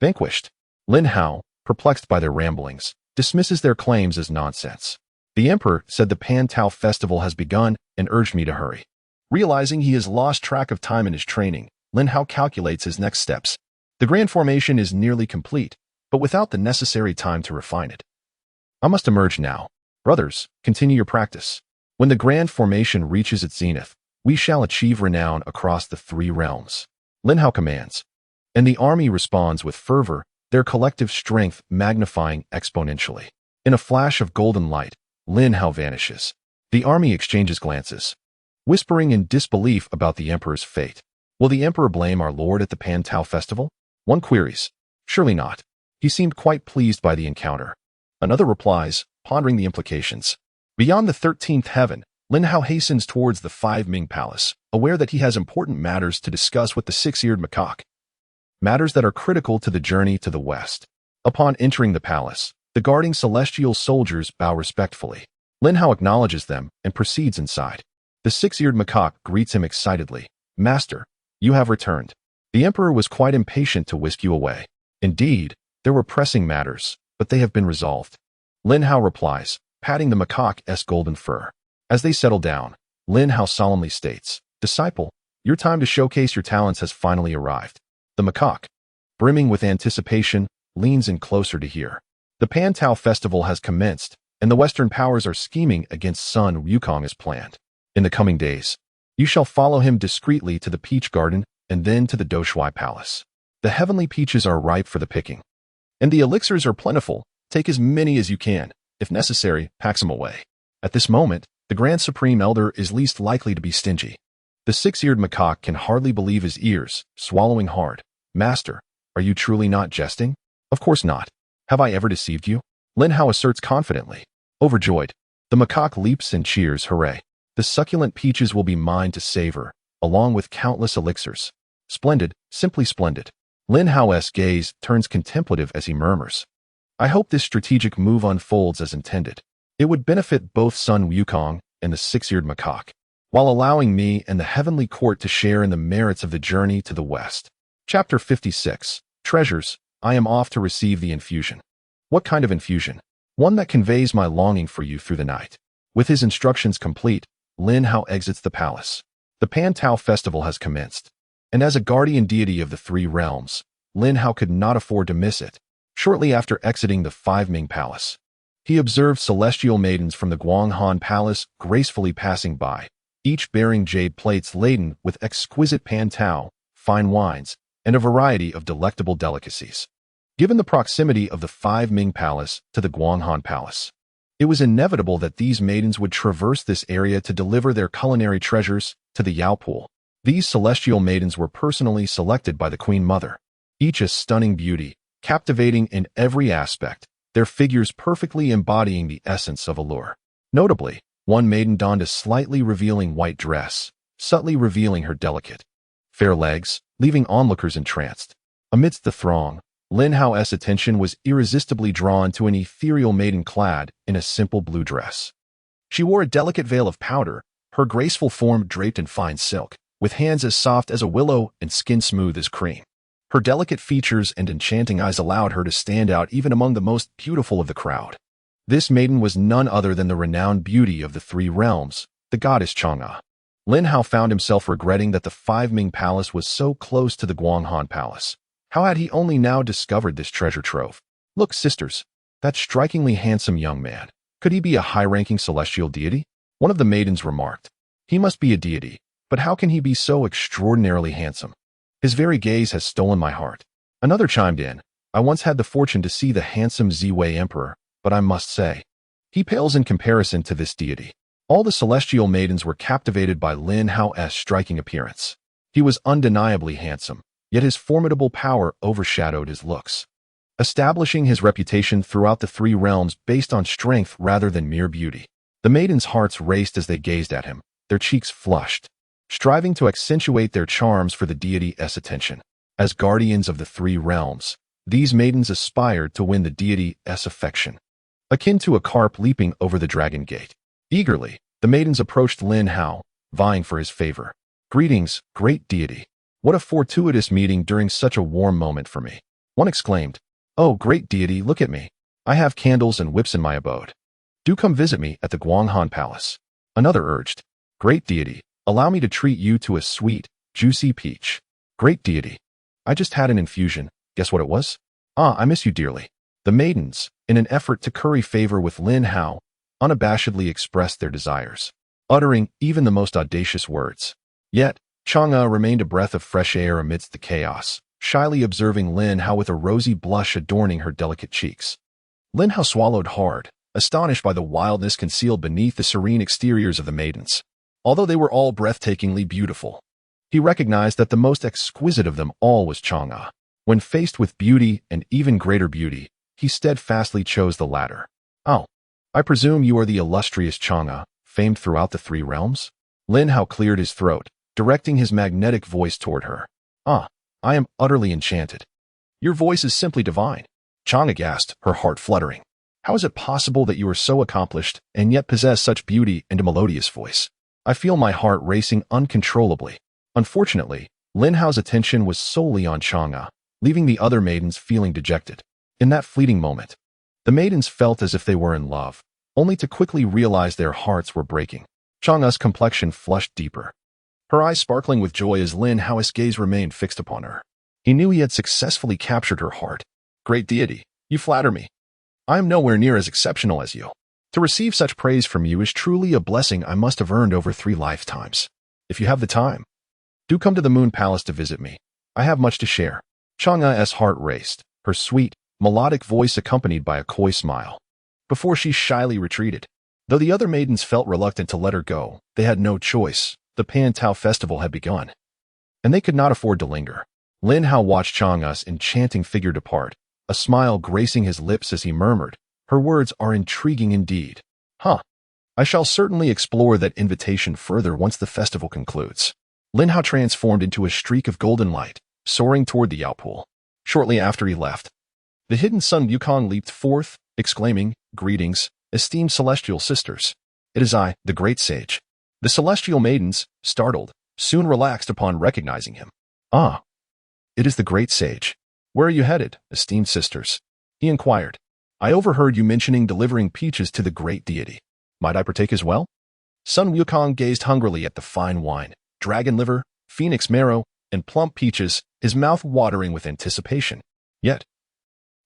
vanquished. Lin Hao, perplexed by their ramblings, dismisses their claims as nonsense. The Emperor said the Pan Tao festival has begun and urged me to hurry. Realizing he has lost track of time in his training, Lin Hao calculates his next steps. The grand formation is nearly complete, but without the necessary time to refine it. I must emerge now. Brothers, continue your practice. When the grand formation reaches its zenith, we shall achieve renown across the three realms. Lin Hao commands, and the army responds with fervor, their collective strength magnifying exponentially. In a flash of golden light, Lin Hao vanishes. The army exchanges glances, whispering in disbelief about the Emperor's fate. Will the Emperor blame our Lord at the Pan Tao festival? One queries. Surely not. He seemed quite pleased by the encounter. Another replies, pondering the implications. Beyond the 13th heaven, Lin Hao hastens towards the Five Ming Palace, aware that he has important matters to discuss with the Six-Eared Macaque. Matters that are critical to the journey to the west. Upon entering the palace, the guarding celestial soldiers bow respectfully. Lin Hao acknowledges them and proceeds inside. The Six-Eared Macaque greets him excitedly. Master, You have returned. The emperor was quite impatient to whisk you away. Indeed, there were pressing matters, but they have been resolved. Lin Hao replies, patting the macaque's golden fur. As they settle down, Lin Hao solemnly states, Disciple, your time to showcase your talents has finally arrived. The macaque, brimming with anticipation, leans in closer to hear. The Pan-Tao festival has commenced, and the Western powers are scheming against Sun Wukong as planned. In the coming days, you shall follow him discreetly to the Peach Garden and then to the Doshui Palace. The heavenly peaches are ripe for the picking, and the elixirs are plentiful. Take as many as you can. If necessary, pack some away. At this moment, the Grand Supreme Elder is least likely to be stingy. The Six-Eared Macaque can hardly believe his ears, swallowing hard. Master, are you truly not jesting? Of course not. Have I ever deceived you? Lin Hao asserts confidently. Overjoyed, the macaque leaps and cheers, hooray. The succulent peaches will be mine to savor, along with countless elixirs. Splendid, simply splendid. Lin Hao's gaze turns contemplative as he murmurs. I hope this strategic move unfolds as intended. It would benefit both Sun Wukong and the Six-Eared Macaque, while allowing me and the heavenly court to share in the merits of the journey to the west. Chapter 56. Treasures, I am off to receive the infusion. What kind of infusion? One that conveys my longing for you through the night. With his instructions complete, Lin Hao exits the palace. The Pan-Tao festival has commenced, and as a guardian deity of the three realms, Lin Hao could not afford to miss it. Shortly after exiting the Five Ming Palace, he observed celestial maidens from the Guanghan Palace gracefully passing by, each bearing jade plates laden with exquisite Pan-Tao, fine wines, and a variety of delectable delicacies. Given the proximity of the Five Ming Palace to the Guanghan Palace, it was inevitable that these maidens would traverse this area to deliver their culinary treasures to the Yao Pool. These celestial maidens were personally selected by the Queen Mother, each a stunning beauty, captivating in every aspect, their figures perfectly embodying the essence of allure. Notably, one maiden donned a slightly revealing white dress, subtly revealing her delicate, fair legs, leaving onlookers entranced. Amidst the throng, Lin Hao's attention was irresistibly drawn to an ethereal maiden clad in a simple blue dress. She wore a delicate veil of powder, her graceful form draped in fine silk, with hands as soft as a willow and skin smooth as cream. Her delicate features and enchanting eyes allowed her to stand out even among the most beautiful of the crowd. This maiden was none other than the renowned beauty of the three realms, the goddess Chang'e. Lin Hao found himself regretting that the Five Ming Palace was so close to the Guanghan Palace. How had he only now discovered this treasure trove? Look, sisters, that strikingly handsome young man. Could he be a high-ranking celestial deity? One of the maidens remarked. He must be a deity, but how can he be so extraordinarily handsome? His very gaze has stolen my heart. Another chimed in. I once had the fortune to see the handsome Ziwei Emperor, but I must say, he pales in comparison to this deity. All the celestial maidens were captivated by Lin Hao's striking appearance. He was undeniably handsome, yet his formidable power overshadowed his looks, establishing his reputation throughout the three realms based on strength rather than mere beauty. The maidens' hearts raced as they gazed at him, their cheeks flushed, striving to accentuate their charms for the deity's attention. As guardians of the three realms, these maidens aspired to win the deity's affection, akin to a carp leaping over the dragon gate. Eagerly, the maidens approached Lin Hao, vying for his favor. Greetings, great deity. What a fortuitous meeting during such a warm moment for me. One exclaimed, Oh, great deity, look at me. I have candles and whips in my abode. Do come visit me at the Guanghan Palace. Another urged, Great deity, allow me to treat you to a sweet, juicy peach. Great deity. I just had an infusion. Guess what it was? Ah, I miss you dearly. The maidens, in an effort to curry favor with Lin Hao, unabashedly expressed their desires, uttering even the most audacious words. Yet, Chang'e remained a breath of fresh air amidst the chaos, shyly observing Lin Hao with a rosy blush adorning her delicate cheeks. Lin Hao swallowed hard, astonished by the wildness concealed beneath the serene exteriors of the maidens. Although they were all breathtakingly beautiful, he recognized that the most exquisite of them all was Chang'e. When faced with beauty and even greater beauty, he steadfastly chose the latter. Oh, I presume you are the illustrious Chang'e, famed throughout the three realms? Lin Hao cleared his throat, directing his magnetic voice toward her. Ah, I am utterly enchanted. Your voice is simply divine. Chang'e gasped, her heart fluttering. How is it possible that you are so accomplished and yet possess such beauty and a melodious voice? I feel my heart racing uncontrollably. Unfortunately, Lin Hao's attention was solely on Chang'e, leaving the other maidens feeling dejected. In that fleeting moment, the maidens felt as if they were in love, only to quickly realize their hearts were breaking. Chang'e's complexion flushed deeper, her eyes sparkling with joy as Lin Hao's gaze remained fixed upon her. He knew he had successfully captured her heart. Great deity, you flatter me. I am nowhere near as exceptional as you. To receive such praise from you is truly a blessing I must have earned over 3 lifetimes. If you have the time, do come to the Moon Palace to visit me. I have much to share. Chang'e's heart raced, her sweet, melodic voice accompanied by a coy smile, before she shyly retreated. Though the other maidens felt reluctant to let her go, they had no choice. The Pan Tao festival had begun, and they could not afford to linger. Lin Hao watched Chang'e's enchanting figure depart, a smile gracing his lips as he murmured, "Her words are intriguing indeed. I shall certainly explore that invitation further once the festival concludes." Lin Hao transformed into a streak of golden light, soaring toward the outpool. Shortly after he left, the hidden Sun Wukong leaped forth, exclaiming, "Greetings, esteemed celestial sisters. It is I, the great sage." The celestial maidens, startled, soon relaxed upon recognizing him. "Ah, it is the great sage. Where are you headed, esteemed sisters?" he inquired. "I overheard you mentioning delivering peaches to the great deity. Might I partake as well?" Sun Wukong gazed hungrily at the fine wine, dragon liver, phoenix marrow, and plump peaches, his mouth watering with anticipation. Yet,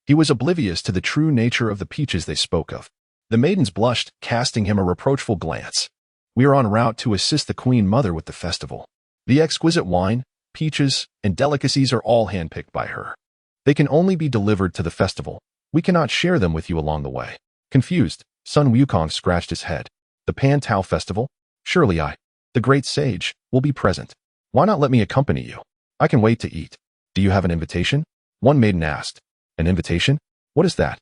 he was oblivious to the true nature of the peaches they spoke of. The maidens blushed, casting him a reproachful glance. "We are en route to assist the Queen Mother with the festival. The exquisite wine, peaches, and delicacies are all handpicked by her. They can only be delivered to the festival. We cannot share them with you along the way." Confused, Sun Wukong scratched his head. "The Pan Tao festival? Surely I, the great sage, will be present. Why not let me accompany you? I can wait to eat." "Do you have an invitation?" one maiden asked. "An invitation? What is that?"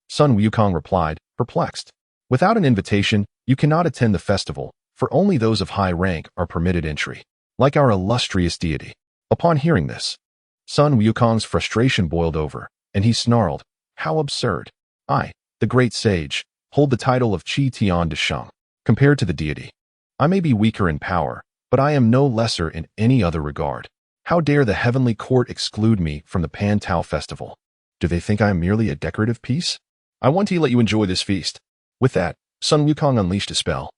Sun Wukong replied, perplexed. "Without an invitation, you cannot attend the festival, for only those of high rank are permitted entry, like our illustrious deity." Upon hearing this, Sun Wukong's frustration boiled over, and he snarled, "How absurd! I, the great sage, hold the title of Qi Tian de Sheng. Compared to the deity, I may be weaker in power, but I am no lesser in any other regard. How dare the heavenly court exclude me from the Pan Tao festival? Do they think I am merely a decorative piece? I want to let you enjoy this feast." With that, Sun Wukong unleashed a spell,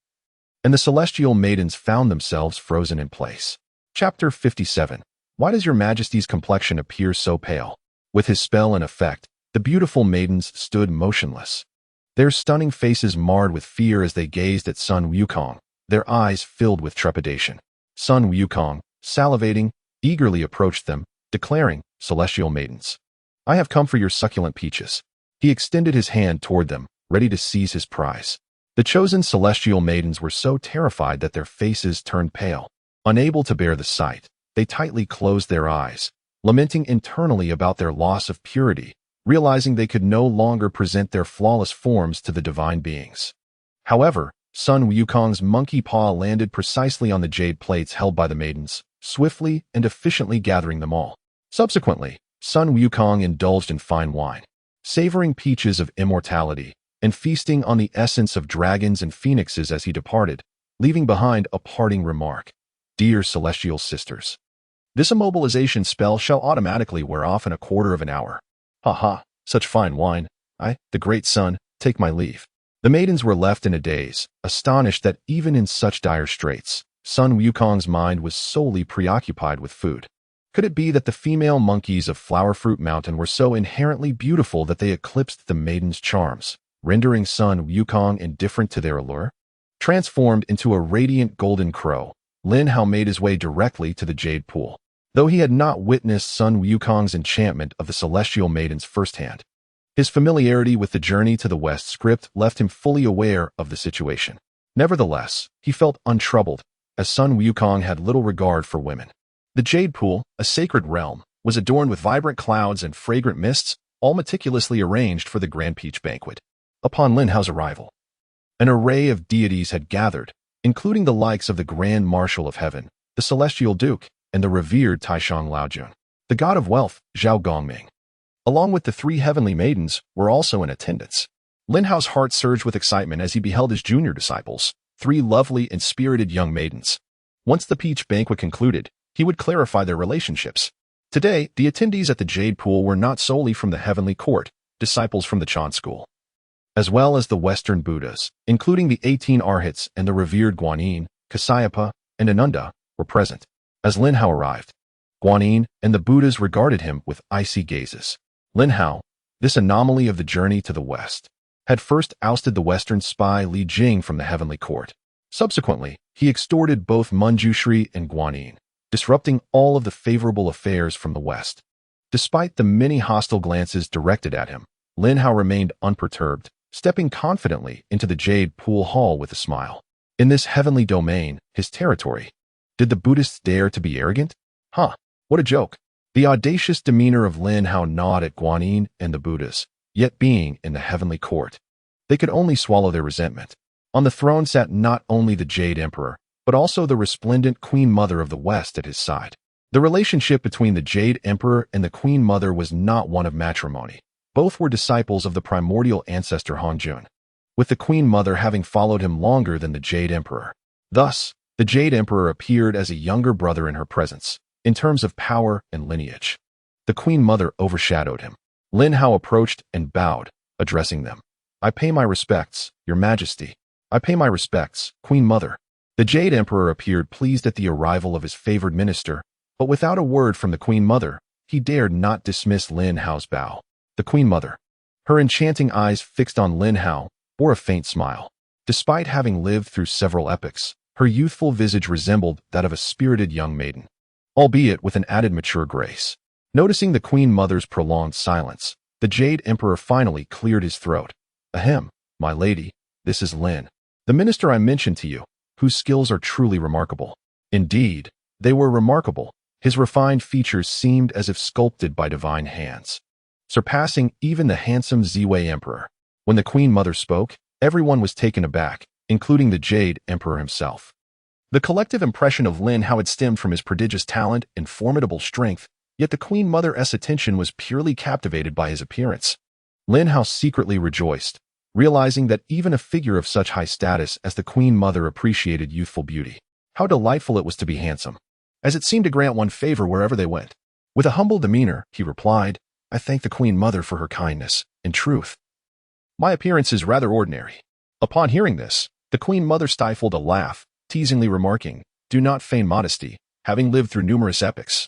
and the celestial maidens found themselves frozen in place. Chapter 57. Why does your majesty's complexion appear so pale? With his spell in effect, the beautiful maidens stood motionless, their stunning faces marred with fear as they gazed at Sun Wukong, their eyes filled with trepidation. Sun Wukong, salivating, eagerly approached them, declaring, "Celestial maidens, I have come for your succulent peaches." He extended his hand toward them, ready to seize his prize. The chosen celestial maidens were so terrified that their faces turned pale. Unable to bear the sight, they tightly closed their eyes, lamenting internally about their loss of purity, realizing they could no longer present their flawless forms to the divine beings. However, Sun Wukong's monkey paw landed precisely on the jade plates held by the maidens, swiftly and efficiently gathering them all. Subsequently, Sun Wukong indulged in fine wine, savoring peaches of immortality, and feasting on the essence of dragons and phoenixes as he departed, leaving behind a parting remark. "Dear celestial sisters, this immobilization spell shall automatically wear off in a quarter of an hour. Ha, such fine wine. I, the great sun, take my leave." The maidens were left in a daze, astonished that even in such dire straits, Sun Wukong's mind was solely preoccupied with food. Could it be that the female monkeys of Flower Fruit Mountain were so inherently beautiful that they eclipsed the maidens' charms, rendering Sun Wukong indifferent to their allure? Transformed into a radiant golden crow, Lin Hao made his way directly to the jade pool, though he had not witnessed Sun Wukong's enchantment of the celestial maidens firsthand. His familiarity with the journey to the west script left him fully aware of the situation. Nevertheless, he felt untroubled, as Sun Wukong had little regard for women. The jade pool, a sacred realm, was adorned with vibrant clouds and fragrant mists, all meticulously arranged for the grand peach banquet. Upon Lin Hao's arrival, an array of deities had gathered, including the likes of the Grand Marshal of Heaven, the Celestial Duke, and the revered Taishang Laojun, the god of wealth, Zhao Gongming. Along with the 3 heavenly maidens were also in attendance. Lin Hao's heart surged with excitement as he beheld his junior disciples, 3 lovely and spirited young maidens. Once the peach banquet concluded, he would clarify their relationships. Today, the attendees at the Jade Pool were not solely from the Heavenly Court, disciples from the Chan school, as well as the Western Buddhas, including the 18 Arhats and the revered Guanyin, Kasyapa, and Ananda, were present. As Lin Hao arrived, Guanyin and the Buddhas regarded him with icy gazes. Lin Hao, this anomaly of the journey to the West, had first ousted the Western spy Li Jing from the Heavenly Court. Subsequently, he extorted both Manjushri and Guanyin, disrupting all of the favorable affairs from the West. Despite the many hostile glances directed at him, Lin Hao remained unperturbed, stepping confidently into the Jade Pool Hall with a smile. In this heavenly domain, his territory, did the Buddhists dare to be arrogant? What a joke. The audacious demeanor of Lin Hao gnawed at Guanyin and the Buddhas, yet being in the Heavenly Court, they could only swallow their resentment. On the throne sat not only the Jade Emperor, but also the resplendent Queen Mother of the West at his side. The relationship between the Jade Emperor and the Queen Mother was not one of matrimony. Both were disciples of the primordial ancestor Hongjun, with the Queen Mother having followed him longer than the Jade Emperor. Thus, the Jade Emperor appeared as a younger brother in her presence, in terms of power and lineage. The Queen Mother overshadowed him. Lin Hao approached and bowed, addressing them. "I pay my respects, Your Majesty." "I pay my respects, Queen Mother." The Jade Emperor appeared pleased at the arrival of his favored minister, but without a word from the Queen Mother, he dared not dismiss Lin Hao's bow. The Queen Mother, her enchanting eyes fixed on Lin Hao, bore a faint smile. Despite having lived through several epochs, her youthful visage resembled that of a spirited young maiden, albeit with an added mature grace. Noticing the Queen Mother's prolonged silence, the Jade Emperor finally cleared his throat. "Ahem, my lady, this is Lin, the minister I mentioned to you, whose skills are truly remarkable." Indeed, they were remarkable. His refined features seemed as if sculpted by divine hands, surpassing even the handsome Ziwei Emperor. When the Queen Mother spoke, everyone was taken aback, including the Jade Emperor himself. The collective impression of Lin Hao had stemmed from his prodigious talent and formidable strength, yet the Queen Mother's attention was purely captivated by his appearance. Lin Hao secretly rejoiced, realizing that even a figure of such high status as the Queen Mother appreciated youthful beauty. How delightful it was to be handsome, as it seemed to grant one favor wherever they went. With a humble demeanor, he replied, "I thank the Queen Mother for her kindness. In truth, my appearance is rather ordinary." Upon hearing this, the Queen Mother stifled a laugh, teasingly remarking, "Do not feign modesty, having lived through numerous epochs.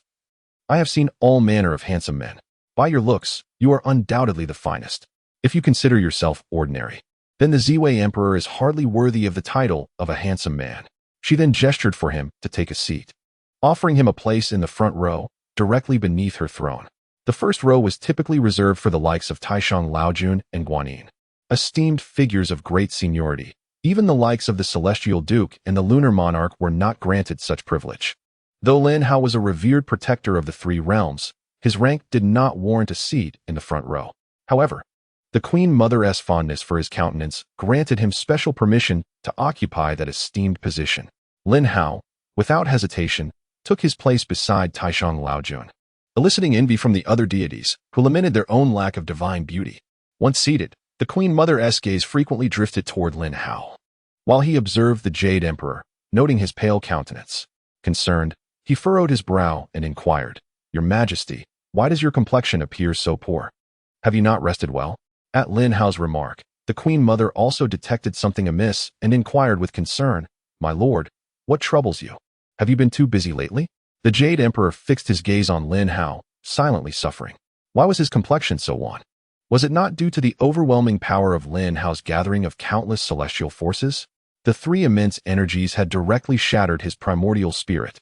I have seen all manner of handsome men. By your looks, you are undoubtedly the finest. If you consider yourself ordinary, then the Ziwei Emperor is hardly worthy of the title of a handsome man." She then gestured for him to take a seat, offering him a place in the front row, directly beneath her throne. The first row was typically reserved for the likes of Taishang Laojun and Guanyin, esteemed figures of great seniority. Even the likes of the Celestial Duke and the Lunar Monarch were not granted such privilege. Though Lin Hao was a revered protector of the three realms, his rank did not warrant a seat in the front row. However, the Queen Mother's fondness for his countenance granted him special permission to occupy that esteemed position. Lin Hao, without hesitation, took his place beside Taishang Laojun, eliciting envy from the other deities, who lamented their own lack of divine beauty. Once seated, the Queen Mother's gaze frequently drifted toward Lin Hao, while he observed the Jade Emperor, noting his pale countenance. Concerned, he furrowed his brow and inquired, "Your Majesty, why does your complexion appear so poor? Have you not rested well?" At Lin Hao's remark, the Queen Mother also detected something amiss and inquired with concern, "My lord, what troubles you? Have you been too busy lately?" The Jade Emperor fixed his gaze on Lin Hao, silently suffering. Why was his complexion so wan? Was it not due to the overwhelming power of Lin Hao's gathering of countless celestial forces? The three immense energies had directly shattered his primordial spirit,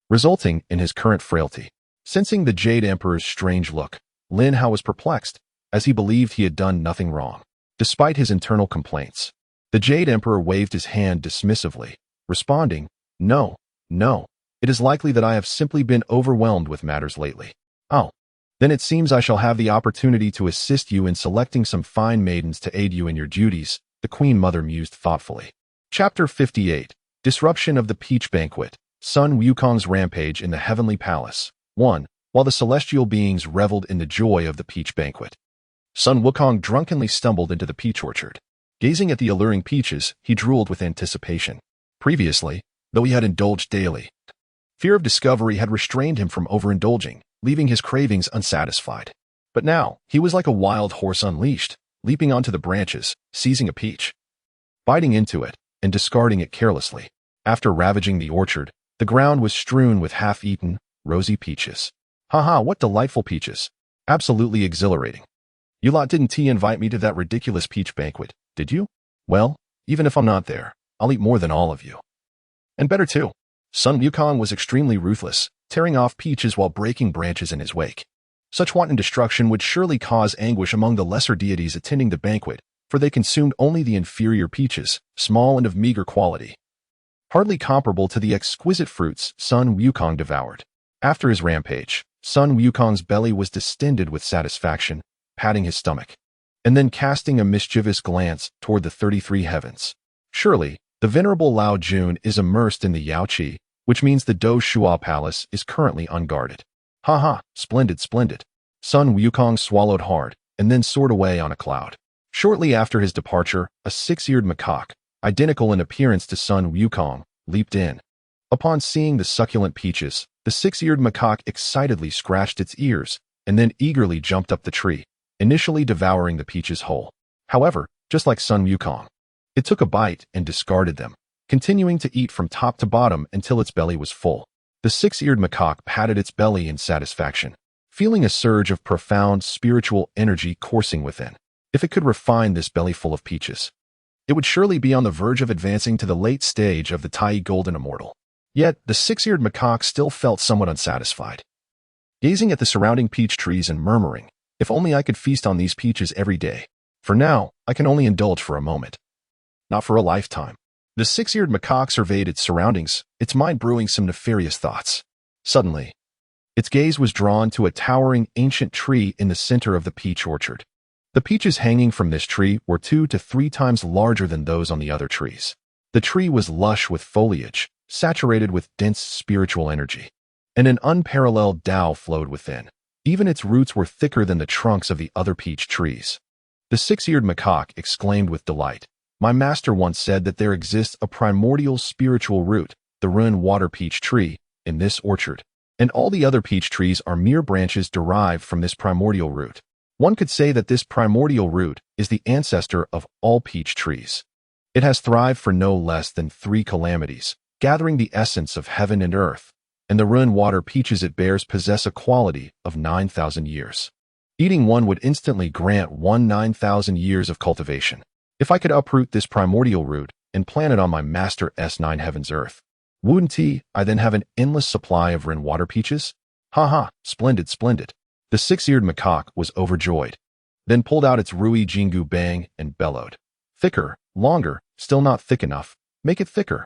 resulting in his current frailty. Sensing the Jade Emperor's strange look, Lin Hao was perplexed, as he believed he had done nothing wrong. Despite his internal complaints, the Jade Emperor waved his hand dismissively, responding, No, it is likely that I have simply been overwhelmed with matters lately." "Oh, then it seems I shall have the opportunity to assist you in selecting some fine maidens to aid you in your duties," the Queen Mother mused thoughtfully. Chapter 58, Disruption of the Peach Banquet, Sun Wukong's Rampage in the Heavenly Palace. 1. While the celestial beings reveled in the joy of the peach banquet, Sun Wukong drunkenly stumbled into the peach orchard. Gazing at the alluring peaches, he drooled with anticipation. Previously, though he had indulged daily Fear of discovery had restrained him from overindulging, leaving his cravings unsatisfied. But now, he was like a wild horse unleashed, leaping onto the branches, seizing a peach, biting into it, and discarding it carelessly. After ravaging the orchard, the ground was strewn with half-eaten, rosy peaches. Haha, what delightful peaches. Absolutely exhilarating. You lot didn't invite me to that ridiculous peach banquet, did you? Well, even if I'm not there, I'll eat more than all of you. And better too. Sun Wukong was extremely ruthless, tearing off peaches while breaking branches in his wake. Such wanton destruction would surely cause anguish among the lesser deities attending the banquet, for they consumed only the inferior peaches, small and of meager quality, hardly comparable to the exquisite fruits Sun Wukong devoured. After his rampage, Sun Wukong's belly was distended with satisfaction, patting his stomach, and then casting a mischievous glance toward the 33 heavens. Surely, the venerable Lao Jun is immersed in the Yao Qi, which means the Do Shua Palace is currently unguarded. Haha, splendid, splendid. Sun Wukong swallowed hard, and then soared away on a cloud. Shortly after his departure, a six-eared macaque, identical in appearance to Sun Wukong, leaped in. Upon seeing the succulent peaches, the six-eared macaque excitedly scratched its ears, and then eagerly jumped up the tree, initially devouring the peaches whole. However, just like Sun Wukong, it took a bite and discarded them, continuing to eat from top to bottom until its belly was full. The six-eared macaque patted its belly in satisfaction, feeling a surge of profound spiritual energy coursing within. If it could refine this belly full of peaches, it would surely be on the verge of advancing to the late stage of the Tai Golden Immortal. Yet, the six-eared macaque still felt somewhat unsatisfied, gazing at the surrounding peach trees and murmuring, if only I could feast on these peaches every day. For now, I can only indulge for a moment, not for a lifetime. The six-eared macaque surveyed its surroundings, its mind brewing some nefarious thoughts. Suddenly, its gaze was drawn to a towering ancient tree in the center of the peach orchard. The peaches hanging from this tree were 2 to 3 times larger than those on the other trees. The tree was lush with foliage, saturated with dense spiritual energy, and an unparalleled Tao flowed within. Even its roots were thicker than the trunks of the other peach trees. The six-eared macaque exclaimed with delight, "My master once said that there exists a primordial spiritual root, the Run water peach tree, in this orchard, and all the other peach trees are mere branches derived from this primordial root. One could say that this primordial root is the ancestor of all peach trees. It has thrived for no less than 3 calamities, gathering the essence of heaven and earth, and the Run water peaches it bears possess a quality of 9,000 years. Eating one would instantly grant one 9,000 years of cultivation. If I could uproot this primordial root and plant it on my master S9 heaven's earth, wouldn't I then have an endless supply of Run water peaches? Haha, splendid, splendid." The six-eared macaque was overjoyed, then pulled out its Rui Jingu Bang and bellowed, "Thicker, longer, still not thick enough. Make it thicker."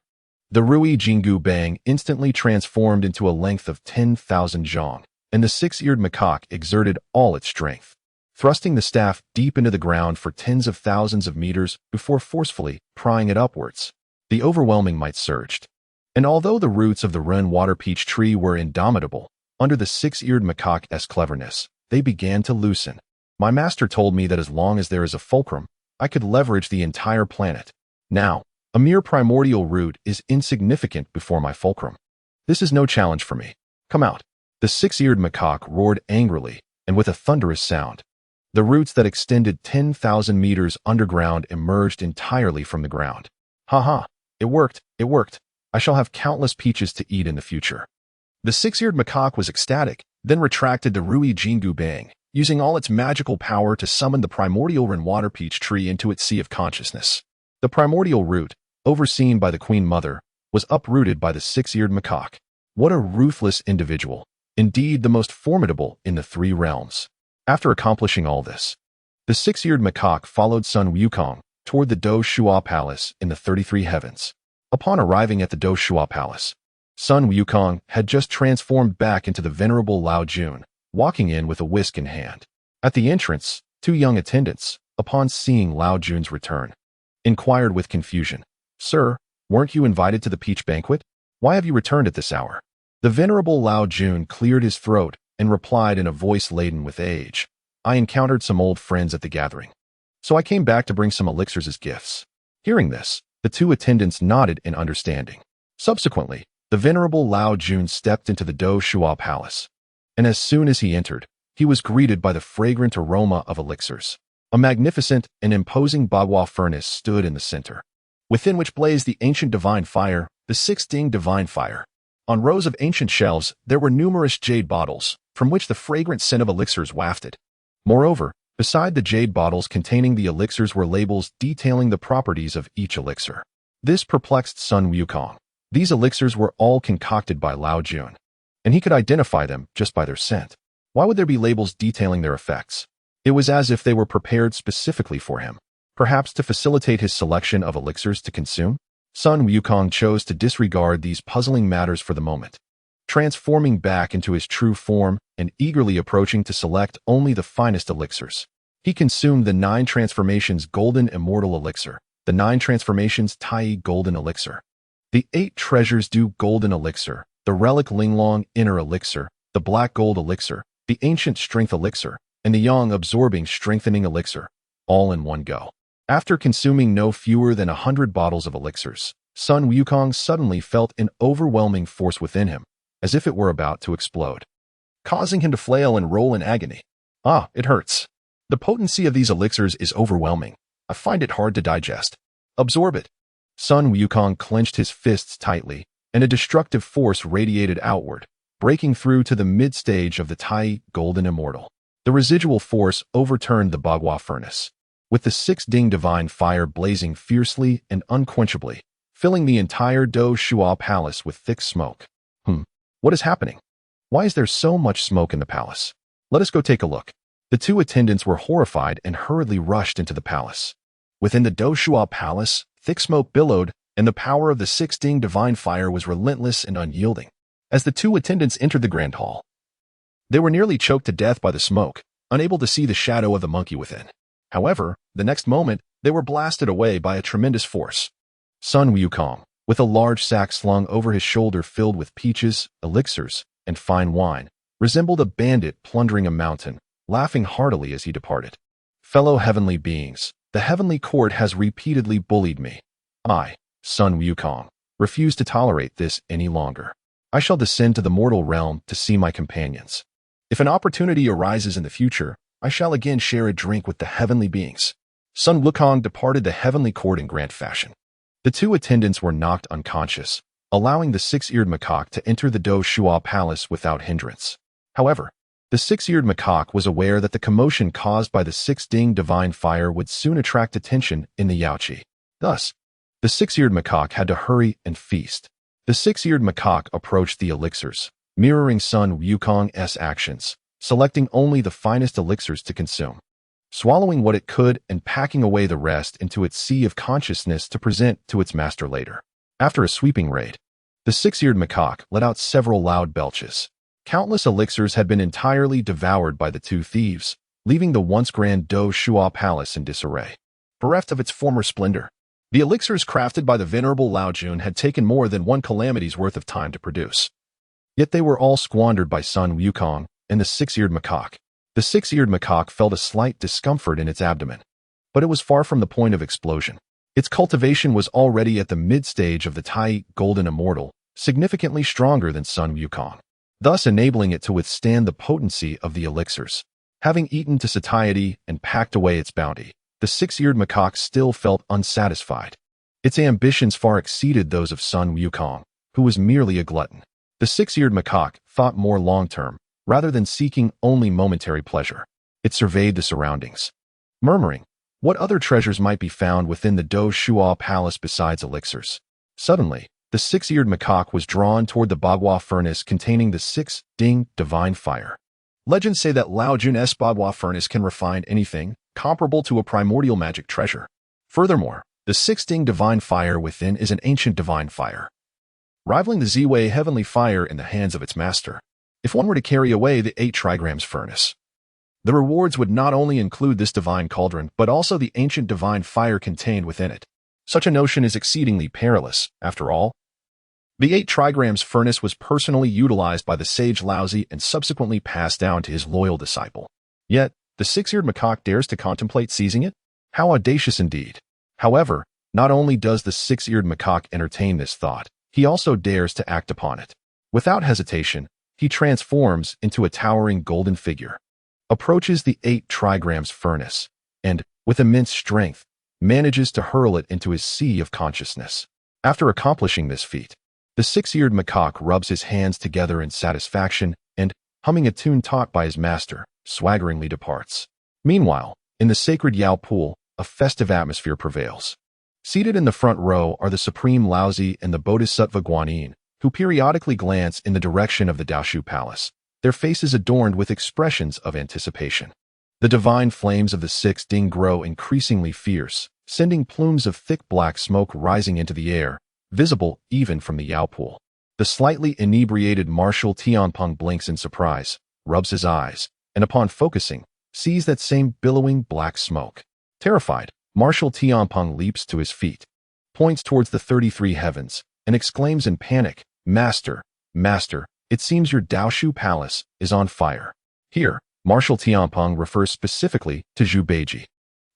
The Rui Jingu Bang instantly transformed into a length of 10,000 zhong, and the six-eared macaque exerted all its strength, thrusting the staff deep into the ground for tens of thousands of meters before forcefully prying it upwards. The overwhelming might surged, and although the roots of the Run water peach tree were indomitable, under the six-eared macaque's cleverness, they began to loosen. My master told me that as long as there is a fulcrum, I could leverage the entire planet. Now, a mere primordial root is insignificant before my fulcrum. This is no challenge for me. Come out. The six-eared macaque roared angrily, and with a thunderous sound, the roots that extended 10,000 meters underground emerged entirely from the ground. Haha, it worked, it worked. I shall have countless peaches to eat in the future. The six-eared macaque was ecstatic, then retracted the Rui Jingu Bang, using all its magical power to summon the primordial Run water peach tree into its sea of consciousness. The primordial root, overseen by the Queen Mother, was uprooted by the six-eared macaque. What a ruthless individual, indeed the most formidable in the 3 realms. After accomplishing all this, the six-eared macaque followed Sun Wukong toward the Do Shua Palace in the 33 heavens. Upon arriving at the Do Shua Palace, Sun Wukong had just transformed back into the venerable Lao Jun, walking in with a whisk in hand. At the entrance, 2 young attendants, upon seeing Lao Jun's return, inquired with confusion, "Sir, weren't you invited to the peach banquet? Why have you returned at this hour?" The venerable Lao Jun cleared his throat and replied in a voice laden with age, "I encountered some old friends at the gathering, so I came back to bring some elixirs as gifts." Hearing this, the 2 attendants nodded in understanding. Subsequently, the venerable Lao Jun stepped into the Do Shua Palace. And as soon as he entered, he was greeted by the fragrant aroma of elixirs. A magnificent and imposing bagua furnace stood in the center, within which blazed the ancient divine fire, the six-ding divine fire. On rows of ancient shelves, there were numerous jade bottles, from which the fragrant scent of elixirs wafted. Moreover, beside the jade bottles containing the elixirs were labels detailing the properties of each elixir. This perplexed Sun Wukong. These elixirs were all concocted by Lao Jun, and he could identify them just by their scent. Why would there be labels detailing their effects? It was as if they were prepared specifically for him, perhaps to facilitate his selection of elixirs to consume. Sun Wukong chose to disregard these puzzling matters for the moment, transforming back into his true form and eagerly approaching to select only the finest elixirs. He consumed the 9 transformations golden immortal elixir, the 9 transformations Tai golden elixir, the 8 treasures dew golden elixir, the relic Linglong inner elixir, the black gold elixir, the ancient strength elixir, and the yang absorbing strengthening elixir, all in one go. After consuming no fewer than 100 bottles of elixirs, Sun Wukong suddenly felt an overwhelming force within him, as if it were about to explode, causing him to flail and roll in agony. Ah, it hurts. The potency of these elixirs is overwhelming. I find it hard to digest. Absorb it. Sun Wukong clenched his fists tightly, and a destructive force radiated outward, breaking through to the mid-stage of the Tai golden immortal. The residual force overturned the bagua furnace, with the 6-ding divine fire blazing fiercely and unquenchably, filling the entire Do Shua Palace with thick smoke. What is happening? Why is there so much smoke in the palace? Let us go take a look. The 2 attendants were horrified and hurriedly rushed into the palace. Within the Do Shua Palace, thick smoke billowed, and the power of the 6-ding divine fire was relentless and unyielding. As the 2 attendants entered the grand hall, they were nearly choked to death by the smoke, unable to see the shadow of the monkey within. However, the next moment, they were blasted away by a tremendous force. Sun Wukong, with a large sack slung over his shoulder filled with peaches, elixirs, and fine wine, resembled a bandit plundering a mountain, laughing heartily as he departed. Fellow heavenly beings, the heavenly court has repeatedly bullied me. I, Sun Wukong, refuse to tolerate this any longer. I shall descend to the mortal realm to see my companions. If an opportunity arises in the future, I shall again share a drink with the heavenly beings. Sun Wukong departed the heavenly court in grand fashion. The 2 attendants were knocked unconscious, allowing the Six-Eared Macaque to enter the Do Shua Palace without hindrance. However, the Six-Eared Macaque was aware that the commotion caused by the 6-ding divine fire would soon attract attention in the Yaoqi. Thus, the Six-Eared Macaque had to hurry and feast. The Six-Eared Macaque approached the elixirs, mirroring Sun Wukong's actions, selecting only the finest elixirs to consume, swallowing what it could and packing away the rest into its sea of consciousness to present to its master later. After a sweeping raid, the 6-eared macaque let out several loud belches. Countless elixirs had been entirely devoured by the 2 thieves, leaving the once grand Do Shua Palace in disarray, bereft of its former splendor. The elixirs crafted by the venerable Lao Jun had taken more than 1 calamity's worth of time to produce. Yet they were all squandered by Sun Wukong and the 6-eared macaque. The 6-eared macaque felt a slight discomfort in its abdomen, but it was far from the point of explosion. Its cultivation was already at the mid-stage of the Tai golden immortal, significantly stronger than Sun Wukong, thus enabling it to withstand the potency of the elixirs. Having eaten to satiety and packed away its bounty, the 6-eared macaque still felt unsatisfied. Its ambitions far exceeded those of Sun Wukong, who was merely a glutton. The 6-eared macaque thought more long-term, rather than seeking only momentary pleasure. It surveyed the surroundings, murmuring, what other treasures might be found within the Do Shua Palace besides elixirs? Suddenly, the 6-eared macaque was drawn toward the bagua furnace containing the 6-ding divine fire. Legends say that Lao Jun's bagua furnace can refine anything, comparable to a primordial magic treasure. Furthermore, the 6-ding divine fire within is an ancient divine fire, rivaling the Ziwei heavenly fire in the hands of its master. If one were to carry away the 8 trigrams furnace, the rewards would not only include this divine cauldron, but also the ancient divine fire contained within it. Such a notion is exceedingly perilous, after all. The 8 trigrams furnace was personally utilized by the sage Laozi and subsequently passed down to his loyal disciple. Yet, the 6-eared macaque dares to contemplate seizing it? How audacious indeed. However, not only does the 6-eared macaque entertain this thought, he also dares to act upon it. Without hesitation, he transforms into a towering golden figure, approaches the 8 trigrams furnace, and, with immense strength, manages to hurl it into his sea of consciousness. After accomplishing this feat, the Six-Eared Macaque rubs his hands together in satisfaction and, humming a tune taught by his master, swaggeringly departs. Meanwhile, in the sacred Yao pool, a festive atmosphere prevails. Seated in the front row are the Supreme Laozi and the Bodhisattva Guanyin, who periodically glance in the direction of the Daoshu Palace, their faces adorned with expressions of anticipation. The divine flames of the 6 Ding grow increasingly fierce, sending plumes of thick black smoke rising into the air, visible even from the Yao pool. The slightly inebriated Marshal Tianpeng blinks in surprise, rubs his eyes, and upon focusing, sees that same billowing black smoke. Terrified, Marshal Tianpeng leaps to his feet, points towards the 33 heavens, and exclaims in panic, "Master, Master, it seems your Daoshu Palace is on fire." Here, Marshal Tianpeng refers specifically to Zhu Beiji,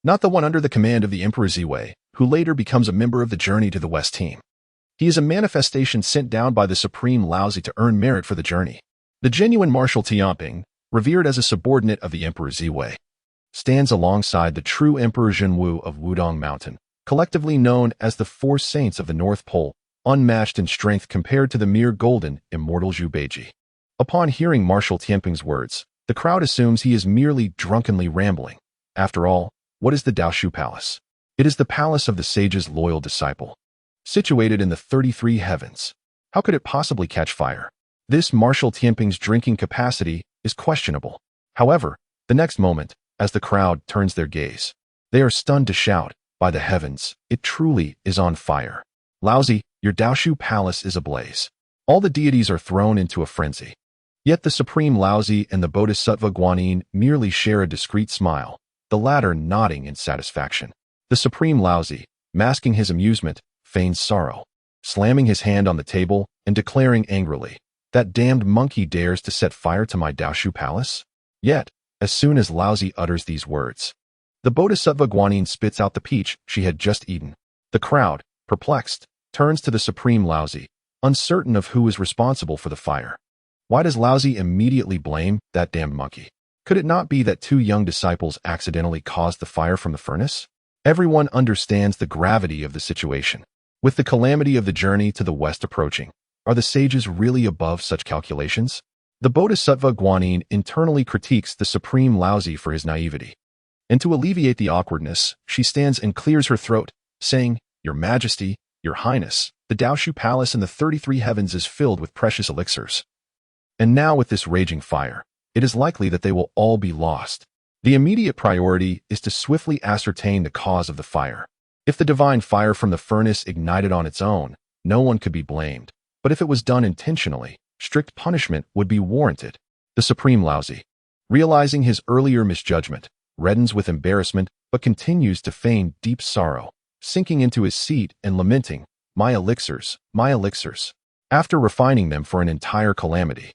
not the one under the command of the Emperor Ziwei, who later becomes a member of the Journey to the West team. He is a manifestation sent down by the Supreme Laozi to earn merit for the journey. The genuine Marshal Tianpeng, revered as a subordinate of the Emperor Ziwei, stands alongside the true Emperor Zhenwu of Wudong Mountain, collectively known as the 4 Saints of the North Pole, unmatched in strength compared to the mere golden, immortal Zhu Beiji. Upon hearing Marshal Tianpeng's words, the crowd assumes he is merely drunkenly rambling. After all, what is the Daoshu Palace? It is the palace of the sage's loyal disciple, situated in the 33 heavens. How could it possibly catch fire? This Marshal Tianpeng's drinking capacity is questionable. However, the next moment, as the crowd turns their gaze, they are stunned to shout, "By the heavens, it truly is on fire. Laozi, your Daoshu Palace is ablaze." All the deities are thrown into a frenzy. Yet the Supreme Laozi and the Bodhisattva Guanyin merely share a discreet smile, the latter nodding in satisfaction. The Supreme Laozi, masking his amusement, feigns sorrow, slamming his hand on the table and declaring angrily, "That damned monkey dares to set fire to my Daoshu Palace?" Yet, as soon as Laozi utters these words, the Bodhisattva Guanyin spits out the peach she had just eaten. The crowd, perplexed, turns to the Supreme Laozi, uncertain of who is responsible for the fire. Why does Laozi immediately blame that damned monkey? Could it not be that 2 young disciples accidentally caused the fire from the furnace? Everyone understands the gravity of the situation. With the calamity of the journey to the west approaching, are the sages really above such calculations? The Bodhisattva Guanyin internally critiques the Supreme Laozi for his naivety. And to alleviate the awkwardness, she stands and clears her throat, saying, "Your Majesty, Your Highness, the Daoshu Palace in the 33 heavens is filled with precious elixirs. And now with this raging fire, it is likely that they will all be lost. The immediate priority is to swiftly ascertain the cause of the fire. If the divine fire from the furnace ignited on its own, no one could be blamed. But if it was done intentionally, strict punishment would be warranted." The Supreme Laozi, realizing his earlier misjudgment, reddens with embarrassment but continues to feign deep sorrow, sinking into his seat and lamenting, my elixirs, my elixirs. After refining them for an entire calamity,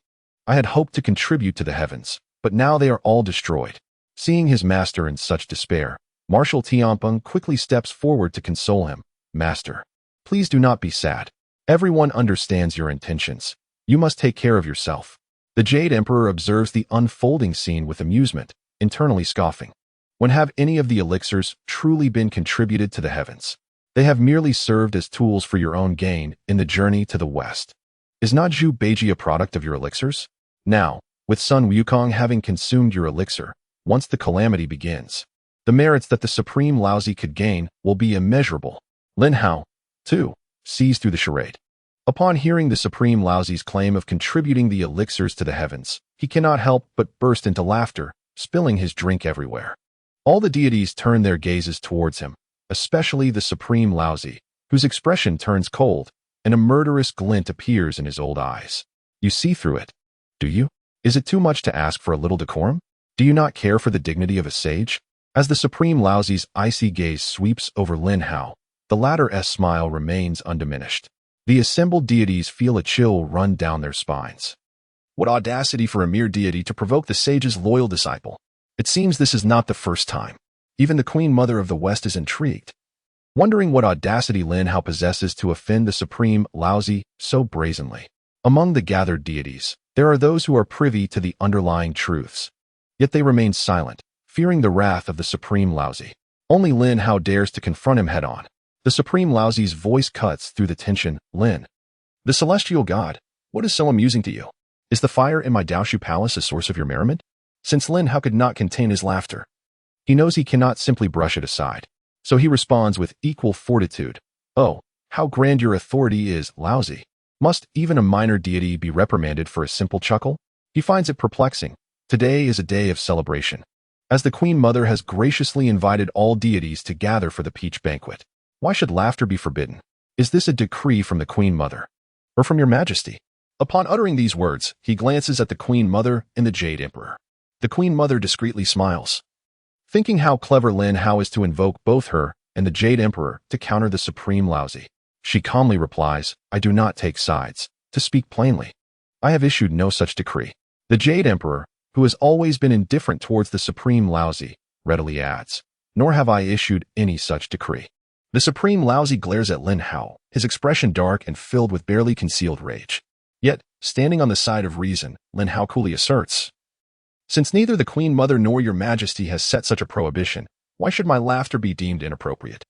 I had hoped to contribute to the heavens, but now they are all destroyed." Seeing his master in such despair, Marshal Tianpeng quickly steps forward to console him. "Master, please do not be sad. Everyone understands your intentions. You must take care of yourself." The Jade Emperor observes the unfolding scene with amusement, internally scoffing. When have any of the elixirs truly been contributed to the heavens? They have merely served as tools for your own gain in the journey to the west. Is not Zhu Beiji a product of your elixirs? Now, with Sun Wukong having consumed your elixir, once the calamity begins, the merits that the Supreme Laozi could gain will be immeasurable. Lin Hao, too, sees through the charade. Upon hearing the Supreme Laozi's claim of contributing the elixirs to the heavens, he cannot help but burst into laughter, spilling his drink everywhere. All the deities turn their gazes towards him, especially the Supreme Laozi, whose expression turns cold, and a murderous glint appears in his old eyes. You see through it, do you? Is it too much to ask for a little decorum? Do you not care for the dignity of a sage? As the Supreme Laozi's icy gaze sweeps over Lin Hao, the latter's smile remains undiminished. The assembled deities feel a chill run down their spines. What audacity for a mere deity to provoke the sage's loyal disciple. It seems this is not the first time. Even the Queen Mother of the West is intrigued. wondering what audacity Lin Hao possesses to offend the supreme Laozi so brazenly. Among the gathered deities, there are those who are privy to the underlying truths. Yet they remain silent, fearing the wrath of the supreme Laozi. Only Lin Hao dares to confront him head-on. The supreme Laozi's voice cuts through the tension. Lin, the celestial god, what is so amusing to you? Is the fire in my Daoshu palace a source of your merriment? Since Lin Hao could not contain his laughter, he knows he cannot simply brush it aside. So he responds with equal fortitude. Oh, how grand your authority is, Laozi. Must even a minor deity be reprimanded for a simple chuckle? He finds it perplexing. Today is a day of celebration, as the Queen Mother has graciously invited all deities to gather for the peach banquet. Why should laughter be forbidden? Is this a decree from the Queen Mother, or from your Majesty? Upon uttering these words, he glances at the Queen Mother and the Jade Emperor. The Queen Mother discreetly smiles, thinking how clever Lin Hao is to invoke both her and the Jade Emperor to counter the supreme Laozi. She calmly replies, I do not take sides. To speak plainly, I have issued no such decree. The Jade Emperor, who has always been indifferent towards the supreme Laozi, readily adds, nor have I issued any such decree. The supreme Laozi glares at Lin Hao, his expression dark and filled with barely concealed rage. Yet, standing on the side of reason, Lin Hao coolly asserts, since neither the Queen Mother nor your Majesty has set such a prohibition, why should my laughter be deemed inappropriate?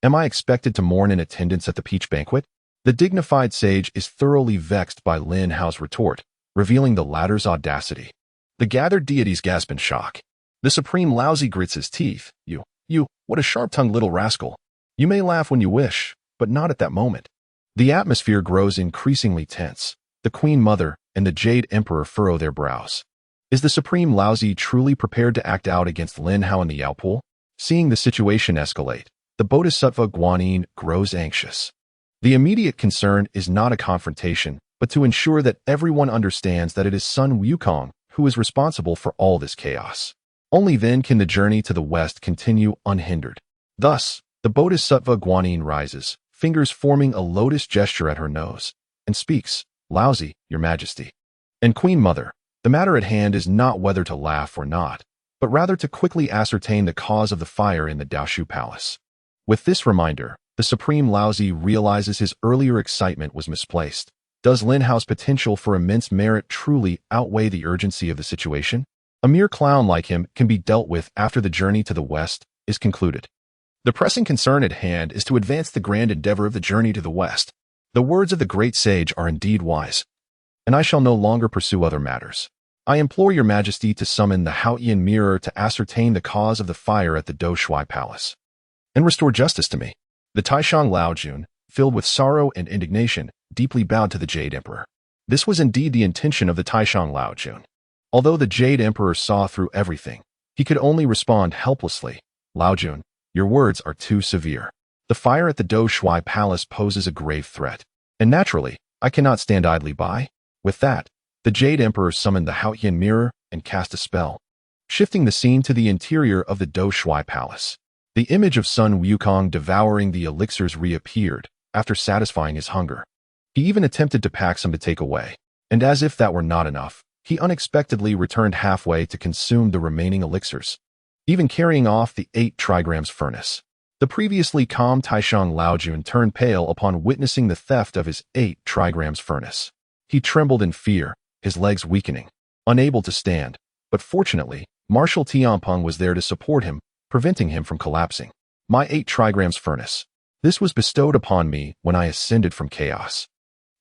Am I expected to mourn in attendance at the peach banquet? The dignified sage is thoroughly vexed by Lin Hao's retort, revealing the latter's audacity. The gathered deities gasp in shock. The supreme Laozi grits his teeth. You, what a sharp-tongued little rascal. You may laugh when you wish, but not at that moment. The atmosphere grows increasingly tense. The Queen Mother and the Jade Emperor furrow their brows. Is the supreme Laozi truly prepared to act out against Lin Hao in the Outpool? Seeing the situation escalate, the Bodhisattva Guanyin grows anxious. The immediate concern is not a confrontation, but to ensure that everyone understands that it is Sun Wukong who is responsible for all this chaos. Only then can the journey to the west continue unhindered. Thus, the Bodhisattva Guanyin rises, fingers forming a lotus gesture at her nose, and speaks, Laozi, your Majesty. And Queen Mother, the matter at hand is not whether to laugh or not, but rather to quickly ascertain the cause of the fire in the Daoshu Palace. With this reminder, the supreme Laozi realizes his earlier excitement was misplaced. Does Lin Hao's potential for immense merit truly outweigh the urgency of the situation? A mere clown like him can be dealt with after the journey to the west is concluded. The pressing concern at hand is to advance the grand endeavor of the journey to the west. The words of the great sage are indeed wise, and I shall no longer pursue other matters. I implore your Majesty to summon the Haotian mirror to ascertain the cause of the fire at the Doshui Palace, and restore justice to me. The Taishang Laojun, filled with sorrow and indignation, deeply bowed to the Jade Emperor. This was indeed the intention of the Taishang Laojun. Although the Jade Emperor saw through everything, he could only respond helplessly. Laojun, your words are too severe. The fire at the Doshui Palace poses a grave threat, and naturally, I cannot stand idly by. With that, the Jade Emperor summoned the Haotian mirror and cast a spell, shifting the scene to the interior of the Doshui Palace. The image of Sun Wukong devouring the elixirs reappeared after satisfying his hunger. He even attempted to pack some to take away, and as if that were not enough, he unexpectedly returned halfway to consume the remaining elixirs, even carrying off the 8 trigrams furnace. The previously calm Taishang Laojun turned pale upon witnessing the theft of his 8 trigrams furnace. He trembled in fear, his legs weakening, unable to stand, but fortunately, Marshal Tianpeng was there to support him, preventing him from collapsing. My 8 trigrams furnace. This was bestowed upon me when I ascended from chaos.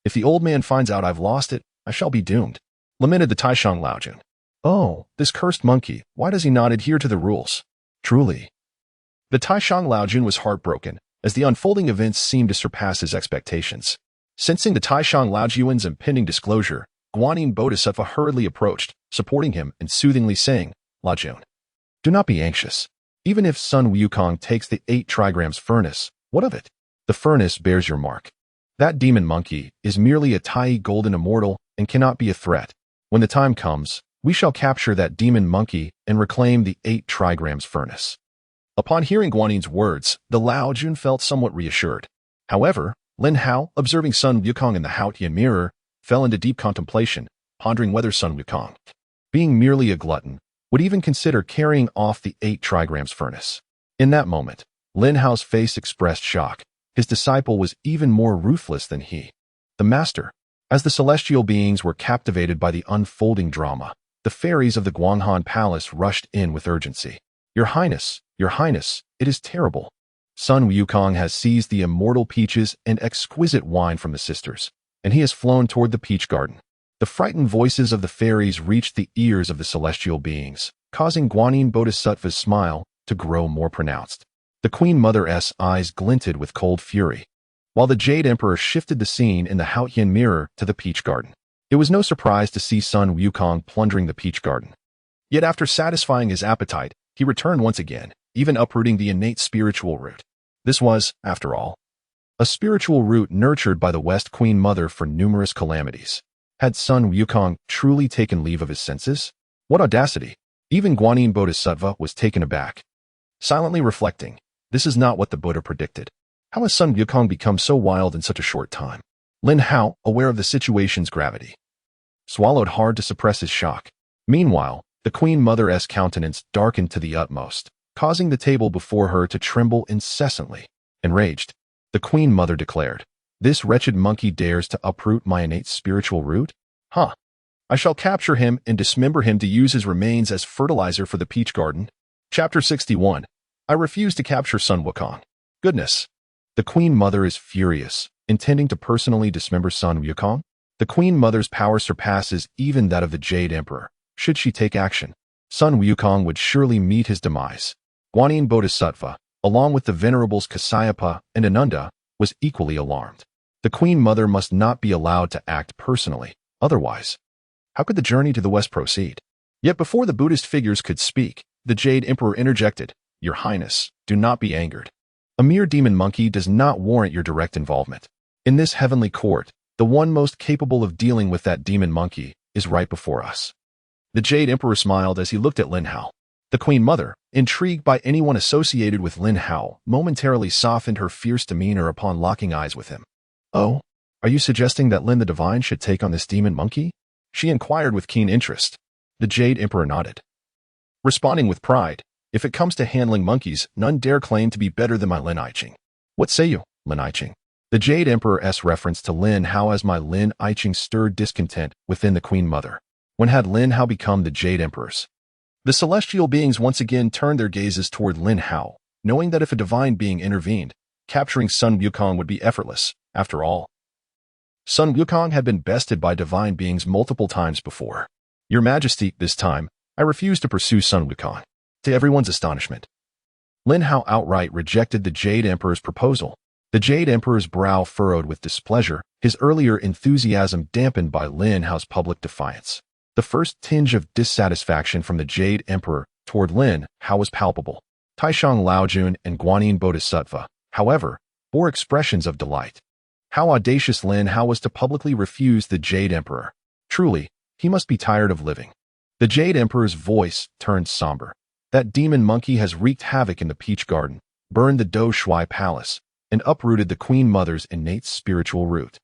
If the old man finds out I've lost it, I shall be doomed, lamented the Taishang Laojun. Oh, this cursed monkey, why does he not adhere to the rules? Truly. The Taishang Laojun was heartbroken, as the unfolding events seemed to surpass his expectations. Sensing the Taishang Laojun's impending disclosure, Guanyin Bodhisattva hurriedly approached, supporting him and soothingly saying, Laojun, do not be anxious. Even if Sun Wukong takes the 8 trigrams furnace, what of it? The furnace bears your mark. That demon monkey is merely a Tai golden immortal and cannot be a threat. When the time comes, we shall capture that demon monkey and reclaim the 8 trigrams furnace. Upon hearing Guanyin's words, the Laojun felt somewhat reassured. However, Lin Hao, observing Sun Wukong in the Haotian mirror, fell into deep contemplation, pondering whether Sun Wukong, being merely a glutton, would even consider carrying off the 8 trigrams furnace. In that moment, Lin Hao's face expressed shock. His disciple was even more ruthless than he. The master. As the celestial beings were captivated by the unfolding drama, the fairies of the Guanghan Palace rushed in with urgency. Your Highness, it is terrible. Sun Wukong has seized the immortal peaches and exquisite wine from the sisters, and he has flown toward the peach garden. The frightened voices of the fairies reached the ears of the celestial beings, causing Guanyin Bodhisattva's smile to grow more pronounced. The Queen Mother's eyes glinted with cold fury, while the Jade Emperor shifted the scene in the Haotian mirror to the peach garden. It was no surprise to see Sun Wukong plundering the peach garden. Yet after satisfying his appetite, he returned once again, even uprooting the innate spiritual root. This was, after all, a spiritual root nurtured by the West Queen Mother for numerous calamities. Had Sun Wukong truly taken leave of his senses? What audacity! Even Guanyin Bodhisattva was taken aback. Silently reflecting, this is not what the Buddha predicted. How has Sun Wukong become so wild in such a short time? Lin Hao, aware of the situation's gravity, swallowed hard to suppress his shock. Meanwhile, the Queen Mother's countenance darkened to the utmost, causing the table before her to tremble incessantly. Enraged, the Queen Mother declared, "This wretched monkey dares to uproot my innate spiritual root? Huh. I shall capture him and dismember him to use his remains as fertilizer for the peach garden." Chapter 61. I refuse to capture Sun Wukong. Goodness. The Queen Mother is furious, intending to personally dismember Sun Wukong. The Queen Mother's power surpasses even that of the Jade Emperor. Should she take action, Sun Wukong would surely meet his demise. Guanyin Bodhisattva, along with the venerables Kasyapa and Ananda, was equally alarmed. The Queen Mother must not be allowed to act personally. Otherwise, how could the journey to the west proceed? Yet before the Buddhist figures could speak, the Jade Emperor interjected, "Your Highness, do not be angered. A mere demon monkey does not warrant your direct involvement. In this heavenly court, the one most capable of dealing with that demon monkey is right before us." The Jade Emperor smiled as he looked at Lin Hao. The Queen Mother, intrigued by anyone associated with Lin Hao, momentarily softened her fierce demeanor upon locking eyes with him. "Oh, are you suggesting that Lin the Divine should take on this demon monkey?" she inquired with keen interest. The Jade Emperor nodded, responding with pride, "If it comes to handling monkeys, none dare claim to be better than my Lin Aiching. What say you, Lin Aiching?" The Jade Emperor's reference to Lin Hao as my Lin Aiching stirred discontent within the Queen Mother. When had Lin Hao become the Jade Emperor's? The celestial beings once again turned their gazes toward Lin Hao, knowing that if a divine being intervened, capturing Sun Wukong would be effortless. After all, Sun Wukong had been bested by divine beings multiple times before. "Your Majesty, this time, I refuse to pursue Sun Wukong." To everyone's astonishment, Lin Hao outright rejected the Jade Emperor's proposal. The Jade Emperor's brow furrowed with displeasure, his earlier enthusiasm dampened by Lin Hao's public defiance. The first tinge of dissatisfaction from the Jade Emperor toward Lin Hao was palpable. Taishang Laojun and Guanyin Bodhisattva, however, bore expressions of delight. How audacious Lin Hao was to publicly refuse the Jade Emperor. Truly, he must be tired of living. The Jade Emperor's voice turned somber. That demon monkey has wreaked havoc in the Peach Garden, burned the Do Shui Palace, and uprooted the Queen Mother's innate spiritual root.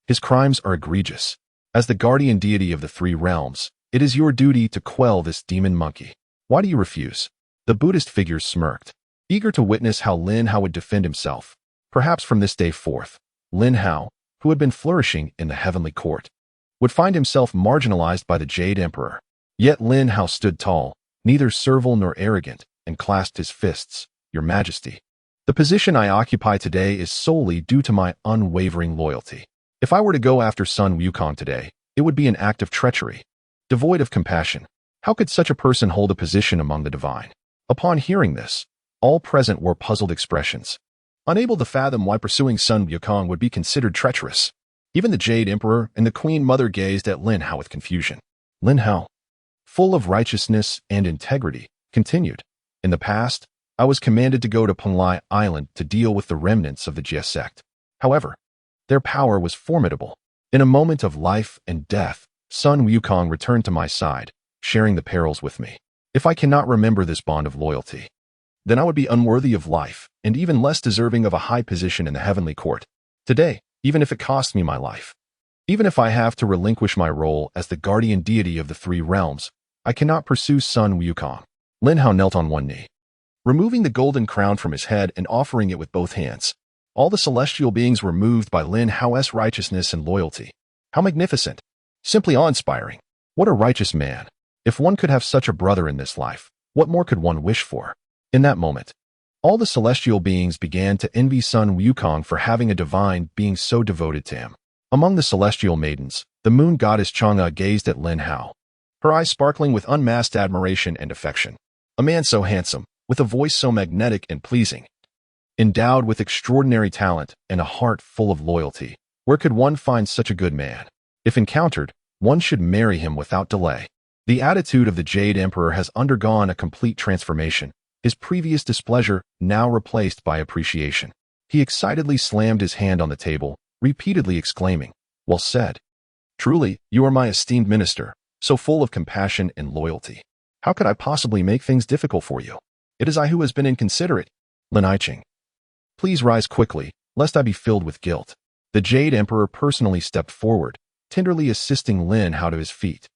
His crimes are egregious. As the guardian deity of the three realms, it is your duty to quell this demon monkey. Why do you refuse? The Buddhist figures smirked, eager to witness how Lin Hao would defend himself. Perhaps from this day forth, Lin Hao, who had been flourishing in the heavenly court, would find himself marginalized by the Jade Emperor. Yet Lin Hao stood tall, neither servile nor arrogant, and clasped his fists. "Your Majesty, the position I occupy today is solely due to my unwavering loyalty. If I were to go after Sun Wukong today, it would be an act of treachery, devoid of compassion. How could such a person hold a position among the divine?" Upon hearing this, all present wore puzzled expressions, unable to fathom why pursuing Sun Wukong would be considered treacherous. Even the Jade Emperor and the Queen Mother gazed at Lin Hao with confusion. Lin Hao, full of righteousness and integrity, continued, "In the past, I was commanded to go to Penglai Island to deal with the remnants of the Jia sect. However, their power was formidable. In a moment of life and death, Sun Wukong returned to my side, sharing the perils with me. If I cannot remember this bond of loyalty, then I would be unworthy of life and even less deserving of a high position in the heavenly court. Today, even if it costs me my life, even if I have to relinquish my role as the guardian deity of the three realms, I cannot pursue Sun Wukong." Lin Hao knelt on one knee, removing the golden crown from his head and offering it with both hands. All the celestial beings were moved by Lin Hao's righteousness and loyalty. How magnificent! Simply awe-inspiring. What a righteous man. If one could have such a brother in this life, what more could one wish for? In that moment, all the celestial beings began to envy Sun Wukong for having a divine being so devoted to him. Among the celestial maidens, the moon goddess Chang'e gazed at Lin Hao, her eyes sparkling with unmasked admiration and affection. A man so handsome, with a voice so magnetic and pleasing, endowed with extraordinary talent and a heart full of loyalty. Where could one find such a good man? If encountered, one should marry him without delay. The attitude of the Jade Emperor has undergone a complete transformation, his previous displeasure now replaced by appreciation. He excitedly slammed his hand on the table, repeatedly exclaiming, "Well said. Truly, you are my esteemed minister, so full of compassion and loyalty. How could I possibly make things difficult for you? It is I who has been inconsiderate. Lin Hao, please rise quickly, lest I be filled with guilt." The Jade Emperor personally stepped forward, tenderly assisting Lin Hao to his feet,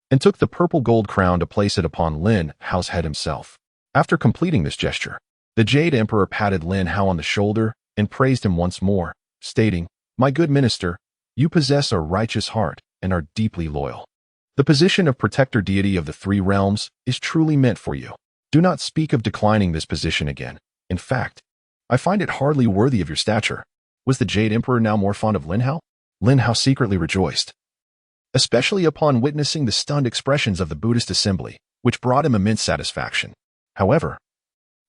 and took the purple gold crown to place it upon Lin Hao's head himself. After completing this gesture, the Jade Emperor patted Lin Hao on the shoulder and praised him once more, stating, "My good minister, you possess a righteous heart and are deeply loyal. The position of protector deity of the three realms is truly meant for you. Do not speak of declining this position again. In fact, I find it hardly worthy of your stature." Was the Jade Emperor now more fond of Lin Hao? Lin Hao secretly rejoiced, especially upon witnessing the stunned expressions of the Buddhist assembly, which brought him immense satisfaction. However,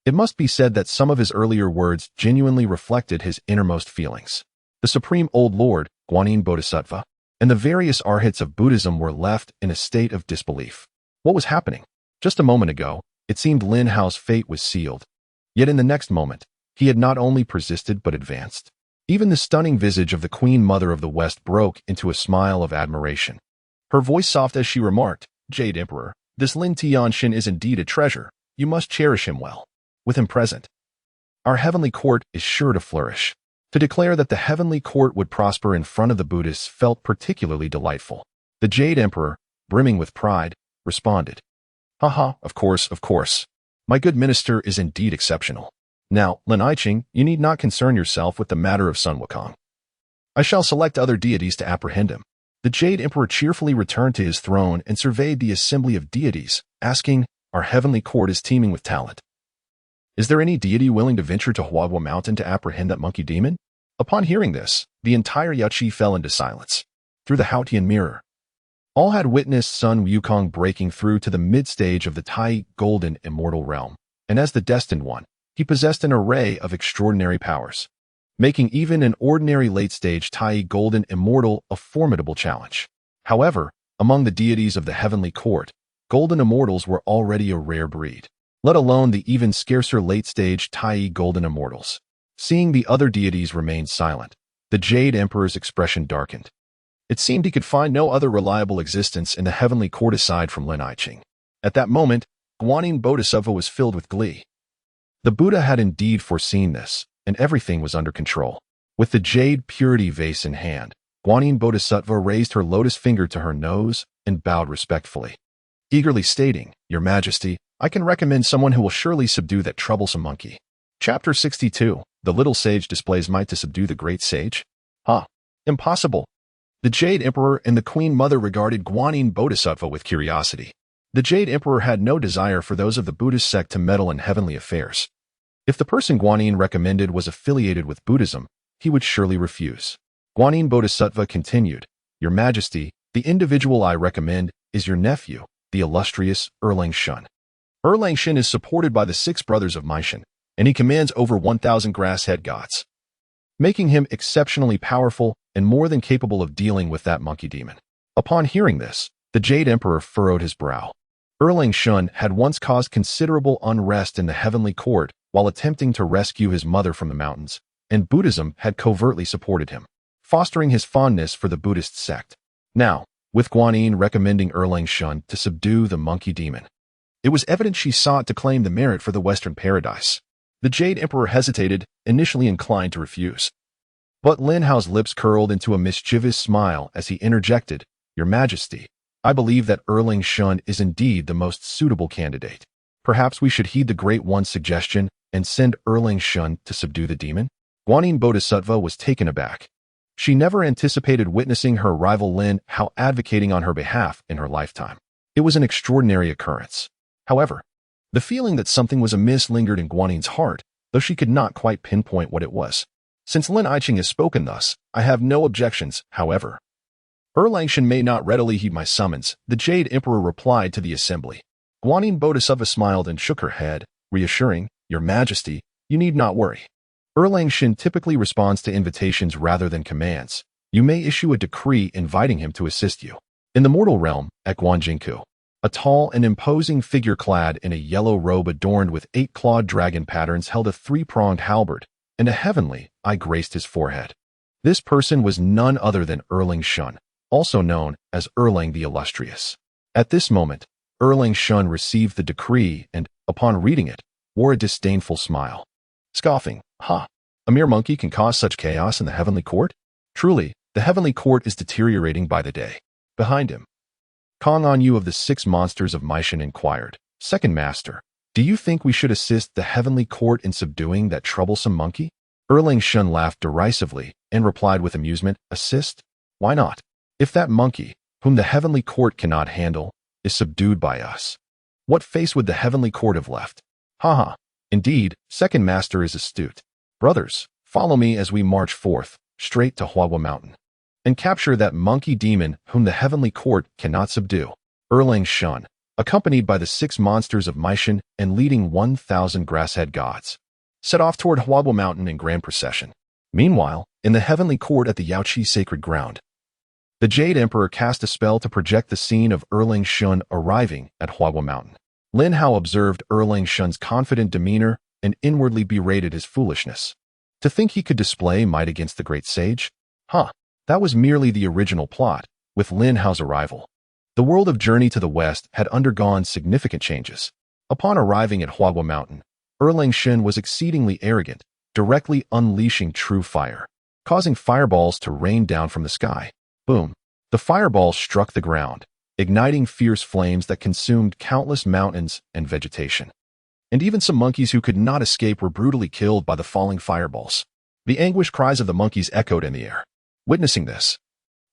it must be said that some of his earlier words genuinely reflected his innermost feelings. The Supreme Old Lord, Guanyin Bodhisattva, and the various arhats of Buddhism were left in a state of disbelief. What was happening? Just a moment ago, it seemed Lin Hao's fate was sealed. Yet in the next moment, he had not only persisted but advanced. Even the stunning visage of the Queen Mother of the West broke into a smile of admiration. Her voice soft as she remarked, "Jade Emperor, this Lin Tianxin is indeed a treasure. You must cherish him well. With him present, our heavenly court is sure to flourish." To declare that the heavenly court would prosper in front of the Buddhists felt particularly delightful. The Jade Emperor, brimming with pride, responded, "Haha, of course. My good minister is indeed exceptional. Now, Lin Hao, you need not concern yourself with the matter of Sun Wukong. I shall select other deities to apprehend him." The Jade Emperor cheerfully returned to his throne and surveyed the assembly of deities, asking, "Our heavenly court is teeming with talent. Is there any deity willing to venture to Huahua Mountain to apprehend that monkey demon?" Upon hearing this, the entire Yachi fell into silence. Through the Haotian mirror, all had witnessed Sun Wukong breaking through to the mid-stage of the Tai Golden Immortal Realm, and as the destined one, he possessed an array of extraordinary powers, making even an ordinary late-stage Tai Golden Immortal a formidable challenge. However, among the deities of the heavenly court, Golden Immortals were already a rare breed, let alone the even scarcer late-stage Tai Golden Immortals. Seeing the other deities remain silent, the Jade Emperor's expression darkened. It seemed he could find no other reliable existence in the heavenly court aside from Lin Hao. At that moment, Guanyin Bodhisattva was filled with glee. The Buddha had indeed foreseen this, and everything was under control. With the jade purity vase in hand, Guanyin Bodhisattva raised her lotus finger to her nose and bowed respectfully, eagerly stating, "Your Majesty, I can recommend someone who will surely subdue that troublesome monkey." Chapter 62. The little sage displays might to subdue the great sage? Impossible. The Jade Emperor and the Queen Mother regarded Guanyin Bodhisattva with curiosity. The Jade Emperor had no desire for those of the Buddhist sect to meddle in heavenly affairs. If the person Guanyin recommended was affiliated with Buddhism, he would surely refuse. Guanyin Bodhisattva continued, "Your Majesty, the individual I recommend is your nephew, the illustrious Erlang Shun. Erlang Shun is supported by the 6 brothers of Maishan, and he commands over 1,000 grass-head gods, making him exceptionally powerful and more than capable of dealing with that monkey demon." Upon hearing this, the Jade Emperor furrowed his brow. Erlang Shun had once caused considerable unrest in the heavenly court while attempting to rescue his mother from the mountains, and Buddhism had covertly supported him, fostering his fondness for the Buddhist sect. Now, with Guanyin recommending Erlang Shun to subdue the monkey demon, it was evident she sought to claim the merit for the Western paradise. The Jade Emperor hesitated, initially inclined to refuse. But Lin Hao's lips curled into a mischievous smile as he interjected, "Your Majesty, I believe that Erlang Shun is indeed the most suitable candidate. Perhaps we should heed the Great One's suggestion and send Erlang Shun to subdue the demon? Guanyin Bodhisattva was taken aback. She never anticipated witnessing her rival Lin Hao advocating on her behalf in her lifetime. It was an extraordinary occurrence. However, the feeling that something was amiss lingered in Guanyin's heart, though she could not quite pinpoint what it was. Since Lin Aiching has spoken thus, I have no objections, however. Erlang Shun may not readily heed my summons, the Jade Emperor replied to the assembly. Guanyin Bodhisattva smiled and shook her head, reassuring, Your Majesty, you need not worry. Erlang Shun typically responds to invitations rather than commands. You may issue a decree inviting him to assist you. In the mortal realm, at Guanjingku, a tall and imposing figure clad in a yellow robe adorned with 8-clawed dragon patterns held a 3-pronged halberd, and a heavenly eye graced his forehead. This person was none other than Erlang Shun, also known as Erlang the Illustrious. At this moment, Erlang Shun received the decree and, upon reading it, wore a disdainful smile. Scoffing, "Ha! A mere monkey can cause such chaos in the heavenly court? Truly, the heavenly court is deteriorating by the day." Behind him, Kong On Yu of the 6 Monsters of Meishan inquired, "Second Master, do you think we should assist the heavenly court in subduing that troublesome monkey?" Erlang Shun laughed derisively and replied with amusement, "Assist? Why not? If that monkey, whom the heavenly court cannot handle, is subdued by us, what face would the heavenly court have left? Ha! Indeed, Second Master is astute. Brothers, follow me as we march forth, straight to Huagua Mountain, and capture that monkey demon whom the heavenly court cannot subdue." Erlang Shun, accompanied by the 6 Monsters of Meishan and leading 1,000 grasshead gods, set off toward Huagua Mountain in grand procession. Meanwhile, in the heavenly court at the Yaoqi Sacred Ground, the Jade Emperor cast a spell to project the scene of Erlang Shun arriving at Huagua Mountain. Lin Hao observed Erlang Shun's confident demeanor and inwardly berated his foolishness. To think he could display might against the great sage? That was merely the original plot, with Lin Hao's arrival. The world of Journey to the West had undergone significant changes. Upon arriving at Huagua Mountain, Erlang Shun was exceedingly arrogant, directly unleashing true fire, causing fireballs to rain down from the sky. Boom! The fireballs struck the ground, igniting fierce flames that consumed countless mountains and vegetation. And even some monkeys who could not escape were brutally killed by the falling fireballs. The anguished cries of the monkeys echoed in the air. Witnessing this,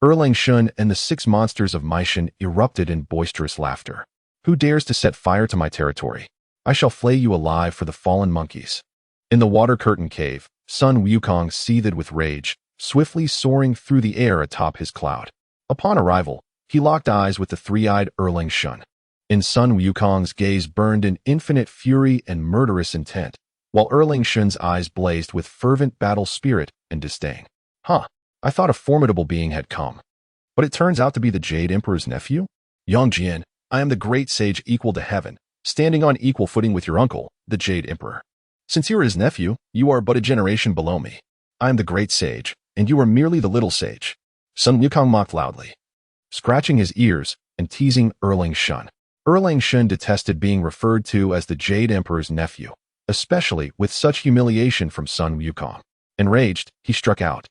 Erlang Shun and the 6 Monsters of Meishan erupted in boisterous laughter. "Who dares to set fire to my territory? I shall flay you alive for the fallen monkeys." In the water curtain cave, Sun Wukong seethed with rage, swiftly soaring through the air atop his cloud. Upon arrival, he locked eyes with the 3-eyed Erlang Shun. In Sun Wukong's gaze burned in infinite fury and murderous intent, while Erlang Shun's eyes blazed with fervent battle spirit and disdain. I thought a formidable being had come, but it turns out to be the Jade Emperor's nephew? Yongjian, I am the great sage equal to heaven, standing on equal footing with your uncle, the Jade Emperor. Since you are his nephew, you are but a generation below me. I am the great sage, and you are merely the little sage. Sun Wukong mocked loudly, scratching his ears and teasing Erlang Shun. Erlang Shun detested being referred to as the Jade Emperor's nephew, especially with such humiliation from Sun Wukong. Enraged, he struck out,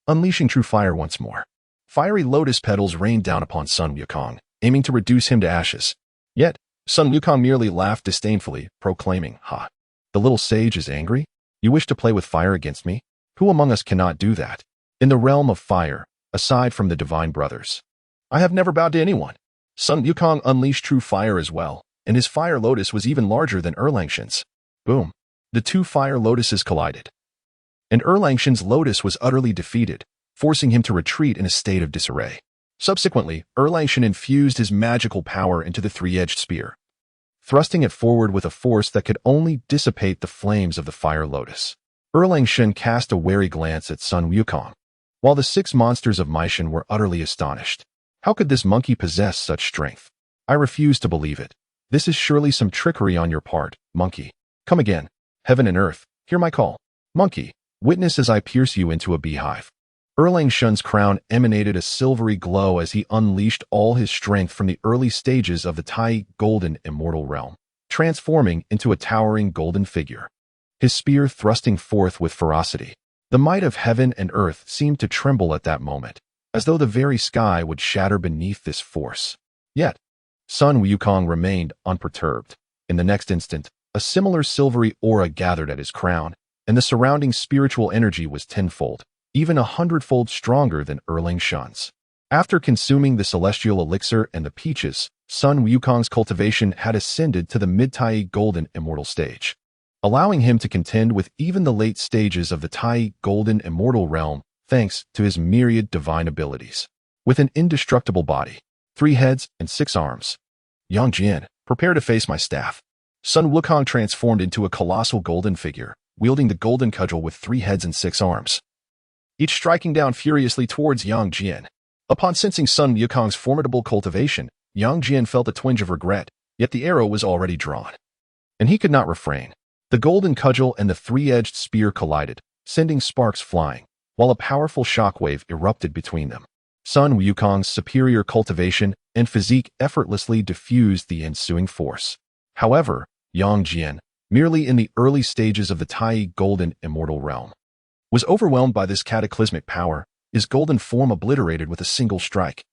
unleashing true fire once more. Fiery lotus petals rained down upon Sun Wukong, aiming to reduce him to ashes. Yet, Sun Wukong merely laughed disdainfully, proclaiming, "The little sage is angry? You wish to play with fire against me? Who among us cannot do that? In the realm of fire, aside from the divine brothers, I have never bowed to anyone." Sun Wukong unleashed true fire as well, and his fire lotus was even larger than Erlang Shun's. Boom! The 2 fire lotuses collided, and Erlang Shun's lotus was utterly defeated, forcing him to retreat in a state of disarray. Subsequently, Erlang Shun infused his magical power into the 3-edged spear, thrusting it forward with a force that could only dissipate the flames of the fire lotus. Erlang Shun cast a wary glance at Sun Wukong, while the 6 Monsters of Meishan were utterly astonished. How could this monkey possess such strength? I refuse to believe it. This is surely some trickery on your part, monkey. Come again. Heaven and earth, hear my call. Monkey, witness as I pierce you into a beehive. Erlang Shun's crown emanated a silvery glow as he unleashed all his strength from the early stages of the Tai golden immortal realm, transforming into a towering golden figure, his spear thrusting forth with ferocity. The might of heaven and earth seemed to tremble at that moment, as though the very sky would shatter beneath this force. Yet, Sun Wukong remained unperturbed. In the next instant, a similar silvery aura gathered at his crown, and the surrounding spiritual energy was tenfold, even 100-fold stronger than Erlang Shun's. After consuming the celestial elixir and the peaches, Sun Wukong's cultivation had ascended to the mid-Tai golden immortal stage, allowing him to contend with even the late stages of the Tai golden immortal realm thanks to his myriad divine abilities. With an indestructible body, 3 heads, and 6 arms, Yang Jian, prepare to face my staff. Sun Wukong transformed into a colossal golden figure, wielding the golden cudgel with 3 heads and 6 arms, each striking down furiously towards Yang Jian. Upon sensing Sun Wukong's formidable cultivation, Yang Jian felt a twinge of regret, yet the arrow was already drawn, and he could not refrain. The golden cudgel and the 3-edged spear collided, sending sparks flying, while a powerful shockwave erupted between them. Sun Wukong's superior cultivation and physique effortlessly diffused the ensuing force. However, Yang Jian, merely in the early stages of the Tai golden immortal realm, was overwhelmed by this cataclysmic power, his golden form obliterated with a single strike.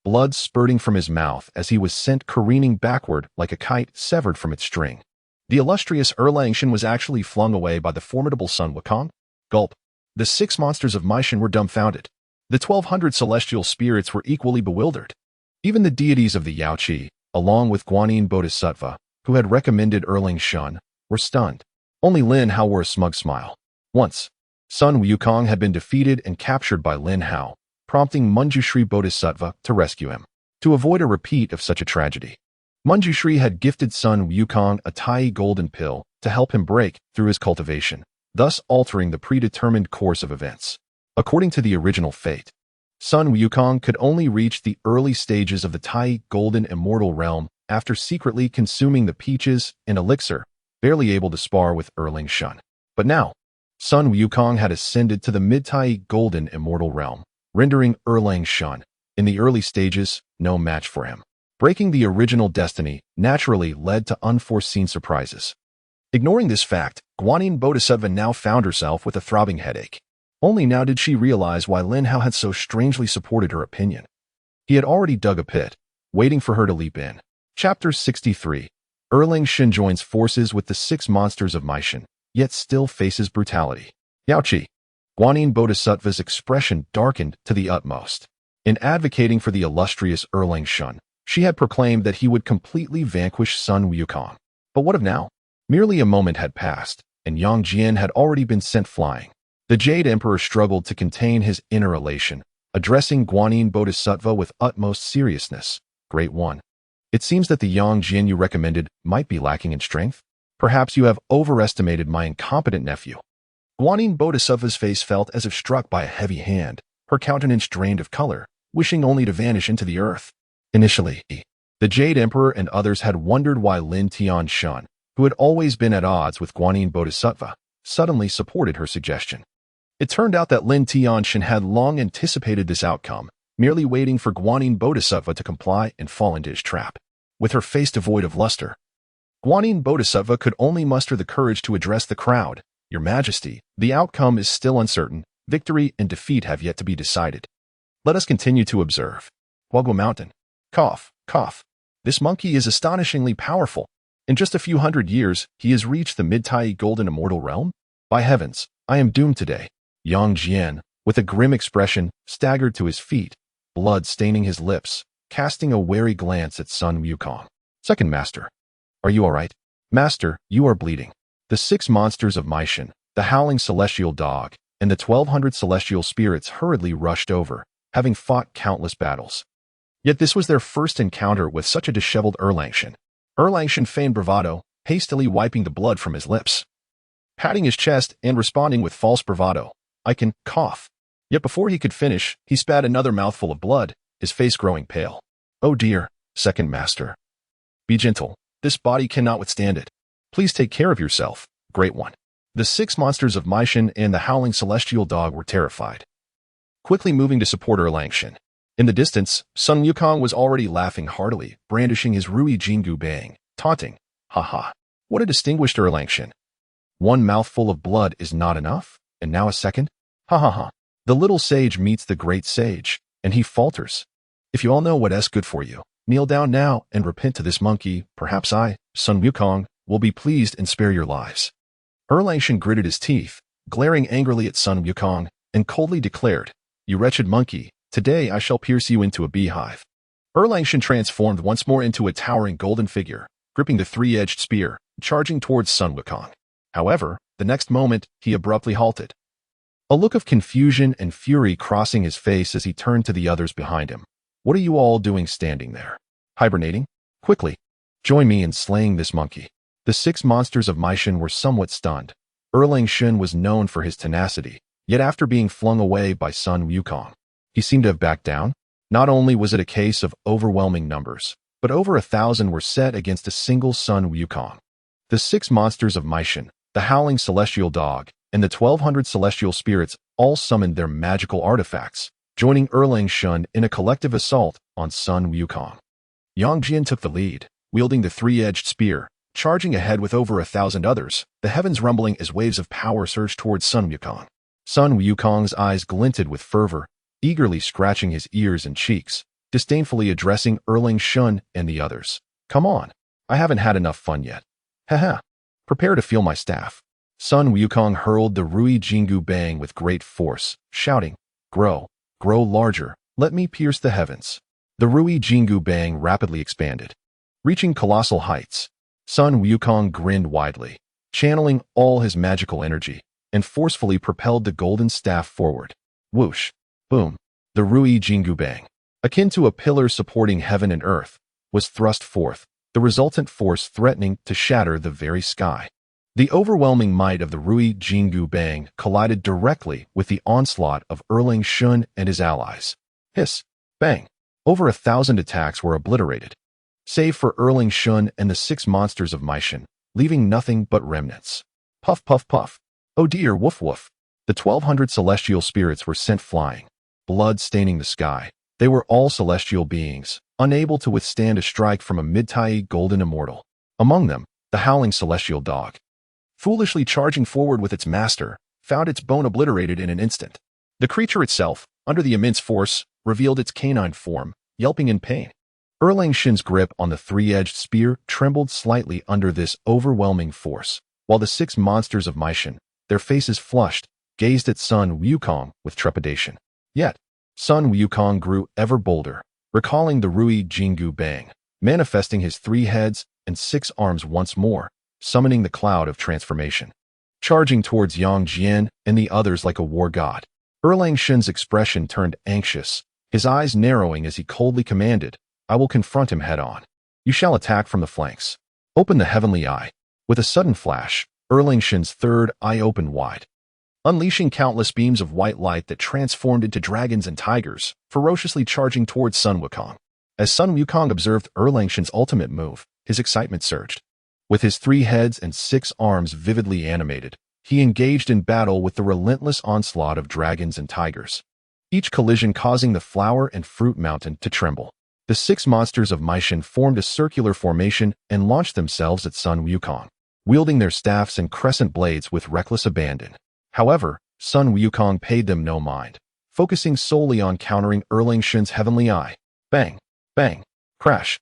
Blood spurting from his mouth as he was sent careening backward like a kite severed from its string. The illustrious Erlang Shen was actually flung away by the formidable Sun Wukong. Gulp. The 6 monsters of Maishan were dumbfounded. The 1,200 celestial spirits were equally bewildered. Even the deities of the Yaoqi, along with Guanyin Bodhisattva, who had recommended Erlang Shen, were stunned. Only Lin Hao wore a smug smile. Once, Sun Wukong had been defeated and captured by Lin Hao, prompting Manjushri Bodhisattva to rescue him. To avoid a repeat of such a tragedy, Manjushri had gifted Sun Wukong a Tai golden pill to help him break through his cultivation, thus altering the predetermined course of events. According to the original fate, Sun Wukong could only reach the early stages of the Tai golden immortal realm after secretly consuming the peaches and elixir, barely able to spar with Erlang Shen. But now, Sun Wukong had ascended to the mid-Tai golden immortal realm, rendering Erlang Shen, in the early stages, no match for him. Breaking the original destiny naturally led to unforeseen surprises. Ignoring this fact, Guanyin Bodhisattva now found herself with a throbbing headache. Only now did she realize why Lin Hao had so strangely supported her opinion. He had already dug a pit, waiting for her to leap in. Chapter 63. Erlang Shen joins forces with the 6 monsters of Maishan, yet still faces brutality. Yaoqi. Guanyin Bodhisattva's expression darkened to the utmost. In advocating for the illustrious Erlang Shen, she had proclaimed that he would completely vanquish Sun Wukong. But what of now? Merely a moment had passed, and Yang Jian had already been sent flying. The Jade Emperor struggled to contain his inner elation, addressing Guanyin Bodhisattva with utmost seriousness. Great One, it seems that the Yang Jian you recommended might be lacking in strength. Perhaps you have overestimated my incompetent nephew. Guanyin Bodhisattva's face felt as if struck by a heavy hand, her countenance drained of color, wishing only to vanish into the earth. Initially, the Jade Emperor and others had wondered why Lin Shen, who had always been at odds with Guanyin Bodhisattva, suddenly supported her suggestion. It turned out that Lin Shen had long anticipated this outcome, merely waiting for Guanyin Bodhisattva to comply and fall into his trap. With her face devoid of luster, Guanyin Bodhisattva could only muster the courage to address the crowd. Your Majesty, the outcome is still uncertain. Victory and defeat have yet to be decided. Let us continue to observe. Huaguo Mountain. Cough, cough. This monkey is astonishingly powerful. In just a few hundred years, he has reached the mid-Tai golden immortal realm? By heavens, I am doomed today. Yang Jian, with a grim expression, staggered to his feet, blood staining his lips, casting a wary glance at Sun Wukong. Second Master. Are you all right? Master, you are bleeding. The 6 monsters of Maishan, the howling celestial dog, and the 1,200 celestial spirits hurriedly rushed over, having fought countless battles. Yet this was their first encounter with such a disheveled Erlang Shen. Erlang Shen feigned bravado, hastily wiping the blood from his lips, patting his chest and responding with false bravado. I can cough. Yet before he could finish, he spat another mouthful of blood, his face growing pale. Oh dear, Second Master. Be gentle. This body cannot withstand it. Please take care of yourself, Great One. The 6 monsters of Maishan and the howling celestial dog were terrified, quickly moving to support Erlang Shen. In the distance, Sun Wukong was already laughing heartily, brandishing his Rui Jingu Bang, taunting. Ha ha. What a distinguished Erlang Shen. 1 mouthful of blood is not enough, and now a second? Ha ha ha. The little sage meets the great sage, and he falters. If you all know what's good for you, kneel down now and repent to this monkey. Perhaps I, Sun Wukong, will be pleased and spare your lives." Erlang gritted his teeth, glaring angrily at Sun Wukong, and coldly declared, "You wretched monkey, today I shall pierce you into a beehive." Erlang transformed once more into a towering golden figure, gripping the three-edged spear, charging towards Sun Wukong. However, the next moment, he abruptly halted. A look of confusion and fury crossing his face as he turned to the others behind him. "What are you all doing standing there? Hibernating? Quickly, join me in slaying this monkey." The six monsters of Maishan were somewhat stunned. Erlang was known for his tenacity, yet after being flung away by Sun Wukong, he seemed to have backed down. Not only was it a case of overwhelming numbers, but over 1,000 were set against a single Sun Wukong. The six monsters of Maishan, the howling celestial dog, and the 1,200 celestial spirits all summoned their magical artifacts, joining Erlang in a collective assault on Sun Wukong. Yang Jian took the lead, wielding the three-edged spear, charging ahead with over 1,000 others, the heavens rumbling as waves of power surged towards Sun Wukong. Sun Wukong's eyes glinted with fervor, eagerly scratching his ears and cheeks, disdainfully addressing Erlang and the others. "Come on, I haven't had enough fun yet. Haha, prepare to feel my staff." Sun Wukong hurled the Rui Jingu Bang with great force, shouting, "Grow, grow larger, let me pierce the heavens." The Rui Jingu Bang rapidly expanded, reaching colossal heights. Sun Wukong grinned widely, channeling all his magical energy, and forcefully propelled the golden staff forward. Whoosh! Boom! The Rui Jingu Bang, akin to a pillar supporting heaven and earth, was thrust forth, the resultant force threatening to shatter the very sky. The overwhelming might of the Rui Jingu Bang collided directly with the onslaught of Erlang and his allies. Hiss! Bang! Over 1,000 attacks were obliterated, save for Erlang and the six monsters of Maishan, leaving nothing but remnants. Puff, puff, puff. Oh dear, woof, woof. The 1,200 celestial spirits were sent flying, blood staining the sky. They were all celestial beings, unable to withstand a strike from a mid-tai golden immortal. Among them, the howling celestial dog, foolishly charging forward with its master, found its bone obliterated in an instant. The creature itself, under the immense force, revealed its canine form, yelping in pain. Erlang's grip on the three-edged spear trembled slightly under this overwhelming force, while the six monsters of Maishan, their faces flushed, gazed at Sun Wukong with trepidation. Yet, Sun Wukong grew ever bolder, recalling the Rui Jingu Bang, manifesting his 3 heads and 6 arms once more, summoning the cloud of transformation. Charging towards Yang Jian and the others like a war god, Erlang's expression turned anxious, his eyes narrowing as he coldly commanded, "I will confront him head-on. You shall attack from the flanks. Open the heavenly eye." With a sudden flash, Erlang's third eye opened wide, unleashing countless beams of white light that transformed into dragons and tigers, ferociously charging towards Sun Wukong. As Sun Wukong observed Erlang's ultimate move, his excitement surged. With his 3 heads and 6 arms vividly animated, he engaged in battle with the relentless onslaught of dragons and tigers, each collision causing the flower and fruit mountain to tremble. The 6 monsters of Maishan formed a circular formation and launched themselves at Sun Wukong, wielding their staffs and crescent blades with reckless abandon. However, Sun Wukong paid them no mind, focusing solely on countering Erlang's heavenly eye. Bang! Bang! Crash!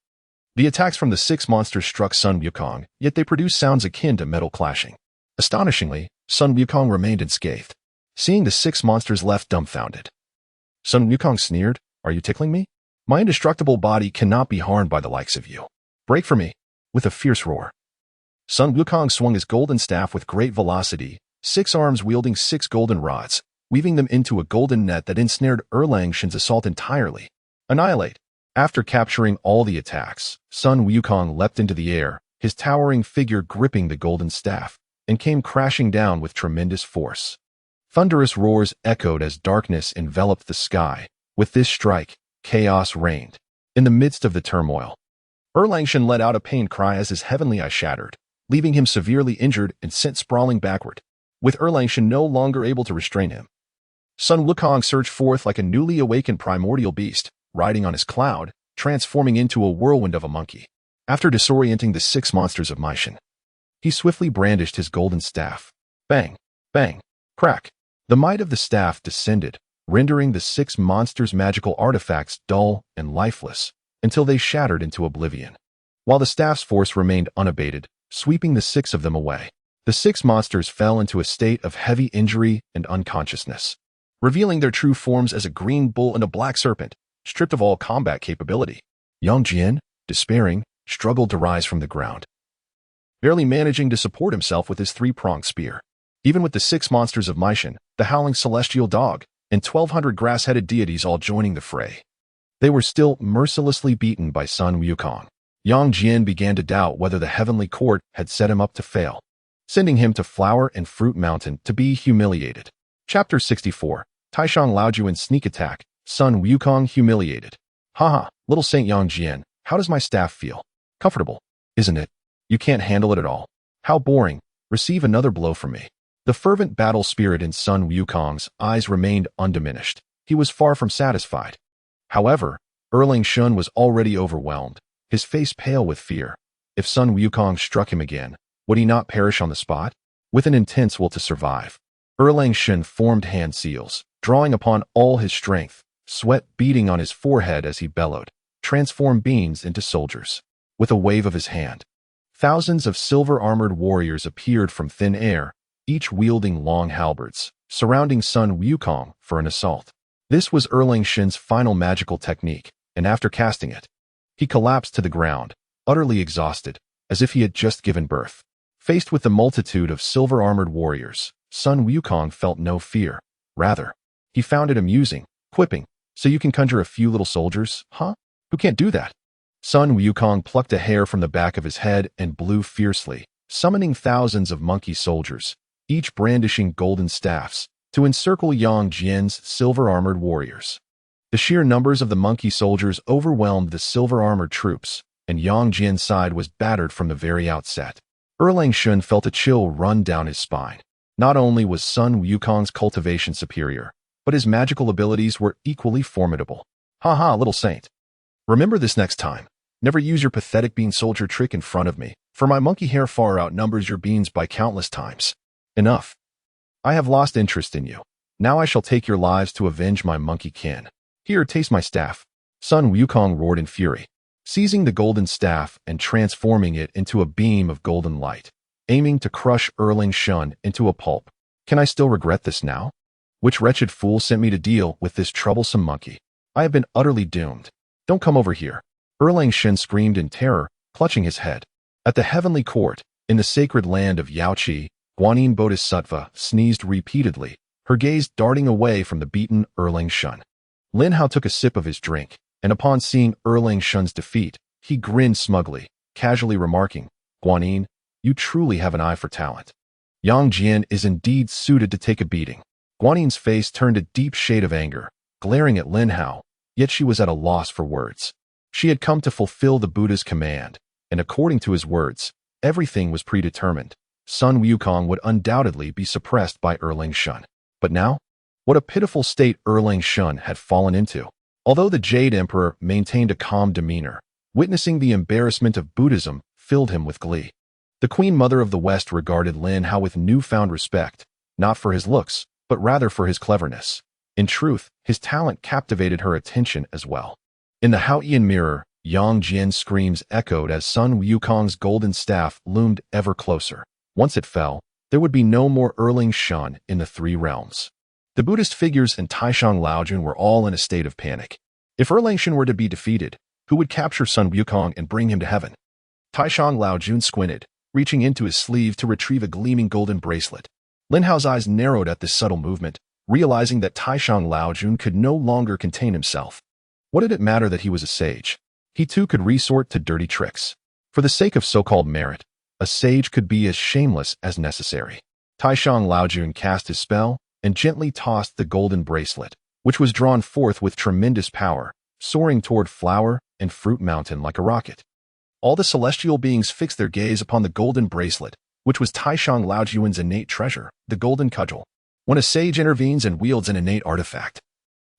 The attacks from the 6 monsters struck Sun Wukong, yet they produced sounds akin to metal clashing. Astonishingly, Sun Wukong remained unscathed, seeing the 6 monsters left dumbfounded. Sun Wukong sneered, "Are you tickling me? My indestructible body cannot be harmed by the likes of you. Break for me!" With a fierce roar, Sun Wukong swung his golden staff with great velocity, 6 arms wielding 6 golden rods, weaving them into a golden net that ensnared Erlang's assault entirely. Annihilate! After capturing all the attacks, Sun Wukong leapt into the air, his towering figure gripping the golden staff, and came crashing down with tremendous force. Thunderous roars echoed as darkness enveloped the sky. With this strike, chaos reigned. In the midst of the turmoil, Erlang let out a pained cry as his heavenly eye shattered, leaving him severely injured and sent sprawling backward, with Erlang no longer able to restrain him. Sun Wukong surged forth like a newly awakened primordial beast, riding on his cloud, transforming into a whirlwind of a monkey. After disorienting the 6 monsters of Maishan, he swiftly brandished his golden staff. Bang! Bang! Crack! The might of the staff descended, rendering the six monsters' magical artifacts dull and lifeless until they shattered into oblivion. While the staff's force remained unabated, sweeping the six of them away, the six monsters fell into a state of heavy injury and unconsciousness, revealing their true forms as a green bull and a black serpent, stripped of all combat capability. Yang Jian, despairing, struggled to rise from the ground, barely managing to support himself with his three-pronged spear. Even with the six monsters of Maishan, the howling celestial dog, and 1,200 grass-headed deities all joining the fray, they were still mercilessly beaten by Sun Wukong. Yang Jian began to doubt whether the heavenly court had set him up to fail, sending him to Flower and Fruit Mountain to be humiliated. Chapter 64. Taishang Laojuan Sneak Attack, Sun Wukong Humiliated. Haha, little Saint Yang Jian, how does my staff feel? Comfortable, isn't it? You can't handle it at all. How boring. Receive another blow from me. The fervent battle spirit in Sun Wukong's eyes remained undiminished. He was far from satisfied. However, Erling Shun was already overwhelmed, his face pale with fear. If Sun Wukong struck him again, would he not perish on the spot? With an intense will to survive, Erling Shun formed hand seals, drawing upon all his strength, sweat beading on his forehead as he bellowed, transform beings into soldiers. With a wave of his hand, thousands of silver-armored warriors appeared from thin air, each wielding long halberds, surrounding Sun Wukong for an assault. This was Erling Shun's final magical technique, and after casting it, he collapsed to the ground, utterly exhausted, as if he had just given birth. Faced with the multitude of silver-armored warriors, Sun Wukong felt no fear. Rather, he found it amusing, quipping, "So you can conjure a few little soldiers, huh? Who can't do that?" Sun Wukong plucked a hair from the back of his head and blew fiercely, summoning thousands of monkey soldiers, each brandishing golden staffs, to encircle Yang Jian's silver-armored warriors. The sheer numbers of the monkey soldiers overwhelmed the silver-armored troops, and Yang Jian's side was battered from the very outset. Erling Shun felt a chill run down his spine. Not only was Sun Wukong's cultivation superior, but his magical abilities were equally formidable. Haha, little saint. Remember this next time. Never use your pathetic bean soldier trick in front of me, for my monkey hair far outnumbers your beans by countless times. Enough. I have lost interest in you. Now I shall take your lives to avenge my monkey kin. Here, taste my staff. Sun Wukong roared in fury, seizing the golden staff and transforming it into a beam of golden light, aiming to crush Erling Shun into a pulp. Can I still regret this now? Which wretched fool sent me to deal with this troublesome monkey? I have been utterly doomed. Don't come over here. Erling Shun screamed in terror, clutching his head. At the heavenly court, in the sacred land of Yaoqi, Guanyin Bodhisattva sneezed repeatedly, her gaze darting away from the beaten Erling Shun. Lin Hao took a sip of his drink, and upon seeing Erling Shun's defeat, he grinned smugly, casually remarking, "Guanyin, you truly have an eye for talent. Yang Jian is indeed suited to take a beating." Guanyin's face turned a deep shade of anger, glaring at Lin Hao, yet she was at a loss for words. She had come to fulfill the Buddha's command, and according to his words, everything was predetermined. Sun Wukong would undoubtedly be suppressed by Erling Shun. But now, what a pitiful state Erling Shun had fallen into. Although the Jade Emperor maintained a calm demeanor, witnessing the embarrassment of Buddhism filled him with glee. The Queen Mother of the West regarded Lin Hao with newfound respect, not for his looks, but rather for his cleverness. In truth, his talent captivated her attention as well. In the Haoyan mirror, Yang Jian's screams echoed as Sun Wukong's golden staff loomed ever closer. Once it fell, there would be no more Erling Shun in the three realms. The Buddhist figures and Taishang Laojun were all in a state of panic. If Erling Shun were to be defeated, who would capture Sun Wukong and bring him to heaven? Taishang Laojun squinted, reaching into his sleeve to retrieve a gleaming golden bracelet. Lin Hao's eyes narrowed at this subtle movement, realizing that Taishang Laojun could no longer contain himself. What did it matter that he was a sage? He too could resort to dirty tricks. For the sake of so-called merit, a sage could be as shameless as necessary. Taishang Laojun cast his spell and gently tossed the golden bracelet, which was drawn forth with tremendous power, soaring toward Flower and Fruit Mountain like a rocket. All the celestial beings fixed their gaze upon the golden bracelet, which was Taishang Laojun's innate treasure, the golden cudgel. When a sage intervenes and wields an innate artifact,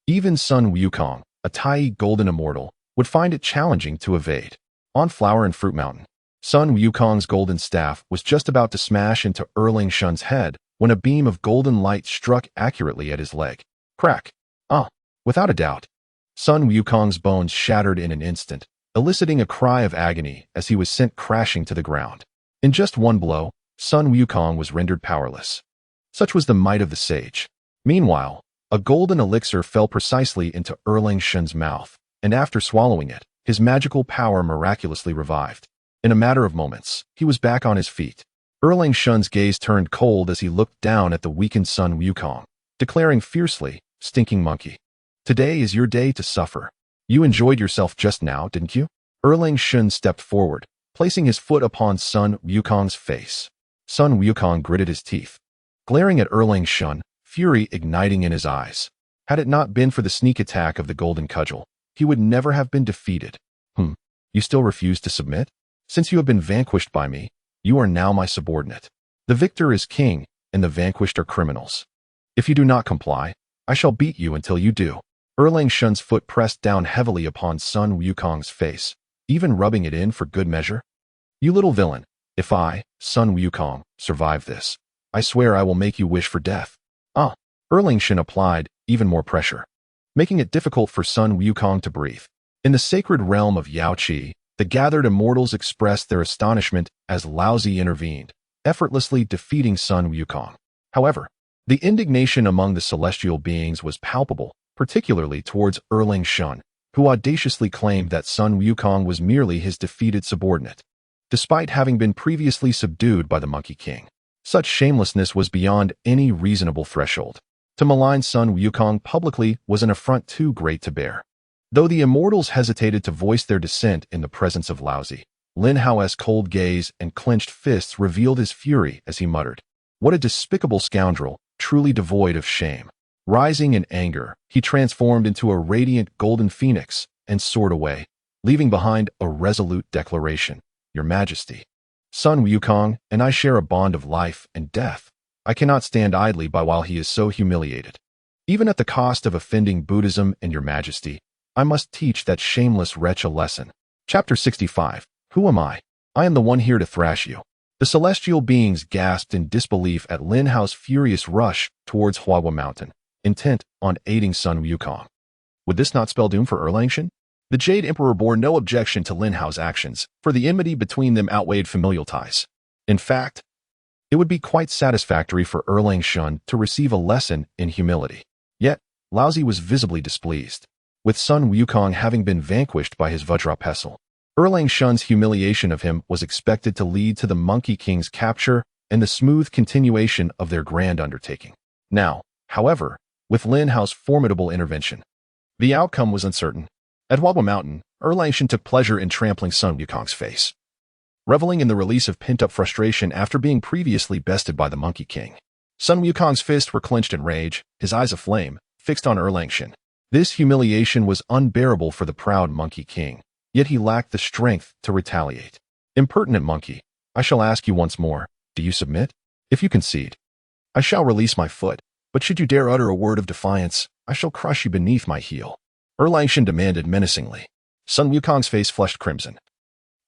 even Sun Wukong, a Tai golden immortal, would find it challenging to evade. On Flower and Fruit Mountain, Sun Wukong's golden staff was just about to smash into Erling Shun's head when a beam of golden light struck accurately at his leg. Crack! Ah, without a doubt. Sun Wukong's bones shattered in an instant, eliciting a cry of agony as he was sent crashing to the ground. In just one blow, Sun Wukong was rendered powerless. Such was the might of the sage. Meanwhile, a golden elixir fell precisely into Erlang Shun's mouth, and after swallowing it, his magical power miraculously revived. In a matter of moments, he was back on his feet. Erlang Shun's gaze turned cold as he looked down at the weakened Sun Wukong, declaring fiercely, "Stinking monkey. Today is your day to suffer. You enjoyed yourself just now, didn't you?" Erlang Shun stepped forward, placing his foot upon Sun Wukong's face. Sun Wukong gritted his teeth, glaring at Erlang Shun, fury igniting in his eyes. Had it not been for the sneak attack of the golden cudgel, he would never have been defeated. You still refuse to submit? Since you have been vanquished by me, you are now my subordinate. The victor is king, and the vanquished are criminals. If you do not comply, I shall beat you until you do. Erlang Shun's foot pressed down heavily upon Sun Wukong's face, even rubbing it in for good measure. You little villain, if I, Sun Wukong, survive this, I swear I will make you wish for death. Erlang Shun applied even more pressure, making it difficult for Sun Wukong to breathe. In the sacred realm of Yaoqi, the gathered immortals expressed their astonishment as Laozi intervened, effortlessly defeating Sun Wukong. However, the indignation among the celestial beings was palpable, particularly towards Erlang Shun, who audaciously claimed that Sun Wukong was merely his defeated subordinate, despite having been previously subdued by the Monkey King. Such shamelessness was beyond any reasonable threshold. To malign Sun Wukong publicly was an affront too great to bear. Though the immortals hesitated to voice their dissent in the presence of Laozi, Lin Hao's cold gaze and clenched fists revealed his fury as he muttered, "What a despicable scoundrel, truly devoid of shame." Rising in anger, he transformed into a radiant golden phoenix and soared away, leaving behind a resolute declaration, "Your Majesty, Sun Wukong and I share a bond of life and death. I cannot stand idly by while he is so humiliated. Even at the cost of offending Buddhism and Your Majesty, I must teach that shameless wretch a lesson." Chapter 65. Who am I? I am the one here to thrash you. The celestial beings gasped in disbelief at Lin Hao's furious rush towards Huahua Mountain, intent on aiding Sun Wukong. Would this not spell doom for Erlang Shun? The Jade Emperor bore no objection to Lin Hao's actions, for the enmity between them outweighed familial ties. In fact, it would be quite satisfactory for Erlang Shun to receive a lesson in humility. Yet, Laozi was visibly displeased. With Sun Wukong having been vanquished by his Vajra pestle, Erlang Shun's humiliation of him was expected to lead to the Monkey King's capture and the smooth continuation of their grand undertaking. Now, however, with Lin Hao's formidable intervention, the outcome was uncertain. At Huahua Mountain, Erlang Shun took pleasure in trampling Sun Wukong's face, reveling in the release of pent-up frustration after being previously bested by the Monkey King. Sun Wukong's fists were clenched in rage, his eyes aflame, fixed on Erlang Shun. This humiliation was unbearable for the proud Monkey King, yet he lacked the strength to retaliate. "Impertinent monkey, I shall ask you once more, do you submit? If you concede, I shall release my foot, but should you dare utter a word of defiance, I shall crush you beneath my heel." Erlang Shun demanded menacingly. Sun Wukong's face flushed crimson.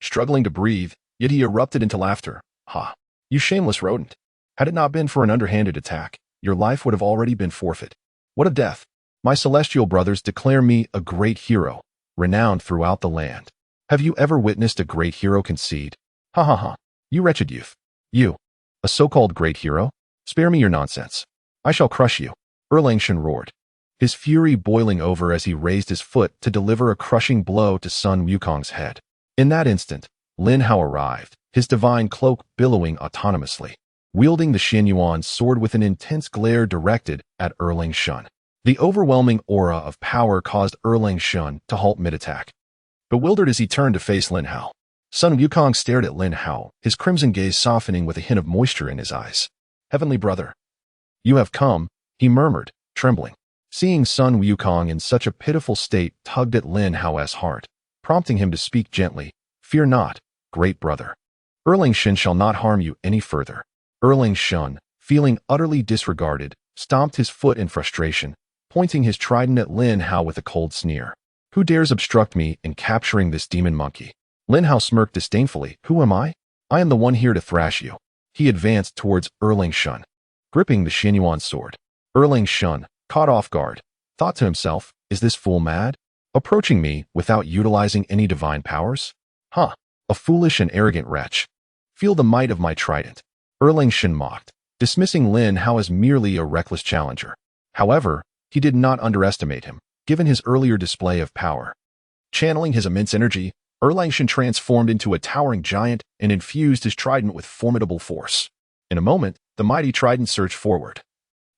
Struggling to breathe, yet he erupted into laughter. "Ha! You shameless rodent. Had it not been for an underhanded attack, your life would have already been forfeit. What a death! My celestial brothers declare me a great hero, renowned throughout the land. Have you ever witnessed a great hero concede? Ha ha ha! You wretched youth. You, a so-called great hero? Spare me your nonsense. I shall crush you." Erlang Shun roared, his fury boiling over as he raised his foot to deliver a crushing blow to Sun Wukong's head. In that instant, Lin Hao arrived, his divine cloak billowing autonomously, wielding the Xianyuan sword with an intense glare directed at Erlang Shun. The overwhelming aura of power caused Erlang Shun to halt mid-attack, bewildered as he turned to face Lin Hao. Sun Wukong stared at Lin Hao, his crimson gaze softening with a hint of moisture in his eyes. "Heavenly brother, you have come," he murmured, trembling. Seeing Sun Wukong in such a pitiful state tugged at Lin Hao's heart, prompting him to speak gently, "Fear not, great brother. Erlang Shun shall not harm you any further." Erlang Shun, feeling utterly disregarded, stomped his foot in frustration, pointing his trident at Lin Hao with a cold sneer. "Who dares obstruct me in capturing this demon monkey?" Lin Hao smirked disdainfully. "Who am I? I am the one here to thrash you." He advanced towards Erlang Shun, gripping the Xianyuan sword. Erlang Shun, caught off guard, thought to himself, is this fool mad? Approaching me without utilizing any divine powers? Huh, a foolish and arrogant wretch. Feel the might of my trident. Erlang Shen mocked, dismissing Lin Hao as merely a reckless challenger. However, he did not underestimate him, given his earlier display of power. Channeling his immense energy, Erlang Shen transformed into a towering giant and infused his trident with formidable force. In a moment, the mighty trident surged forward,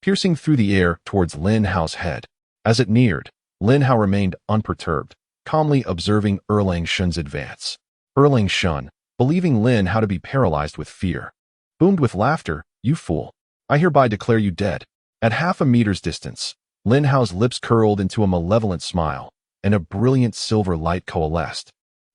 piercing through the air towards Lin Hao's head. As it neared, Lin Hao remained unperturbed, calmly observing Erlang Shen's advance. Erlang Shen, believing Lin Hao to be paralyzed with fear, boomed with laughter, "You fool. I hereby declare you dead." At half a meter's distance, Lin Hao's lips curled into a malevolent smile, and a brilliant silver light coalesced,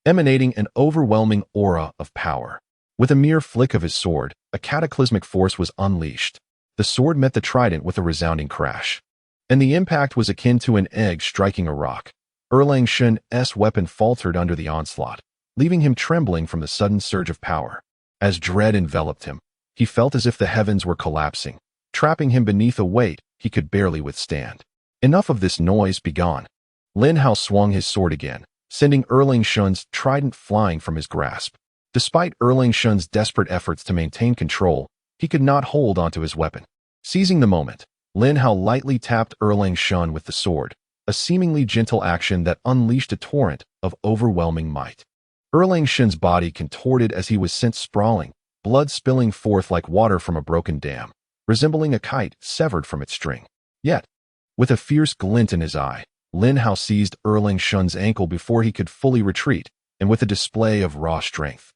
emanating an overwhelming aura of power. With a mere flick of his sword, a cataclysmic force was unleashed. The sword met the trident with a resounding crash, and the impact was akin to an egg striking a rock. Erlang Shen's weapon faltered under the onslaught, leaving him trembling from the sudden surge of power. As dread enveloped him, he felt as if the heavens were collapsing, trapping him beneath a weight he could barely withstand. Enough of this noise, begone. Lin Hao swung his sword again, sending Erlang Shen's trident flying from his grasp. Despite Erlang Shen's desperate efforts to maintain control, he could not hold onto his weapon. Seizing the moment, Lin Hao lightly tapped Erlang Shen with the sword, a seemingly gentle action that unleashed a torrent of overwhelming might. Erlang Shen's body contorted as he was sent sprawling, blood spilling forth like water from a broken dam, resembling a kite severed from its string. Yet, with a fierce glint in his eye, Lin Hao seized Erlang Shen's ankle before he could fully retreat, and with a display of raw strength,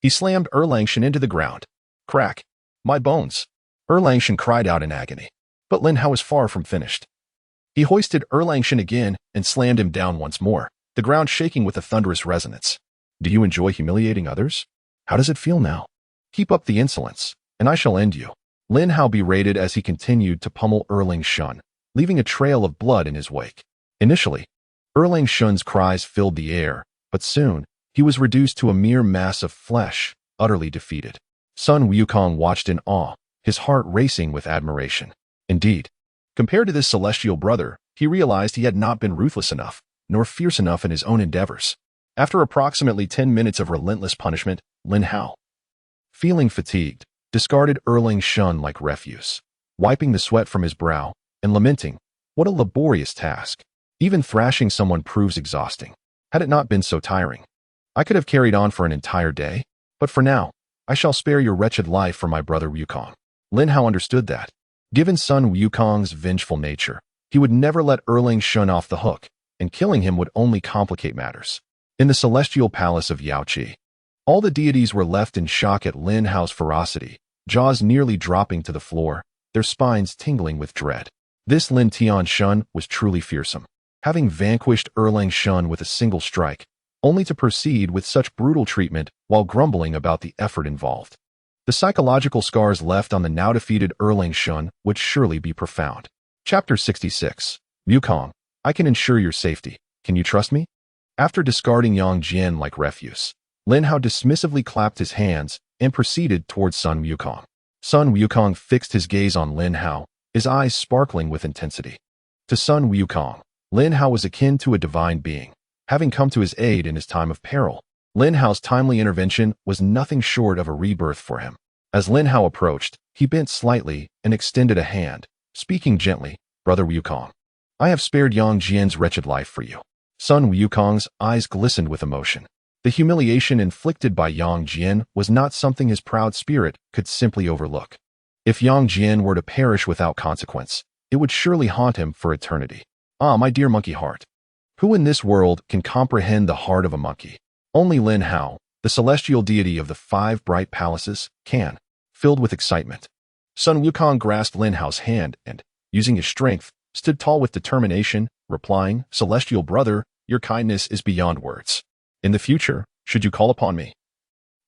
he slammed Erlang Shen into the ground. "Crack! My bones!" Erlang Shen cried out in agony. But Lin Hao was far from finished. He hoisted Erlang Shen again and slammed him down once more, the ground shaking with a thunderous resonance. "Do you enjoy humiliating others? How does it feel now? Keep up the insolence, and I shall end you." Lin Hao berated as he continued to pummel Erlang Shen, leaving a trail of blood in his wake. Initially, Erlang Shen's cries filled the air, but soon, he was reduced to a mere mass of flesh, utterly defeated. Sun Wukong watched in awe, his heart racing with admiration. Indeed, compared to this celestial brother, he realized he had not been ruthless enough, nor fierce enough in his own endeavors. After approximately 10 minutes of relentless punishment, Lin Hao, feeling fatigued, discarded Erlang Shen like refuse, wiping the sweat from his brow and lamenting, "What a laborious task. Even thrashing someone proves exhausting. Had it not been so tiring, I could have carried on for an entire day, but for now, I shall spare your wretched life for my brother Wukong." Lin Hao understood that, given Sun Wukong's vengeful nature, he would never let Erlang Shen off the hook, and killing him would only complicate matters. In the celestial palace of Yaoqi, all the deities were left in shock at Lin Hao's ferocity, jaws nearly dropping to the floor, their spines tingling with dread. This Lin Tianshan was truly fearsome, having vanquished Erlang Shen with a single strike, only to proceed with such brutal treatment while grumbling about the effort involved. The psychological scars left on the now defeated Erlang Shen would surely be profound. Chapter 66. Wukong, I can ensure your safety. Can you trust me? After discarding Yang Jian like refuse, Lin Hao dismissively clapped his hands and proceeded towards Sun Wukong. Sun Wukong fixed his gaze on Lin Hao, his eyes sparkling with intensity. To Sun Wukong, Lin Hao was akin to a divine being, having come to his aid in his time of peril. Lin Hao's timely intervention was nothing short of a rebirth for him. As Lin Hao approached, he bent slightly and extended a hand, speaking gently, "Brother Wukong, I have spared Yang Jian's wretched life for you." Sun Wukong's eyes glistened with emotion. The humiliation inflicted by Yang Jian was not something his proud spirit could simply overlook. If Yang Jian were to perish without consequence, it would surely haunt him for eternity. Ah, my dear monkey heart. Who in this world can comprehend the heart of a monkey? Only Lin Hao, the celestial deity of the 5 bright palaces, can. Filled with excitement, Sun Wukong grasped Lin Hao's hand and, using his strength, stood tall with determination, replying, "Celestial brother, your kindness is beyond words. In the future, should you call upon me,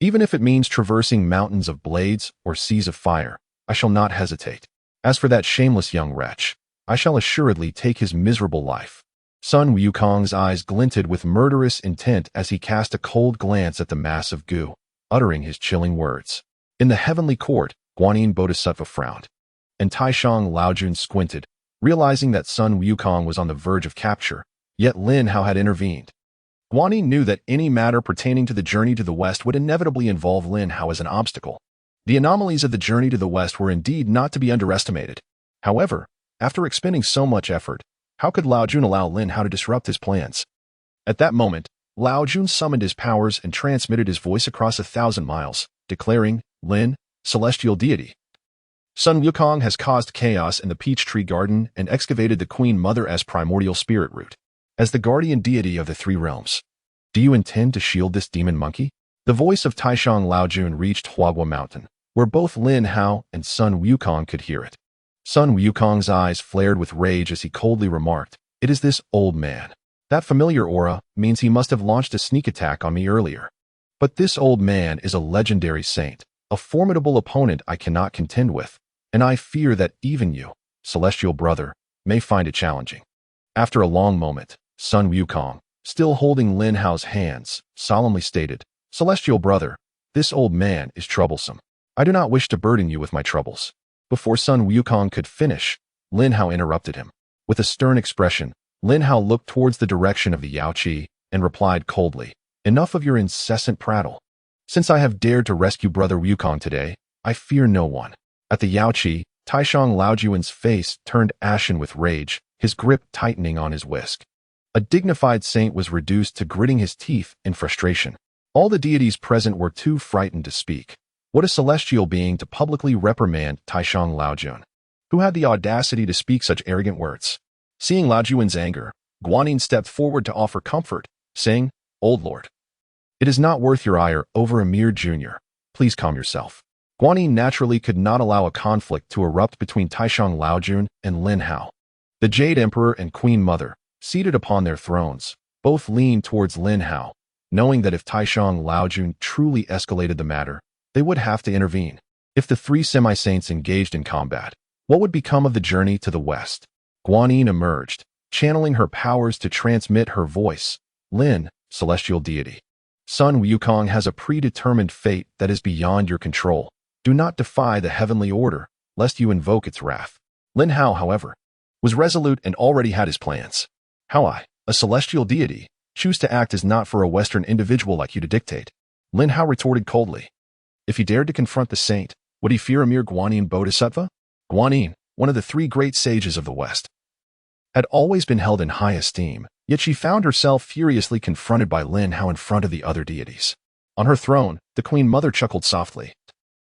even if it means traversing mountains of blades or seas of fire, I shall not hesitate. As for that shameless young wretch, I shall assuredly take his miserable life." Sun Wukong's eyes glinted with murderous intent as he cast a cold glance at the mass of goo, uttering his chilling words. In the heavenly court, Guanyin Bodhisattva frowned, and Taishang Laojun squinted, realizing that Sun Wukong was on the verge of capture, yet Lin Hao had intervened. Guanyin knew that any matter pertaining to the journey to the west would inevitably involve Lin Hao as an obstacle. The anomalies of the journey to the west were indeed not to be underestimated. However, after expending so much effort, how could Lao Jun allow Lin Hao to disrupt his plans? At that moment, Lao Jun summoned his powers and transmitted his voice across 1,000 miles, declaring, "Lin, celestial deity. Sun Wukong has caused chaos in the Peach Tree Garden and excavated the Queen Mother's primordial spirit root. As the guardian deity of the three realms, do you intend to shield this demon monkey?" The voice of Taishang Laojun reached Huagua Mountain, where both Lin Hao and Sun Wukong could hear it. Sun Wukong's eyes flared with rage as he coldly remarked, "It is this old man. That familiar aura means he must have launched a sneak attack on me earlier. But this old man is a legendary saint, a formidable opponent I cannot contend with, and I fear that even you, celestial brother, may find it challenging." After a long moment, Sun Wukong, still holding Lin Hao's hands, solemnly stated, "Celestial brother, this old man is troublesome. I do not wish to burden you with my troubles." Before Sun Wukong could finish, Lin Hao interrupted him. With a stern expression, Lin Hao looked towards the direction of the Yaoqi and replied coldly, "Enough of your incessant prattle. Since I have dared to rescue Brother Wukong today, I fear no one." At the Yaoqi, Taishang Laojuan's face turned ashen with rage, his grip tightening on his whisk. A dignified saint was reduced to gritting his teeth in frustration. All the deities present were too frightened to speak. What a celestial being to publicly reprimand Taishang Laojun, who had the audacity to speak such arrogant words. Seeing Laojuan's anger, Guanyin stepped forward to offer comfort, saying, "Old Lord, it is not worth your ire over a mere junior. Please calm yourself." Guanyin naturally could not allow a conflict to erupt between Taishang Laojun and Lin Hao. The Jade Emperor and Queen Mother, seated upon their thrones, both leaned towards Lin Hao, knowing that if Taishang Laojun truly escalated the matter, they would have to intervene. If the three semi-saints engaged in combat, what would become of the journey to the west? Guanyin emerged, channeling her powers to transmit her voice. "Lin, celestial deity. Sun Wukong has a predetermined fate that is beyond your control. Do not defy the heavenly order, lest you invoke its wrath." Lin Hao, however, was resolute and already had his plans. "How I, a celestial deity, choose to act is not for a Western individual like you to dictate," Lin Hao retorted coldly. If he dared to confront the saint, would he fear a mere Guanyin bodhisattva? Guanyin, one of the three great sages of the West, had always been held in high esteem, yet she found herself furiously confronted by Lin Hao in front of the other deities. On her throne, the Queen Mother chuckled softly,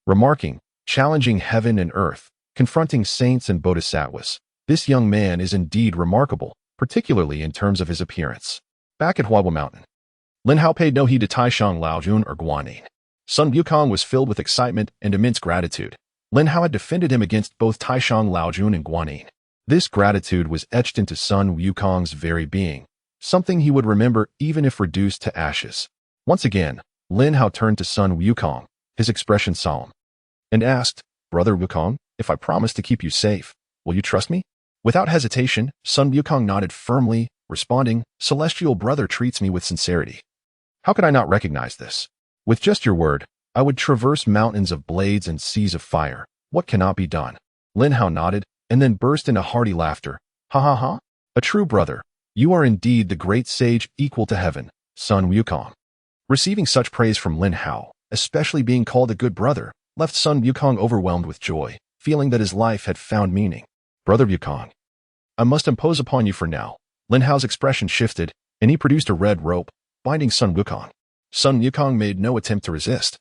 remarking, "Challenging heaven and earth, confronting saints and bodhisattvas. This young man is indeed remarkable, particularly in terms of his appearance." Back at Huagua Mountain, Lin Hao paid no heed to Taishang Laojun or Guanyin. Sun Wukong was filled with excitement and immense gratitude. Lin Hao had defended him against both Taishang Laojun and Guanyin. This gratitude was etched into Sun Wukong's very being, something he would remember even if reduced to ashes. Once again, Lin Hao turned to Sun Wukong, his expression solemn, and asked, "Brother Wukong, if I promise to keep you safe, will you trust me?" Without hesitation, Sun Wukong nodded firmly, responding, "Celestial brother treats me with sincerity. How could I not recognize this? With just your word, I would traverse mountains of blades and seas of fire. What cannot be done?" Lin Hao nodded, and then burst into hearty laughter. "Ha ha ha! A true brother. You are indeed the great sage equal to heaven, Sun Wukong." Receiving such praise from Lin Hao, especially being called a good brother, left Sun Wukong overwhelmed with joy, feeling that his life had found meaning. "Brother Wukong, I must impose upon you for now." Lin Hao's expression shifted, and he produced a red rope, binding Sun Wukong. Sun Wukong made no attempt to resist,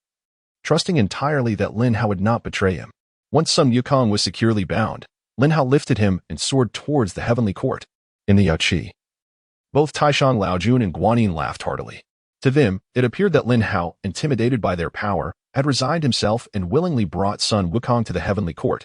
trusting entirely that Lin Hao would not betray him. Once Sun Wukong was securely bound, Lin Hao lifted him and soared towards the heavenly court. In the Yaoqi, both Taishang Laojun and Guanyin laughed heartily. To them, it appeared that Lin Hao, intimidated by their power, had resigned himself and willingly brought Sun Wukong to the heavenly court.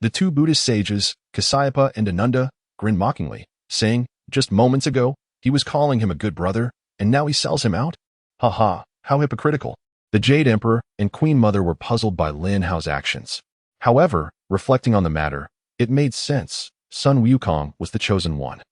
The two Buddhist sages, Kasyapa and Ananda, grinned mockingly, saying, "Just moments ago, he was calling him a good brother, and now he sells him out? Ha ha, how hypocritical." The Jade Emperor and Queen Mother were puzzled by Lin Hao's actions. However, reflecting on the matter, it made sense. Sun Wukong was the chosen one,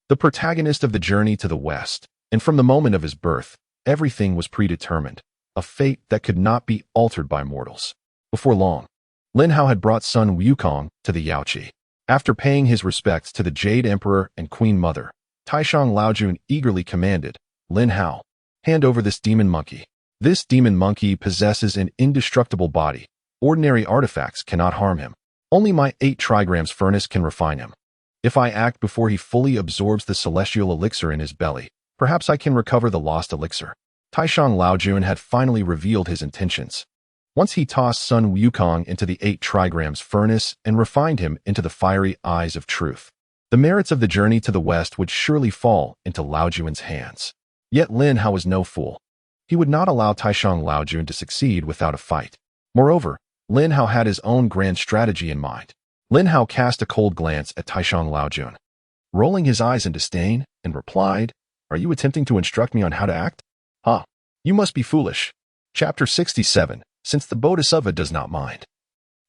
the protagonist of the journey to the west, and from the moment of his birth, everything was predetermined, a fate that could not be altered by mortals. Before long, Lin Hao had brought Sun Wukong to the Yaoqi. After paying his respects to the Jade Emperor and Queen Mother, Taishang Laojun eagerly commanded, Lin Hao, hand over this demon monkey. This demon monkey possesses an indestructible body. Ordinary artifacts cannot harm him. Only my 8 trigrams furnace can refine him. If I act before he fully absorbs the celestial elixir in his belly, perhaps I can recover the lost elixir. Taishang Laojun had finally revealed his intentions. Once he tossed Sun Wukong into the 8 trigrams furnace and refined him into the fiery eyes of truth, the merits of the journey to the west would surely fall into Laojun's hands. Yet Lin Hao was no fool. He would not allow Taishang Laojun to succeed without a fight. Moreover, Lin Hao had his own grand strategy in mind. Lin Hao cast a cold glance at Taishang Laojun, rolling his eyes in disdain, and replied, Are you attempting to instruct me on how to act? Ha! You must be foolish. Chapter 67. Since the Bodhisattva does not mind,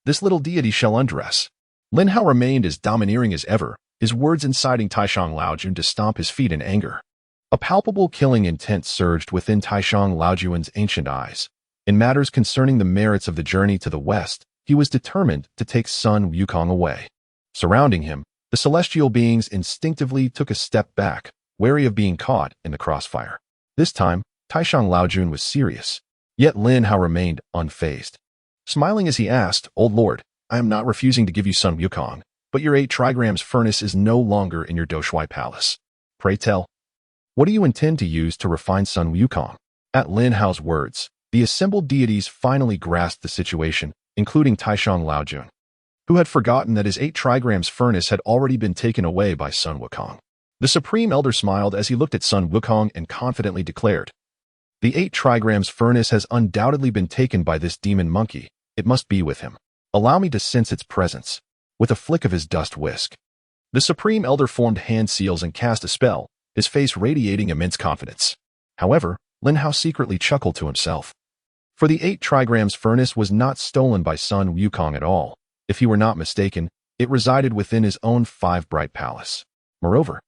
this little deity shall undress. Lin Hao remained as domineering as ever, his words inciting Taishang Laojun to stomp his feet in anger. A palpable killing intent surged within Taishang Laojun's ancient eyes. In matters concerning the merits of the journey to the west, he was determined to take Sun Wukong away. Surrounding him, the celestial beings instinctively took a step back, wary of being caught in the crossfire. This time, Taishang Laojun was serious, yet Lin Hao remained unfazed. Smiling as he asked, Old Lord, I am not refusing to give you Sun Wukong, but your 8 trigrams furnace is no longer in your Doshui Palace. Pray tell, what do you intend to use to refine Sun Wukong? At Lin Hao's words, the assembled deities finally grasped the situation, including Taishang Laojun, who had forgotten that his 8 trigrams furnace had already been taken away by Sun Wukong. The Supreme Elder smiled as he looked at Sun Wukong and confidently declared, The 8 trigrams furnace has undoubtedly been taken by this demon monkey. It must be with him. Allow me to sense its presence. With a flick of his dust whisk, the Supreme Elder formed hand seals and cast a spell, his face radiating immense confidence. However, Lin Hao secretly chuckled to himself. For the 8 trigrams furnace was not stolen by Sun Wukong at all. If he were not mistaken, it resided within his own 5 bright palace. Moreover,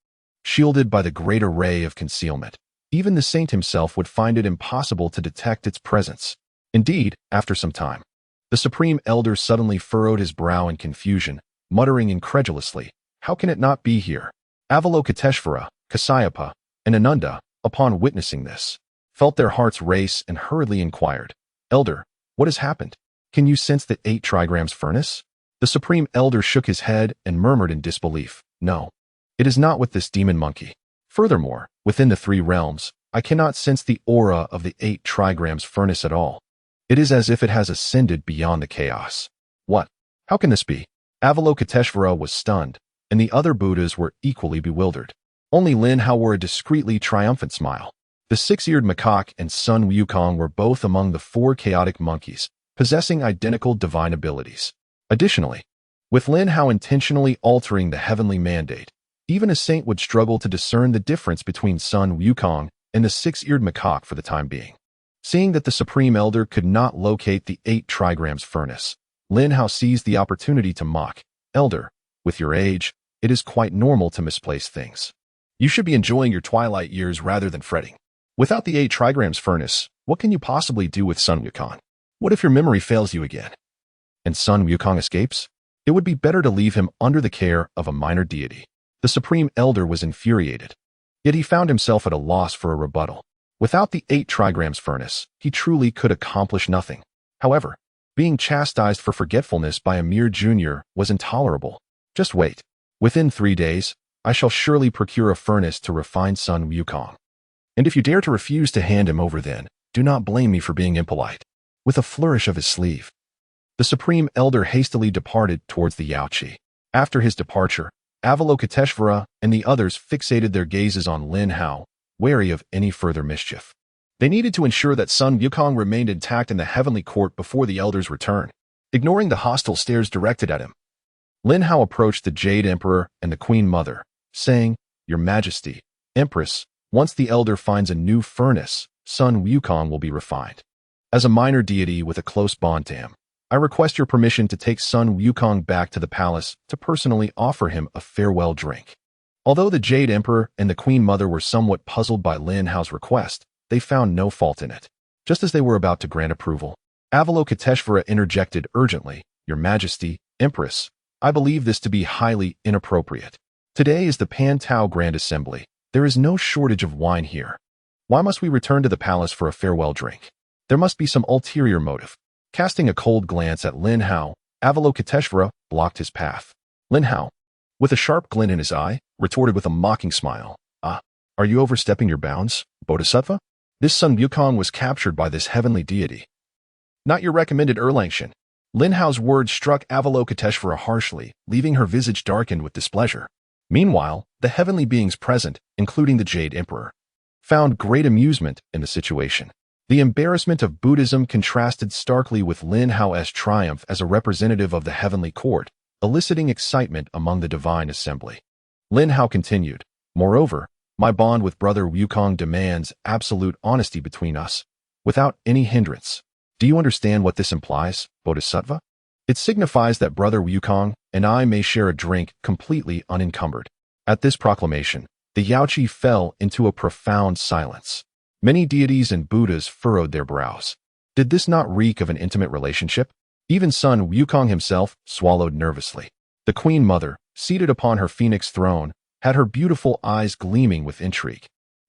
shielded by the great array of concealment, even the saint himself would find it impossible to detect its presence. Indeed, after some time, the Supreme Elder suddenly furrowed his brow in confusion, muttering incredulously, How can it not be here? Avalokiteshvara, Kasyapa, and Ananda, upon witnessing this, felt their hearts race and hurriedly inquired, Elder, what has happened? Can you sense the 8 trigrams furnace? The Supreme Elder shook his head and murmured in disbelief, No, it is not with this demon monkey. Furthermore, within the 3 realms, I cannot sense the aura of the 8 trigrams furnace at all. It is as if it has ascended beyond the chaos. What? How can this be? Avalokiteshvara was stunned, and the other Buddhas were equally bewildered. Only Lin Hao wore a discreetly triumphant smile. The Six-Eared Macaque and Sun Wukong were both among the 4 chaotic monkeys, possessing identical divine abilities. Additionally, with Lin Hao intentionally altering the heavenly mandate, even a saint would struggle to discern the difference between Sun Wukong and the Six-Eared Macaque for the time being. Seeing that the Supreme Elder could not locate the 8 trigrams furnace, Lin Hao seized the opportunity to mock, Elder, with your age, it is quite normal to misplace things. You should be enjoying your twilight years rather than fretting. Without the 8 trigrams furnace, what can you possibly do with Sun Wukong? What if your memory fails you again? And Sun Wukong escapes? It would be better to leave him under the care of a minor deity. The Supreme Elder was infuriated. Yet he found himself at a loss for a rebuttal. Without the 8 trigrams furnace, he truly could accomplish nothing. However, being chastised for forgetfulness by a mere junior was intolerable. Just wait. Within 3 days, I shall surely procure a furnace to refine Sun Wukong. And if you dare to refuse to hand him over then, do not blame me for being impolite. With a flourish of his sleeve, the Supreme Elder hastily departed towards the Yaoqi. After his departure, Avalokiteshvara and the others fixated their gazes on Lin Hao, wary of any further mischief. They needed to ensure that Sun Wukong remained intact in the heavenly court before the Elder's return. Ignoring the hostile stares directed at him, Lin Hao approached the Jade Emperor and the Queen Mother, saying, Your Majesty, Empress, once the Elder finds a new furnace, Sun Wukong will be refined. As a minor deity with a close bond to him, I request your permission to take Sun Wukong back to the palace to personally offer him a farewell drink. Although the Jade Emperor and the Queen Mother were somewhat puzzled by Lin Hao's request, they found no fault in it. Just as they were about to grant approval, Avalokiteshvara interjected urgently, Your Majesty, Empress, I believe this to be highly inappropriate. Today is the Pan Tao Grand Assembly. There is no shortage of wine here. Why must we return to the palace for a farewell drink? There must be some ulterior motive. Casting a cold glance at Lin Hao, Avalokiteshvara blocked his path. Lin Hao, with a sharp glint in his eye, retorted with a mocking smile. Ah, are you overstepping your bounds, Bodhisattva? This Sun Wukong was captured by this heavenly deity. Not your recommended Erlangshan. Lin Hao's words struck Avalokiteshvara harshly, leaving her visage darkened with displeasure. Meanwhile, the heavenly beings present, including the Jade Emperor, found great amusement in the situation. The embarrassment of Buddhism contrasted starkly with Lin Hao's triumph as a representative of the heavenly court, eliciting excitement among the divine assembly. Lin Hao continued, "Moreover, my bond with Brother Wukong demands absolute honesty between us, without any hindrance. Do you understand what this implies, Bodhisattva? It signifies that Brother Wukong and I may share a drink completely unencumbered." At this proclamation, the Yaoqi fell into a profound silence. Many deities and Buddhas furrowed their brows. Did this not reek of an intimate relationship? Even Sun Wukong himself swallowed nervously. The Queen Mother, seated upon her phoenix throne, had her beautiful eyes gleaming with intrigue.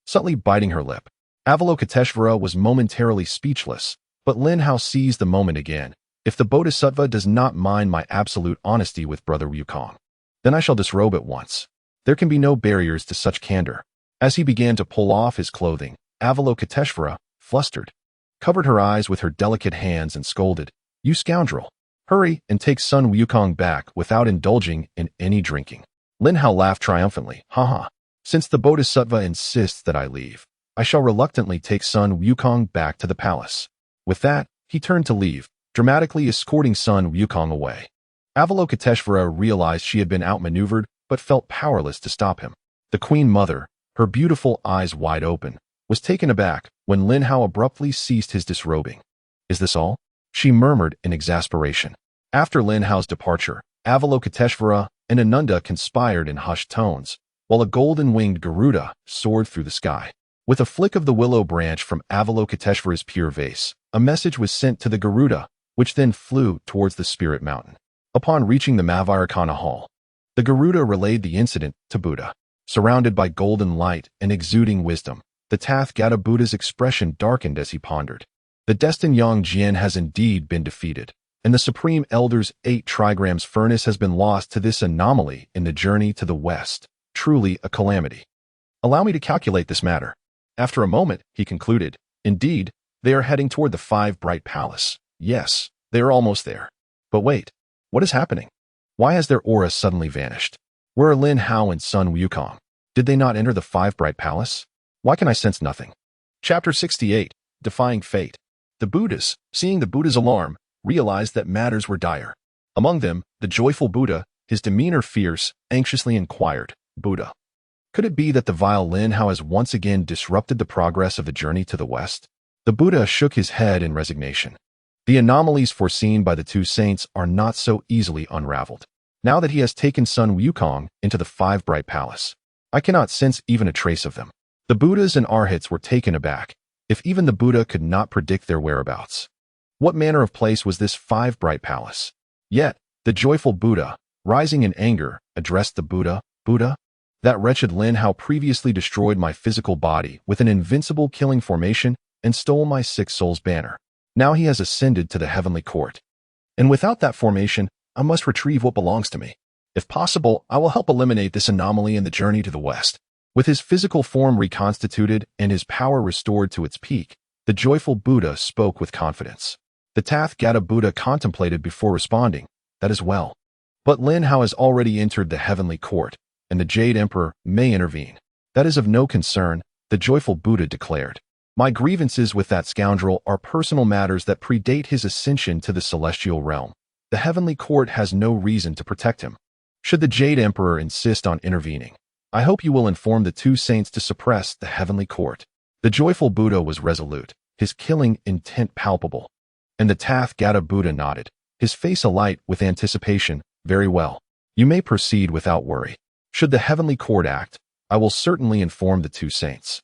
Subtly biting her lip, Avalokiteshvara was momentarily speechless, but Lin Hao seized the moment again. If the Bodhisattva does not mind my absolute honesty with Brother Wukong, then I shall disrobe at once. There can be no barriers to such candor. As he began to pull off his clothing, Avalokiteshvara, flustered, covered her eyes with her delicate hands and scolded, "You scoundrel! Hurry and take Sun Wukong back without indulging in any drinking." Lin Hao laughed triumphantly. "Haha, since the Bodhisattva insists that I leave, I shall reluctantly take Sun Wukong back to the palace." With that, he turned to leave, dramatically escorting Sun Wukong away. Avalokiteshvara realized she had been outmaneuvered, but felt powerless to stop him. The Queen Mother, her beautiful eyes wide open, was taken aback when Lin Hao abruptly ceased his disrobing. "Is this all?" she murmured in exasperation. After Lin Hao's departure, Avalokiteshvara and Ananda conspired in hushed tones, while a golden-winged Garuda soared through the sky. With a flick of the willow branch from Avalokiteshvara's pure vase, a message was sent to the Garuda, which then flew towards the spirit mountain. Upon reaching the Mavairkana hall, the Garuda relayed the incident to Buddha. Surrounded by golden light and exuding wisdom, the Tathagata Buddha's expression darkened as he pondered. The destined Yang Jian has indeed been defeated, and the Supreme Elder's 8 trigrams furnace has been lost to this anomaly in the journey to the west. Truly a calamity. Allow me to calculate this matter. After a moment, he concluded, indeed, they are heading toward the 5 Bright Palace. Yes, they are almost there. But wait, what is happening? Why has their aura suddenly vanished? Where are Lin Hao and Sun Wukong? Did they not enter the 5 Bright Palace? Why can I sense nothing? Chapter 68, Defying Fate. The Buddhas, seeing the Buddha's alarm, realized that matters were dire. Among them, the joyful Buddha, his demeanor fierce, anxiously inquired, "Buddha, could it be that the vile Lin Hao has once again disrupted the progress of the journey to the west?" The Buddha shook his head in resignation. The anomalies foreseen by the 2 saints are not so easily unraveled. Now that he has taken Sun Wukong into the 5 Bright Palace, I cannot sense even a trace of them. The Buddhas and Arhats were taken aback. If even the Buddha could not predict their whereabouts, what manner of place was this 5 Bright Palace? Yet, the joyful Buddha, rising in anger, addressed the Buddha, "Buddha, that wretched Lin Hao previously destroyed my physical body with an invincible killing formation and stole my 6 souls banner. Now he has ascended to the heavenly court. And without that formation, I must retrieve what belongs to me. If possible, I will help eliminate this anomaly in the journey to the west." With his physical form reconstituted and his power restored to its peak, the joyful Buddha spoke with confidence. The Tathagata Buddha contemplated before responding, "That is well. But Lin Hao has already entered the heavenly court, and the Jade Emperor may intervene." "That is of no concern," the joyful Buddha declared. "My grievances with that scoundrel are personal matters that predate his ascension to the celestial realm. The heavenly court has no reason to protect him. Should the Jade Emperor insist on intervening, I hope you will inform the 2 saints to suppress the heavenly court." The joyful Buddha was resolute, his killing intent palpable. And the Tathagata Buddha nodded, his face alight with anticipation. "Very well. You may proceed without worry. Should the heavenly court act, I will certainly inform the 2 saints.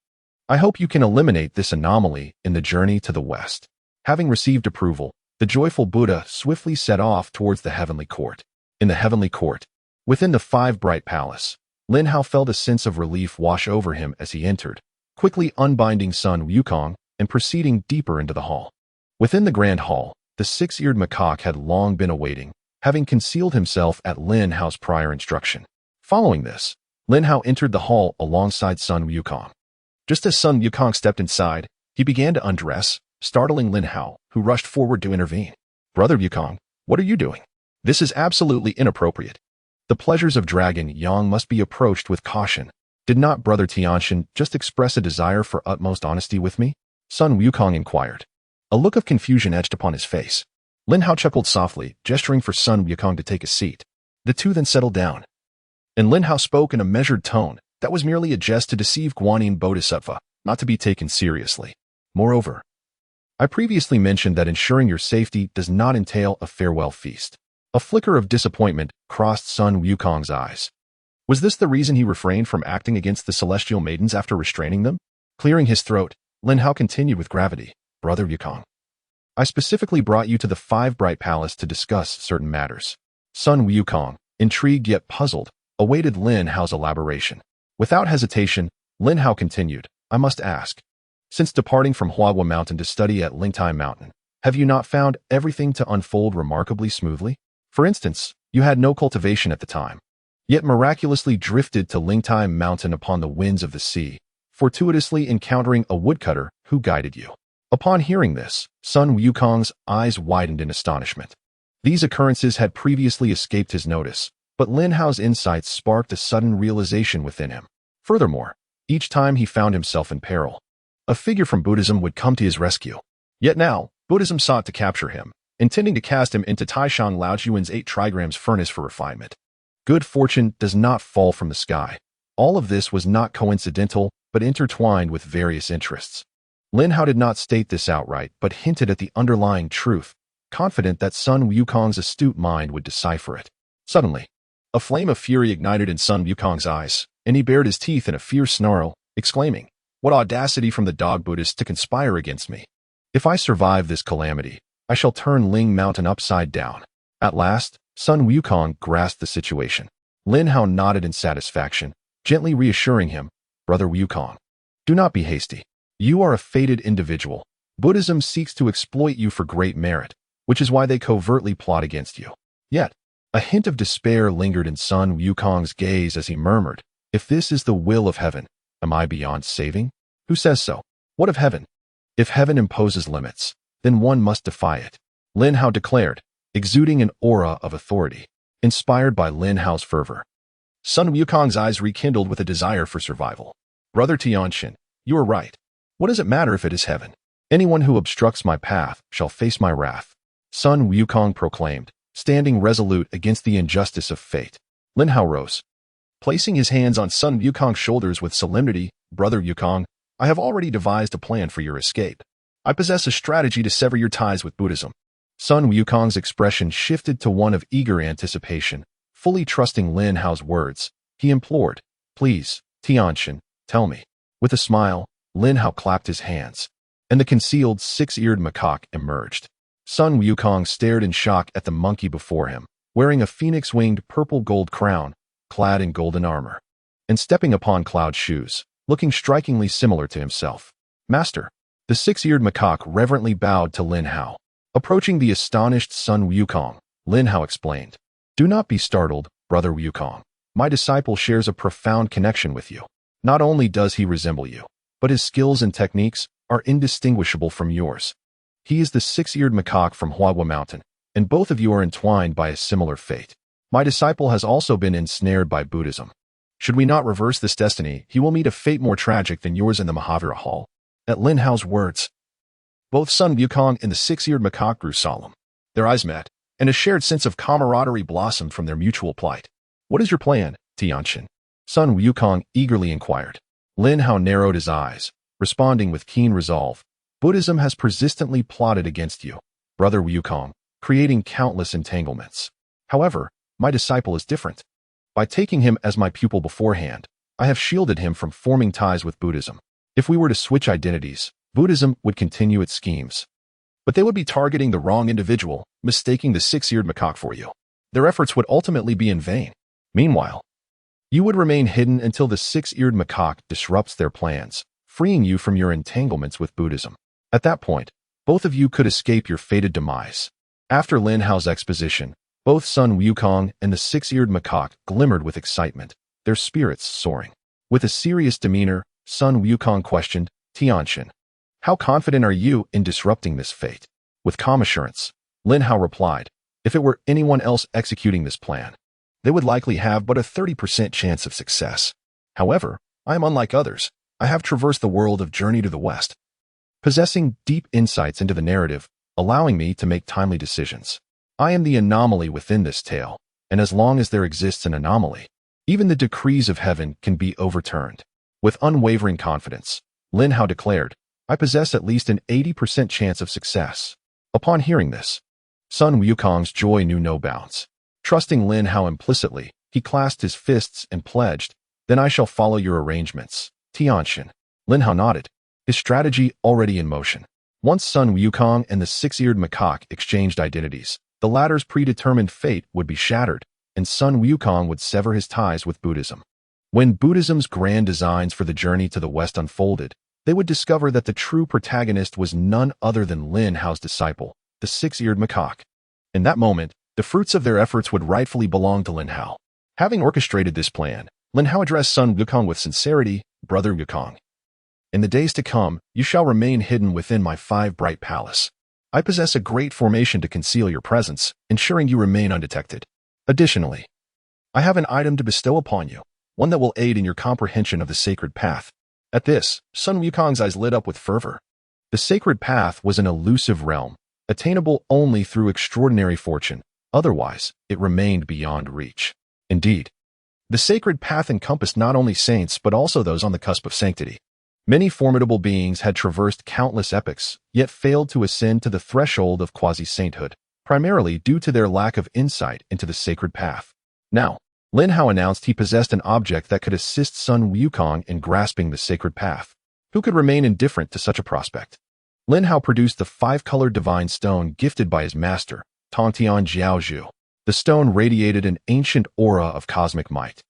I hope you can eliminate this anomaly in the journey to the west." Having received approval, the joyful Buddha swiftly set off towards the heavenly court. In the heavenly court, within the five bright palace, Lin Hao felt a sense of relief wash over him as he entered, quickly unbinding Sun Wukong and proceeding deeper into the hall. Within the grand hall, the six-eared macaque had long been awaiting, having concealed himself at Lin Hao's prior instruction. Following this, Lin Hao entered the hall alongside Sun Wukong. Just as Sun Wukong stepped inside, he began to undress, startling Lin Hao, who rushed forward to intervene. "Brother Wukong, what are you doing? This is absolutely inappropriate. The pleasures of Dragon Yang must be approached with caution. Did not Brother Tianxian just express a desire for utmost honesty with me?" Sun Wukong inquired. A look of confusion etched upon his face. Lin Hao chuckled softly, gesturing for Sun Wukong to take a seat. The two then settled down. And Lin Hao spoke in a measured tone that was merely a jest to deceive Guanyin Bodhisattva, not to be taken seriously. "Moreover, I previously mentioned that ensuring your safety does not entail a farewell feast." A flicker of disappointment crossed Sun Wukong's eyes. Was this the reason he refrained from acting against the celestial maidens after restraining them? Clearing his throat, Lin Hao continued with gravity. "Brother Wukong, I specifically brought you to the Five Bright Palace to discuss certain matters." Sun Wukong, intrigued yet puzzled, awaited Lin Hao's elaboration. Without hesitation, Lin Hao continued, "I must ask, since departing from Huagua Mountain to study at Lingtai Mountain, have you not found everything to unfold remarkably smoothly? For instance, you had no cultivation at the time, yet miraculously drifted to Lingtai Mountain upon the winds of the sea, fortuitously encountering a woodcutter who guided you." Upon hearing this, Sun Wukong's eyes widened in astonishment. These occurrences had previously escaped his notice, but Lin Hao's insights sparked a sudden realization within him. Furthermore, each time he found himself in peril, a figure from Buddhism would come to his rescue. Yet now, Buddhism sought to capture him, intending to cast him into Taishan Laojuan's 8 trigrams furnace for refinement. Good fortune does not fall from the sky. All of this was not coincidental, but intertwined with various interests. Lin Hao did not state this outright, but hinted at the underlying truth, confident that Sun Wukong's astute mind would decipher it. Suddenly, a flame of fury ignited in Sun Wukong's eyes, and he bared his teeth in a fierce snarl, exclaiming, "What audacity from the dog Buddhists to conspire against me! If I survive this calamity, I shall turn Ling Mountain upside down." At last, Sun Wukong grasped the situation. Lin Hao nodded in satisfaction, gently reassuring him, "Brother Wukong, do not be hasty. You are a fated individual. Buddhism seeks to exploit you for great merit, which is why they covertly plot against you." Yet, a hint of despair lingered in Sun Wukong's gaze as he murmured, "If this is the will of heaven, am I beyond saving? Who says so? What of heaven? If heaven imposes limits, then one must defy it," Lin Hao declared, exuding an aura of authority. Inspired by Lin Hao's fervor, Sun Wukong's eyes rekindled with a desire for survival. "Brother Tianxian, you are right. What does it matter if it is heaven? Anyone who obstructs my path shall face my wrath," Sun Wukong proclaimed, standing resolute against the injustice of fate. Lin Hao rose, placing his hands on Sun Wukong's shoulders with solemnity. "Brother Wukong, I have already devised a plan for your escape. I possess a strategy to sever your ties with Buddhism." Sun Wukong's expression shifted to one of eager anticipation. Fully trusting Lin Hao's words, he implored, "Please, Tianxian, tell me." With a smile, Lin Hao clapped his hands, and the concealed six-eared macaque emerged. Sun Wukong stared in shock at the monkey before him, wearing a phoenix-winged purple-gold crown, clad in golden armor, and stepping upon cloud shoes, looking strikingly similar to himself. "Master." The six-eared macaque reverently bowed to Lin Hao. Approaching the astonished Sun Wukong, Lin Hao explained, "Do not be startled, Brother Wukong. My disciple shares a profound connection with you. Not only does he resemble you, but his skills and techniques are indistinguishable from yours. He is the six-eared macaque from Huagua Mountain, and both of you are entwined by a similar fate. My disciple has also been ensnared by Buddhism. Should we not reverse this destiny, he will meet a fate more tragic than yours in the Mahavira Hall." At Lin Hao's words, both Sun Wukong and the six-eared macaque grew solemn. Their eyes met, and a shared sense of camaraderie blossomed from their mutual plight. "What is your plan, Tianxian?" Sun Wukong eagerly inquired. Lin Hao narrowed his eyes, responding with keen resolve. "Buddhism has persistently plotted against you, Brother Wukong, creating countless entanglements. However, my disciple is different. By taking him as my pupil beforehand, I have shielded him from forming ties with Buddhism. If we were to switch identities, Buddhism would continue its schemes. But they would be targeting the wrong individual, mistaking the six-eared macaque for you. their efforts would ultimately be in vain. Meanwhile, you would remain hidden until the Six-Eared Macaque disrupts their plans, freeing you from your entanglements with Buddhism. At that point, both of you could escape your fated demise. After Lin Hao's exposition, both Sun Wukong and the Six-Eared Macaque glimmered with excitement, their spirits soaring. With a serious demeanor, Sun Wukong questioned, Tianxin, how confident are you in disrupting this fate? With calm assurance, Lin Hao replied, if it were anyone else executing this plan, they would likely have but a 30% chance of success. However, I am unlike others. I have traversed the world of Journey to the West, possessing deep insights into the narrative, allowing me to make timely decisions. I am the anomaly within this tale, and as long as there exists an anomaly, even the decrees of heaven can be overturned. With unwavering confidence, Lin Hao declared, I possess at least an 80% chance of success. Upon hearing this, Sun Wukong's joy knew no bounds. Trusting Lin Hao implicitly, he clasped his fists and pledged, then I shall follow your arrangements, Tianxin. Lin Hao nodded, his strategy already in motion. Once Sun Wukong and the Six-Eared Macaque exchanged identities, the latter's predetermined fate would be shattered, and Sun Wukong would sever his ties with Buddhism. When Buddhism's grand designs for the journey to the West unfolded, they would discover that the true protagonist was none other than Lin Hao's disciple, the Six-Eared Macaque. In that moment, the fruits of their efforts would rightfully belong to Lin Hao. Having orchestrated this plan, Lin Hao addressed Sun Wukong with sincerity, Brother Wukong. In the days to come, you shall remain hidden within my 5 bright palace. I possess a great formation to conceal your presence, ensuring you remain undetected. Additionally, I have an item to bestow upon you, one that will aid in your comprehension of the sacred path. At this, Sun Wukong's eyes lit up with fervor. The sacred path was an elusive realm, attainable only through extraordinary fortune. Otherwise, it remained beyond reach. Indeed, the sacred path encompassed not only saints but also those on the cusp of sanctity. Many formidable beings had traversed countless epochs, yet failed to ascend to the threshold of quasi-sainthood, primarily due to their lack of insight into the sacred path. Now, Lin Hao announced he possessed an object that could assist Sun Wukong in grasping the sacred path. Who could remain indifferent to such a prospect? Lin Hao produced the 5-colored divine stone gifted by his master, Tongtian Jiaozhu. The stone radiated an ancient aura of cosmic might,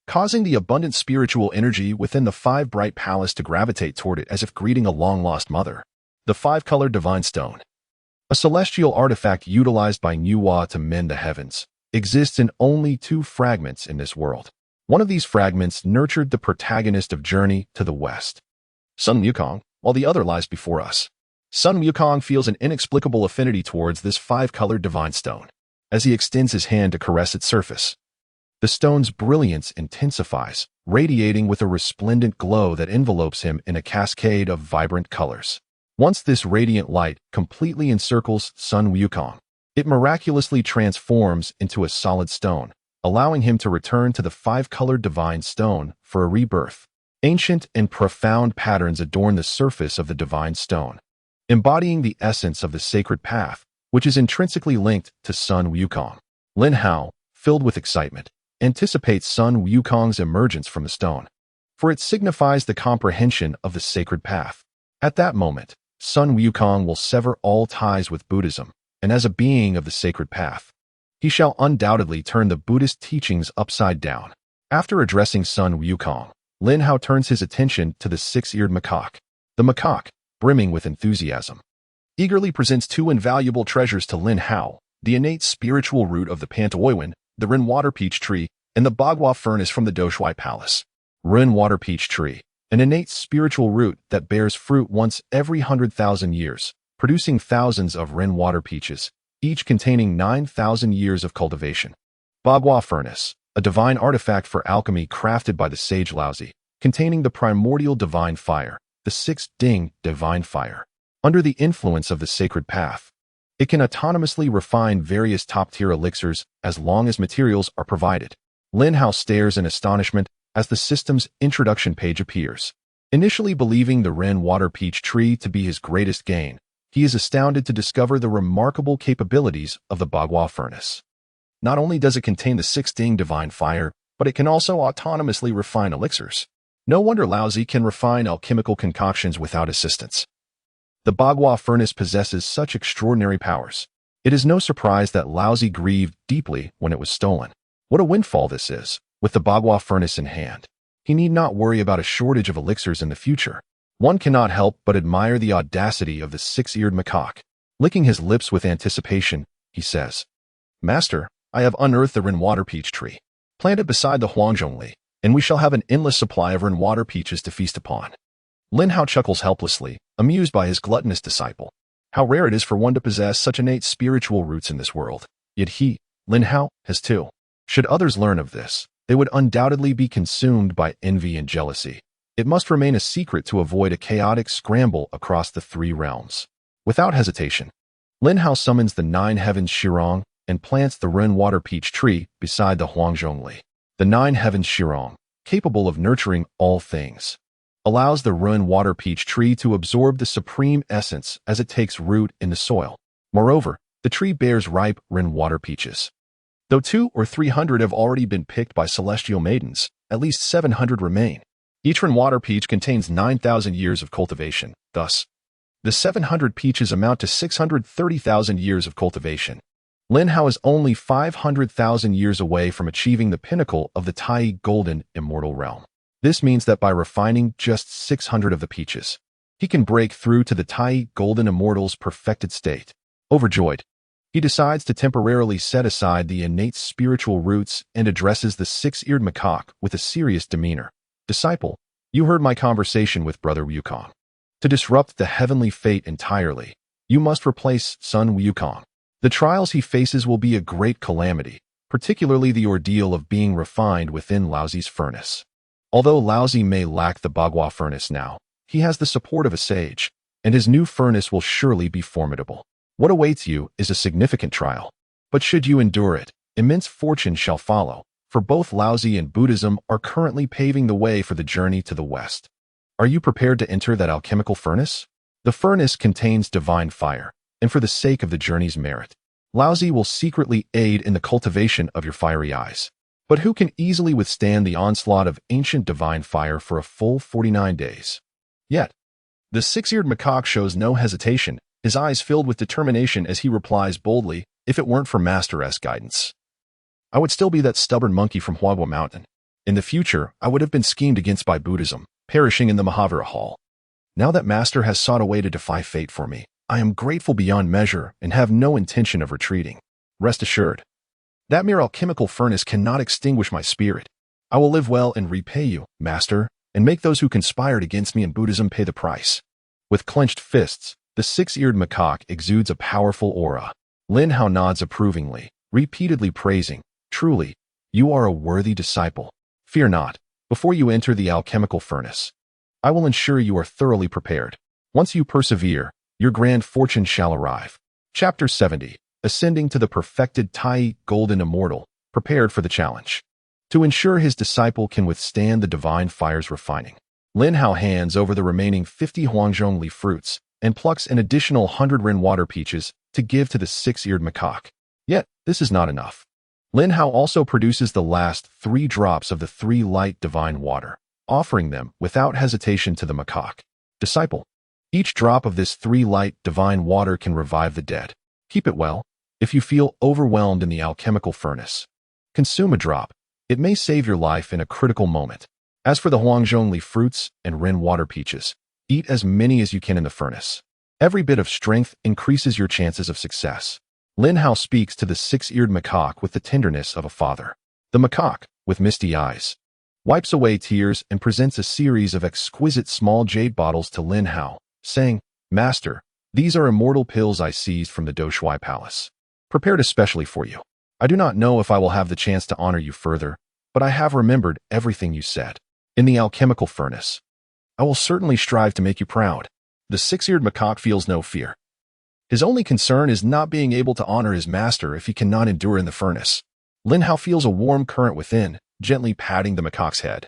causing the abundant spiritual energy within the 5 bright palace to gravitate toward it as if greeting a long-lost mother. The 5-colored divine stone, a celestial artifact utilized by Nuwa to mend the heavens, exists in only 2 fragments in this world. One of these fragments nurtured the protagonist of Journey to the West, Sun Wukong, while the other lies before us. Sun Wukong feels an inexplicable affinity towards this 5-colored divine stone. As he extends his hand to caress its surface, the stone's brilliance intensifies, radiating with a resplendent glow that envelopes him in a cascade of vibrant colors. Once this radiant light completely encircles Sun Wukong, it miraculously transforms into a solid stone, allowing him to return to the 5-colored divine stone for a rebirth. Ancient and profound patterns adorn the surface of the divine stone, embodying the essence of the sacred path, which is intrinsically linked to Sun Wukong. Lin Hao, filled with excitement, anticipates Sun Wukong's emergence from the stone, for it signifies the comprehension of the sacred path. At that moment, Sun Wukong will sever all ties with Buddhism, and as a being of the sacred path, he shall undoubtedly turn the Buddhist teachings upside down. After addressing Sun Wukong, Lin Hao turns his attention to the Six-Eared Macaque. The macaque, brimming with enthusiasm, eagerly presents 2 invaluable treasures to Lin Hao, the innate spiritual root of the Pantaoiwan, the Ren water peach tree, and the Bagua furnace from the Doshui Palace. Ren water peach tree, an innate spiritual root that bears fruit once every 100,000 years, producing thousands of Ren water peaches, each containing 9,000 years of cultivation. Bagua furnace, a divine artifact for alchemy crafted by the sage Laozi, containing the primordial divine fire, the 6th Ding divine fire. Under the influence of the sacred path, it can autonomously refine various top-tier elixirs as long as materials are provided. Lin Hao stares in astonishment as the system's introduction page appears. Initially believing the Ren water peach tree to be his greatest gain, he is astounded to discover the remarkable capabilities of the Bagua furnace. Not only does it contain the 6th Ding divine fire, but it can also autonomously refine elixirs. No wonder Laozi can refine alchemical concoctions without assistance. The Bagua furnace possesses such extraordinary powers. It is no surprise that Laozi grieved deeply when it was stolen. What a windfall this is, with the Bagua furnace in hand. He need not worry about a shortage of elixirs in the future. One cannot help but admire the audacity of the Six-Eared Macaque. Licking his lips with anticipation, he says, "Master, I have unearthed the rainwater peach tree. Plant it beside the Huangjongli, and we shall have an endless supply of rainwater peaches to feast upon." Lin Hao chuckles helplessly, amused by his gluttonous disciple. How rare it is for one to possess such innate spiritual roots in this world. Yet he, Lin Hao, has too. Should others learn of this, they would undoubtedly be consumed by envy and jealousy. It must remain a secret to avoid a chaotic scramble across the three realms. Without hesitation, Lin Hao summons the Nine Heavens Shirong and plants the rainwater peach tree beside the Huangjongli. The Nine Heavens Shirong, capable of nurturing all things, allows the rainwater peach tree to absorb the supreme essence as it takes root in the soil. Moreover, the tree bears ripe rainwater peaches. Though 200 or 300 have already been picked by celestial maidens, at least 700 remain. Each rainwater peach contains 9,000 years of cultivation. Thus, the 700 peaches amount to 630,000 years of cultivation. Lin Hao is only 500,000 years away from achieving the pinnacle of the Tai Golden Immortal Realm. This means that by refining just 600 of the peaches, he can break through to the Tai Golden Immortal's perfected state. Overjoyed, he decides to temporarily set aside the innate spiritual roots and addresses the Six-Eared Macaque with a serious demeanor. "Disciple, you heard my conversation with Brother Wukong. To disrupt the heavenly fate entirely, you must replace Sun Wukong. The trials he faces will be a great calamity, particularly the ordeal of being refined within Laozi's furnace. Although Laozi may lack the Bagua furnace now, he has the support of a sage, and his new furnace will surely be formidable. What awaits you is a significant trial. But should you endure it, immense fortune shall follow, for both Laozi and Buddhism are currently paving the way for the journey to the West. Are you prepared to enter that alchemical furnace? The furnace contains divine fire, and for the sake of the journey's merit, Laozi will secretly aid in the cultivation of your fiery eyes. But who can easily withstand the onslaught of ancient divine fire for a full 49 days? Yet, the Six-Eared Macaque shows no hesitation, his eyes filled with determination as he replies boldly, "If it weren't for Master S guidance, I would still be that stubborn monkey from Huagua Mountain. In the future, I would have been schemed against by Buddhism, perishing in the Mahavira Hall. Now that Master has sought a way to defy fate for me, I am grateful beyond measure and have no intention of retreating. Rest assured, that mere alchemical furnace cannot extinguish my spirit. I will live well and repay you, Master, and make those who conspired against me in Buddhism pay the price." With clenched fists, the Six-Eared Macaque exudes a powerful aura. Lin Hao nods approvingly, repeatedly praising, "Truly, you are a worthy disciple. Fear not, before you enter the alchemical furnace. I will ensure you are thoroughly prepared. Once you persevere, your grand fortune shall arrive." Chapter 70, Ascending to the Perfected Tai Golden Immortal, prepared for the challenge. To ensure his disciple can withstand the divine fire's refining, Lin Hao hands over the remaining 50 Huangjongli fruits and plucks an additional 100 rainwater peaches to give to the Six-Eared Macaque. Yet, this is not enough. Lin Hao also produces the last 3 drops of the 3 light divine water, offering them without hesitation to the macaque. "Disciple, each drop of this 3 light divine water can revive the dead. Keep it well. If you feel overwhelmed in the alchemical furnace, consume a drop. It may save your life in a critical moment. As for the Huangjongli fruits and rainwater peaches, eat as many as you can in the furnace. Every bit of strength increases your chances of success." Lin Hao speaks to the Six-Eared Macaque with the tenderness of a father. The macaque, with misty eyes, wipes away tears and presents a series of exquisite small jade bottles to Lin Hao, saying, "Master, these are immortal pills I seized from the Doshui Palace, prepared especially for you. I do not know if I will have the chance to honor you further, but I have remembered everything you said. In the alchemical furnace, I will certainly strive to make you proud." The Six-Eared Macaque feels no fear. His only concern is not being able to honor his master if he cannot endure in the furnace. Lin Hao feels a warm current within, gently patting the macaque's head.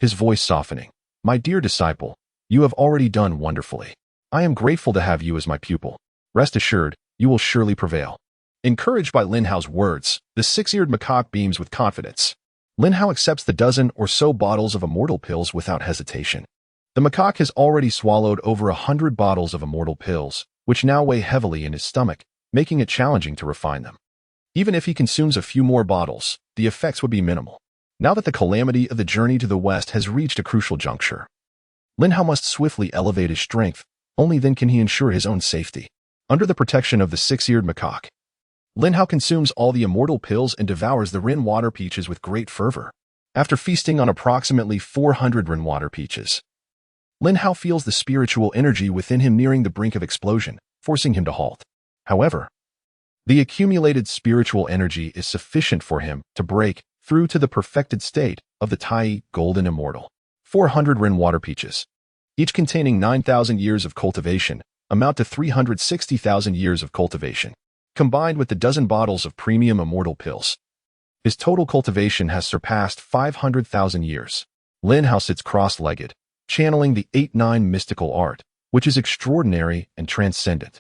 His voice softening, "My dear disciple, you have already done wonderfully. I am grateful to have you as my pupil. Rest assured, you will surely prevail." Encouraged by Lin Hao's words, the Six-Eared Macaque beams with confidence. Lin Hao accepts the dozen or so bottles of immortal pills without hesitation. The macaque has already swallowed over 100 bottles of immortal pills, which now weigh heavily in his stomach, making it challenging to refine them. Even if he consumes a few more bottles, the effects would be minimal. Now that the calamity of the journey to the west has reached a crucial juncture, Lin Hao must swiftly elevate his strength. Only then can he ensure his own safety. Under the protection of the Six-Eared Macaque, Lin Hao consumes all the immortal pills and devours the Rin water peaches with great fervor. After feasting on approximately 400 Rin water peaches, Lin Hao feels the spiritual energy within him nearing the brink of explosion, forcing him to halt. However, the accumulated spiritual energy is sufficient for him to break through to the perfected state of the Tai Golden Immortal. 400 Rin water peaches, each containing 9,000 years of cultivation, amount to 360,000 years of cultivation. Combined with the dozen bottles of premium immortal pills, his total cultivation has surpassed 500,000 years. Lin Hao sits cross-legged, channeling the 8-9 mystical art, which is extraordinary and transcendent.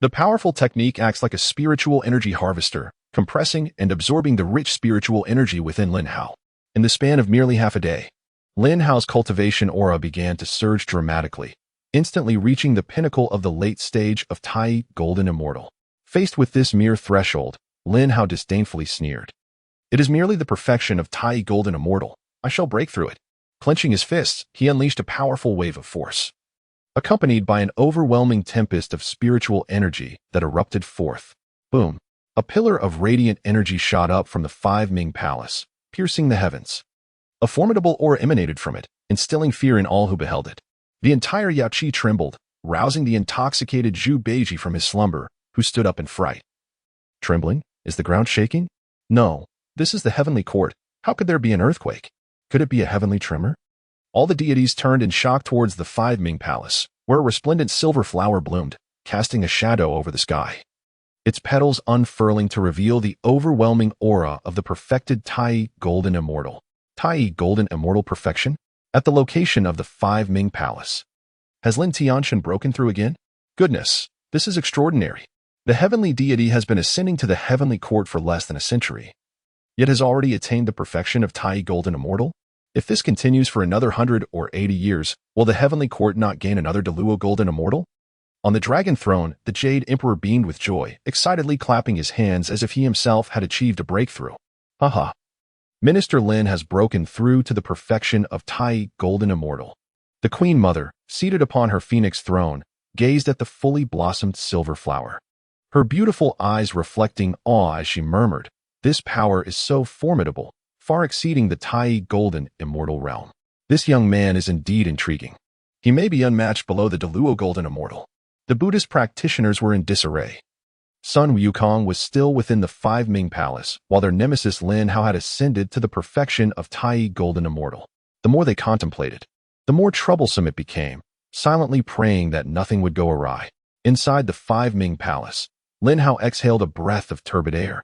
The powerful technique acts like a spiritual energy harvester, compressing and absorbing the rich spiritual energy within Lin Hao. In the span of merely half a day, Lin Hao's cultivation aura began to surge dramatically, instantly reaching the pinnacle of the late stage of Tai Golden Immortal. Faced with this mere threshold, Lin Hao disdainfully sneered. It is merely the perfection of Tai Golden Immortal. I shall break through it. Clenching his fists, he unleashed a powerful wave of force, accompanied by an overwhelming tempest of spiritual energy that erupted forth. Boom! A pillar of radiant energy shot up from the Five Ming Palace, piercing the heavens. A formidable aura emanated from it, instilling fear in all who beheld it. The entire Yao Qi trembled, rousing the intoxicated Zhu Beiji from his slumber, who stood up in fright. Trembling? Is the ground shaking? No, this is the heavenly court. How could there be an earthquake? Could it be a heavenly tremor? All the deities turned in shock towards the Five Ming Palace, where a resplendent silver flower bloomed, casting a shadow over the sky, its petals unfurling to reveal the overwhelming aura of the perfected Tai Golden Immortal. Tai Golden Immortal perfection? At the location of the Five Ming Palace. Has Lin Tianshan broken through again? Goodness, this is extraordinary. The heavenly deity has been ascending to the heavenly court for less than a century, yet has already attained the perfection of Tai Golden Immortal? If this continues for another 100 or 80 years, will the heavenly court not gain another Deluo Golden Immortal? On the dragon throne, the Jade Emperor beamed with joy, excitedly clapping his hands as if he himself had achieved a breakthrough. Haha. Minister Lin has broken through to the perfection of Tai Golden Immortal. The Queen Mother, seated upon her phoenix throne, gazed at the fully blossomed silver flower, her beautiful eyes reflecting awe as she murmured, "This power is so formidable, far exceeding the Tai Golden Immortal realm. This young man is indeed intriguing. He may be unmatched below the Deluo Golden Immortal." The Buddhist practitioners were in disarray. Sun Wukong was still within the Five Ming Palace, while their nemesis Lin Hao had ascended to the perfection of Tai Golden Immortal. The more they contemplated, the more troublesome it became, silently praying that nothing would go awry. Inside the Five Ming Palace, Lin Hao exhaled a breath of turbid air,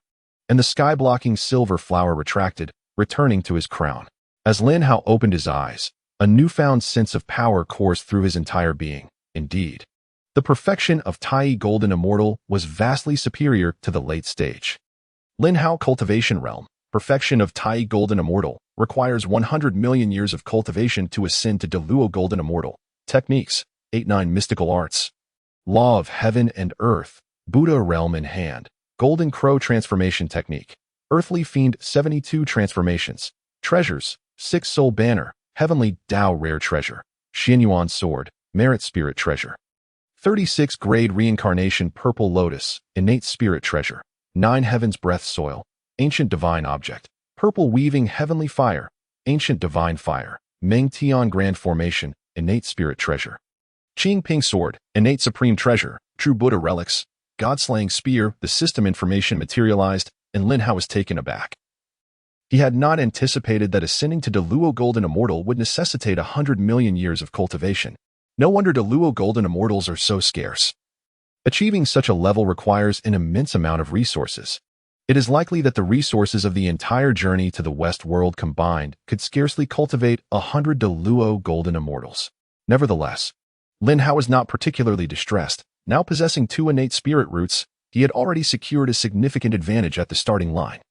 and the sky-blocking silver flower retracted, returning to his crown. As Lin Hao opened his eyes, a newfound sense of power coursed through his entire being. Indeed, the perfection of Tai Golden Immortal was vastly superior to the late stage. Lin Hao Cultivation Realm, perfection of Tai Golden Immortal, requires 100 million years of cultivation to ascend to Deluo Golden Immortal. Techniques, 8-9 mystical arts. Law of heaven and earth, Buddha realm in hand. Golden Crow transformation technique. Earthly Fiend 72 transformations. Treasures, 6 Soul Banner, Heavenly Tao Rare Treasure. Xianyuan Sword, Merit Spirit Treasure. 36 Grade Reincarnation Purple Lotus, Innate Spirit Treasure. 9 Heaven's Breath Soil, Ancient Divine Object. Purple Weaving Heavenly Fire, Ancient Divine Fire. Meng Tian Grand Formation, Innate Spirit Treasure. Qing Ping Sword, Innate Supreme Treasure. True Buddha Relics. God-Slaying Spear. The system information materialized, and Lin Hao was taken aback. He had not anticipated that ascending to Deluo Golden Immortal would necessitate 100 million years of cultivation. No wonder Deluo Golden Immortals are so scarce. Achieving such a level requires an immense amount of resources. It is likely that the resources of the entire journey to the West world combined could scarcely cultivate 100 Deluo Golden Immortals. Nevertheless, Lin Hao was not particularly distressed. Now possessing 2 innate spirit roots, he had already secured a significant advantage at the starting line.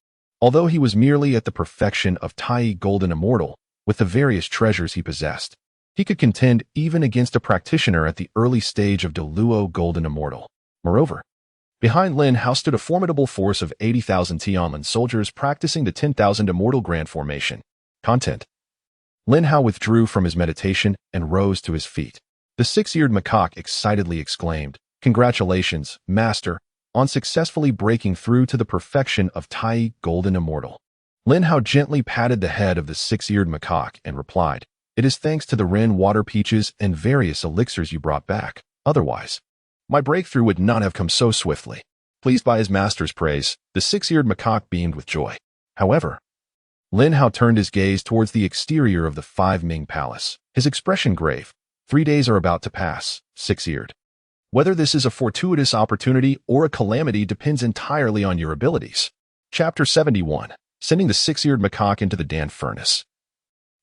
Although he was merely at the perfection of Tai Golden Immortal, with the various treasures he possessed, he could contend even against a practitioner at the early stage of Deluo Golden Immortal. Moreover, Behind Lin Hao stood a formidable force of 80,000 Tianlin soldiers practicing the 10,000 Immortal Grand Formation. Content. Lin Hao withdrew from his meditation and rose to his feet. The Six-Eared Macaque excitedly exclaimed, "Congratulations, Master, on successfully breaking through to the perfection of Tai Golden Immortal." Lin Hao gently patted the head of the Six-Eared Macaque and replied, "It is thanks to the Ren water peaches and various elixirs you brought back. Otherwise, my breakthrough would not have come so swiftly." Pleased by his master's praise, the Six-Eared Macaque beamed with joy. However, Lin Hao turned his gaze towards the exterior of the Five Ming Palace, his expression grave. 3 days are about to pass, Six-Eared. Whether this is a fortuitous opportunity or a calamity depends entirely on your abilities. Chapter 71. Sending the Six-Eared Macaque into the Dan Furnace.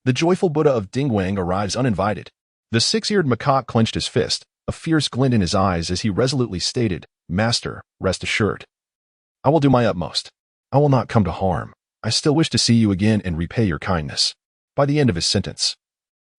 The joyful Buddha of Dingguang arrives uninvited. The Six-Eared Macaque clenched his fist, a fierce glint in his eyes as he resolutely stated, "Master, rest assured. I will do my utmost. I will not come to harm. I still wish to see you again and repay your kindness." By the end of his sentence,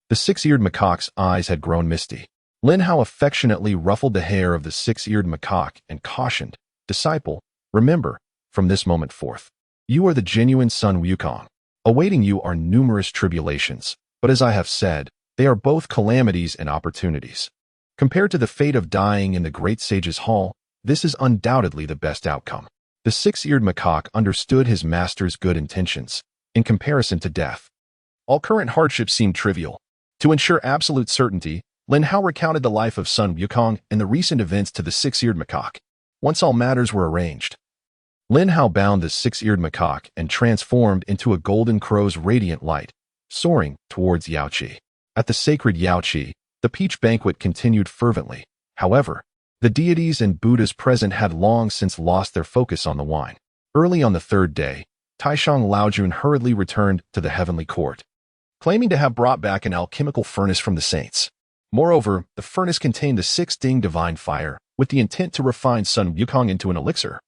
the Six-Eared Macaque's eyes had grown misty. Lin Hao affectionately ruffled the hair of the Six-Eared Macaque and cautioned, "Disciple, remember, from this moment forth, you are the genuine Sun Wukong. Awaiting you are numerous tribulations, but as I have said, they are both calamities and opportunities. Compared to the fate of dying in the Great Sage's Hall, this is undoubtedly the best outcome." The Six-Eared Macaque understood his master's good intentions. In comparison to death, all current hardships seemed trivial. To ensure absolute certainty, Lin Hao recounted the life of Sun Wukong and the recent events to the Six-Eared Macaque. Once all matters were arranged, Lin Hao bound the Six-Eared Macaque and transformed into a golden crow's radiant light, soaring towards Yaoqi. At the sacred Yaoqi, the peach banquet continued fervently. However, the deities and Buddhas present had long since lost their focus on the wine. Early on the 3rd day, Taishang Laojun hurriedly returned to the heavenly court, claiming to have brought back an alchemical furnace from the saints. Moreover, the furnace contained the 6 Ding divine fire, with the intent to refine Sun Wukong into an elixir.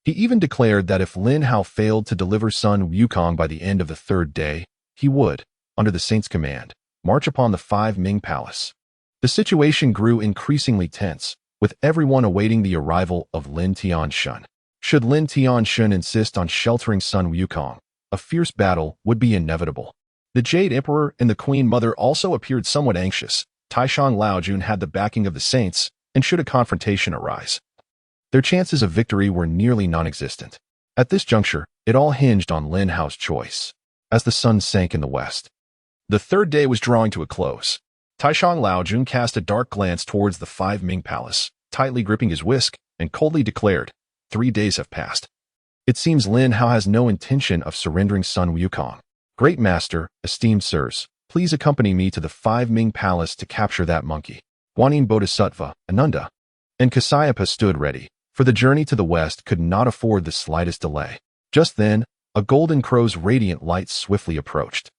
He even declared that if Lin Hao failed to deliver Sun Wukong by the end of the 3rd day, he would, under the saint's command, march upon the Five Ming Palace. The situation grew increasingly tense, with everyone awaiting the arrival of Lin Tianshun. Should Lin Tianshun insist on sheltering Sun Wukong, a fierce battle would be inevitable. The Jade Emperor and the Queen Mother also appeared somewhat anxious. Taishang Laojun had the backing of the saints, and should a confrontation arise, their chances of victory were nearly non-existent. At this juncture, it all hinged on Lin Hao's choice. As the sun sank in the west, the 3rd day was drawing to a close. Taishang Laojun cast a dark glance towards the Five Ming Palace, tightly gripping his whisk, and coldly declared, 3 days have passed. It seems Lin Hao has no intention of surrendering Sun Wukong. Great Master, esteemed sirs, please accompany me to the Five Ming Palace to capture that monkey. Guanyin Bodhisattva, Ananda, and Kasyapa stood ready, for the journey to the west could not afford the slightest delay. Just then, a golden crow's radiant light swiftly approached,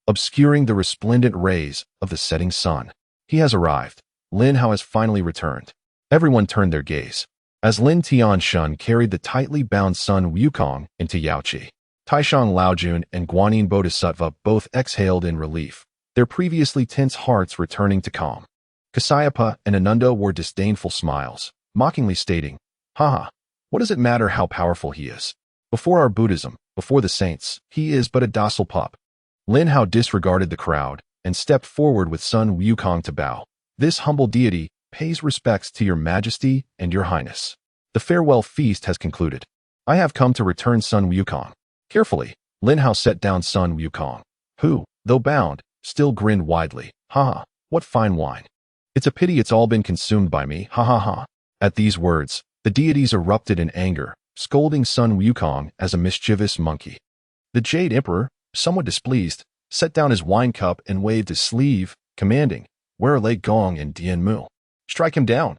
obscuring the resplendent rays of the setting sun. He has arrived. Lin Hao has finally returned. Everyone turned their gaze as Lin Tianshun carried the tightly bound Sun Wukong into Yaoqi. Taishang Laojun and Guanyin Bodhisattva both exhaled in relief, their previously tense hearts returning to calm. Kasyapa and Ananda wore disdainful smiles, mockingly stating, "Haha, what does it matter how powerful he is? Before our Buddhism, before the saints, he is but a docile pup." Lin Hao disregarded the crowd and stepped forward with Sun Wukong to bow. "This humble deity pays respects to your majesty and your highness. The farewell feast has concluded. I have come to return Sun Wukong." Carefully, Lin Hao set down Sun Wukong, who, though bound, still grinned widely. "Haha, what fine wine. It's a pity it's all been consumed by me, ha ha ha." At these words, the deities erupted in anger, scolding Sun Wukong as a mischievous monkey. The Jade Emperor, somewhat displeased, set down his wine cup and waved his sleeve, commanding, "Where are Lei Gong and Dian Mu? Strike him down.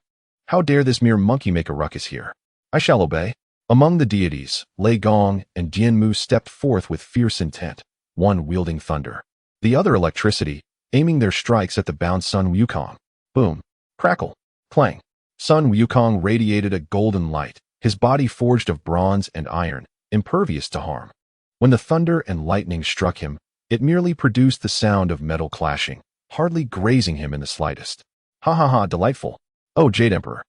How dare this mere monkey make a ruckus here? I shall obey." Among the deities, Lei Gong and Dian Mu stepped forth with fierce intent, one wielding thunder, the other electricity, aiming their strikes at the bound Sun Wukong. Boom, crackle, clang. Sun Wukong radiated a golden light, his body forged of bronze and iron, impervious to harm. When the thunder and lightning struck him, it merely produced the sound of metal clashing, hardly grazing him in the slightest. "Ha ha ha, delightful. Oh, Jade Emperor.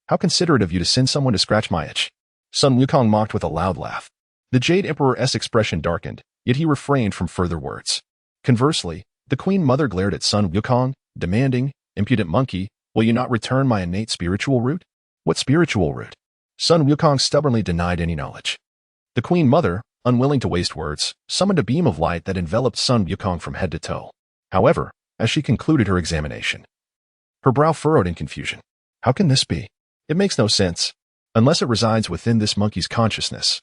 How considerate of you to send someone to scratch my itch. Sun Wukong mocked with a loud laugh. The Jade Emperor's expression darkened, yet he refrained from further words. Conversely, the Queen Mother glared at Sun Wukong, demanding, "Impudent monkey, will you not return my innate spiritual root?" "What spiritual root?" Sun Wukong stubbornly denied any knowledge. The Queen Mother, unwilling to waste words, summoned a beam of light that enveloped Sun Wukong from head to toe. However, as she concluded her examination, her brow furrowed in confusion. How can this be? It makes no sense. Unless it resides within this monkey's consciousness,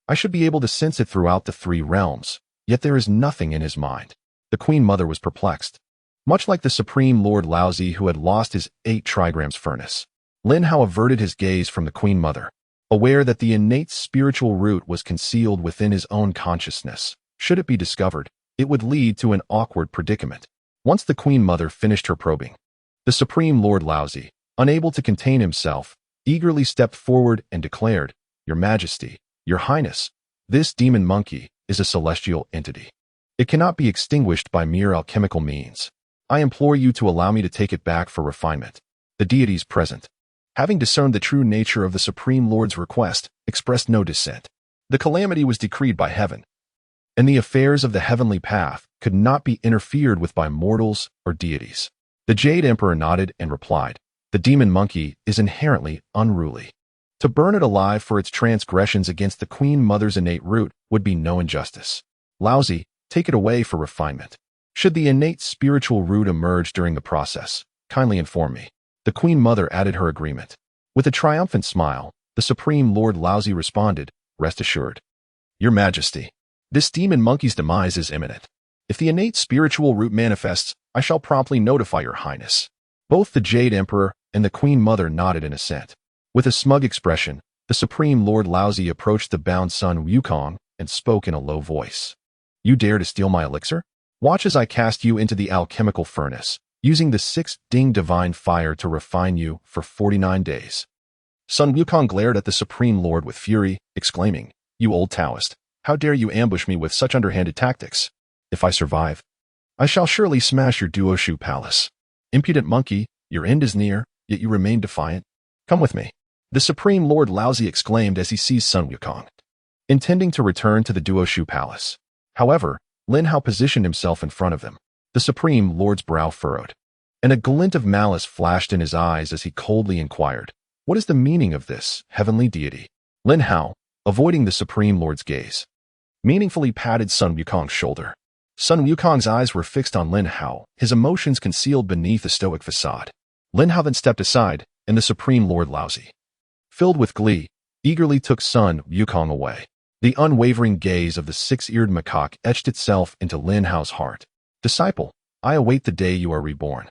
I should be able to sense it throughout the three realms, yet there is nothing in his mind. The Queen Mother was perplexed. Much like the Supreme Lord Laozi who had lost his 8 trigrams furnace, Lin Hao averted his gaze from the Queen Mother, aware that the innate spiritual root was concealed within his own consciousness. Should it be discovered, it would lead to an awkward predicament. Once the Queen Mother finished her probing, the Supreme Lord Laozi, unable to contain himself, eagerly stepped forward and declared, "Your Majesty, Your Highness, this demon monkey is a celestial entity. It cannot be extinguished by mere alchemical means. I implore you to allow me to take it back for refinement." The deities present, having discerned the true nature of the Supreme Lord's request, expressed no dissent. The calamity was decreed by heaven, and the affairs of the heavenly path could not be interfered with by mortals or deities. The Jade Emperor nodded and replied, "The demon monkey is inherently unruly. To burn it alive for its transgressions against the Queen Mother's innate root would be no injustice. Laozi, take it away for refinement. Should the innate spiritual root emerge during the process, kindly inform me." The Queen Mother added her agreement. With a triumphant smile, the Supreme Lord Laozi responded, "Rest assured, Your Majesty, this demon monkey's demise is imminent. If the innate spiritual root manifests, I shall promptly notify Your Highness." Both the Jade Emperor and the Queen Mother nodded in assent. With a smug expression, the Supreme Lord Laozi approached the bound Sun Wukong and spoke in a low voice. "You dare to steal my elixir? Watch as I cast you into the alchemical furnace, using the 6th divine fire to refine you for 49 days. Sun Wukong glared at the Supreme Lord with fury, exclaiming, "You old Taoist, how dare you ambush me with such underhanded tactics? If I survive, I shall surely smash your Duoshu palace. Impudent monkey, your end is near, yet you remain defiant. Come with me." The Supreme Lord Laozi exclaimed as he seized Sun Wukong, intending to return to the Duoshu palace. However, Lin Hao positioned himself in front of them. The Supreme Lord's brow furrowed, and a glint of malice flashed in his eyes as he coldly inquired, "What is the meaning of this, heavenly deity?" Lin Hao, avoiding the Supreme Lord's gaze, meaningfully patted Sun Wukong's shoulder. Sun Wukong's eyes were fixed on Lin Hao, his emotions concealed beneath a stoic facade. Lin Hao then stepped aside, and the Supreme Lord Laozi, filled with glee, eagerly took Sun Wukong away. The unwavering gaze of the Six-Eared Macaque etched itself into Lin Hao's heart. "Disciple, I await the day you are reborn,"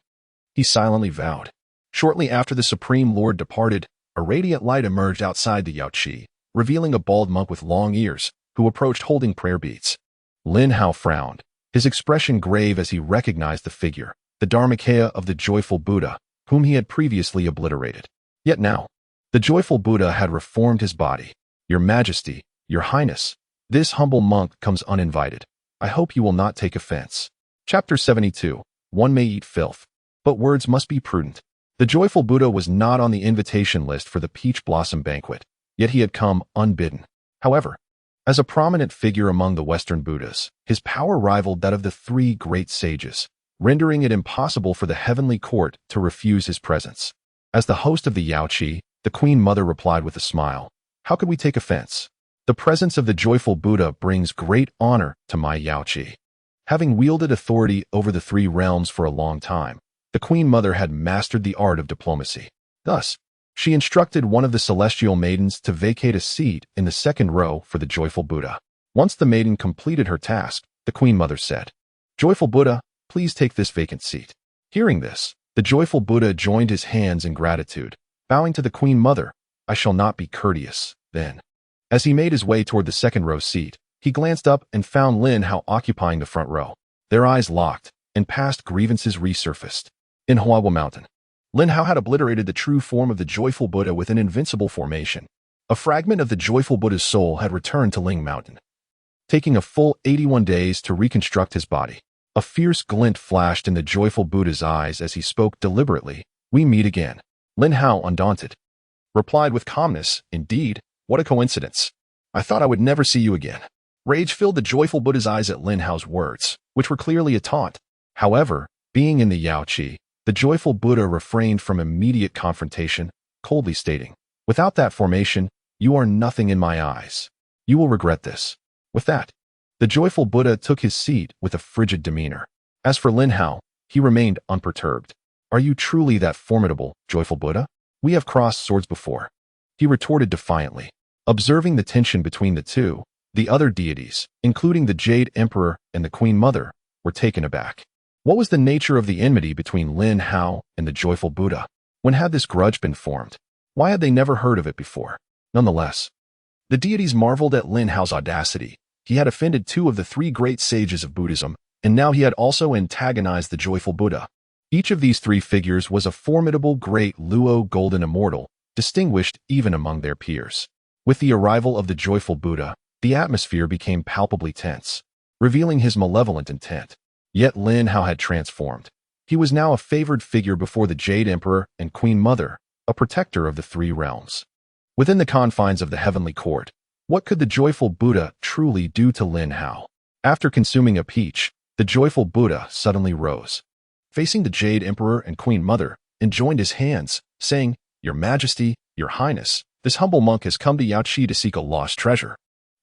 he silently vowed. Shortly after the Supreme Lord departed, a radiant light emerged outside the Yaoqi, revealing a bald monk with long ears, who approached holding prayer beads. Lin Hao frowned, his expression grave as he recognized the figure, the Dharmakaya of the Joyful Buddha, whom he had previously obliterated. Yet now, the Joyful Buddha had reformed his body. "Your Majesty, Your Highness, this humble monk comes uninvited. I hope you will not take offense." Chapter 72. One may eat filth, but words must be prudent. The Joyful Buddha was not on the invitation list for the Peach Blossom Banquet, yet he had come unbidden. However, as a prominent figure among the Western Buddhas, his power rivaled that of the 3 great sages, rendering it impossible for the heavenly court to refuse his presence. As the host of the Yaoqi, the Queen Mother replied with a smile, "How could we take offense? The presence of the Joyful Buddha brings great honor to my Yaoqi." Having wielded authority over the 3 realms for a long time, the Queen Mother had mastered the art of diplomacy. Thus, she instructed one of the celestial maidens to vacate a seat in the 2nd row for the Joyful Buddha. Once the maiden completed her task, the Queen Mother said, "Joyful Buddha, please take this vacant seat." Hearing this, the Joyful Buddha joined his hands in gratitude, bowing to the Queen Mother. "I shall not be courteous, then." As he made his way toward the 2nd row seat, he glanced up and found Lin Hao occupying the front row. Their eyes locked, and past grievances resurfaced. In Huawa Mountain, Lin Hao had obliterated the true form of the Joyful Buddha with an invincible formation. A fragment of the Joyful Buddha's soul had returned to Ling Mountain, taking a full 81 days to reconstruct his body. A fierce glint flashed in the Joyful Buddha's eyes as he spoke deliberately, "We meet again." Lin Hao, undaunted, replied with calmness, "Indeed, what a coincidence. I thought I would never see you again." Rage filled the joyful Buddha's eyes at Lin Hao's words, which were clearly a taunt. However, being in the Yao Qi, the joyful Buddha refrained from immediate confrontation, coldly stating, "Without that formation, you are nothing in my eyes. You will regret this." With that, the joyful Buddha took his seat with a frigid demeanor. As for Lin Hao, he remained unperturbed. "Are you truly that formidable, joyful Buddha? We have crossed swords before," he retorted defiantly. Observing the tension between the two, the other deities, including the Jade Emperor and the Queen Mother, were taken aback. What was the nature of the enmity between Lin Hao and the joyful Buddha? When had this grudge been formed? Why had they never heard of it before? Nonetheless, the deities marveled at Lin Hao's audacity. He had offended two of the three great sages of Buddhism, and now he had also antagonized the joyful Buddha. Each of these three figures was a formidable great Luo golden immortal, distinguished even among their peers. With the arrival of the joyful Buddha, the atmosphere became palpably tense, revealing his malevolent intent. Yet Lin Hao had transformed. He was now a favored figure before the Jade Emperor and Queen Mother, a protector of the three realms. Within the confines of the heavenly court, what could the joyful Buddha truly do to Lin Hao? After consuming a peach, the joyful Buddha suddenly rose, facing the Jade Emperor and Queen Mother, and joined his hands, saying, "Your Majesty, Your Highness, this humble monk has come to Yao Qi to seek a lost treasure."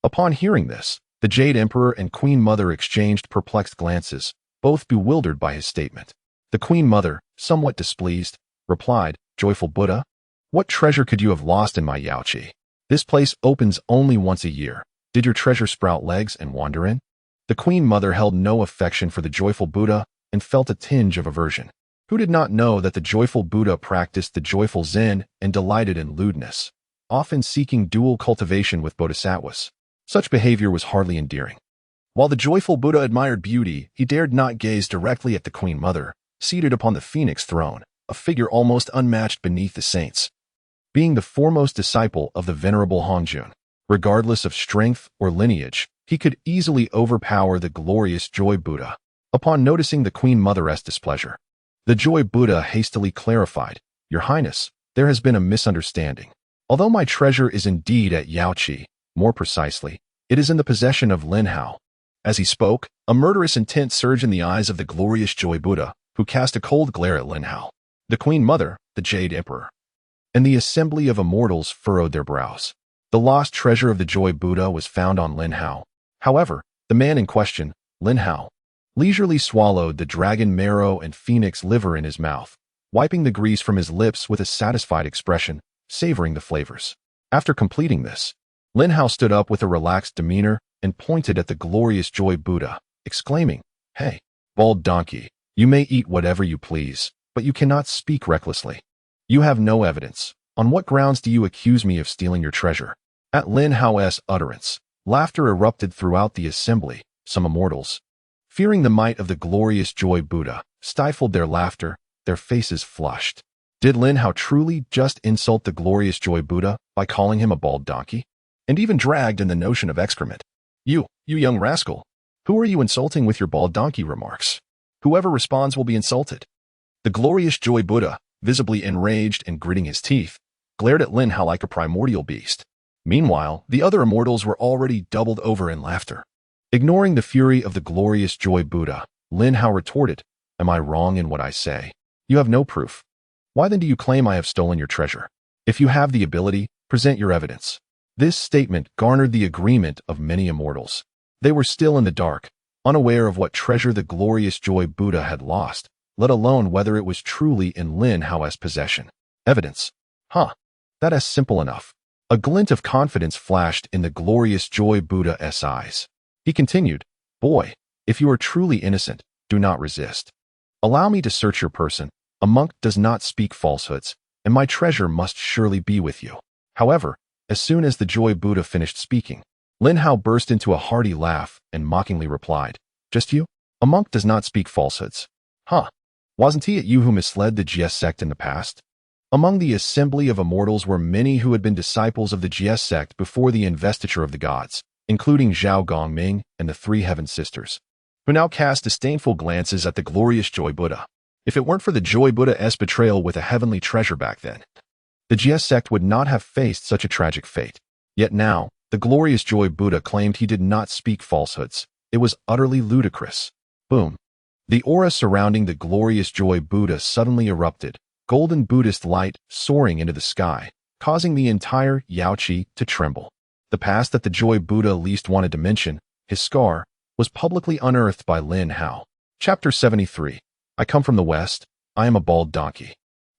Upon hearing this, the Jade Emperor and Queen Mother exchanged perplexed glances, both bewildered by his statement. The Queen Mother, somewhat displeased, replied, "Joyful Buddha, what treasure could you have lost in my Yao Qi? This place opens only once a year. Did your treasure sprout legs and wander in?" The Queen Mother held no affection for the joyful Buddha and felt a tinge of aversion. Who did not know that the joyful Buddha practiced the joyful Zen and delighted in lewdness, often seeking dual cultivation with bodhisattvas? Such behavior was hardly endearing. While the joyful Buddha admired beauty, he dared not gaze directly at the Queen Mother, seated upon the phoenix throne, a figure almost unmatched beneath the saints. Being the foremost disciple of the venerable Hongjun, regardless of strength or lineage, he could easily overpower the glorious Joy Buddha. Upon noticing the Queen Mother's displeasure, the Joy Buddha hastily clarified, "Your Highness, there has been a misunderstanding. Although my treasure is indeed at Yao Qi, more precisely, it is in the possession of Lin Hao." As he spoke, a murderous intent surged in the eyes of the glorious Joy Buddha, who cast a cold glare at Lin Hao. The Queen Mother, the Jade Emperor, and the assembly of immortals furrowed their brows. The lost treasure of the Joy Buddha was found on Lin Hao. However, the man in question, Lin Hao, leisurely swallowed the dragon marrow and phoenix liver in his mouth, wiping the grease from his lips with a satisfied expression, savoring the flavors. After completing this, Lin Hao stood up with a relaxed demeanor and pointed at the glorious Joy Buddha, exclaiming, "Hey, bald donkey, you may eat whatever you please, but you cannot speak recklessly. You have no evidence. On what grounds do you accuse me of stealing your treasure?" At Lin Hao's utterance, laughter erupted throughout the assembly. Some immortals, fearing the might of the glorious Joy Buddha, stifled their laughter, their faces flushed. Did Lin Hao truly just insult the glorious Joy Buddha by calling him a bald donkey? And even dragged in the notion of excrement. You young rascal, who are you insulting with your bald donkey remarks? Whoever responds will be insulted." The glorious Joy Buddha, visibly enraged and gritting his teeth, glared at Lin Hao like a primordial beast. Meanwhile, the other immortals were already doubled over in laughter. Ignoring the fury of the glorious Joy Buddha, Lin Hao retorted, "Am I wrong in what I say? You have no proof. Why then do you claim I have stolen your treasure? If you have the ability, present your evidence." This statement garnered the agreement of many immortals. They were still in the dark, unaware of what treasure the glorious Joy Buddha had lost, let alone whether it was truly in Lin Hao's possession. Evidence? That is simple enough. A glint of confidence flashed in the glorious Joy Buddha's eyes. He continued, "Boy, if you are truly innocent, do not resist. Allow me to search your person. A monk does not speak falsehoods, and my treasure must surely be with you." However, as soon as the Joy Buddha finished speaking, Lin Hao burst into a hearty laugh and mockingly replied, "Just you? A monk does not speak falsehoods. Wasn't it you who misled the Jie sect in the past?" Among the assembly of immortals were many who had been disciples of the Jie sect before the investiture of the gods, including Zhao Gongming and the three Heaven Sisters, who now cast disdainful glances at the glorious Joy Buddha. If it weren't for the Joy Buddha's betrayal with a heavenly treasure back then, The GS sect would not have faced such a tragic fate. Yet now, the glorious Joy Buddha claimed he did not speak falsehoods. It was utterly ludicrous. Boom. The aura surrounding the glorious Joy Buddha suddenly erupted, golden Buddhist light soaring into the sky, causing the entire Yaoqi to tremble. The past that the Joy Buddha least wanted to mention, his scar, was publicly unearthed by Lin Hao. Chapter 73. I come from the west, I am a bald donkey.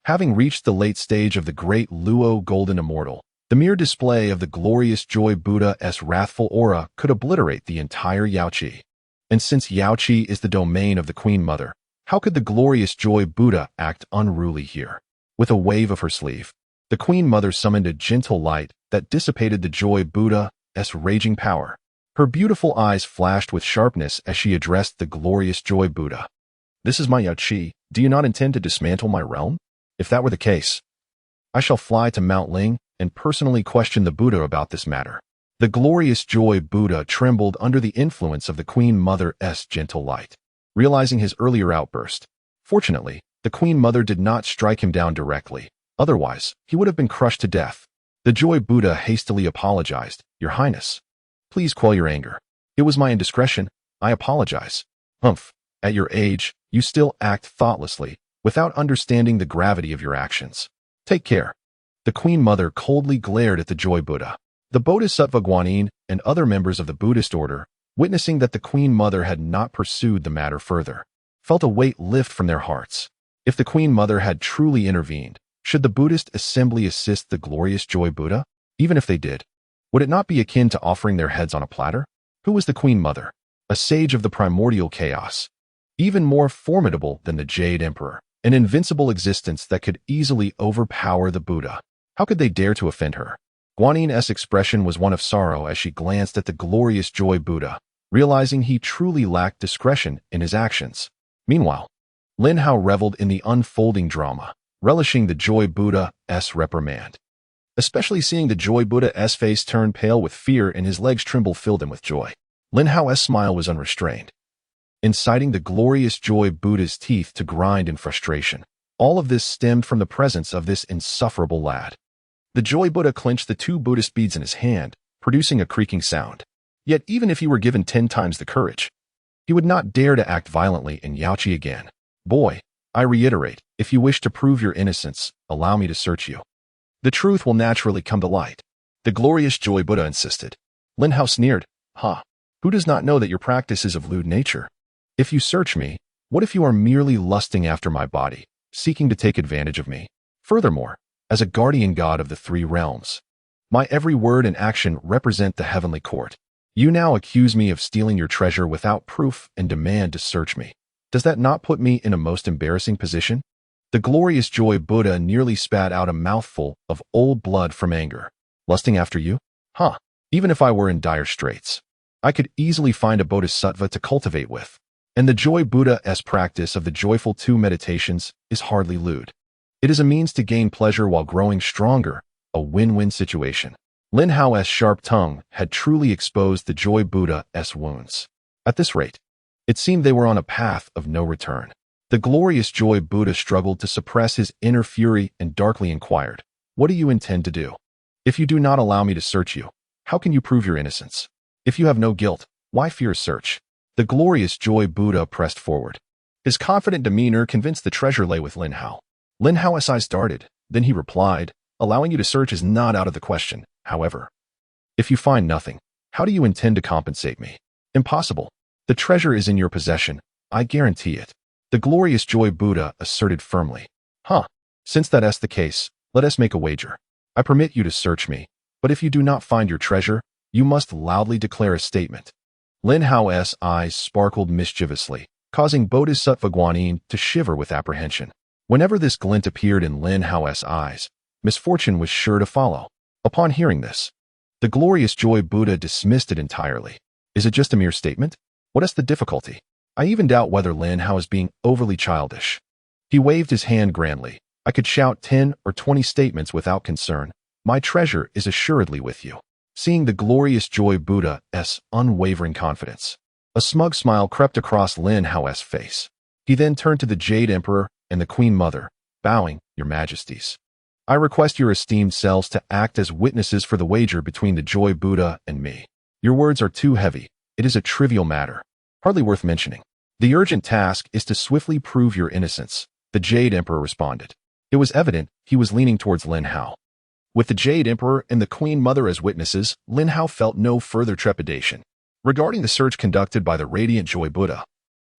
Having reached the late stage of the great Luo Golden Immortal, the mere display of the glorious Joy Buddha's wrathful aura could obliterate the entire Yaoqi. And since Yaoqi is the domain of the Queen Mother, how could the glorious Joy Buddha act unruly here? With a wave of her sleeve, the Queen Mother summoned a gentle light that dissipated the Joy Buddha's raging power. Her beautiful eyes flashed with sharpness as she addressed the glorious Joy Buddha. This is my Yaoqi. Do you not intend to dismantle my realm? If that were the case, I shall fly to Mount Ling and personally question the Buddha about this matter. The glorious Joy Buddha trembled under the influence of the Queen Mother's gentle light, realizing his earlier outburst. Fortunately, the Queen Mother did not strike him down directly. Otherwise, he would have been crushed to death. The Joy Buddha hastily apologized. Your Highness, please quell your anger. It was my indiscretion. I apologize. Humph. At your age, you still act thoughtlessly, without understanding the gravity of your actions. Take care. The Queen Mother coldly glared at the Joy Buddha. The Bodhisattva Guanyin and other members of the Buddhist order, witnessing that the Queen Mother had not pursued the matter further, felt a weight lift from their hearts. If the Queen Mother had truly intervened, should the Buddhist assembly assist the glorious Joy Buddha? Even if they did, would it not be akin to offering their heads on a platter? Who was the Queen Mother? A sage of the primordial chaos, even more formidable than the Jade Emperor, an invincible existence that could easily overpower the Buddha. How could they dare to offend her? Guanyin's expression was one of sorrow as she glanced at the glorious Joy Buddha, realizing he truly lacked discretion in his actions. Meanwhile, Lin Hao reveled in the unfolding drama, relishing the Joy Buddha's reprimand. Especially seeing the Joy Buddha's face turn pale with fear and his legs tremble filled him with joy. Lin Hao's smile was unrestrained, inciting the glorious Joy Buddha's teeth to grind in frustration. All of this stemmed from the presence of this insufferable lad. The Joy Buddha clenched the 2 Buddhist beads in his hand, producing a creaking sound. Yet even if he were given 10 times the courage, he would not dare to act violently in Yaoqi again. Boy, I reiterate, if you wish to prove your innocence, allow me to search you. The truth will naturally come to light. The glorious Joy Buddha insisted. Lin Hao sneered. Ha! Who does not know that your practice is of lewd nature? If you search me, what if you are merely lusting after my body, seeking to take advantage of me? Furthermore, as a guardian god of the 3 realms, my every word and action represent the heavenly court. You now accuse me of stealing your treasure without proof and demand to search me. Does that not put me in a most embarrassing position? The glorious Joy Buddha nearly spat out a mouthful of old blood from anger. Lusting after you? Huh. Even if I were in dire straits, I could easily find a bodhisattva to cultivate with. And the Joy Buddha's practice of the Joyful 2 meditations is hardly lewd. It is a means to gain pleasure while growing stronger, a win-win situation. Lin Hao's sharp tongue had truly exposed the Joy Buddha's wounds. At this rate, it seemed they were on a path of no return. The glorious Joy Buddha struggled to suppress his inner fury and darkly inquired, "What do you intend to do? If you do not allow me to search you, how can you prove your innocence? If you have no guilt, why fear search?" The glorious Joy Buddha pressed forward. His confident demeanor convinced the treasure lay with Lin Hao. Lin Hao's eyes darted, then he replied, "Allowing you to search is not out of the question. However, if you find nothing, how do you intend to compensate me? Impossible. The treasure is in your possession. I guarantee it." The glorious Joy Buddha asserted firmly. Since that is the case, let us make a wager. I permit you to search me, but if you do not find your treasure, you must loudly declare a statement. Lin Hao's eyes sparkled mischievously, causing Bodhisattva Guanyin to shiver with apprehension. Whenever this glint appeared in Lin Hao's eyes, misfortune was sure to follow. Upon hearing this, the glorious Joy Buddha dismissed it entirely. Is it just a mere statement? What is the difficulty? I even doubt whether Lin Hao is being overly childish. He waved his hand grandly. I could shout 10 or 20 statements without concern. My treasure is assuredly with you. Seeing the glorious Joy Buddha's unwavering confidence, a smug smile crept across Lin Hao's face. He then turned to the Jade Emperor and the Queen Mother, bowing, "Your Majesties, I request your esteemed selves to act as witnesses for the wager between the Joy Buddha and me. Your words are too heavy. It is a trivial matter, hardly worth mentioning. The urgent task is to swiftly prove your innocence, the Jade Emperor responded. It was evident he was leaning towards Lin Hao. With the Jade Emperor and the Queen Mother as witnesses, Lin Hao felt no further trepidation. Regarding the search conducted by the Radiant Joy Buddha,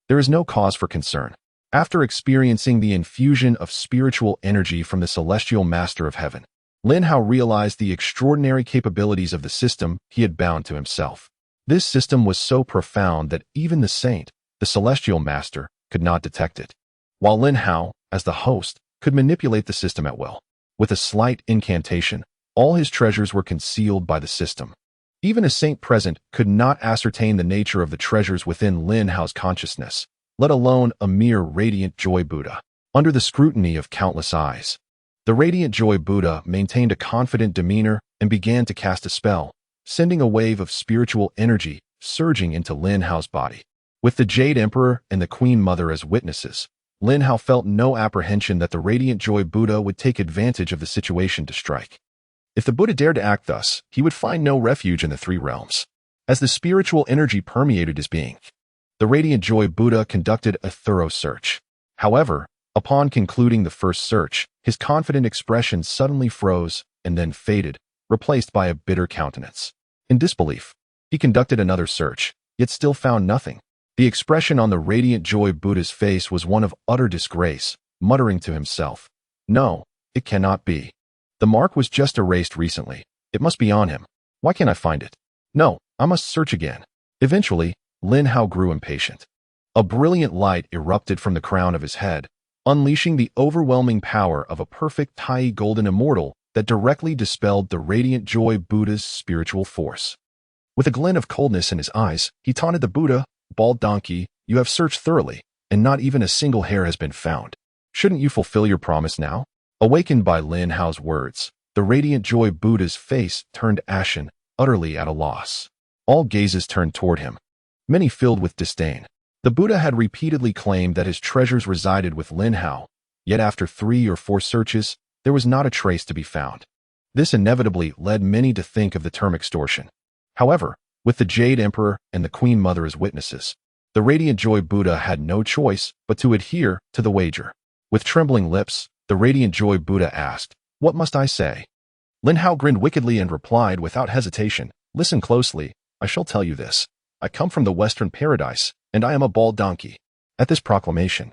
there is no cause for concern. After experiencing the infusion of spiritual energy from the Celestial Master of Heaven, Lin Hao realized the extraordinary capabilities of the system he had bound to himself. This system was so profound that even the saint, the Celestial Master, could not detect it, while Lin Hao, as the host, could manipulate the system at will. With a slight incantation, all his treasures were concealed by the system. Even a saint present could not ascertain the nature of the treasures within Lin Hao's consciousness, let alone a mere Radiant Joy Buddha. Under the scrutiny of countless eyes, the Radiant Joy Buddha maintained a confident demeanor and began to cast a spell, sending a wave of spiritual energy surging into Lin Hao's body. With the Jade Emperor and the Queen Mother as witnesses, Lin Hao felt no apprehension that the Radiant Joy Buddha would take advantage of the situation to strike. If the Buddha dared to act thus, he would find no refuge in the three realms. As the spiritual energy permeated his being, the Radiant Joy Buddha conducted a thorough search. However, upon concluding the first search, his confident expression suddenly froze and then faded, replaced by a bitter countenance. In disbelief, he conducted another search, yet still found nothing. The expression on the Radiant Joy Buddha's face was one of utter disgrace, muttering to himself, "No, it cannot be. The mark was just erased recently. It must be on him. Why can't I find it? No, I must search again." Eventually, Lin Hao grew impatient. A brilliant light erupted from the crown of his head, unleashing the overwhelming power of a perfect Tai Golden Immortal that directly dispelled the Radiant Joy Buddha's spiritual force. With a glint of coldness in his eyes, he taunted the Buddha, "Bald donkey, you have searched thoroughly, and not even a single hair has been found. Shouldn't you fulfill your promise now?" Awakened by Lin Hao's words, the Radiant Joy Buddha's face turned ashen, utterly at a loss. All gazes turned toward him, many filled with disdain. The Buddha had repeatedly claimed that his treasures resided with Lin Hao, yet after 3 or 4 searches, there was not a trace to be found. This inevitably led many to think of the term extortion. However, with the Jade Emperor and the Queen Mother as witnesses, the Radiant Joy Buddha had no choice but to adhere to the wager. With trembling lips, the Radiant Joy Buddha asked, "What must I say?" Lin Hao grinned wickedly and replied without hesitation, "Listen closely, I shall tell you this. I come from the Western Paradise, and I am a bald donkey." At this proclamation,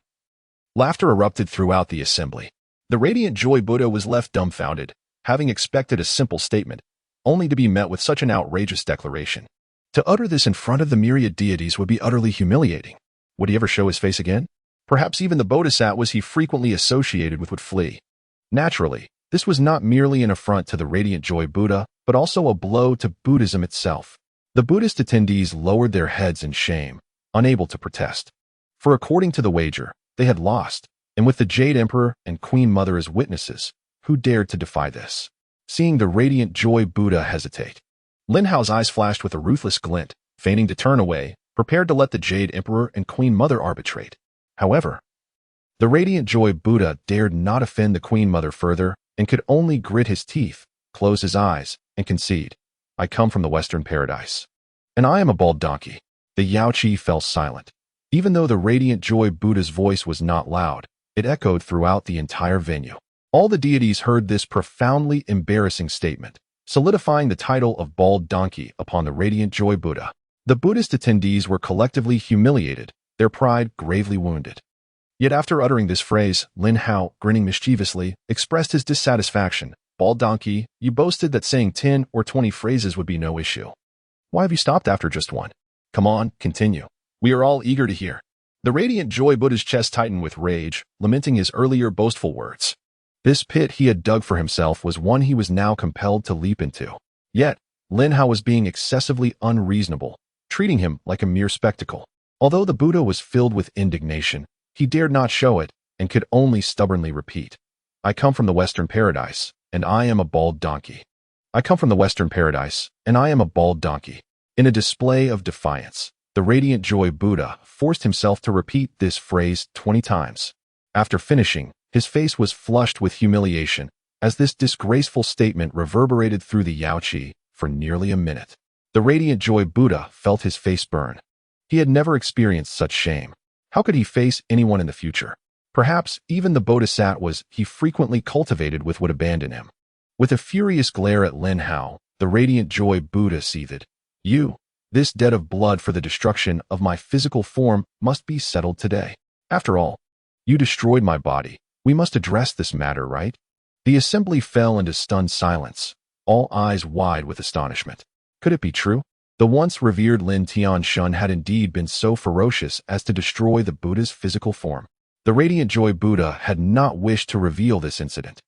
laughter erupted throughout the assembly. The Radiant Joy Buddha was left dumbfounded, having expected a simple statement, only to be met with such an outrageous declaration. To utter this in front of the myriad deities would be utterly humiliating. Would he ever show his face again? Perhaps even the bodhisattvas he frequently associated with would flee. Naturally, this was not merely an affront to the Radiant Joy Buddha, but also a blow to Buddhism itself. The Buddhist attendees lowered their heads in shame, unable to protest. For according to the wager, they had lost, and with the Jade Emperor and Queen Mother as witnesses, who dared to defy this? Seeing the Radiant Joy Buddha hesitate, Lin Hao's eyes flashed with a ruthless glint, feigning to turn away, prepared to let the Jade Emperor and Queen Mother arbitrate. However, the Radiant Joy Buddha dared not offend the Queen Mother further and could only grit his teeth, close his eyes, and concede, "I come from the Western Paradise, and I am a bald donkey." The Yaoqi fell silent. Even though the Radiant Joy Buddha's voice was not loud, it echoed throughout the entire venue. All the deities heard this profoundly embarrassing statement, solidifying the title of Bald Donkey upon the Radiant Joy Buddha. The Buddhist attendees were collectively humiliated, their pride gravely wounded. Yet after uttering this phrase, Lin Hao, grinning mischievously, expressed his dissatisfaction. "Bald donkey, you boasted that saying 10 or 20 phrases would be no issue. Why have you stopped after just one? Come on, continue. We are all eager to hear." The Radiant Joy Buddha's chest tightened with rage, lamenting his earlier boastful words. This pit he had dug for himself was one he was now compelled to leap into. Yet, Lin Hao was being excessively unreasonable, treating him like a mere spectacle. Although the Buddha was filled with indignation, he dared not show it and could only stubbornly repeat, "I come from the Western Paradise, and I am a bald donkey. I come from the Western Paradise, and I am a bald donkey." In a display of defiance, the Radiant Joy Buddha forced himself to repeat this phrase 20 times. After finishing, his face was flushed with humiliation, as this disgraceful statement reverberated through the Yaoqi for nearly a minute. The radiant joy Buddha felt his face burn. He had never experienced such shame. How could he face anyone in the future? Perhaps even the bodhisattvas he frequently cultivated with would abandon him. With a furious glare at Lin Hao, the radiant joy Buddha seethed. You, this debt of blood for the destruction of my physical form must be settled today. After all, you destroyed my body. We must address this matter, right? The assembly fell into stunned silence, all eyes wide with astonishment. Could it be true? The once revered Lin Tianshun had indeed been so ferocious as to destroy the Buddha's physical form. The radiant joy Buddha had not wished to reveal this incident,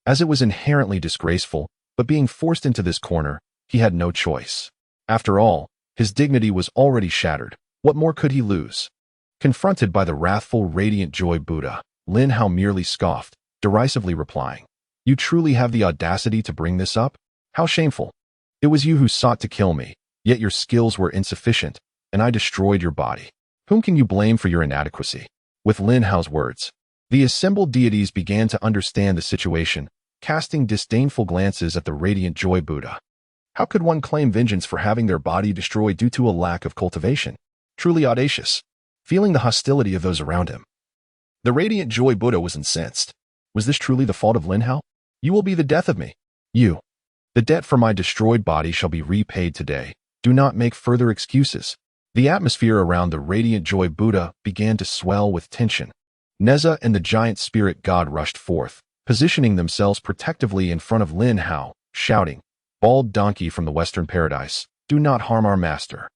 as it was inherently disgraceful, but being forced into this corner, he had no choice. After all, his dignity was already shattered. What more could he lose? Confronted by the wrathful radiant joy Buddha, Lin Hao merely scoffed, derisively replying, "You truly have the audacity to bring this up? How shameful! It was you who sought to kill me, yet your skills were insufficient, and I destroyed your body. Whom can you blame for your inadequacy?" With Lin Hao's words, the assembled deities began to understand the situation, casting disdainful glances at the radiant joy Buddha. How could one claim vengeance for having their body destroyed due to a lack of cultivation? Truly audacious. Feeling the hostility of those around him, the radiant joy Buddha was incensed. Was this truly the fault of Lin Hao? You will be the death of me. You. The debt for my destroyed body shall be repaid today. Do not make further excuses. The atmosphere around the radiant joy Buddha began to swell with tension. Neza and the giant spirit god rushed forth, positioning themselves protectively in front of Lin Hao, shouting, "Bald donkey from the western paradise, do not harm our master."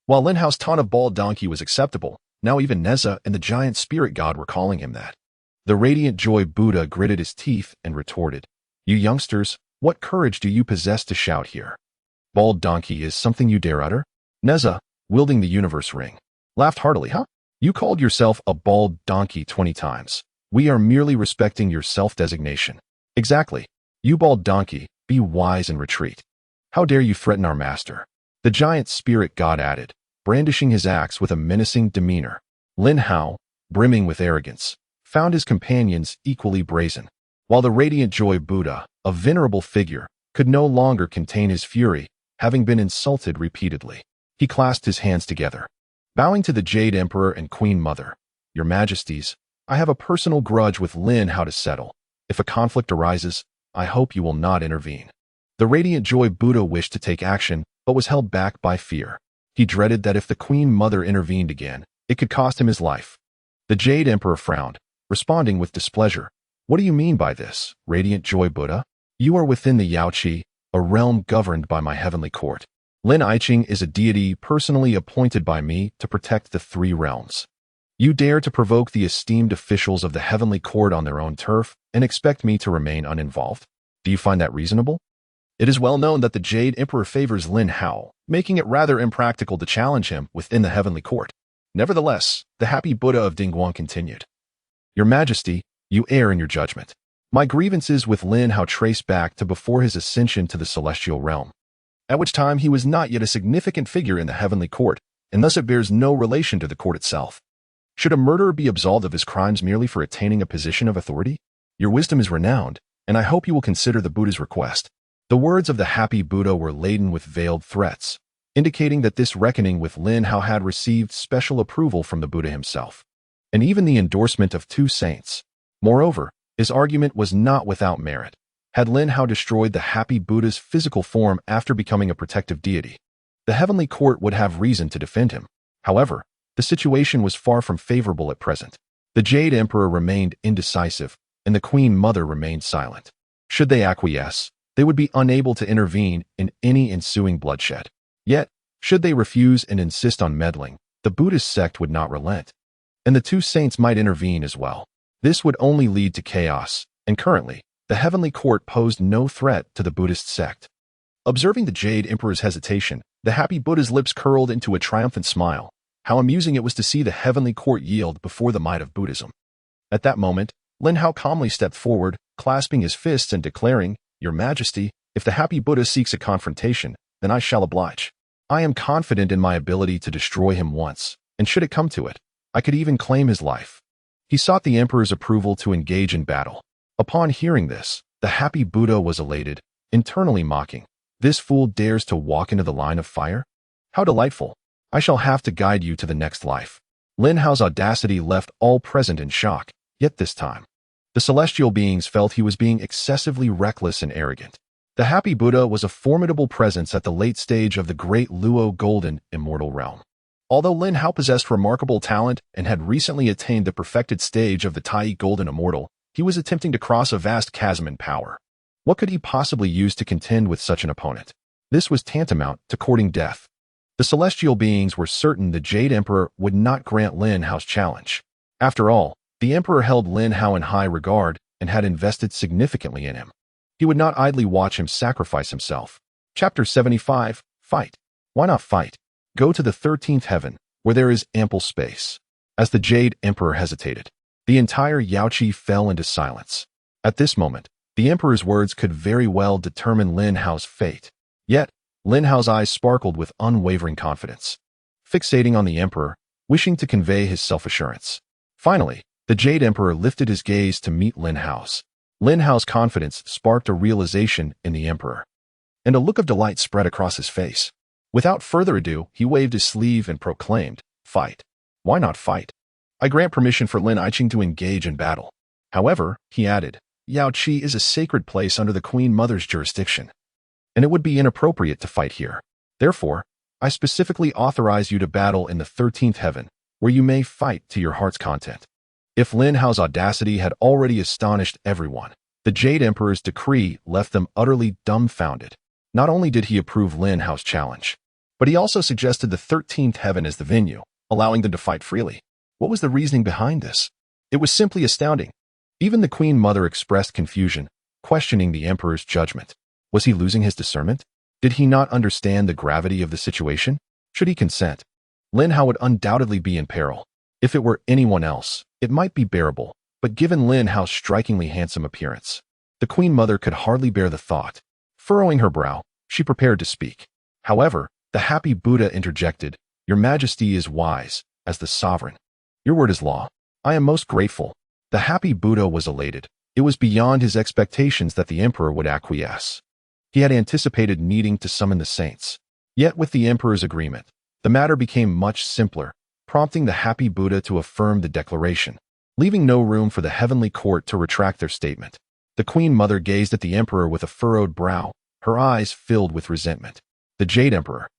While Lin Hao's taunt of bald donkey was acceptable, now even Neza and the giant spirit god were calling him that. The radiant joy Buddha gritted his teeth and retorted, "You youngsters, what courage do you possess to shout here? Bald donkey is something you dare utter?" Neza, wielding the universe ring, laughed heartily. "Huh? You called yourself a bald donkey 20 times. We are merely respecting your self-designation." "Exactly. You bald donkey, be wise and retreat. How dare you threaten our master?" The giant spirit god added, brandishing his axe with a menacing demeanor. Lin Hao, brimming with arrogance, found his companions equally brazen. While the radiant joy Buddha, a venerable figure, could no longer contain his fury, having been insulted repeatedly. He clasped his hands together, bowing to the Jade Emperor and Queen Mother. "Your Majesties, I have a personal grudge with Lin Hao to settle. If a conflict arises, I hope you will not intervene." The radiant joy Buddha wished to take action, but was held back by fear. He dreaded that if the Queen Mother intervened again, it could cost him his life. The Jade Emperor frowned, responding with displeasure. "What do you mean by this, radiant joy Buddha? You are within the Yaoqi, a realm governed by my heavenly court. Lin Iching is a deity personally appointed by me to protect the 3 realms. You dare to provoke the esteemed officials of the heavenly court on their own turf and expect me to remain uninvolved? Do you find that reasonable?" It is well known that the Jade Emperor favors Lin Hao, making it rather impractical to challenge him within the heavenly court. Nevertheless, the happy Buddha of Dingguan continued, "Your Majesty, you err in your judgment. My grievances with Lin Hao trace back to before his ascension to the celestial realm, at which time he was not yet a significant figure in the heavenly court, and thus it bears no relation to the court itself. Should a murderer be absolved of his crimes merely for attaining a position of authority? Your wisdom is renowned, and I hope you will consider the Buddha's request." The words of the happy Buddha were laden with veiled threats, indicating that this reckoning with Lin Hao had received special approval from the Buddha himself, and even the endorsement of 2 saints. Moreover, his argument was not without merit. Had Lin Hao destroyed the happy Buddha's physical form after becoming a protective deity, the heavenly court would have reason to defend him. However, the situation was far from favorable at present. The Jade Emperor remained indecisive, and the Queen Mother remained silent. Should they acquiesce, they would be unable to intervene in any ensuing bloodshed. Yet, should they refuse and insist on meddling, the Buddhist sect would not relent, and the 2 saints might intervene as well. This would only lead to chaos, and currently, the heavenly court posed no threat to the Buddhist sect. Observing the Jade Emperor's hesitation, the happy Buddha's lips curled into a triumphant smile. How amusing it was to see the heavenly court yield before the might of Buddhism. At that moment, Lin Hao calmly stepped forward, clasping his fists and declaring, "Your Majesty, if the happy Buddha seeks a confrontation, then I shall oblige. I am confident in my ability to destroy him once, and should it come to it, I could even claim his life." He sought the Emperor's approval to engage in battle. Upon hearing this, The happy Buddha was elated, internally mocking. This fool dares to walk into the line of fire? How delightful! I shall have to guide you to the next life. Lin Hao's audacity left all present in shock, yet this time, the celestial beings felt he was being excessively reckless and arrogant. The happy Buddha was a formidable presence at the late stage of the great Luo golden immortal realm. Although Lin Hao possessed remarkable talent and had recently attained the perfected stage of the Tai golden immortal, he was attempting to cross a vast chasm in power. What could he possibly use to contend with such an opponent? This was tantamount to courting death. The celestial beings were certain the Jade Emperor would not grant Lin Hao's challenge. After all, the Emperor held Lin Hao in high regard and had invested significantly in him. He would not idly watch him sacrifice himself. Chapter 75, Fight. Why not fight? Go to the 13th heaven, where there is ample space. As the Jade Emperor hesitated, the entire Yaoqi fell into silence. At this moment, the Emperor's words could very well determine Lin Hao's fate. Yet, Lin Hao's eyes sparkled with unwavering confidence, fixating on the Emperor, wishing to convey his self-assurance. Finally, the Jade Emperor lifted his gaze to meet Lin Hao's. Lin Hao's confidence sparked a realization in the Emperor, and a look of delight spread across his face. Without further ado, he waved his sleeve and proclaimed, "Fight. Why not fight? I grant permission for Lin Iching to engage in battle. However," he added, "Yaoqi is a sacred place under the Queen Mother's jurisdiction, and it would be inappropriate to fight here. Therefore, I specifically authorize you to battle in the 13th heaven, where you may fight to your heart's content." If Lin Hao's audacity had already astonished everyone, the Jade Emperor's decree left them utterly dumbfounded. Not only did he approve Lin Hao's challenge, but he also suggested the 13th heaven as the venue, allowing them to fight freely. What was the reasoning behind this? It was simply astounding. Even the Queen Mother expressed confusion, questioning the Emperor's judgment. Was he losing his discernment? Did he not understand the gravity of the situation? Should he consent, Lin Hao would undoubtedly be in peril. If it were anyone else, it might be bearable, but given Lin Hao's strikingly handsome appearance, the Queen Mother could hardly bear the thought. Furrowing her brow, she prepared to speak. However, the happy Buddha interjected, "Your Majesty is wise, as the sovereign. Your word is law. I am most grateful." The happy Buddha was elated. It was beyond his expectations that the Emperor would acquiesce. He had anticipated needing to summon the saints. Yet with the Emperor's agreement, the matter became much simpler, prompting the happy Buddha to affirm the declaration, leaving no room for the heavenly court to retract their statement. The Queen Mother gazed at the Emperor with a furrowed brow, her eyes filled with resentment. The Jade Emperor,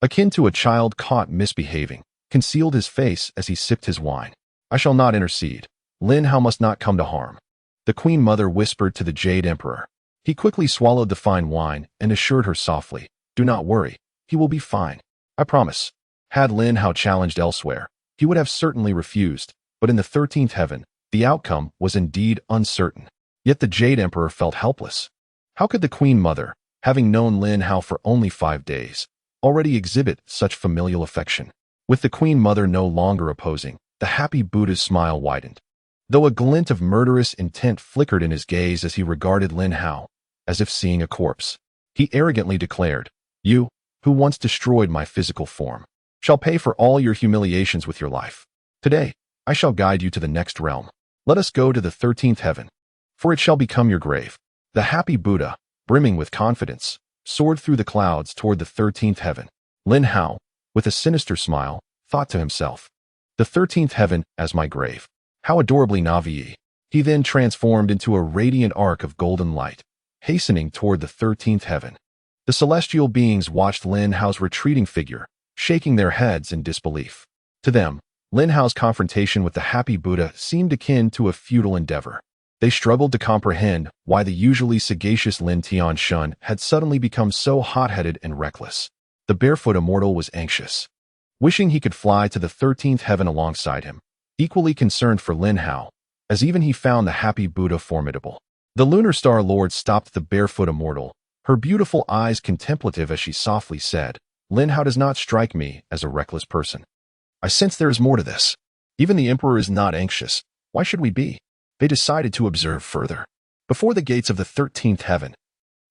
akin to a child caught misbehaving, concealed his face as he sipped his wine. "I shall not intercede. Lin Hao must not come to harm," the Queen Mother whispered to the Jade Emperor. He quickly swallowed the fine wine and assured her softly, "Do not worry, he will be fine. I promise." Had Lin Hao challenged elsewhere, he would have certainly refused, but in the 13th heaven, the outcome was indeed uncertain. Yet the Jade Emperor felt helpless. How could the Queen Mother, having known Lin Hao for only 5 days, already exhibit such familial affection? With the Queen Mother no longer opposing, the happy Buddha's smile widened, though a glint of murderous intent flickered in his gaze as he regarded Lin Hao, as if seeing a corpse. He arrogantly declared, "You, who once destroyed my physical form, shall pay for all your humiliations with your life. Today, I shall guide you to the next realm. Let us go to the 13th heaven, for it shall become your grave." The happy Buddha, brimming with confidence, soared through the clouds toward the 13th heaven. Lin Hao, with a sinister smile, thought to himself, "The 13th heaven as my grave. How adorably Navi." He then transformed into a radiant arc of golden light, hastening toward the 13th heaven. The celestial beings watched Lin Hao's retreating figure, shaking their heads in disbelief. To them, Lin Hao's confrontation with the happy Buddha seemed akin to a futile endeavor. They struggled to comprehend why the usually sagacious Lin Tianshun had suddenly become so hot-headed and reckless. The barefoot immortal was anxious, wishing he could fly to the 13th heaven alongside him, equally concerned for Lin Hao, as even he found the happy Buddha formidable. The Lunar Star Lord stopped the barefoot immortal, her beautiful eyes contemplative as she softly said, "Lin Hao does not strike me as a reckless person. I sense there is more to this. Even the Emperor is not anxious. Why should we be?" They decided to observe further. Before the gates of the 13th heaven,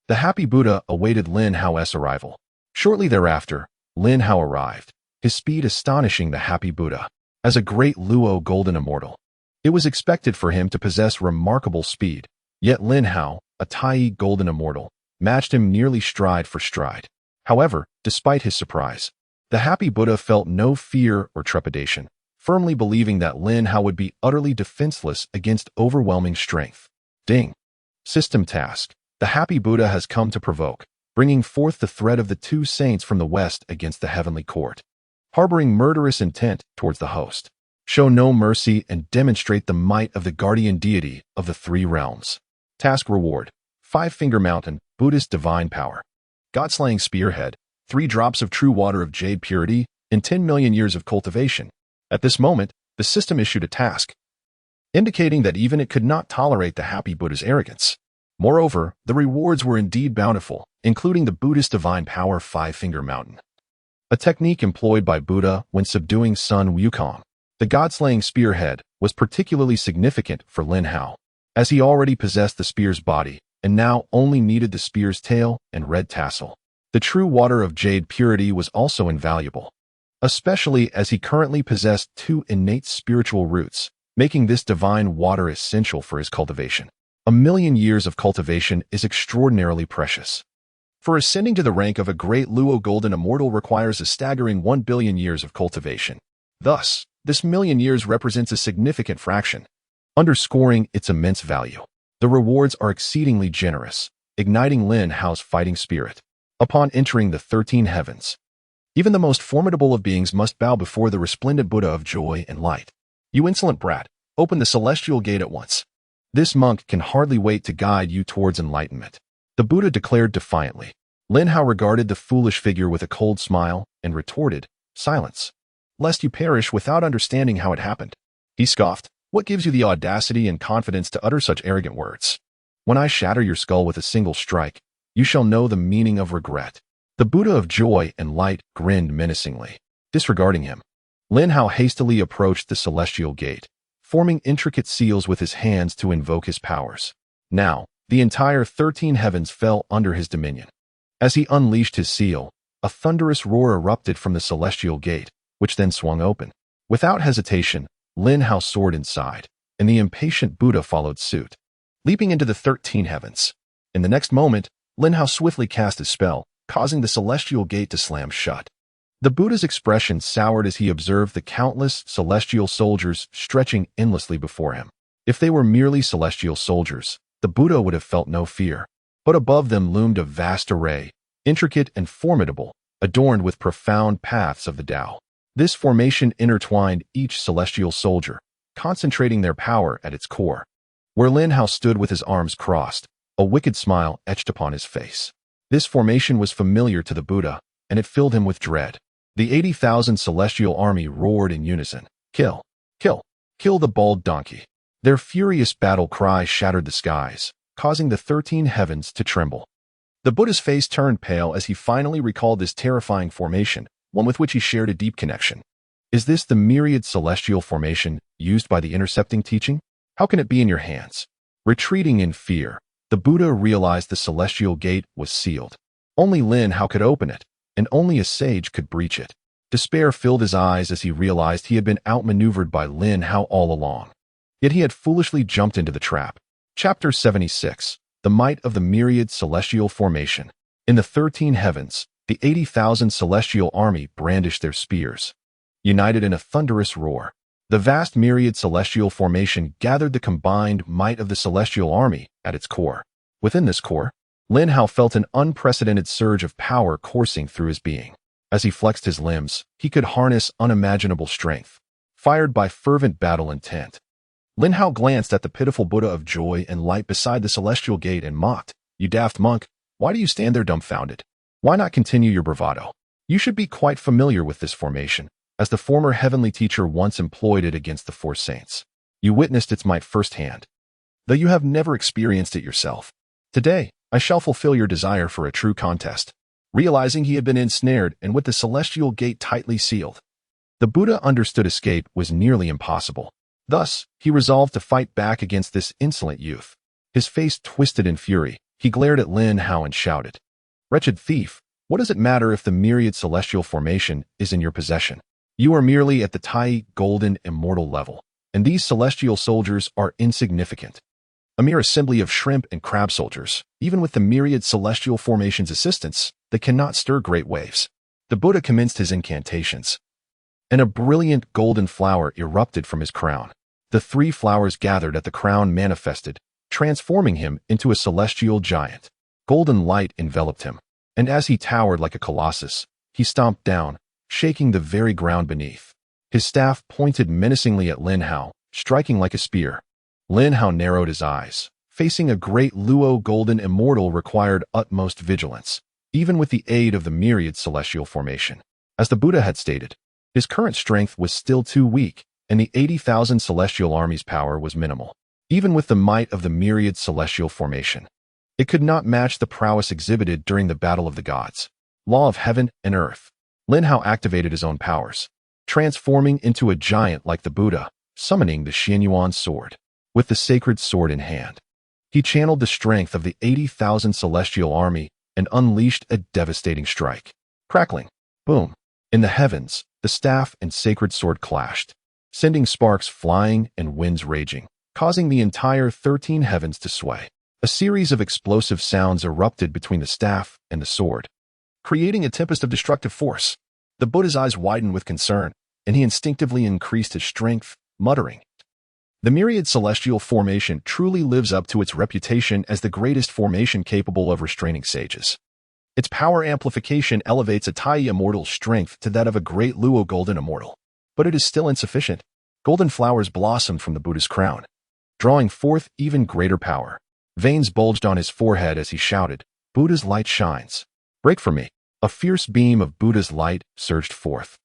the happy Buddha awaited Lin Hao's arrival. Shortly thereafter, Lin Hao arrived, his speed astonishing the happy Buddha. As a great Luo golden immortal, it was expected for him to possess remarkable speed, yet Lin Hao, a tamed golden immortal, matched him nearly stride for stride. However, despite his surprise, the happy Buddha felt no fear or trepidation, firmly believing that Lin Hao would be utterly defenseless against overwhelming strength. Ding. System task. The happy Buddha has come to provoke, bringing forth the threat of the two saints from the west against the heavenly court. Harboring murderous intent towards the host. Show no mercy and demonstrate the might of the Guardian Deity of the three realms. Task reward. 5-finger mountain, Buddhist divine power. God-slaying spearhead, 3 drops of true water of jade purity, and 10 million years of cultivation. At this moment, the system issued a task, indicating that even it could not tolerate the happy Buddha's arrogance. Moreover, the rewards were indeed bountiful, including the Buddhist divine power 5-finger mountain, a technique employed by Buddha when subduing Sun Wukong. The god-slaying spearhead was particularly significant for Lin Hao, as he already possessed the spear's body and now only needed the spear's tail and red tassel. The true water of jade purity was also invaluable, especially as he currently possessed 2 innate spiritual roots, making this divine water essential for his cultivation. 1,000,000 years of cultivation is extraordinarily precious. For ascending to the rank of a great Luo golden immortal requires a staggering 1 billion years of cultivation. Thus, this 1,000,000 years represents a significant fraction, underscoring its immense value. The rewards are exceedingly generous, igniting Lin Hao's fighting spirit. Upon entering the 13 heavens, even the most formidable of beings must bow before the resplendent Buddha of joy and light. You insolent brat, open the celestial gate at once. This monk can hardly wait to guide you towards enlightenment. The Buddha declared defiantly. Lin Hao regarded the foolish figure with a cold smile and retorted, "Silence, lest you perish without understanding how it happened." He scoffed, "What gives you the audacity and confidence to utter such arrogant words? When I shatter your skull with a single strike, you shall know the meaning of regret." The Buddha of joy and light grinned menacingly. Disregarding him, Lin Hao hastily approached the celestial gate, forming intricate seals with his hands to invoke his powers. Now, the entire 13 heavens fell under his dominion. As he unleashed his seal, a thunderous roar erupted from the celestial gate, which then swung open. Without hesitation, Lin Hao soared inside, and the impatient Buddha followed suit, leaping into the 13 heavens. In the next moment, Lin Hao swiftly cast a spell, causing the celestial gate to slam shut. The Buddha's expression soured as he observed the countless celestial soldiers stretching endlessly before him. If they were merely celestial soldiers, the Buddha would have felt no fear. But above them loomed a vast array, intricate and formidable, adorned with profound paths of the Tao. This formation intertwined each celestial soldier, concentrating their power at its core. Where Lin Hao stood with his arms crossed, a wicked smile etched upon his face. This formation was familiar to the Buddha, and it filled him with dread. The 80,000 celestial army roared in unison. "Kill! Kill! Kill the bald donkey!" Their furious battle cry shattered the skies, causing the 13 heavens to tremble. The Buddha's face turned pale as he finally recalled this terrifying formation, one with which he shared a deep connection. Is this the myriad celestial formation used by the intercepting teaching? How can it be in your hands? Retreating in fear, the Buddha realized the celestial gate was sealed. Only Lin Hao could open it, and only a sage could breach it. Despair filled his eyes as he realized he had been outmaneuvered by Lin Hao all along. Yet he had foolishly jumped into the trap. Chapter 76. The Might of the Myriad Celestial Formation. In the 13 heavens, the 80,000 celestial army brandished their spears, united in a thunderous roar. The vast myriad celestial formation gathered the combined might of the celestial army at its core. Within this core, Lin Hao felt an unprecedented surge of power coursing through his being. As he flexed his limbs, he could harness unimaginable strength, fired by fervent battle intent. Lin Hao glanced at the pitiful Buddha of joy and light beside the celestial gate and mocked, "You daft monk, why do you stand there dumbfounded? Why not continue your bravado? You should be quite familiar with this formation, as the former heavenly teacher once employed it against the four saints. You witnessed its might firsthand, though you have never experienced it yourself. Today, I shall fulfill your desire for a true contest." Realizing he had been ensnared and with the celestial gate tightly sealed, the Buddha understood escape was nearly impossible. Thus, he resolved to fight back against this insolent youth. His face twisted in fury, he glared at Lin Hao and shouted, "Wretched thief, what does it matter if the myriad celestial formation is in your possession? You are merely at the tamed golden immortal level, and these celestial soldiers are insignificant. A mere assembly of shrimp and crab soldiers, even with the myriad celestial formation's assistance, they cannot stir great waves. The Buddha commenced his incantations, and a brilliant golden flower erupted from his crown. The 3 flowers gathered at the crown manifested, transforming him into a celestial giant. Golden light enveloped him, and as he towered like a colossus, he stomped down, shaking the very ground beneath. His staff pointed menacingly at Lin Hao, striking like a spear. Lin Hao narrowed his eyes. Facing a great Luo golden immortal required utmost vigilance, even with the aid of the myriad celestial formation. As the Buddha had stated, his current strength was still too weak, and the 80,000 celestial army's power was minimal. Even with the might of the myriad celestial formation, it could not match the prowess exhibited during the battle of the gods. Law of heaven and earth. Lin Hao activated his own powers, transforming into a giant like the Buddha, summoning the Xianyuan sword. With the sacred sword in hand, he channeled the strength of the 80,000 celestial army and unleashed a devastating strike. Crackling. Boom. In the heavens, the staff and sacred sword clashed, sending sparks flying and winds raging, causing the entire 13 heavens to sway. A series of explosive sounds erupted between the staff and the sword, creating a tempest of destructive force. The Buddha's eyes widened with concern, and he instinctively increased his strength, muttering, "The myriad celestial formation truly lives up to its reputation as the greatest formation capable of restraining sages. Its power amplification elevates a Tai immortal's strength to that of a great Luo golden immortal. But it is still insufficient." Golden flowers blossomed from the Buddha's crown, drawing forth even greater power. Veins bulged on his forehead as he shouted, "Buddha's light shines. Break for me." A fierce beam of Buddha's light surged forth,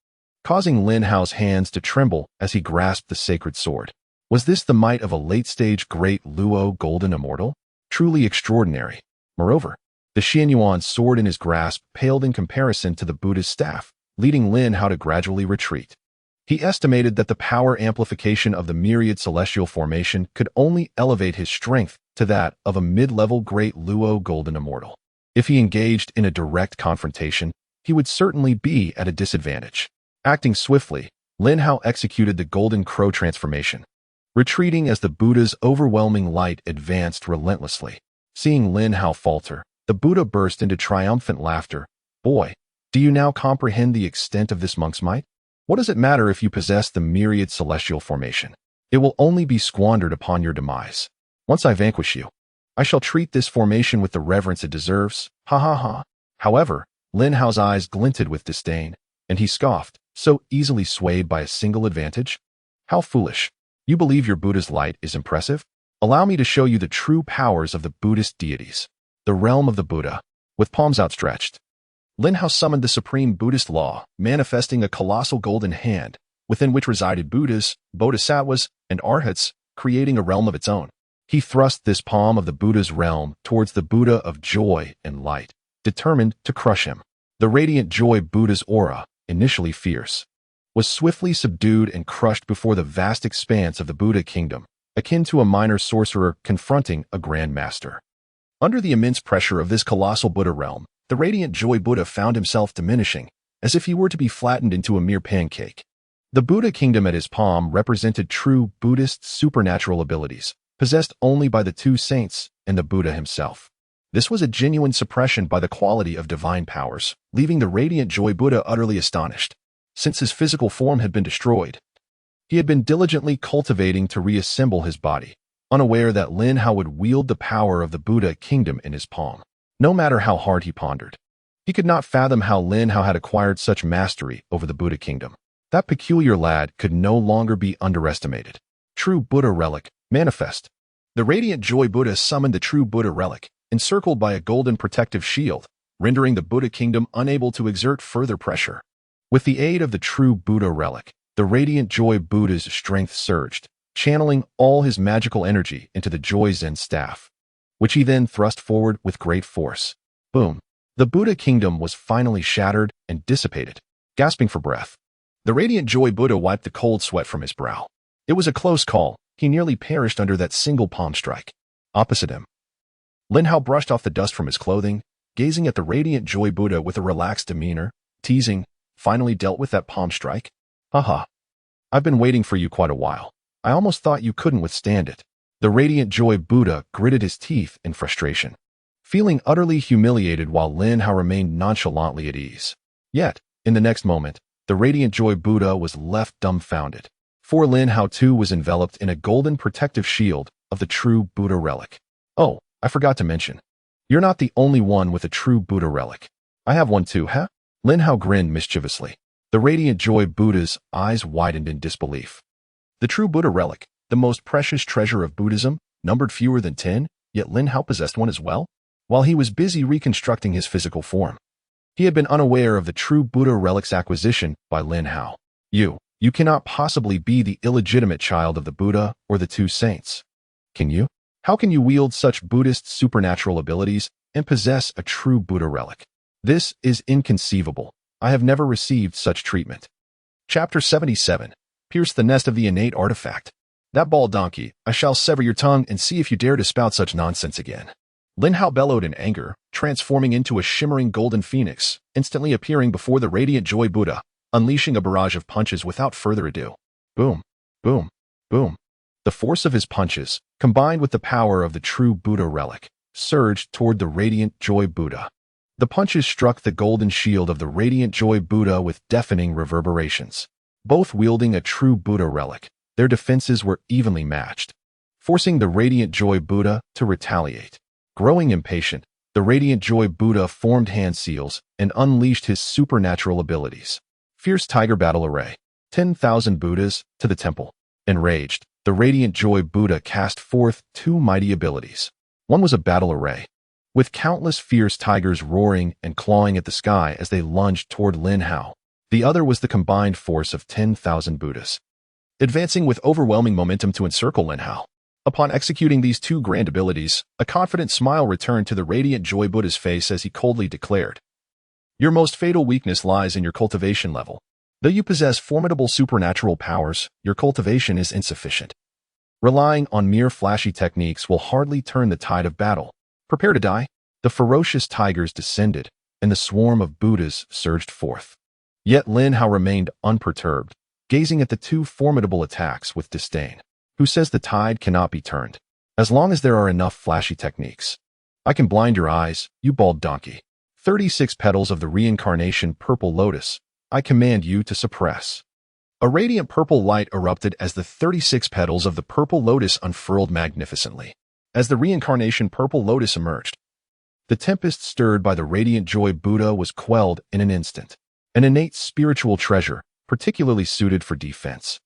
causing Lin Hao's hands to tremble as he grasped the sacred sword. Was this the might of a late-stage great Luo golden immortal? Truly extraordinary. Moreover, the Xianyuan sword in his grasp paled in comparison to the Buddha's staff, leading Lin Hao to gradually retreat. He estimated that the power amplification of the myriad celestial formation could only elevate his strength to that of a mid-level great Luo golden immortal. If he engaged in a direct confrontation, he would certainly be at a disadvantage. Acting swiftly, Lin Hao executed the golden crow transformation, retreating as the Buddha's overwhelming light advanced relentlessly. Seeing Lin Hao falter, the Buddha burst into triumphant laughter. "Boy, do you now comprehend the extent of this monk's might? What does it matter if you possess the myriad celestial formation? It will only be squandered upon your demise. Once I vanquish you, I shall treat this formation with the reverence it deserves. Ha ha ha." However, Lin Hao's eyes glinted with disdain, and he scoffed, "So easily swayed by a single advantage? How foolish. You believe your Buddha's light is impressive? Allow me to show you the true powers of the Buddhist deities." The realm of the Buddha. With palms outstretched, Lin Hao summoned the supreme Buddhist law, manifesting a colossal golden hand, within which resided Buddhas, Bodhisattvas, and Arhats, creating a realm of its own. He thrust this palm of the Buddha's realm towards the Buddha of joy and light, determined to crush him. The radiant joy Buddha's aura, initially fierce, was swiftly subdued and crushed before the vast expanse of the Buddha kingdom, akin to a minor sorcerer confronting a grand master. Under the immense pressure of this colossal Buddha realm, the radiant joy Buddha found himself diminishing, as if he were to be flattened into a mere pancake. The Buddha kingdom at his palm represented true Buddhist supernatural abilities, possessed only by the 2 saints and the Buddha himself. This was a genuine suppression by the quality of divine powers, leaving the radiant joy Buddha utterly astonished. Since his physical form had been destroyed, he had been diligently cultivating to reassemble his body, unaware that Lin Hao would wield the power of the Buddha kingdom in his palm. No matter how hard he pondered, he could not fathom how Lin Hao had acquired such mastery over the Buddha kingdom. That peculiar lad could no longer be underestimated. True Buddha relic, manifest. The radiant joy Buddha summoned the true Buddha relic, encircled by a golden protective shield, rendering the Buddha kingdom unable to exert further pressure. With the aid of the true Buddha relic, the radiant joy Buddha's strength surged, channeling all his magical energy into the Joy Zen staff, which he then thrust forward with great force. Boom. The Buddha kingdom was finally shattered and dissipated. Gasping for breath, the radiant joy Buddha wiped the cold sweat from his brow. It was a close call. He nearly perished under that single palm strike. Opposite him, Lin Hao brushed off the dust from his clothing, gazing at the radiant joy Buddha with a relaxed demeanor, teasing, "Finally dealt with that palm strike? Haha. I've been waiting for you quite a while. I almost thought you couldn't withstand it." The radiant joy Buddha gritted his teeth in frustration, feeling utterly humiliated while Lin Hao remained nonchalantly at ease. Yet, in the next moment, the radiant joy Buddha was left dumbfounded. For Lin Hao too was enveloped in a golden protective shield of the true Buddha relic. Oh, I forgot to mention. You're not the only one with a true Buddha relic. I have one too, huh? Lin Hao grinned mischievously. The radiant joy Buddha's eyes widened in disbelief. The true Buddha relic, the most precious treasure of Buddhism, numbered fewer than 10, yet Lin Hao possessed one as well? While he was busy reconstructing his physical form, he had been unaware of the true Buddha relic's acquisition by Lin Hao. You cannot possibly be the illegitimate child of the Buddha or the two saints. Can you? How can you wield such Buddhist supernatural abilities and possess a true Buddha relic? This is inconceivable. I have never received such treatment. Chapter 77. Pierce the nest of the innate artifact. That bald donkey, I shall sever your tongue and see if you dare to spout such nonsense again. Lin Hao bellowed in anger, transforming into a shimmering golden phoenix, instantly appearing before the radiant joy Buddha, unleashing a barrage of punches without further ado. Boom, boom, boom. The force of his punches, combined with the power of the true Buddha relic, surged toward the radiant joy Buddha. The punches struck the golden shield of the radiant joy Buddha with deafening reverberations. Both wielding a true Buddha relic, their defenses were evenly matched, forcing the radiant joy Buddha to retaliate. Growing impatient, the radiant joy Buddha formed hand seals and unleashed his supernatural abilities. Fierce tiger battle array. 10,000 Buddhas to the temple. Enraged, the radiant joy Buddha cast forth two mighty abilities. One was a battle array, with countless fierce tigers roaring and clawing at the sky as they lunged toward Lin Hao. The other was the combined force of 10,000 Buddhas, advancing with overwhelming momentum to encircle Lin Hao. Upon executing these two grand abilities, a confident smile returned to the radiant joy Buddha's face as he coldly declared, "Your most fatal weakness lies in your cultivation level. Though you possess formidable supernatural powers, your cultivation is insufficient. Relying on mere flashy techniques will hardly turn the tide of battle. Prepare to die." The ferocious tigers descended, and the swarm of Buddhas surged forth. Yet Lin Hao remained unperturbed, gazing at the two formidable attacks with disdain. Who says the tide cannot be turned? As long as there are enough flashy techniques. I can blind your eyes, you bald donkey. 36 petals of the reincarnation purple lotus, I command you to suppress. A radiant purple light erupted as the 36 petals of the purple lotus unfurled magnificently. As the reincarnation purple lotus emerged, the tempest stirred by the radiant joy Buddha was quelled in an instant. An innate spiritual treasure, particularly suited for defense.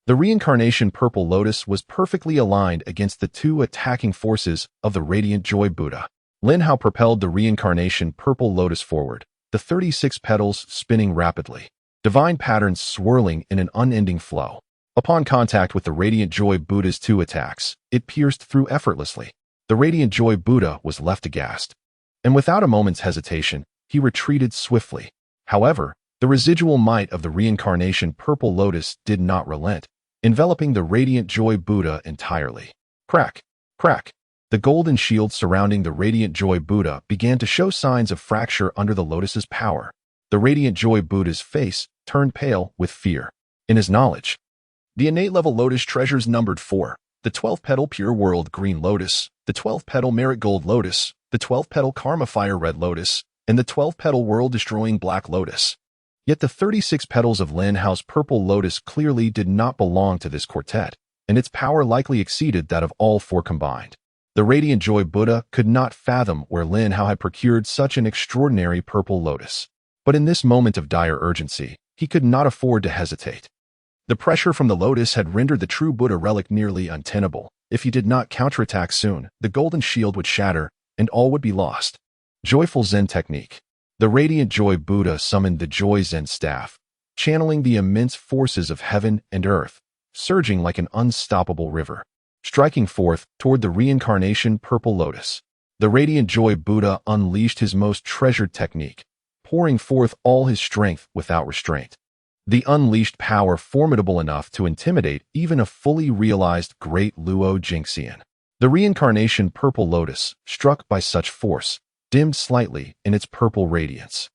The reincarnation purple lotus was perfectly aligned against the two attacking forces of the radiant joy Buddha. Lin Hao propelled the reincarnation purple lotus forward, the 36 petals spinning rapidly, divine patterns swirling in an unending flow. Upon contact with the radiant joy Buddha's two attacks, it pierced through effortlessly. The radiant joy Buddha was left aghast, and without a moment's hesitation, he retreated swiftly. However, the residual might of the reincarnation purple lotus did not relent, enveloping the radiant joy Buddha entirely. Crack, crack. The golden shield surrounding the radiant joy Buddha began to show signs of fracture under the lotus's power. The radiant joy Buddha's face turned pale with fear. In his knowledge, the innate level lotus treasures numbered 4, the 12-petal pure world green lotus, the 12-petal marigold lotus, the 12-petal karma fire red lotus, and the 12-petal world-destroying black lotus. Yet the 36 petals of Lin Hao's purple lotus clearly did not belong to this quartet, and its power likely exceeded that of all 4 combined. The radiant joy Buddha could not fathom where Lin Hao had procured such an extraordinary purple lotus. But in this moment of dire urgency, he could not afford to hesitate. The pressure from the lotus had rendered the true Buddha relic nearly untenable. If he did not counterattack soon, the golden shield would shatter, and all would be lost. Joyful Zen technique. The radiant joy Buddha summoned the joy Zen staff, channeling the immense forces of heaven and earth, surging like an unstoppable river, striking forth toward the reincarnation purple lotus. The radiant joy Buddha unleashed his most treasured technique, pouring forth all his strength without restraint. The unleashed power formidable enough to intimidate even a fully realized great Luo Jingxian. The reincarnation purple lotus, struck by such force, dimmed slightly in its purple radiance.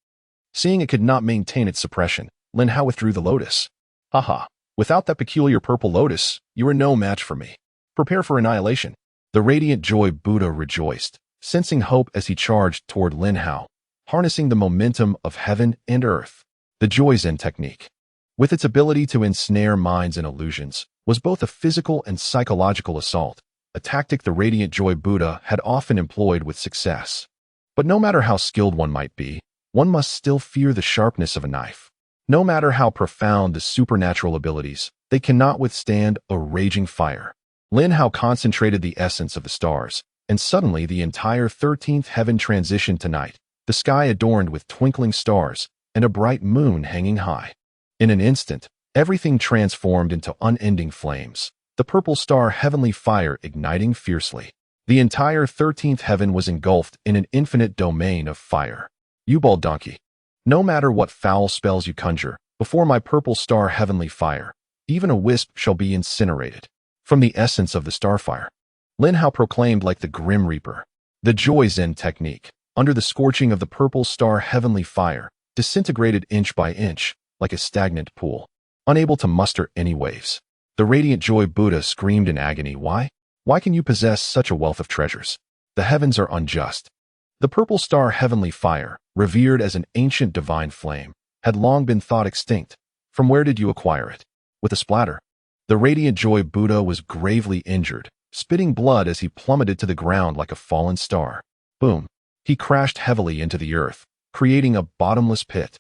Seeing it could not maintain its suppression, Lin Hao withdrew the lotus. Haha, without that peculiar purple lotus, you are no match for me. Prepare for annihilation. The radiant joy Buddha rejoiced, sensing hope as he charged toward Lin Hao, harnessing the momentum of heaven and earth. The Joy Zen technique, with its ability to ensnare minds and illusions, was both a physical and psychological assault, a tactic the radiant joy Buddha had often employed with success. But no matter how skilled one might be, one must still fear the sharpness of a knife. No matter how profound the supernatural abilities, they cannot withstand a raging fire. Lin Hao concentrated the essence of the stars, and suddenly the entire 13th heaven transitioned to night, the sky adorned with twinkling stars and a bright moon hanging high. In an instant, everything transformed into unending flames, the purple star heavenly fire igniting fiercely. The entire 13th heaven was engulfed in an infinite domain of fire. You bald donkey. No matter what foul spells you conjure, before my purple star heavenly fire, even a wisp shall be incinerated. From the essence of the starfire, Lin Hao proclaimed like the Grim Reaper. The Joy Zen technique, under the scorching of the purple star heavenly fire, disintegrated inch by inch, like a stagnant pool, unable to muster any waves. The radiant joy Buddha screamed in agony, "Why? Why can you possess such a wealth of treasures? The heavens are unjust." The purple star heavenly fire, revered as an ancient divine flame, had long been thought extinct. From where did you acquire it? With a splatter. The radiant joy Buddha was gravely injured, spitting blood as he plummeted to the ground like a fallen star. Boom. He crashed heavily into the earth, creating a bottomless pit.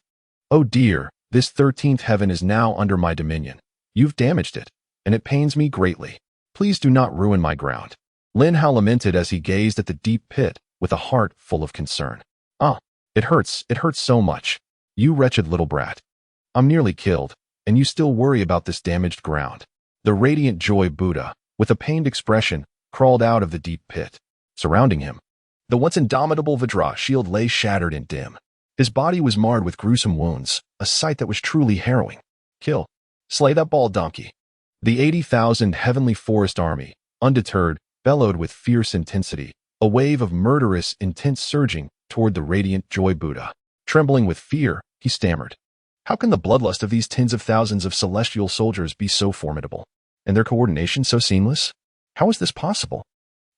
Oh dear, this 13th heaven is now under my dominion. You've damaged it, and it pains me greatly. Please do not ruin my ground. Lin Hao lamented as he gazed at the deep pit, with a heart full of concern. Ah, it hurts so much. You wretched little brat. I'm nearly killed, and you still worry about this damaged ground. The radiant joy Buddha, with a pained expression, crawled out of the deep pit. Surrounding him, the once indomitable Vajra shield lay shattered and dim. His body was marred with gruesome wounds, a sight that was truly harrowing. Kill. Slay that bald donkey. The 80,000 heavenly forest army, undeterred, bellowed with fierce intensity, a wave of murderous intent surging toward the radiant joy Buddha. Trembling with fear, he stammered. How can the bloodlust of these tens of thousands of celestial soldiers be so formidable, and their coordination so seamless? How is this possible?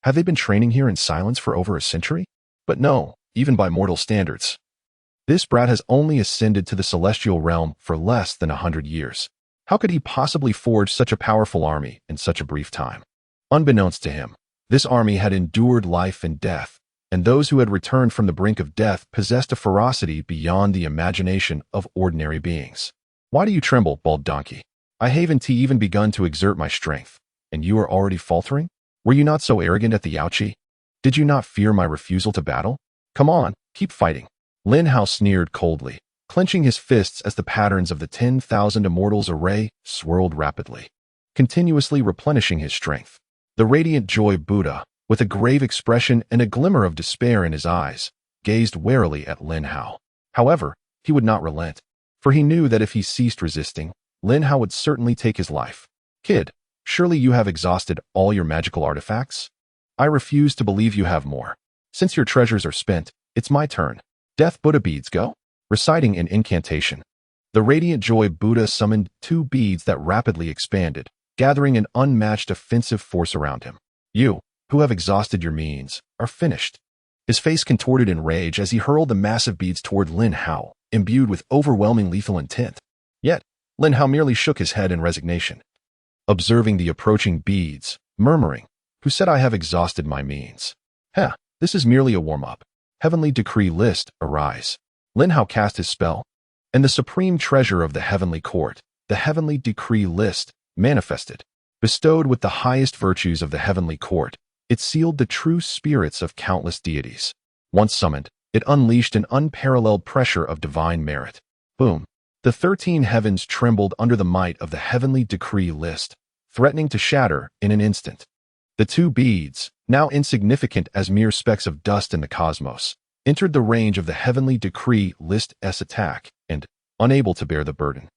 Have they been training here in silence for over a century? But no, even by mortal standards. This brat has only ascended to the celestial realm for less than 100 years. How could he possibly forge such a powerful army in such a brief time? Unbeknownst to him, this army had endured life and death, and those who had returned from the brink of death possessed a ferocity beyond the imagination of ordinary beings. Why do you tremble, bald donkey? I haven't even begun to exert my strength, and you are already faltering? Were you not so arrogant at the Yaoqi? Did you not fear my refusal to battle? Come on, keep fighting. Lin Hao sneered coldly, clenching his fists as the patterns of the 10,000 immortals array swirled rapidly, continuously replenishing his strength. The radiant joy Buddha, with a grave expression and a glimmer of despair in his eyes, gazed warily at Lin Hao. However, he would not relent, for he knew that if he ceased resisting, Lin Hao would certainly take his life. Kid, surely you have exhausted all your magical artifacts? I refuse to believe you have more. Since your treasures are spent, it's my turn. Death Buddha beads, go. Reciting an incantation, the radiant joy Buddha summoned 2 beads that rapidly expanded, gathering an unmatched offensive force around him. You, who have exhausted your means, are finished. His face contorted in rage as he hurled the massive beads toward Lin Hao, imbued with overwhelming lethal intent. Yet, Lin Hao merely shook his head in resignation, observing the approaching beads, murmuring, "Who said I have exhausted my means? Heh, this is merely a warm-up. Heavenly decree list, arise." Lin Hao cast his spell, and the supreme treasure of the heavenly court, the heavenly decree list, manifested. Bestowed with the highest virtues of the heavenly court, it sealed the true spirits of countless deities. Once summoned, it unleashed an unparalleled pressure of divine merit. Boom. The 13 heavens trembled under the might of the heavenly decree list, threatening to shatter in an instant. The 2 beads, now insignificant as mere specks of dust in the cosmos, entered the range of the heavenly decree list's attack and, unable to bear the burden,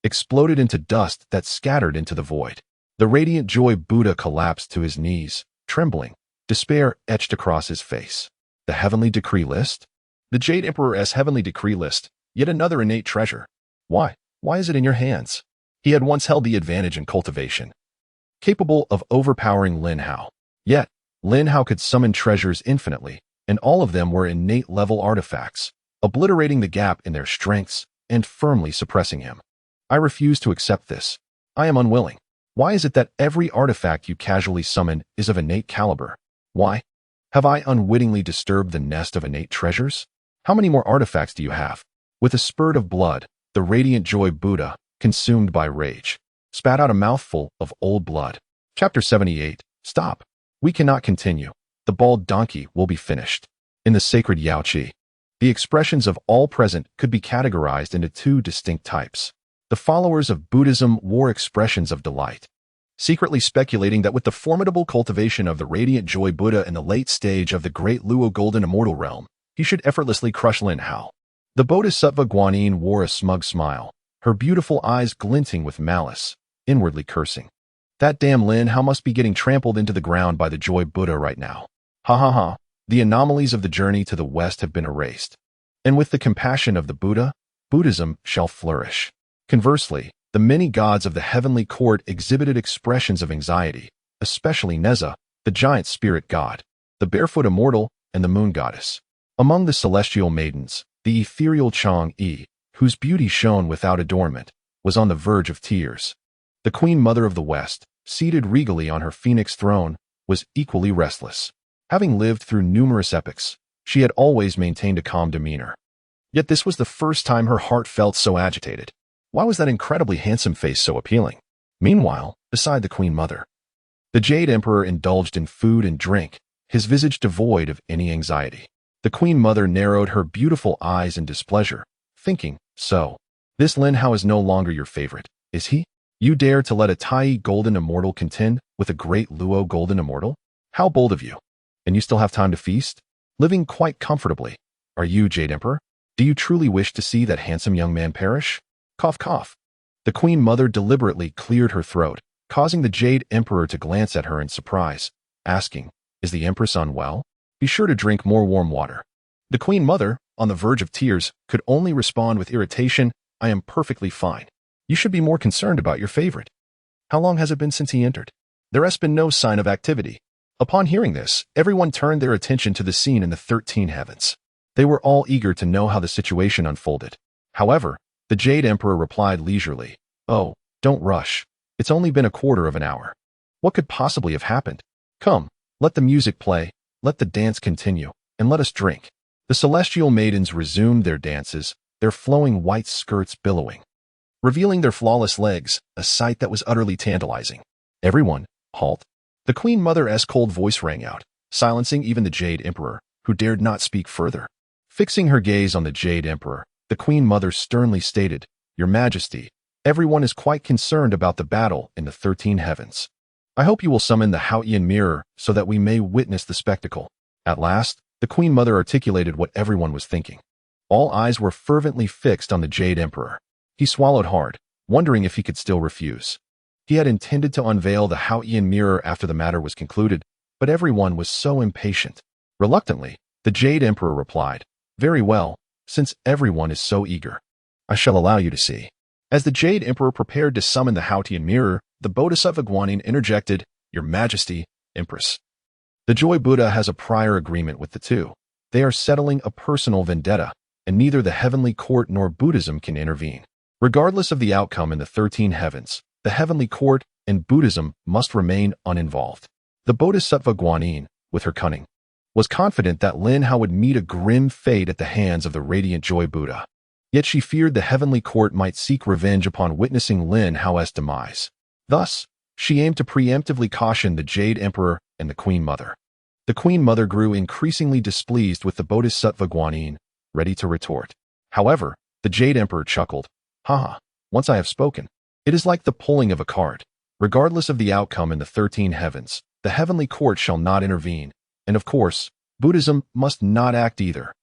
exploded into dust that scattered into the void. The radiant joy Buddha collapsed to his knees, trembling, despair etched across his face. The heavenly decree list? The Jade Emperor's heavenly decree list, yet another innate treasure. Why is it in your hands? He had once held the advantage in cultivation. capable of overpowering Lin Hao. Yet, Lin Hao could summon treasures infinitely, and all of them were innate-level artifacts, obliterating the gap in their strengths and firmly suppressing him. I refuse to accept this. I am unwilling. Why is it that every artifact you casually summon is of innate caliber? Why? Have I unwittingly disturbed the nest of innate treasures? How many more artifacts do you have? With a spurt of blood, the radiant joy Buddha, consumed by rage, spat out a mouthful of old blood. Chapter 78. Stop. We cannot continue. The bald donkey will be finished. In the sacred Yao Qi, the expressions of all present could be categorized into two distinct types. The followers of Buddhism wore expressions of delight, secretly speculating that with the formidable cultivation of the radiant joy Buddha in the late stage of the great Luo golden immortal realm, he should effortlessly crush Lin Hao. The Bodhisattva Guanyin wore a smug smile, her beautiful eyes glinting with malice, inwardly cursing. That damn Lin Hao must be getting trampled into the ground by the joy Buddha right now. Ha ha ha. The anomalies of the journey to the west have been erased. And with the compassion of the Buddha, Buddhism shall flourish. Conversely, the many gods of the heavenly court exhibited expressions of anxiety, especially Neza, the giant spirit god, the barefoot immortal, and the moon goddess. Among the celestial maidens, the ethereal Chang-yi, whose beauty shone without adornment, was on the verge of tears. The Queen Mother of the West, seated regally on her phoenix throne, was equally restless. Having lived through numerous epochs, she had always maintained a calm demeanor. Yet this was the first time her heart felt so agitated. Why was that incredibly handsome face so appealing? Meanwhile, beside the Queen Mother, the Jade Emperor indulged in food and drink, his visage devoid of any anxiety. The Queen Mother narrowed her beautiful eyes in displeasure, thinking, so, this Lin Hao is no longer your favorite, is he? You dare to let a Tai golden immortal contend with a great Luo golden immortal? How bold of you! And you still have time to feast? Living quite comfortably. Are you, Jade Emperor? Do you truly wish to see that handsome young man perish? Cough, cough. The Queen Mother deliberately cleared her throat, causing the Jade Emperor to glance at her in surprise, asking, is the Empress unwell? Be sure to drink more warm water. The Queen Mother, on the verge of tears, could only respond with irritation, I am perfectly fine. You should be more concerned about your favorite. How long has it been since he entered? There has been no sign of activity. Upon hearing this, everyone turned their attention to the scene in the 13 heavens. They were all eager to know how the situation unfolded. However, the Jade Emperor replied leisurely, oh, don't rush. It's only been a quarter of an hour. What could possibly have happened? Come, let the music play, let the dance continue, and let us drink. The celestial maidens resumed their dances, their flowing white skirts billowing, revealing their flawless legs, a sight that was utterly tantalizing. Everyone, halt. The Queen Mother's cold voice rang out, silencing even the Jade Emperor, who dared not speak further. Fixing her gaze on the Jade Emperor, the Queen Mother sternly stated, Your Majesty, everyone is quite concerned about the battle in the 13 heavens. I hope you will summon the Haotian mirror so that we may witness the spectacle. At last, the Queen Mother articulated what everyone was thinking. All eyes were fervently fixed on the Jade Emperor. He swallowed hard, wondering if he could still refuse. He had intended to unveil the Haotian mirror after the matter was concluded, but everyone was so impatient. Reluctantly, the Jade Emperor replied, Very well, since everyone is so eager. I shall allow you to see. As the Jade Emperor prepared to summon the Haotian mirror, the Bodhisattva Guanyin interjected, Your Majesty, Empress. The Joy Buddha has a prior agreement with the two. They are settling a personal vendetta, and neither the heavenly court nor Buddhism can intervene. Regardless of the outcome in the 13 heavens, the heavenly court and Buddhism must remain uninvolved. The Bodhisattva Guanyin, with her cunning, was confident that Lin Hao would meet a grim fate at the hands of the radiant joy Buddha. Yet she feared the heavenly court might seek revenge upon witnessing Lin Hao's demise. Thus, she aimed to preemptively caution the Jade Emperor and the Queen Mother. The Queen Mother grew increasingly displeased with the Bodhisattva Guanyin, ready to retort. However, the Jade Emperor chuckled, Haha, once I have spoken. It is like the pulling of a card. Regardless of the outcome in the 13 heavens, the heavenly court shall not intervene, and of course, Buddhism must not act either.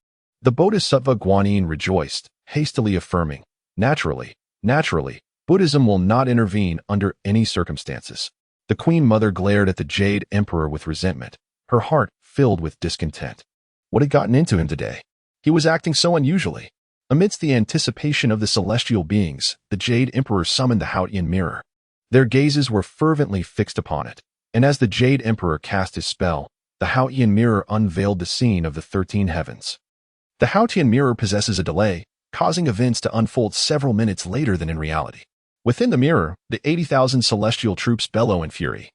The Bodhisattva Guanyin rejoiced, hastily affirming, Naturally, Buddhism will not intervene under any circumstances. The Queen Mother glared at the Jade Emperor with resentment, her heart filled with discontent. What had gotten into him today? He was acting so unusually. Amidst the anticipation of the celestial beings, the Jade Emperor summoned the Haotian mirror. Their gazes were fervently fixed upon it, and as the Jade Emperor cast his spell, the Haotian mirror unveiled the scene of the 13 heavens. The Haotian mirror possesses a delay, causing events to unfold several minutes later than in reality. Within the mirror, the 80,000 celestial troops bellow in fury,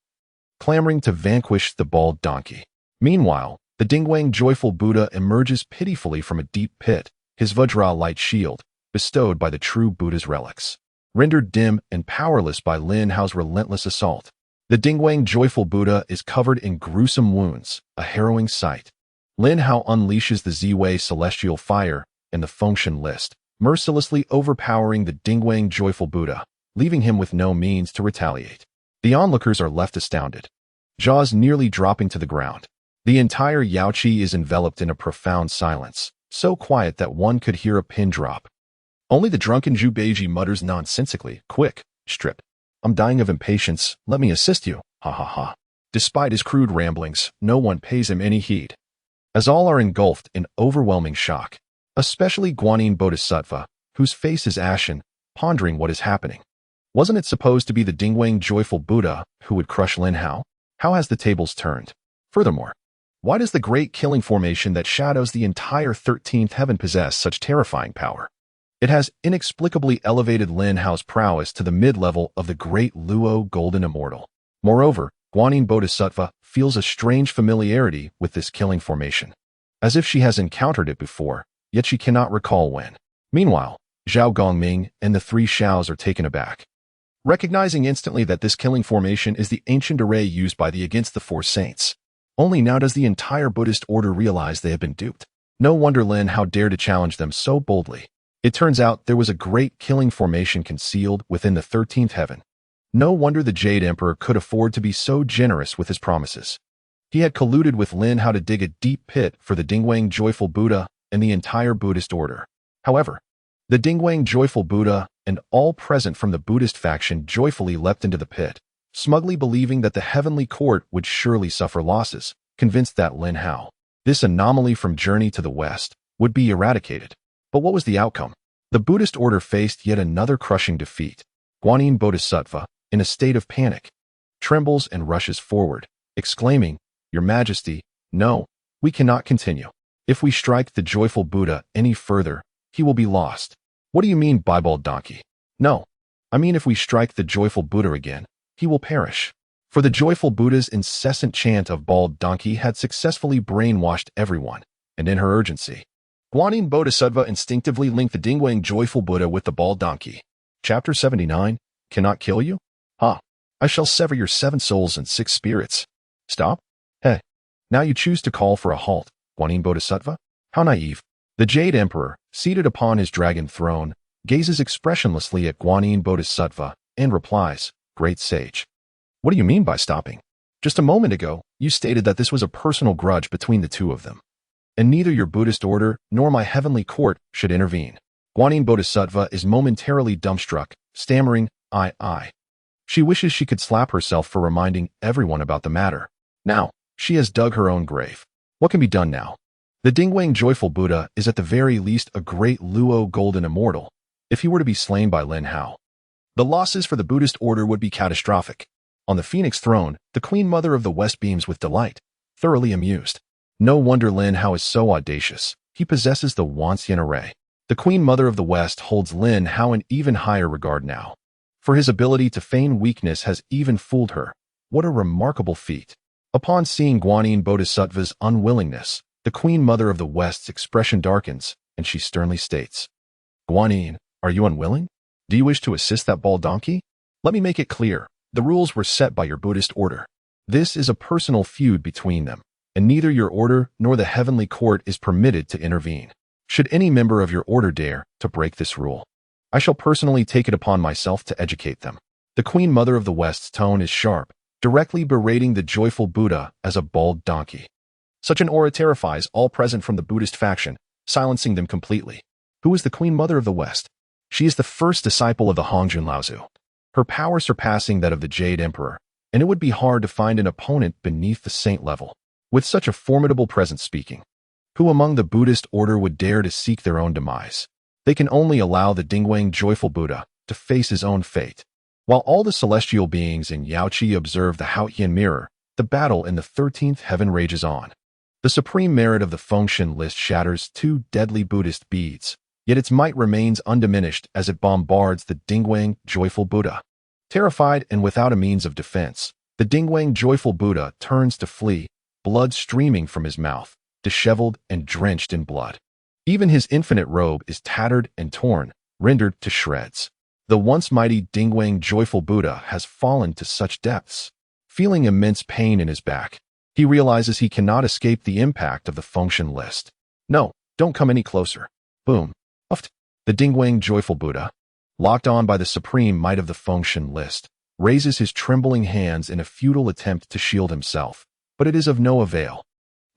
clamoring to vanquish the bald donkey. Meanwhile, the Dingwang joyful Buddha emerges pitifully from a deep pit, his Vajra light shield, bestowed by the true Buddha's relics, rendered dim and powerless by Lin Hao's relentless assault. The Dingwang joyful Buddha is covered in gruesome wounds, a harrowing sight. Lin Hao unleashes the Ziwei celestial fire and the Fengshen list, mercilessly overpowering the Dingwang joyful Buddha, leaving him with no means to retaliate. The onlookers are left astounded, jaws nearly dropping to the ground. The entire Yaoqi is enveloped in a profound silence, so quiet that one could hear a pin drop. Only the drunken Zhu Beiji mutters nonsensically, "Quick, strip. I'm dying of impatience, let me assist you, ha ha ha." Despite his crude ramblings, no one pays him any heed, as all are engulfed in overwhelming shock, especially Guanyin Bodhisattva, whose face is ashen, pondering what is happening. Wasn't it supposed to be the Dingwang joyful Buddha who would crush Lin Hao? How has the tables turned? Furthermore, why does the great killing formation that shadows the entire 13th heaven possess such terrifying power? It has inexplicably elevated Lin Hao's prowess to the mid-level of the great Luo Golden Immortal. Moreover, Guanyin Bodhisattva feels a strange familiarity with this killing formation, as if she has encountered it before, yet she cannot recall when. Meanwhile, Zhao Gongming and the three Xiaos are taken aback, recognizing instantly that this killing formation is the ancient array used by the Against the Four Saints. Only now does the entire Buddhist order realize they have been duped. No wonder Lin Hao dared to challenge them so boldly. It turns out there was a great killing formation concealed within the 13th heaven. No wonder the Jade Emperor could afford to be so generous with his promises. He had colluded with Lin Hao to dig a deep pit for the Dingwang joyful Buddha and the entire Buddhist order. However, the Dingwang joyful Buddha and all present from the Buddhist faction joyfully leapt into the pit, smugly believing that the heavenly court would surely suffer losses, convinced that Lin Hao, this anomaly from Journey to the West, would be eradicated. But what was the outcome? The Buddhist order faced yet another crushing defeat. Guanyin Bodhisattva, in a state of panic, trembles and rushes forward, exclaiming, "Your Majesty, no, we cannot continue. If we strike the joyful Buddha any further, he will be lost." "What do you mean, bald donkey?" "No, I mean if we strike the joyful Buddha again, he will perish." For the joyful Buddha's incessant chant of bald donkey had successfully brainwashed everyone, and in her urgency, Guanyin Bodhisattva instinctively linked the Dingwang joyful Buddha with the bald donkey. Chapter 79, Cannot Kill You? Ha! I shall sever your 7 souls and 6 spirits. Stop? Hey, now you choose to call for a halt, Guanyin Bodhisattva? How naive. The Jade Emperor, seated upon his dragon throne, gazes expressionlessly at Guanyin Bodhisattva and replies, "Great sage. What do you mean by stopping? Just a moment ago, you stated that this was a personal grudge between the two of them, and neither your Buddhist order nor my heavenly court should intervene." Guanyin Bodhisattva is momentarily dumbstruck, stammering, I. She wishes she could slap herself for reminding everyone about the matter. Now, she has dug her own grave. What can be done now? The Dingwang joyful Buddha is at the very least a great Luo Golden Immortal. If he were to be slain by Lin Hao, the losses for the Buddhist order would be catastrophic. On the Phoenix throne, the Queen Mother of the West beams with delight, thoroughly amused. No wonder Lin Hao is so audacious. He possesses the Wanxian array. The Queen Mother of the West holds Lin Hao in even higher regard now, for his ability to feign weakness has even fooled her. What a remarkable feat. Upon seeing Guanyin Bodhisattva's unwillingness, the Queen Mother of the West's expression darkens, and she sternly states, "Guanyin, are you unwilling? Do you wish to assist that bald donkey? Let me make it clear. The rules were set by your Buddhist order. This is a personal feud between them, and neither your order nor the heavenly court is permitted to intervene. Should any member of your order dare to break this rule, I shall personally take it upon myself to educate them." The Queen Mother of the West's tone is sharp, directly berating the joyful Buddha as a bald donkey. Such an aura terrifies all present from the Buddhist faction, silencing them completely. Who is the Queen Mother of the West? She is the first disciple of the Hongjun Laozu, her power surpassing that of the Jade Emperor, and it would be hard to find an opponent beneath the saint level, with such a formidable presence speaking. Who among the Buddhist order would dare to seek their own demise? They can only allow the Dingwang joyful Buddha to face his own fate. While all the celestial beings in Yaoqi observe the Haotian mirror, the battle in the 13th heaven rages on. The supreme merit of the Fengshen list shatters 2 deadly Buddhist beads, yet its might remains undiminished as it bombards the Dingwang joyful Buddha. Terrified and without a means of defense, the Dingwang joyful Buddha turns to flee, blood streaming from his mouth, disheveled and drenched in blood. Even his infinite robe is tattered and torn, rendered to shreds. The once mighty Dingwang joyful Buddha has fallen to such depths. Feeling immense pain in his back, he realizes he cannot escape the impact of the Fengshen list. No, don't come any closer. Boom. Uft. The Dingwang joyful Buddha, locked on by the supreme might of the Fengshen list, raises his trembling hands in a futile attempt to shield himself, but it is of no avail.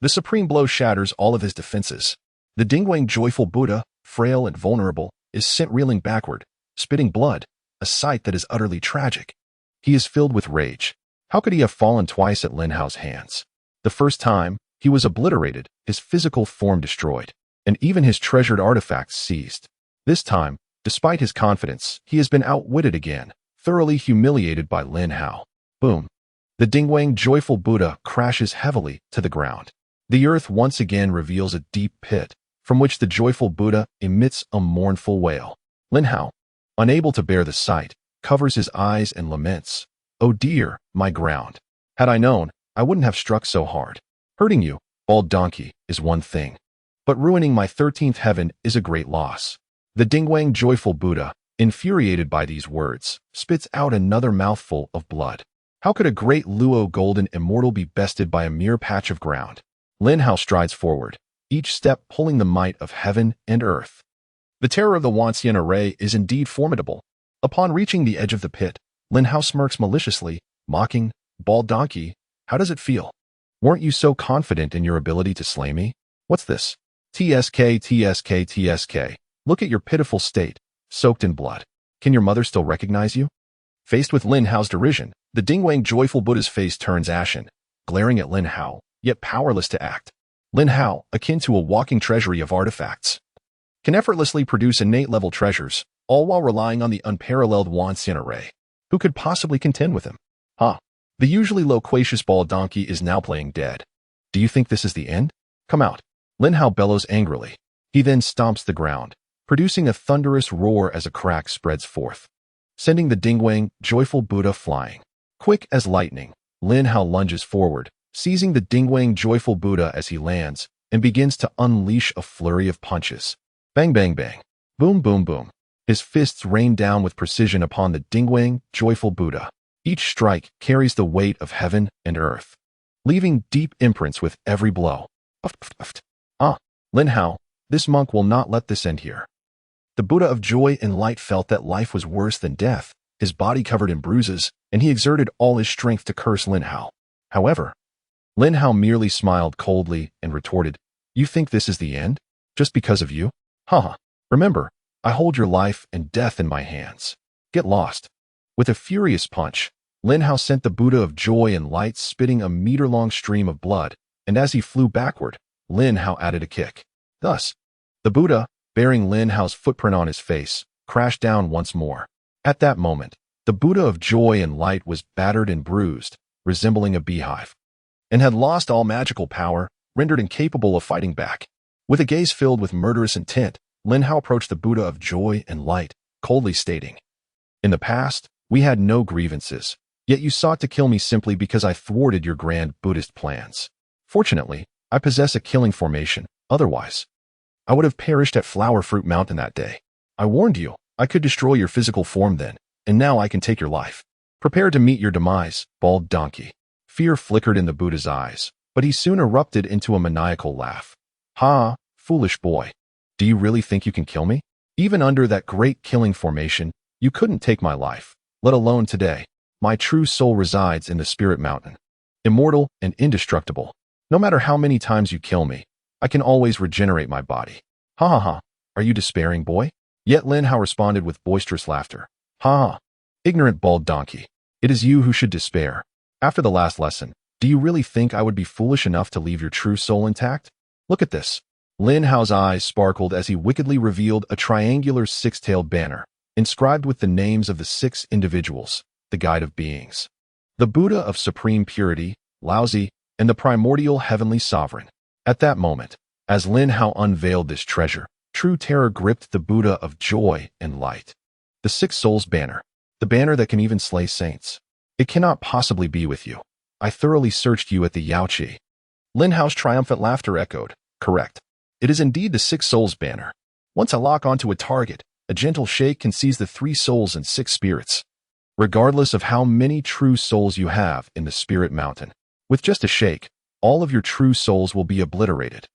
The supreme blow shatters all of his defenses. The Dingwang joyful Buddha, frail and vulnerable, is sent reeling backward, spitting blood, a sight that is utterly tragic. He is filled with rage. How could he have fallen twice at Lin Hao's hands? The first time, he was obliterated, his physical form destroyed, and even his treasured artifacts seized. This time, despite his confidence, he has been outwitted again, thoroughly humiliated by Lin Hao. Boom. The Dingwang joyful Buddha crashes heavily to the ground. The earth once again reveals a deep pit, from which the joyful Buddha emits a mournful wail. Lin Hao, unable to bear the sight, covers his eyes and laments. Oh dear, my ground. Had I known, I wouldn't have struck so hard. Hurting you, bald donkey, is one thing, but ruining my 13th heaven is a great loss. The Dingwang joyful Buddha, infuriated by these words, spits out another mouthful of blood. How could a great Luo golden immortal be bested by a mere patch of ground? Lin Hao strides forward, each step pulling the might of heaven and earth. The terror of the Wanxian array is indeed formidable. Upon reaching the edge of the pit, Lin Hao smirks maliciously, mocking, "Bald donkey, how does it feel? Weren't you so confident in your ability to slay me? What's this? TSK, TSK, TSK. Look at your pitiful state, soaked in blood. Can your mother still recognize you?" Faced with Lin Hao's derision, the Dingwang joyful Buddha's face turns ashen, glaring at Lin Hao, yet powerless to act. Lin Hao, akin to a walking treasury of artifacts, can effortlessly produce innate-level treasures, all while relying on the unparalleled Wanxian array. Who could possibly contend with him? The usually loquacious bald donkey is now playing dead. Do you think this is the end? Come out. Lin Hao bellows angrily. He then stomps the ground, producing a thunderous roar as a crack spreads forth, sending the Dingwang joyful Buddha flying. Quick as lightning, Lin Hao lunges forward, seizing the Dingwang joyful Buddha as he lands, and begins to unleash a flurry of punches. Bang, bang, bang. Boom, boom, boom. His fists rain down with precision upon the Dingwang joyful Buddha. Each strike carries the weight of heaven and earth, leaving deep imprints with every blow. Lin Hao, this monk will not let this end here. The Buddha of joy and light felt that life was worse than death, his body covered in bruises, and he exerted all his strength to curse Lin Hao. However, Lin Hao merely smiled coldly and retorted, "You think this is the end? Just because of you? Remember, I hold your life and death in my hands. Get lost." With a furious punch, Lin Hao sent the Buddha of joy and light spitting a meter-long stream of blood, and as he flew backward, Lin Hao added a kick. Thus, the Buddha, bearing Lin Hao's footprint on his face, crashed down once more. At that moment, the Buddha of joy and light was battered and bruised, resembling a beehive, and had lost all magical power, rendered incapable of fighting back. With a gaze filled with murderous intent, Lin Hao approached the Buddha of joy and light, coldly stating, "In the past, we had no grievances, yet you sought to kill me simply because I thwarted your grand Buddhist plans. Fortunately, I possess a killing formation, otherwise I would have perished at Flower Fruit Mountain that day. I warned you, I could destroy your physical form then, and now I can take your life. Prepare to meet your demise, bald donkey." Fear flickered in the Buddha's eyes, but he soon erupted into a maniacal laugh. Foolish boy. Do you really think you can kill me? Even under that great killing formation, you couldn't take my life, let alone today. My true soul resides in the Spirit Mountain, immortal and indestructible. No matter how many times you kill me, I can always regenerate my body. Are you despairing, boy? Yet Lin Hao responded with boisterous laughter. Ignorant bald donkey. It is you who should despair. After the last lesson, do you really think I would be foolish enough to leave your true soul intact? Look at this. Lin Hao's eyes sparkled as he wickedly revealed a triangular six-tailed banner, inscribed with the names of the 6 individuals, the guide of beings. The Buddha of supreme purity, Laozi, and the primordial heavenly sovereign. At that moment, as Lin Hao unveiled this treasure, true terror gripped the Buddha of joy and light. The 6 souls banner, the banner that can even slay saints. It cannot possibly be with you. I thoroughly searched you at the Yaoqi. Lin Hao's triumphant laughter echoed. Correct. It is indeed the 6 souls banner. Once I lock onto a target, a gentle shake can seize the 3 souls and 6 spirits. Regardless of how many true souls you have in the spirit mountain, with just a shake, all of your true souls will be obliterated.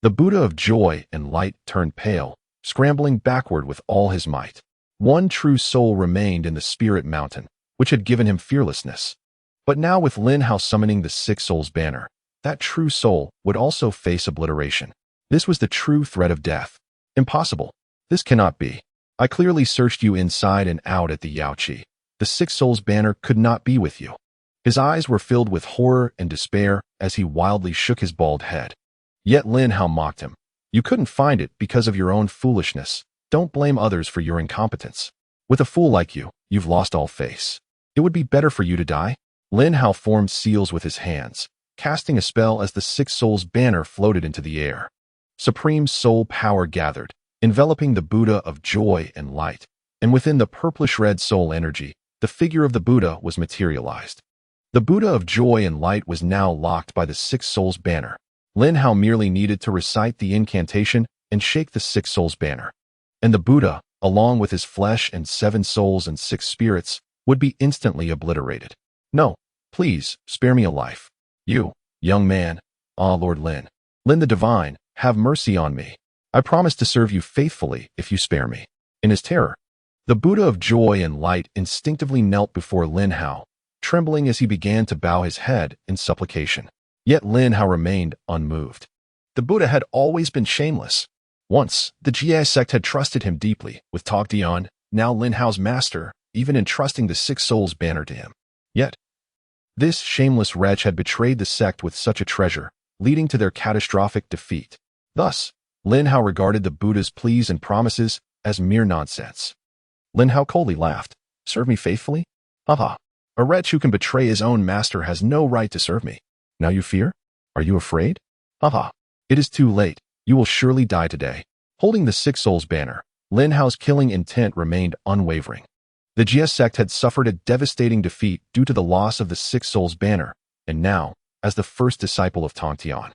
The Buddha of joy and light turned pale, scrambling backward with all his might. One true soul remained in the spirit mountain, which had given him fearlessness. But now with Lin Hao summoning the 6 souls banner, that true soul would also face obliteration. This was the true threat of death. Impossible. This cannot be. I clearly searched you inside and out at the Yaoqi. The 6 souls banner could not be with you. His eyes were filled with horror and despair as he wildly shook his bald head. Yet Lin Hao mocked him. You couldn't find it because of your own foolishness. Don't blame others for your incompetence. With a fool like you, you've lost all face. It would be better for you to die. Lin Hao formed seals with his hands, casting a spell as the 6 souls banner floated into the air. Supreme soul power gathered, enveloping the Buddha of joy and light, and within the purplish-red soul energy, the figure of the Buddha was materialized. The Buddha of joy and light was now locked by the 6 souls banner. Lin Hao merely needed to recite the incantation and shake the 6 souls banner. And the Buddha, along with his flesh and 7 souls and 6 spirits, would be instantly obliterated. No, please, spare me a life. You, young man, Lord Lin. Lin the Divine, have mercy on me. I promise to serve you faithfully if you spare me. In his terror, the Buddha of joy and light instinctively knelt before Lin Hao, trembling as he began to bow his head in supplication. Yet Lin Hao remained unmoved. The Buddha had always been shameless. Once, the Jie sect had trusted him deeply, with Togdian, now Lin Hao's master, even entrusting the 6 souls banner to him. Yet, this shameless wretch had betrayed the sect with such a treasure, leading to their catastrophic defeat. Thus, Lin Hao regarded the Buddha's pleas and promises as mere nonsense. Lin Hao coldly laughed. Serve me faithfully? Haha. A wretch who can betray his own master has no right to serve me. Now you fear? Are you afraid? Haha. It is too late. You will surely die today. Holding the 6 souls banner, Lin Hao's killing intent remained unwavering. The Jie sect had suffered a devastating defeat due to the loss of the 6 souls banner, and now, as the first disciple of Tongtian,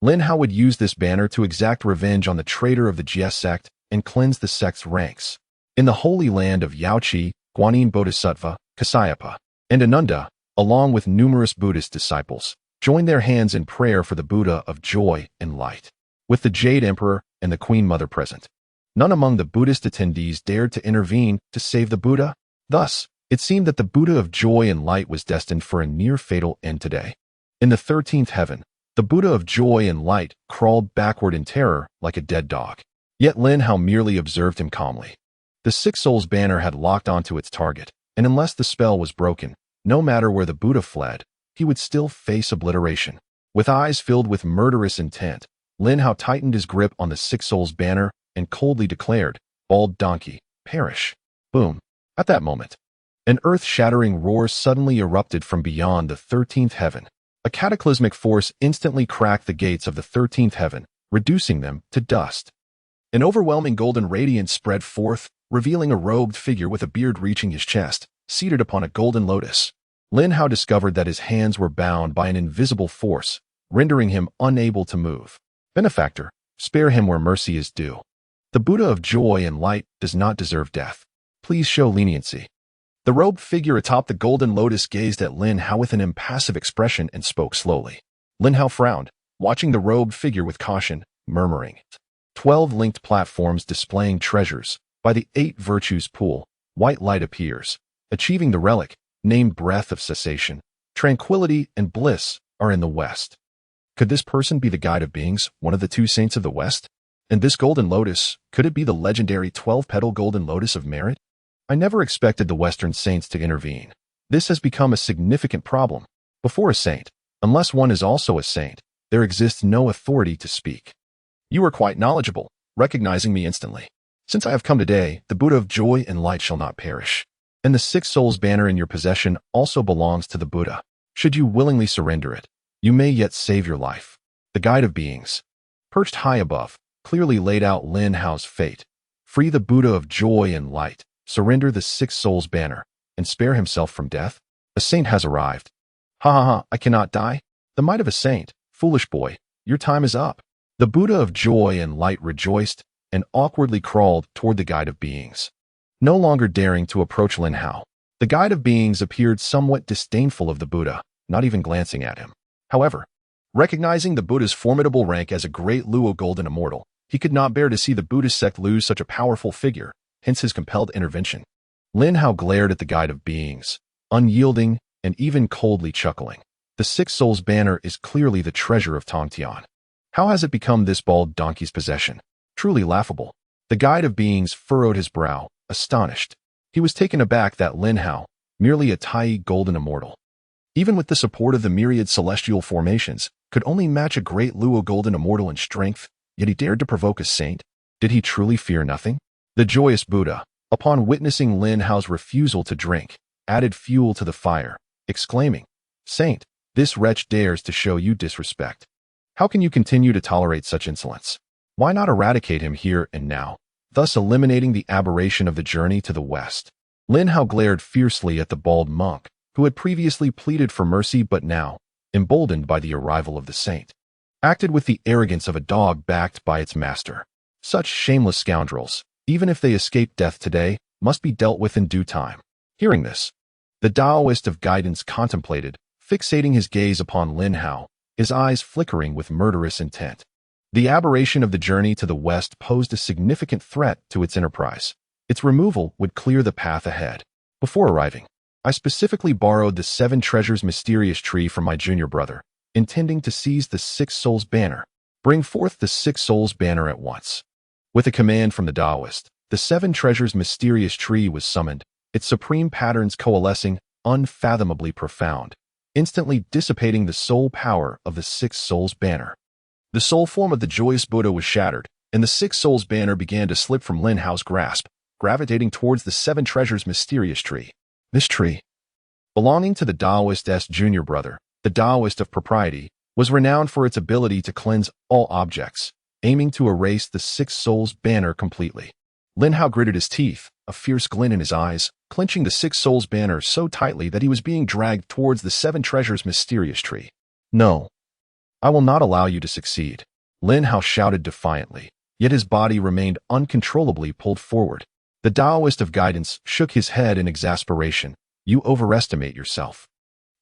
Lin Hao would use this banner to exact revenge on the traitor of the Jie sect and cleanse the sect's ranks. In the holy land of Yaoqi, Guanyin Bodhisattva, Kasayapa, and Ananda, along with numerous Buddhist disciples, joined their hands in prayer for the Buddha of joy and light. With the Jade Emperor and the Queen Mother present, none among the Buddhist attendees dared to intervene to save the Buddha. Thus, it seemed that the Buddha of joy and light was destined for a near-fatal end today. In the 13th heaven, the Buddha of joy and light crawled backward in terror like a dead dog. Yet Lin Hao merely observed him calmly. The 6 souls banner had locked onto its target, and unless the spell was broken, no matter where the Buddha fled, he would still face obliteration. With eyes filled with murderous intent, Lin Hao tightened his grip on the 6 souls banner and coldly declared, "Bald donkey, perish." Boom. At that moment, an earth-shattering roar suddenly erupted from beyond the 13th heaven. A cataclysmic force instantly cracked the gates of the 13th heaven, reducing them to dust. An overwhelming golden radiance spread forth, revealing a robed figure with a beard reaching his chest, seated upon a golden lotus. Lin Hao discovered that his hands were bound by an invisible force, rendering him unable to move. Benefactor, spare him where mercy is due. The Buddha of joy and light does not deserve death. Please show leniency. The robed figure atop the golden lotus gazed at Lin Hao with an impassive expression and spoke slowly. Lin Hao frowned, watching the robed figure with caution, murmuring, 12 linked platforms displaying treasures. By the 8 virtues pool, white light appears. Achieving the relic, named breath of cessation, tranquility and bliss, are in the west. Could this person be the guide of beings, one of the 2 saints of the west? And this golden lotus, could it be the legendary 12-petal golden lotus of merit? I never expected the Western saints to intervene. This has become a significant problem. Before a saint, unless one is also a saint, there exists no authority to speak. You are quite knowledgeable, recognizing me instantly. Since I have come today, the Buddha of joy and light shall not perish. And the six souls banner in your possession also belongs to the Buddha. Should you willingly surrender it, you may yet save your life. The guide of beings, perched high above, clearly laid out Lin Hao's fate. Free the Buddha of joy and light, surrender the six souls banner, and spare himself from death. A saint has arrived. Ha ha ha, I cannot die. The might of a saint, foolish boy, your time is up. The Buddha of joy and light rejoiced and awkwardly crawled toward the guide of beings. No longer daring to approach Lin Hao, the guide of beings appeared somewhat disdainful of the Buddha, not even glancing at him. However, recognizing the Buddha's formidable rank as a great Luo golden immortal, he could not bear to see the Buddhist sect lose such a powerful figure, hence his compelled intervention. Lin Hao glared at the guide of beings, unyielding and even coldly chuckling. The six souls banner is clearly the treasure of Tongtian. How has it become this bald donkey's possession? Truly laughable. The guide of beings furrowed his brow, astonished. He was taken aback that Lin Hao, merely a Tai golden immortal, even with the support of the myriad celestial formations, could only match a great Luo golden immortal in strength, yet he dared to provoke a saint. Did he truly fear nothing? The joyous Buddha, upon witnessing Lin Hao's refusal to drink, added fuel to the fire, exclaiming, "Saint, this wretch dares to show you disrespect. How can you continue to tolerate such insolence? Why not eradicate him here and now, thus eliminating the aberration of the journey to the west?" Lin Hao glared fiercely at the bald monk, who had previously pleaded for mercy but now, emboldened by the arrival of the saint, acted with the arrogance of a dog backed by its master. Such shameless scoundrels, even if they escape death today, must be dealt with in due time. Hearing this, the Taoist of guidance contemplated, fixating his gaze upon Lin Hao, his eyes flickering with murderous intent. The aberration of the journey to the west posed a significant threat to its enterprise. Its removal would clear the path ahead. Before arriving, I specifically borrowed the Seven Treasures mysterious tree from my junior brother, intending to seize the Six Souls banner. Bring forth the Six Souls banner at once. With a command from the Taoist, the Seven Treasures mysterious tree was summoned, its supreme patterns coalescing, unfathomably profound, instantly dissipating the soul power of the Six Souls banner. The soul form of the joyous Buddha was shattered, and the Six Souls banner began to slip from Lin Hao's grasp, gravitating towards the Seven Treasures mysterious tree. This tree, belonging to the Taoist's junior brother, the Taoist of propriety, was renowned for its ability to cleanse all objects, aiming to erase the Six Souls banner completely. Lin Hao gritted his teeth, a fierce glint in his eyes, clenching the Six Souls banner so tightly that he was being dragged towards the Seven Treasures mysterious tree. "No, I will not allow you to succeed," Lin Hao shouted defiantly, yet his body remained uncontrollably pulled forward. The Taoist of guidance shook his head in exasperation. "You overestimate yourself.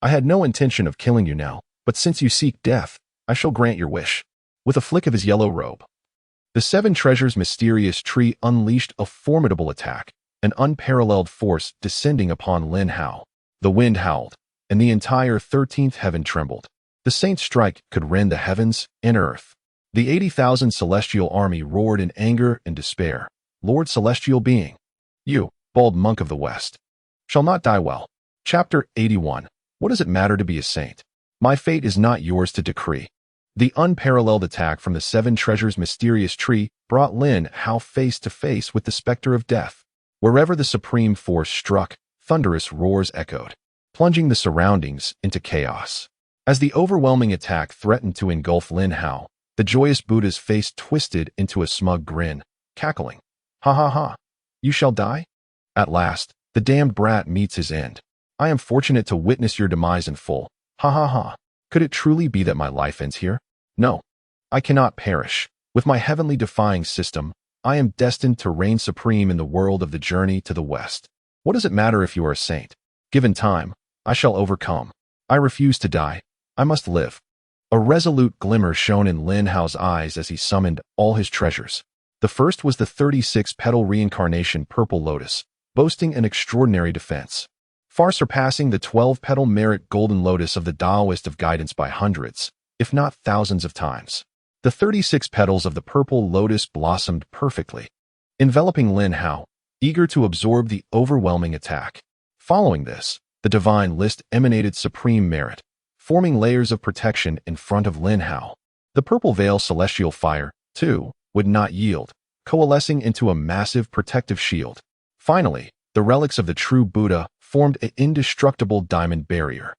I had no intention of killing you now, but since you seek death, I shall grant your wish." With a flick of his yellow robe, the Seven Treasures mysterious tree unleashed a formidable attack, an unparalleled force descending upon Lin Hao. The wind howled, and the entire 13th heaven trembled. The saint's strike could rend the heavens and earth. The 80,000 celestial army roared in anger and despair. "Lord Celestial Being, you, bald monk of the West, shall not die well." Chapter 81. What does it matter to be a saint? My fate is not yours to decree. The unparalleled attack from the Seven Treasures mysterious tree brought Lin Hao face to face with the specter of death. Wherever the supreme force struck, thunderous roars echoed, plunging the surroundings into chaos. As the overwhelming attack threatened to engulf Lin Hao, the joyous Buddha's face twisted into a smug grin, cackling. "Ha ha ha! You shall die? At last, the damned brat meets his end. I am fortunate to witness your demise in full. Ha ha ha! Could it truly be that my life ends here? No, I cannot perish. With my heavenly defying system, I am destined to reign supreme in the world of the journey to the west. What does it matter if you are a saint? Given time, I shall overcome. I refuse to die. I must live." A resolute glimmer shone in Lin Hao's eyes as he summoned all his treasures. The first was the 36-petal reincarnation purple lotus, boasting an extraordinary defense, far surpassing the 12-petal merit golden lotus of the Taoist of guidance by hundreds, if not thousands of times. The 36 petals of the purple lotus blossomed perfectly, enveloping Lin Hao, eager to absorb the overwhelming attack. Following this, the divine list emanated supreme merit, forming layers of protection in front of Lin Hao. The purple veil celestial fire, too, would not yield, coalescing into a massive protective shield. Finally, the relics of the true Buddha formed an indestructible diamond barrier,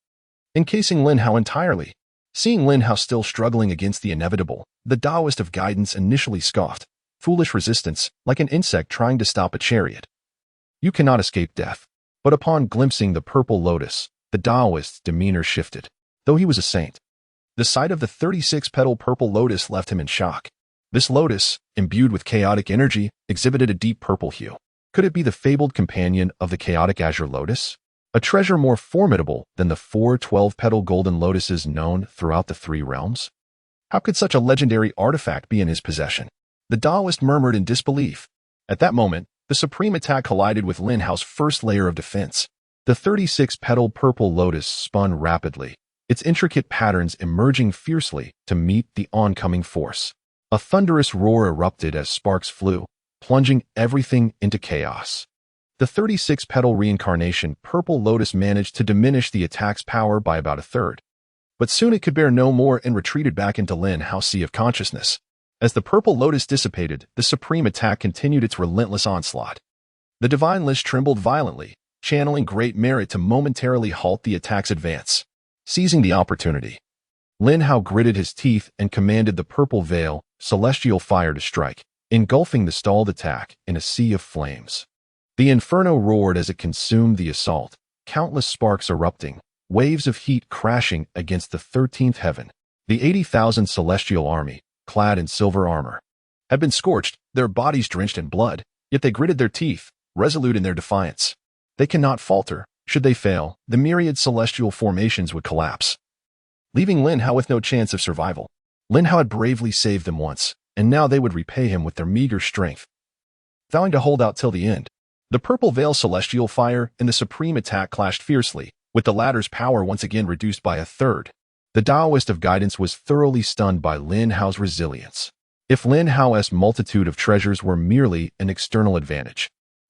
encasing Lin Hao entirely. Seeing Lin Hao still struggling against the inevitable, the Taoist of guidance initially scoffed. Foolish resistance, like an insect trying to stop a chariot. You cannot escape death. But upon glimpsing the purple lotus, the Taoist's demeanor shifted. Though he was a saint, the sight of the 36-petal purple lotus left him in shock. This lotus, imbued with chaotic energy, exhibited a deep purple hue. Could it be the fabled companion of the chaotic azure lotus? A treasure more formidable than the 4 12-petal golden lotuses known throughout the 3 realms? How could such a legendary artifact be in his possession? The Taoist murmured in disbelief. At that moment, the supreme attack collided with Lin Hao's first layer of defense. The 36-petal purple lotus spun rapidly, its intricate patterns emerging fiercely to meet the oncoming force. A thunderous roar erupted as sparks flew, plunging everything into chaos. The 36-petal reincarnation purple lotus managed to diminish the attack's power by about a third. But soon it could bear no more and retreated back into Lin Hao's sea of consciousness. As the purple lotus dissipated, the supreme attack continued its relentless onslaught. The divine list trembled violently, channeling great merit to momentarily halt the attack's advance. Seizing the opportunity, Lin Hao gritted his teeth and commanded the purple veil, celestial fire to strike, engulfing the stalled attack in a sea of flames. The inferno roared as it consumed the assault, countless sparks erupting, waves of heat crashing against the 13th heaven. The 80,000 celestial army, clad in silver armor, had been scorched, their bodies drenched in blood, yet they gritted their teeth, resolute in their defiance. They cannot falter. Should they fail, the myriad celestial formations would collapse, leaving Lin Hao with no chance of survival. Lin Hao had bravely saved them once, and now they would repay him with their meager strength. Vowing to hold out till the end, the purple veil celestial fire and the supreme attack clashed fiercely, with the latter's power once again reduced by a third. The Taoist of guidance was thoroughly stunned by Lin Hao's resilience. If Lin Hao's multitude of treasures were merely an external advantage,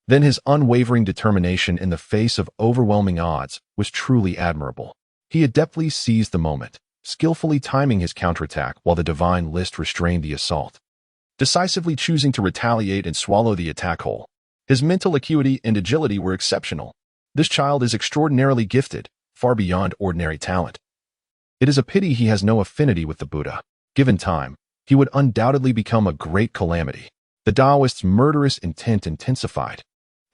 then his unwavering determination in the face of overwhelming odds was truly admirable. He adeptly seized the moment, skillfully timing his counterattack while the divine list restrained the assault, decisively choosing to retaliate and swallow the attack whole. His mental acuity and agility were exceptional. This child is extraordinarily gifted, far beyond ordinary talent. It is a pity he has no affinity with the Buddha. Given time, he would undoubtedly become a great calamity. The Taoist's murderous intent intensified.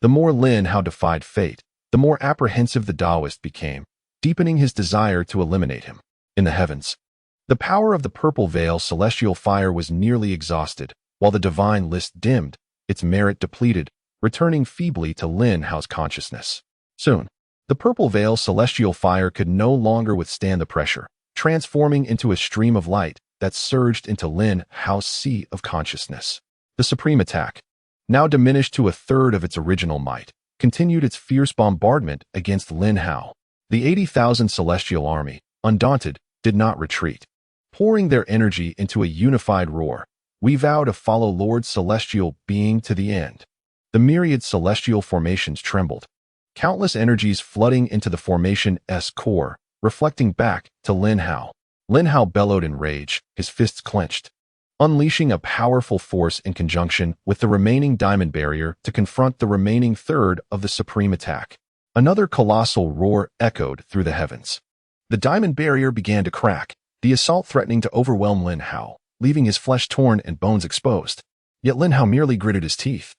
The more Lin Hao defied fate, the more apprehensive the Taoist became, deepening his desire to eliminate him. In the heavens, the power of the purple veil celestial fire was nearly exhausted, while the divine list dimmed, its merit depleted, returning feebly to Lin Hao's consciousness. Soon, the purple veil celestial fire could no longer withstand the pressure, transforming into a stream of light that surged into Lin Hao's sea of consciousness. The supreme attack, now diminished to a third of its original might, continued its fierce bombardment against Lin Hao. The 80,000 celestial army, undaunted, did not retreat. Pouring their energy into a unified roar, we vow to follow Lord Celestial Being to the end. The myriad celestial formations trembled, countless energies flooding into the formation's core, reflecting back to Lin Hao. Lin Hao bellowed in rage, his fists clenched, unleashing a powerful force in conjunction with the remaining diamond barrier to confront the remaining third of the supreme attack. Another colossal roar echoed through the heavens. The diamond barrier began to crack, the assault threatening to overwhelm Lin Hao, leaving his flesh torn and bones exposed. Yet Lin Hao merely gritted his teeth,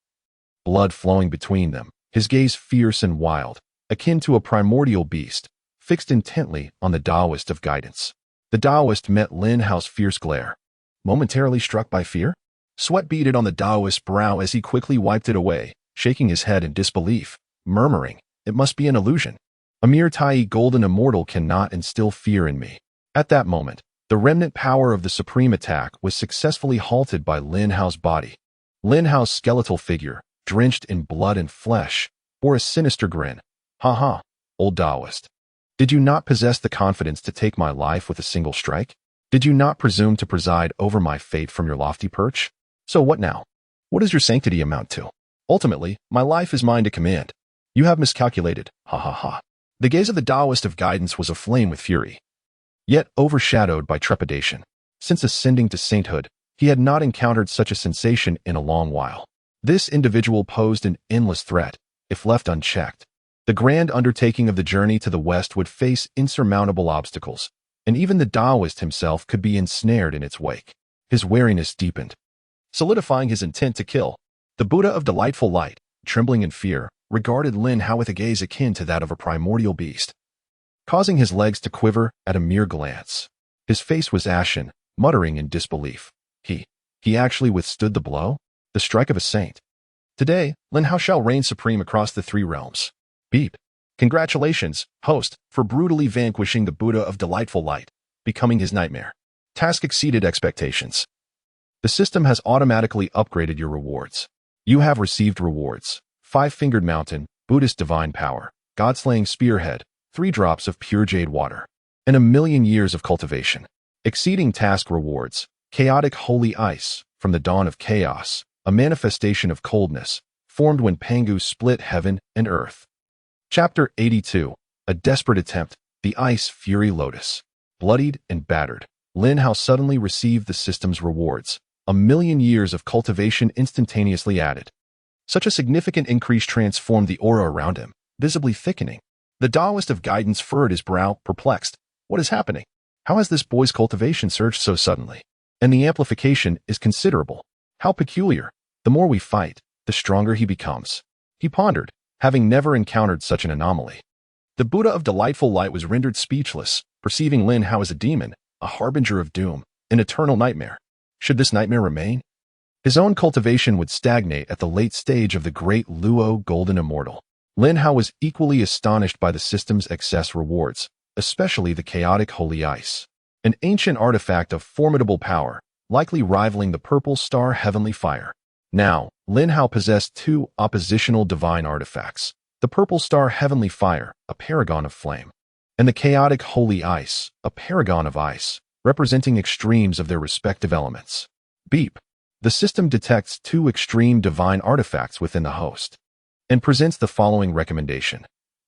blood flowing between them, his gaze fierce and wild, akin to a primordial beast, fixed intently on the Taoist of guidance. The Taoist met Lin Hao's fierce glare, momentarily struck by fear. Sweat beaded on the Taoist's brow as he quickly wiped it away, shaking his head in disbelief, murmuring, "It must be an illusion. A mere Tai golden immortal cannot instill fear in me." At that moment, the remnant power of the supreme attack was successfully halted by Lin Hao's body. Lin Hao's skeletal figure, drenched in blood and flesh, bore a sinister grin. "Ha ha, old Taoist. Did you not possess the confidence to take my life with a single strike? Did you not presume to preside over my fate from your lofty perch? So what now? What does your sanctity amount to? Ultimately, my life is mine to command. You have miscalculated. Ha ha ha." The gaze of the Taoist of guidance was aflame with fury, yet overshadowed by trepidation. Since ascending to sainthood, He had not encountered such a sensation in a long while. This individual posed an endless threat, if left unchecked. The grand undertaking of the journey to the west would face insurmountable obstacles, and even the Taoist himself could be ensnared in its wake. His wariness deepened, solidifying his intent to kill. The Buddha of delightful light, trembling in fear, regarded Lin Hao with a gaze akin to that of a primordial beast, causing his legs to quiver at a mere glance. His face was ashen, muttering in disbelief. He actually withstood the blow? The strike of a saint. Today, Lin Hao shall reign supreme across the three realms. Beep. Congratulations, host, for brutally vanquishing the Buddha of delightful light, becoming his nightmare. Task exceeded expectations. The system has automatically upgraded your rewards. You have received rewards: Five-Fingered Mountain, Buddhist Divine Power, God-Slaying Spearhead, 3 drops of pure jade water, and 1,000,000 years of cultivation. Exceeding task rewards: Chaotic Holy Ice, from the dawn of chaos, a manifestation of coldness, formed when Pangu split heaven and earth. Chapter 82. A desperate attempt, the Ice Fury Lotus. Bloodied and battered, Lin Hao suddenly received the system's rewards: 1,000,000 years of cultivation instantaneously added. Such a significant increase transformed the aura around him, visibly thickening. The Taoist of guidance furrowed his brow, perplexed. What is happening? How has this boy's cultivation surged so suddenly? And the amplification is considerable. How peculiar. The more we fight, the stronger he becomes. He pondered, having never encountered such an anomaly. The Buddha of delightful light was rendered speechless, perceiving Lin Hao as a demon, a harbinger of doom, an eternal nightmare. Should this nightmare remain? His own cultivation would stagnate at the late stage of the great Luo Golden Immortal. Lin Hao was equally astonished by the system's excess rewards, especially the chaotic holy ice. An ancient artifact of formidable power, likely rivaling the purple star heavenly fire. Now, Lin Hao possessed 2 oppositional divine artifacts: the purple star heavenly fire, a paragon of flame, and the chaotic holy ice, a paragon of ice, representing extremes of their respective elements. Beep. The system detects 2 extreme divine artifacts within the host, and presents the following recommendation.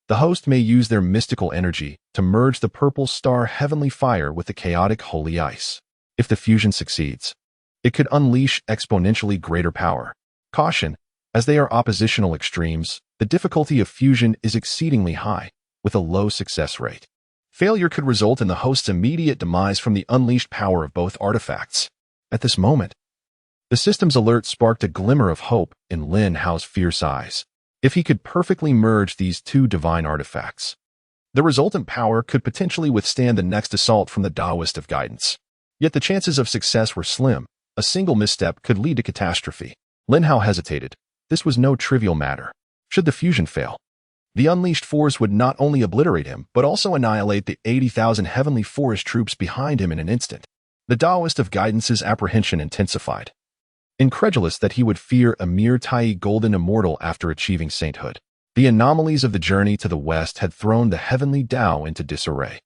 The host may use their mystical energy to merge the purple star heavenly fire with the chaotic holy ice. If the fusion succeeds, it could unleash exponentially greater power. Caution, as they are oppositional extremes, the difficulty of fusion is exceedingly high, with a low success rate. Failure could result in the host's immediate demise from the unleashed power of both artifacts. At this moment, the system's alert sparked a glimmer of hope in Lin Hao's fierce eyes. If he could perfectly merge these 2 divine artifacts, the resultant power could potentially withstand the next assault from the Taoist of guidance. Yet the chances of success were slim. A single misstep could lead to catastrophe. Lin Hao hesitated. This was no trivial matter. Should the fusion fail, the unleashed force would not only obliterate him, but also annihilate the 80,000 heavenly forest troops behind him in an instant. The Taoist of guidance's apprehension intensified. Incredulous that he would fear a mere Tai golden immortal after achieving sainthood, the anomalies of the journey to the west had thrown the heavenly Tao into disarray.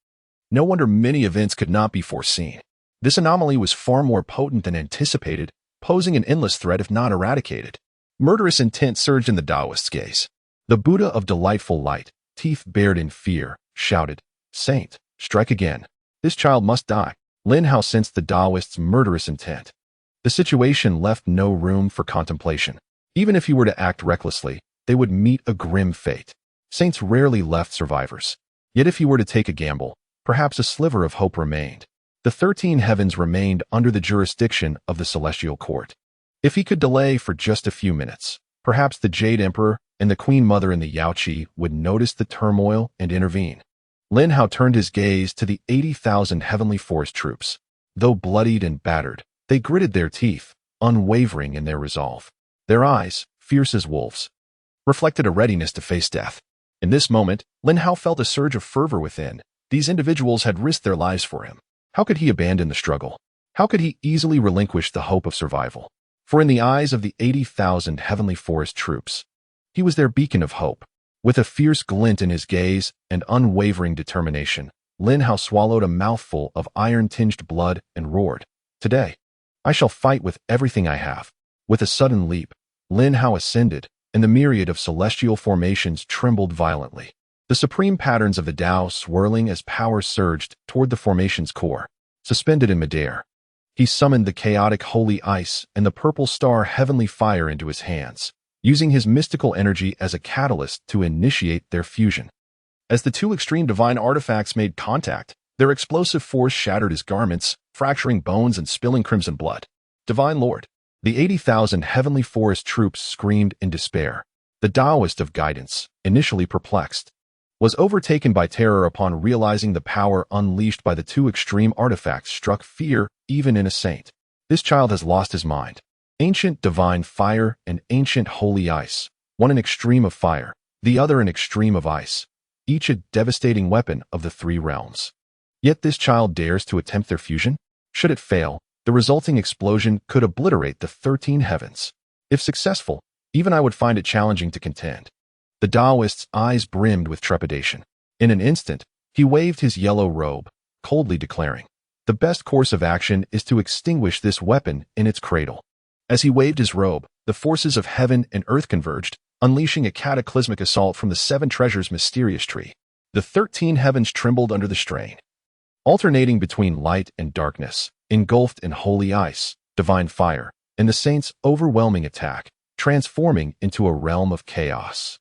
No wonder many events could not be foreseen. This anomaly was far more potent than anticipated, posing an endless threat if not eradicated. Murderous intent surged in the Taoist's gaze. The Buddha of delightful light, teeth bared in fear, shouted, "Saint, strike again. This child must die." Lin Hao sensed the Taoist's murderous intent. The situation left no room for contemplation. Even if he were to act recklessly, they would meet a grim fate. Saints rarely left survivors. Yet if he were to take a gamble, perhaps a sliver of hope remained. The 13 heavens remained under the jurisdiction of the celestial court. If he could delay for just a few minutes, perhaps the Jade Emperor and the Queen Mother in the Yaoqi would notice the turmoil and intervene. Lin Hao turned his gaze to the 80,000 heavenly forest troops. Though bloodied and battered, they gritted their teeth, unwavering in their resolve. Their eyes, fierce as wolves, reflected a readiness to face death. In this moment, Lin Hao felt a surge of fervor within. These individuals had risked their lives for him. How could he abandon the struggle? How could he easily relinquish the hope of survival? For in the eyes of the 80,000 heavenly forest troops, he was their beacon of hope. With a fierce glint in his gaze and unwavering determination, Lin Hao swallowed a mouthful of iron-tinged blood and roared, "Today, I shall fight with everything I have." With a sudden leap, Lin Hao ascended, and the myriad of celestial formations trembled violently. The supreme patterns of the Tao swirling as power surged toward the formation's core. Suspended in midair, He summoned the chaotic holy ice and the purple star heavenly fire into his hands, using his mystical energy as a catalyst to initiate their fusion. As the two extreme divine artifacts made contact, their explosive force shattered his garments, fracturing bones and spilling crimson blood. Divine Lord. The 80,000 heavenly forest troops screamed in despair. The Taoist of guidance, initially perplexed, was overtaken by terror upon realizing the power unleashed by the two extreme artifacts struck fear even in a saint. This child has lost his mind. Ancient divine fire and ancient holy ice, one an extreme of fire, the other an extreme of ice, each a devastating weapon of the three realms. Yet this child dares to attempt their fusion? Should it fail, the resulting explosion could obliterate the 13 heavens. If successful, even I would find it challenging to contend. The Taoist's eyes brimmed with trepidation. In an instant, he waved his yellow robe, coldly declaring, "The best course of action is to extinguish this weapon in its cradle." As he waved his robe, the forces of heaven and earth converged, unleashing a cataclysmic assault from the seven treasures' mysterious tree. The 13 heavens trembled under the strain. Alternating between light and darkness, engulfed in holy ice, divine fire, and the saints' overwhelming attack, transforming into a realm of chaos.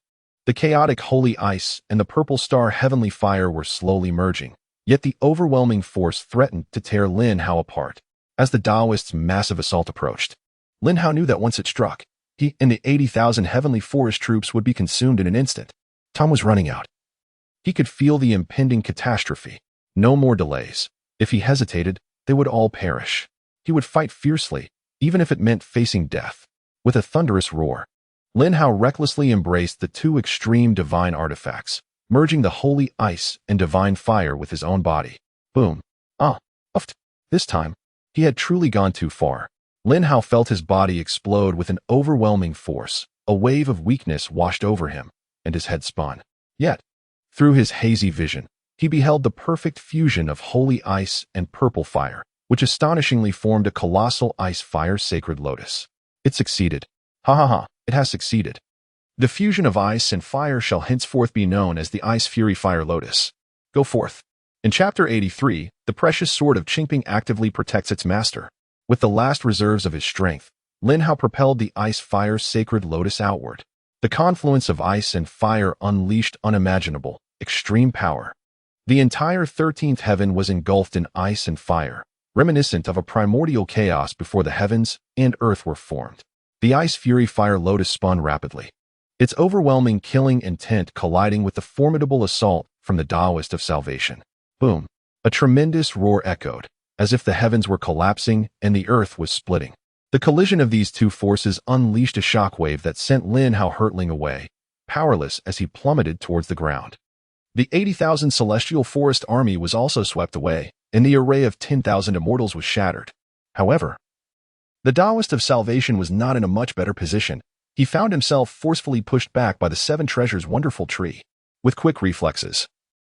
The chaotic holy ice and the purple star heavenly fire were slowly merging, yet the overwhelming force threatened to tear Lin Hao apart. As the Taoist's massive assault approached, Lin Hao knew that once it struck, he and the 80,000 heavenly forest troops would be consumed in an instant. Time was running out. He could feel the impending catastrophe. No more delays. If he hesitated, they would all perish. He would fight fiercely, even if it meant facing death. With a thunderous roar, Lin Hao recklessly embraced the two extreme divine artifacts, merging the holy ice and divine fire with his own body. Boom. Uffed. This time, he had truly gone too far. Lin Hao felt his body explode with an overwhelming force. A wave of weakness washed over him, and his head spun. Yet, through his hazy vision, he beheld the perfect fusion of holy ice and purple fire, which astonishingly formed a colossal ice-fire sacred lotus. It succeeded. It has succeeded. The fusion of ice and fire shall henceforth be known as the Ice Fury Fire Lotus. Go forth. In Chapter 83, the precious sword of Qingping actively protects its master. With the last reserves of his strength, Lin Hao propelled the ice-fire sacred lotus outward. The confluence of ice and fire unleashed unimaginable, extreme power. The entire 13th heaven was engulfed in ice and fire, reminiscent of a primordial chaos before the heavens and earth were formed. The Ice Fury Fire Lotus spun rapidly, its overwhelming killing intent colliding with the formidable assault from the Taoist of salvation. Boom! A tremendous roar echoed, as if the heavens were collapsing and the earth was splitting. The collision of these two forces unleashed a shockwave that sent Lin Hao hurtling away, powerless as he plummeted towards the ground. The 80,000 celestial forest army was also swept away, and the array of 10,000 immortals was shattered. However, the Taoist of salvation was not in a much better position. He found himself forcefully pushed back by the seven treasures' wonderful tree. With quick reflexes,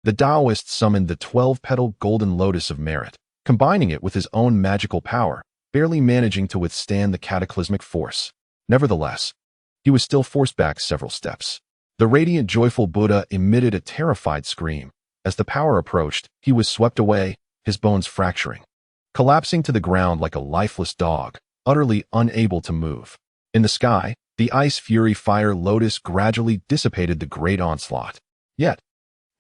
the Taoist summoned the 12-petaled golden lotus of merit, combining it with his own magical power, barely managing to withstand the cataclysmic force. Nevertheless, he was still forced back several steps. The radiant, joyful Buddha emitted a terrified scream. As the power approached, he was swept away, his bones fracturing, collapsing to the ground like a lifeless dog, utterly unable to move. In the sky, the Ice Fury Fire Lotus gradually dissipated the great onslaught. Yet,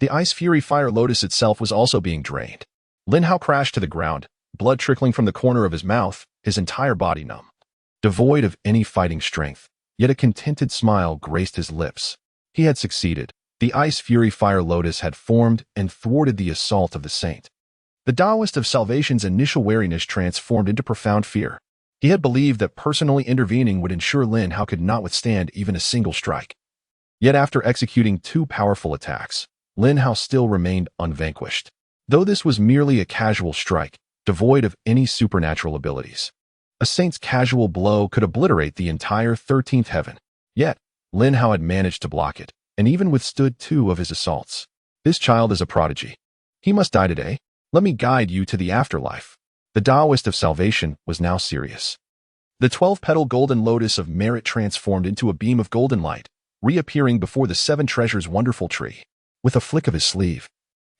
the Ice Fury Fire Lotus itself was also being drained. Lin Hao crashed to the ground, blood trickling from the corner of his mouth, his entire body numb. Devoid of any fighting strength, yet a contented smile graced his lips. He had succeeded. The Ice Fury Fire Lotus had formed and thwarted the assault of the saint. The Taoist of salvation's initial wariness transformed into profound fear. He had believed that personally intervening would ensure Lin Hao could not withstand even a single strike. Yet after executing two powerful attacks, Lin Hao still remained unvanquished. Though this was merely a casual strike, devoid of any supernatural abilities. A saint's casual blow could obliterate the entire 13th heaven. Yet, Lin Hao had managed to block it, and even withstood two of his assaults. This child is a prodigy. He must die today. Let me guide you to the afterlife. The Taoist of salvation was now serious. The 12-petal golden lotus of merit transformed into a beam of golden light, reappearing before the seven treasures' wonderful tree. With a flick of his sleeve,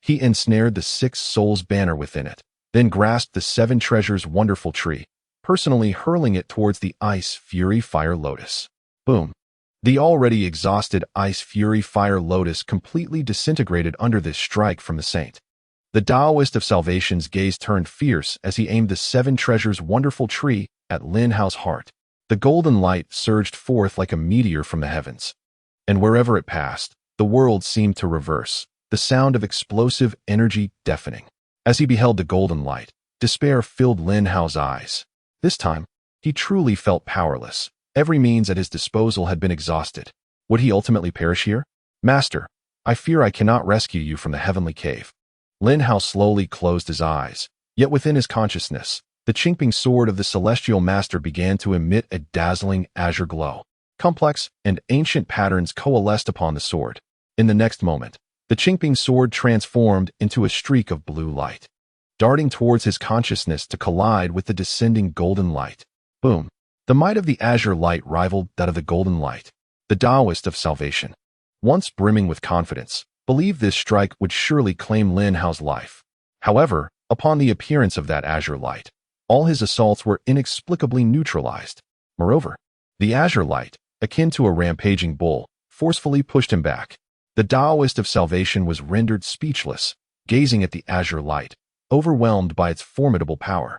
he ensnared the 6 souls banner within it. then grasped the seven treasures wonderful tree, personally hurling it towards the Ice Fury Fire Lotus. Boom! The already exhausted Ice Fury Fire Lotus completely disintegrated under this strike from the saint. The Taoist of Salvation's gaze turned fierce as he aimed the seven treasures wonderful tree at Lin Hao's heart. The golden light surged forth like a meteor from the heavens. And wherever it passed, the world seemed to reverse, the sound of explosive energy deafening. As he beheld the golden light, despair filled Lin Hao's eyes. This time, he truly felt powerless. Every means at his disposal had been exhausted. Would he ultimately perish here? Master, I fear I cannot rescue you from the heavenly cave. Lin Hao slowly closed his eyes, yet within his consciousness, the Qingping sword of the celestial master began to emit a dazzling azure glow. Complex and ancient patterns coalesced upon the sword. In the next moment, the Qingping sword transformed into a streak of blue light, darting towards his consciousness to collide with the descending golden light. Boom! The might of the azure light rivaled that of the golden light. The Taoist of Salvation, once brimming with confidence, believed this strike would surely claim Lin Hao's life. However, upon the appearance of that azure light, all his assaults were inexplicably neutralized. Moreover, the azure light, akin to a rampaging bull, forcefully pushed him back. The Taoist of Salvation was rendered speechless, gazing at the azure light, overwhelmed by its formidable power.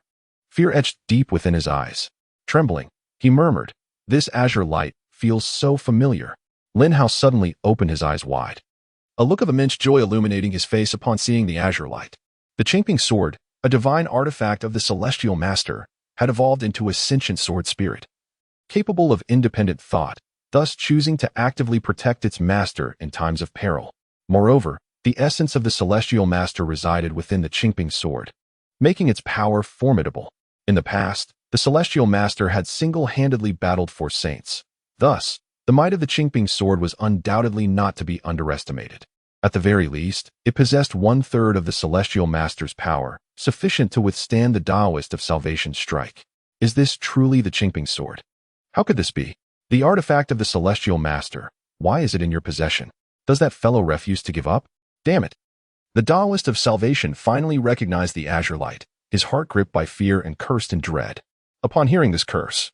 Fear etched deep within his eyes. Trembling, he murmured, "This azure light feels so familiar." Lin Hao suddenly opened his eyes wide, a look of immense joy illuminating his face upon seeing the azure light. The Qingping sword, a divine artifact of the celestial master, had evolved into a sentient sword spirit, capable of independent thought, thus choosing to actively protect its master in times of peril. Moreover, the essence of the celestial master resided within the Qingping sword, making its power formidable. In the past, the celestial master had single-handedly battled for saints. Thus, the might of the Qingping sword was undoubtedly not to be underestimated. At the very least, it possessed 1/3 of the celestial master's power, sufficient to withstand the Taoist of Salvation's strike. Is this truly the Qingping sword? How could this be? The artifact of the celestial master. Why is it in your possession? Does that fellow refuse to give up? Damn it! The Taoist of Salvation finally recognized the azure light, his heart gripped by fear and cursed in dread. Upon hearing this curse,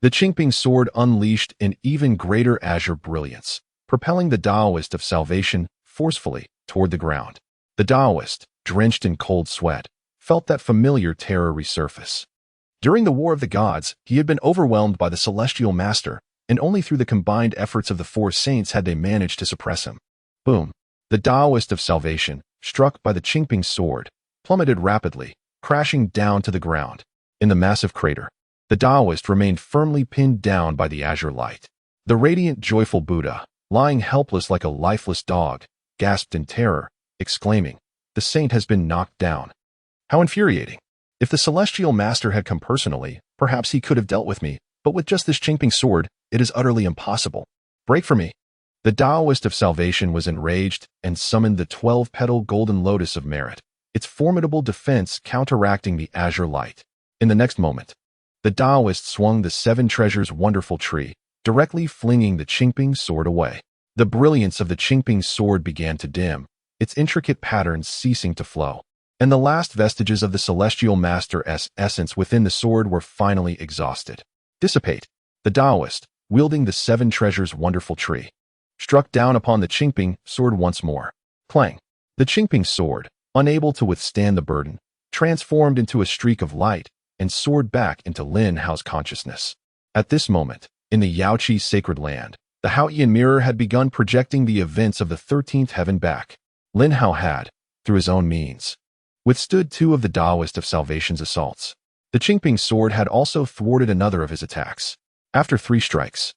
the Qingping sword unleashed an even greater azure brilliance, propelling the Taoist of Salvation forcefully toward the ground. The Taoist, drenched in cold sweat, felt that familiar terror resurface. During the War of the Gods, he had been overwhelmed by the celestial master, and only through the combined efforts of the four saints had they managed to suppress him. Boom! The Taoist of Salvation, struck by the Qingping sword, plummeted rapidly, crashing down to the ground. In the massive crater, the Taoist remained firmly pinned down by the azure light. The radiant, joyful Buddha, lying helpless like a lifeless dog, gasped in terror, exclaiming, "The saint has been knocked down." How infuriating! If the celestial master had come personally, perhaps he could have dealt with me, but with just this Qingping sword, it is utterly impossible. Break for me! The Taoist of Salvation was enraged and summoned the 12-petal golden lotus of merit, its formidable defense counteracting the azure light. In the next moment, the Taoist swung the seven treasures wonderful tree, directly flinging the Qingping sword away. The brilliance of the Qingping sword began to dim, its intricate patterns ceasing to flow, and the last vestiges of the celestial master's essence within the sword were finally exhausted. Dissipate! The Taoist, wielding the seven treasures wonderful tree, struck down upon the Qingping sword once more. Clang! The Qingping sword, unable to withstand the burden, transformed into a streak of light and soared back into Lin Hao's consciousness. At this moment, in the Yaoqi sacred land, the Haotian mirror had begun projecting the events of the 13th heaven back. Lin Hao had, through his own means, withstood 2 of the Taoist of Salvation's assaults. The Qingping sword had also thwarted another of his attacks. After 3 strikes,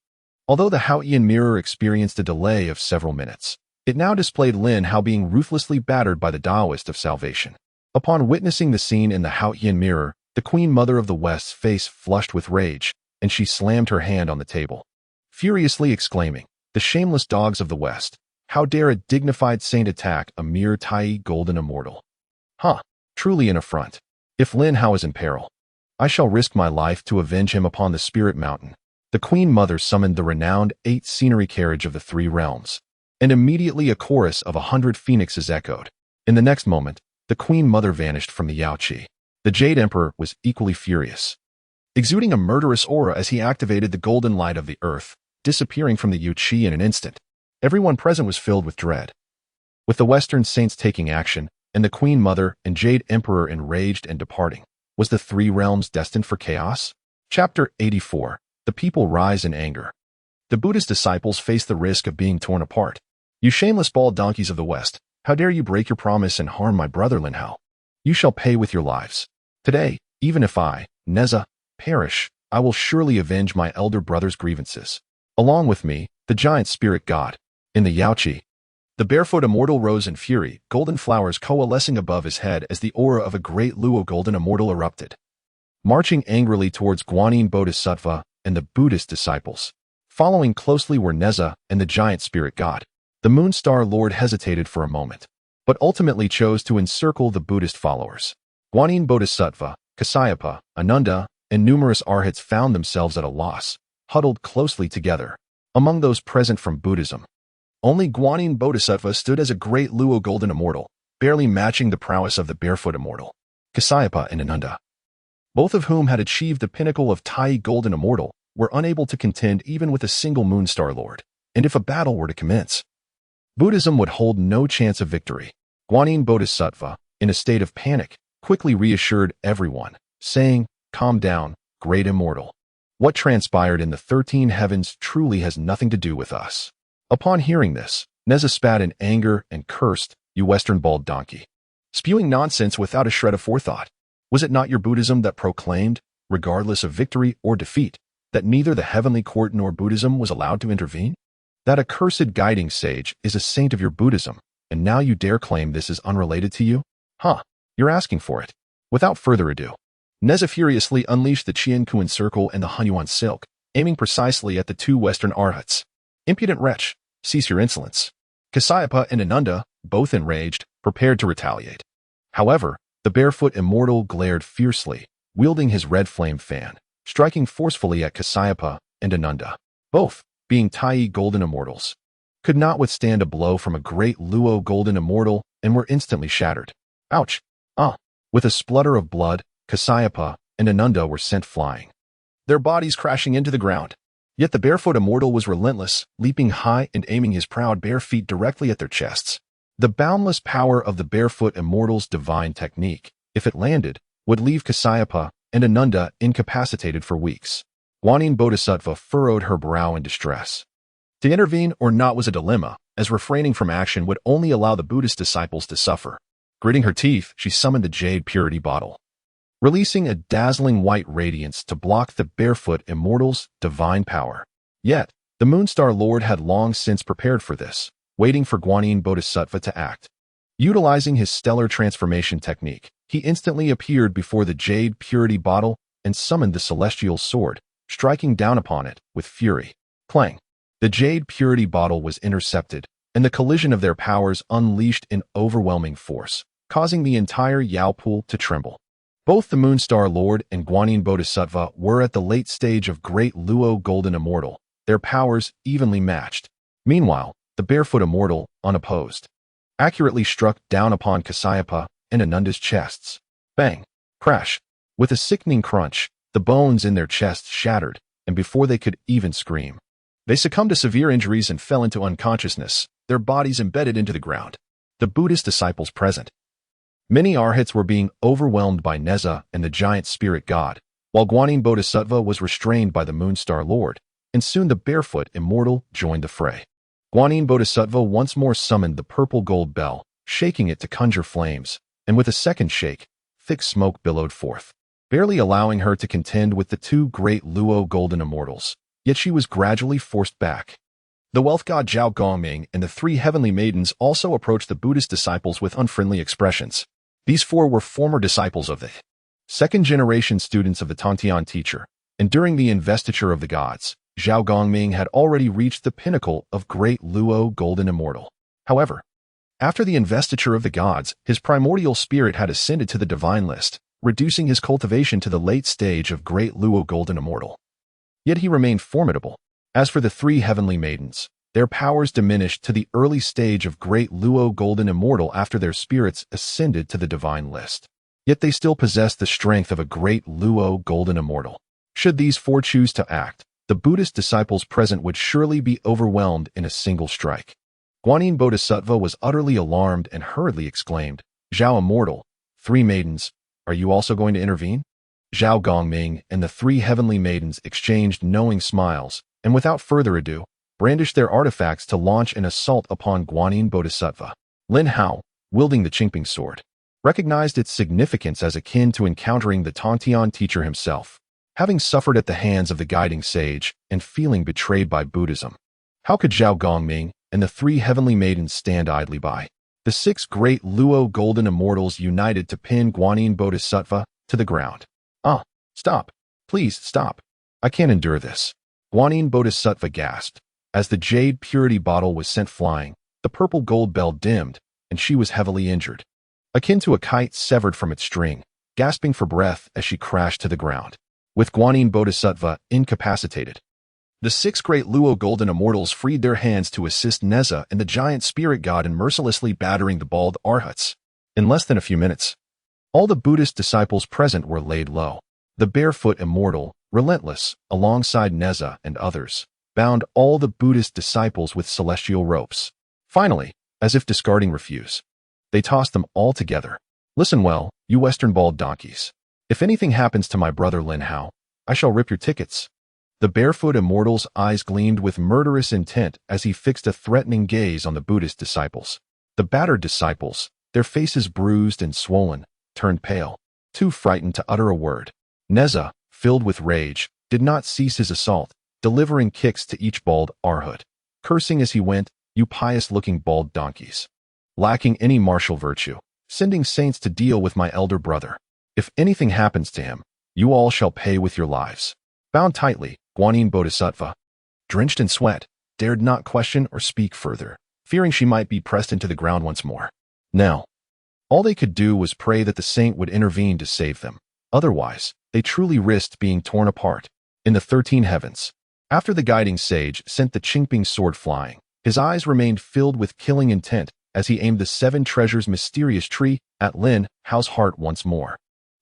although the Haotian mirror experienced a delay of several minutes, it now displayed Lin Hao being ruthlessly battered by the Taoist of Salvation. Upon witnessing the scene in the Haotian mirror, the Queen Mother of the West's face flushed with rage, and she slammed her hand on the table, furiously exclaiming, "The shameless dogs of the West! How dare a dignified saint attack a mere Tai golden immortal? Huh, truly an affront. If Lin Hao is in peril, I shall risk my life to avenge him upon the Spirit Mountain." The Queen Mother summoned the renowned 8 scenery carriage of the 3 realms, and immediately a chorus of 100 phoenixes echoed. In the next moment, the Queen Mother vanished from the Yaoqi. The Jade Emperor was equally furious, exuding a murderous aura as he activated the golden light of the earth, disappearing from the Yu-Chi in an instant. Everyone present was filled with dread. With the Western saints taking action, and the Queen Mother and Jade Emperor enraged and departing, was the three realms destined for chaos? Chapter 84. The people rise in anger. The Buddha's disciples face the risk of being torn apart. You shameless bald donkeys of the West, how dare you break your promise and harm my brother Lin Hao? You shall pay with your lives. Today, even if I, Neza, perish, I will surely avenge my elder brother's grievances. Along with me, the giant spirit god. In the Yaoqi, the barefoot immortal rose in fury, golden flowers coalescing above his head as the aura of a great Luo golden immortal erupted. Marching angrily towards Guanyin Bodhisattva and the Buddhist disciples. Following closely were Neza and the giant spirit god. The Moon Star Lord hesitated for a moment, but ultimately chose to encircle the Buddhist followers. Guanyin Bodhisattva, Kasyapa, Ananda, and numerous arhats found themselves at a loss, huddled closely together. Among those present from Buddhism, only Guanyin Bodhisattva stood as a great Luo golden immortal, barely matching the prowess of the barefoot immortal, Kasyapa and Ananda. Both of whom had achieved the pinnacle of Tai golden immortal, were unable to contend even with a single Moonstar Lord, and if a battle were to commence, Buddhism would hold no chance of victory. Guanyin Bodhisattva, in a state of panic, quickly reassured everyone, saying, "Calm down, great immortal. What transpired in the 13 heavens truly has nothing to do with us." Upon hearing this, Neza spat in anger and cursed, "You Western bald donkey. Spewing nonsense without a shred of forethought. Was it not your Buddhism that proclaimed, regardless of victory or defeat, that neither the heavenly court nor Buddhism was allowed to intervene? That accursed guiding sage is a saint of your Buddhism, and now you dare claim this is unrelated to you? Huh, you're asking for it." Without further ado, Neza furiously unleashed the Qian Kuan Circle and the Hunyuan Silk, aiming precisely at the two Western arhats. "Impudent wretch, cease your insolence." Kasyapa and Ananda, both enraged, prepared to retaliate. However, the barefoot immortal glared fiercely, wielding his red flame fan, striking forcefully at Kasyapa and Ananda. Both, being Tai golden immortals, could not withstand a blow from a great Luo golden immortal and were instantly shattered. Ouch! With a splutter of blood, Kasyapa and Ananda were sent flying, their bodies crashing into the ground. Yet the barefoot immortal was relentless, leaping high and aiming his proud bare feet directly at their chests. The boundless power of the barefoot immortal's divine technique, if it landed, would leave Kasyapa and Ananda incapacitated for weeks. Guanyin Bodhisattva furrowed her brow in distress. To intervene or not was a dilemma, as refraining from action would only allow the Buddhist disciples to suffer. Gritting her teeth, she summoned the jade purity bottle, releasing a dazzling white radiance to block the barefoot immortal's divine power. Yet, the Moonstar Lord had long since prepared for this, waiting for Guanyin Bodhisattva to act. Utilizing his stellar transformation technique, he instantly appeared before the jade purity bottle and summoned the celestial sword, striking down upon it with fury. Clang! The jade purity bottle was intercepted, and the collision of their powers unleashed an overwhelming force, causing the entire Yao pool to tremble. Both the Moonstar Lord and Guanyin Bodhisattva were at the late stage of Great Luo Golden Immortal, their powers evenly matched. Meanwhile, the barefoot immortal, unopposed, accurately struck down upon Kasyapa and Ananda's chests. Bang! Crash! With a sickening crunch, the bones in their chests shattered, and before they could even scream, they succumbed to severe injuries and fell into unconsciousness, their bodies embedded into the ground. The Buddhist disciples present, many arhats, were being overwhelmed by Neza and the giant spirit god, while Guanyin Bodhisattva was restrained by the Moonstar Lord, and soon the barefoot immortal joined the fray. Guanyin Bodhisattva once more summoned the purple gold bell, shaking it to conjure flames, and with a second shake, thick smoke billowed forth, barely allowing her to contend with the two great Luo golden immortals. Yet she was gradually forced back. The wealth god Zhao Gongming and the three heavenly maidens also approached the Buddhist disciples with unfriendly expressions. These four were former disciples of the second-generation students of the Tontian teacher, and during the investiture of the gods, Zhao Gongming had already reached the pinnacle of Great Luo Golden Immortal. However, after the investiture of the gods, his primordial spirit had ascended to the divine list, reducing his cultivation to the late stage of Great Luo Golden Immortal. Yet he remained formidable. As for the three heavenly maidens, their powers diminished to the early stage of Great Luo Golden Immortal after their spirits ascended to the divine list. yet they still possess the strength of a great Luo golden immortal. Should these four choose to act, the Buddhist disciples present would surely be overwhelmed in a single strike. Guanyin Bodhisattva was utterly alarmed and hurriedly exclaimed, "Zhao Immortal, three maidens, are you also going to intervene?" Zhao Gongming and the three heavenly maidens exchanged knowing smiles, and without further ado, brandished their artifacts to launch an assault upon Guanyin Bodhisattva. Lin Hao, wielding the Qingping sword, recognized its significance as akin to encountering the Tongtian teacher himself, having suffered at the hands of the guiding sage and feeling betrayed by Buddhism. How could Zhao Gongming and the three heavenly maidens stand idly by? The six great Luo golden immortals united to pin Guanyin Bodhisattva to the ground. Stop. Please stop. I can't endure this. Guanyin Bodhisattva gasped. As the jade purity bottle was sent flying, the purple gold bell dimmed, and she was heavily injured, akin to a kite severed from its string, gasping for breath as she crashed to the ground, with Guanyin Bodhisattva incapacitated. The six great Luo golden immortals freed their hands to assist Neza and the giant spirit god in mercilessly battering the bald arhats. In less than a few minutes, all the Buddhist disciples present were laid low. The barefoot immortal, relentless, alongside Neza and others, bound all the Buddhist disciples with celestial ropes. Finally, as if discarding refuse, they tossed them all together. Listen well, you Western bald donkeys. If anything happens to my brother Lin Hao, I shall rip your tickets. The barefoot immortal's eyes gleamed with murderous intent as he fixed a threatening gaze on the Buddhist disciples. The battered disciples, their faces bruised and swollen, turned pale, too frightened to utter a word. Neza, filled with rage, did not cease his assault, delivering kicks to each bald arhat, cursing as he went, "You pious-looking bald donkeys, lacking any martial virtue, sending saints to deal with my elder brother. If anything happens to him, you all shall pay with your lives." Bound tightly, Guanyin Bodhisattva, drenched in sweat, dared not question or speak further, fearing she might be pressed into the ground once more. Now, all they could do was pray that the saint would intervene to save them. Otherwise, they truly risked being torn apart. In the 13 heavens, after the guiding sage sent the Qingping sword flying, his eyes remained filled with killing intent as he aimed the 7 treasures mysterious tree at Lin Hao's heart once more.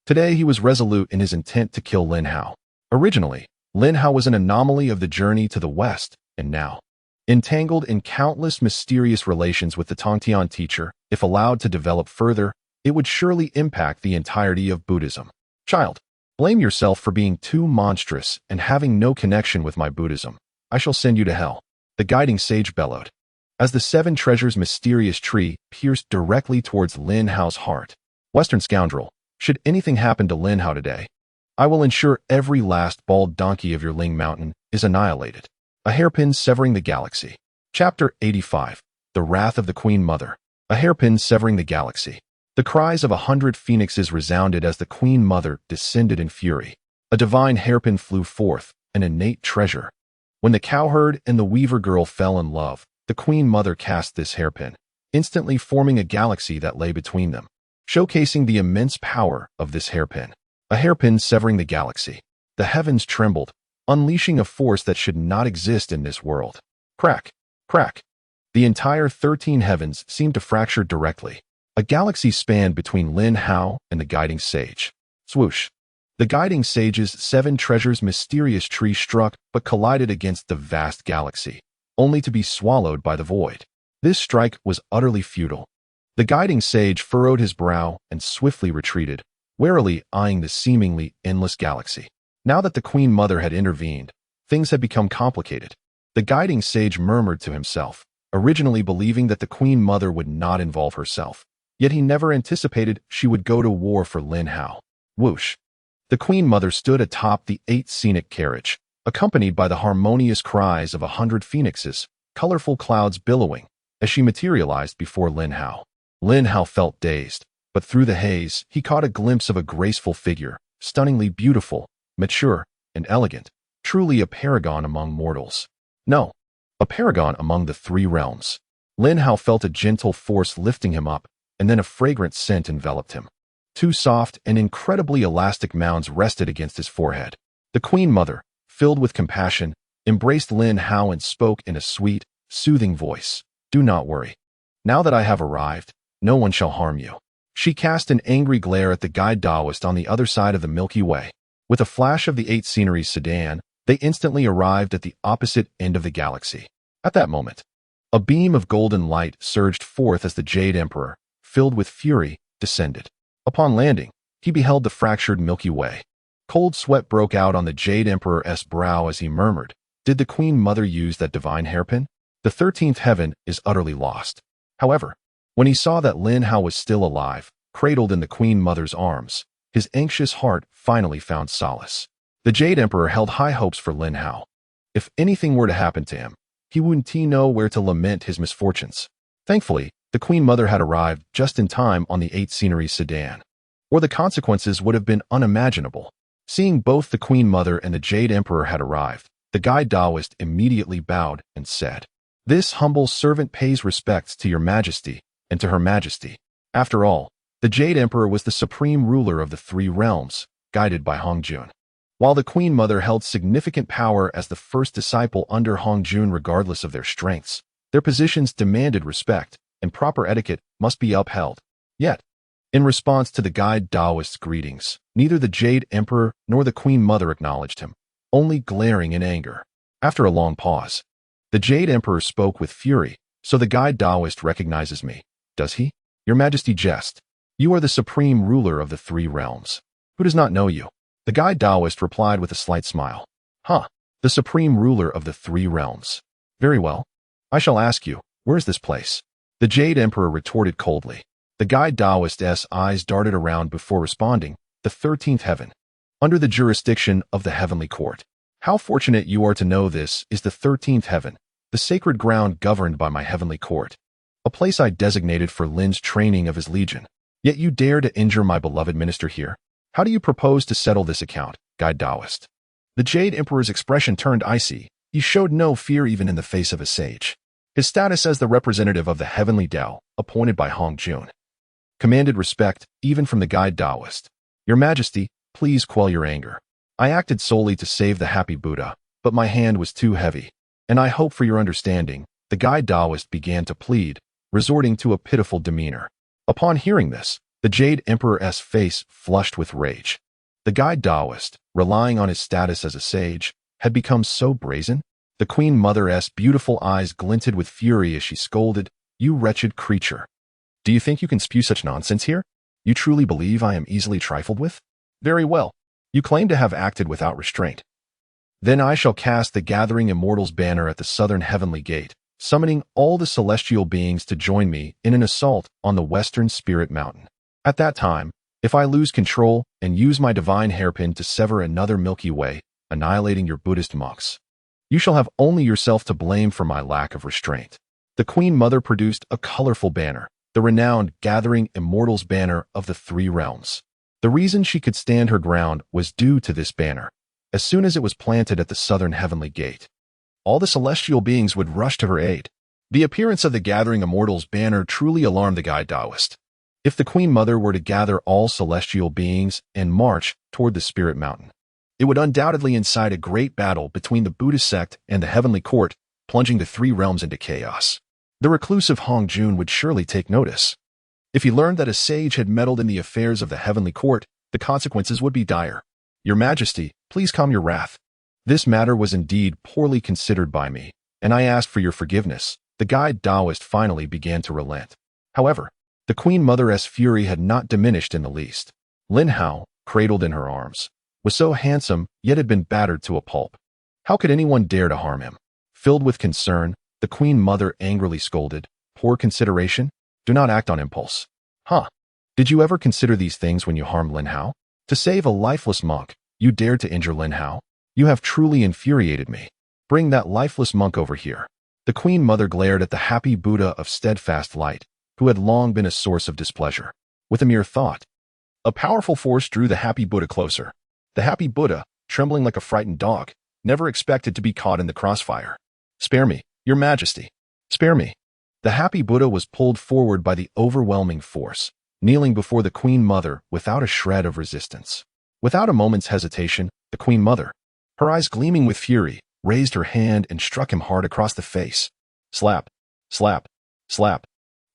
Today he was resolute in his intent to kill Lin Hao. Originally, Lin Hao was an anomaly of the journey to the west, and now, entangled in countless mysterious relations with the Tongtian teacher, if allowed to develop further, it would surely impact the entirety of Buddhism. Child, blame yourself for being too monstrous and having no connection with my Buddhism. I shall send you to hell, the guiding sage bellowed, as the 7 treasures mysterious tree pierced directly towards Lin Hao's heart. Western scoundrel, should anything happen to Lin Hao today, I will ensure every last bald donkey of your Ling Mountain is annihilated. A hairpin severing the galaxy. Chapter 85. The Wrath of the Queen Mother. A hairpin severing the galaxy. The cries of 100 phoenixes resounded as the Queen Mother descended in fury. A divine hairpin flew forth, an innate treasure. When the cowherd and the weaver girl fell in love, the Queen Mother cast this hairpin, instantly forming a galaxy that lay between them, showcasing the immense power of this hairpin. A hairpin severing the galaxy. The heavens trembled, unleashing a force that should not exist in this world. Crack, crack. The entire 13 heavens seemed to fracture directly. A galaxy spanned between Lin Hao and the guiding sage. Swoosh. The guiding sage's 7 treasures mysterious tree struck but collided against the vast galaxy, only to be swallowed by the void. This strike was utterly futile. The guiding sage furrowed his brow and swiftly retreated, warily eyeing the seemingly endless galaxy. Now that the Queen Mother had intervened, things had become complicated. The guiding sage murmured to himself, originally believing that the Queen Mother would not involve herself. Yet he never anticipated she would go to war for Lin Hao. Whoosh. The Queen Mother stood atop the 8 scenic carriage, accompanied by the harmonious cries of 100 phoenixes, colorful clouds billowing, as she materialized before Lin Hao. Lin Hao felt dazed, but through the haze, he caught a glimpse of a graceful figure, stunningly beautiful, mature, and elegant, truly a paragon among mortals. No, a paragon among the 3 realms. Lin Hao felt a gentle force lifting him up, and then a fragrant scent enveloped him. 2 soft and incredibly elastic mounds rested against his forehead. The Queen Mother, filled with compassion, embraced Lin Hao and spoke in a sweet, soothing voice. "Do not worry. Now that I have arrived, no one shall harm you." She cast an angry glare at the guide Taoist on the other side of the Milky Way. With a flash of the 8 sceneries sedan, they instantly arrived at the opposite end of the galaxy. At that moment, a beam of golden light surged forth as the Jade Emperor, filled with fury, descended. Upon landing, he beheld the fractured Milky Way. Cold sweat broke out on the Jade Emperor's brow as he murmured, "Did the Queen Mother use that divine hairpin? The 13th heaven is utterly lost." However, when he saw that Lin Hao was still alive, cradled in the Queen Mother's arms, his anxious heart finally found solace. The Jade Emperor held high hopes for Lin Hao. If anything were to happen to him, he wouldn't know where to lament his misfortunes. Thankfully, the Queen Mother had arrived just in time on the 8 sceneries sedan, or the consequences would have been unimaginable. Seeing both the Queen Mother and the Jade Emperor had arrived, the guide Taoist immediately bowed and said, "This humble servant pays respects to your majesty and to her majesty." After all, the Jade Emperor was the supreme ruler of the 3 realms, guided by Hongjun. While the Queen Mother held significant power as the first disciple under Hongjun regardless of their strengths, their positions demanded respect, and proper etiquette must be upheld. Yet, in response to the guide Taoist's greetings, neither the Jade Emperor nor the Queen Mother acknowledged him, only glaring in anger. After a long pause, the Jade Emperor spoke with fury, "So the guide Taoist recognizes me, does he? Your Majesty jest. You are the supreme ruler of the 3 realms. Who does not know you?" The guide Taoist replied with a slight smile. "Huh, the supreme ruler of the 3 realms. Very well. I shall ask you, where is this place?" The Jade Emperor retorted coldly. The guide Taoist's eyes darted around before responding, "The 13th heaven, under the jurisdiction of the heavenly court. How fortunate you are to know this is the 13th heaven, the sacred ground governed by my heavenly court, a place I designated for Lin's training of his legion. Yet you dare to injure my beloved minister here? How do you propose to settle this account, guide Taoist?" The Jade Emperor's expression turned icy. He showed no fear even in the face of a sage. His status as the representative of the heavenly Tao, appointed by Hongjun, commanded respect even from the guide Taoist. "Your Majesty, please quell your anger. I acted solely to save the happy Buddha, but my hand was too heavy, and I hope for your understanding." The guide Taoist began to plead, resorting to a pitiful demeanor. Upon hearing this, the Jade Emperor's face flushed with rage. The guide Taoist, relying on his status as a sage, had become so brazen. The Queen Mother's beautiful eyes glinted with fury as she scolded, "You wretched creature. Do you think you can spew such nonsense here? You truly believe I am easily trifled with? Very well. You claim to have acted without restraint. Then I shall cast the Gathering Immortals banner at the southern heavenly gate, summoning all the celestial beings to join me in an assault on the western spirit mountain. At that time, if I lose control and use my divine hairpin to sever another Milky Way, annihilating your Buddhist monks, you shall have only yourself to blame for my lack of restraint." The Queen Mother produced a colorful banner, the renowned Gathering Immortals banner of the 3 realms. The reason she could stand her ground was due to this banner. As soon as it was planted at the southern heavenly gate, all the celestial beings would rush to her aid. The appearance of the Gathering Immortals banner truly alarmed the guide Taoist. If the Queen Mother were to gather all celestial beings and march toward the spirit mountain, it would undoubtedly incite a great battle between the Buddhist sect and the heavenly court, plunging the 3 realms into chaos. The reclusive Hongjun would surely take notice. If he learned that a sage had meddled in the affairs of the heavenly court, the consequences would be dire. "Your Majesty, please calm your wrath. This matter was indeed poorly considered by me, and I ask for your forgiveness." The guide Taoist finally began to relent. However, the Queen Mother's fury had not diminished in the least. Lin Hao, cradled in her arms, was so handsome yet had been battered to a pulp. How could anyone dare to harm him? Filled with concern, the Queen Mother angrily scolded, "Poor consideration? Do not act on impulse. Huh? Did you ever consider these things when you harmed Lin Hao? To save a lifeless monk, you dared to injure Lin Hao? You have truly infuriated me. Bring that lifeless monk over here." The Queen Mother glared at the happy Buddha of steadfast light, who had long been a source of displeasure. With a mere thought, a powerful force drew the happy Buddha closer. The happy Buddha, trembling like a frightened dog, never expected to be caught in the crossfire. "Spare me, Your Majesty. Spare me." The happy Buddha was pulled forward by the overwhelming force, kneeling before the Queen Mother without a shred of resistance. Without a moment's hesitation, the Queen Mother, her eyes gleaming with fury, raised her hand and struck him hard across the face. Slap, slap, slap.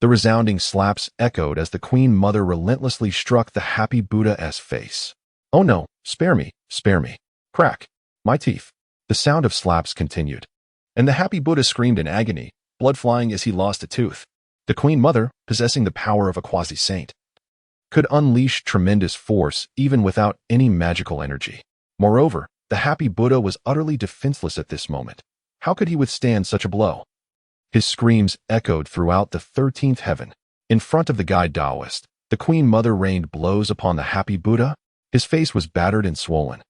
The resounding slaps echoed as the Queen Mother relentlessly struck the happy Buddha's face. "Oh no, spare me, spare me. Crack. My teeth." The sound of slaps continued, and the happy Buddha screamed in agony, blood flying as he lost a tooth. The Queen Mother, possessing the power of a quasi-saint, could unleash tremendous force even without any magical energy. Moreover, the happy Buddha was utterly defenseless at this moment. How could he withstand such a blow? His screams echoed throughout the 13th heaven. In front of the guide Taoist, the Queen Mother rained blows upon the happy Buddha. His face was battered and swollen,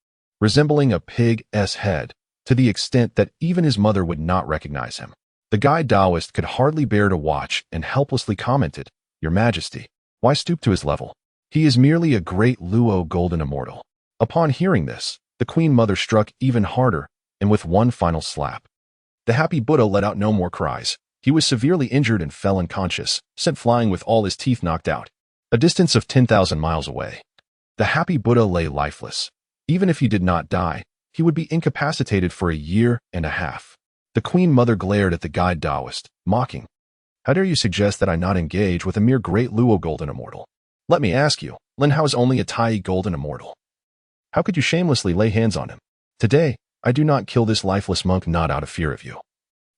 resembling a pig's head, to the extent that even his mother would not recognize him. The guide Taoist could hardly bear to watch and helplessly commented, "Your Majesty, why stoop to his level? He is merely a great Luo golden immortal." Upon hearing this, the Queen Mother struck even harder, and with one final slap. The happy Buddha let out no more cries. He was severely injured and fell unconscious, sent flying with all his teeth knocked out. A distance of 10,000 miles away, the happy Buddha lay lifeless. Even if he did not die, he would be incapacitated for a year and a half. The Queen Mother glared at the guide Taoist, mocking, "How dare you suggest that I not engage with a mere great Luo golden immortal? Let me ask you, Lin Hao is only a Tai golden immortal. How could you shamelessly lay hands on him? Today, I do not kill this lifeless monk not out of fear of you,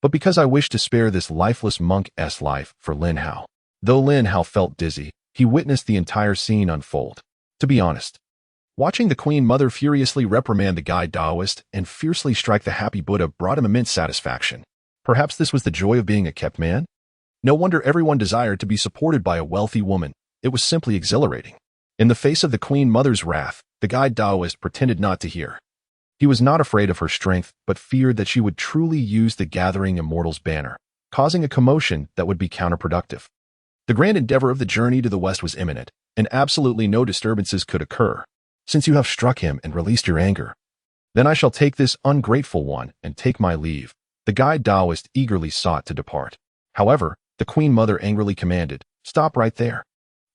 but because I wish to spare this lifeless monk's life for Lin Hao." Though Lin Hao felt dizzy, he witnessed the entire scene unfold. To be honest, watching the Queen Mother furiously reprimand the guide Taoist and fiercely strike the happy Buddha brought him immense satisfaction. Perhaps this was the joy of being a kept man? No wonder everyone desired to be supported by a wealthy woman. It was simply exhilarating. In the face of the Queen Mother's wrath, the guide Taoist pretended not to hear. He was not afraid of her strength, but feared that she would truly use the Gathering Immortals banner, causing a commotion that would be counterproductive. The grand endeavor of the journey to the west was imminent, and absolutely no disturbances could occur. "Since you have struck him and released your anger, then I shall take this ungrateful one and take my leave." The guide Taoist eagerly sought to depart. However, the Queen Mother angrily commanded, "Stop right there.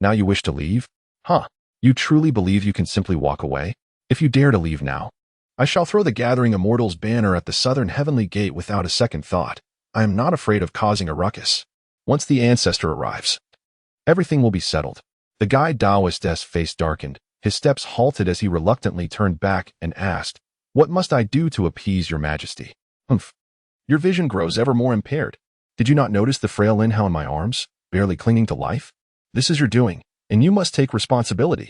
Now you wish to leave? Huh? You truly believe you can simply walk away? If you dare to leave now, I shall throw the Gathering Immortals banner at the southern heavenly gate without a second thought. I am not afraid of causing a ruckus. Once the ancestor arrives, everything will be settled." The guide Taoist's face darkened. His steps halted as he reluctantly turned back and asked, "What must I do to appease your Majesty?" "Humph. Your vision grows ever more impaired. Did you not notice the frail Lin Hao in my arms, barely clinging to life? This is your doing, and you must take responsibility."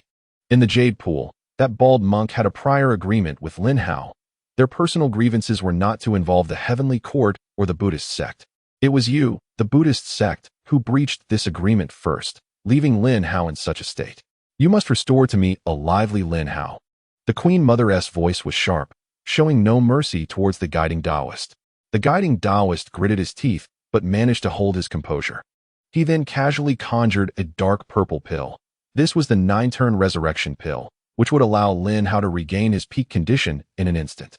In the Jade Pool, that bald monk had a prior agreement with Lin Hao. Their personal grievances were not to involve the heavenly court or the Buddhist sect. It was you, the Buddhist sect, who breached this agreement first, leaving Lin Hao in such a state. "You must restore to me a lively Lin Hao." The Queen Mother's voice was sharp, showing no mercy towards the guiding Taoist. The guiding Taoist gritted his teeth, but managed to hold his composure. He then casually conjured a dark purple pill. This was the 9-turn resurrection pill, which would allow Lin Hao to regain his peak condition in an instant.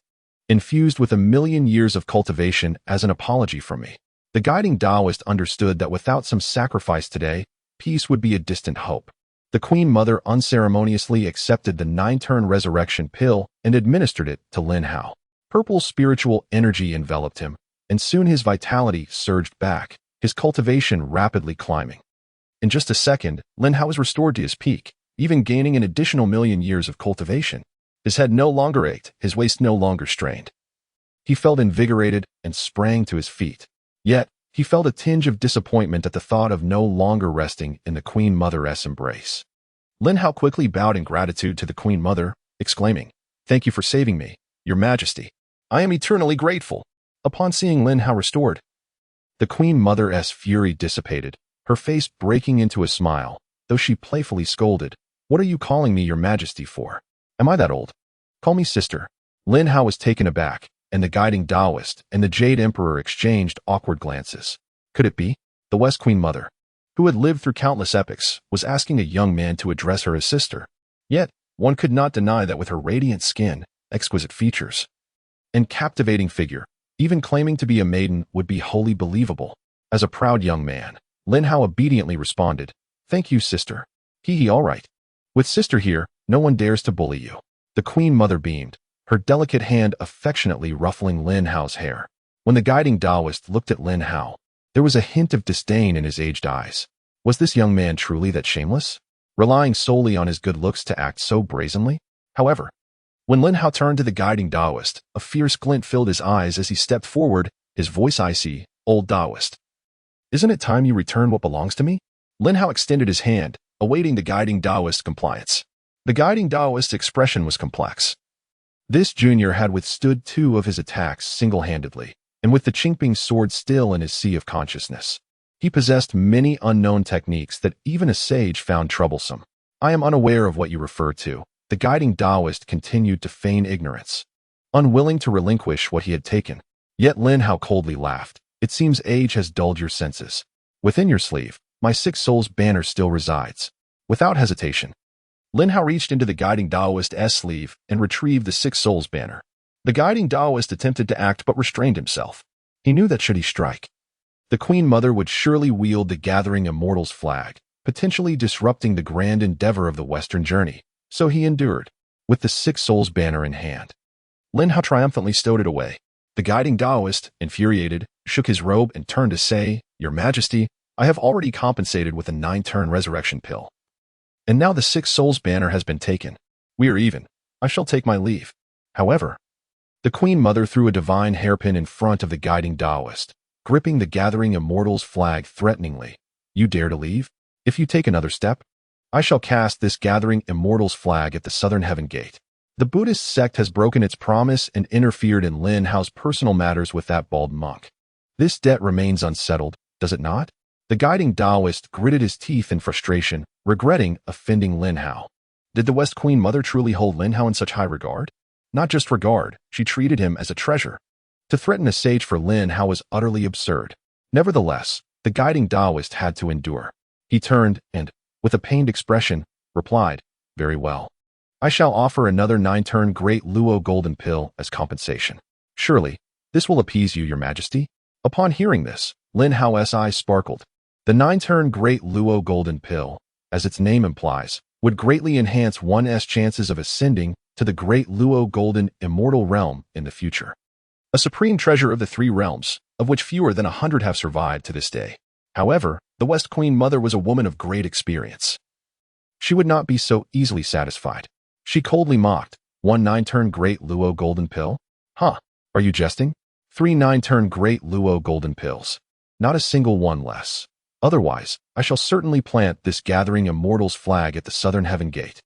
"Infused with 1,000,000 years of cultivation as an apology from me." The guiding Taoist understood that without some sacrifice today, peace would be a distant hope. The Queen Mother unceremoniously accepted the 9-turn resurrection pill and administered it to Lin Hao. Purple spiritual energy enveloped him, and soon his vitality surged back, his cultivation rapidly climbing. In just a second, Lin Hao was restored to his peak, even gaining an additional 1,000,000 years of cultivation. His head no longer ached, his waist no longer strained. He felt invigorated and sprang to his feet. Yet, he felt a tinge of disappointment at the thought of no longer resting in the Queen Mother's embrace. Lin Hao quickly bowed in gratitude to the Queen Mother, exclaiming, "Thank you for saving me, Your Majesty. I am eternally grateful." Upon seeing Lin Hao restored, the Queen Mother's fury dissipated, her face breaking into a smile, though she playfully scolded, "What are you calling me Your Majesty for? Am I that old? Call me sister." Lin Hao was taken aback, and the guiding Taoist and the Jade Emperor exchanged awkward glances. Could it be? The West Queen Mother, who had lived through countless epochs, was asking a young man to address her as sister. Yet, one could not deny that with her radiant skin, exquisite features, and captivating figure, even claiming to be a maiden would be wholly believable. As a proud young man, Lin Hao obediently responded, "Thank you, sister. All right. With sister here, no one dares to bully you." The Queen Mother beamed, her delicate hand affectionately ruffling Lin Hao's hair. When the guiding Taoist looked at Lin Hao, there was a hint of disdain in his aged eyes. Was this young man truly that shameless, relying solely on his good looks to act so brazenly? However, when Lin Hao turned to the guiding Taoist, a fierce glint filled his eyes as he stepped forward, his voice icy. "Old Taoist, isn't it time you return what belongs to me?" Lin Hao extended his hand, awaiting the guiding Taoist's compliance. The guiding Taoist's expression was complex. This junior had withstood 2 of his attacks single-handedly, and with the Qingping sword still in his sea of consciousness. He possessed many unknown techniques that even a sage found troublesome. "I am unaware of what you refer to." The guiding Taoist continued to feign ignorance, unwilling to relinquish what he had taken. Yet Lin Hao coldly laughed. "It seems age has dulled your senses. Within your sleeve, my 6 souls banner still resides." Without hesitation, Lin Hao reached into the guiding Taoist's sleeve and retrieved the 6 souls banner. The guiding Taoist attempted to act but restrained himself. He knew that should he strike, the Queen Mother would surely wield the Gathering Immortals flag, potentially disrupting the grand endeavor of the Western journey. So he endured, with the 6 souls banner in hand. Lin Hao triumphantly stowed it away. The guiding Taoist, infuriated, shook his robe and turned to say, "Your Majesty, I have already compensated with a 9-turn resurrection pill. And now the 6 souls banner has been taken. We are even. I shall take my leave." However, the Queen Mother threw a divine hairpin in front of the guiding Taoist, gripping the Gathering Immortals flag threateningly. "You dare to leave? If you take another step, I shall cast this Gathering Immortals flag at the Southern Heaven Gate." The Buddhist sect has broken its promise and interfered in Lin Hao's personal matters with that bald monk. This debt remains unsettled, does it not? The guiding Taoist gritted his teeth in frustration, regretting offending Lin Hao. Did the West Queen Mother truly hold Lin Hao in such high regard? Not just regard, she treated him as a treasure. To threaten a sage for Lin Hao was utterly absurd. Nevertheless, the guiding Taoist had to endure. He turned and, with a pained expression, replied, "Very well. I shall offer another 9-turn Great Luo Golden Pill as compensation. Surely, this will appease you, Your Majesty." Upon hearing this, Lin Hao's eyes sparkled. The 9-turn Great Luo Golden Pill, as its name implies, would greatly enhance one's chances of ascending to the Great Luo Golden Immortal Realm in the future. A supreme treasure of the 3 realms, of which fewer than 100 have survived to this day. However, the West Queen Mother was a woman of great experience. She would not be so easily satisfied. She coldly mocked, "1 9-turn Great Luo Golden Pill? Huh, are you jesting? 3 9-turn Great Luo Golden Pills. Not a single one less. Otherwise, I shall certainly plant this Gathering Immortals flag at the Southern Heaven Gate."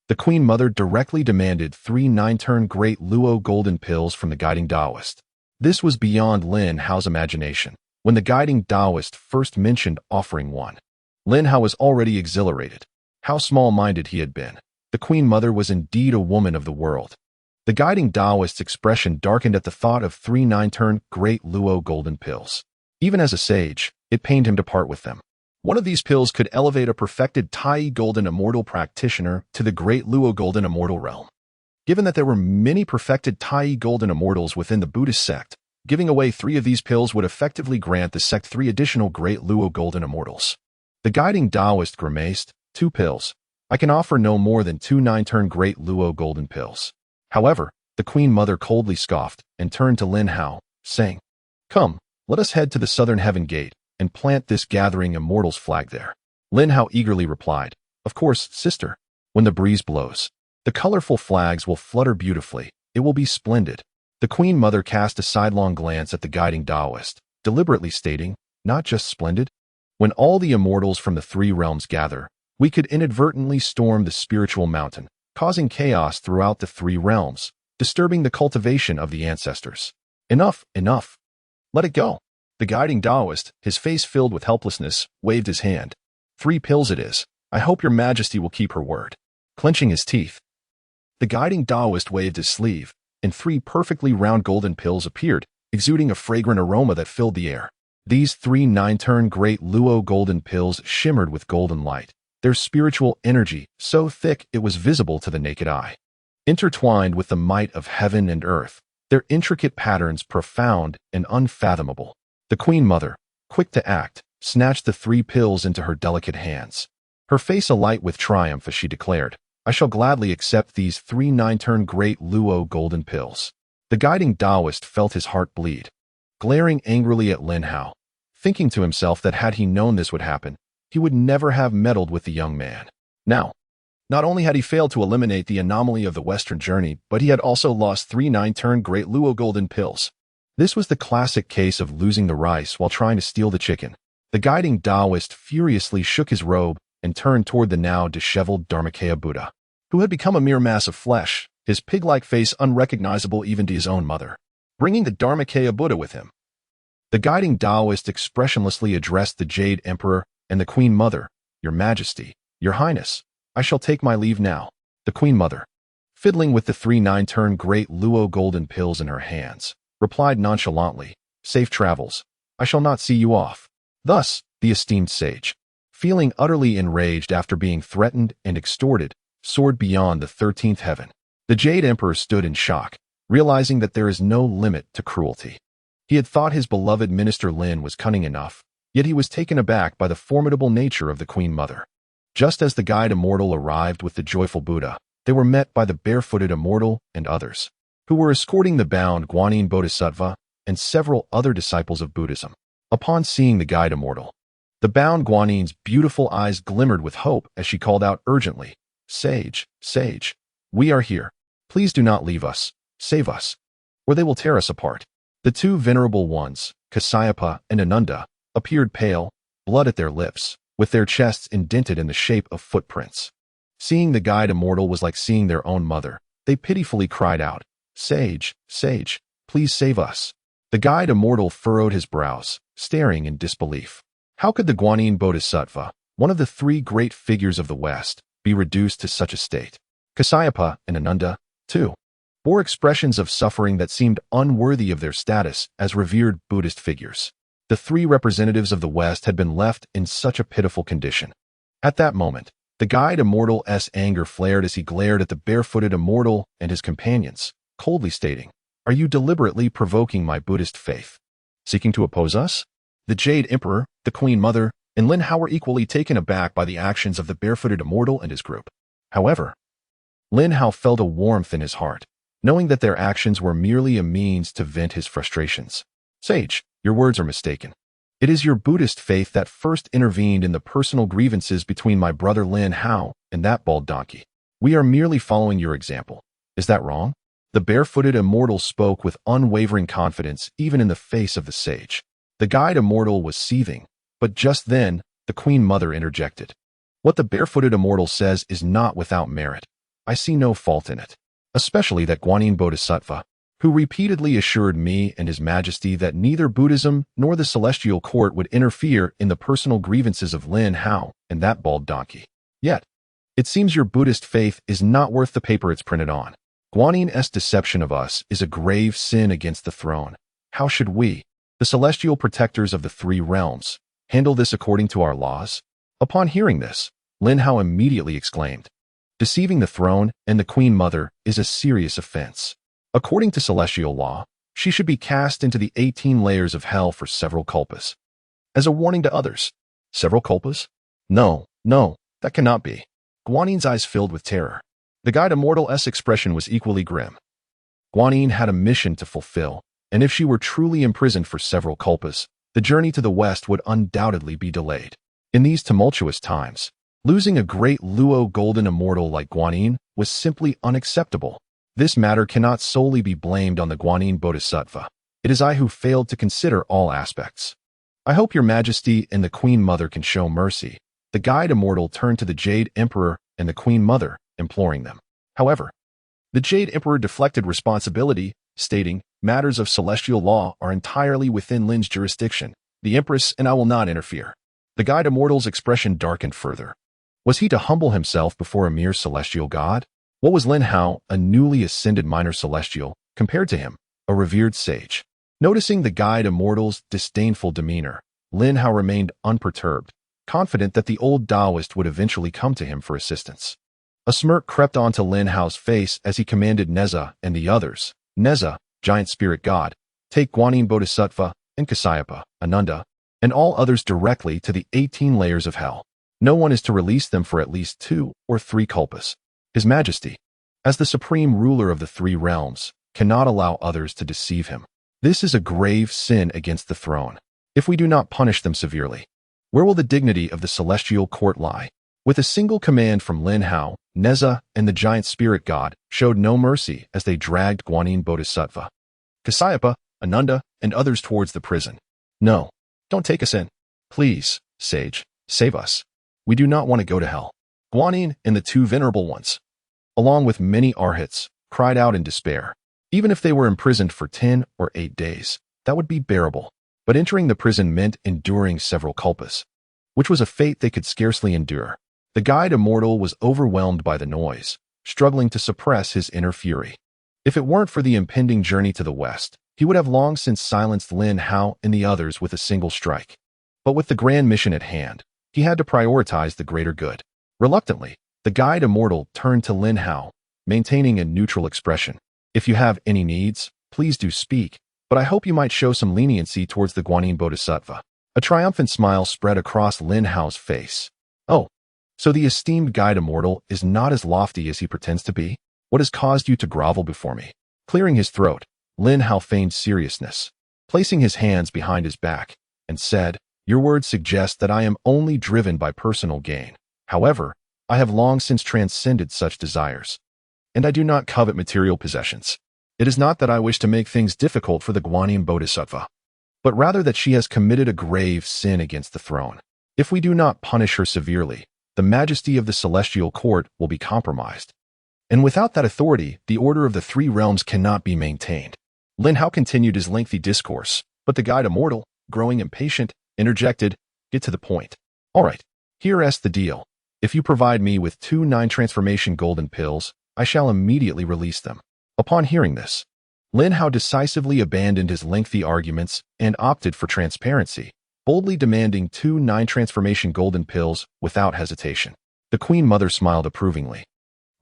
The Queen Mother directly demanded 3 9-turn Great Luo Golden Pills from the guiding Taoist. This was beyond Lin Hao's imagination. When the guiding Taoist first mentioned offering one, Lin Hao was already exhilarated. How small-minded he had been. The Queen Mother was indeed a woman of the world. The guiding Taoist's expression darkened at the thought of 3 9-turn Great Luo Golden Pills. Even as a sage, it pained him to part with them. One of these pills could elevate a perfected Tai Golden Immortal practitioner to the Great Luo Golden Immortal realm. Given that there were many perfected Tai Golden Immortals within the Buddhist sect, giving away 3 of these pills would effectively grant the sect 3 additional Great Luo Golden Immortals. The guiding Taoist grimaced, 2 pills. I can offer no more than 2 9-turn Great Luo Golden Pills. However, the Queen Mother coldly scoffed and turned to Lin Hao, saying, "Come, let us head to the Southern Heaven Gate and plant this Gathering Immortals flag there." Lin Hao eagerly replied, "Of course, sister. When the breeze blows, the colorful flags will flutter beautifully. It will be splendid." The Queen Mother cast a sidelong glance at the guiding Taoist, deliberately stating, "Not just splendid. When all the immortals from the 3 realms gather, we could inadvertently storm the spiritual mountain, causing chaos throughout the 3 realms, disturbing the cultivation of the ancestors. Enough, enough. Let it go." The guiding Taoist, his face filled with helplessness, waved his hand. 3 pills it is. I hope Your Majesty will keep her word." Clenching his teeth, the guiding Taoist waved his sleeve, and 3 perfectly round golden pills appeared, exuding a fragrant aroma that filled the air. These 3 9-turn Great Luo Golden Pills shimmered with golden light, their spiritual energy so thick it was visible to the naked eye. Intertwined with the might of heaven and earth, their intricate patterns profound and unfathomable. The Queen Mother, quick to act, snatched the 3 pills into her delicate hands. Her face alight with triumph as she declared, "I shall gladly accept these 3 9-turn Great Luo Golden Pills." The guiding Taoist felt his heart bleed. Glaring angrily at Lin Hao, thinking to himself that had he known this would happen, he would never have meddled with the young man. Now, not only had he failed to eliminate the anomaly of the Western journey, but he had also lost 3 9-turn Great Luo golden pills. This was the classic case of losing the rice while trying to steal the chicken. The guiding Taoist furiously shook his robe and turned toward the now disheveled Dharmakaya Buddha, who had become a mere mass of flesh, his pig-like face unrecognizable even to his own mother, bringing the Dharmakaya Buddha with him. The guiding Taoist expressionlessly addressed the Jade Emperor and the Queen Mother. "Your Majesty, Your Highness, I shall take my leave now." The Queen Mother, fiddling with the 3 9-turn Great Luo golden pills in her hands, replied nonchalantly, "Safe travels. I shall not see you off." Thus, the esteemed sage, feeling utterly enraged after being threatened and extorted, soared beyond the 13th heaven. The Jade Emperor stood in shock, realizing that there is no limit to cruelty. He had thought his beloved Minister Lin was cunning enough, yet he was taken aback by the formidable nature of the Queen Mother. Just as the guide immortal arrived with the joyful Buddha, they were met by the barefooted immortal and others, who were escorting the bound Guanyin Bodhisattva and several other disciples of Buddhism. Upon seeing the guide immortal, the bound Guanyin's beautiful eyes glimmered with hope as she called out urgently, "Sage, sage, we are here. Please do not leave us. Save us, or they will tear us apart." The two venerable ones, Kasyapa and Ananda, appeared pale, blood at their lips, with their chests indented in the shape of footprints. Seeing the guide immortal was like seeing their own mother. They pitifully cried out, "Sage, sage, please save us." The guide immortal furrowed his brows, staring in disbelief. How could the Guanyin Bodhisattva, one of the 3 great figures of the West, be reduced to such a state? Kasyapa and Ananda, too, bore expressions of suffering that seemed unworthy of their status as revered Buddhist figures. The 3 representatives of the West had been left in such a pitiful condition. At that moment, the guide immortal's anger flared as he glared at the barefooted immortal and his companions, coldly stating, "Are you deliberately provoking my Buddhist faith? Seeking to oppose us?" The Jade Emperor, the Queen Mother, and Lin Hao were equally taken aback by the actions of the barefooted immortal and his group. However, Lin Hao felt a warmth in his heart, knowing that their actions were merely a means to vent his frustrations. "Sage, your words are mistaken. It is your Buddhist faith that first intervened in the personal grievances between my brother Lin Hao and that bald donkey. We are merely following your example. Is that wrong?" The barefooted immortal spoke with unwavering confidence even in the face of the sage. The guide immortal was seething, but just then, the Queen Mother interjected. "What the barefooted immortal says is not without merit. I see no fault in it, especially that Guanyin Bodhisattva, who repeatedly assured me and His Majesty that neither Buddhism nor the Celestial Court would interfere in the personal grievances of Lin Hao and that bald donkey. Yet, it seems your Buddhist faith is not worth the paper it's printed on. Guanyin's deception of us is a grave sin against the throne. How should we, the celestial protectors of the 3 realms, handle this according to our laws?" Upon hearing this, Lin Hao immediately exclaimed, "Deceiving the throne and the Queen Mother is a serious offense. According to celestial law, she should be cast into the 18 layers of hell for several kalpas. As a warning to others." "Several kalpas? No, that cannot be." Guanyin's eyes filled with terror. The guide immortal's expression was equally grim. Guanyin had a mission to fulfill, and if she were truly imprisoned for several kalpas, the journey to the West would undoubtedly be delayed. In these tumultuous times, losing a great Luo golden immortal like Guanyin was simply unacceptable. This matter cannot solely be blamed on the Guanyin Bodhisattva. It is I who failed to consider all aspects. I hope your Majesty and the Queen Mother can show mercy." The guide immortal turned to the Jade Emperor and the Queen Mother, imploring them. However, the Jade Emperor deflected responsibility, stating, "Matters of celestial law are entirely within Lin's jurisdiction. The Empress and I will not interfere." The guide immortal's expression darkened further. Was he to humble himself before a mere celestial god? What was Lin Hao, a newly ascended minor celestial, compared to him, a revered sage? Noticing the guide immortal's disdainful demeanor, Lin Hao remained unperturbed, confident that the old Taoist would eventually come to him for assistance. A smirk crept onto Lin Hao's face as he commanded Neza and the others, Neza, giant spirit god, take Guanyin Bodhisattva and Kasyapa, Ananda, and all others directly to the 18 layers of hell. No one is to release them for at least 2 or 3 kalpas. His Majesty, as the supreme ruler of the 3 realms, cannot allow others to deceive him. This is a grave sin against the throne. If we do not punish them severely, Where will the dignity of the celestial court lie? With a single command from Lin Hao, Neza and the giant spirit god showed no mercy as they dragged Guanyin Bodhisattva, Kasyapa, Ananda, and others towards the prison. No, don't take us in. Please, sage, save us. We do not want to go to hell. Guanyin and the two venerable ones, along with many arhats, cried out in despair. Even if they were imprisoned for 10 or 8 days, that would be bearable. But entering the prison meant enduring several kalpas, which was a fate they could scarcely endure. The guide immortal was overwhelmed by the noise, struggling to suppress his inner fury. If it weren't for the impending journey to the west, he would have long since silenced Lin Hao and the others with a single strike. But with the grand mission at hand, he had to prioritize the greater good. Reluctantly, the guide immortal turned to Lin Hao, maintaining a neutral expression. If you have any needs, please do speak, but I hope you might show some leniency towards the Guanyin Bodhisattva. A triumphant smile spread across Lin Hao's face. Oh, so the esteemed guide immortal is not as lofty as he pretends to be? What has caused you to grovel before me? Clearing his throat, Lin Hao feigned seriousness, placing his hands behind his back, and said, "Your words suggest that I am only driven by personal gain. However, I have long since transcended such desires, and I do not covet material possessions. It is not that I wish to make things difficult for the Guanyin Bodhisattva, but rather that she has committed a grave sin against the throne. If we do not punish her severely, the majesty of the celestial court will be compromised. And without that authority, the order of the three realms cannot be maintained." Lin Hao continued his lengthy discourse, but the guide immortal, growing impatient, interjected, "Get to the point. All right, here's the deal. If you provide me with 2 9-transformation golden pills, I shall immediately release them." Upon hearing this, Lin Hao decisively abandoned his lengthy arguments and opted for transparency, boldly demanding 2 9-transformation golden pills without hesitation. The Queen Mother smiled approvingly,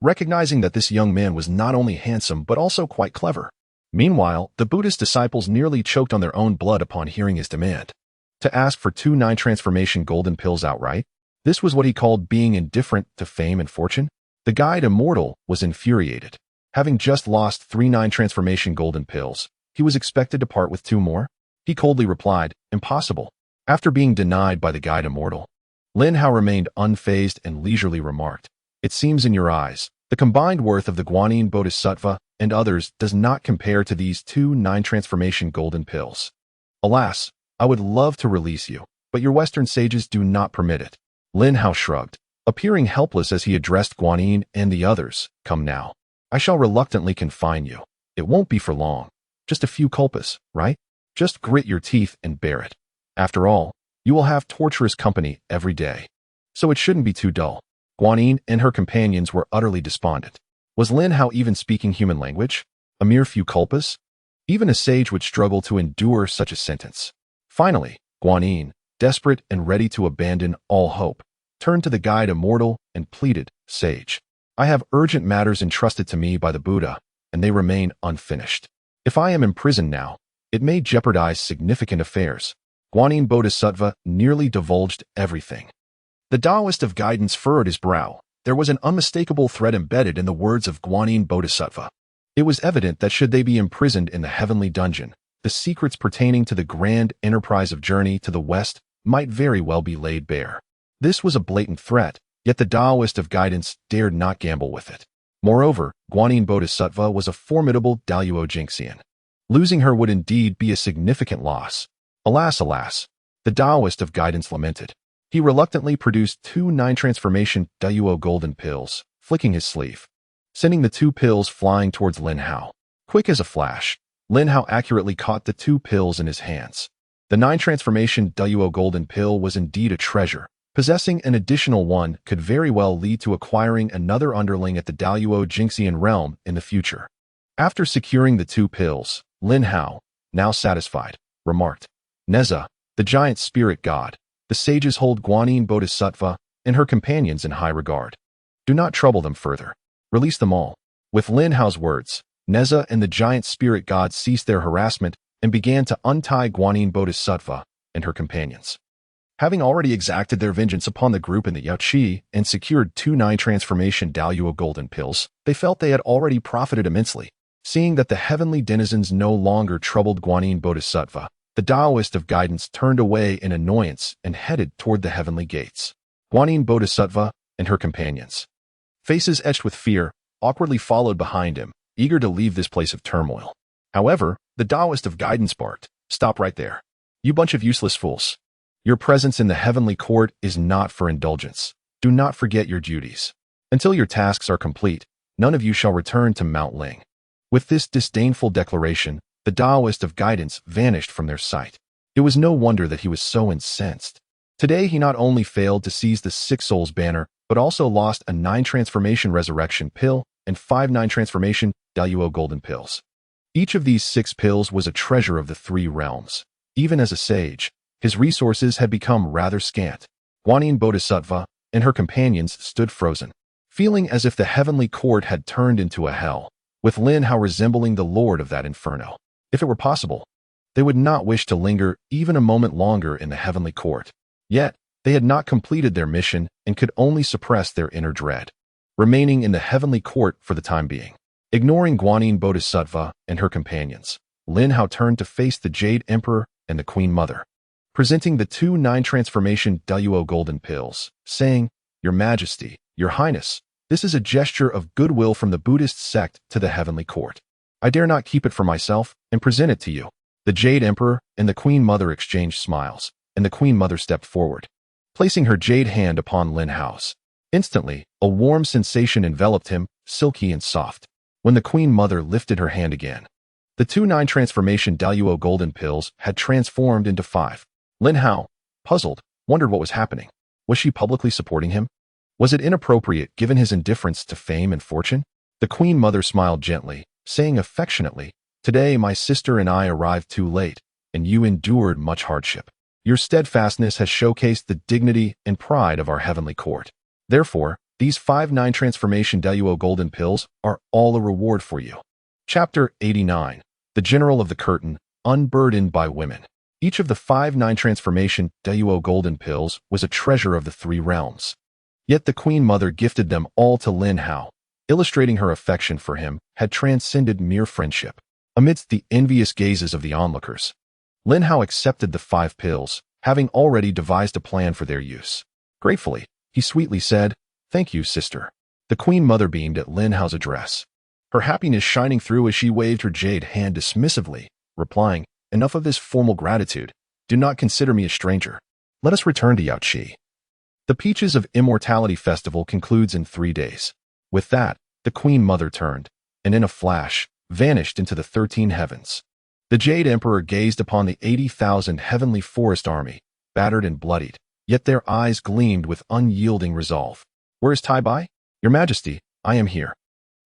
recognizing that this young man was not only handsome but also quite clever. Meanwhile, the Buddhist disciples nearly choked on their own blood upon hearing his demand. To ask for 2 9-transformation golden pills outright, this was what he called being indifferent to fame and fortune? The guide immortal was infuriated. Having just lost 3 9-transformation golden pills, he was expected to part with 2 more? He coldly replied, "Impossible." After being denied by the guide immortal, Lin Hao remained unfazed and leisurely remarked, "It seems in your eyes, the combined worth of the Guanyin Bodhisattva and others does not compare to these 2 9-transformation golden pills. Alas, I would love to release you, but your Western sages do not permit it." Lin Hao shrugged, appearing helpless as he addressed Guanyin and the others. "Come now. I shall reluctantly confine you. It won't be for long. Just a few kalpas, right? Just grit your teeth and bear it. After all, you will have torturous company every day, so it shouldn't be too dull." Guanyin and her companions were utterly despondent. Was Lin Hao even speaking human language? A mere few kalpas? Even a sage would struggle to endure such a sentence. Finally, Guanyin, desperate and ready to abandon all hope, turned to the guide immortal and pleaded, "Sage, I have urgent matters entrusted to me by the Buddha, and they remain unfinished. If I am imprisoned now, it may jeopardize significant affairs." Guanyin Bodhisattva nearly divulged everything. The Taoist of guidance furrowed his brow. There was an unmistakable threat embedded in the words of Guanyin Bodhisattva. It was evident that should they be imprisoned in the heavenly dungeon, the secrets pertaining to the grand enterprise of journey to the west might very well be laid bare. This was a blatant threat, yet the Taoist of guidance dared not gamble with it. Moreover, Guanyin Bodhisattva was a formidable Daluo Jinxian. Losing her would indeed be a significant loss. Alas, alas, the Taoist of guidance lamented. He reluctantly produced 2 9-transformation Daluo golden pills, flicking his sleeve, sending the 2 pills flying towards Lin Hao. Quick as a flash, Lin Hao accurately caught the 2 pills in his hands. The 9-transformation Daluo golden pill was indeed a treasure. Possessing an additional one could very well lead to acquiring another underling at the Daluo Jinxian realm in the future. After securing the 2 pills, Lin Hao, now satisfied, remarked, "Neza, the giant spirit god, the sages hold Guanyin Bodhisattva and her companions in high regard. Do not trouble them further. Release them all." With Lin Hao's words, Neza and the giant spirit god ceased their harassment and began to untie Guanyin Bodhisattva and her companions. Having already exacted their vengeance upon the group in the Yaoqi and secured 2 9-transformation Daluo golden pills, they felt they had already profited immensely. Seeing that the heavenly denizens no longer troubled Guanyin Bodhisattva, The Taoist of guidance turned away in annoyance and headed toward the heavenly gates. Guanyin Bodhisattva and her companions, faces etched with fear, awkwardly followed behind him, eager to leave this place of turmoil. However, the Taoist of guidance barked, "Stop right there. You bunch of useless fools. Your presence in the heavenly court is not for indulgence. Do not forget your duties. Until your tasks are complete, none of you shall return to Mount Ling." With this disdainful declaration, the Taoist of guidance vanished from their sight. It was no wonder that he was so incensed. Today he not only failed to seize the Six Souls banner, but also lost a 9 transformation resurrection pill and 5 9 transformation Daluo golden pills. Each of these 6 pills was a treasure of the 3 realms. Even as a sage, his resources had become rather scant. Guanyin Bodhisattva and her companions stood frozen, feeling as if the heavenly court had turned into a hell, with Lin Hao resembling the lord of that inferno. If it were possible, they would not wish to linger even a moment longer in the heavenly court. Yet, they had not completed their mission and could only suppress their inner dread, remaining in the heavenly court for the time being. Ignoring Guanyin Bodhisattva and her companions, Lin Hao turned to face the Jade Emperor and the Queen Mother, presenting the 2 9 transformation Daluo golden pills, saying, "Your Majesty, Your Highness, this is a gesture of goodwill from the Buddhist sect to the heavenly court. I dare not keep it for myself and present it to you." The Jade Emperor and the Queen Mother exchanged smiles, and the Queen Mother stepped forward, placing her jade hand upon Lin Hao's. Instantly, a warm sensation enveloped him, silky and soft. When the Queen Mother lifted her hand again, the 2 9 transformation Daluo golden pills had transformed into 5. Lin Hao, puzzled, wondered what was happening. Was she publicly supporting him? Was it inappropriate given his indifference to fame and fortune? The Queen Mother smiled gently, saying affectionately, "Today my sister and I arrived too late, and you endured much hardship. Your steadfastness has showcased the dignity and pride of our heavenly court. Therefore, these 5 9 transformation Daluo golden pills are all a reward for you." Chapter 89. The General of the Curtain, Unburdened by Women. Each of the 5 9 transformation Daluo golden pills was a treasure of the 3 realms. Yet the Queen Mother gifted them all to Lin Hao, illustrating her affection for him had transcended mere friendship. Amidst the envious gazes of the onlookers, Lin Hao accepted the 5 pills, having already devised a plan for their use. Gratefully, he sweetly said, "Thank you, sister." The Queen Mother beamed at Lin Hao's address, her happiness shining through as she waved her jade hand dismissively, replying, "Enough of this formal gratitude. Do not consider me a stranger. Let us return to Yaoqi. The Peaches of Immortality Festival concludes in 3 days." With that, the Queen Mother turned, and in a flash, vanished into the 13 heavens. The Jade Emperor gazed upon the 80,000 heavenly forest army, battered and bloodied, yet their eyes gleamed with unyielding resolve. "Where is Tai Bai? Your Majesty, I am here.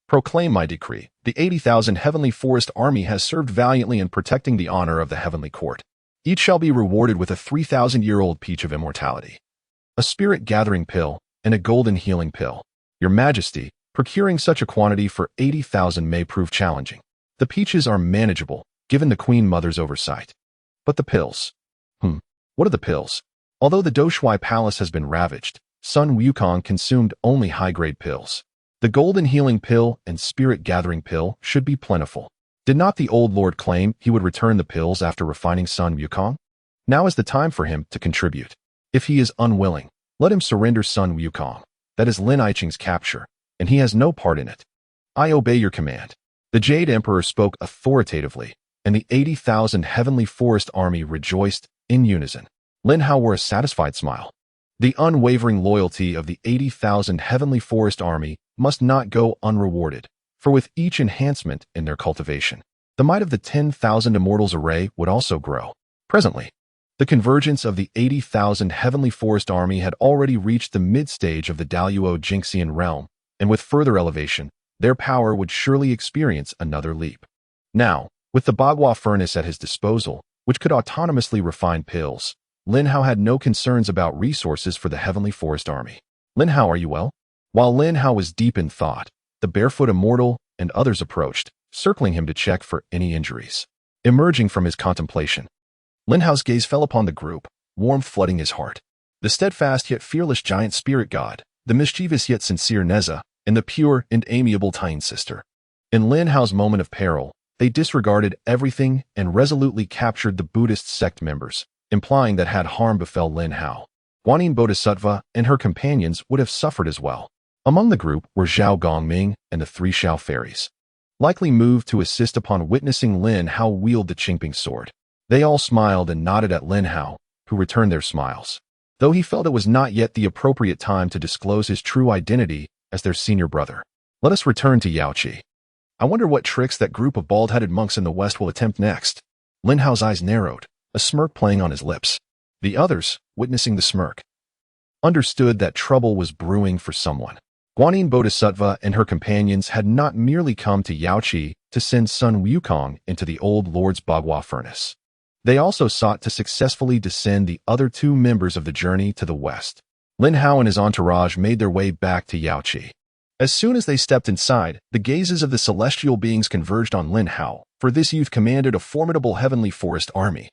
Proclaim my decree. The 80,000 heavenly forest army has served valiantly in protecting the honor of the heavenly court. Each shall be rewarded with a 3,000-year-old peach of immortality, a spirit gathering pill, and a golden healing pill. Your Majesty, procuring such a quantity for 80,000 may prove challenging. The peaches are manageable, given the Queen Mother's oversight. But the pills? What are the pills? Although the Doshui Palace has been ravaged, Sun Wukong consumed only high-grade pills. The golden healing pill and spirit gathering pill should be plentiful. Did not the old lord claim he would return the pills after refining Sun Wukong? Now is the time for him to contribute. If he is unwilling, let him surrender Sun Wukong. That is Lin Aiching's capture, and he has no part in it. I obey your command." The Jade Emperor spoke authoritatively, and the 80,000 heavenly forest army rejoiced in unison. Lin Hao wore a satisfied smile. The unwavering loyalty of the 80,000 heavenly forest army must not go unrewarded, for with each enhancement in their cultivation, the might of the 10,000 immortals array would also grow. Presently, the convergence of the 80,000 heavenly forest army had already reached the mid-stage of the Daluo Jinxian realm, and with further elevation, their power would surely experience another leap. Now, with the Bagua furnace at his disposal, which could autonomously refine pills, Lin Hao had no concerns about resources for the heavenly forest army. "Lin Hao, are you well?" While Lin Hao was deep in thought, the barefoot immortal and others approached, circling him to check for any injuries. Emerging from his contemplation, Lin Hao's gaze fell upon the group, warmth flooding his heart. The steadfast yet fearless giant spirit god, the mischievous yet sincere Neza, and the pure and amiable Tyne sister. In Lin Hao's moment of peril, They disregarded everything and resolutely captured the Buddhist sect members, implying that had harm befell Lin Hao, Guanyin Bodhisattva and her companions would have suffered as well. Among the group were Zhao Gongming and the three Shao fairies, likely moved to assist upon witnessing Lin Hao wield the Qingping sword. They all smiled and nodded at Lin Hao, who returned their smiles, though he felt it was not yet the appropriate time to disclose his true identity as their senior brother. Let us return to Yaoqi. I wonder what tricks that group of bald-headed monks in the West will attempt next. Lin Hao's eyes narrowed, a smirk playing on his lips. The others, witnessing the smirk, understood that trouble was brewing for someone. Guanyin Bodhisattva and her companions had not merely come to Yaoqi to send Sun Wukong into the old Lord's Bagua furnace. They also sought to successfully descend the other two members of the journey to the west. Lin Hao and his entourage made their way back to Yaoqi. As soon as they stepped inside, the gazes of the celestial beings converged on Lin Hao, for this youth commanded a formidable heavenly forest army.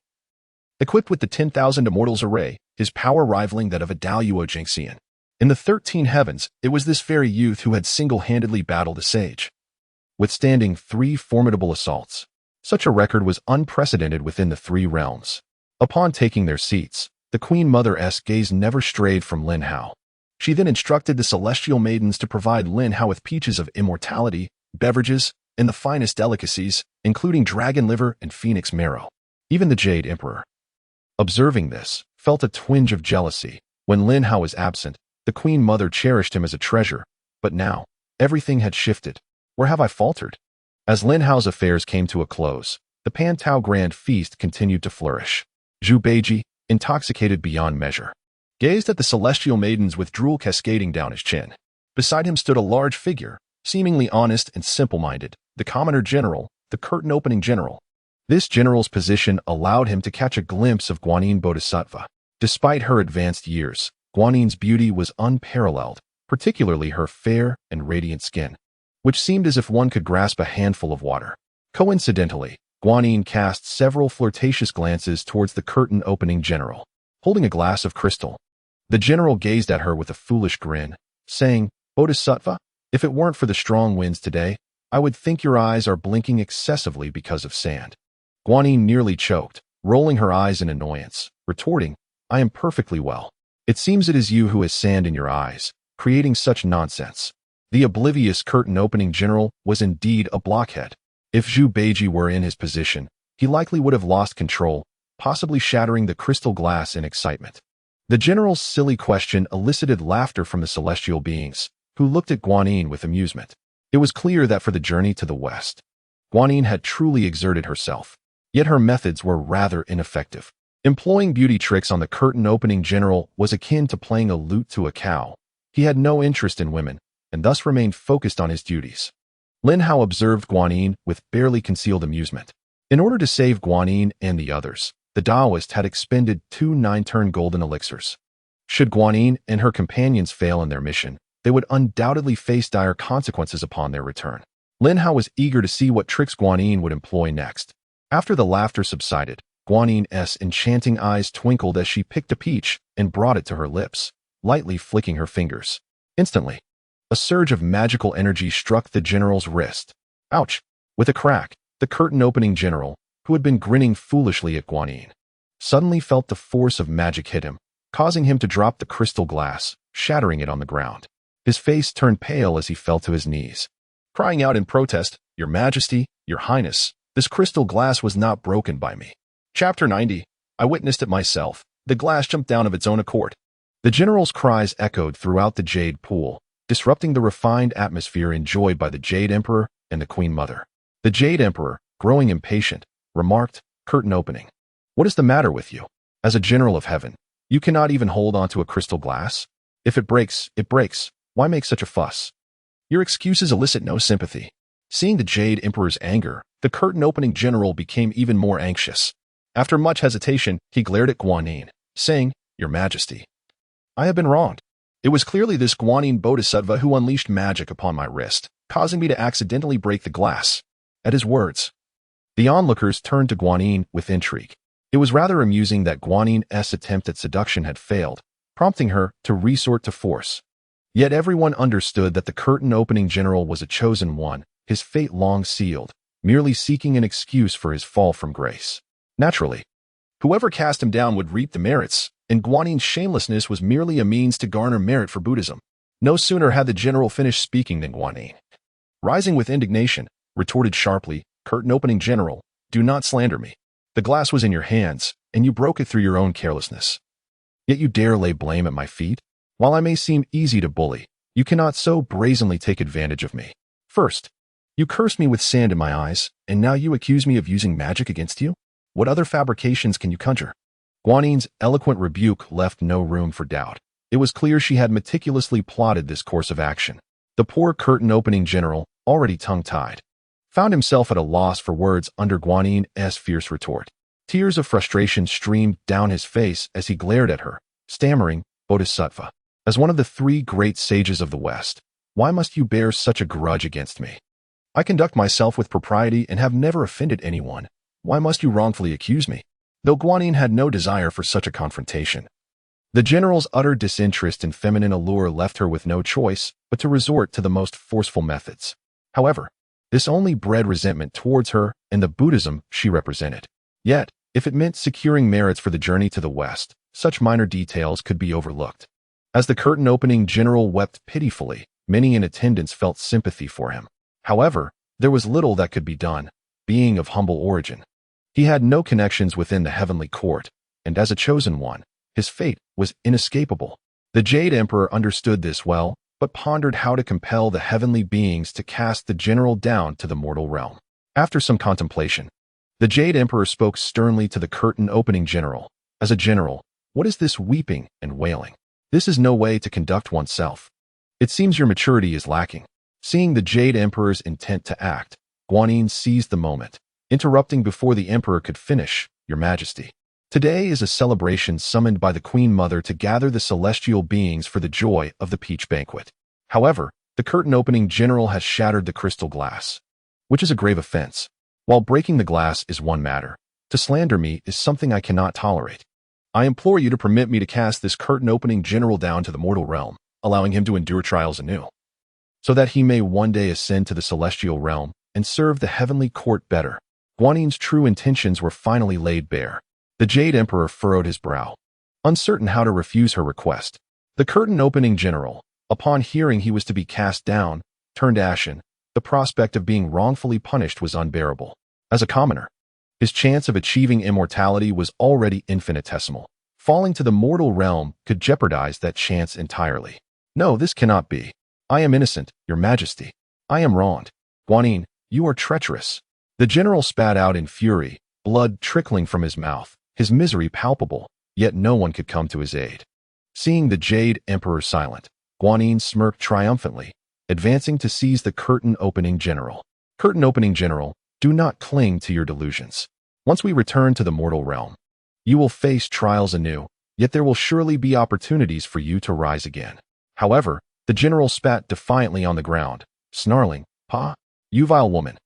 Equipped with the 10,000 Immortals array, his power rivaling that of a Daluo Jingxian. In the 13 heavens, it was this very youth who had single-handedly battled a sage, withstanding 3 formidable assaults. Such a record was unprecedented within the 3 realms. Upon taking their seats, the Queen Mother's gaze never strayed from Lin Hao. She then instructed the celestial maidens to provide Lin Hao with peaches of immortality, beverages, and the finest delicacies, including dragon liver and phoenix marrow. Even the Jade Emperor, observing this, felt a twinge of jealousy. When Lin Hao was absent, the Queen Mother cherished him as a treasure, but now, everything had shifted. Where have I faltered? As Lin Hao's affairs came to a close, the Pantao Grand Feast continued to flourish. Zhu Beiji, intoxicated beyond measure, gazed at the celestial maidens with drool cascading down his chin. Beside him stood a large figure, seemingly honest and simple-minded, the commoner general, the curtain-opening general. This general's position allowed him to catch a glimpse of Guanyin Bodhisattva. Despite her advanced years, Guanyin's beauty was unparalleled, particularly her fair and radiant skin, which seemed as if one could grasp a handful of water. Coincidentally, Guanyin cast several flirtatious glances towards the curtain-opening general, holding a glass of crystal. The general gazed at her with a foolish grin, saying, "Bodhisattva, if it weren't for the strong winds today, I would think your eyes are blinking excessively because of sand." Guanyin nearly choked, rolling her eyes in annoyance, retorting, "I am perfectly well. It seems it is you who has sand in your eyes, creating such nonsense." The oblivious curtain-opening general was indeed a blockhead. If Zhu Beiji were in his position, he likely would have lost control, possibly shattering the crystal glass in excitement. The general's silly question elicited laughter from the celestial beings, who looked at Guanyin with amusement. It was clear that for the journey to the west, Guanyin had truly exerted herself, yet her methods were rather ineffective. Employing beauty tricks on the curtain-opening general was akin to playing a lute to a cow. He had no interest in women, and thus remained focused on his duties. Lin Hao observed Guanyin with barely concealed amusement. In order to save Guanyin and the others, the Taoist had expended 2 9-turn golden elixirs. Should Guanyin and her companions fail in their mission, they would undoubtedly face dire consequences upon their return. Lin Hao was eager to see what tricks Guanyin would employ next. After the laughter subsided, Guanyin's enchanting eyes twinkled as she picked a peach and brought it to her lips, lightly flicking her fingers. Instantly, a surge of magical energy struck the general's wrist. Ouch! With a crack, the curtain-opening general, who had been grinning foolishly at Guanyin, suddenly felt the force of magic hit him, causing him to drop the crystal glass, shattering it on the ground. His face turned pale as he fell to his knees, crying out in protest, "Your Majesty, Your Highness, this crystal glass was not broken by me." Chapter 90. I witnessed it myself. The glass jumped down of its own accord. The general's cries echoed throughout the Jade Pool, disrupting the refined atmosphere enjoyed by the Jade Emperor and the Queen Mother. The Jade Emperor, growing impatient, remarked, curtain opening, "What is the matter with you? As a general of heaven, you cannot even hold onto a crystal glass? If it breaks, it breaks. Why make such a fuss? Your excuses elicit no sympathy." Seeing the Jade Emperor's anger, the curtain-opening general became even more anxious. After much hesitation, he glared at Guanyin, saying, "Your Majesty, I have been wronged. It was clearly this Guanyin Bodhisattva who unleashed magic upon my wrist, causing me to accidentally break the glass." At his words, the onlookers turned to Guanyin with intrigue. It was rather amusing that Guanyin's attempt at seduction had failed, prompting her to resort to force. Yet everyone understood that the curtain-opening general was a chosen one, his fate long sealed. merely seeking an excuse for his fall from grace. Naturally, whoever cast him down would reap the merits, and Guanin's shamelessness was merely a means to garner merit for Buddhism. No sooner had the general finished speaking than Guanin, rising with indignation, retorted sharply, "Curtain-opening general, do not slander me. The glass was in your hands, and you broke it through your own carelessness. Yet you dare lay blame at my feet? While I may seem easy to bully, you cannot so brazenly take advantage of me. First, you cursed me with sand in my eyes, and now you accuse me of using magic against you? What other fabrications can you conjure?" Guanin's eloquent rebuke left no room for doubt. It was clear she had meticulously plotted this course of action. The poor curtain-opening general, already tongue-tied, found himself at a loss for words under Guanin's fierce retort. Tears of frustration streamed down his face as he glared at her, stammering, "Bodhisattva, as one of the three great sages of the West, why must you bear such a grudge against me? I conduct myself with propriety and have never offended anyone. Why must you wrongfully accuse me?" Though Guanin had no desire for such a confrontation, the general's utter disinterest in feminine allure left her with no choice but to resort to the most forceful methods. However, this only bred resentment towards her and the Buddhism she represented. Yet, if it meant securing merits for the journey to the West, such minor details could be overlooked. As the curtain-opening general wept pitifully, many in attendance felt sympathy for him. However, there was little that could be done, being of humble origin. He had no connections within the heavenly court, and as a chosen one, his fate was inescapable. The Jade Emperor understood this well, but pondered how to compel the heavenly beings to cast the general down to the mortal realm. After some contemplation, the Jade Emperor spoke sternly to the curtain-opening general. "As a general, what is this weeping and wailing? This is no way to conduct oneself. It seems your maturity is lacking." Seeing the Jade Emperor's intent to act, Guanin seized the moment, interrupting before the emperor could finish, "Your Majesty, today is a celebration summoned by the Queen Mother to gather the celestial beings for the joy of the peach banquet. However, the curtain-opening general has shattered the crystal glass, which is a grave offense. While breaking the glass is one matter, to slander me is something I cannot tolerate. I implore you to permit me to cast this curtain-opening general down to the mortal realm, allowing him to endure trials anew, so that he may one day ascend to the celestial realm and serve the heavenly court better." Guanin's true intentions were finally laid bare. The Jade Emperor furrowed his brow, uncertain how to refuse her request. The curtain-opening general, upon hearing he was to be cast down, turned ashen. The prospect of being wrongfully punished was unbearable. As a commoner, his chance of achieving immortality was already infinitesimal. Falling to the mortal realm could jeopardize that chance entirely. "No, this cannot be. I am innocent, Your Majesty. I am wronged. Guanin, you are treacherous." The general spat out in fury, blood trickling from his mouth, his misery palpable, yet no one could come to his aid. Seeing the Jade Emperor silent, Guanin smirked triumphantly, advancing to seize the curtain-opening general. "Curtain-opening general, do not cling to your delusions. Once we return to the mortal realm, you will face trials anew, yet there will surely be opportunities for you to rise again." However, the general spat defiantly on the ground, snarling, "Pa, you vile woman.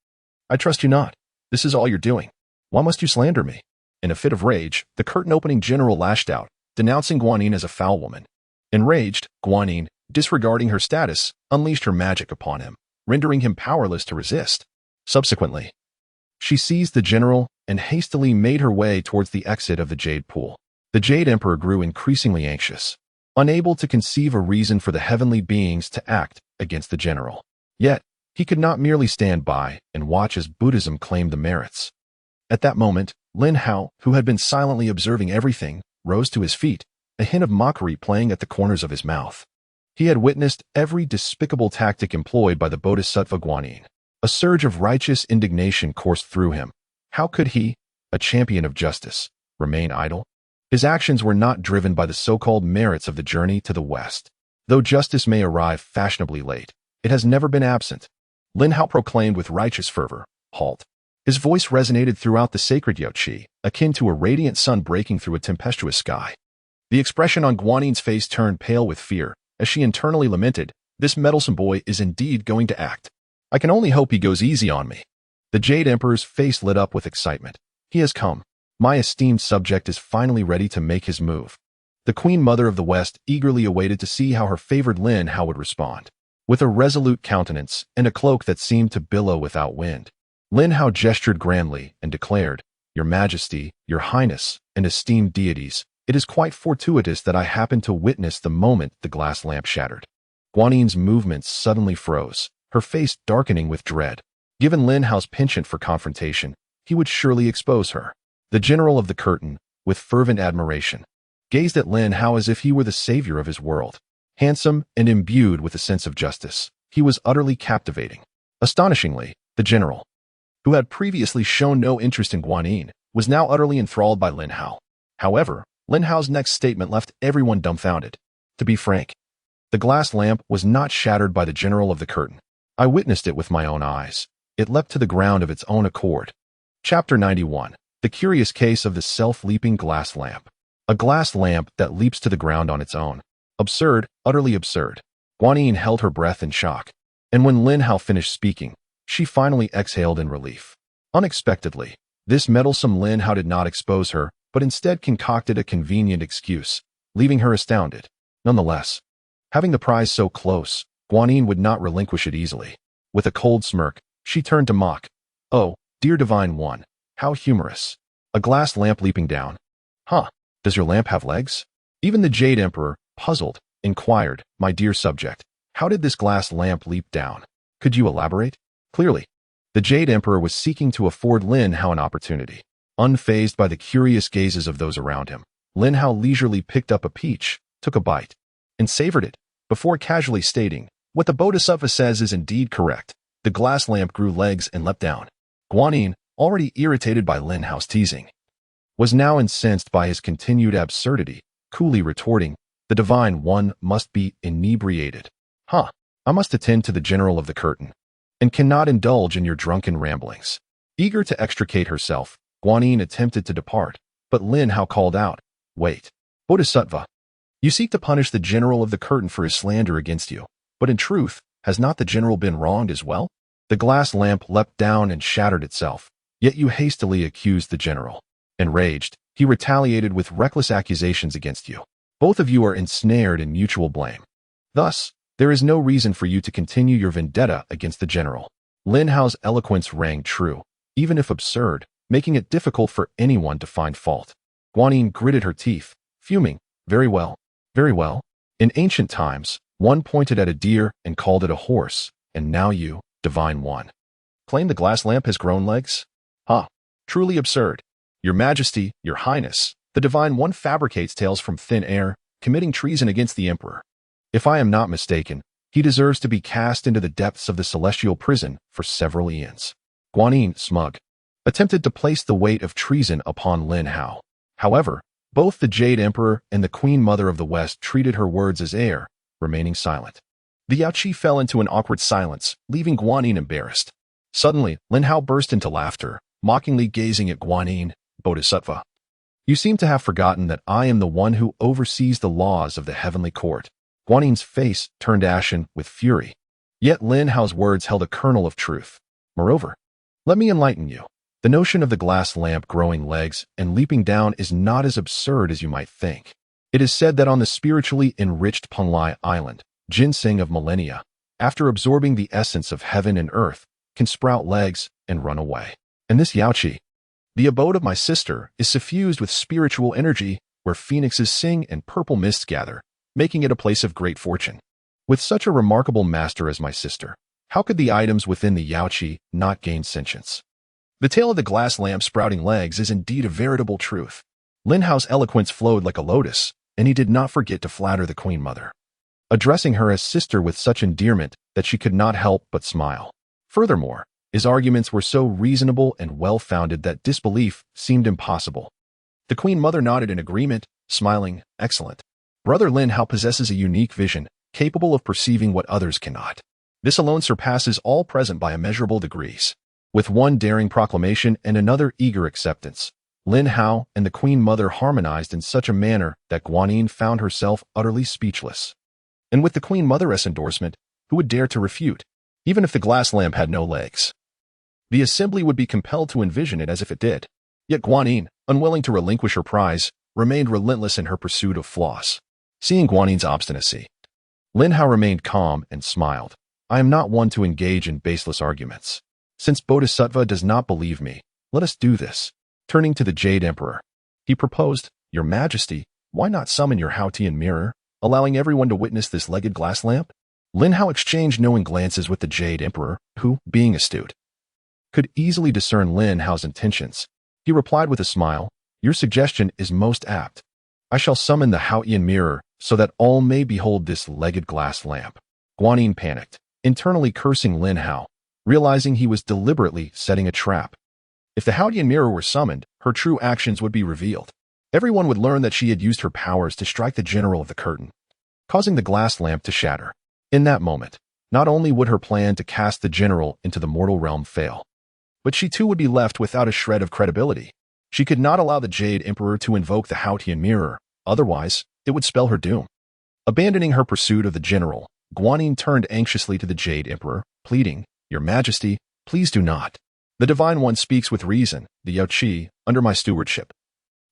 I trust you not. This is all you're doing. Why must you slander me?" In a fit of rage, the curtain-opening general lashed out, denouncing Guanin as a foul woman. Enraged, Guanin, disregarding her status, unleashed her magic upon him, rendering him powerless to resist. Subsequently, she seized the general and hastily made her way towards the exit of the Jade Pool. The Jade Emperor grew increasingly anxious, unable to conceive a reason for the heavenly beings to act against the general. Yet, he could not merely stand by and watch as Buddhism claimed the merits. At that moment, Lin Hao, who had been silently observing everything, rose to his feet, a hint of mockery playing at the corners of his mouth. He had witnessed every despicable tactic employed by the Bodhisattva Guanin. A surge of righteous indignation coursed through him. How could he, a champion of justice, remain idle? His actions were not driven by the so-called merits of the journey to the West. Though justice may arrive fashionably late, it has never been absent. Lin Hao proclaimed with righteous fervor, "Halt." His voice resonated throughout the sacred Yochi, akin to a radiant sun breaking through a tempestuous sky. The expression on Guanin's face turned pale with fear, as she internally lamented, "This meddlesome boy is indeed going to act. I can only hope he goes easy on me." The Jade Emperor's face lit up with excitement. "He has come. My esteemed subject is finally ready to make his move." The Queen Mother of the West eagerly awaited to see how her favored Lin Hao would respond. With a resolute countenance and a cloak that seemed to billow without wind, Lin Hao gestured grandly and declared, "Your Majesty, Your Highness, and esteemed deities, it is quite fortuitous that I happened to witness the moment the glass lamp shattered." Guanin's movements suddenly froze, her face darkening with dread. Given Lin Hao's penchant for confrontation, he would surely expose her. The general of the curtain, with fervent admiration, gazed at Lin Hao as if he were the savior of his world. Handsome and imbued with a sense of justice, he was utterly captivating. Astonishingly, the general, who had previously shown no interest in Guanin, was now utterly enthralled by Lin Hao. However, Lin Hao's next statement left everyone dumbfounded. To be frank, the glass lamp was not shattered by the general of the curtain. I witnessed it with my own eyes. It leapt to the ground of its own accord. Chapter 91. The Curious Case of the Self-Leaping Glass Lamp. A glass lamp that leaps to the ground on its own. Absurd, utterly absurd. Guanin held her breath in shock. And when Lin Hao finished speaking, she finally exhaled in relief. Unexpectedly, this meddlesome Lin Hao did not expose her, but instead concocted a convenient excuse, leaving her astounded. Nonetheless, having the prize so close, Guanin would not relinquish it easily. With a cold smirk, she turned to mock. "Oh, dear Divine One, how humorous. A glass lamp leaping down. Huh, does your lamp have legs?" Even the Jade Emperor, puzzled, inquired, "My dear subject, how did this glass lamp leap down? Could you elaborate?" Clearly, the Jade Emperor was seeking to afford Lin Hao an opportunity. Unfazed by the curious gazes of those around him, Lin Hao leisurely picked up a peach, took a bite, and savored it, before casually stating, "What the Bodhisattva says is indeed correct." The glass lamp grew legs and leapt down. Guanin, already irritated by Lin Hao's teasing, was now incensed by his continued absurdity, coolly retorting, "The Divine One must be inebriated. Huh, I must attend to the general of the curtain, and cannot indulge in your drunken ramblings." Eager to extricate herself, Guanin attempted to depart, but Lin Hao called out, "Wait, Bodhisattva, you seek to punish the general of the curtain for his slander against you, but in truth, has not the general been wronged as well?" The glass lamp leapt down and shattered itself, yet you hastily accused the general. Enraged, he retaliated with reckless accusations against you. Both of you are ensnared in mutual blame. Thus, there is no reason for you to continue your vendetta against the general. Lin Hao's eloquence rang true, even if absurd, making it difficult for anyone to find fault. Guanin gritted her teeth, fuming, "Very well, very well. In ancient times, one pointed at a deer and called it a horse, and now you, Divine One, claim the glass lamp has grown legs? Ha! Truly absurd. Your Majesty, Your Highness, the Divine One fabricates tales from thin air, committing treason against the Emperor. If I am not mistaken, he deserves to be cast into the depths of the celestial prison for several eons." Guanin, smug, attempted to place the weight of treason upon Lin Hao. However, both the Jade Emperor and the Queen Mother of the West treated her words as air, remaining silent. The Yaoqi fell into an awkward silence, leaving Guanin embarrassed. Suddenly, Lin Hao burst into laughter, mockingly gazing at Guanin. "Bodhisattva, you seem to have forgotten that I am the one who oversees the laws of the heavenly court." Guanin's face turned ashen with fury. Yet Lin Hao's words held a kernel of truth. Moreover, let me enlighten you. The notion of the glass lamp growing legs and leaping down is not as absurd as you might think. It is said that on the spiritually enriched Penglai Island, ginseng of millennia, after absorbing the essence of heaven and earth, can sprout legs and run away. And this Yaoqi, the abode of my sister, is suffused with spiritual energy, where phoenixes sing and purple mists gather, making it a place of great fortune. With such a remarkable master as my sister, how could the items within the Yaoqi not gain sentience? The tale of the glass lamp sprouting legs is indeed a veritable truth. Lin Hao's eloquence flowed like a lotus, and he did not forget to flatter the Queen Mother, addressing her as sister with such endearment that she could not help but smile. Furthermore, his arguments were so reasonable and well-founded that disbelief seemed impossible. The Queen Mother nodded in agreement, smiling, "Excellent. Brother Lin Hao possesses a unique vision, capable of perceiving what others cannot. This alone surpasses all present by immeasurable degrees." With one daring proclamation and another eager acceptance, Lin Hao and the Queen Mother harmonized in such a manner that Guanin found herself utterly speechless. And with the Queen Mother's endorsement, who would dare to refute? Even if the glass lamp had no legs, the assembly would be compelled to envision it as if it did. Yet Guanin, unwilling to relinquish her prize, remained relentless in her pursuit of flaws. Seeing Guanin's obstinacy, Lin Hao remained calm and smiled. "I am not one to engage in baseless arguments. Since Bodhisattva does not believe me, let us do this. Turning to the Jade Emperor, he proposed, Your Majesty, why not summon your Haotian mirror, allowing everyone to witness this legged glass lamp? Lin Hao exchanged knowing glances with the Jade Emperor, who, being astute, could easily discern Lin Hao's intentions. He replied with a smile, Your suggestion is most apt. I shall summon the Haotian mirror so that all may behold this legged glass lamp. Guanyin panicked, internally cursing Lin Hao, realizing he was deliberately setting a trap. If the Haotian mirror were summoned, her true actions would be revealed. Everyone would learn that she had used her powers to strike the general of the curtain, causing the glass lamp to shatter. In that moment, not only would her plan to cast the general into the mortal realm fail, but she too would be left without a shred of credibility. She could not allow the Jade Emperor to invoke the Haotian mirror, otherwise it would spell her doom. Abandoning her pursuit of the general, Guanyin turned anxiously to the Jade Emperor, pleading, Your Majesty, please do not. The Divine One speaks with reason. The Yaoqi, under my stewardship,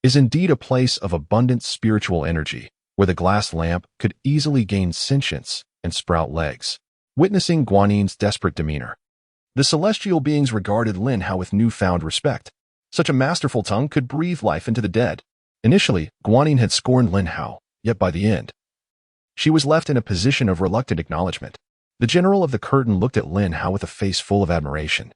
is indeed a place of abundant spiritual energy, where the glass lamp could easily gain sentience and sprout legs. Witnessing Guanyin's desperate demeanor, the celestial beings regarded Lin Hao with newfound respect. Such a masterful tongue could breathe life into the dead. Initially, Guanyin had scorned Lin Hao, yet by the end, she was left in a position of reluctant acknowledgement. The general of the curtain looked at Lin Hao with a face full of admiration,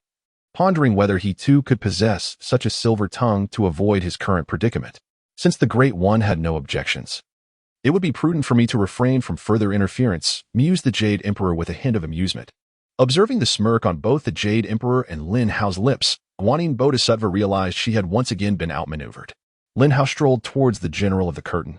pondering whether he too could possess such a silver tongue to avoid his current predicament. Since the Great One had no objections, it would be prudent for me to refrain from further interference, mused the Jade Emperor with a hint of amusement. Observing the smirk on both the Jade Emperor and Lin Hao's lips, Guanyin Bodhisattva realized she had once again been outmaneuvered. Lin Hao strolled towards the general of the curtain,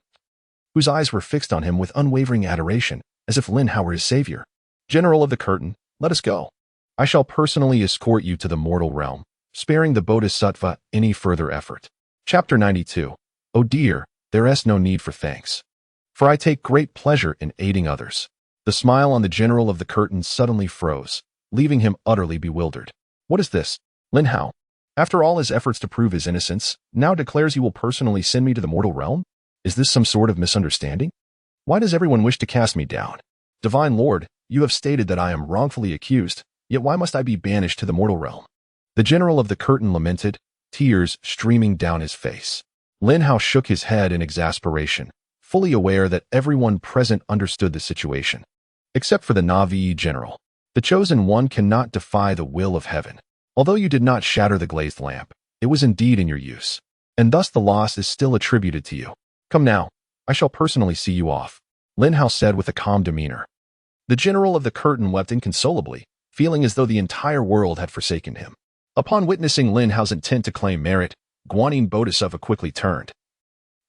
whose eyes were fixed on him with unwavering adoration, as if Lin Hao were his savior. General of the curtain, let us go. I shall personally escort you to the mortal realm, sparing the Bodhisattva any further effort. Chapter 92. Oh dear, there is no need for thanks, for I take great pleasure in aiding others. The smile on the general of the curtain suddenly froze, leaving him utterly bewildered. What is this? Lin Hao, after all his efforts to prove his innocence, now declares he will personally send me to the mortal realm? Is this some sort of misunderstanding? Why does everyone wish to cast me down? Divine Lord, you have stated that I am wrongfully accused, yet why must I be banished to the mortal realm? The general of the curtain lamented, tears streaming down his face. Lin Hao shook his head in exasperation, fully aware that everyone present understood the situation. Except for the Na'vi general. The chosen one cannot defy the will of heaven. Although you did not shatter the glazed lamp, it was indeed in your use, and thus the loss is still attributed to you. Come now, I shall personally see you off, Lin Hao said with a calm demeanor. The general of the curtain wept inconsolably, feeling as though the entire world had forsaken him. Upon witnessing Lin Hao's intent to claim merit, Guanyin Bodhisattva quickly turned,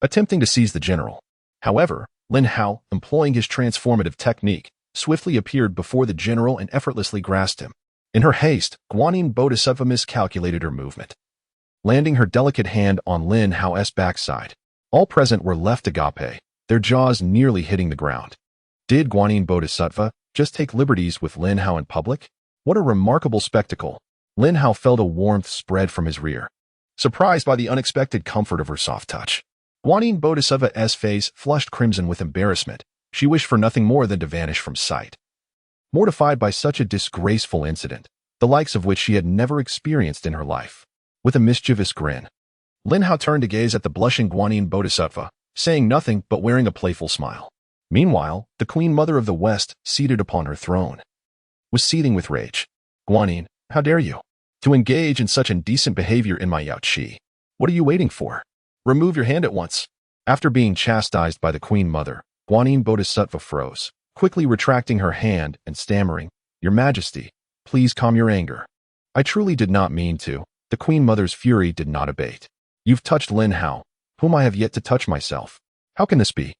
attempting to seize the general. However, Lin Hao, employing his transformative technique, swiftly appeared before the general and effortlessly grasped him. In her haste, Guanyin Bodhisattva miscalculated her movement, landing her delicate hand on Lin Hao's backside. All present were left agape, their jaws nearly hitting the ground. Did Guanyin Bodhisattva just take liberties with Lin Hao in public? What a remarkable spectacle! Lin Hao felt a warmth spread from his rear, surprised by the unexpected comfort of her soft touch. Guanyin Bodhisattva's face flushed crimson with embarrassment. She wished for nothing more than to vanish from sight. Mortified by such a disgraceful incident, the likes of which she had never experienced in her life. With a mischievous grin, Lin Hao turned to gaze at the blushing Guanyin Bodhisattva, saying nothing but wearing a playful smile. Meanwhile, the Queen Mother of the West, seated upon her throne, was seething with rage. Guanyin, how dare you? To engage in such indecent behavior in my Yaoqi. What are you waiting for? Remove your hand at once. After being chastised by the Queen Mother, Guanyin Bodhisattva froze, quickly retracting her hand and stammering, Your Majesty, please calm your anger. I truly did not mean to. The Queen Mother's fury did not abate. You've touched Lin Hao, whom I have yet to touch myself. How can this be?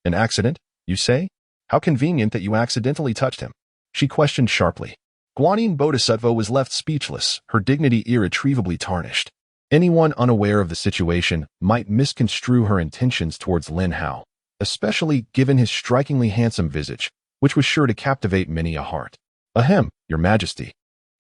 An accident, you say? How convenient that you accidentally touched him. She questioned sharply. Guanyin Bodhisattva was left speechless, her dignity irretrievably tarnished. Anyone unaware of the situation might misconstrue her intentions towards Lin Hao, especially given his strikingly handsome visage, which was sure to captivate many a heart. Ahem, Your Majesty.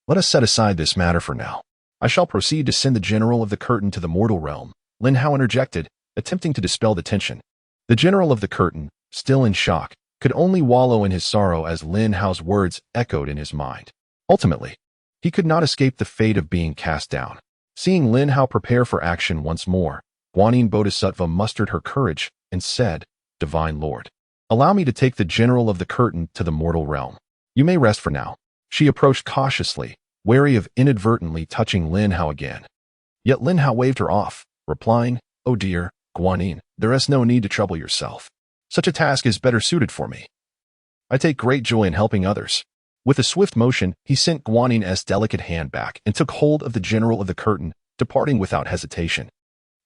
Let us set aside this matter for now. I shall proceed to send the general of the curtain to the mortal realm, Lin Hao interjected, attempting to dispel the tension. The general of the curtain, still in shock, could only wallow in his sorrow as Lin Hao's words echoed in his mind. Ultimately, He could not escape the fate of being cast down. Seeing Lin Hao prepare for action once more, Guanyin Bodhisattva mustered her courage and said, "Divine Lord, allow me to take the general of the curtain to the mortal realm. You may rest for now." She approached cautiously, wary of inadvertently touching Lin Hao again. Yet Lin Hao waved her off, replying, "Oh dear, Guanyin, there is no need to trouble yourself. Such a task is better suited for me. I take great joy in helping others." With a swift motion, he sent Guanyin's delicate hand back and took hold of the general of the curtain, departing without hesitation.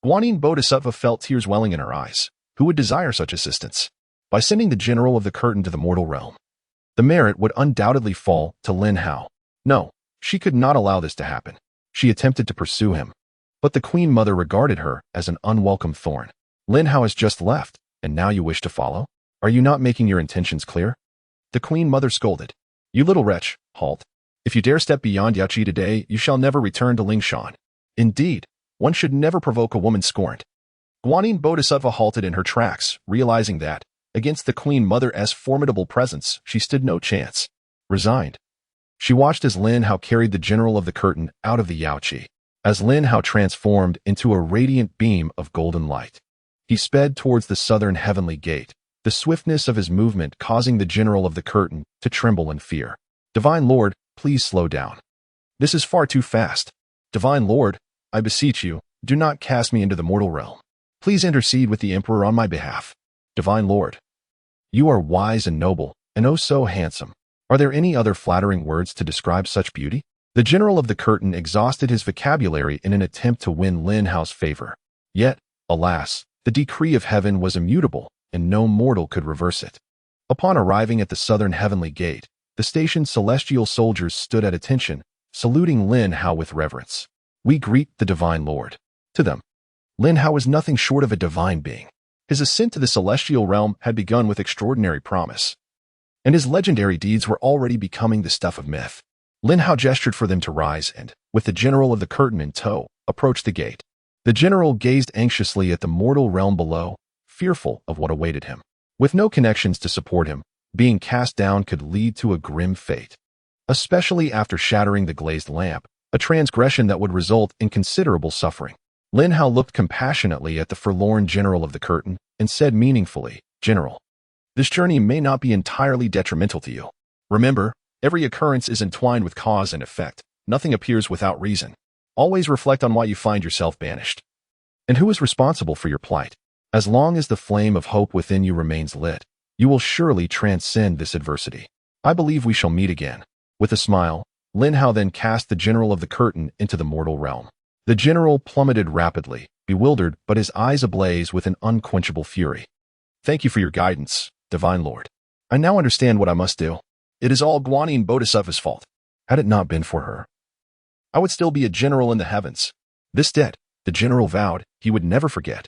Guanyin Bodhisattva felt tears welling in her eyes. Who would desire such assistance? By sending the general of the curtain to the mortal realm, the merit would undoubtedly fall to Lin Hao. No, she could not allow this to happen. She attempted to pursue him, but the Queen Mother regarded her as an unwelcome thorn. "Lin Hao has just left, and now you wish to follow? Are you not making your intentions clear?" The Queen Mother scolded. "You little wretch, halt. If you dare step beyond Yachi today, you shall never return to Lingshan. Indeed, one should never provoke a woman scorned." Guanyin Bodhisattva halted in her tracks, realizing that, against the Queen Mother's formidable presence, she stood no chance. Resigned, she watched as Lin Hao carried the general of the curtain out of the Yaoqi. As Lin Hao transformed into a radiant beam of golden light, he sped towards the southern heavenly gate, the swiftness of his movement causing the general of the curtain to tremble in fear. "Divine Lord, please slow down. This is far too fast. Divine Lord, I beseech you, do not cast me into the mortal realm. Please intercede with the Emperor on my behalf. Divine Lord, you are wise and noble, and oh so handsome. Are there any other flattering words to describe such beauty?" The general of the curtain exhausted his vocabulary in an attempt to win Lin Hao's favor. Yet, alas, the decree of heaven was immutable, and no mortal could reverse it. Upon arriving at the southern heavenly gate, the station's celestial soldiers stood at attention, saluting Lin Hao with reverence. "We greet the Divine Lord." To them, Lin Hao was nothing short of a divine being. His ascent to the celestial realm had begun with extraordinary promise, and his legendary deeds were already becoming the stuff of myth. Lin Hao gestured for them to rise and, with the general of the curtain in tow, approached the gate. The general gazed anxiously at the mortal realm below, fearful of what awaited him. With no connections to support him, being cast down could lead to a grim fate, especially after shattering the glazed lamp, a transgression that would result in considerable suffering. Lin Hao looked compassionately at the forlorn general of the curtain and said meaningfully, "General, this journey may not be entirely detrimental to you. Remember, every occurrence is entwined with cause and effect. Nothing appears without reason. Always reflect on why you find yourself banished, and who is responsible for your plight. As long as the flame of hope within you remains lit, you will surely transcend this adversity. I believe we shall meet again." With a smile, Lin Hao then cast the general of the curtain into the mortal realm. The general plummeted rapidly, bewildered, but his eyes ablaze with an unquenchable fury. "Thank you for your guidance, Divine Lord. I now understand what I must do. It is all Guanyin Bodhisattva's fault. Had it not been for her, I would still be a general in the heavens. This debt, the general vowed he would never forget.